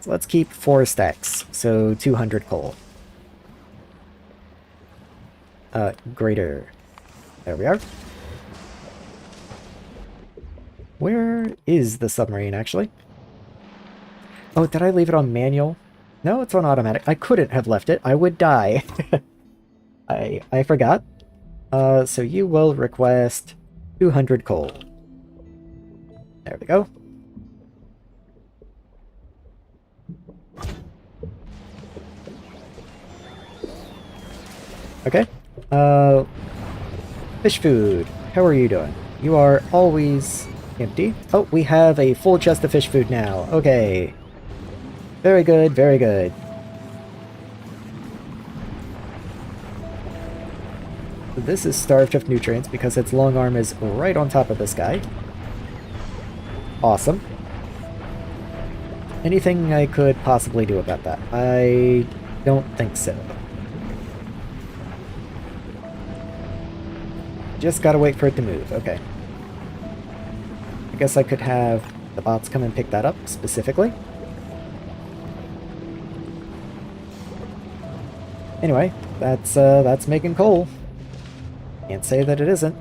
Speaker 1: So let's keep 4 stacks, so 200 coal. Greater. There we are. Where is the submarine, actually? Oh, did I leave it on manual? No, it's on automatic. I couldn't have left it. I would die. I forgot. So you will request 200 coal. There we go. Okay. Fish food. How are you doing? You are always empty. Oh, we have a full chest of fish food now. Okay. Very good, very good. This is starved of nutrients because its long arm is right on top of this guy. Awesome. Anything I could possibly do about that? I don't think so. Just gotta wait for it to move. Okay. I guess I could have the bots come and pick that up specifically. Anyway, that's making coal. Can't say that it isn't.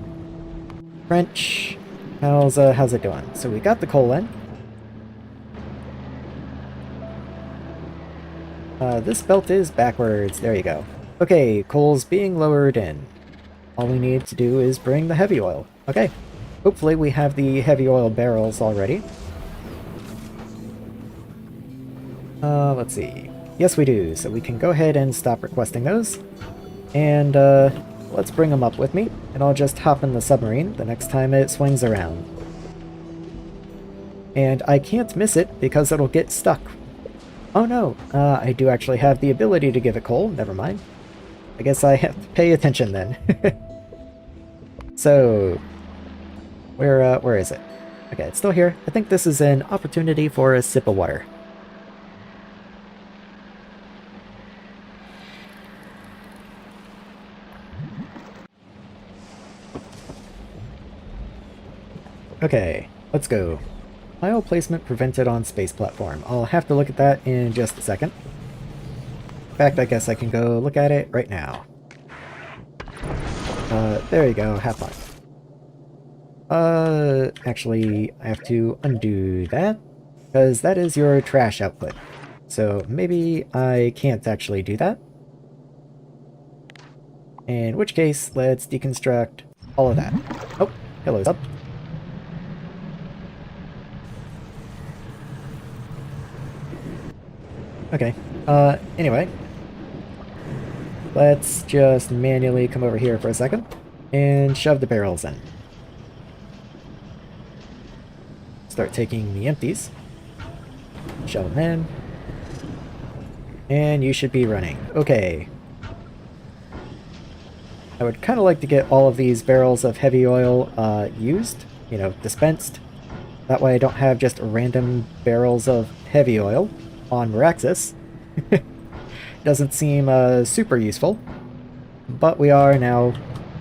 Speaker 1: French, how's it doing? So we got the coal in. This belt is backwards. There you go. Okay, coal's being lowered in. All we need to do is bring the heavy oil. Okay. Hopefully we have the heavy oil barrels already. Let's see. Yes, we do. So we can go ahead and stop requesting those. And, let's bring them up with me. And I'll just hop in the submarine the next time it swings around. And I can't miss it because it'll get stuck. Oh no, I do actually have the ability to give it coal. Never mind. I guess I have to pay attention then. So, where is it? Okay, it's still here. I think this is an opportunity for a sip of water. Okay, let's go. Tile placement prevented on space platform. I'll have to look at that in just a second. In fact, I guess I can go look at it right now. There you go, have fun. Actually, I have to undo that, because that is your trash output. So maybe I can't actually do that. In which case, let's deconstruct all of that. Oh, hello's up. Okay, anyway. Let's just manually come over here for a second and shove the barrels in. Start taking the empties. Shove them in. And you should be running. Okay. I would kind of like to get all of these barrels of heavy oil used, you know, dispensed. That way I don't have just random barrels of heavy oil on Maraxsis. Doesn't seem super useful, but we are now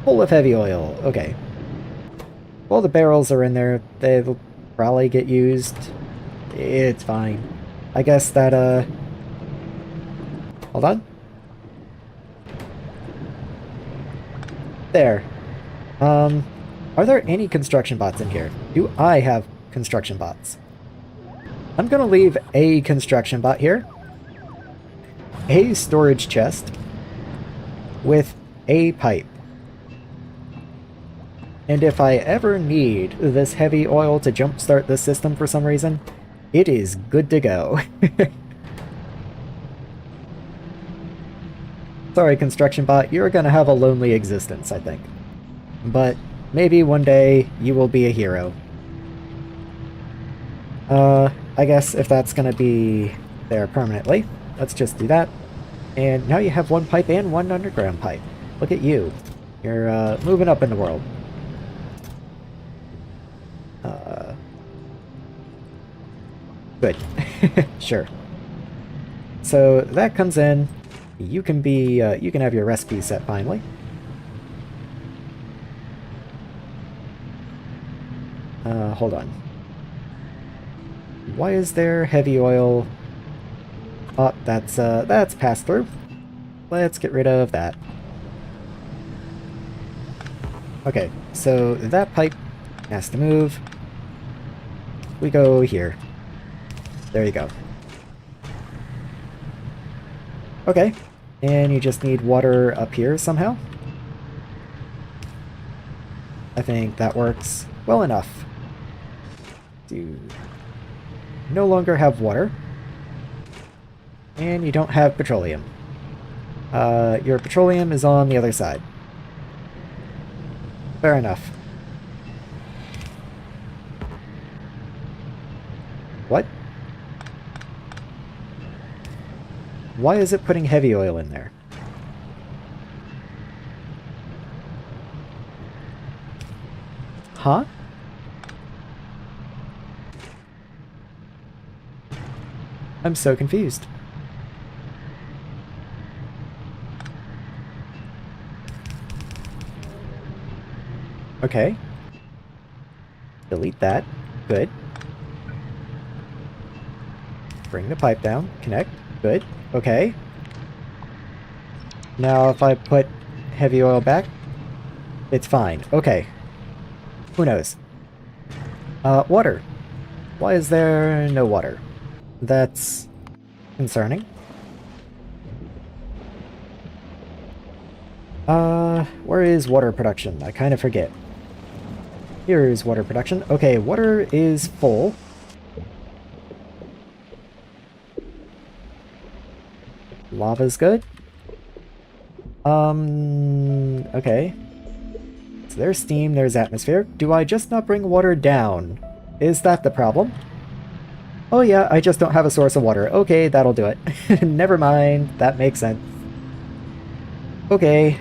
Speaker 1: full of heavy oil. Okay. Well, the barrels are in there. They'll probably get used. It's fine. I guess that, hold on. There. Are there any construction bots in here? Do I have construction bots? I'm gonna leave a construction bot here. A storage chest with a pipe. And if I ever need this heavy oil to jumpstart this system for some reason, it is good to go. Sorry, construction bot, you're gonna have a lonely existence, I think. But maybe one day you will be a hero. I guess if that's gonna be there permanently, let's just do that. And now you have one pipe and one underground pipe. Look at you. You're, moving up in the world. Good. Sure. So that comes in. You can be, you can have your recipe set finally. Hold on. Why is there heavy oil? Oh, that's passed through. Let's get rid of that. Okay, so that pipe has to move. We go here. There you go. Okay, and you just need water up here somehow. I think that works well enough. You no longer have water. And you don't have petroleum. Your petroleum is on the other side. Fair enough. What? Why is it putting heavy oil in there? Huh? I'm so confused. Okay. Delete that. Good. Bring the pipe down. Connect. Good. Okay. Now if I put heavy oil back, it's fine. Okay. Who knows? Water. Why is there no water? That's concerning. Where is water production? I kind of forget. Here's water production. Okay, water is full. Lava's good. Okay. So there's steam, there's atmosphere. Do I just not bring water down? Is that the problem? Oh yeah, I just don't have a source of water. Okay, that'll do it. Never mind, that makes sense. Okay.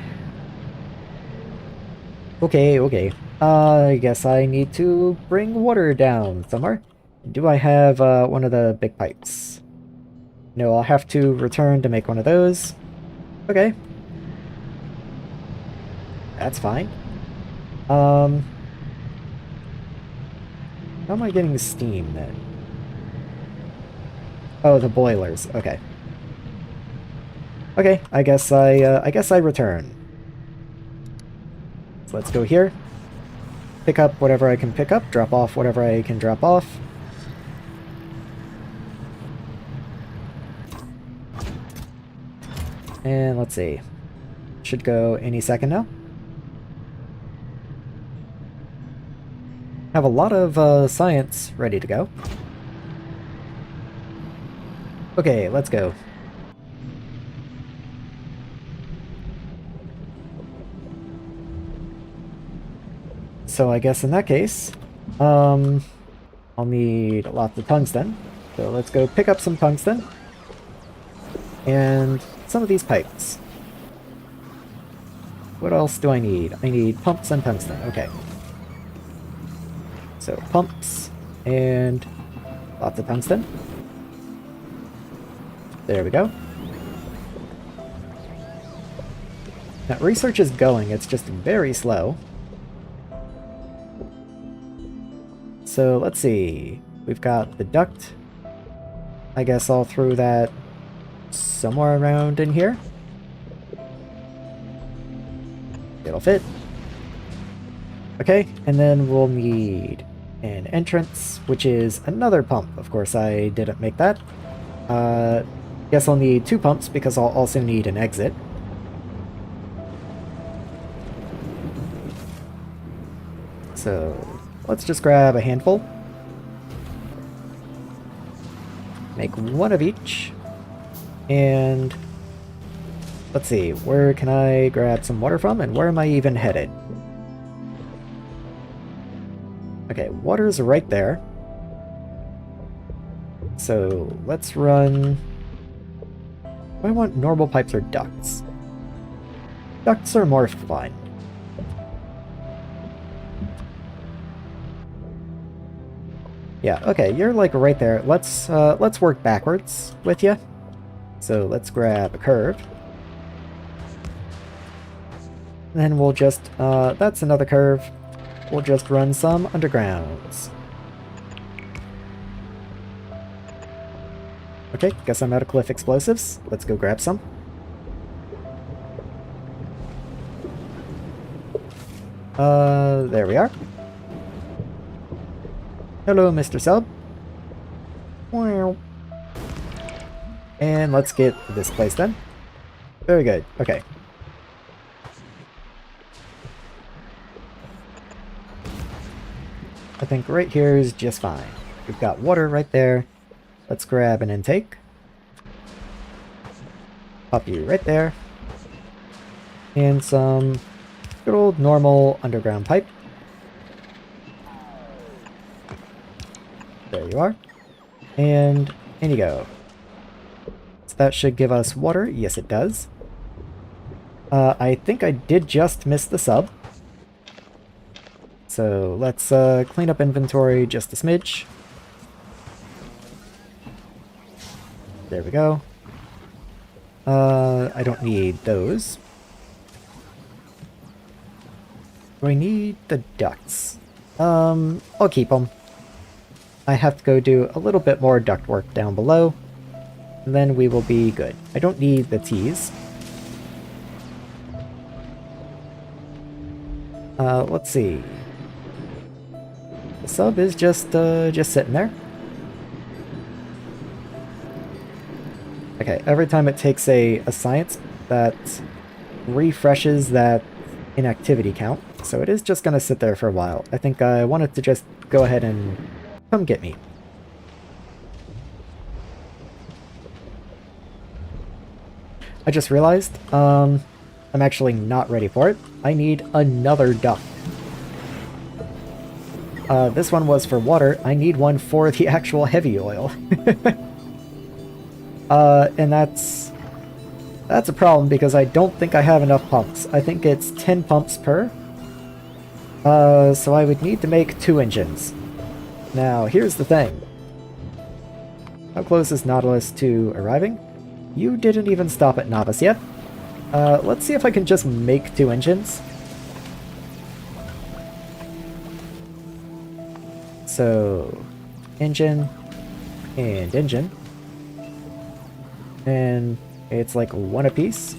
Speaker 1: Okay. I guess I need to bring water down somewhere. Do I have one of the big pipes? No, I'll have to return to make one of those. Okay. That's fine. How am I getting the steam then? Oh, the boilers. Okay. Okay, I guess I return. So let's go here. Pick up whatever I can pick up, drop off whatever I can drop off. And let's see. Should go any second now. Have a lot of science ready to go. Okay, let's go. So I guess in that case, I'll need lots of tungsten. So let's go pick up some tungsten. And some of these pipes. What else do I need? I need pumps and tungsten. Okay. So pumps and lots of tungsten. There we go. Now research is going, it's just very slow. So let's see. We've got the duct. I guess I'll throw that somewhere around in here. It'll fit. Okay, and then we'll need an entrance, which is another pump. Of course, I didn't make that. Guess I'll need 2 pumps because I'll also need an exit. So let's just grab a handful. Make one of each. And let's see, where can I grab some water from, and where am I even headed? Okay, water's right there. So let's run... Do I want normal pipes or ducts? Ducts are more fun. Yeah, okay, you're like right there. Let's work backwards with you. So let's grab a curve. And then we'll just, that's another curve. We'll just run some undergrounds. Okay, guess I'm out of cliff explosives. Let's go grab some. There we are. Hello, Mr. Sub. Wow. And let's get this place done. Very good. Okay. I think right here is just fine. We've got water right there. Let's grab an intake. Pop you right there. And some good old normal underground pipe. There you are. And in you go. So that should give us water. Yes, it does. I think I did just miss the sub. So let's clean up inventory just a smidge. There we go. I don't need those. Do I need the ducts? I'll keep them. I have to go do a little bit more duct work down below, and then we will be good. I don't need the T's. Let's see. The sub is just sitting there. Okay, every time it takes a science, that refreshes that inactivity count, so it is just gonna sit there for a while. I think I wanted to just go ahead and come get me. I just realized, I'm actually not ready for it. I need another duct. This one was for water. I need one for the actual heavy oil. And that's a problem because I don't think I have enough pumps. I think it's 10 pumps per. So I would need to make 2 engines. Now, here's the thing. How close is Nautilus to arriving? You didn't even stop at Novice yet. Let's see if I can just make 2 engines. So, engine, and engine. And it's like 1 apiece.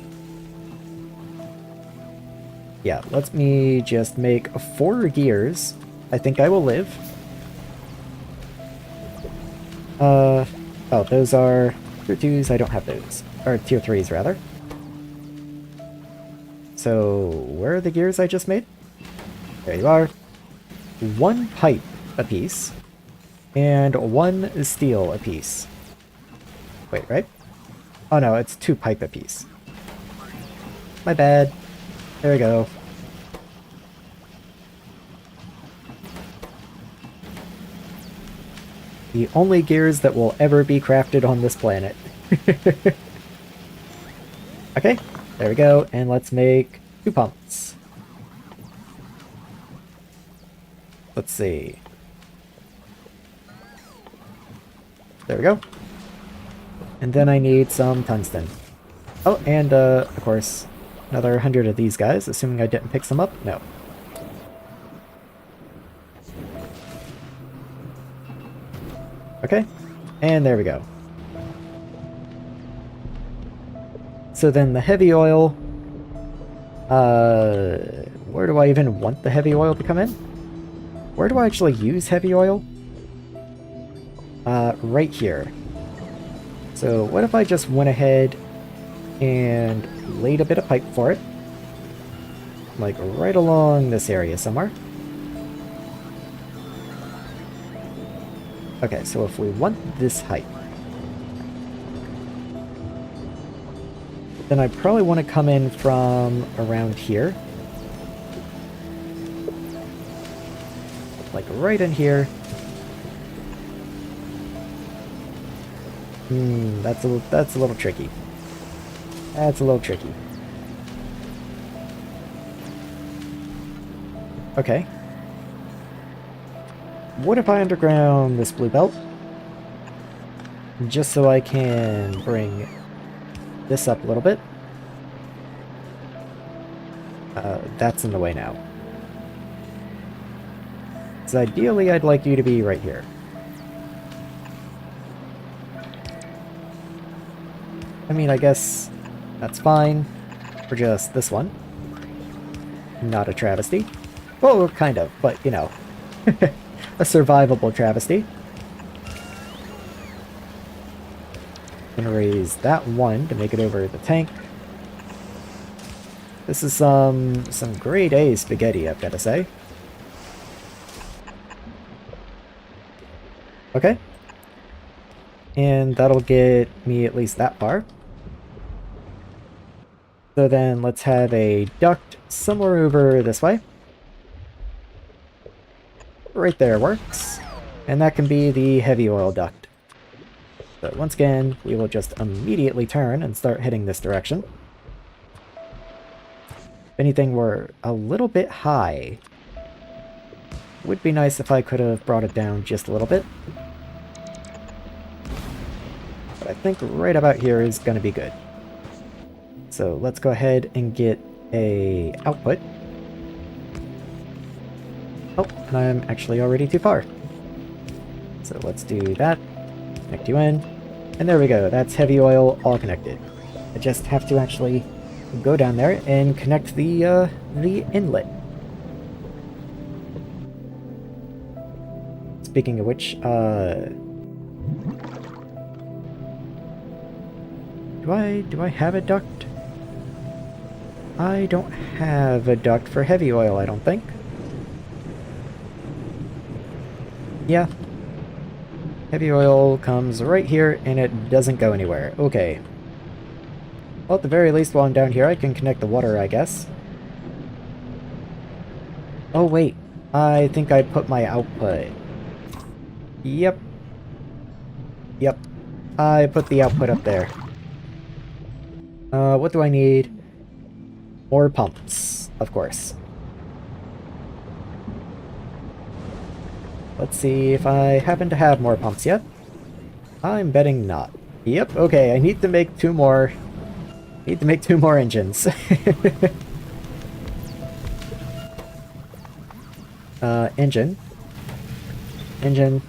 Speaker 1: Yeah, let me just make 4 gears. I think I will live. Oh, those are tier 2s. I don't have those. Or tier 3s, rather. So, where are the gears I just made? There you are. 1 pipe apiece. And 1 steel apiece. Wait, right? Oh no, it's 2 pipe apiece. My bad. There we go. The only gears that will ever be crafted on this planet. Okay, there we go, and let's make 2 pumps. Let's see. There we go. And then I need some tungsten. Oh, and of course, another 100 of these guys, assuming I didn't pick some up? No. Okay, and there we go. So then the heavy oil, where do I even want the heavy oil to come in? Where do I actually use heavy oil? Right here. So what if I just went ahead and laid a bit of pipe for it? Like right along this area somewhere. Okay, so if we want this height, then I probably want to come in from around here. Like right in here. That's a little tricky. That's a little tricky. Okay. What if I underground this blue belt? Just so I can bring this up a little bit. That's in the way now. So ideally, I'd like you to be right here. I mean, I guess that's fine for just this one. Not a travesty. Well, kind of, but you know, a survivable travesty. Gonna raise that one to make it over the tank. This is some grade A spaghetti, I've got to say. Okay. And that'll get me at least that far. So then let's have a duct somewhere over this way. Right there works. And that can be the heavy oil duct. So once again, we will just immediately turn and start heading this direction. If anything, we're a little bit high. Would be nice if I could have brought it down just a little bit. But I think right about here is going to be good. So let's go ahead and get a output. Oh, and I'm actually already too far. So let's do that. Connect you in. And there we go. That's heavy oil all connected. I just have to actually go down there and connect the inlet. Speaking of which, do I have a duct? I don't have a duct for heavy oil, I don't think. Yeah. Heavy oil comes right here, and it doesn't go anywhere. Okay. Well, at the very least, while I'm down here, I can connect the water, I guess. Oh, wait. I think I put my output. Yep. Yep. I put the output up there. What do I need? More pumps, of course. Let's see if I happen to have more pumps yet. I'm betting not. Yep, okay, I need to make two more. Need to make two more engines. Engine. Engine.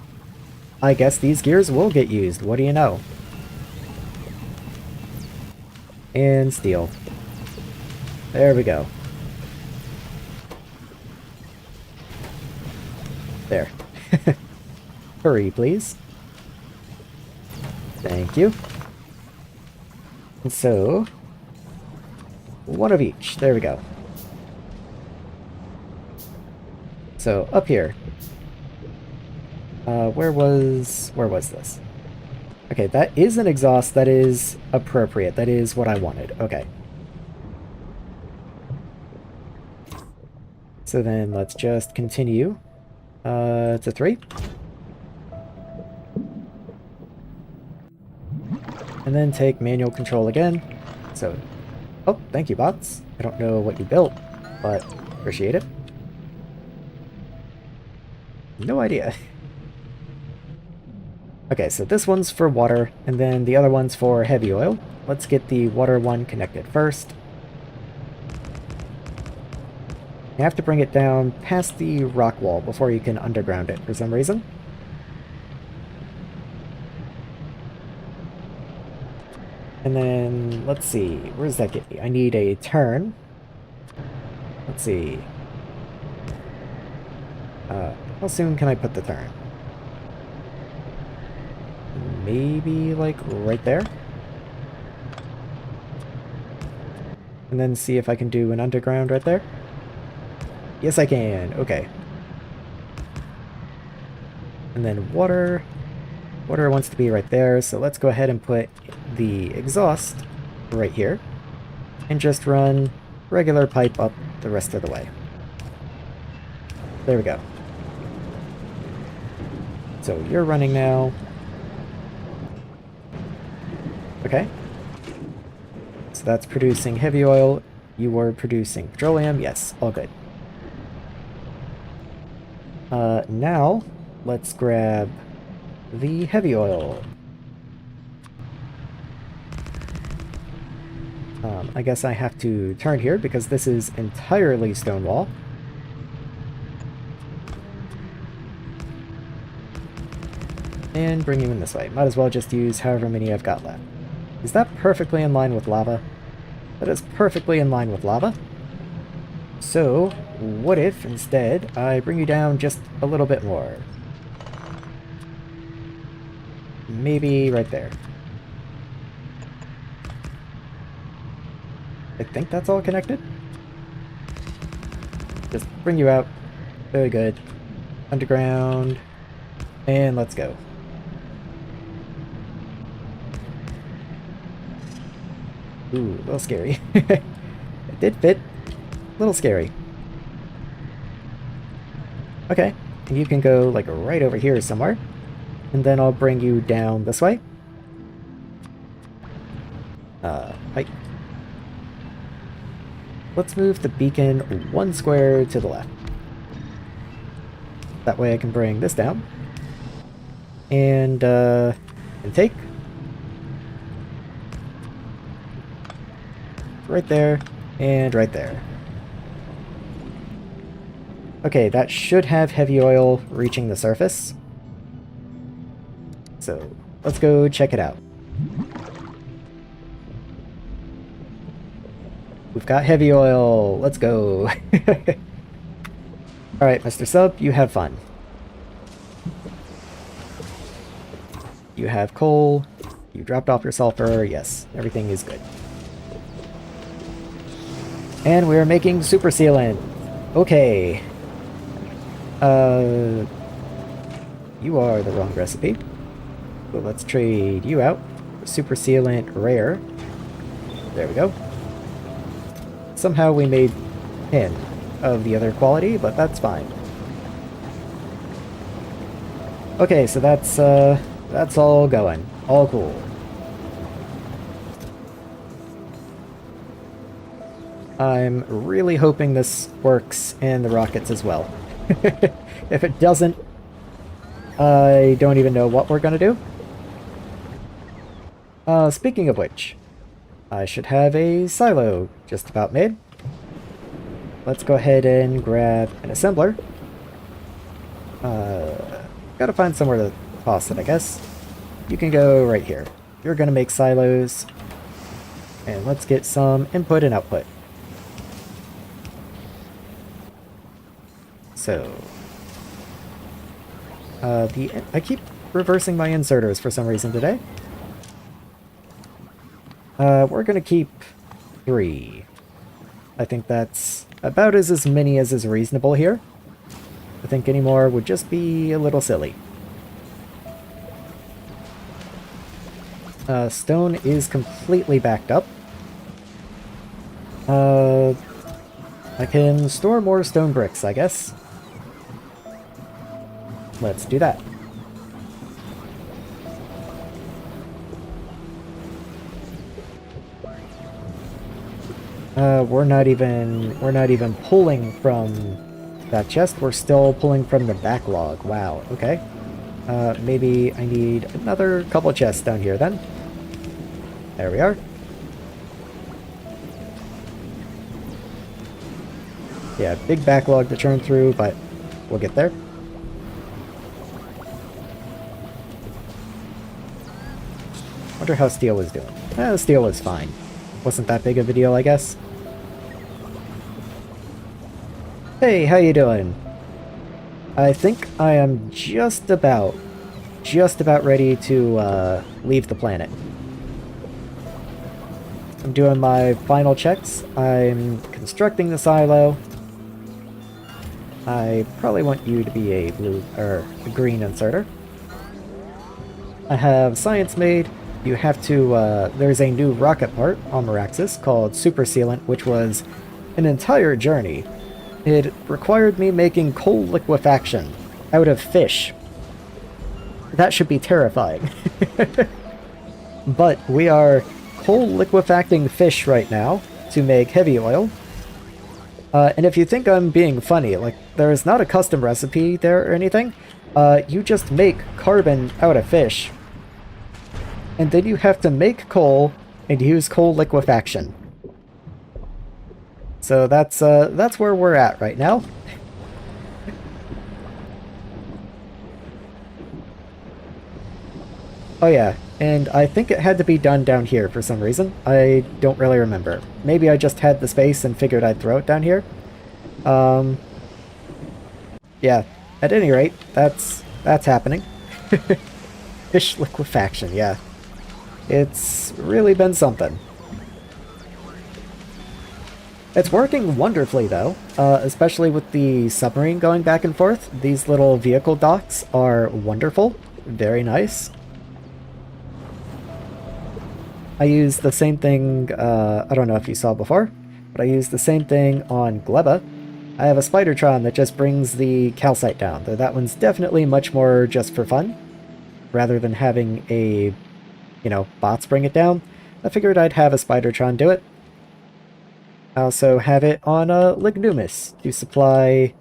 Speaker 1: I guess these gears will get used, what do you know? And steel. There we go. There. Hurry, please. Thank you. And so, one of each. There we go. So, up here. Where was this? Okay, that is an exhaust. That is appropriate. That is what I wanted. Okay. So then let's just continue to 3. And then take manual control again. So, oh, thank you, bots. I don't know what you built, but appreciate it. No idea. Okay, so this one's for water, and then the other one's for heavy oil. Let's get the water one connected first. You have to bring it down past the rock wall before you can underground it for some reason. And then, let's see, where does that get me? I need a turn. Let's see. How soon can I put the turn? Maybe, like, right there? And then see if I can do an underground right there? Yes, I can. Okay. And then water. Water wants to be right there, so let's go ahead and put the exhaust right here. And just run regular pipe up the rest of the way. There we go. So you're running now. Okay. So that's producing heavy oil. You were producing petroleum. Yes, all good. Now, let's grab the heavy oil. I guess I have to turn here because this is entirely stone wall. And bring you in this way. Might as well just use however many I've got left. Is that perfectly in line with lava? That is perfectly in line with lava. So, what if instead I bring you down just a little bit more? Maybe right there. I think that's all connected. Just bring you out. Very good. Underground. And let's go. Ooh, a little scary. It did fit. A little scary. Okay, and you can go like right over here somewhere. And then I'll bring you down this way. Right. Let's move the beacon 1 square to the left. That way I can bring this down. And take. Right there, and right there. Okay, that should have heavy oil reaching the surface. So, let's go check it out. We've got heavy oil. Let's go. Alright, Mr. Sub, you have fun. You have coal. You dropped off your sulfur. Yes, everything is good. And we're making super sealant. Okay. You are the wrong recipe. So let's trade you out. Super sealant rare. There we go. Somehow we made 10 of the other quality, but that's fine. Okay, so that's all going. All cool. I'm really hoping this works in the rockets as well. If it doesn't, I don't even know what we're gonna do. Speaking of which, I should have a silo just about made. Let's go ahead and grab an assembler. Gotta find somewhere to toss it, I guess. You can go right here. You're gonna make silos. And let's get some input and output. So, I keep reversing my inserters for some reason today. We're gonna keep 3. I think that's about as many as is reasonable here. I think any more would just be a little silly. Stone is completely backed up. I can store more stone bricks, I guess. Let's do that. We're not even pulling from that chest. We're still pulling from the backlog. Wow, okay. Maybe I need another couple chests down here then. There we are. Yeah, big backlog to churn through, but we'll get there. Wonder how steel was doing. Steel was fine. Wasn't that big of a deal, I guess. Hey, how you doing? I think I am just about ready to leave the planet. I'm doing my final checks. I'm constructing the silo. I probably want you to be a blue or a green inserter. I have science made. You have to, there's a new rocket part on Maraxsis called Super Sealant, which was an entire journey. It required me making coal liquefaction out of fish. That should be terrifying. But we are coal liquefacting fish right now to make heavy oil. And if you think I'm being funny, like, there is not a custom recipe there or anything. You just make carbon out of fish. And then you have to make coal and use coal liquefaction. So that's where we're at right now. Oh yeah, and I think it had to be done down here for some reason. I don't really remember. Maybe I just had the space and figured I'd throw it down here. Yeah, at any rate, that's happening. Fish liquefaction, yeah. It's really been something. It's working wonderfully, though, especially with the submarine going back and forth. These little vehicle docks are wonderful. Very nice. I used the same thing, I don't know if you saw before, but I used the same thing on Gleba. I have a Spidertron that just brings the calcite down, though that one's definitely much more just for fun, rather than having a, you know, bots bring it down. I figured I'd have a Spidertron do it. I also have it on a Lignumus to supply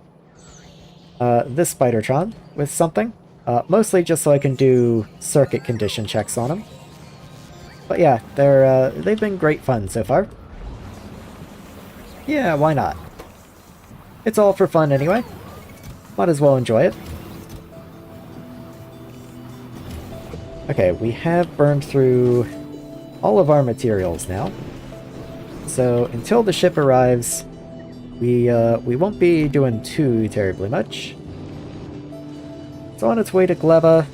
Speaker 1: this Spidertron with something, mostly just so I can do circuit condition checks on them. But yeah, they've been great fun so far. Yeah, why not? It's all for fun anyway. Might as well enjoy it. Okay, we have burned through all of our materials now. So until the ship arrives, we won't be doing too terribly much. It's on its way to Gleba.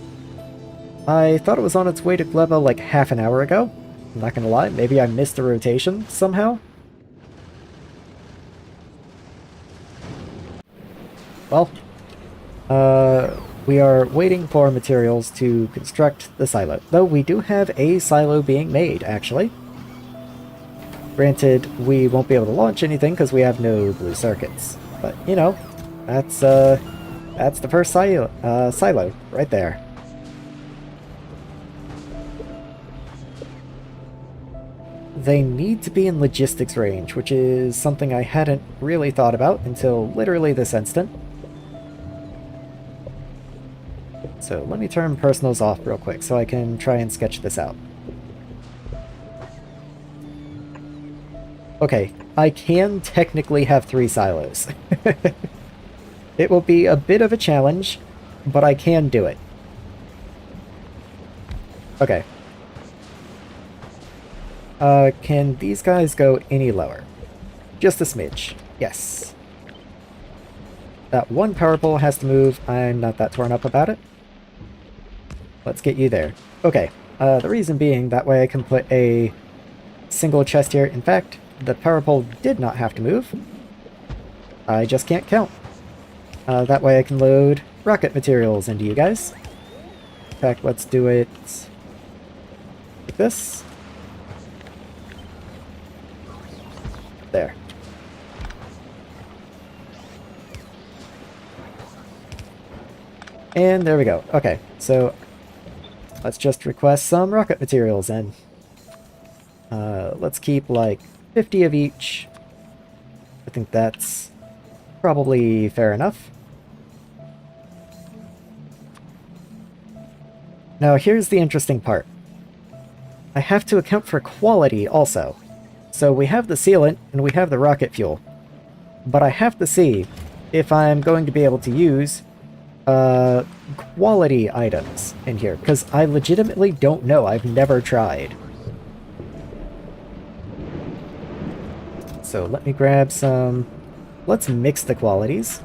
Speaker 1: I thought it was on its way to Gleba like half an hour ago. I'm not gonna lie, maybe I missed a rotation somehow. Well, we are waiting for materials to construct the silo. Though we do have a silo being made, actually. Granted, we won't be able to launch anything because we have no blue circuits. But, you know, that's the first silo right there. They need to be in logistics range, which is something I hadn't really thought about until literally this instant. So let me turn personals off real quick so I can try and sketch this out. Okay, I can technically have 3 silos. It will be a bit of a challenge, but I can do it. Okay. Can these guys go any lower? Just a smidge. Yes. That one power pole has to move. I'm not that torn up about it. Let's get you there. Okay. The reason being, that way I can put a single chest here. In fact, the power pole did not have to move. I just can't count. That way I can load rocket materials into you guys. In fact, let's do it like this. There. And there we go. Okay, so let's just request some rocket materials in. Let's keep like 50 of each. I think that's probably fair enough. Now here's the interesting part. I have to account for quality also. So we have the sealant and we have the rocket fuel. But I have to see if I'm going to be able to use quality items in here, because I legitimately don't know. I've never tried. So let me grab some. Let's mix the qualities.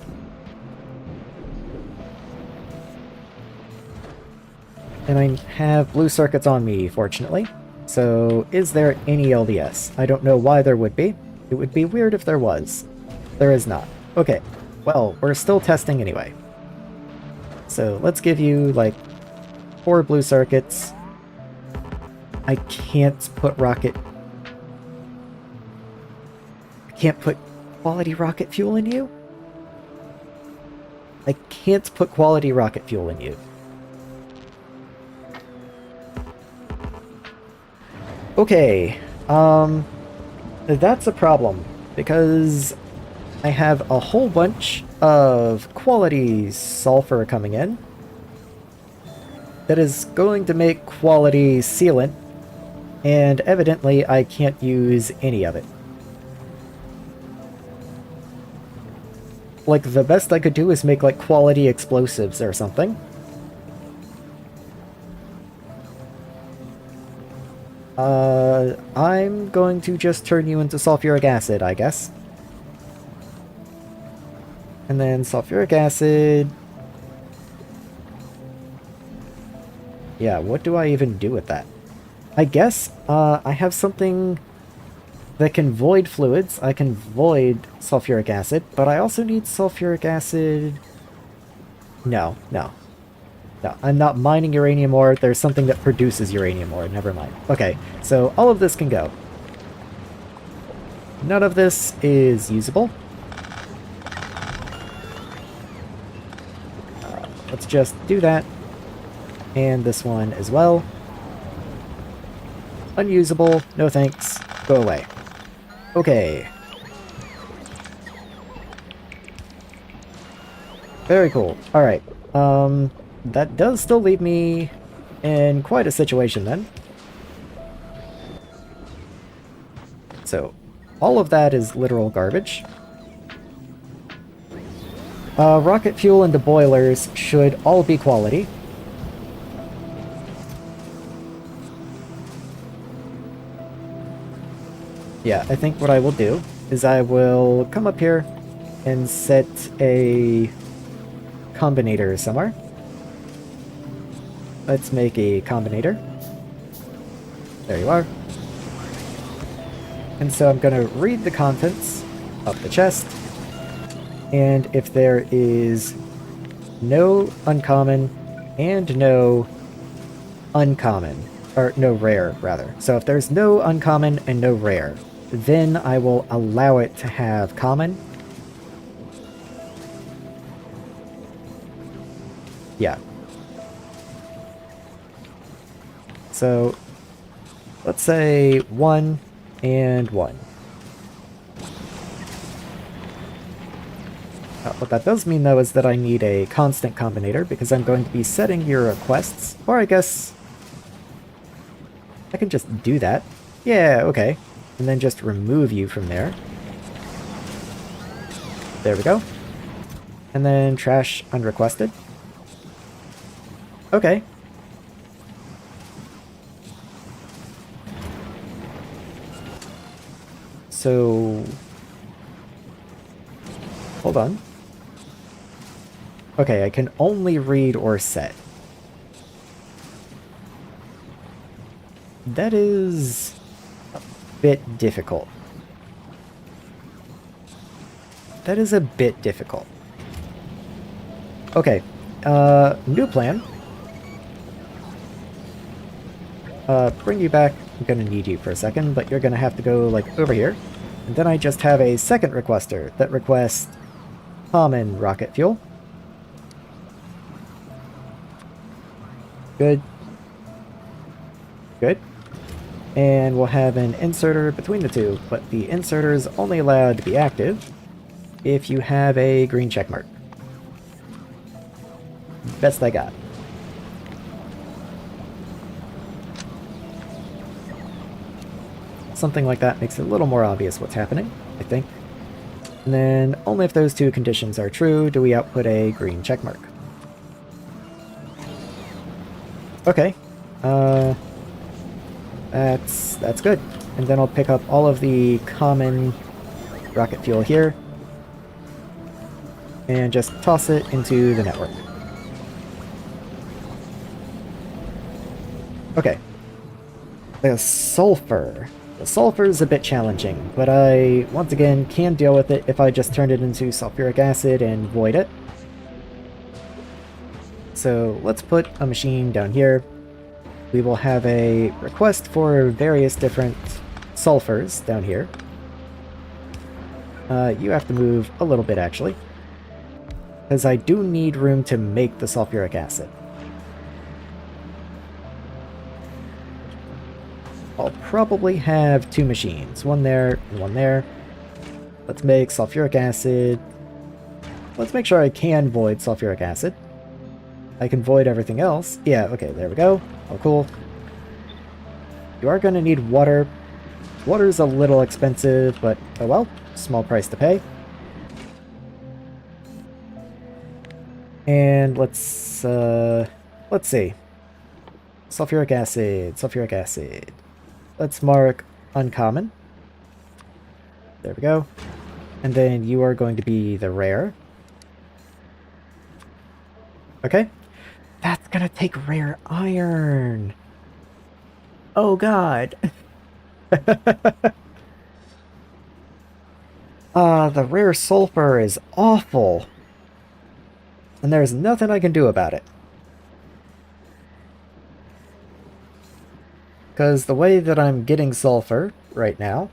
Speaker 1: And I have blue circuits on me, fortunately. So is there any LDS? I don't know why there would be. It would be weird if there was. There is not. Okay, well, we're still testing anyway. So let's give you, like, 4 blue circuits. I can't put quality rocket fuel in you? I can't put quality rocket fuel in you. Okay, that's a problem, because I have a whole bunch of quality sulfur coming in that is going to make quality sealant, and evidently I can't use any of it. Like, the best I could do is make, like, quality explosives or something. I'm going to just turn you into sulfuric acid, I guess. And then sulfuric acid... Yeah, what do I even do with that? I guess, I have something that can void fluids. I can void sulfuric acid, but I also need sulfuric acid... No, I'm not mining uranium ore. There's something that produces uranium ore. Never mind. Okay, so all of this can go. None of this is usable. Let's just do that. And this one as well. Unusable. No thanks. Go away. Okay. Very cool. Alright. That does still leave me in quite a situation then. So, all of that is literal garbage. Rocket fuel into boilers should all be quality. Yeah, I think what I will do is I will come up here and set a combinator somewhere. Let's make a combinator. There you are. And so I'm going to read the contents of the chest. And if there is no uncommon and no uncommon, or no rare, rather. So if there's no uncommon and no rare, then I will allow it to have common. Yeah. So, let's say 1 and 1. What that does mean, though, is that I need a constant combinator, because I'm going to be setting your requests. Or I guess I can just do that. Yeah, okay. And then just remove you from there. There we go. And then trash unrequested. Okay. So... hold on. Okay, I can only read or set. That is a bit difficult. That is a bit difficult. Okay, new plan. Bring you back. I'm gonna need you for a second, but you're gonna have to go, like, over here. And then I just have a second requester that requests common rocket fuel. Good. Good. And we'll have an inserter between the two, but the inserter is only allowed to be active if you have a green check mark. Best I got. Something like that makes it a little more obvious what's happening, I think. And then only if those two conditions are true do we output a green check mark. Okay. That's good. And then I'll pick up all of the common rocket fuel here and just toss it into the network. Okay. The sulfur. The sulfur is a bit challenging, but I, once again, can deal with it if I just turn it into sulfuric acid and void it. So let's put a machine down here. We will have a request for various different sulfurs down here. You have to move a little bit, actually. Because I do need room to make the sulfuric acid. I'll probably have 2 machines. One there and one there. Let's make sulfuric acid. Let's make sure I can void sulfuric acid. I can void everything else. Yeah, okay, there we go. Oh, cool. You are going to need water. Water's a little expensive, but oh well. Small price to pay. And let's see. Sulfuric acid, sulfuric acid. Let's mark uncommon. There we go. And then you are going to be the rare. Okay. That's gonna take rare iron. Oh god. The rare sulfur is awful. And there's nothing I can do about it. Because the way that I'm getting sulfur right now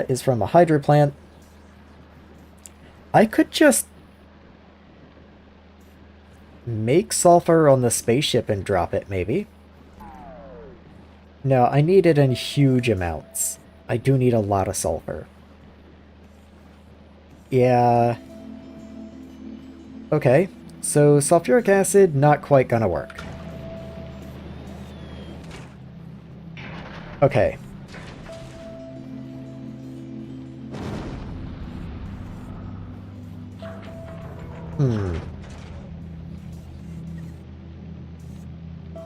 Speaker 1: is from a hydro plant. I could just make sulfur on the spaceship and drop it, maybe. No, I need it in huge amounts. I do need a lot of sulfur. Yeah. Okay, so sulfuric acid, not quite gonna work. Okay.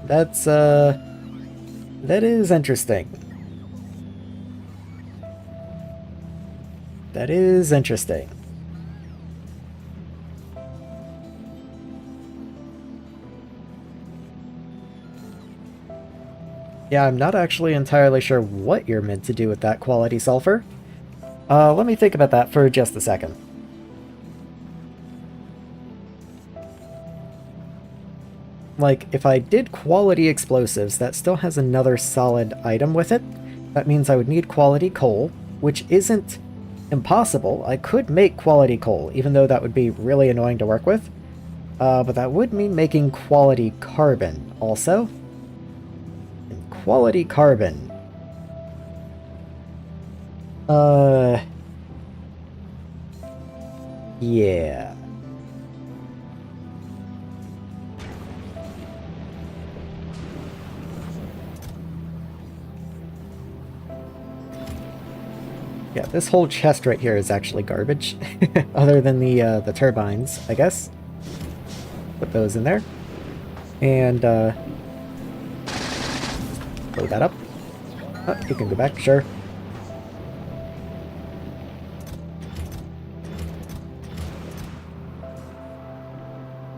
Speaker 1: That's, that is interesting. That is interesting. Yeah, I'm not actually entirely sure what you're meant to do with that quality sulfur. Let me think about that for just a second. Like, if I did quality explosives, that still has another solid item with it. That means I would need quality coal, which isn't impossible. I could make quality coal, even though that would be really annoying to work with. But that would mean making quality carbon also. And quality carbon. Yeah. Yeah, this whole chest right here is actually garbage. Other than the turbines, I guess. Put those in there. And, load that up. Oh, you can go back, sure.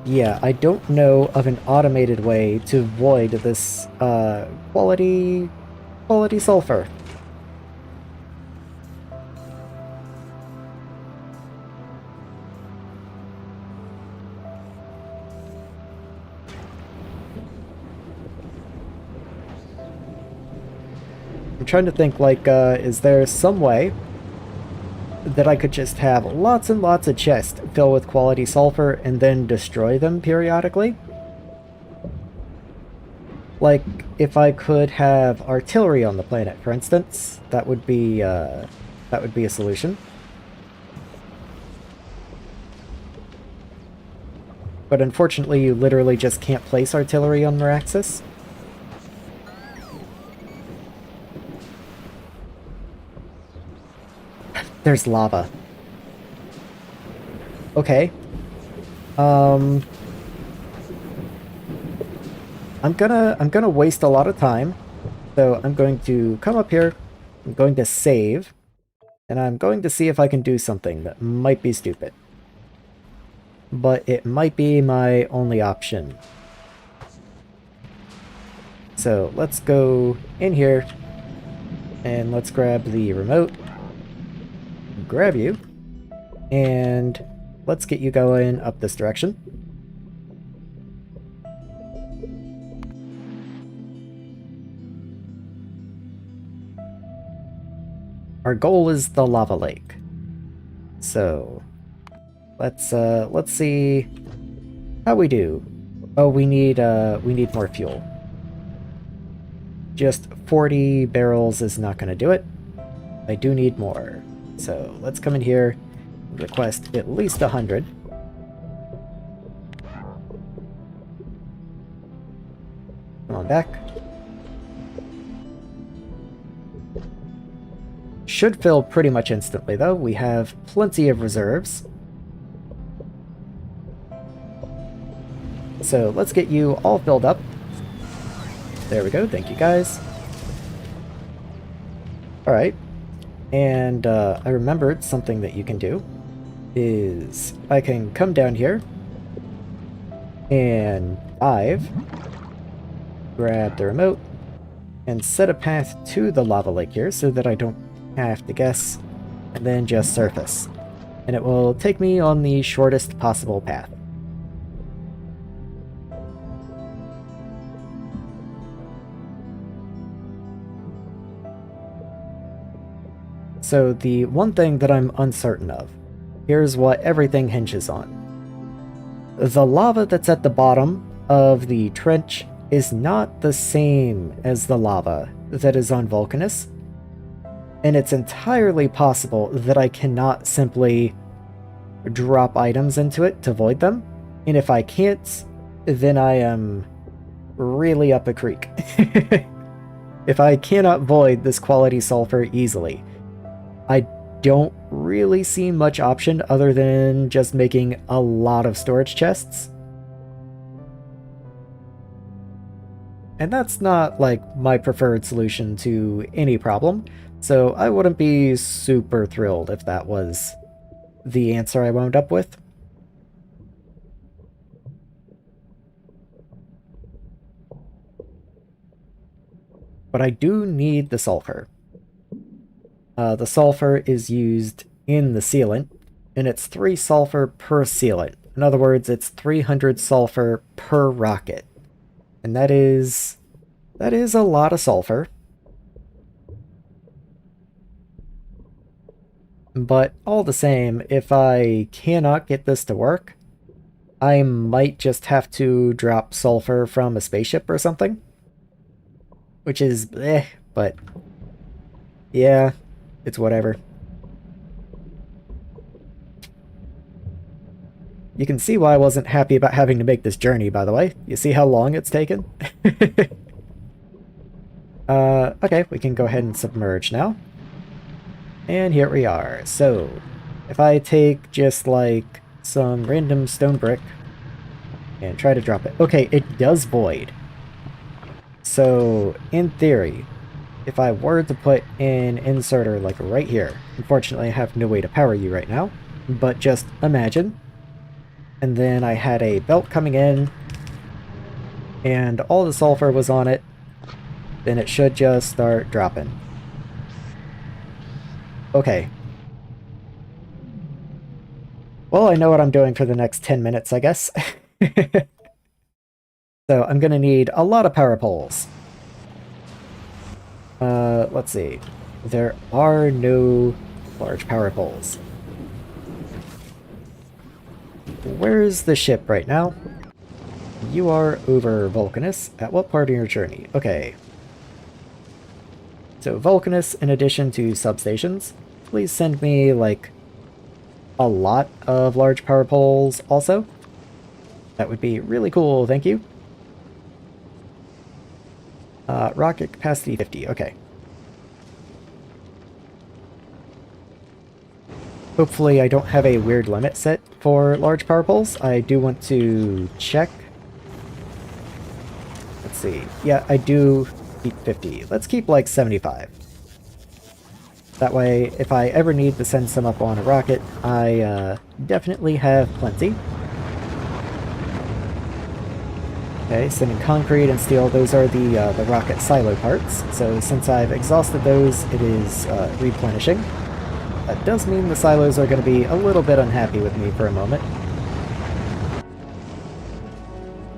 Speaker 1: Yeah, I don't know of an automated way to void this, quality sulfur. I'm trying to think, like, is there some way that I could just have lots and lots of chests filled with quality sulfur and then destroy them periodically? Like, if I could have artillery on the planet, for instance, that would be a solution. But unfortunately, you literally just can't place artillery on Maraxsis. There's lava. Okay. I'm gonna waste a lot of time. So I'm going to come up here, I'm going to save, and I'm going to see if I can do something that might be stupid. But it might be my only option. So let's go in here, and let's grab the remote. Grab you, and let's get you going up this direction. Our goal is the lava lake. So let's see how we do. Oh, we need more fuel. Just 40 barrels is not going to do it. I do need more. So let's come in here and request at least 100. Come on back. Should fill pretty much instantly, though. We have plenty of reserves. So let's get you all filled up. There we go. Thank you, guys. Alright. And I remembered something that you can do is I can come down here and dive, grab the remote, and set a path to the lava lake here so that I don't have to guess, and then just surface. And it will take me on the shortest possible path. So the one thing that I'm uncertain of, here's what everything hinges on. The lava that's at the bottom of the trench is not the same as the lava that is on Vulcanus, and it's entirely possible that I cannot simply drop items into it to void them, and if I can't, then I am really up a creek. If I cannot void this quality sulfur easily, I don't really see much option other than just making a lot of storage chests. And that's not, like, my preferred solution to any problem, so I wouldn't be super thrilled if that was the answer I wound up with. But I do need the sulfur. The sulfur is used in the sealant, and it's 3 sulfur per sealant. In other words, it's 300 sulfur per rocket. And that is a lot of sulfur. But all the same, if I cannot get this to work, I might just have to drop sulfur from a spaceship or something. Which is but yeah, it's whatever. You can see why I wasn't happy about having to make this journey, by the way. You see how long it's taken? Okay, we can go ahead and submerge now. And here we are. So, if I take just like some random stone brick and try to drop it. Okay, it does void. So, in theory, if I were to put an inserter like right here, unfortunately I have no way to power you right now, but just imagine, and then I had a belt coming in, and all the sulfur was on it, then it should just start dropping. Okay. Well, I know what I'm doing for the next 10 minutes, I guess. So I'm gonna need a lot of power poles. Let's see. There are no large power poles. Where's the ship right now? You are over Vulcanus. At what part of your journey? Okay. So Vulcanus, in addition to substations, please send me, like, a lot of large power poles also. That would be really cool, thank you. Rocket capacity 50, okay. Hopefully I don't have a weird limit set for large power poles. I do want to check. Let's see. Yeah, I do keep 50. Let's keep like 75. That way, if I ever need to send some up on a rocket, I definitely have plenty. Okay, sending concrete and steel, those are the rocket silo parts. So since I've exhausted those, it is replenishing. That does mean the silos are going to be a little bit unhappy with me for a moment.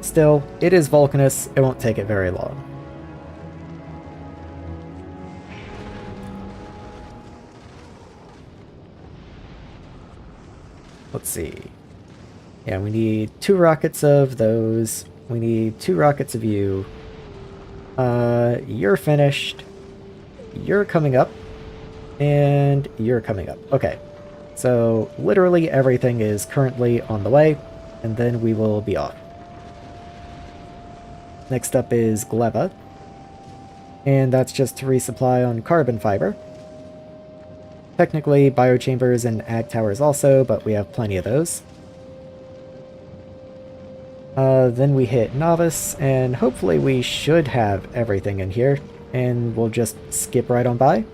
Speaker 1: Still, it is Vulcanus, it won't take it very long. let's see. Yeah, we need 2 rockets of those. We need 2 rockets of you. You're finished. You're coming up. And you're coming up. Okay. So, literally everything is currently on the way, and then we will be off. Next up is Gleba. And that's just to resupply on carbon fiber. Technically, biochambers and ag towers also, but we have plenty of those. Then we hit Novice, and hopefully we should have everything in here, and we'll just skip right on by.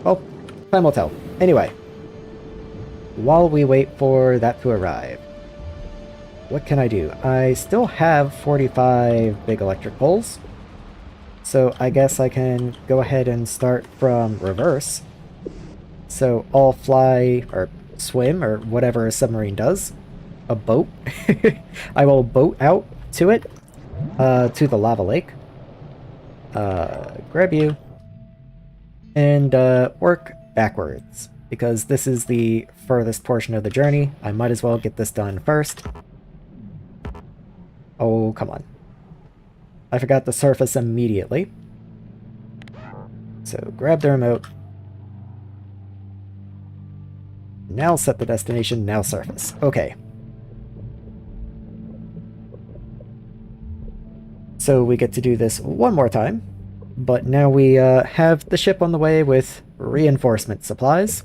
Speaker 1: Well, time will tell. Anyway, while we wait for that to arrive, what can I do? I still have 45 big electric poles, so I guess I can go ahead and start from reverse. So I'll fly, or swim, or whatever a submarine does. A boat. I will boat out to it, to the lava lake. Grab you. And work backwards, because this is the furthest portion of the journey. I might as well get this done first. Oh, come on. I forgot to surface immediately. So grab the remote. Now set the destination, now surface. Okay. So we get to do this one more time, but now we have the ship on the way with reinforcement supplies.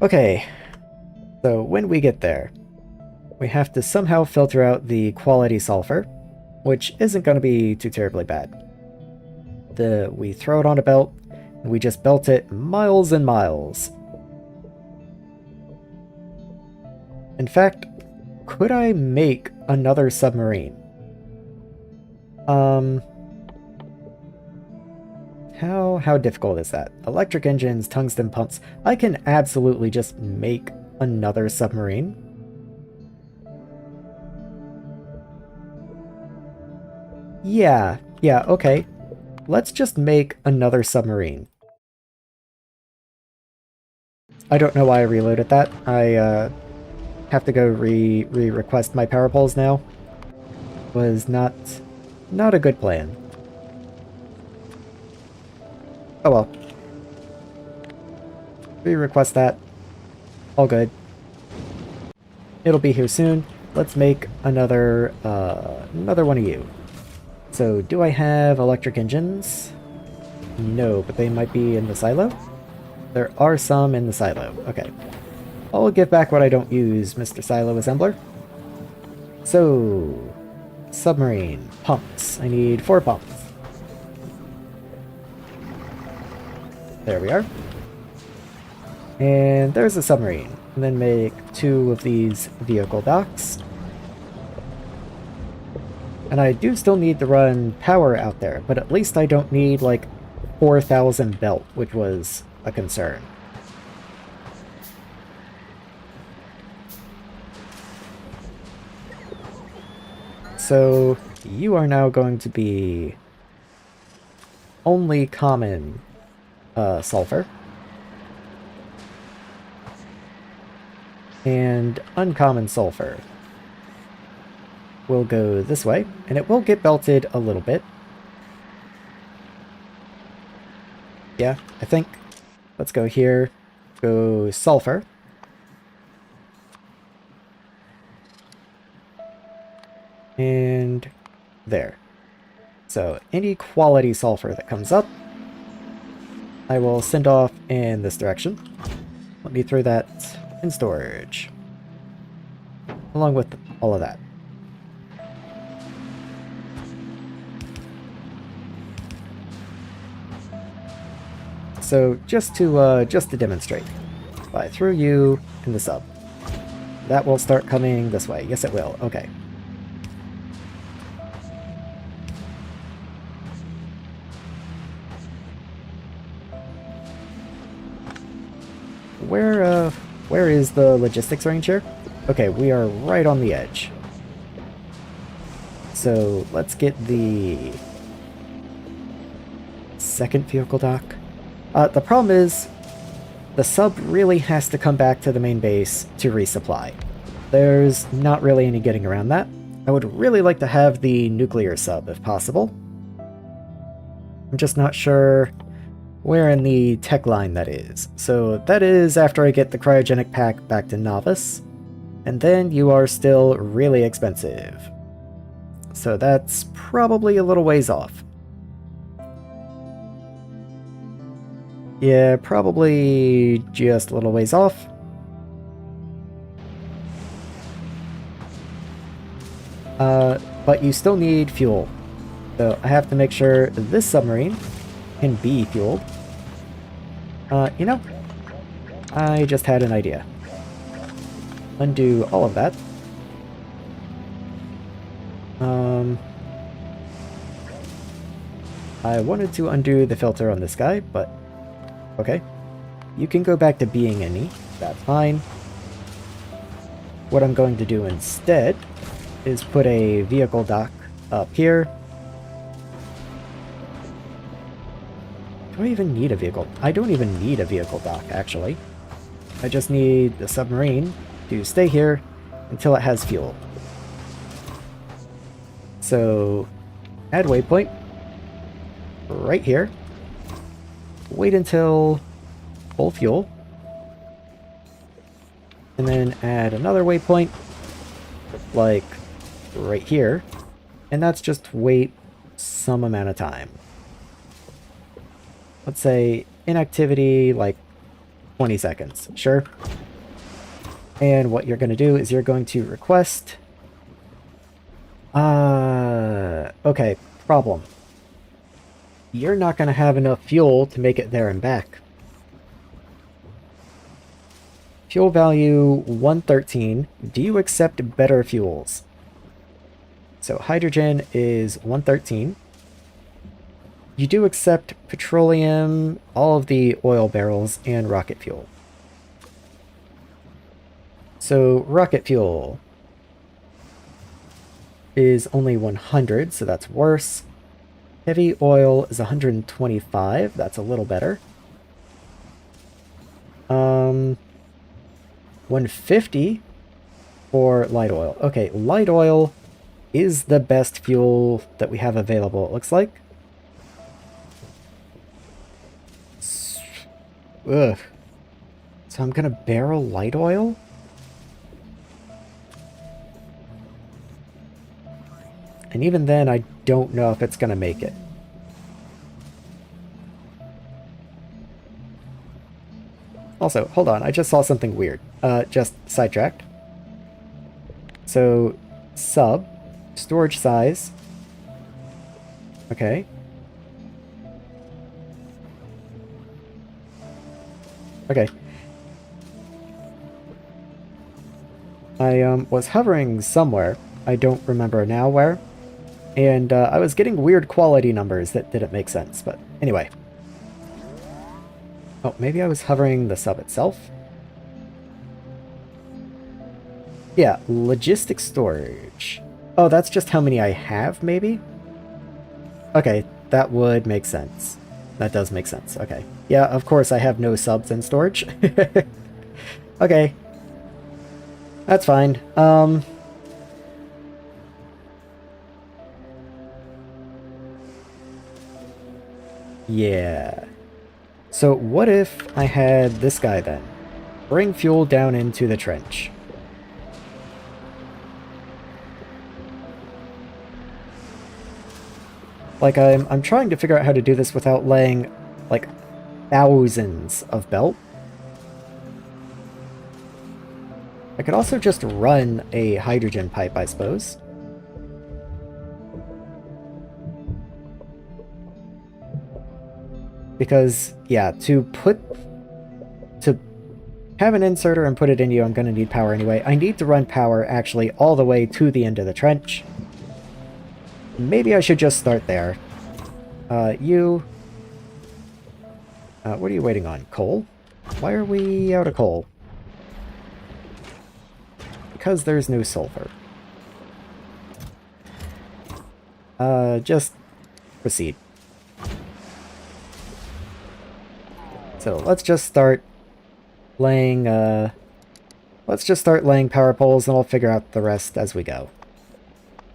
Speaker 1: Okay, so when we get there, we have to somehow filter out the quality sulfur, which isn't going to be too terribly bad. We throw it on a belt, and we just belt it miles and miles. In fact, could I make another submarine? How difficult is that? Electric engines, tungsten pumps. I can absolutely just make another submarine. Yeah, okay. Let's just make another submarine. I don't know why I reloaded that. I have to go re-request my power poles now. Was not a good plan. Oh well. Re-request that. All good. It'll be here soon. Let's make another one of you. So, do I have electric engines? No, but they might be in the silo? There are some in the silo. Okay. I'll give back what I don't use, Mr. Silo Assembler. So, submarine. Pumps. I need 4 pumps. There we are. And there's a submarine. And then make 2 of these vehicle docks. And I do still need to run power out there, but at least I don't need, like, 4,000 belt, which was a concern. So, you are now going to be only common sulfur. And uncommon sulfur will go this way, and it will get belted a little bit. Yeah, I think. Let's go here. Go sulfur. And there. So any quality sulfur that comes up, I will send off in this direction. Let me throw that in storage, along with all of that. So just to demonstrate, if I threw you in the sub, that will start coming this way. Yes, it will. Okay. Where is the logistics range here? Okay, we are right on the edge. So let's get the second vehicle dock. The problem is, the sub really has to come back to the main base to resupply. There's not really any getting around that. I would really like to have the nuclear sub if possible. I'm just not sure where in the tech line that is. So that is after I get the cryogenic pack back to Novice. And then you are still really expensive. So that's probably a little ways off. Yeah, probably just a little ways off. But you still need fuel. So I have to make sure this submarine can be fueled. You know, I just had an idea. Undo all of that. I wanted to undo the filter on this guy, but okay. You can go back to being any. That's fine. What I'm going to do instead is put a vehicle dock up here. Do I even need a vehicle? I don't even need a vehicle dock, actually. I just need the submarine to stay here until it has fuel. So, add waypoint right here. Wait until full fuel. And then add another waypoint, like right here. And that's just wait some amount of time. Let's say inactivity, like 20 seconds. Sure. And what you're going to do is you're going to request... okay, problem. You're not going to have enough fuel to make it there and back. Fuel value 113. Do you accept better fuels? So hydrogen is 113. You do accept petroleum, all of the oil barrels, and rocket fuel. So rocket fuel is only 100, so that's worse. Heavy oil is 125, that's a little better. 150 for light oil. Okay, light oil is the best fuel that we have available, it looks like. Ugh. So I'm gonna barrel light oil? And even then, I don't know if it's gonna make it. Also, hold on, I just saw something weird. Just sidetracked. So, sub, storage size. Okay. Okay. I was hovering somewhere. I don't remember now where. And I was getting weird quality numbers that didn't make sense, but anyway. Oh, maybe I was hovering the sub itself? Yeah, logistic storage. Oh, that's just how many I have, maybe? Okay, that would make sense. That does make sense, okay. Yeah, of course I have no subs in storage. Okay. That's fine. Yeah. So what if I had this guy then? Bring fuel down into the trench. Like, I'm trying to figure out how to do this without laying, like, thousands of belt. I could also just run a hydrogen pipe, I suppose. Because, yeah, to have an inserter and put it in you, I'm going to need power anyway. I need to run power, actually, all the way to the end of the trench. Maybe I should just start there. You... what are you waiting on? Coal? Why are we out of coal? Because there's no sulfur. Just proceed. So let's just start laying, power poles, and we'll figure out the rest as we go.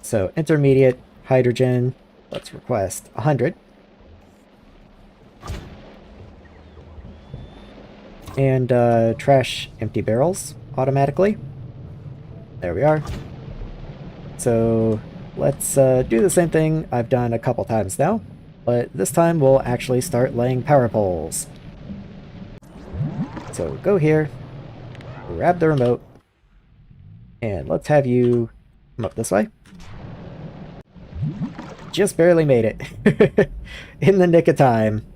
Speaker 1: So intermediate hydrogen, let's request 100. And trash empty barrels automatically. There we are. So let's do the same thing I've done a couple times now, but this time we'll actually start laying power poles. So go here, grab the remote, and let's have you come up this way. Just barely made it. In the nick of time.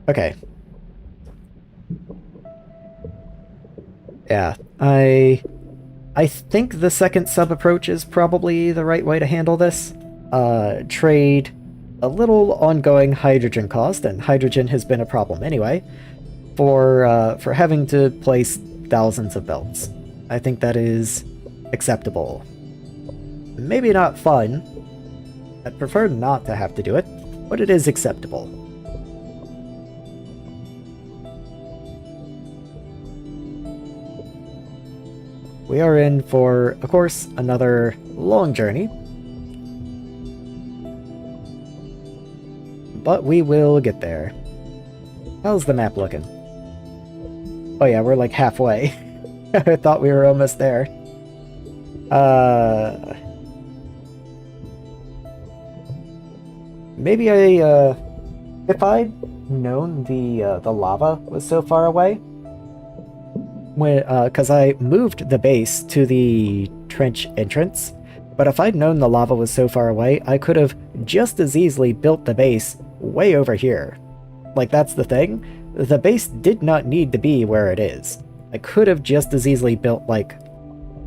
Speaker 1: Okay. Yeah, I think the second sub-approach is probably the right way to handle this. Trade a little ongoing hydrogen cost, and hydrogen has been a problem anyway, for having to place thousands of belts. I think that is acceptable. Maybe not fun. I'd prefer not to have to do it, but it is acceptable. We are in for, of course, another long journey. But we will get there. How's the map looking? Oh yeah, we're like halfway. I thought we were almost there. Maybe if I'd known the lava was so far away, because I moved the base to the trench entrance, but if I'd known the lava was so far away, I could have just as easily built the base way over here. Like, that's the thing. The base did not need to be where it is. I could have just as easily built, like,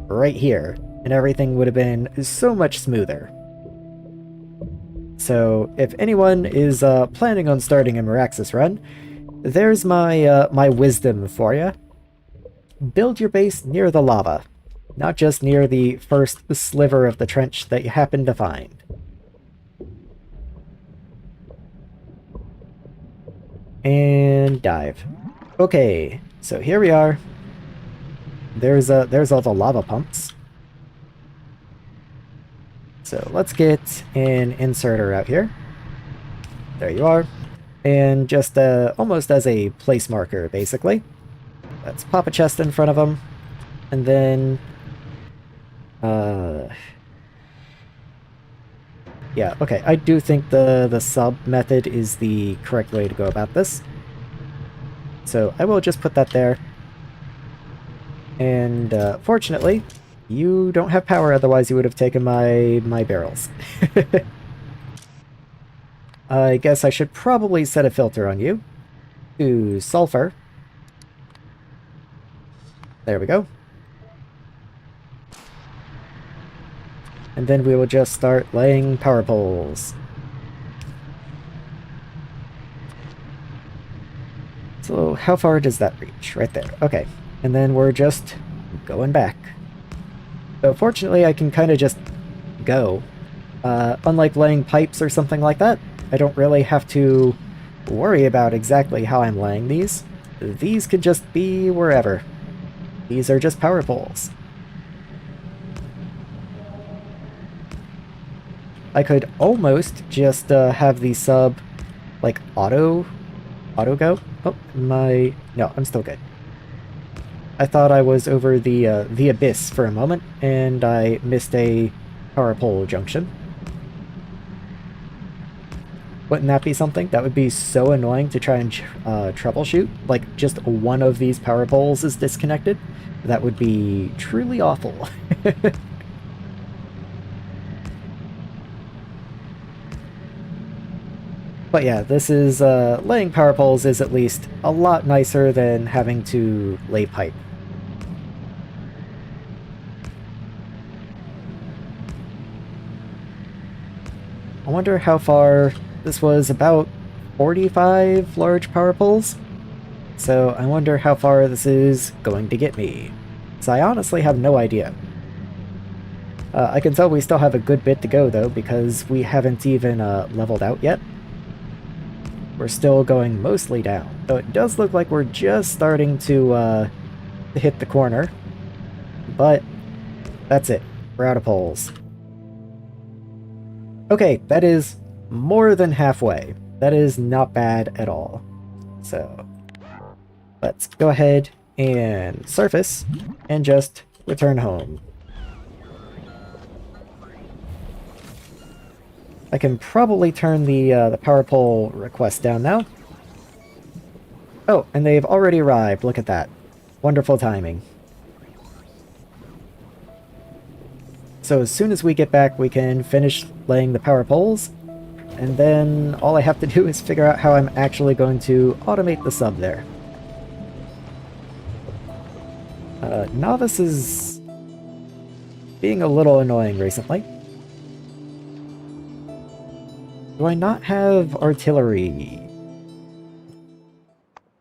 Speaker 1: right here, and everything would have been so much smoother. So, if anyone is planning on starting a Maraxsis run, there's my, my wisdom for you. Build your base near the lava, not just near the first sliver of the trench that you happen to find. And dive. Okay, so here we are. There's all the lava pumps. So let's get an inserter out here. There you are. And just almost as a place marker, basically. Let's pop a chest in front of them, and then, yeah, okay, I do think the sub method is the correct way to go about this. So I will just put that there. And, fortunately, you don't have power, otherwise you would have taken my barrels. I guess I should probably set a filter on you to sulfur. There we go. And then we will just start laying power poles. So how far does that reach? Right there. Okay. And then we're just going back. So fortunately I can kind of just go. Unlike laying pipes or something like that, I don't really have to worry about exactly how I'm laying these. These could just be wherever. These are just power poles. I could almost just have the sub, like, auto go. Oh, no, I'm still good. I thought I was over the abyss for a moment, and I missed a power pole junction. Wouldn't that be something? That would be so annoying to try and troubleshoot. Like, just one of these power poles is disconnected. That would be truly awful. But yeah, this is, laying power poles is at least a lot nicer than having to lay pipe. I wonder how far. This was about 45 large power poles. So I wonder how far this is going to get me. So I honestly have no idea. I can tell we still have a good bit to go, though, because we haven't even leveled out yet. We're still going mostly down. So it does look like we're just starting to hit the corner. But that's it. We're out of poles. Okay, that is more than halfway. That is not bad at all. So let's go ahead and surface and just return home. I can probably turn the power pole request down now. Oh, and they've already arrived. Look at that. Wonderful timing. So as soon as we get back, we can finish laying the power poles, and then all I have to do is figure out how I'm actually going to automate the sub there. Novice is being a little annoying recently. Do I not have artillery?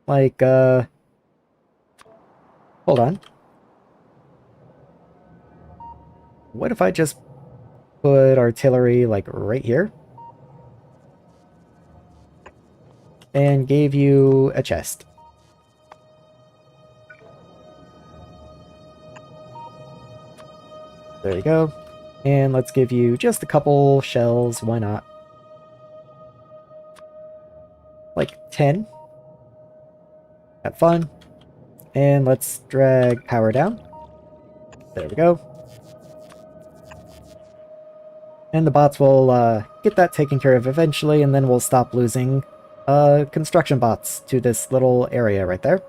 Speaker 1: Like, hold on. What if I just put artillery, like, right here? And gave you a chest. There you go. And let's give you just a couple shells, why not? Like 10. Have fun. And let's drag power down. There we go. And the bots will get that taken care of eventually, and then we'll stop losing construction bots to this little area right there.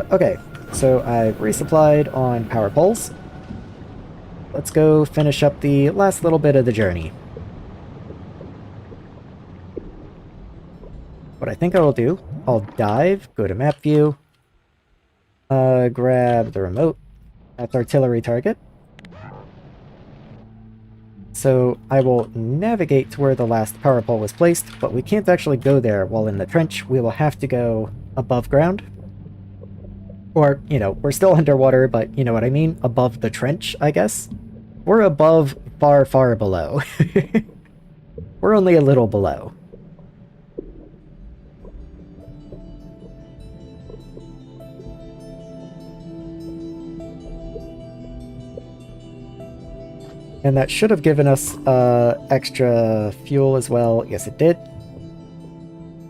Speaker 1: Okay, so I've resupplied on power poles. Let's go finish up the last little bit of the journey. What I think I will do, I'll dive, go to map view, grab the remote. That's artillery target. So I will navigate to where the last power pole was placed, but we can't actually go there while in the trench. We will have to go above ground. Or, you know, we're still underwater, but you know what I mean? Above the trench, I guess? We're above, far, far below. We're only a little below. And that should have given us extra fuel as well. Yes, it did.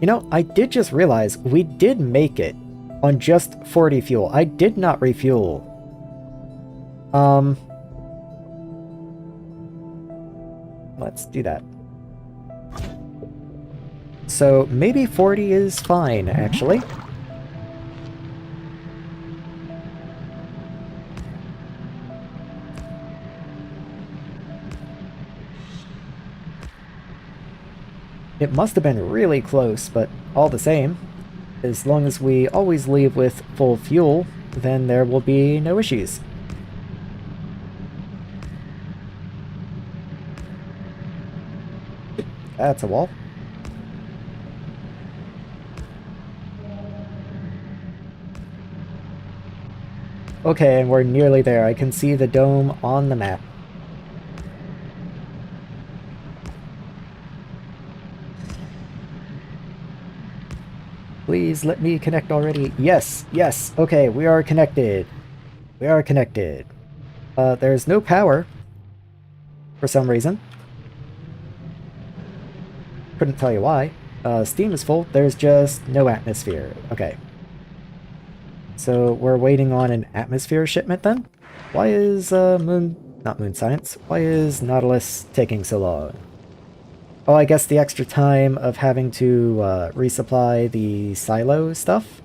Speaker 1: You know, I did just realize we did make it on just 40 fuel. I did not refuel. Let's do that. So maybe 40 is fine, actually. It must have been really close, but all the same, as long as we always leave with full fuel, then there will be no issues. That's a wall. Okay, and we're nearly there. I can see the dome on the map. Please let me connect already. Yes, yes. Okay, we are connected. We are connected. There's no power for some reason. Couldn't tell you why. Steam is full. There's just no atmosphere. Okay. So we're waiting on an atmosphere shipment then? Why is not moon science. Why is Nautilus taking so long? Oh, I guess the extra time of having to resupply the silo stuff?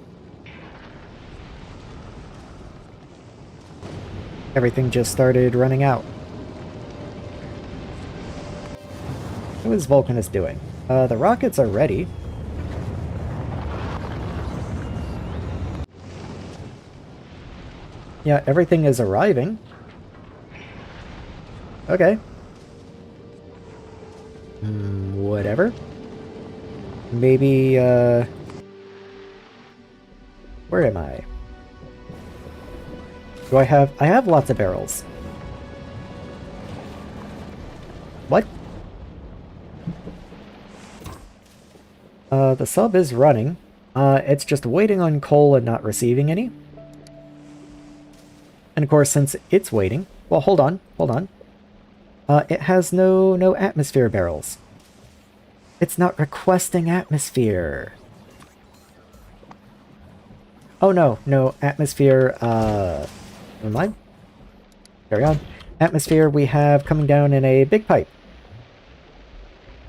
Speaker 1: Everything just started running out. What is Vulcanus doing? The rockets are ready. Yeah, everything is arriving. Okay. Whatever. Maybe, where am I? Do I have... I have lots of barrels. What? The sub is running. It's just waiting on coal and not receiving any. And of course, since it's waiting... Well, hold on. It has no atmosphere barrels. It's not requesting atmosphere. Oh no atmosphere, never mind. Carry on. Atmosphere we have coming down in a big pipe.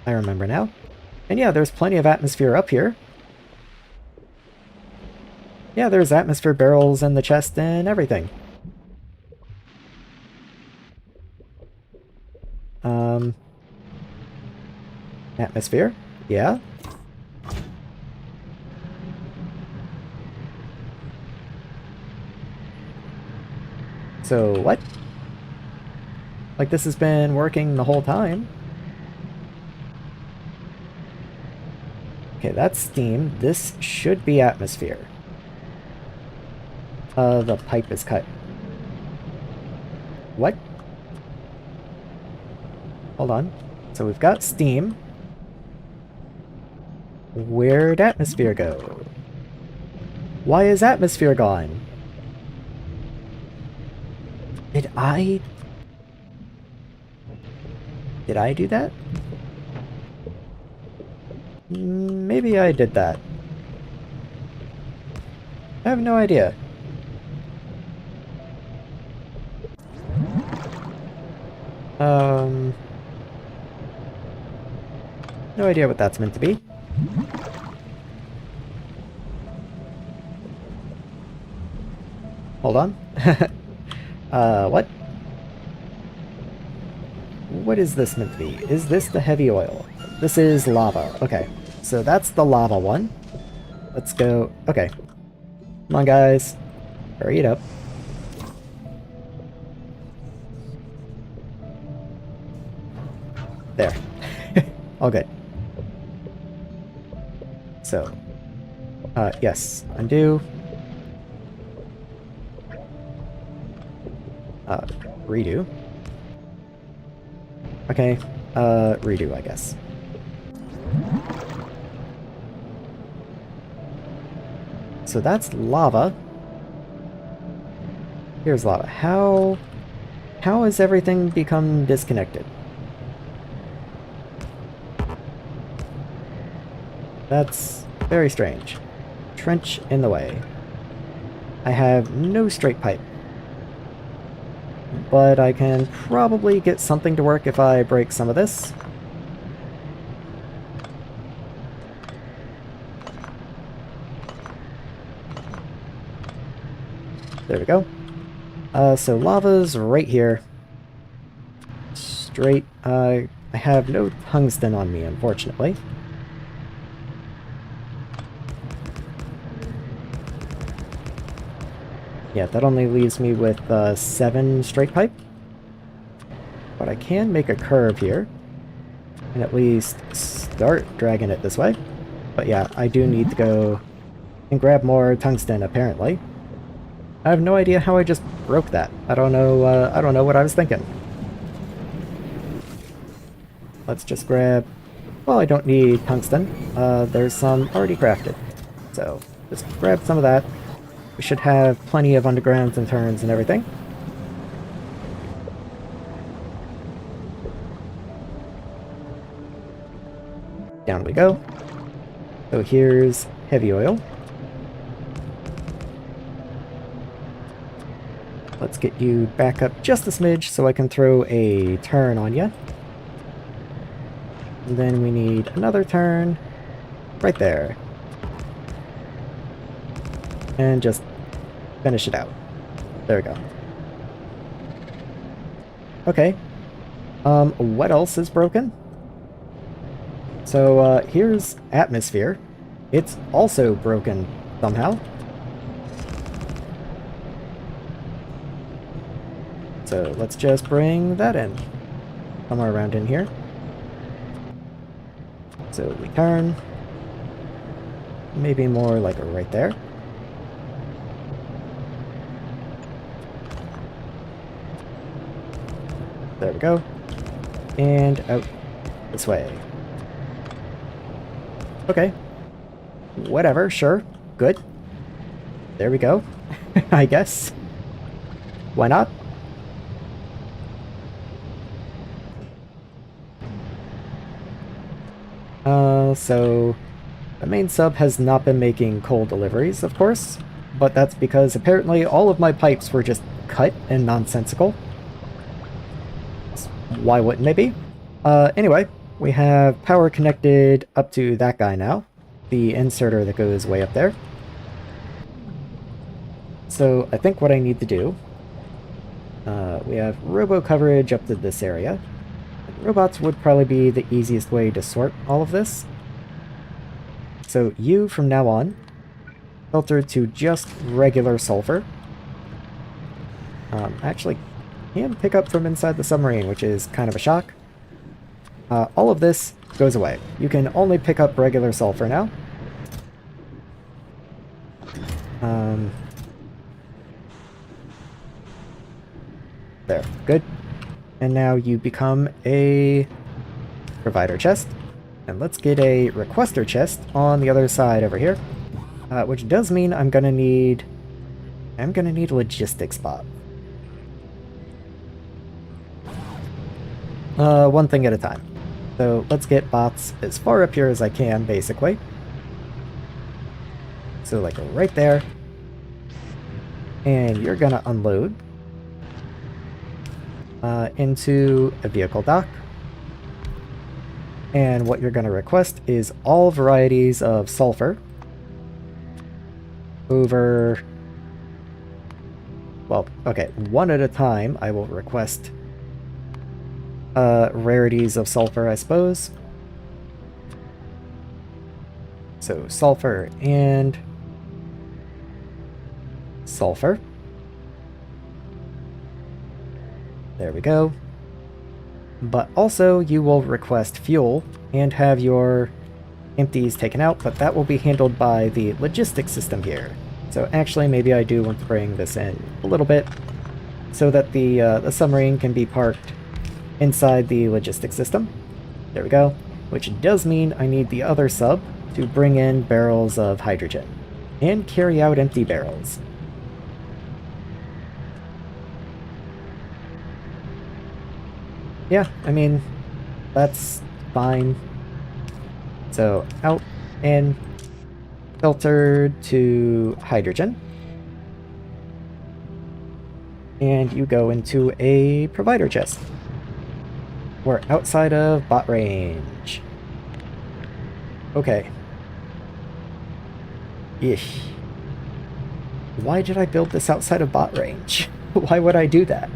Speaker 1: I remember now. And yeah, there's plenty of atmosphere up here. Yeah, there's atmosphere barrels in the chest and everything. Atmosphere? Yeah. So, what? Like, this has been working the whole time. Okay, that's steam. This should be atmosphere. The pipe is cut. What? Hold on. So we've got steam. Where'd atmosphere go? Why is atmosphere gone? Did I do that? Maybe I did that. I have no idea. No idea what that's meant to be. Hold on. What? What is this meant to be? Is this the heavy oil? This is lava. Okay. So that's the lava one. Let's go. Okay. Come on, guys. Hurry it up. There. All good. So. Yes. Undo. Redo. Okay. Redo, I guess. So that's lava. Here's lava. How has everything become disconnected? That's very strange. Trench in the way. I have no straight pipe. But I can probably get something to work if I break some of this. There we go. So lava's right here. Straight. I have no tungsten on me, unfortunately. Yeah, that only leaves me with 7 straight pipe. But I can make a curve here. And at least start dragging it this way. But yeah, I do need to go and grab more tungsten, apparently. I have no idea how I just broke that. I don't know what I was thinking. Let's just grab... Well, I don't need tungsten. There's some already crafted. So, just grab some of that. We should have plenty of undergrounds and turns and everything. Down we go. So here's heavy oil. Let's get you back up just a smidge so I can throw a turn on you. And then we need another turn right there. And just finish it out. There we go. Okay. What else is broken? So, here's atmosphere. It's also broken somehow. So, let's just bring that in. Somewhere around in here. So, we turn. Maybe more like right there. There we go. And out this way. Okay. Whatever, sure. Good. There we go. I guess. Why not? So the main sub has not been making coal deliveries, of course, but that's because apparently all of my pipes were just cut and nonsensical. Why wouldn't they be? Anyway, we have power connected up to that guy now, the inserter that goes way up there. So I think what I need to do, we have robo coverage up to this area. Robots would probably be the easiest way to sort all of this. So you, from now on, filter to just regular sulfur. Actually, can pick up from inside the submarine, which is kind of a shock. All of this goes away. You can only pick up regular sulfur now. There, good. And now you become a provider chest. And let's get a requester chest on the other side over here. Which does mean I'm gonna need a logistics bot. One thing at a time. So let's get bots as far up here as I can, basically. So like right there. And you're gonna unload into a vehicle dock. And what you're gonna request is all varieties of sulfur over... Well, okay, one at a time I will request rarities of sulfur, I suppose. So sulfur and sulfur. There we go. But also you will request fuel and have your empties taken out, but that will be handled by the logistics system here. So actually maybe I do want to bring this in a little bit so that the submarine can be parked inside the logistics system. There we go. Which does mean I need the other sub to bring in barrels of hydrogen and carry out empty barrels. Yeah, I mean, that's fine. So out and filtered to hydrogen. And you go into a provider chest. We're outside of bot range. Okay. Eesh. Why did I build this outside of bot range? Why would I do that?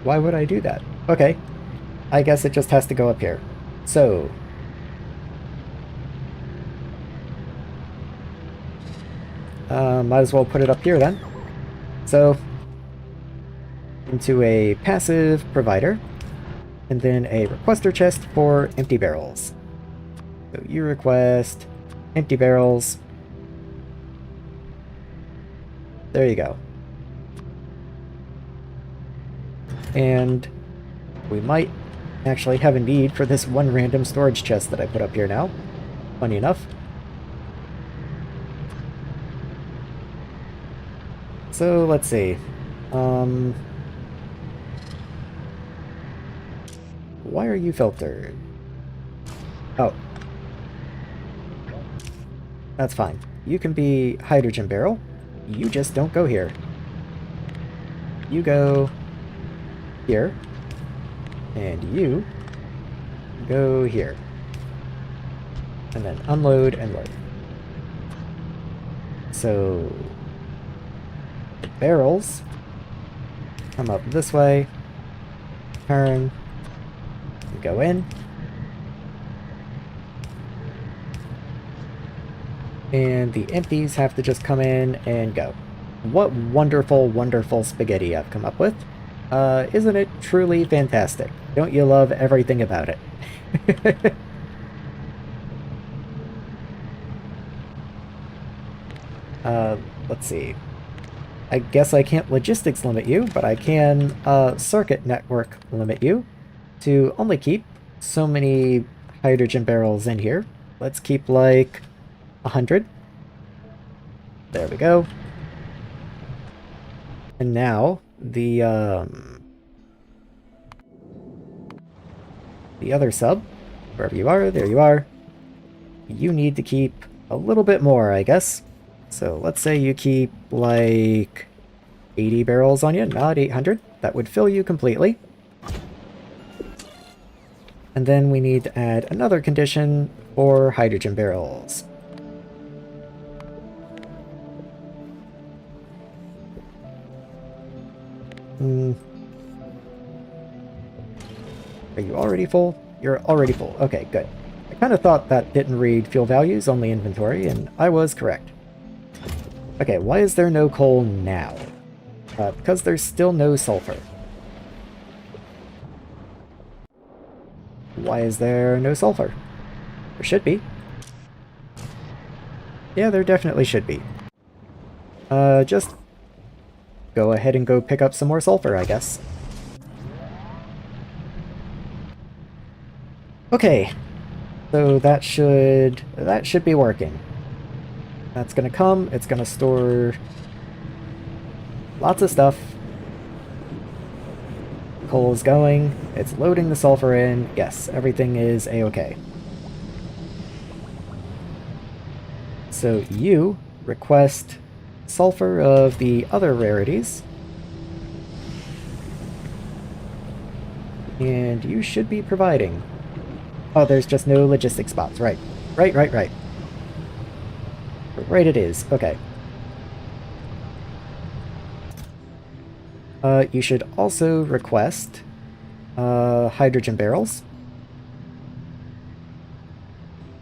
Speaker 1: Why would I do that? Okay. I guess it just has to go up here. So... might as well put it up here then. So... into a passive provider. And then a requester chest for empty barrels. So you request empty barrels. There you go. And we might actually have a need for this one random storage chest that I put up here now. Funny enough. So let's see. Why are you filtered? Oh. That's fine. You can be hydrogen barrel. You just don't go here. You go here. And you go here. And then unload and load. So the barrels come up this way, turn, go in, and the empties have to just come in and go. What wonderful, wonderful spaghetti I've come up with. Isn't it truly fantastic? Don't you love everything about it? Let's see. I guess I can't logistics limit you, but I can circuit network limit you to only keep so many hydrogen barrels in here. Let's keep like 100. There we go. And now the other sub, wherever you are, there you are. You need to keep a little bit more, I guess. So let's say you keep like 80 barrels on you, not 800. That would fill you completely. And then we need to add another condition for hydrogen barrels. Are you already full? You're already full. Okay, good. I kind of thought that didn't read fuel values, only inventory, and I was correct. Okay, why is there no coal now? Because there's still no sulfur. Why is there no sulfur? There should be. Yeah, there definitely should be. Just go ahead and go pick up some more sulfur, I guess. Okay, so that should be working. That's gonna come, it's gonna store lots of stuff. Coal is going, it's loading the sulfur in. Yes, everything is a-okay. So you request sulfur of the other rarities. And you should be providing. Oh, there's just no logistic spots. Right. Right it is. Okay. You should also request hydrogen barrels.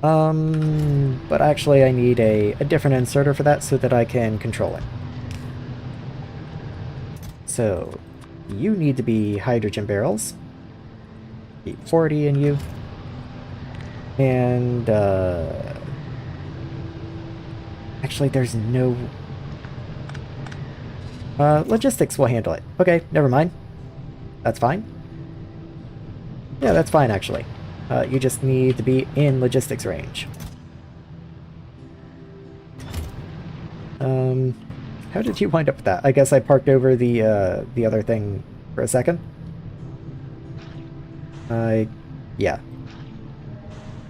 Speaker 1: But actually I need a different inserter for that so that I can control it. So, you need to be hydrogen barrels. Be 40 in you. And, actually, there's no... logistics will handle it. Okay, never mind. That's fine. Yeah, that's fine, actually. You just need to be in logistics range. How did you wind up with that? I guess I parked over the other thing for a second. Yeah.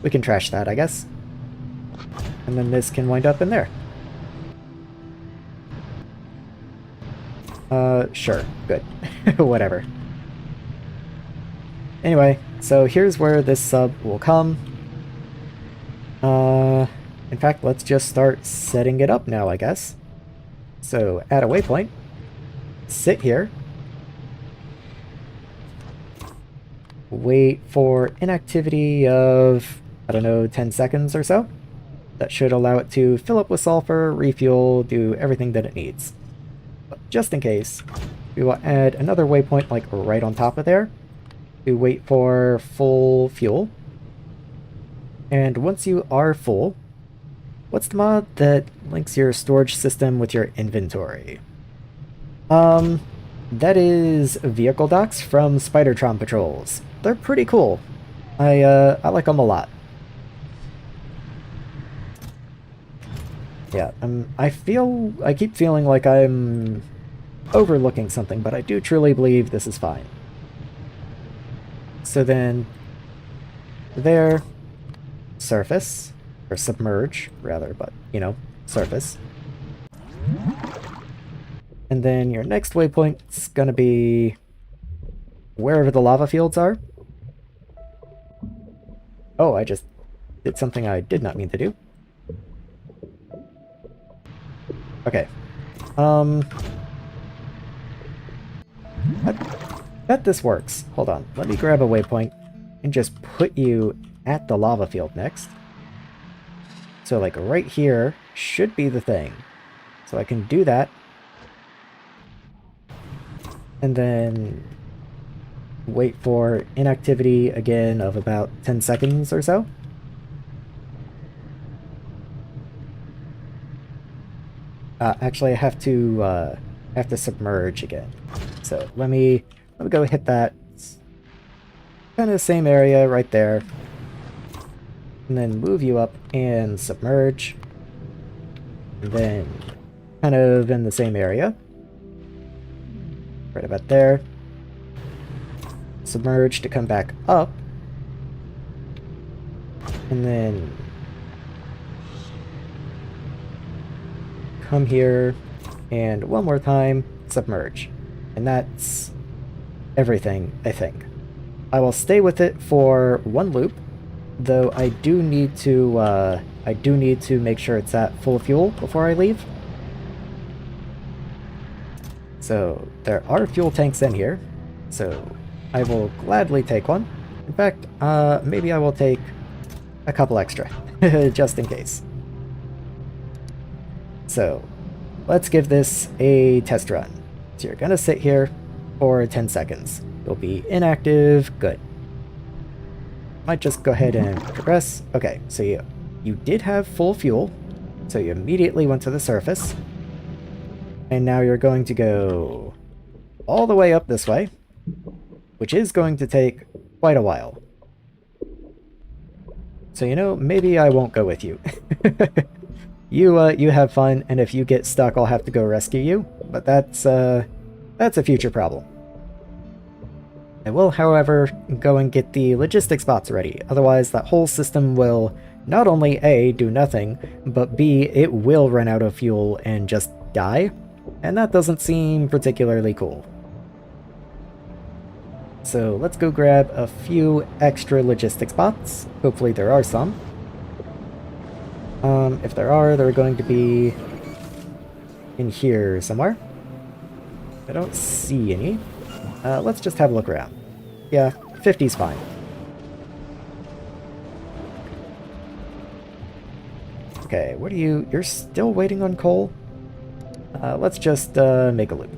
Speaker 1: We can trash that, I guess. And then this can wind up in there. Sure. Good. Whatever. Anyway, so here's where this sub will come. In fact, let's just start setting it up now, I guess. So, add a waypoint. Sit here. Wait for inactivity of, I don't know, 10 seconds or so. That should allow it to fill up with sulfur, refuel, do everything that it needs. But just in case, we will add another waypoint like right on top of there to wait for full fuel. And once you are full, what's the mod that links your storage system with your inventory? That is vehicle docks from Spidertron patrols. They're pretty cool. I like them a lot. Yeah, I keep feeling like I'm overlooking something, but I do truly believe this is fine. So then, there, surface, or submerge, rather, but, you know, surface. And then your next waypoint's gonna be wherever the lava fields are. Oh, I just did something I did not mean to do. Okay. Bet this works. Hold on. Let me grab a waypoint and just put you at the lava field next. So, like, right here should be the thing. So I can do that. And then wait for inactivity again of about 10 seconds or so. Actually, I have to submerge again. So let me go hit that. Kind of the same area right there. And then move you up and submerge. And then kind of in the same area. Right about there. Submerge to come back up. And then come here and one more time submerge. And that's everything, I think. I will stay with it for one loop, though I do need to make sure it's at full fuel before I leave. So there are fuel tanks in here, so I will gladly take one. In fact, maybe I will take a couple extra, just in case. So let's give this a test run. So you're gonna sit here for 10 seconds. You'll be inactive. Good. Might just go ahead and progress. Okay, so you did have full fuel, so you immediately went to the surface. And now you're going to go all the way up this way, which is going to take quite a while. So, you know, maybe I won't go with you. You have fun, and if you get stuck, I'll have to go rescue you. But that's a future problem. I will, however, go and get the logistics bots ready. Otherwise, that whole system will not only A, do nothing, but B, it will run out of fuel and just die. And that doesn't seem particularly cool. So let's go grab a few extra logistics bots. Hopefully there are some. If there are, they're going to be in here somewhere. I don't see any. Let's just have a look around. Yeah, 50's fine. Okay, what are you... You're still waiting on coal? Let's just make a loop.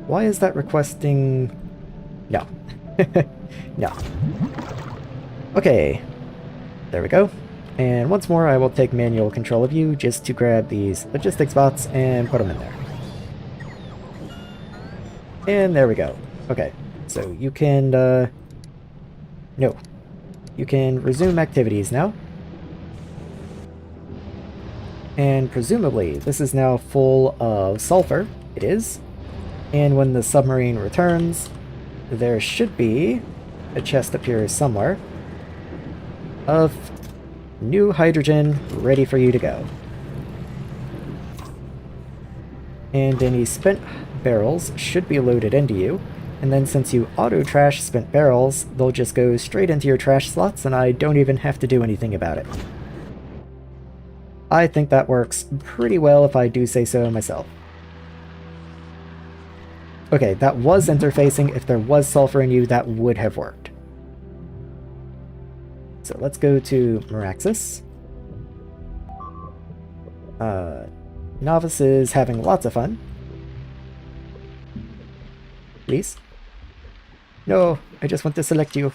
Speaker 1: Why is that requesting... No. No. Okay. There we go. And once more, I will take manual control of you just to grab these logistics bots and put them in there. And there we go. Okay, so you can, no. You can resume activities now. And presumably, this is now full of sulfur. It is. And when the submarine returns, there should be a chest up here somewhere of new hydrogen ready for you to go. And any spent barrels should be loaded into you, and then since you auto-trash spent barrels, they'll just go straight into your trash slots and I don't even have to do anything about it. I think that works pretty well if I do say so myself. Okay, that was interfacing. If there was sulfur in you, that would have worked. So let's go to Maraxsis. Novice is having lots of fun. Please? No, I just want to select you.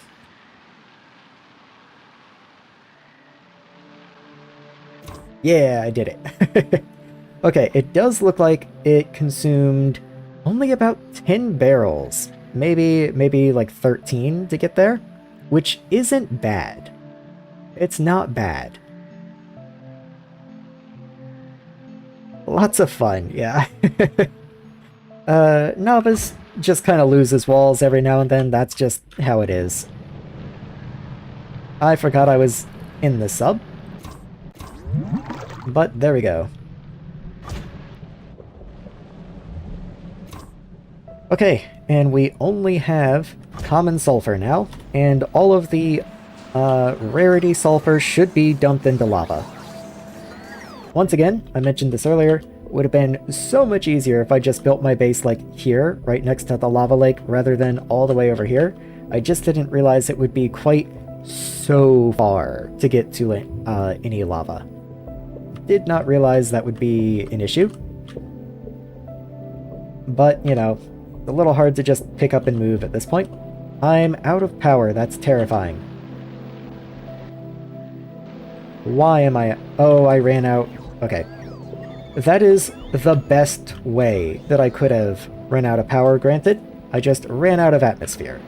Speaker 1: Yeah, I did it. Okay, it does look like it consumed only about 10 barrels. Maybe like 13 to get there, which isn't bad. It's not bad. Lots of fun, yeah. Novice just kind of loses walls every now and then. That's just how it is. I forgot I was in the sub. But there we go. Okay, and we only have common sulfur now, and all of the rarity sulfur should be dumped into lava. Once again, I mentioned this earlier, would have been so much easier if I just built my base like here, right next to the lava lake, rather than all the way over here. I just didn't realize it would be quite so far to get to any lava. Did not realize that would be an issue. But, you know, a little hard to just pick up and move at this point. I'm out of power, that's terrifying. Why am I... Oh, I ran out. Okay. That is the best way that I could have run out of power, granted. I just ran out of atmosphere.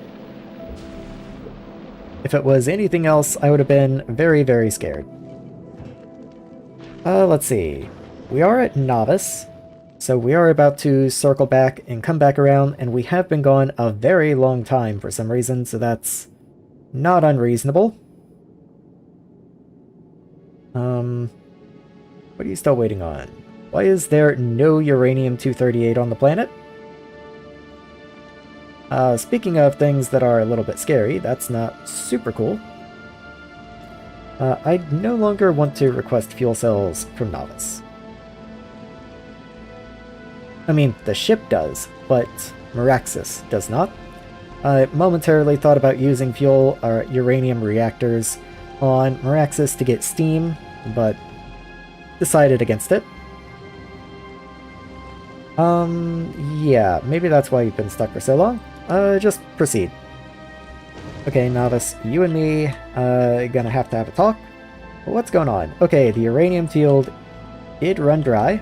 Speaker 1: If it was anything else, I would have been very, very scared. Let's see. We are at Novice, so we are about to circle back and come back around, and we have been gone a very long time for some reason, so that's not unreasonable. What are you still waiting on? Why is there no uranium-238 on the planet? Speaking of things that are a little bit scary, that's not super cool. I no longer want to request fuel cells from Novice. I mean, the ship does, but Maraxsis does not. I momentarily thought about using fuel or uranium reactors on Maraxsis to get steam, but decided against it. Yeah, maybe that's why you've been stuck for so long. Just proceed. Okay, Novice, you and me, gonna have to have a talk. What's going on? Okay, the uranium field did run dry.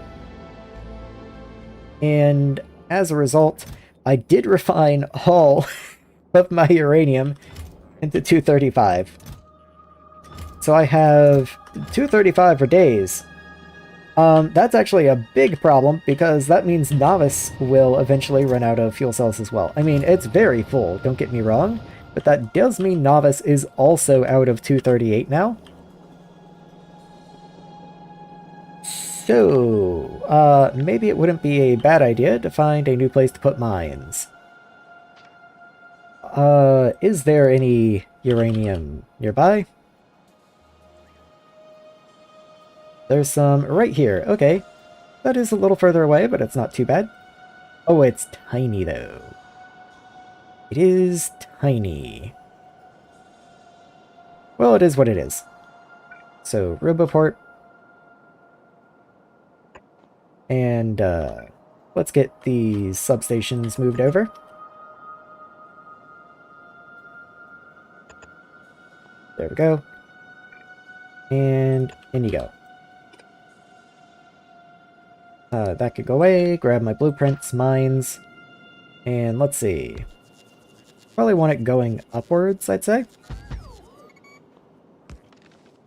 Speaker 1: And as a result, I did refine all of my uranium into 235. So I have 235 for days. That's actually a big problem, because that means Novice will eventually run out of fuel cells as well. I mean, it's very full, don't get me wrong, but that does mean Novice is also out of 238 now. So, maybe it wouldn't be a bad idea to find a new place to put mines. Is there any uranium nearby? There's some right here. Okay. That is a little further away, but it's not too bad. Oh, it's tiny, though. It is tiny. Well, it is what it is. So, Roboport. And, let's get these substations moved over. There we go. And in you go. That could go away, grab my blueprints, mines, and let's see. Probably want it going upwards, I'd say.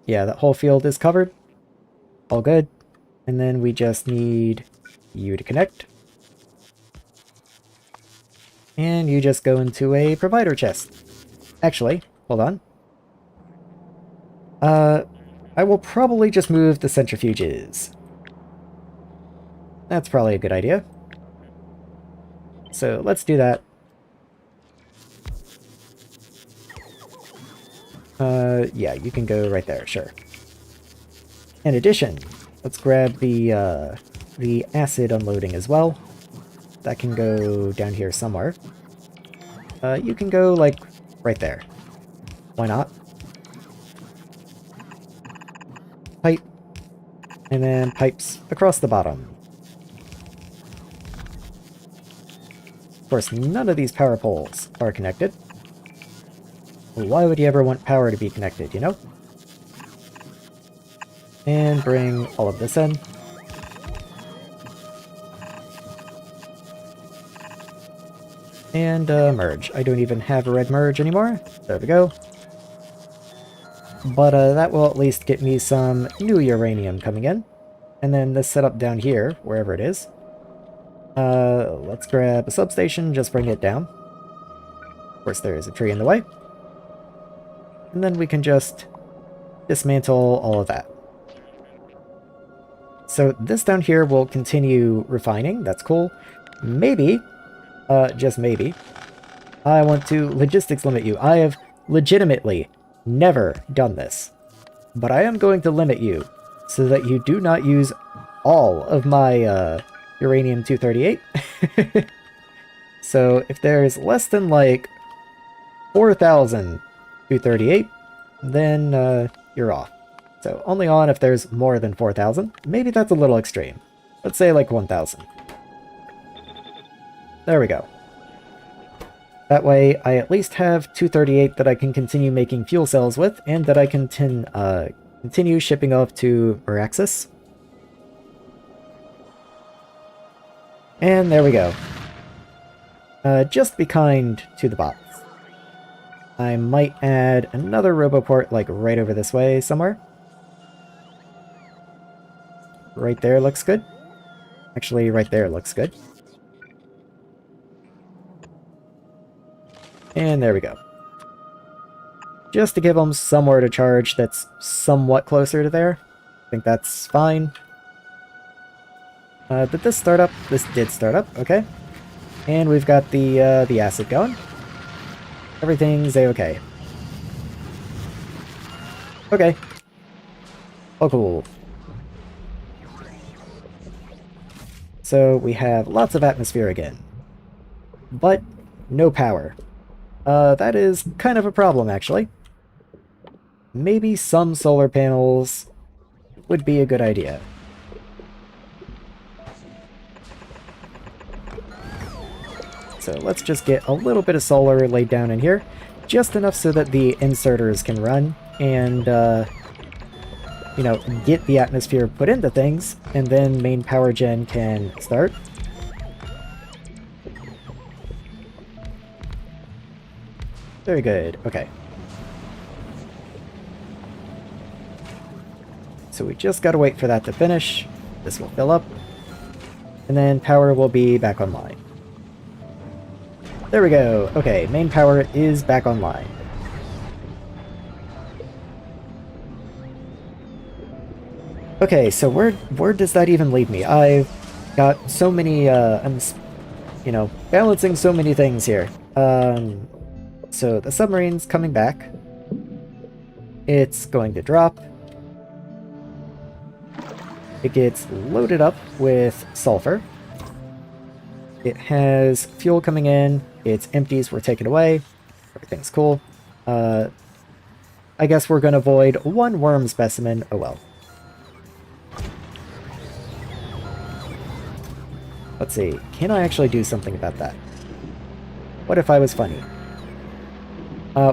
Speaker 1: Yeah, that whole field is covered. All good. And then we just need you to connect. And you just go into a provider chest. Actually, hold on. I will probably just move the centrifuges. That's probably a good idea. So let's do that. Yeah, you can go right there, sure. In addition, let's grab the acid unloading as well. That can go down here somewhere. You can go, like, right there. Why not? Pipe. And then pipes across the bottom. Of course, none of these power poles are connected. Why would you ever want power to be connected, you know? And bring all of this in. And merge. I don't even have a red merge anymore. There we go. But that will at least get me some new uranium coming in. And then this setup down here, wherever it is. Let's grab a substation, just bring it down. Of course, there is a tree in the way. And then we can just dismantle all of that. So this down here will continue refining. That's cool. Maybe, just maybe, I want to logistics limit you. I have legitimately never done this. But I am going to limit you so that you do not use all of my uranium-238. So if there's less than like 4,238, then you're off. So only on if there's more than 4,000. Maybe that's a little extreme. Let's say like 1,000. There we go. That way I at least have 238 that I can continue making fuel cells with, and that I can continue shipping off to Maraxsis. And there we go. Just be kind to the bots. I might add another roboport like right over this way somewhere. Right there looks good. Actually, right there looks good. And there we go. Just to give them somewhere to charge that's somewhat closer to there. I think that's fine. Did this start up? This did start up, okay. And we've got the acid going. Everything's a-okay. Okay. Oh, cool. So we have lots of atmosphere again. But no power. That is kind of a problem, actually. Maybe some solar panels would be a good idea. So let's just get a little bit of solar laid down in here. Just enough so that the inserters can run and, you know, get the atmosphere put into things, and then main power gen can start. Very good, okay. So we just gotta wait for that to finish. This will fill up. And then power will be back online. There we go. Okay, main power is back online. Okay, so where does that even leave me? I've got so many, I'm, you know, balancing so many things here. So the submarine's coming back. It's going to drop. It gets loaded up with sulfur. It has fuel coming in. Its empties were taken away. Everything's cool. I guess we're going to avoid one worm specimen. Oh well. Let's see. Can I actually do something about that? What if I was funny?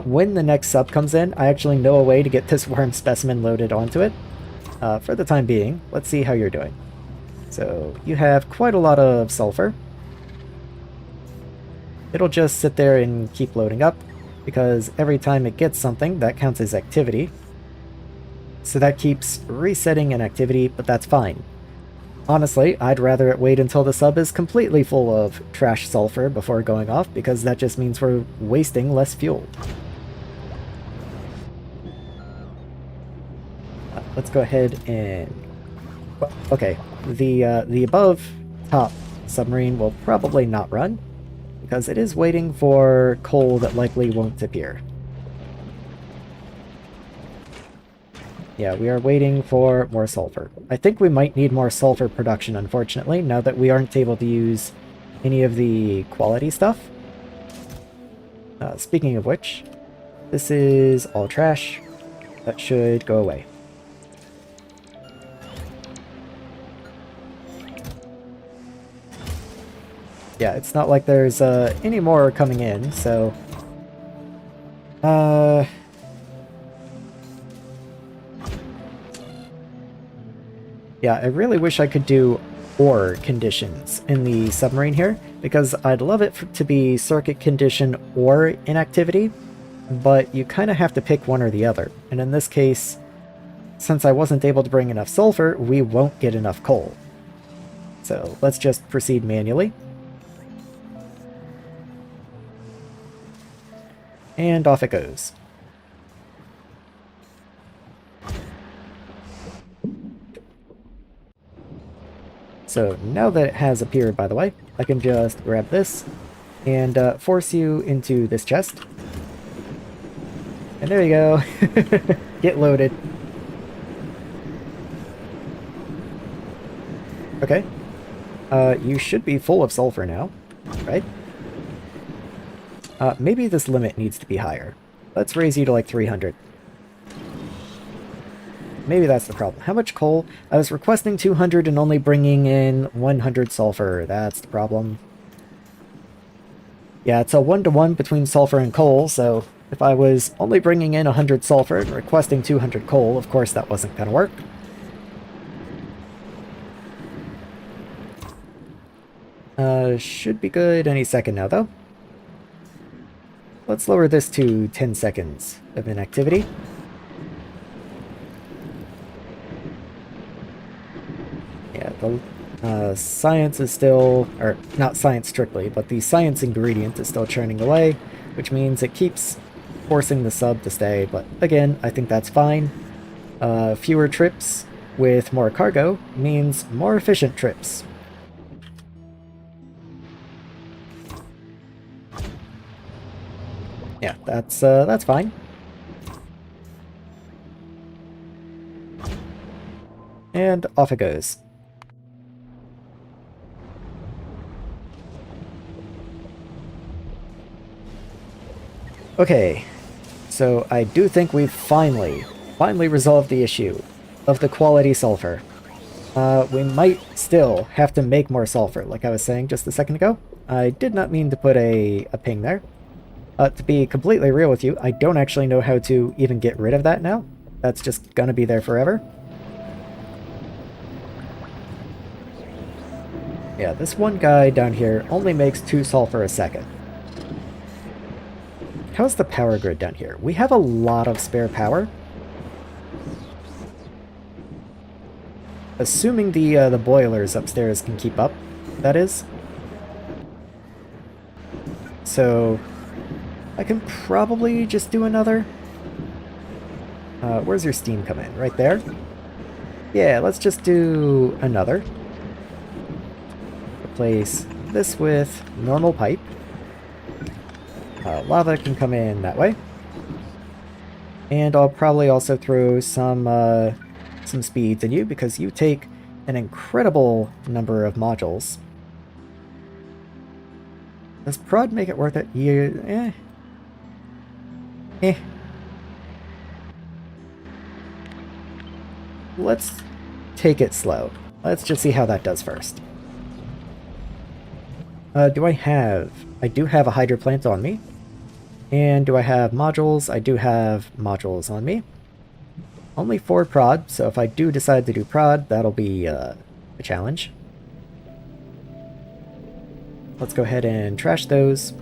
Speaker 1: When the next sub comes in, I actually know a way to get this worm specimen loaded onto it. For the time being, let's see how you're doing. So, you have quite a lot of sulfur. It'll just sit there and keep loading up, because every time it gets something, that counts as activity. So that keeps resetting an activity, but that's fine. Honestly, I'd rather it wait until the sub is completely full of trash sulfur before going off, because that just means we're wasting less fuel. Let's go ahead and... Okay, the above top submarine will probably not run, because it is waiting for coal that likely won't appear. Yeah, we are waiting for more sulfur. I think we might need more sulfur production, unfortunately, now that we aren't able to use any of the quality stuff. Speaking of which, this is all trash. That should go away. Yeah, it's not like there's any more coming in, so... Yeah, I really wish I could do ore conditions in the submarine here, because I'd love it to be circuit condition or inactivity, but you kind of have to pick one or the other. And in this case, since I wasn't able to bring enough sulfur, we won't get enough coal. So let's just proceed manually. And off it goes. So now that it has appeared, by the way, I can just grab this and force you into this chest. And there you go. Get loaded. Okay. You should be full of sulfur now, right? Maybe this limit needs to be higher. Let's raise you to like 300. Maybe that's the problem. How much coal? I was requesting 200 and only bringing in 100 sulfur. That's the problem. Yeah, it's a 1-to-1 between sulfur and coal, so If I was only bringing in 100 sulfur and requesting 200 coal, of course that wasn't going to work. Should be good any second now, though. Let's lower this to 10 seconds of inactivity. Yeah, the science is still, or not science strictly, but the science ingredient is still churning away, which means it keeps forcing the sub to stay, but again, I think that's fine. Fewer trips with more cargo means more efficient trips. Yeah, that's fine. And off it goes. Okay, so I do think we've finally resolved the issue of the quality sulfur. We might still have to make more sulfur, like I was saying just a second ago. I did not mean to put a ping there. To be completely real with you, I don't actually know how to even get rid of that now. That's just gonna be there forever. Yeah, this one guy down here only makes 2 sulfur a second. How's the power grid down here? We have a lot of spare power. Assuming the boilers upstairs can keep up, that is. So I can probably just do another. Where's your steam come in? Right there? Yeah, let's just do another. Replace this with normal pipe. Lava can come in that way. And I'll probably also throw some speeds in you because you take an incredible number of modules. Does prod make it worth it? Let's take it slow. Let's just see how that does first. I do have a hydro plant on me. And do I have modules? I do have modules on me. Only 4 prod, so if I do decide to do prod, that'll be a challenge. Let's go ahead and trash those.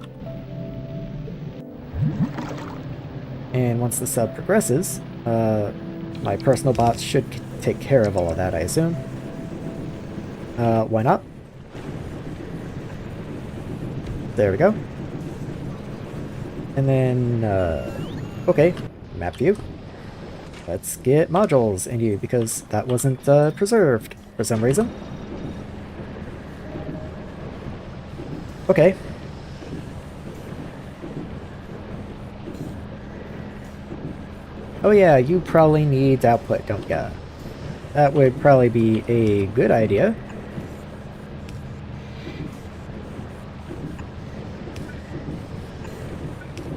Speaker 1: And once the sub progresses, my personal bots should take care of all of that, I assume. Why not? There we go. And then, okay, map view. Let's get modules in you, because that wasn't preserved for some reason. Okay. Oh yeah, you probably need output, don't ya? That would probably be a good idea.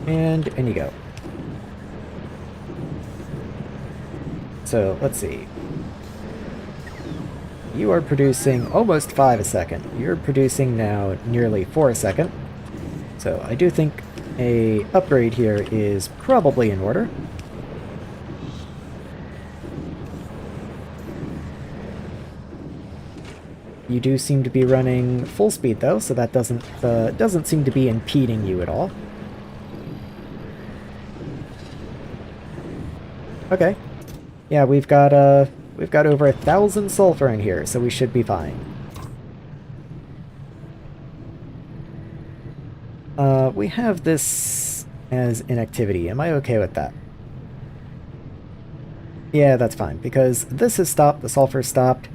Speaker 1: And in you go. So, let's see. You are producing almost 5 a second. You're producing now nearly 4 a second. So I do think a upgrade here is probably in order. You do seem to be running full speed though, so that doesn't seem to be impeding you at all. Okay. Yeah, we've got over 1,000 sulfur in here, so we should be fine. We have this as inactivity. Am I okay with that? Yeah, that's fine, because this has stopped, the sulfur stopped.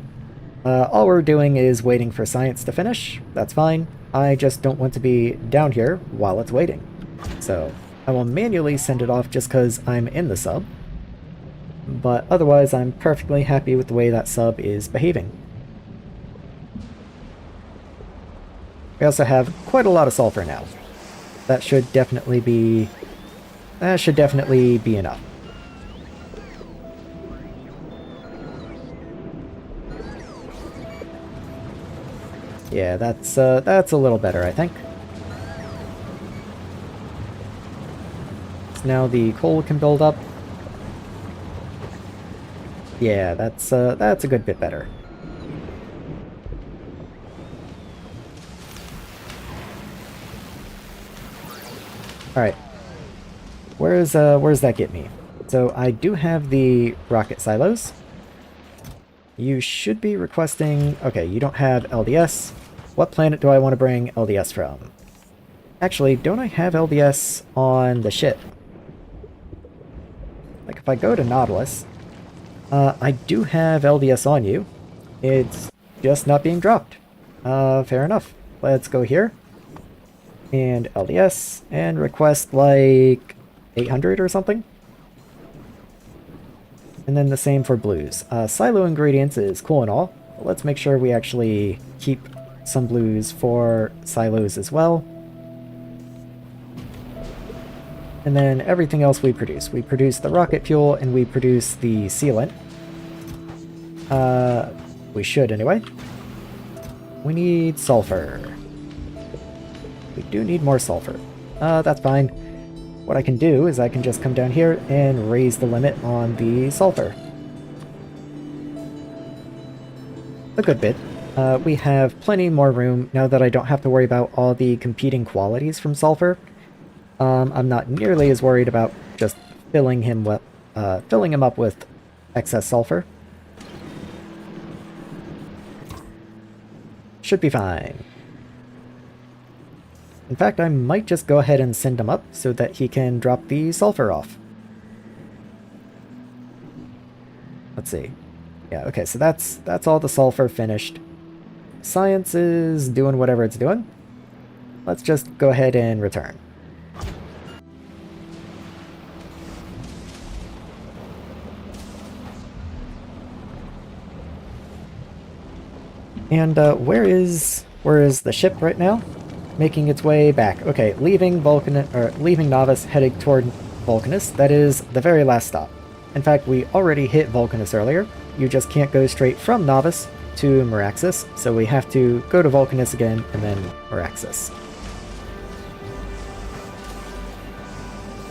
Speaker 1: All we're doing is waiting for science to finish. That's fine. I just don't want to be down here while it's waiting. So I will manually send it off just because I'm in the sub. But otherwise, I'm perfectly happy with the way that sub is behaving. We also have quite a lot of sulfur now. That should definitely be enough. Yeah, that's a little better, I think. So now the coal can build up. Yeah, that's a good bit better. Alright. Where's that get me? So I do have the rocket silos. You should be requesting... Okay, you don't have LDS. What planet do I want to bring LDS from? Actually, don't I have LDS on the ship? Like, if I go to Nautilus, I do have LDS on you. It's just not being dropped. Fair enough. Let's go here. And LDS, and request, like, 800 or something? And then the same for blues. Silo ingredients is cool and all. But let's make sure we actually keep some blues for silos as well. And then everything else we produce. We produce the rocket fuel and we produce the sealant. We should anyway. We need sulfur. We do need more sulfur. That's fine. What I can do is I can just come down here and raise the limit on the sulfur. A good bit. We have plenty more room now that I don't have to worry about all the competing qualities from sulfur. I'm not nearly as worried about just filling him up with excess sulfur. Should be fine. In fact, I might just go ahead and send him up so that he can drop the sulfur off. Let's see. Yeah, okay, so that's all the sulfur finished. Science is doing whatever it's doing. Let's just go ahead and return. And where is the ship right now? Making its way back. Okay, leaving Novice, heading toward Vulcanus. That is the very last stop. In fact, we already hit Vulcanus earlier. You just can't go straight from Novice to Maraxsis, so we have to go to Vulcanus again and then Maraxsis.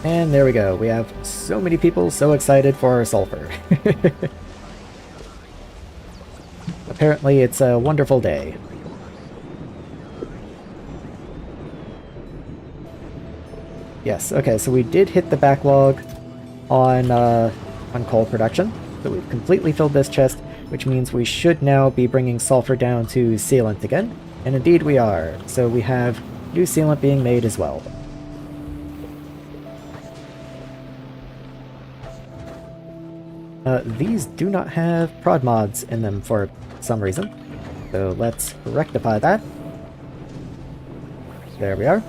Speaker 1: And there we go. We have so many people so excited for our sulfur. Apparently it's a wonderful day. Yes, okay, so we did hit the backlog on coal production. So we've completely filled this chest, which means we should now be bringing sulfur down to sealant again. And indeed we are. So we have new sealant being made as well. These do not have prod mods in them for some reason. So let's rectify that. There we are.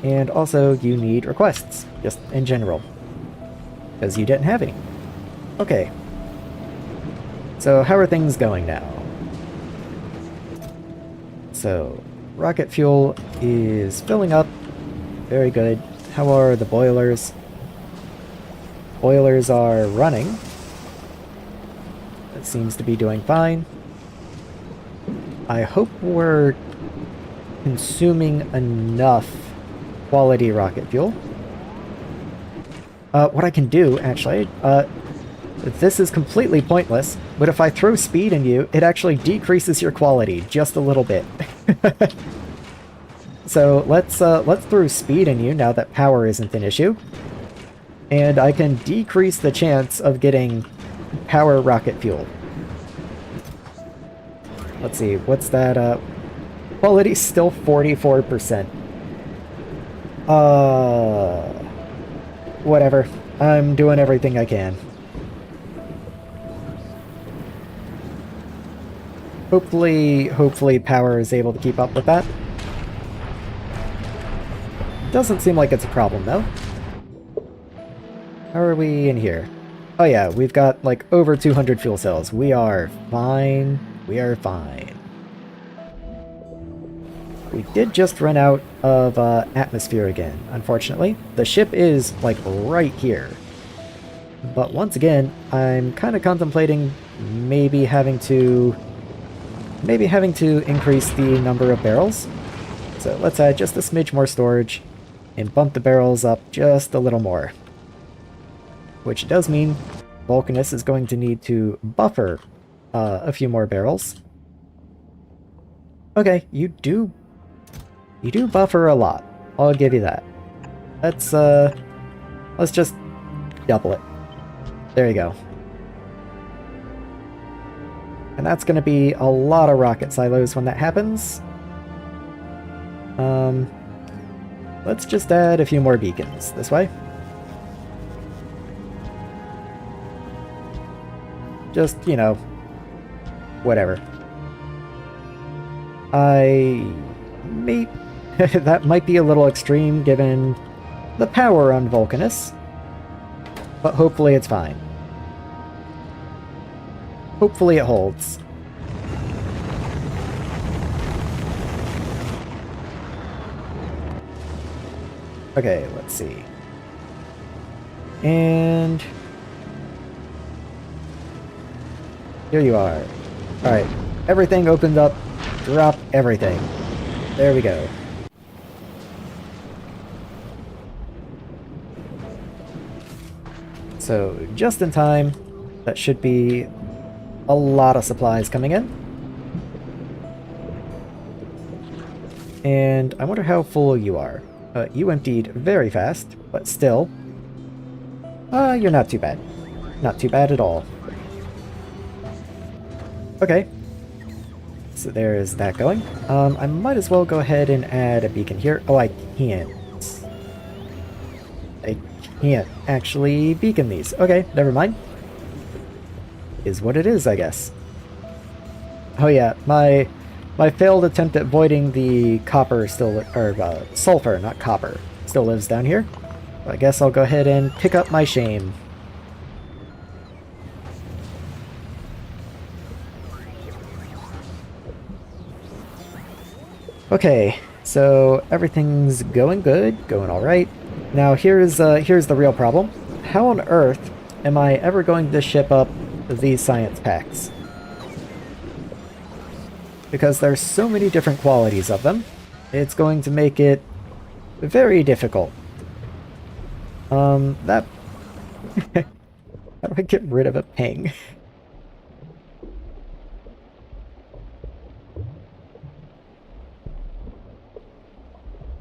Speaker 1: And also, you need requests, just in general. Because you didn't have any. Okay. So, how are things going now? So, rocket fuel is filling up. Very good. How are the boilers? Boilers are running. That seems to be doing fine. I hope we're consuming enough quality rocket fuel. What I can do, actually, this is completely pointless, but if I throw speed in you, it actually decreases your quality just a little bit. So let's throw speed in you now that power isn't an issue. And I can decrease the chance of getting power rocket fuel. Let's see, what's that? Quality's still 44%. Whatever. I'm doing everything I can. Hopefully power is able to keep up with that. Doesn't seem like it's a problem, though. How are we in here? Oh yeah, we've got, like, over 200 fuel cells. We are fine. We are fine. We did just run out of atmosphere again, unfortunately. The ship is, like, right here. But once again, I'm kind of contemplating maybe having to increase the number of barrels. So let's add just a smidge more storage. and bump the barrels up just a little more. Which does mean Vulcanus is going to need to buffer a few more barrels. Okay, you do buffer a lot. I'll give you that. Let's just double it. There you go. And that's going to be a lot of rocket silos when that happens. Let's just add a few more beacons this way. Just, you know, whatever. That might be a little extreme given the power on Vulcanus, but hopefully it's fine. Hopefully it holds. Okay, let's see. And here you are. Alright, everything opened up. Drop everything. There we go. So, just in time, that should be a lot of supplies coming in. And I wonder how full you are. You emptied very fast, but still. You're not too bad. Not too bad at all. Okay. So there is that going. I might as well go ahead and add a beacon here. Oh, I can't. I can't actually beacon these. Okay, never mind. Is what it is, I guess. Oh yeah, my failed attempt at voiding the copper still, or sulfur, not copper, still lives down here. I guess I'll go ahead and pick up my shame. Okay, so everything's going good, going all right. Now here's the real problem. How on earth am I ever going to ship up these science packs? Because there's so many different qualities of them, it's going to make it very difficult. That... How do I get rid of a ping?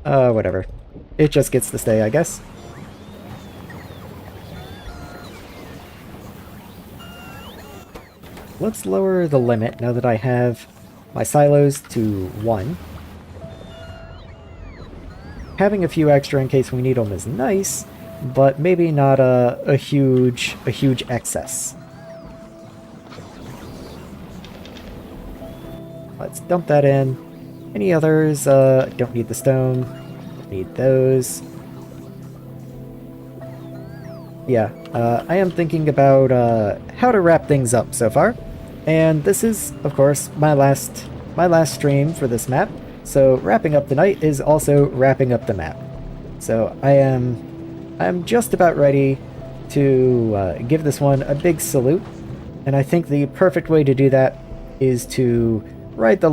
Speaker 1: Whatever. It just gets to stay, I guess. Let's lower the limit now that I have my silos to 1. Having a few extra in case we need them is nice, but maybe not a huge excess. Let's dump that in. Any others? Don't need the stone. Don't need those. Yeah, I am thinking about how to wrap things up so far. And this is, of course, my last stream for this map. So wrapping up the night is also wrapping up the map. So I'm just about ready to give this one a big salute. And I think the perfect way to do that is to ride the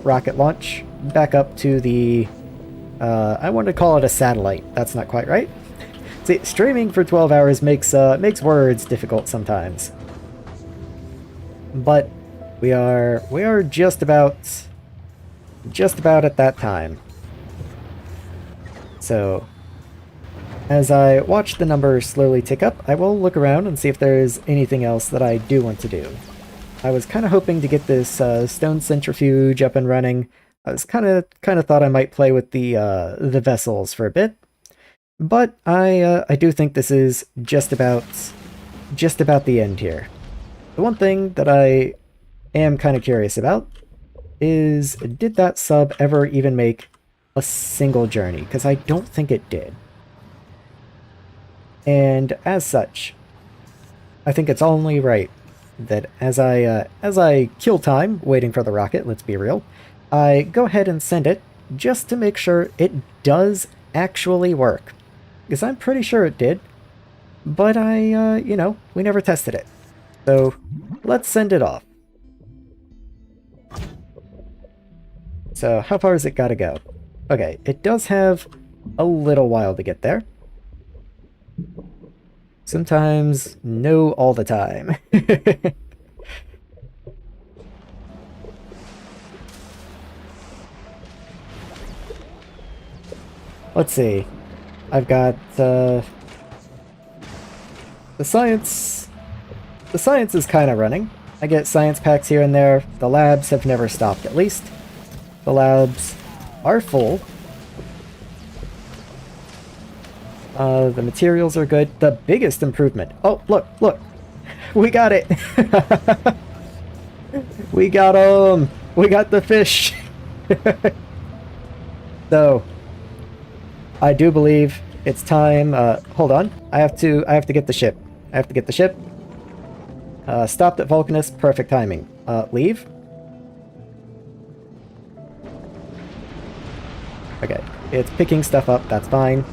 Speaker 1: rocket launch back up to the... I want to call it a satellite. That's not quite right. See, streaming for 12 hours makes words difficult sometimes. But we are just about at that time. So as I watch the numbers slowly tick up, I will look around and see if there's anything else that I do want to do. I was kind of hoping to get this stone centrifuge up and running. I was kind of thought I might play with the vessels for a bit, but I do think this is just about the end here. The one thing that I am kind of curious about is, did that sub ever even make a single journey? Because I don't think it did. And as such, I think it's only right that as I kill time waiting for the rocket, let's be real, I go ahead and send it just to make sure it does actually work. Because I'm pretty sure it did, but you know, we never tested it. So let's send it off. So how far has it got to go? Okay, it does have a little while to get there. Sometimes, no all the time. Let's see. I've got the science. The science is kind of running. I get science packs here and there. The labs have never stopped, at least. The labs are full. The materials are good. The biggest improvement. Oh, look, look. We got it. We got 'em. We got the fish. So, I do believe it's time. Hold on. I have to get the ship. I have to get the ship. Stopped at Vulcanus. Perfect timing. Leave. Okay. It's picking stuff up. That's fine.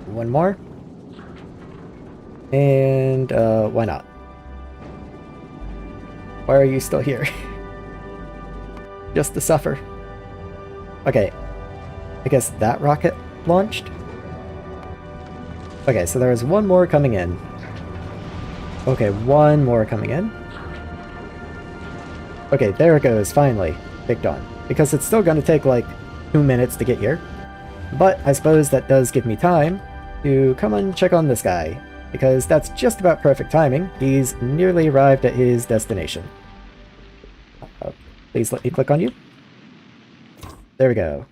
Speaker 1: One more. And, why not? Why are you still here? Just to suffer. Okay. I guess that rocket launched? Okay, so there is one more coming in. Okay, one more coming in. Okay, there it goes, finally. Picked on. Because it's still going to take like 2 minutes to get here. But I suppose that does give me time to come and check on this guy. Because that's just about perfect timing. He's nearly arrived at his destination. Please let me click on you. There we go.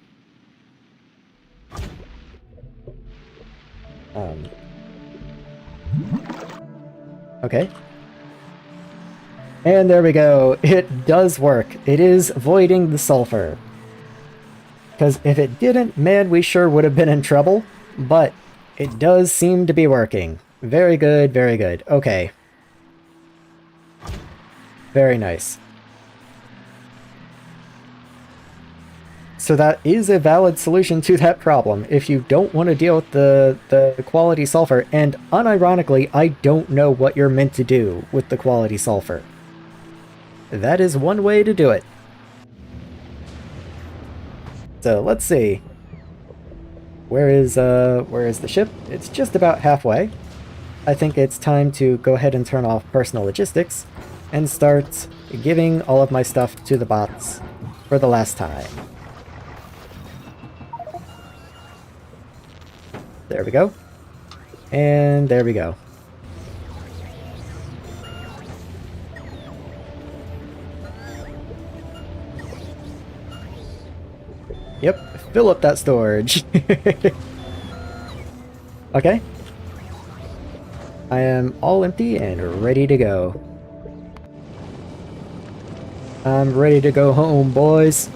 Speaker 1: Okay. And there we go. It does work. It is voiding the sulfur. Because if it didn't, man, we sure would have been in trouble. But it does seem to be working. Very good, very good. Okay. Very nice. So that is a valid solution to that problem. If you don't want to deal with the quality sulfur, and unironically, I don't know what you're meant to do with the quality sulfur. That is one way to do it. So let's see. Where is the ship? It's just about halfway. I think it's time to go ahead and turn off personal logistics and start giving all of my stuff to the bots for the last time. There we go. And there we go. Yep, fill up that storage. Okay. I am all empty and ready to go. I'm ready to go home, boys.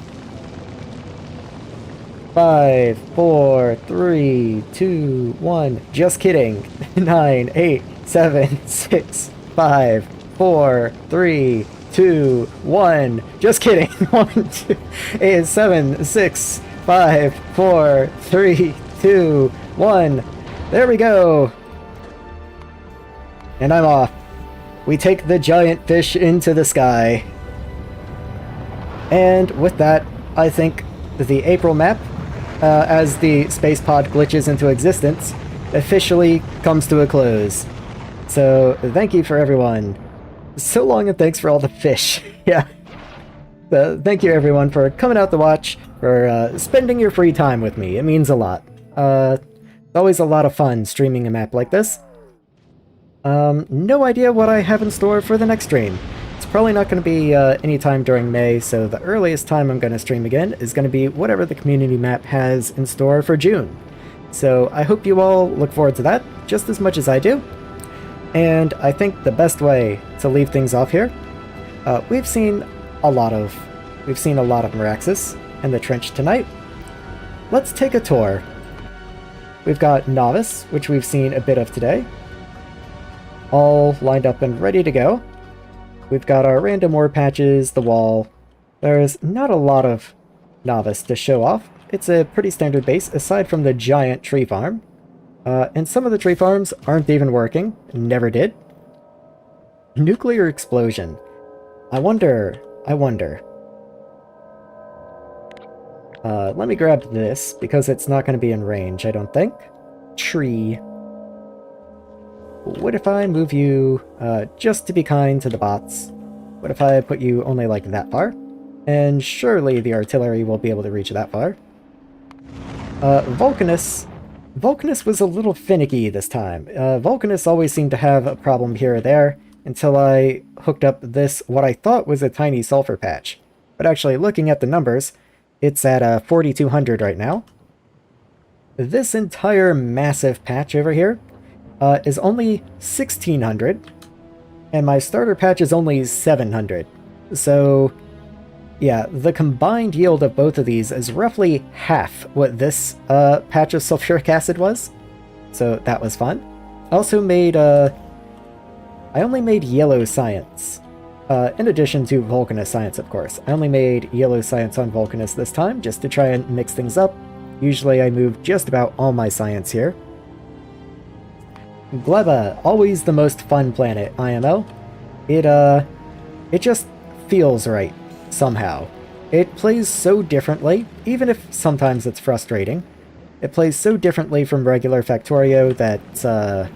Speaker 1: 5, 4, 3, 2, 1. Just kidding. 9, 8, 7, 6, 5, 4, 3, 2, 1. Just kidding. 1, 2, 8, 7, 6, 5, 4, 3, 2, 1. There we go. And I'm off. We take the giant fish into the sky. And with that, I think the April map, as the space pod glitches into existence, officially comes to a close. So, thank you for everyone. So long and thanks for all the fish. Yeah. Thank you everyone for coming out to watch, for spending your free time with me. It means a lot. It's always a lot of fun streaming a map like this. No idea what I have in store for the next stream. It's probably not going to be any time during May, so the earliest time I'm going to stream again is going to be whatever the community map has in store for June. So I hope you all look forward to that just as much as I do. And I think the best way to leave things off here, we've seen a lot of Maraxsis in the trench tonight. Let's take a tour. We've got Novice, which we've seen a bit of today, all lined up and ready to go. We've got our random ore patches, the wall. There's not a lot of Novice to show off. It's a pretty standard base, aside from the giant tree farm. And some of the tree farms aren't even working. Never did. Nuclear explosion. I wonder. Let me grab this, because it's not going to be in range, I don't think. Tree. What if I move you, just to be kind to the bots? What if I put you only like that far? And surely the artillery will be able to reach that far. Vulcanus. Vulcanus was a little finicky this time. Vulcanus always seemed to have a problem here or there, until I hooked up this, what I thought was a tiny sulfur patch. But actually, looking at the numbers, it's at 4,200 right now. This entire massive patch over here is only 1,600, and my starter patch is only 700. So, yeah, the combined yield of both of these is roughly half what this patch of sulfuric acid was. So that was fun. I also made, I only made yellow science. In addition to Vulcanus science, of course. I only made yellow science on Vulcanus this time, just to try and mix things up. Usually I move just about all my science here. Gleba, always the most fun planet, IMO. It just feels right, somehow. It plays so differently, even if sometimes it's frustrating. It plays so differently from regular Factorio that, I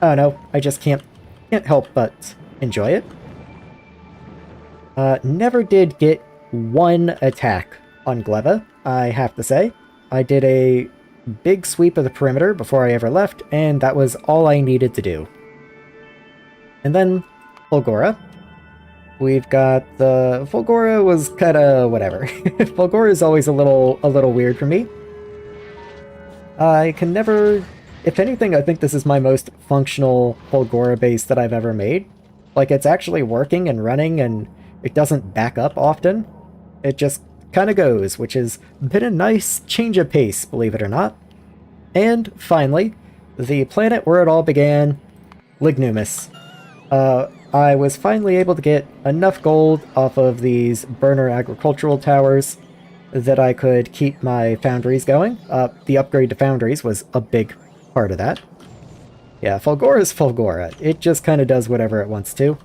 Speaker 1: don't know, I just can't help but enjoy it. Never did get one attack on Gleba, I have to say. I did a big sweep of the perimeter before I ever left, and that was all I needed to do. And then, Fulgora. We've got the... Fulgora was kinda whatever. Fulgora is always a little weird for me. I can never... If anything, I think this is my most functional Fulgora base that I've ever made. Like, it's actually working and running, and it doesn't back up often. It just kind of goes, which has been a nice change of pace, believe it or not. And finally, the planet where it all began, Lignumus. I was finally able to get enough gold off of these burner agricultural towers that I could keep my foundries going. The upgrade to foundries was a big part of that. Yeah, Fulgora is Fulgora. It just kind of does whatever it wants to.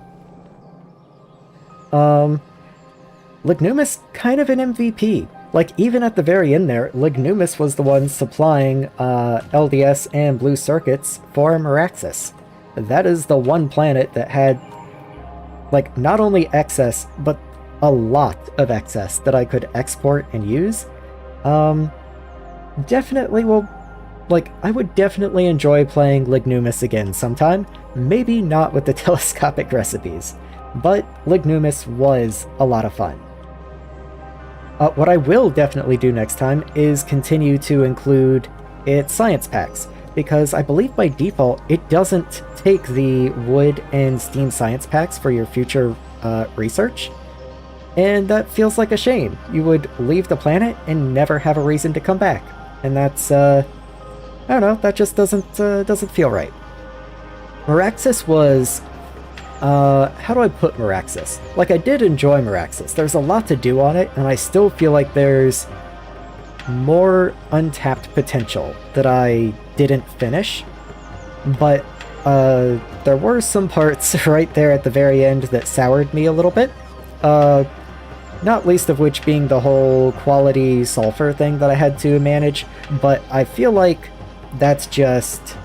Speaker 1: Lignumus, kind of an MVP. Like, even at the very end there, Lignumus was the one supplying LDS and blue circuits for Maraxsis. That is the one planet that had, like, not only excess, but a lot of excess that I could export and use. Definitely will... Like, I would definitely enjoy playing Lignumus again sometime. Maybe not with the telescopic recipes, but Lignumus was a lot of fun. What I will definitely do next time is continue to include its science packs, because I believe by default it doesn't take the wood and steam science packs for your future research. And that feels like a shame. You would leave the planet and never have a reason to come back. And that's, I don't know, that just doesn't feel right. Maraxsis was... how do I put Maraxsis? Like, I did enjoy Maraxsis. There's a lot to do on it, and I still feel like there's more untapped potential that I didn't finish. But, there were some parts right there at the very end that soured me a little bit. Not least of which being the whole quality sulfur thing that I had to manage, but I feel like that's just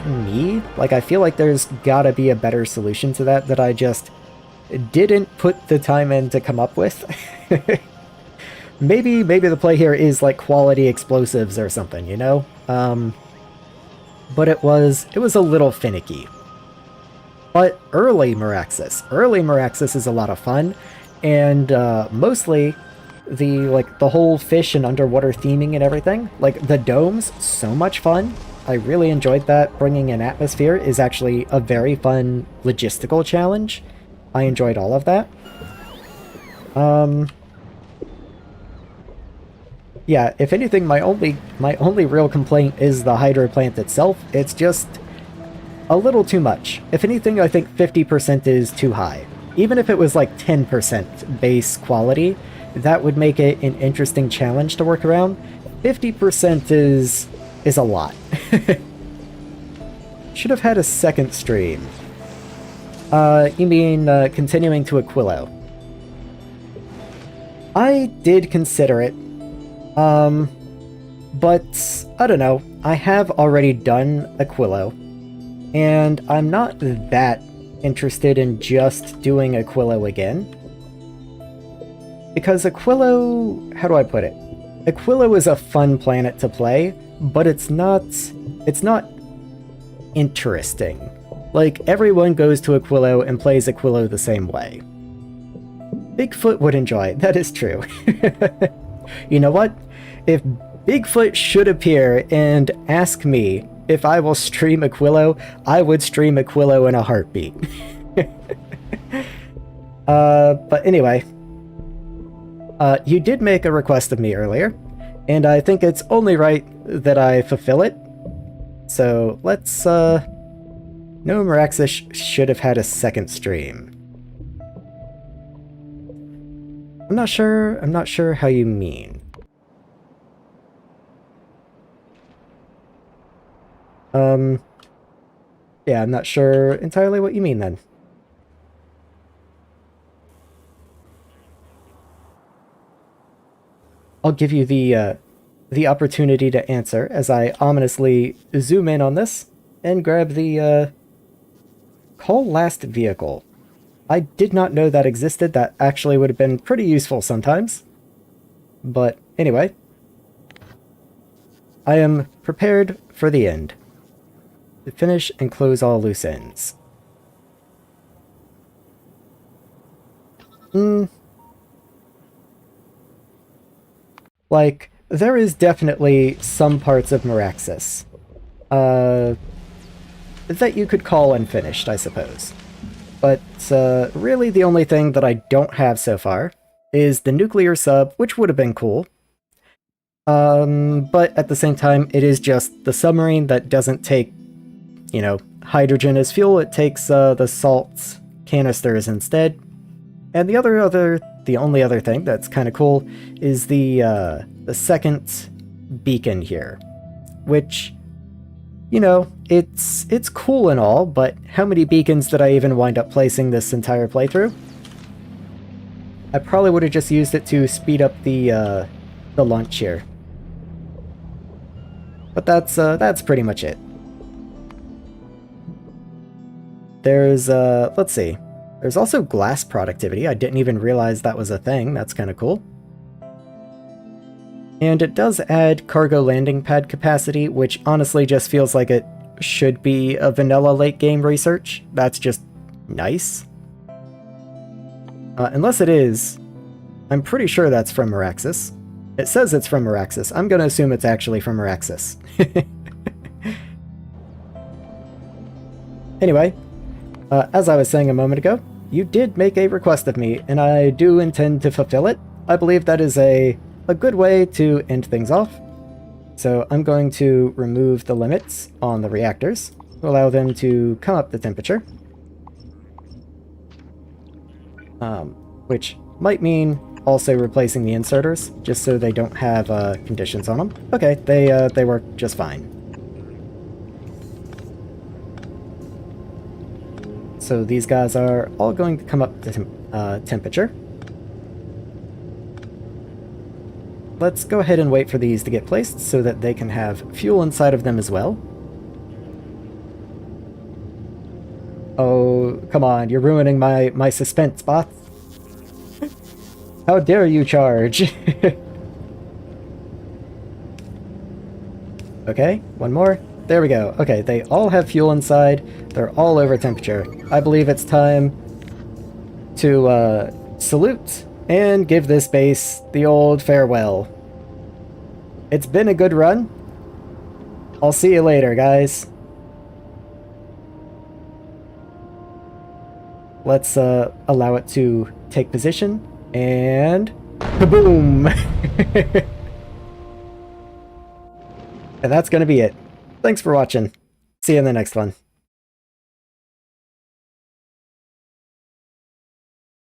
Speaker 1: me. Like, I feel like there's gotta be a better solution to that I just didn't put the time in to come up with. Maybe the play here is like quality explosives or something, you know? But it was a little finicky. But early Maraxsis is a lot of fun, and mostly the whole fish and underwater theming and everything. Like, the domes, so much fun. I really enjoyed that. Bringing an atmosphere is actually a very fun logistical challenge. I enjoyed all of that. Yeah, if anything, my only real complaint is the hydro plant itself. It's just a little too much. If anything, I think 50% is too high. Even if it was like 10% base quality, that would make it an interesting challenge to work around. 50% is a lot. Should have had a second stream. You mean continuing to Aquilo? I did consider it, But I don't know. I have already done Aquilo, and I'm not that interested in just doing Aquilo again. Because Aquilo, how do I put it? Aquilo is a fun planet to play, but it's not interesting. Like, everyone goes to Aquilo and plays Aquilo the same way. Bigfoot would enjoy it, that is true. You know what? If Bigfoot should appear and ask me if I will stream Aquilo, I would stream Aquilo in a heartbeat. But anyway, you did make a request of me earlier, and I think it's only right that I fulfill it. So let's, no, Maraxsis should have had a second stream. I'm not sure how you mean. Yeah, I'm not sure entirely what you mean then. I'll give you the opportunity to answer as I ominously zoom in on this and grab the, call last vehicle. I did not know that existed. That actually would have been pretty useful sometimes. But anyway, I am prepared for the end. To finish and close all loose ends. Like, there is definitely some parts of Maraxsis that you could call unfinished, I suppose. But really the only thing that I don't have so far is the nuclear sub, which would have been cool. But at the same time, it is just the submarine that doesn't take, you know, hydrogen as fuel. It takes the salt canisters instead. And the only other thing that's kind of cool is the second beacon here, which, you know, it's cool and all, but how many beacons did I even wind up placing this entire playthrough? I probably would have just used it to speed up the launch here. But that's pretty much it. There's let's see. There's also glass productivity. I didn't even realize that was a thing. That's kind of cool. And it does add cargo landing pad capacity, which honestly just feels like it should be a vanilla late game research. That's just nice. Unless it is, I'm pretty sure that's from Maraxsis. It says it's from Maraxsis. I'm gonna assume it's actually from Maraxsis. Anyway, as I was saying a moment ago, you did make a request of me, and I do intend to fulfill it. I believe that is a good way to end things off. So I'm going to remove the limits on the reactors to allow them to come up the temperature. Which might mean also replacing the inserters, just so they don't have conditions on them. Okay, they work just fine. So these guys are all going to come up to temperature. Let's go ahead and wait for these to get placed so that they can have fuel inside of them as well. Oh, come on, you're ruining my suspense, bots. How dare you charge? Okay, one more. There we go. Okay, they all have fuel inside. They're all over temperature. I believe it's time to salute and give this base the old farewell. It's been a good run. I'll see you later, guys. Let's allow it to take position, and kaboom! And that's gonna be it. Thanks for watching. See you in the next one.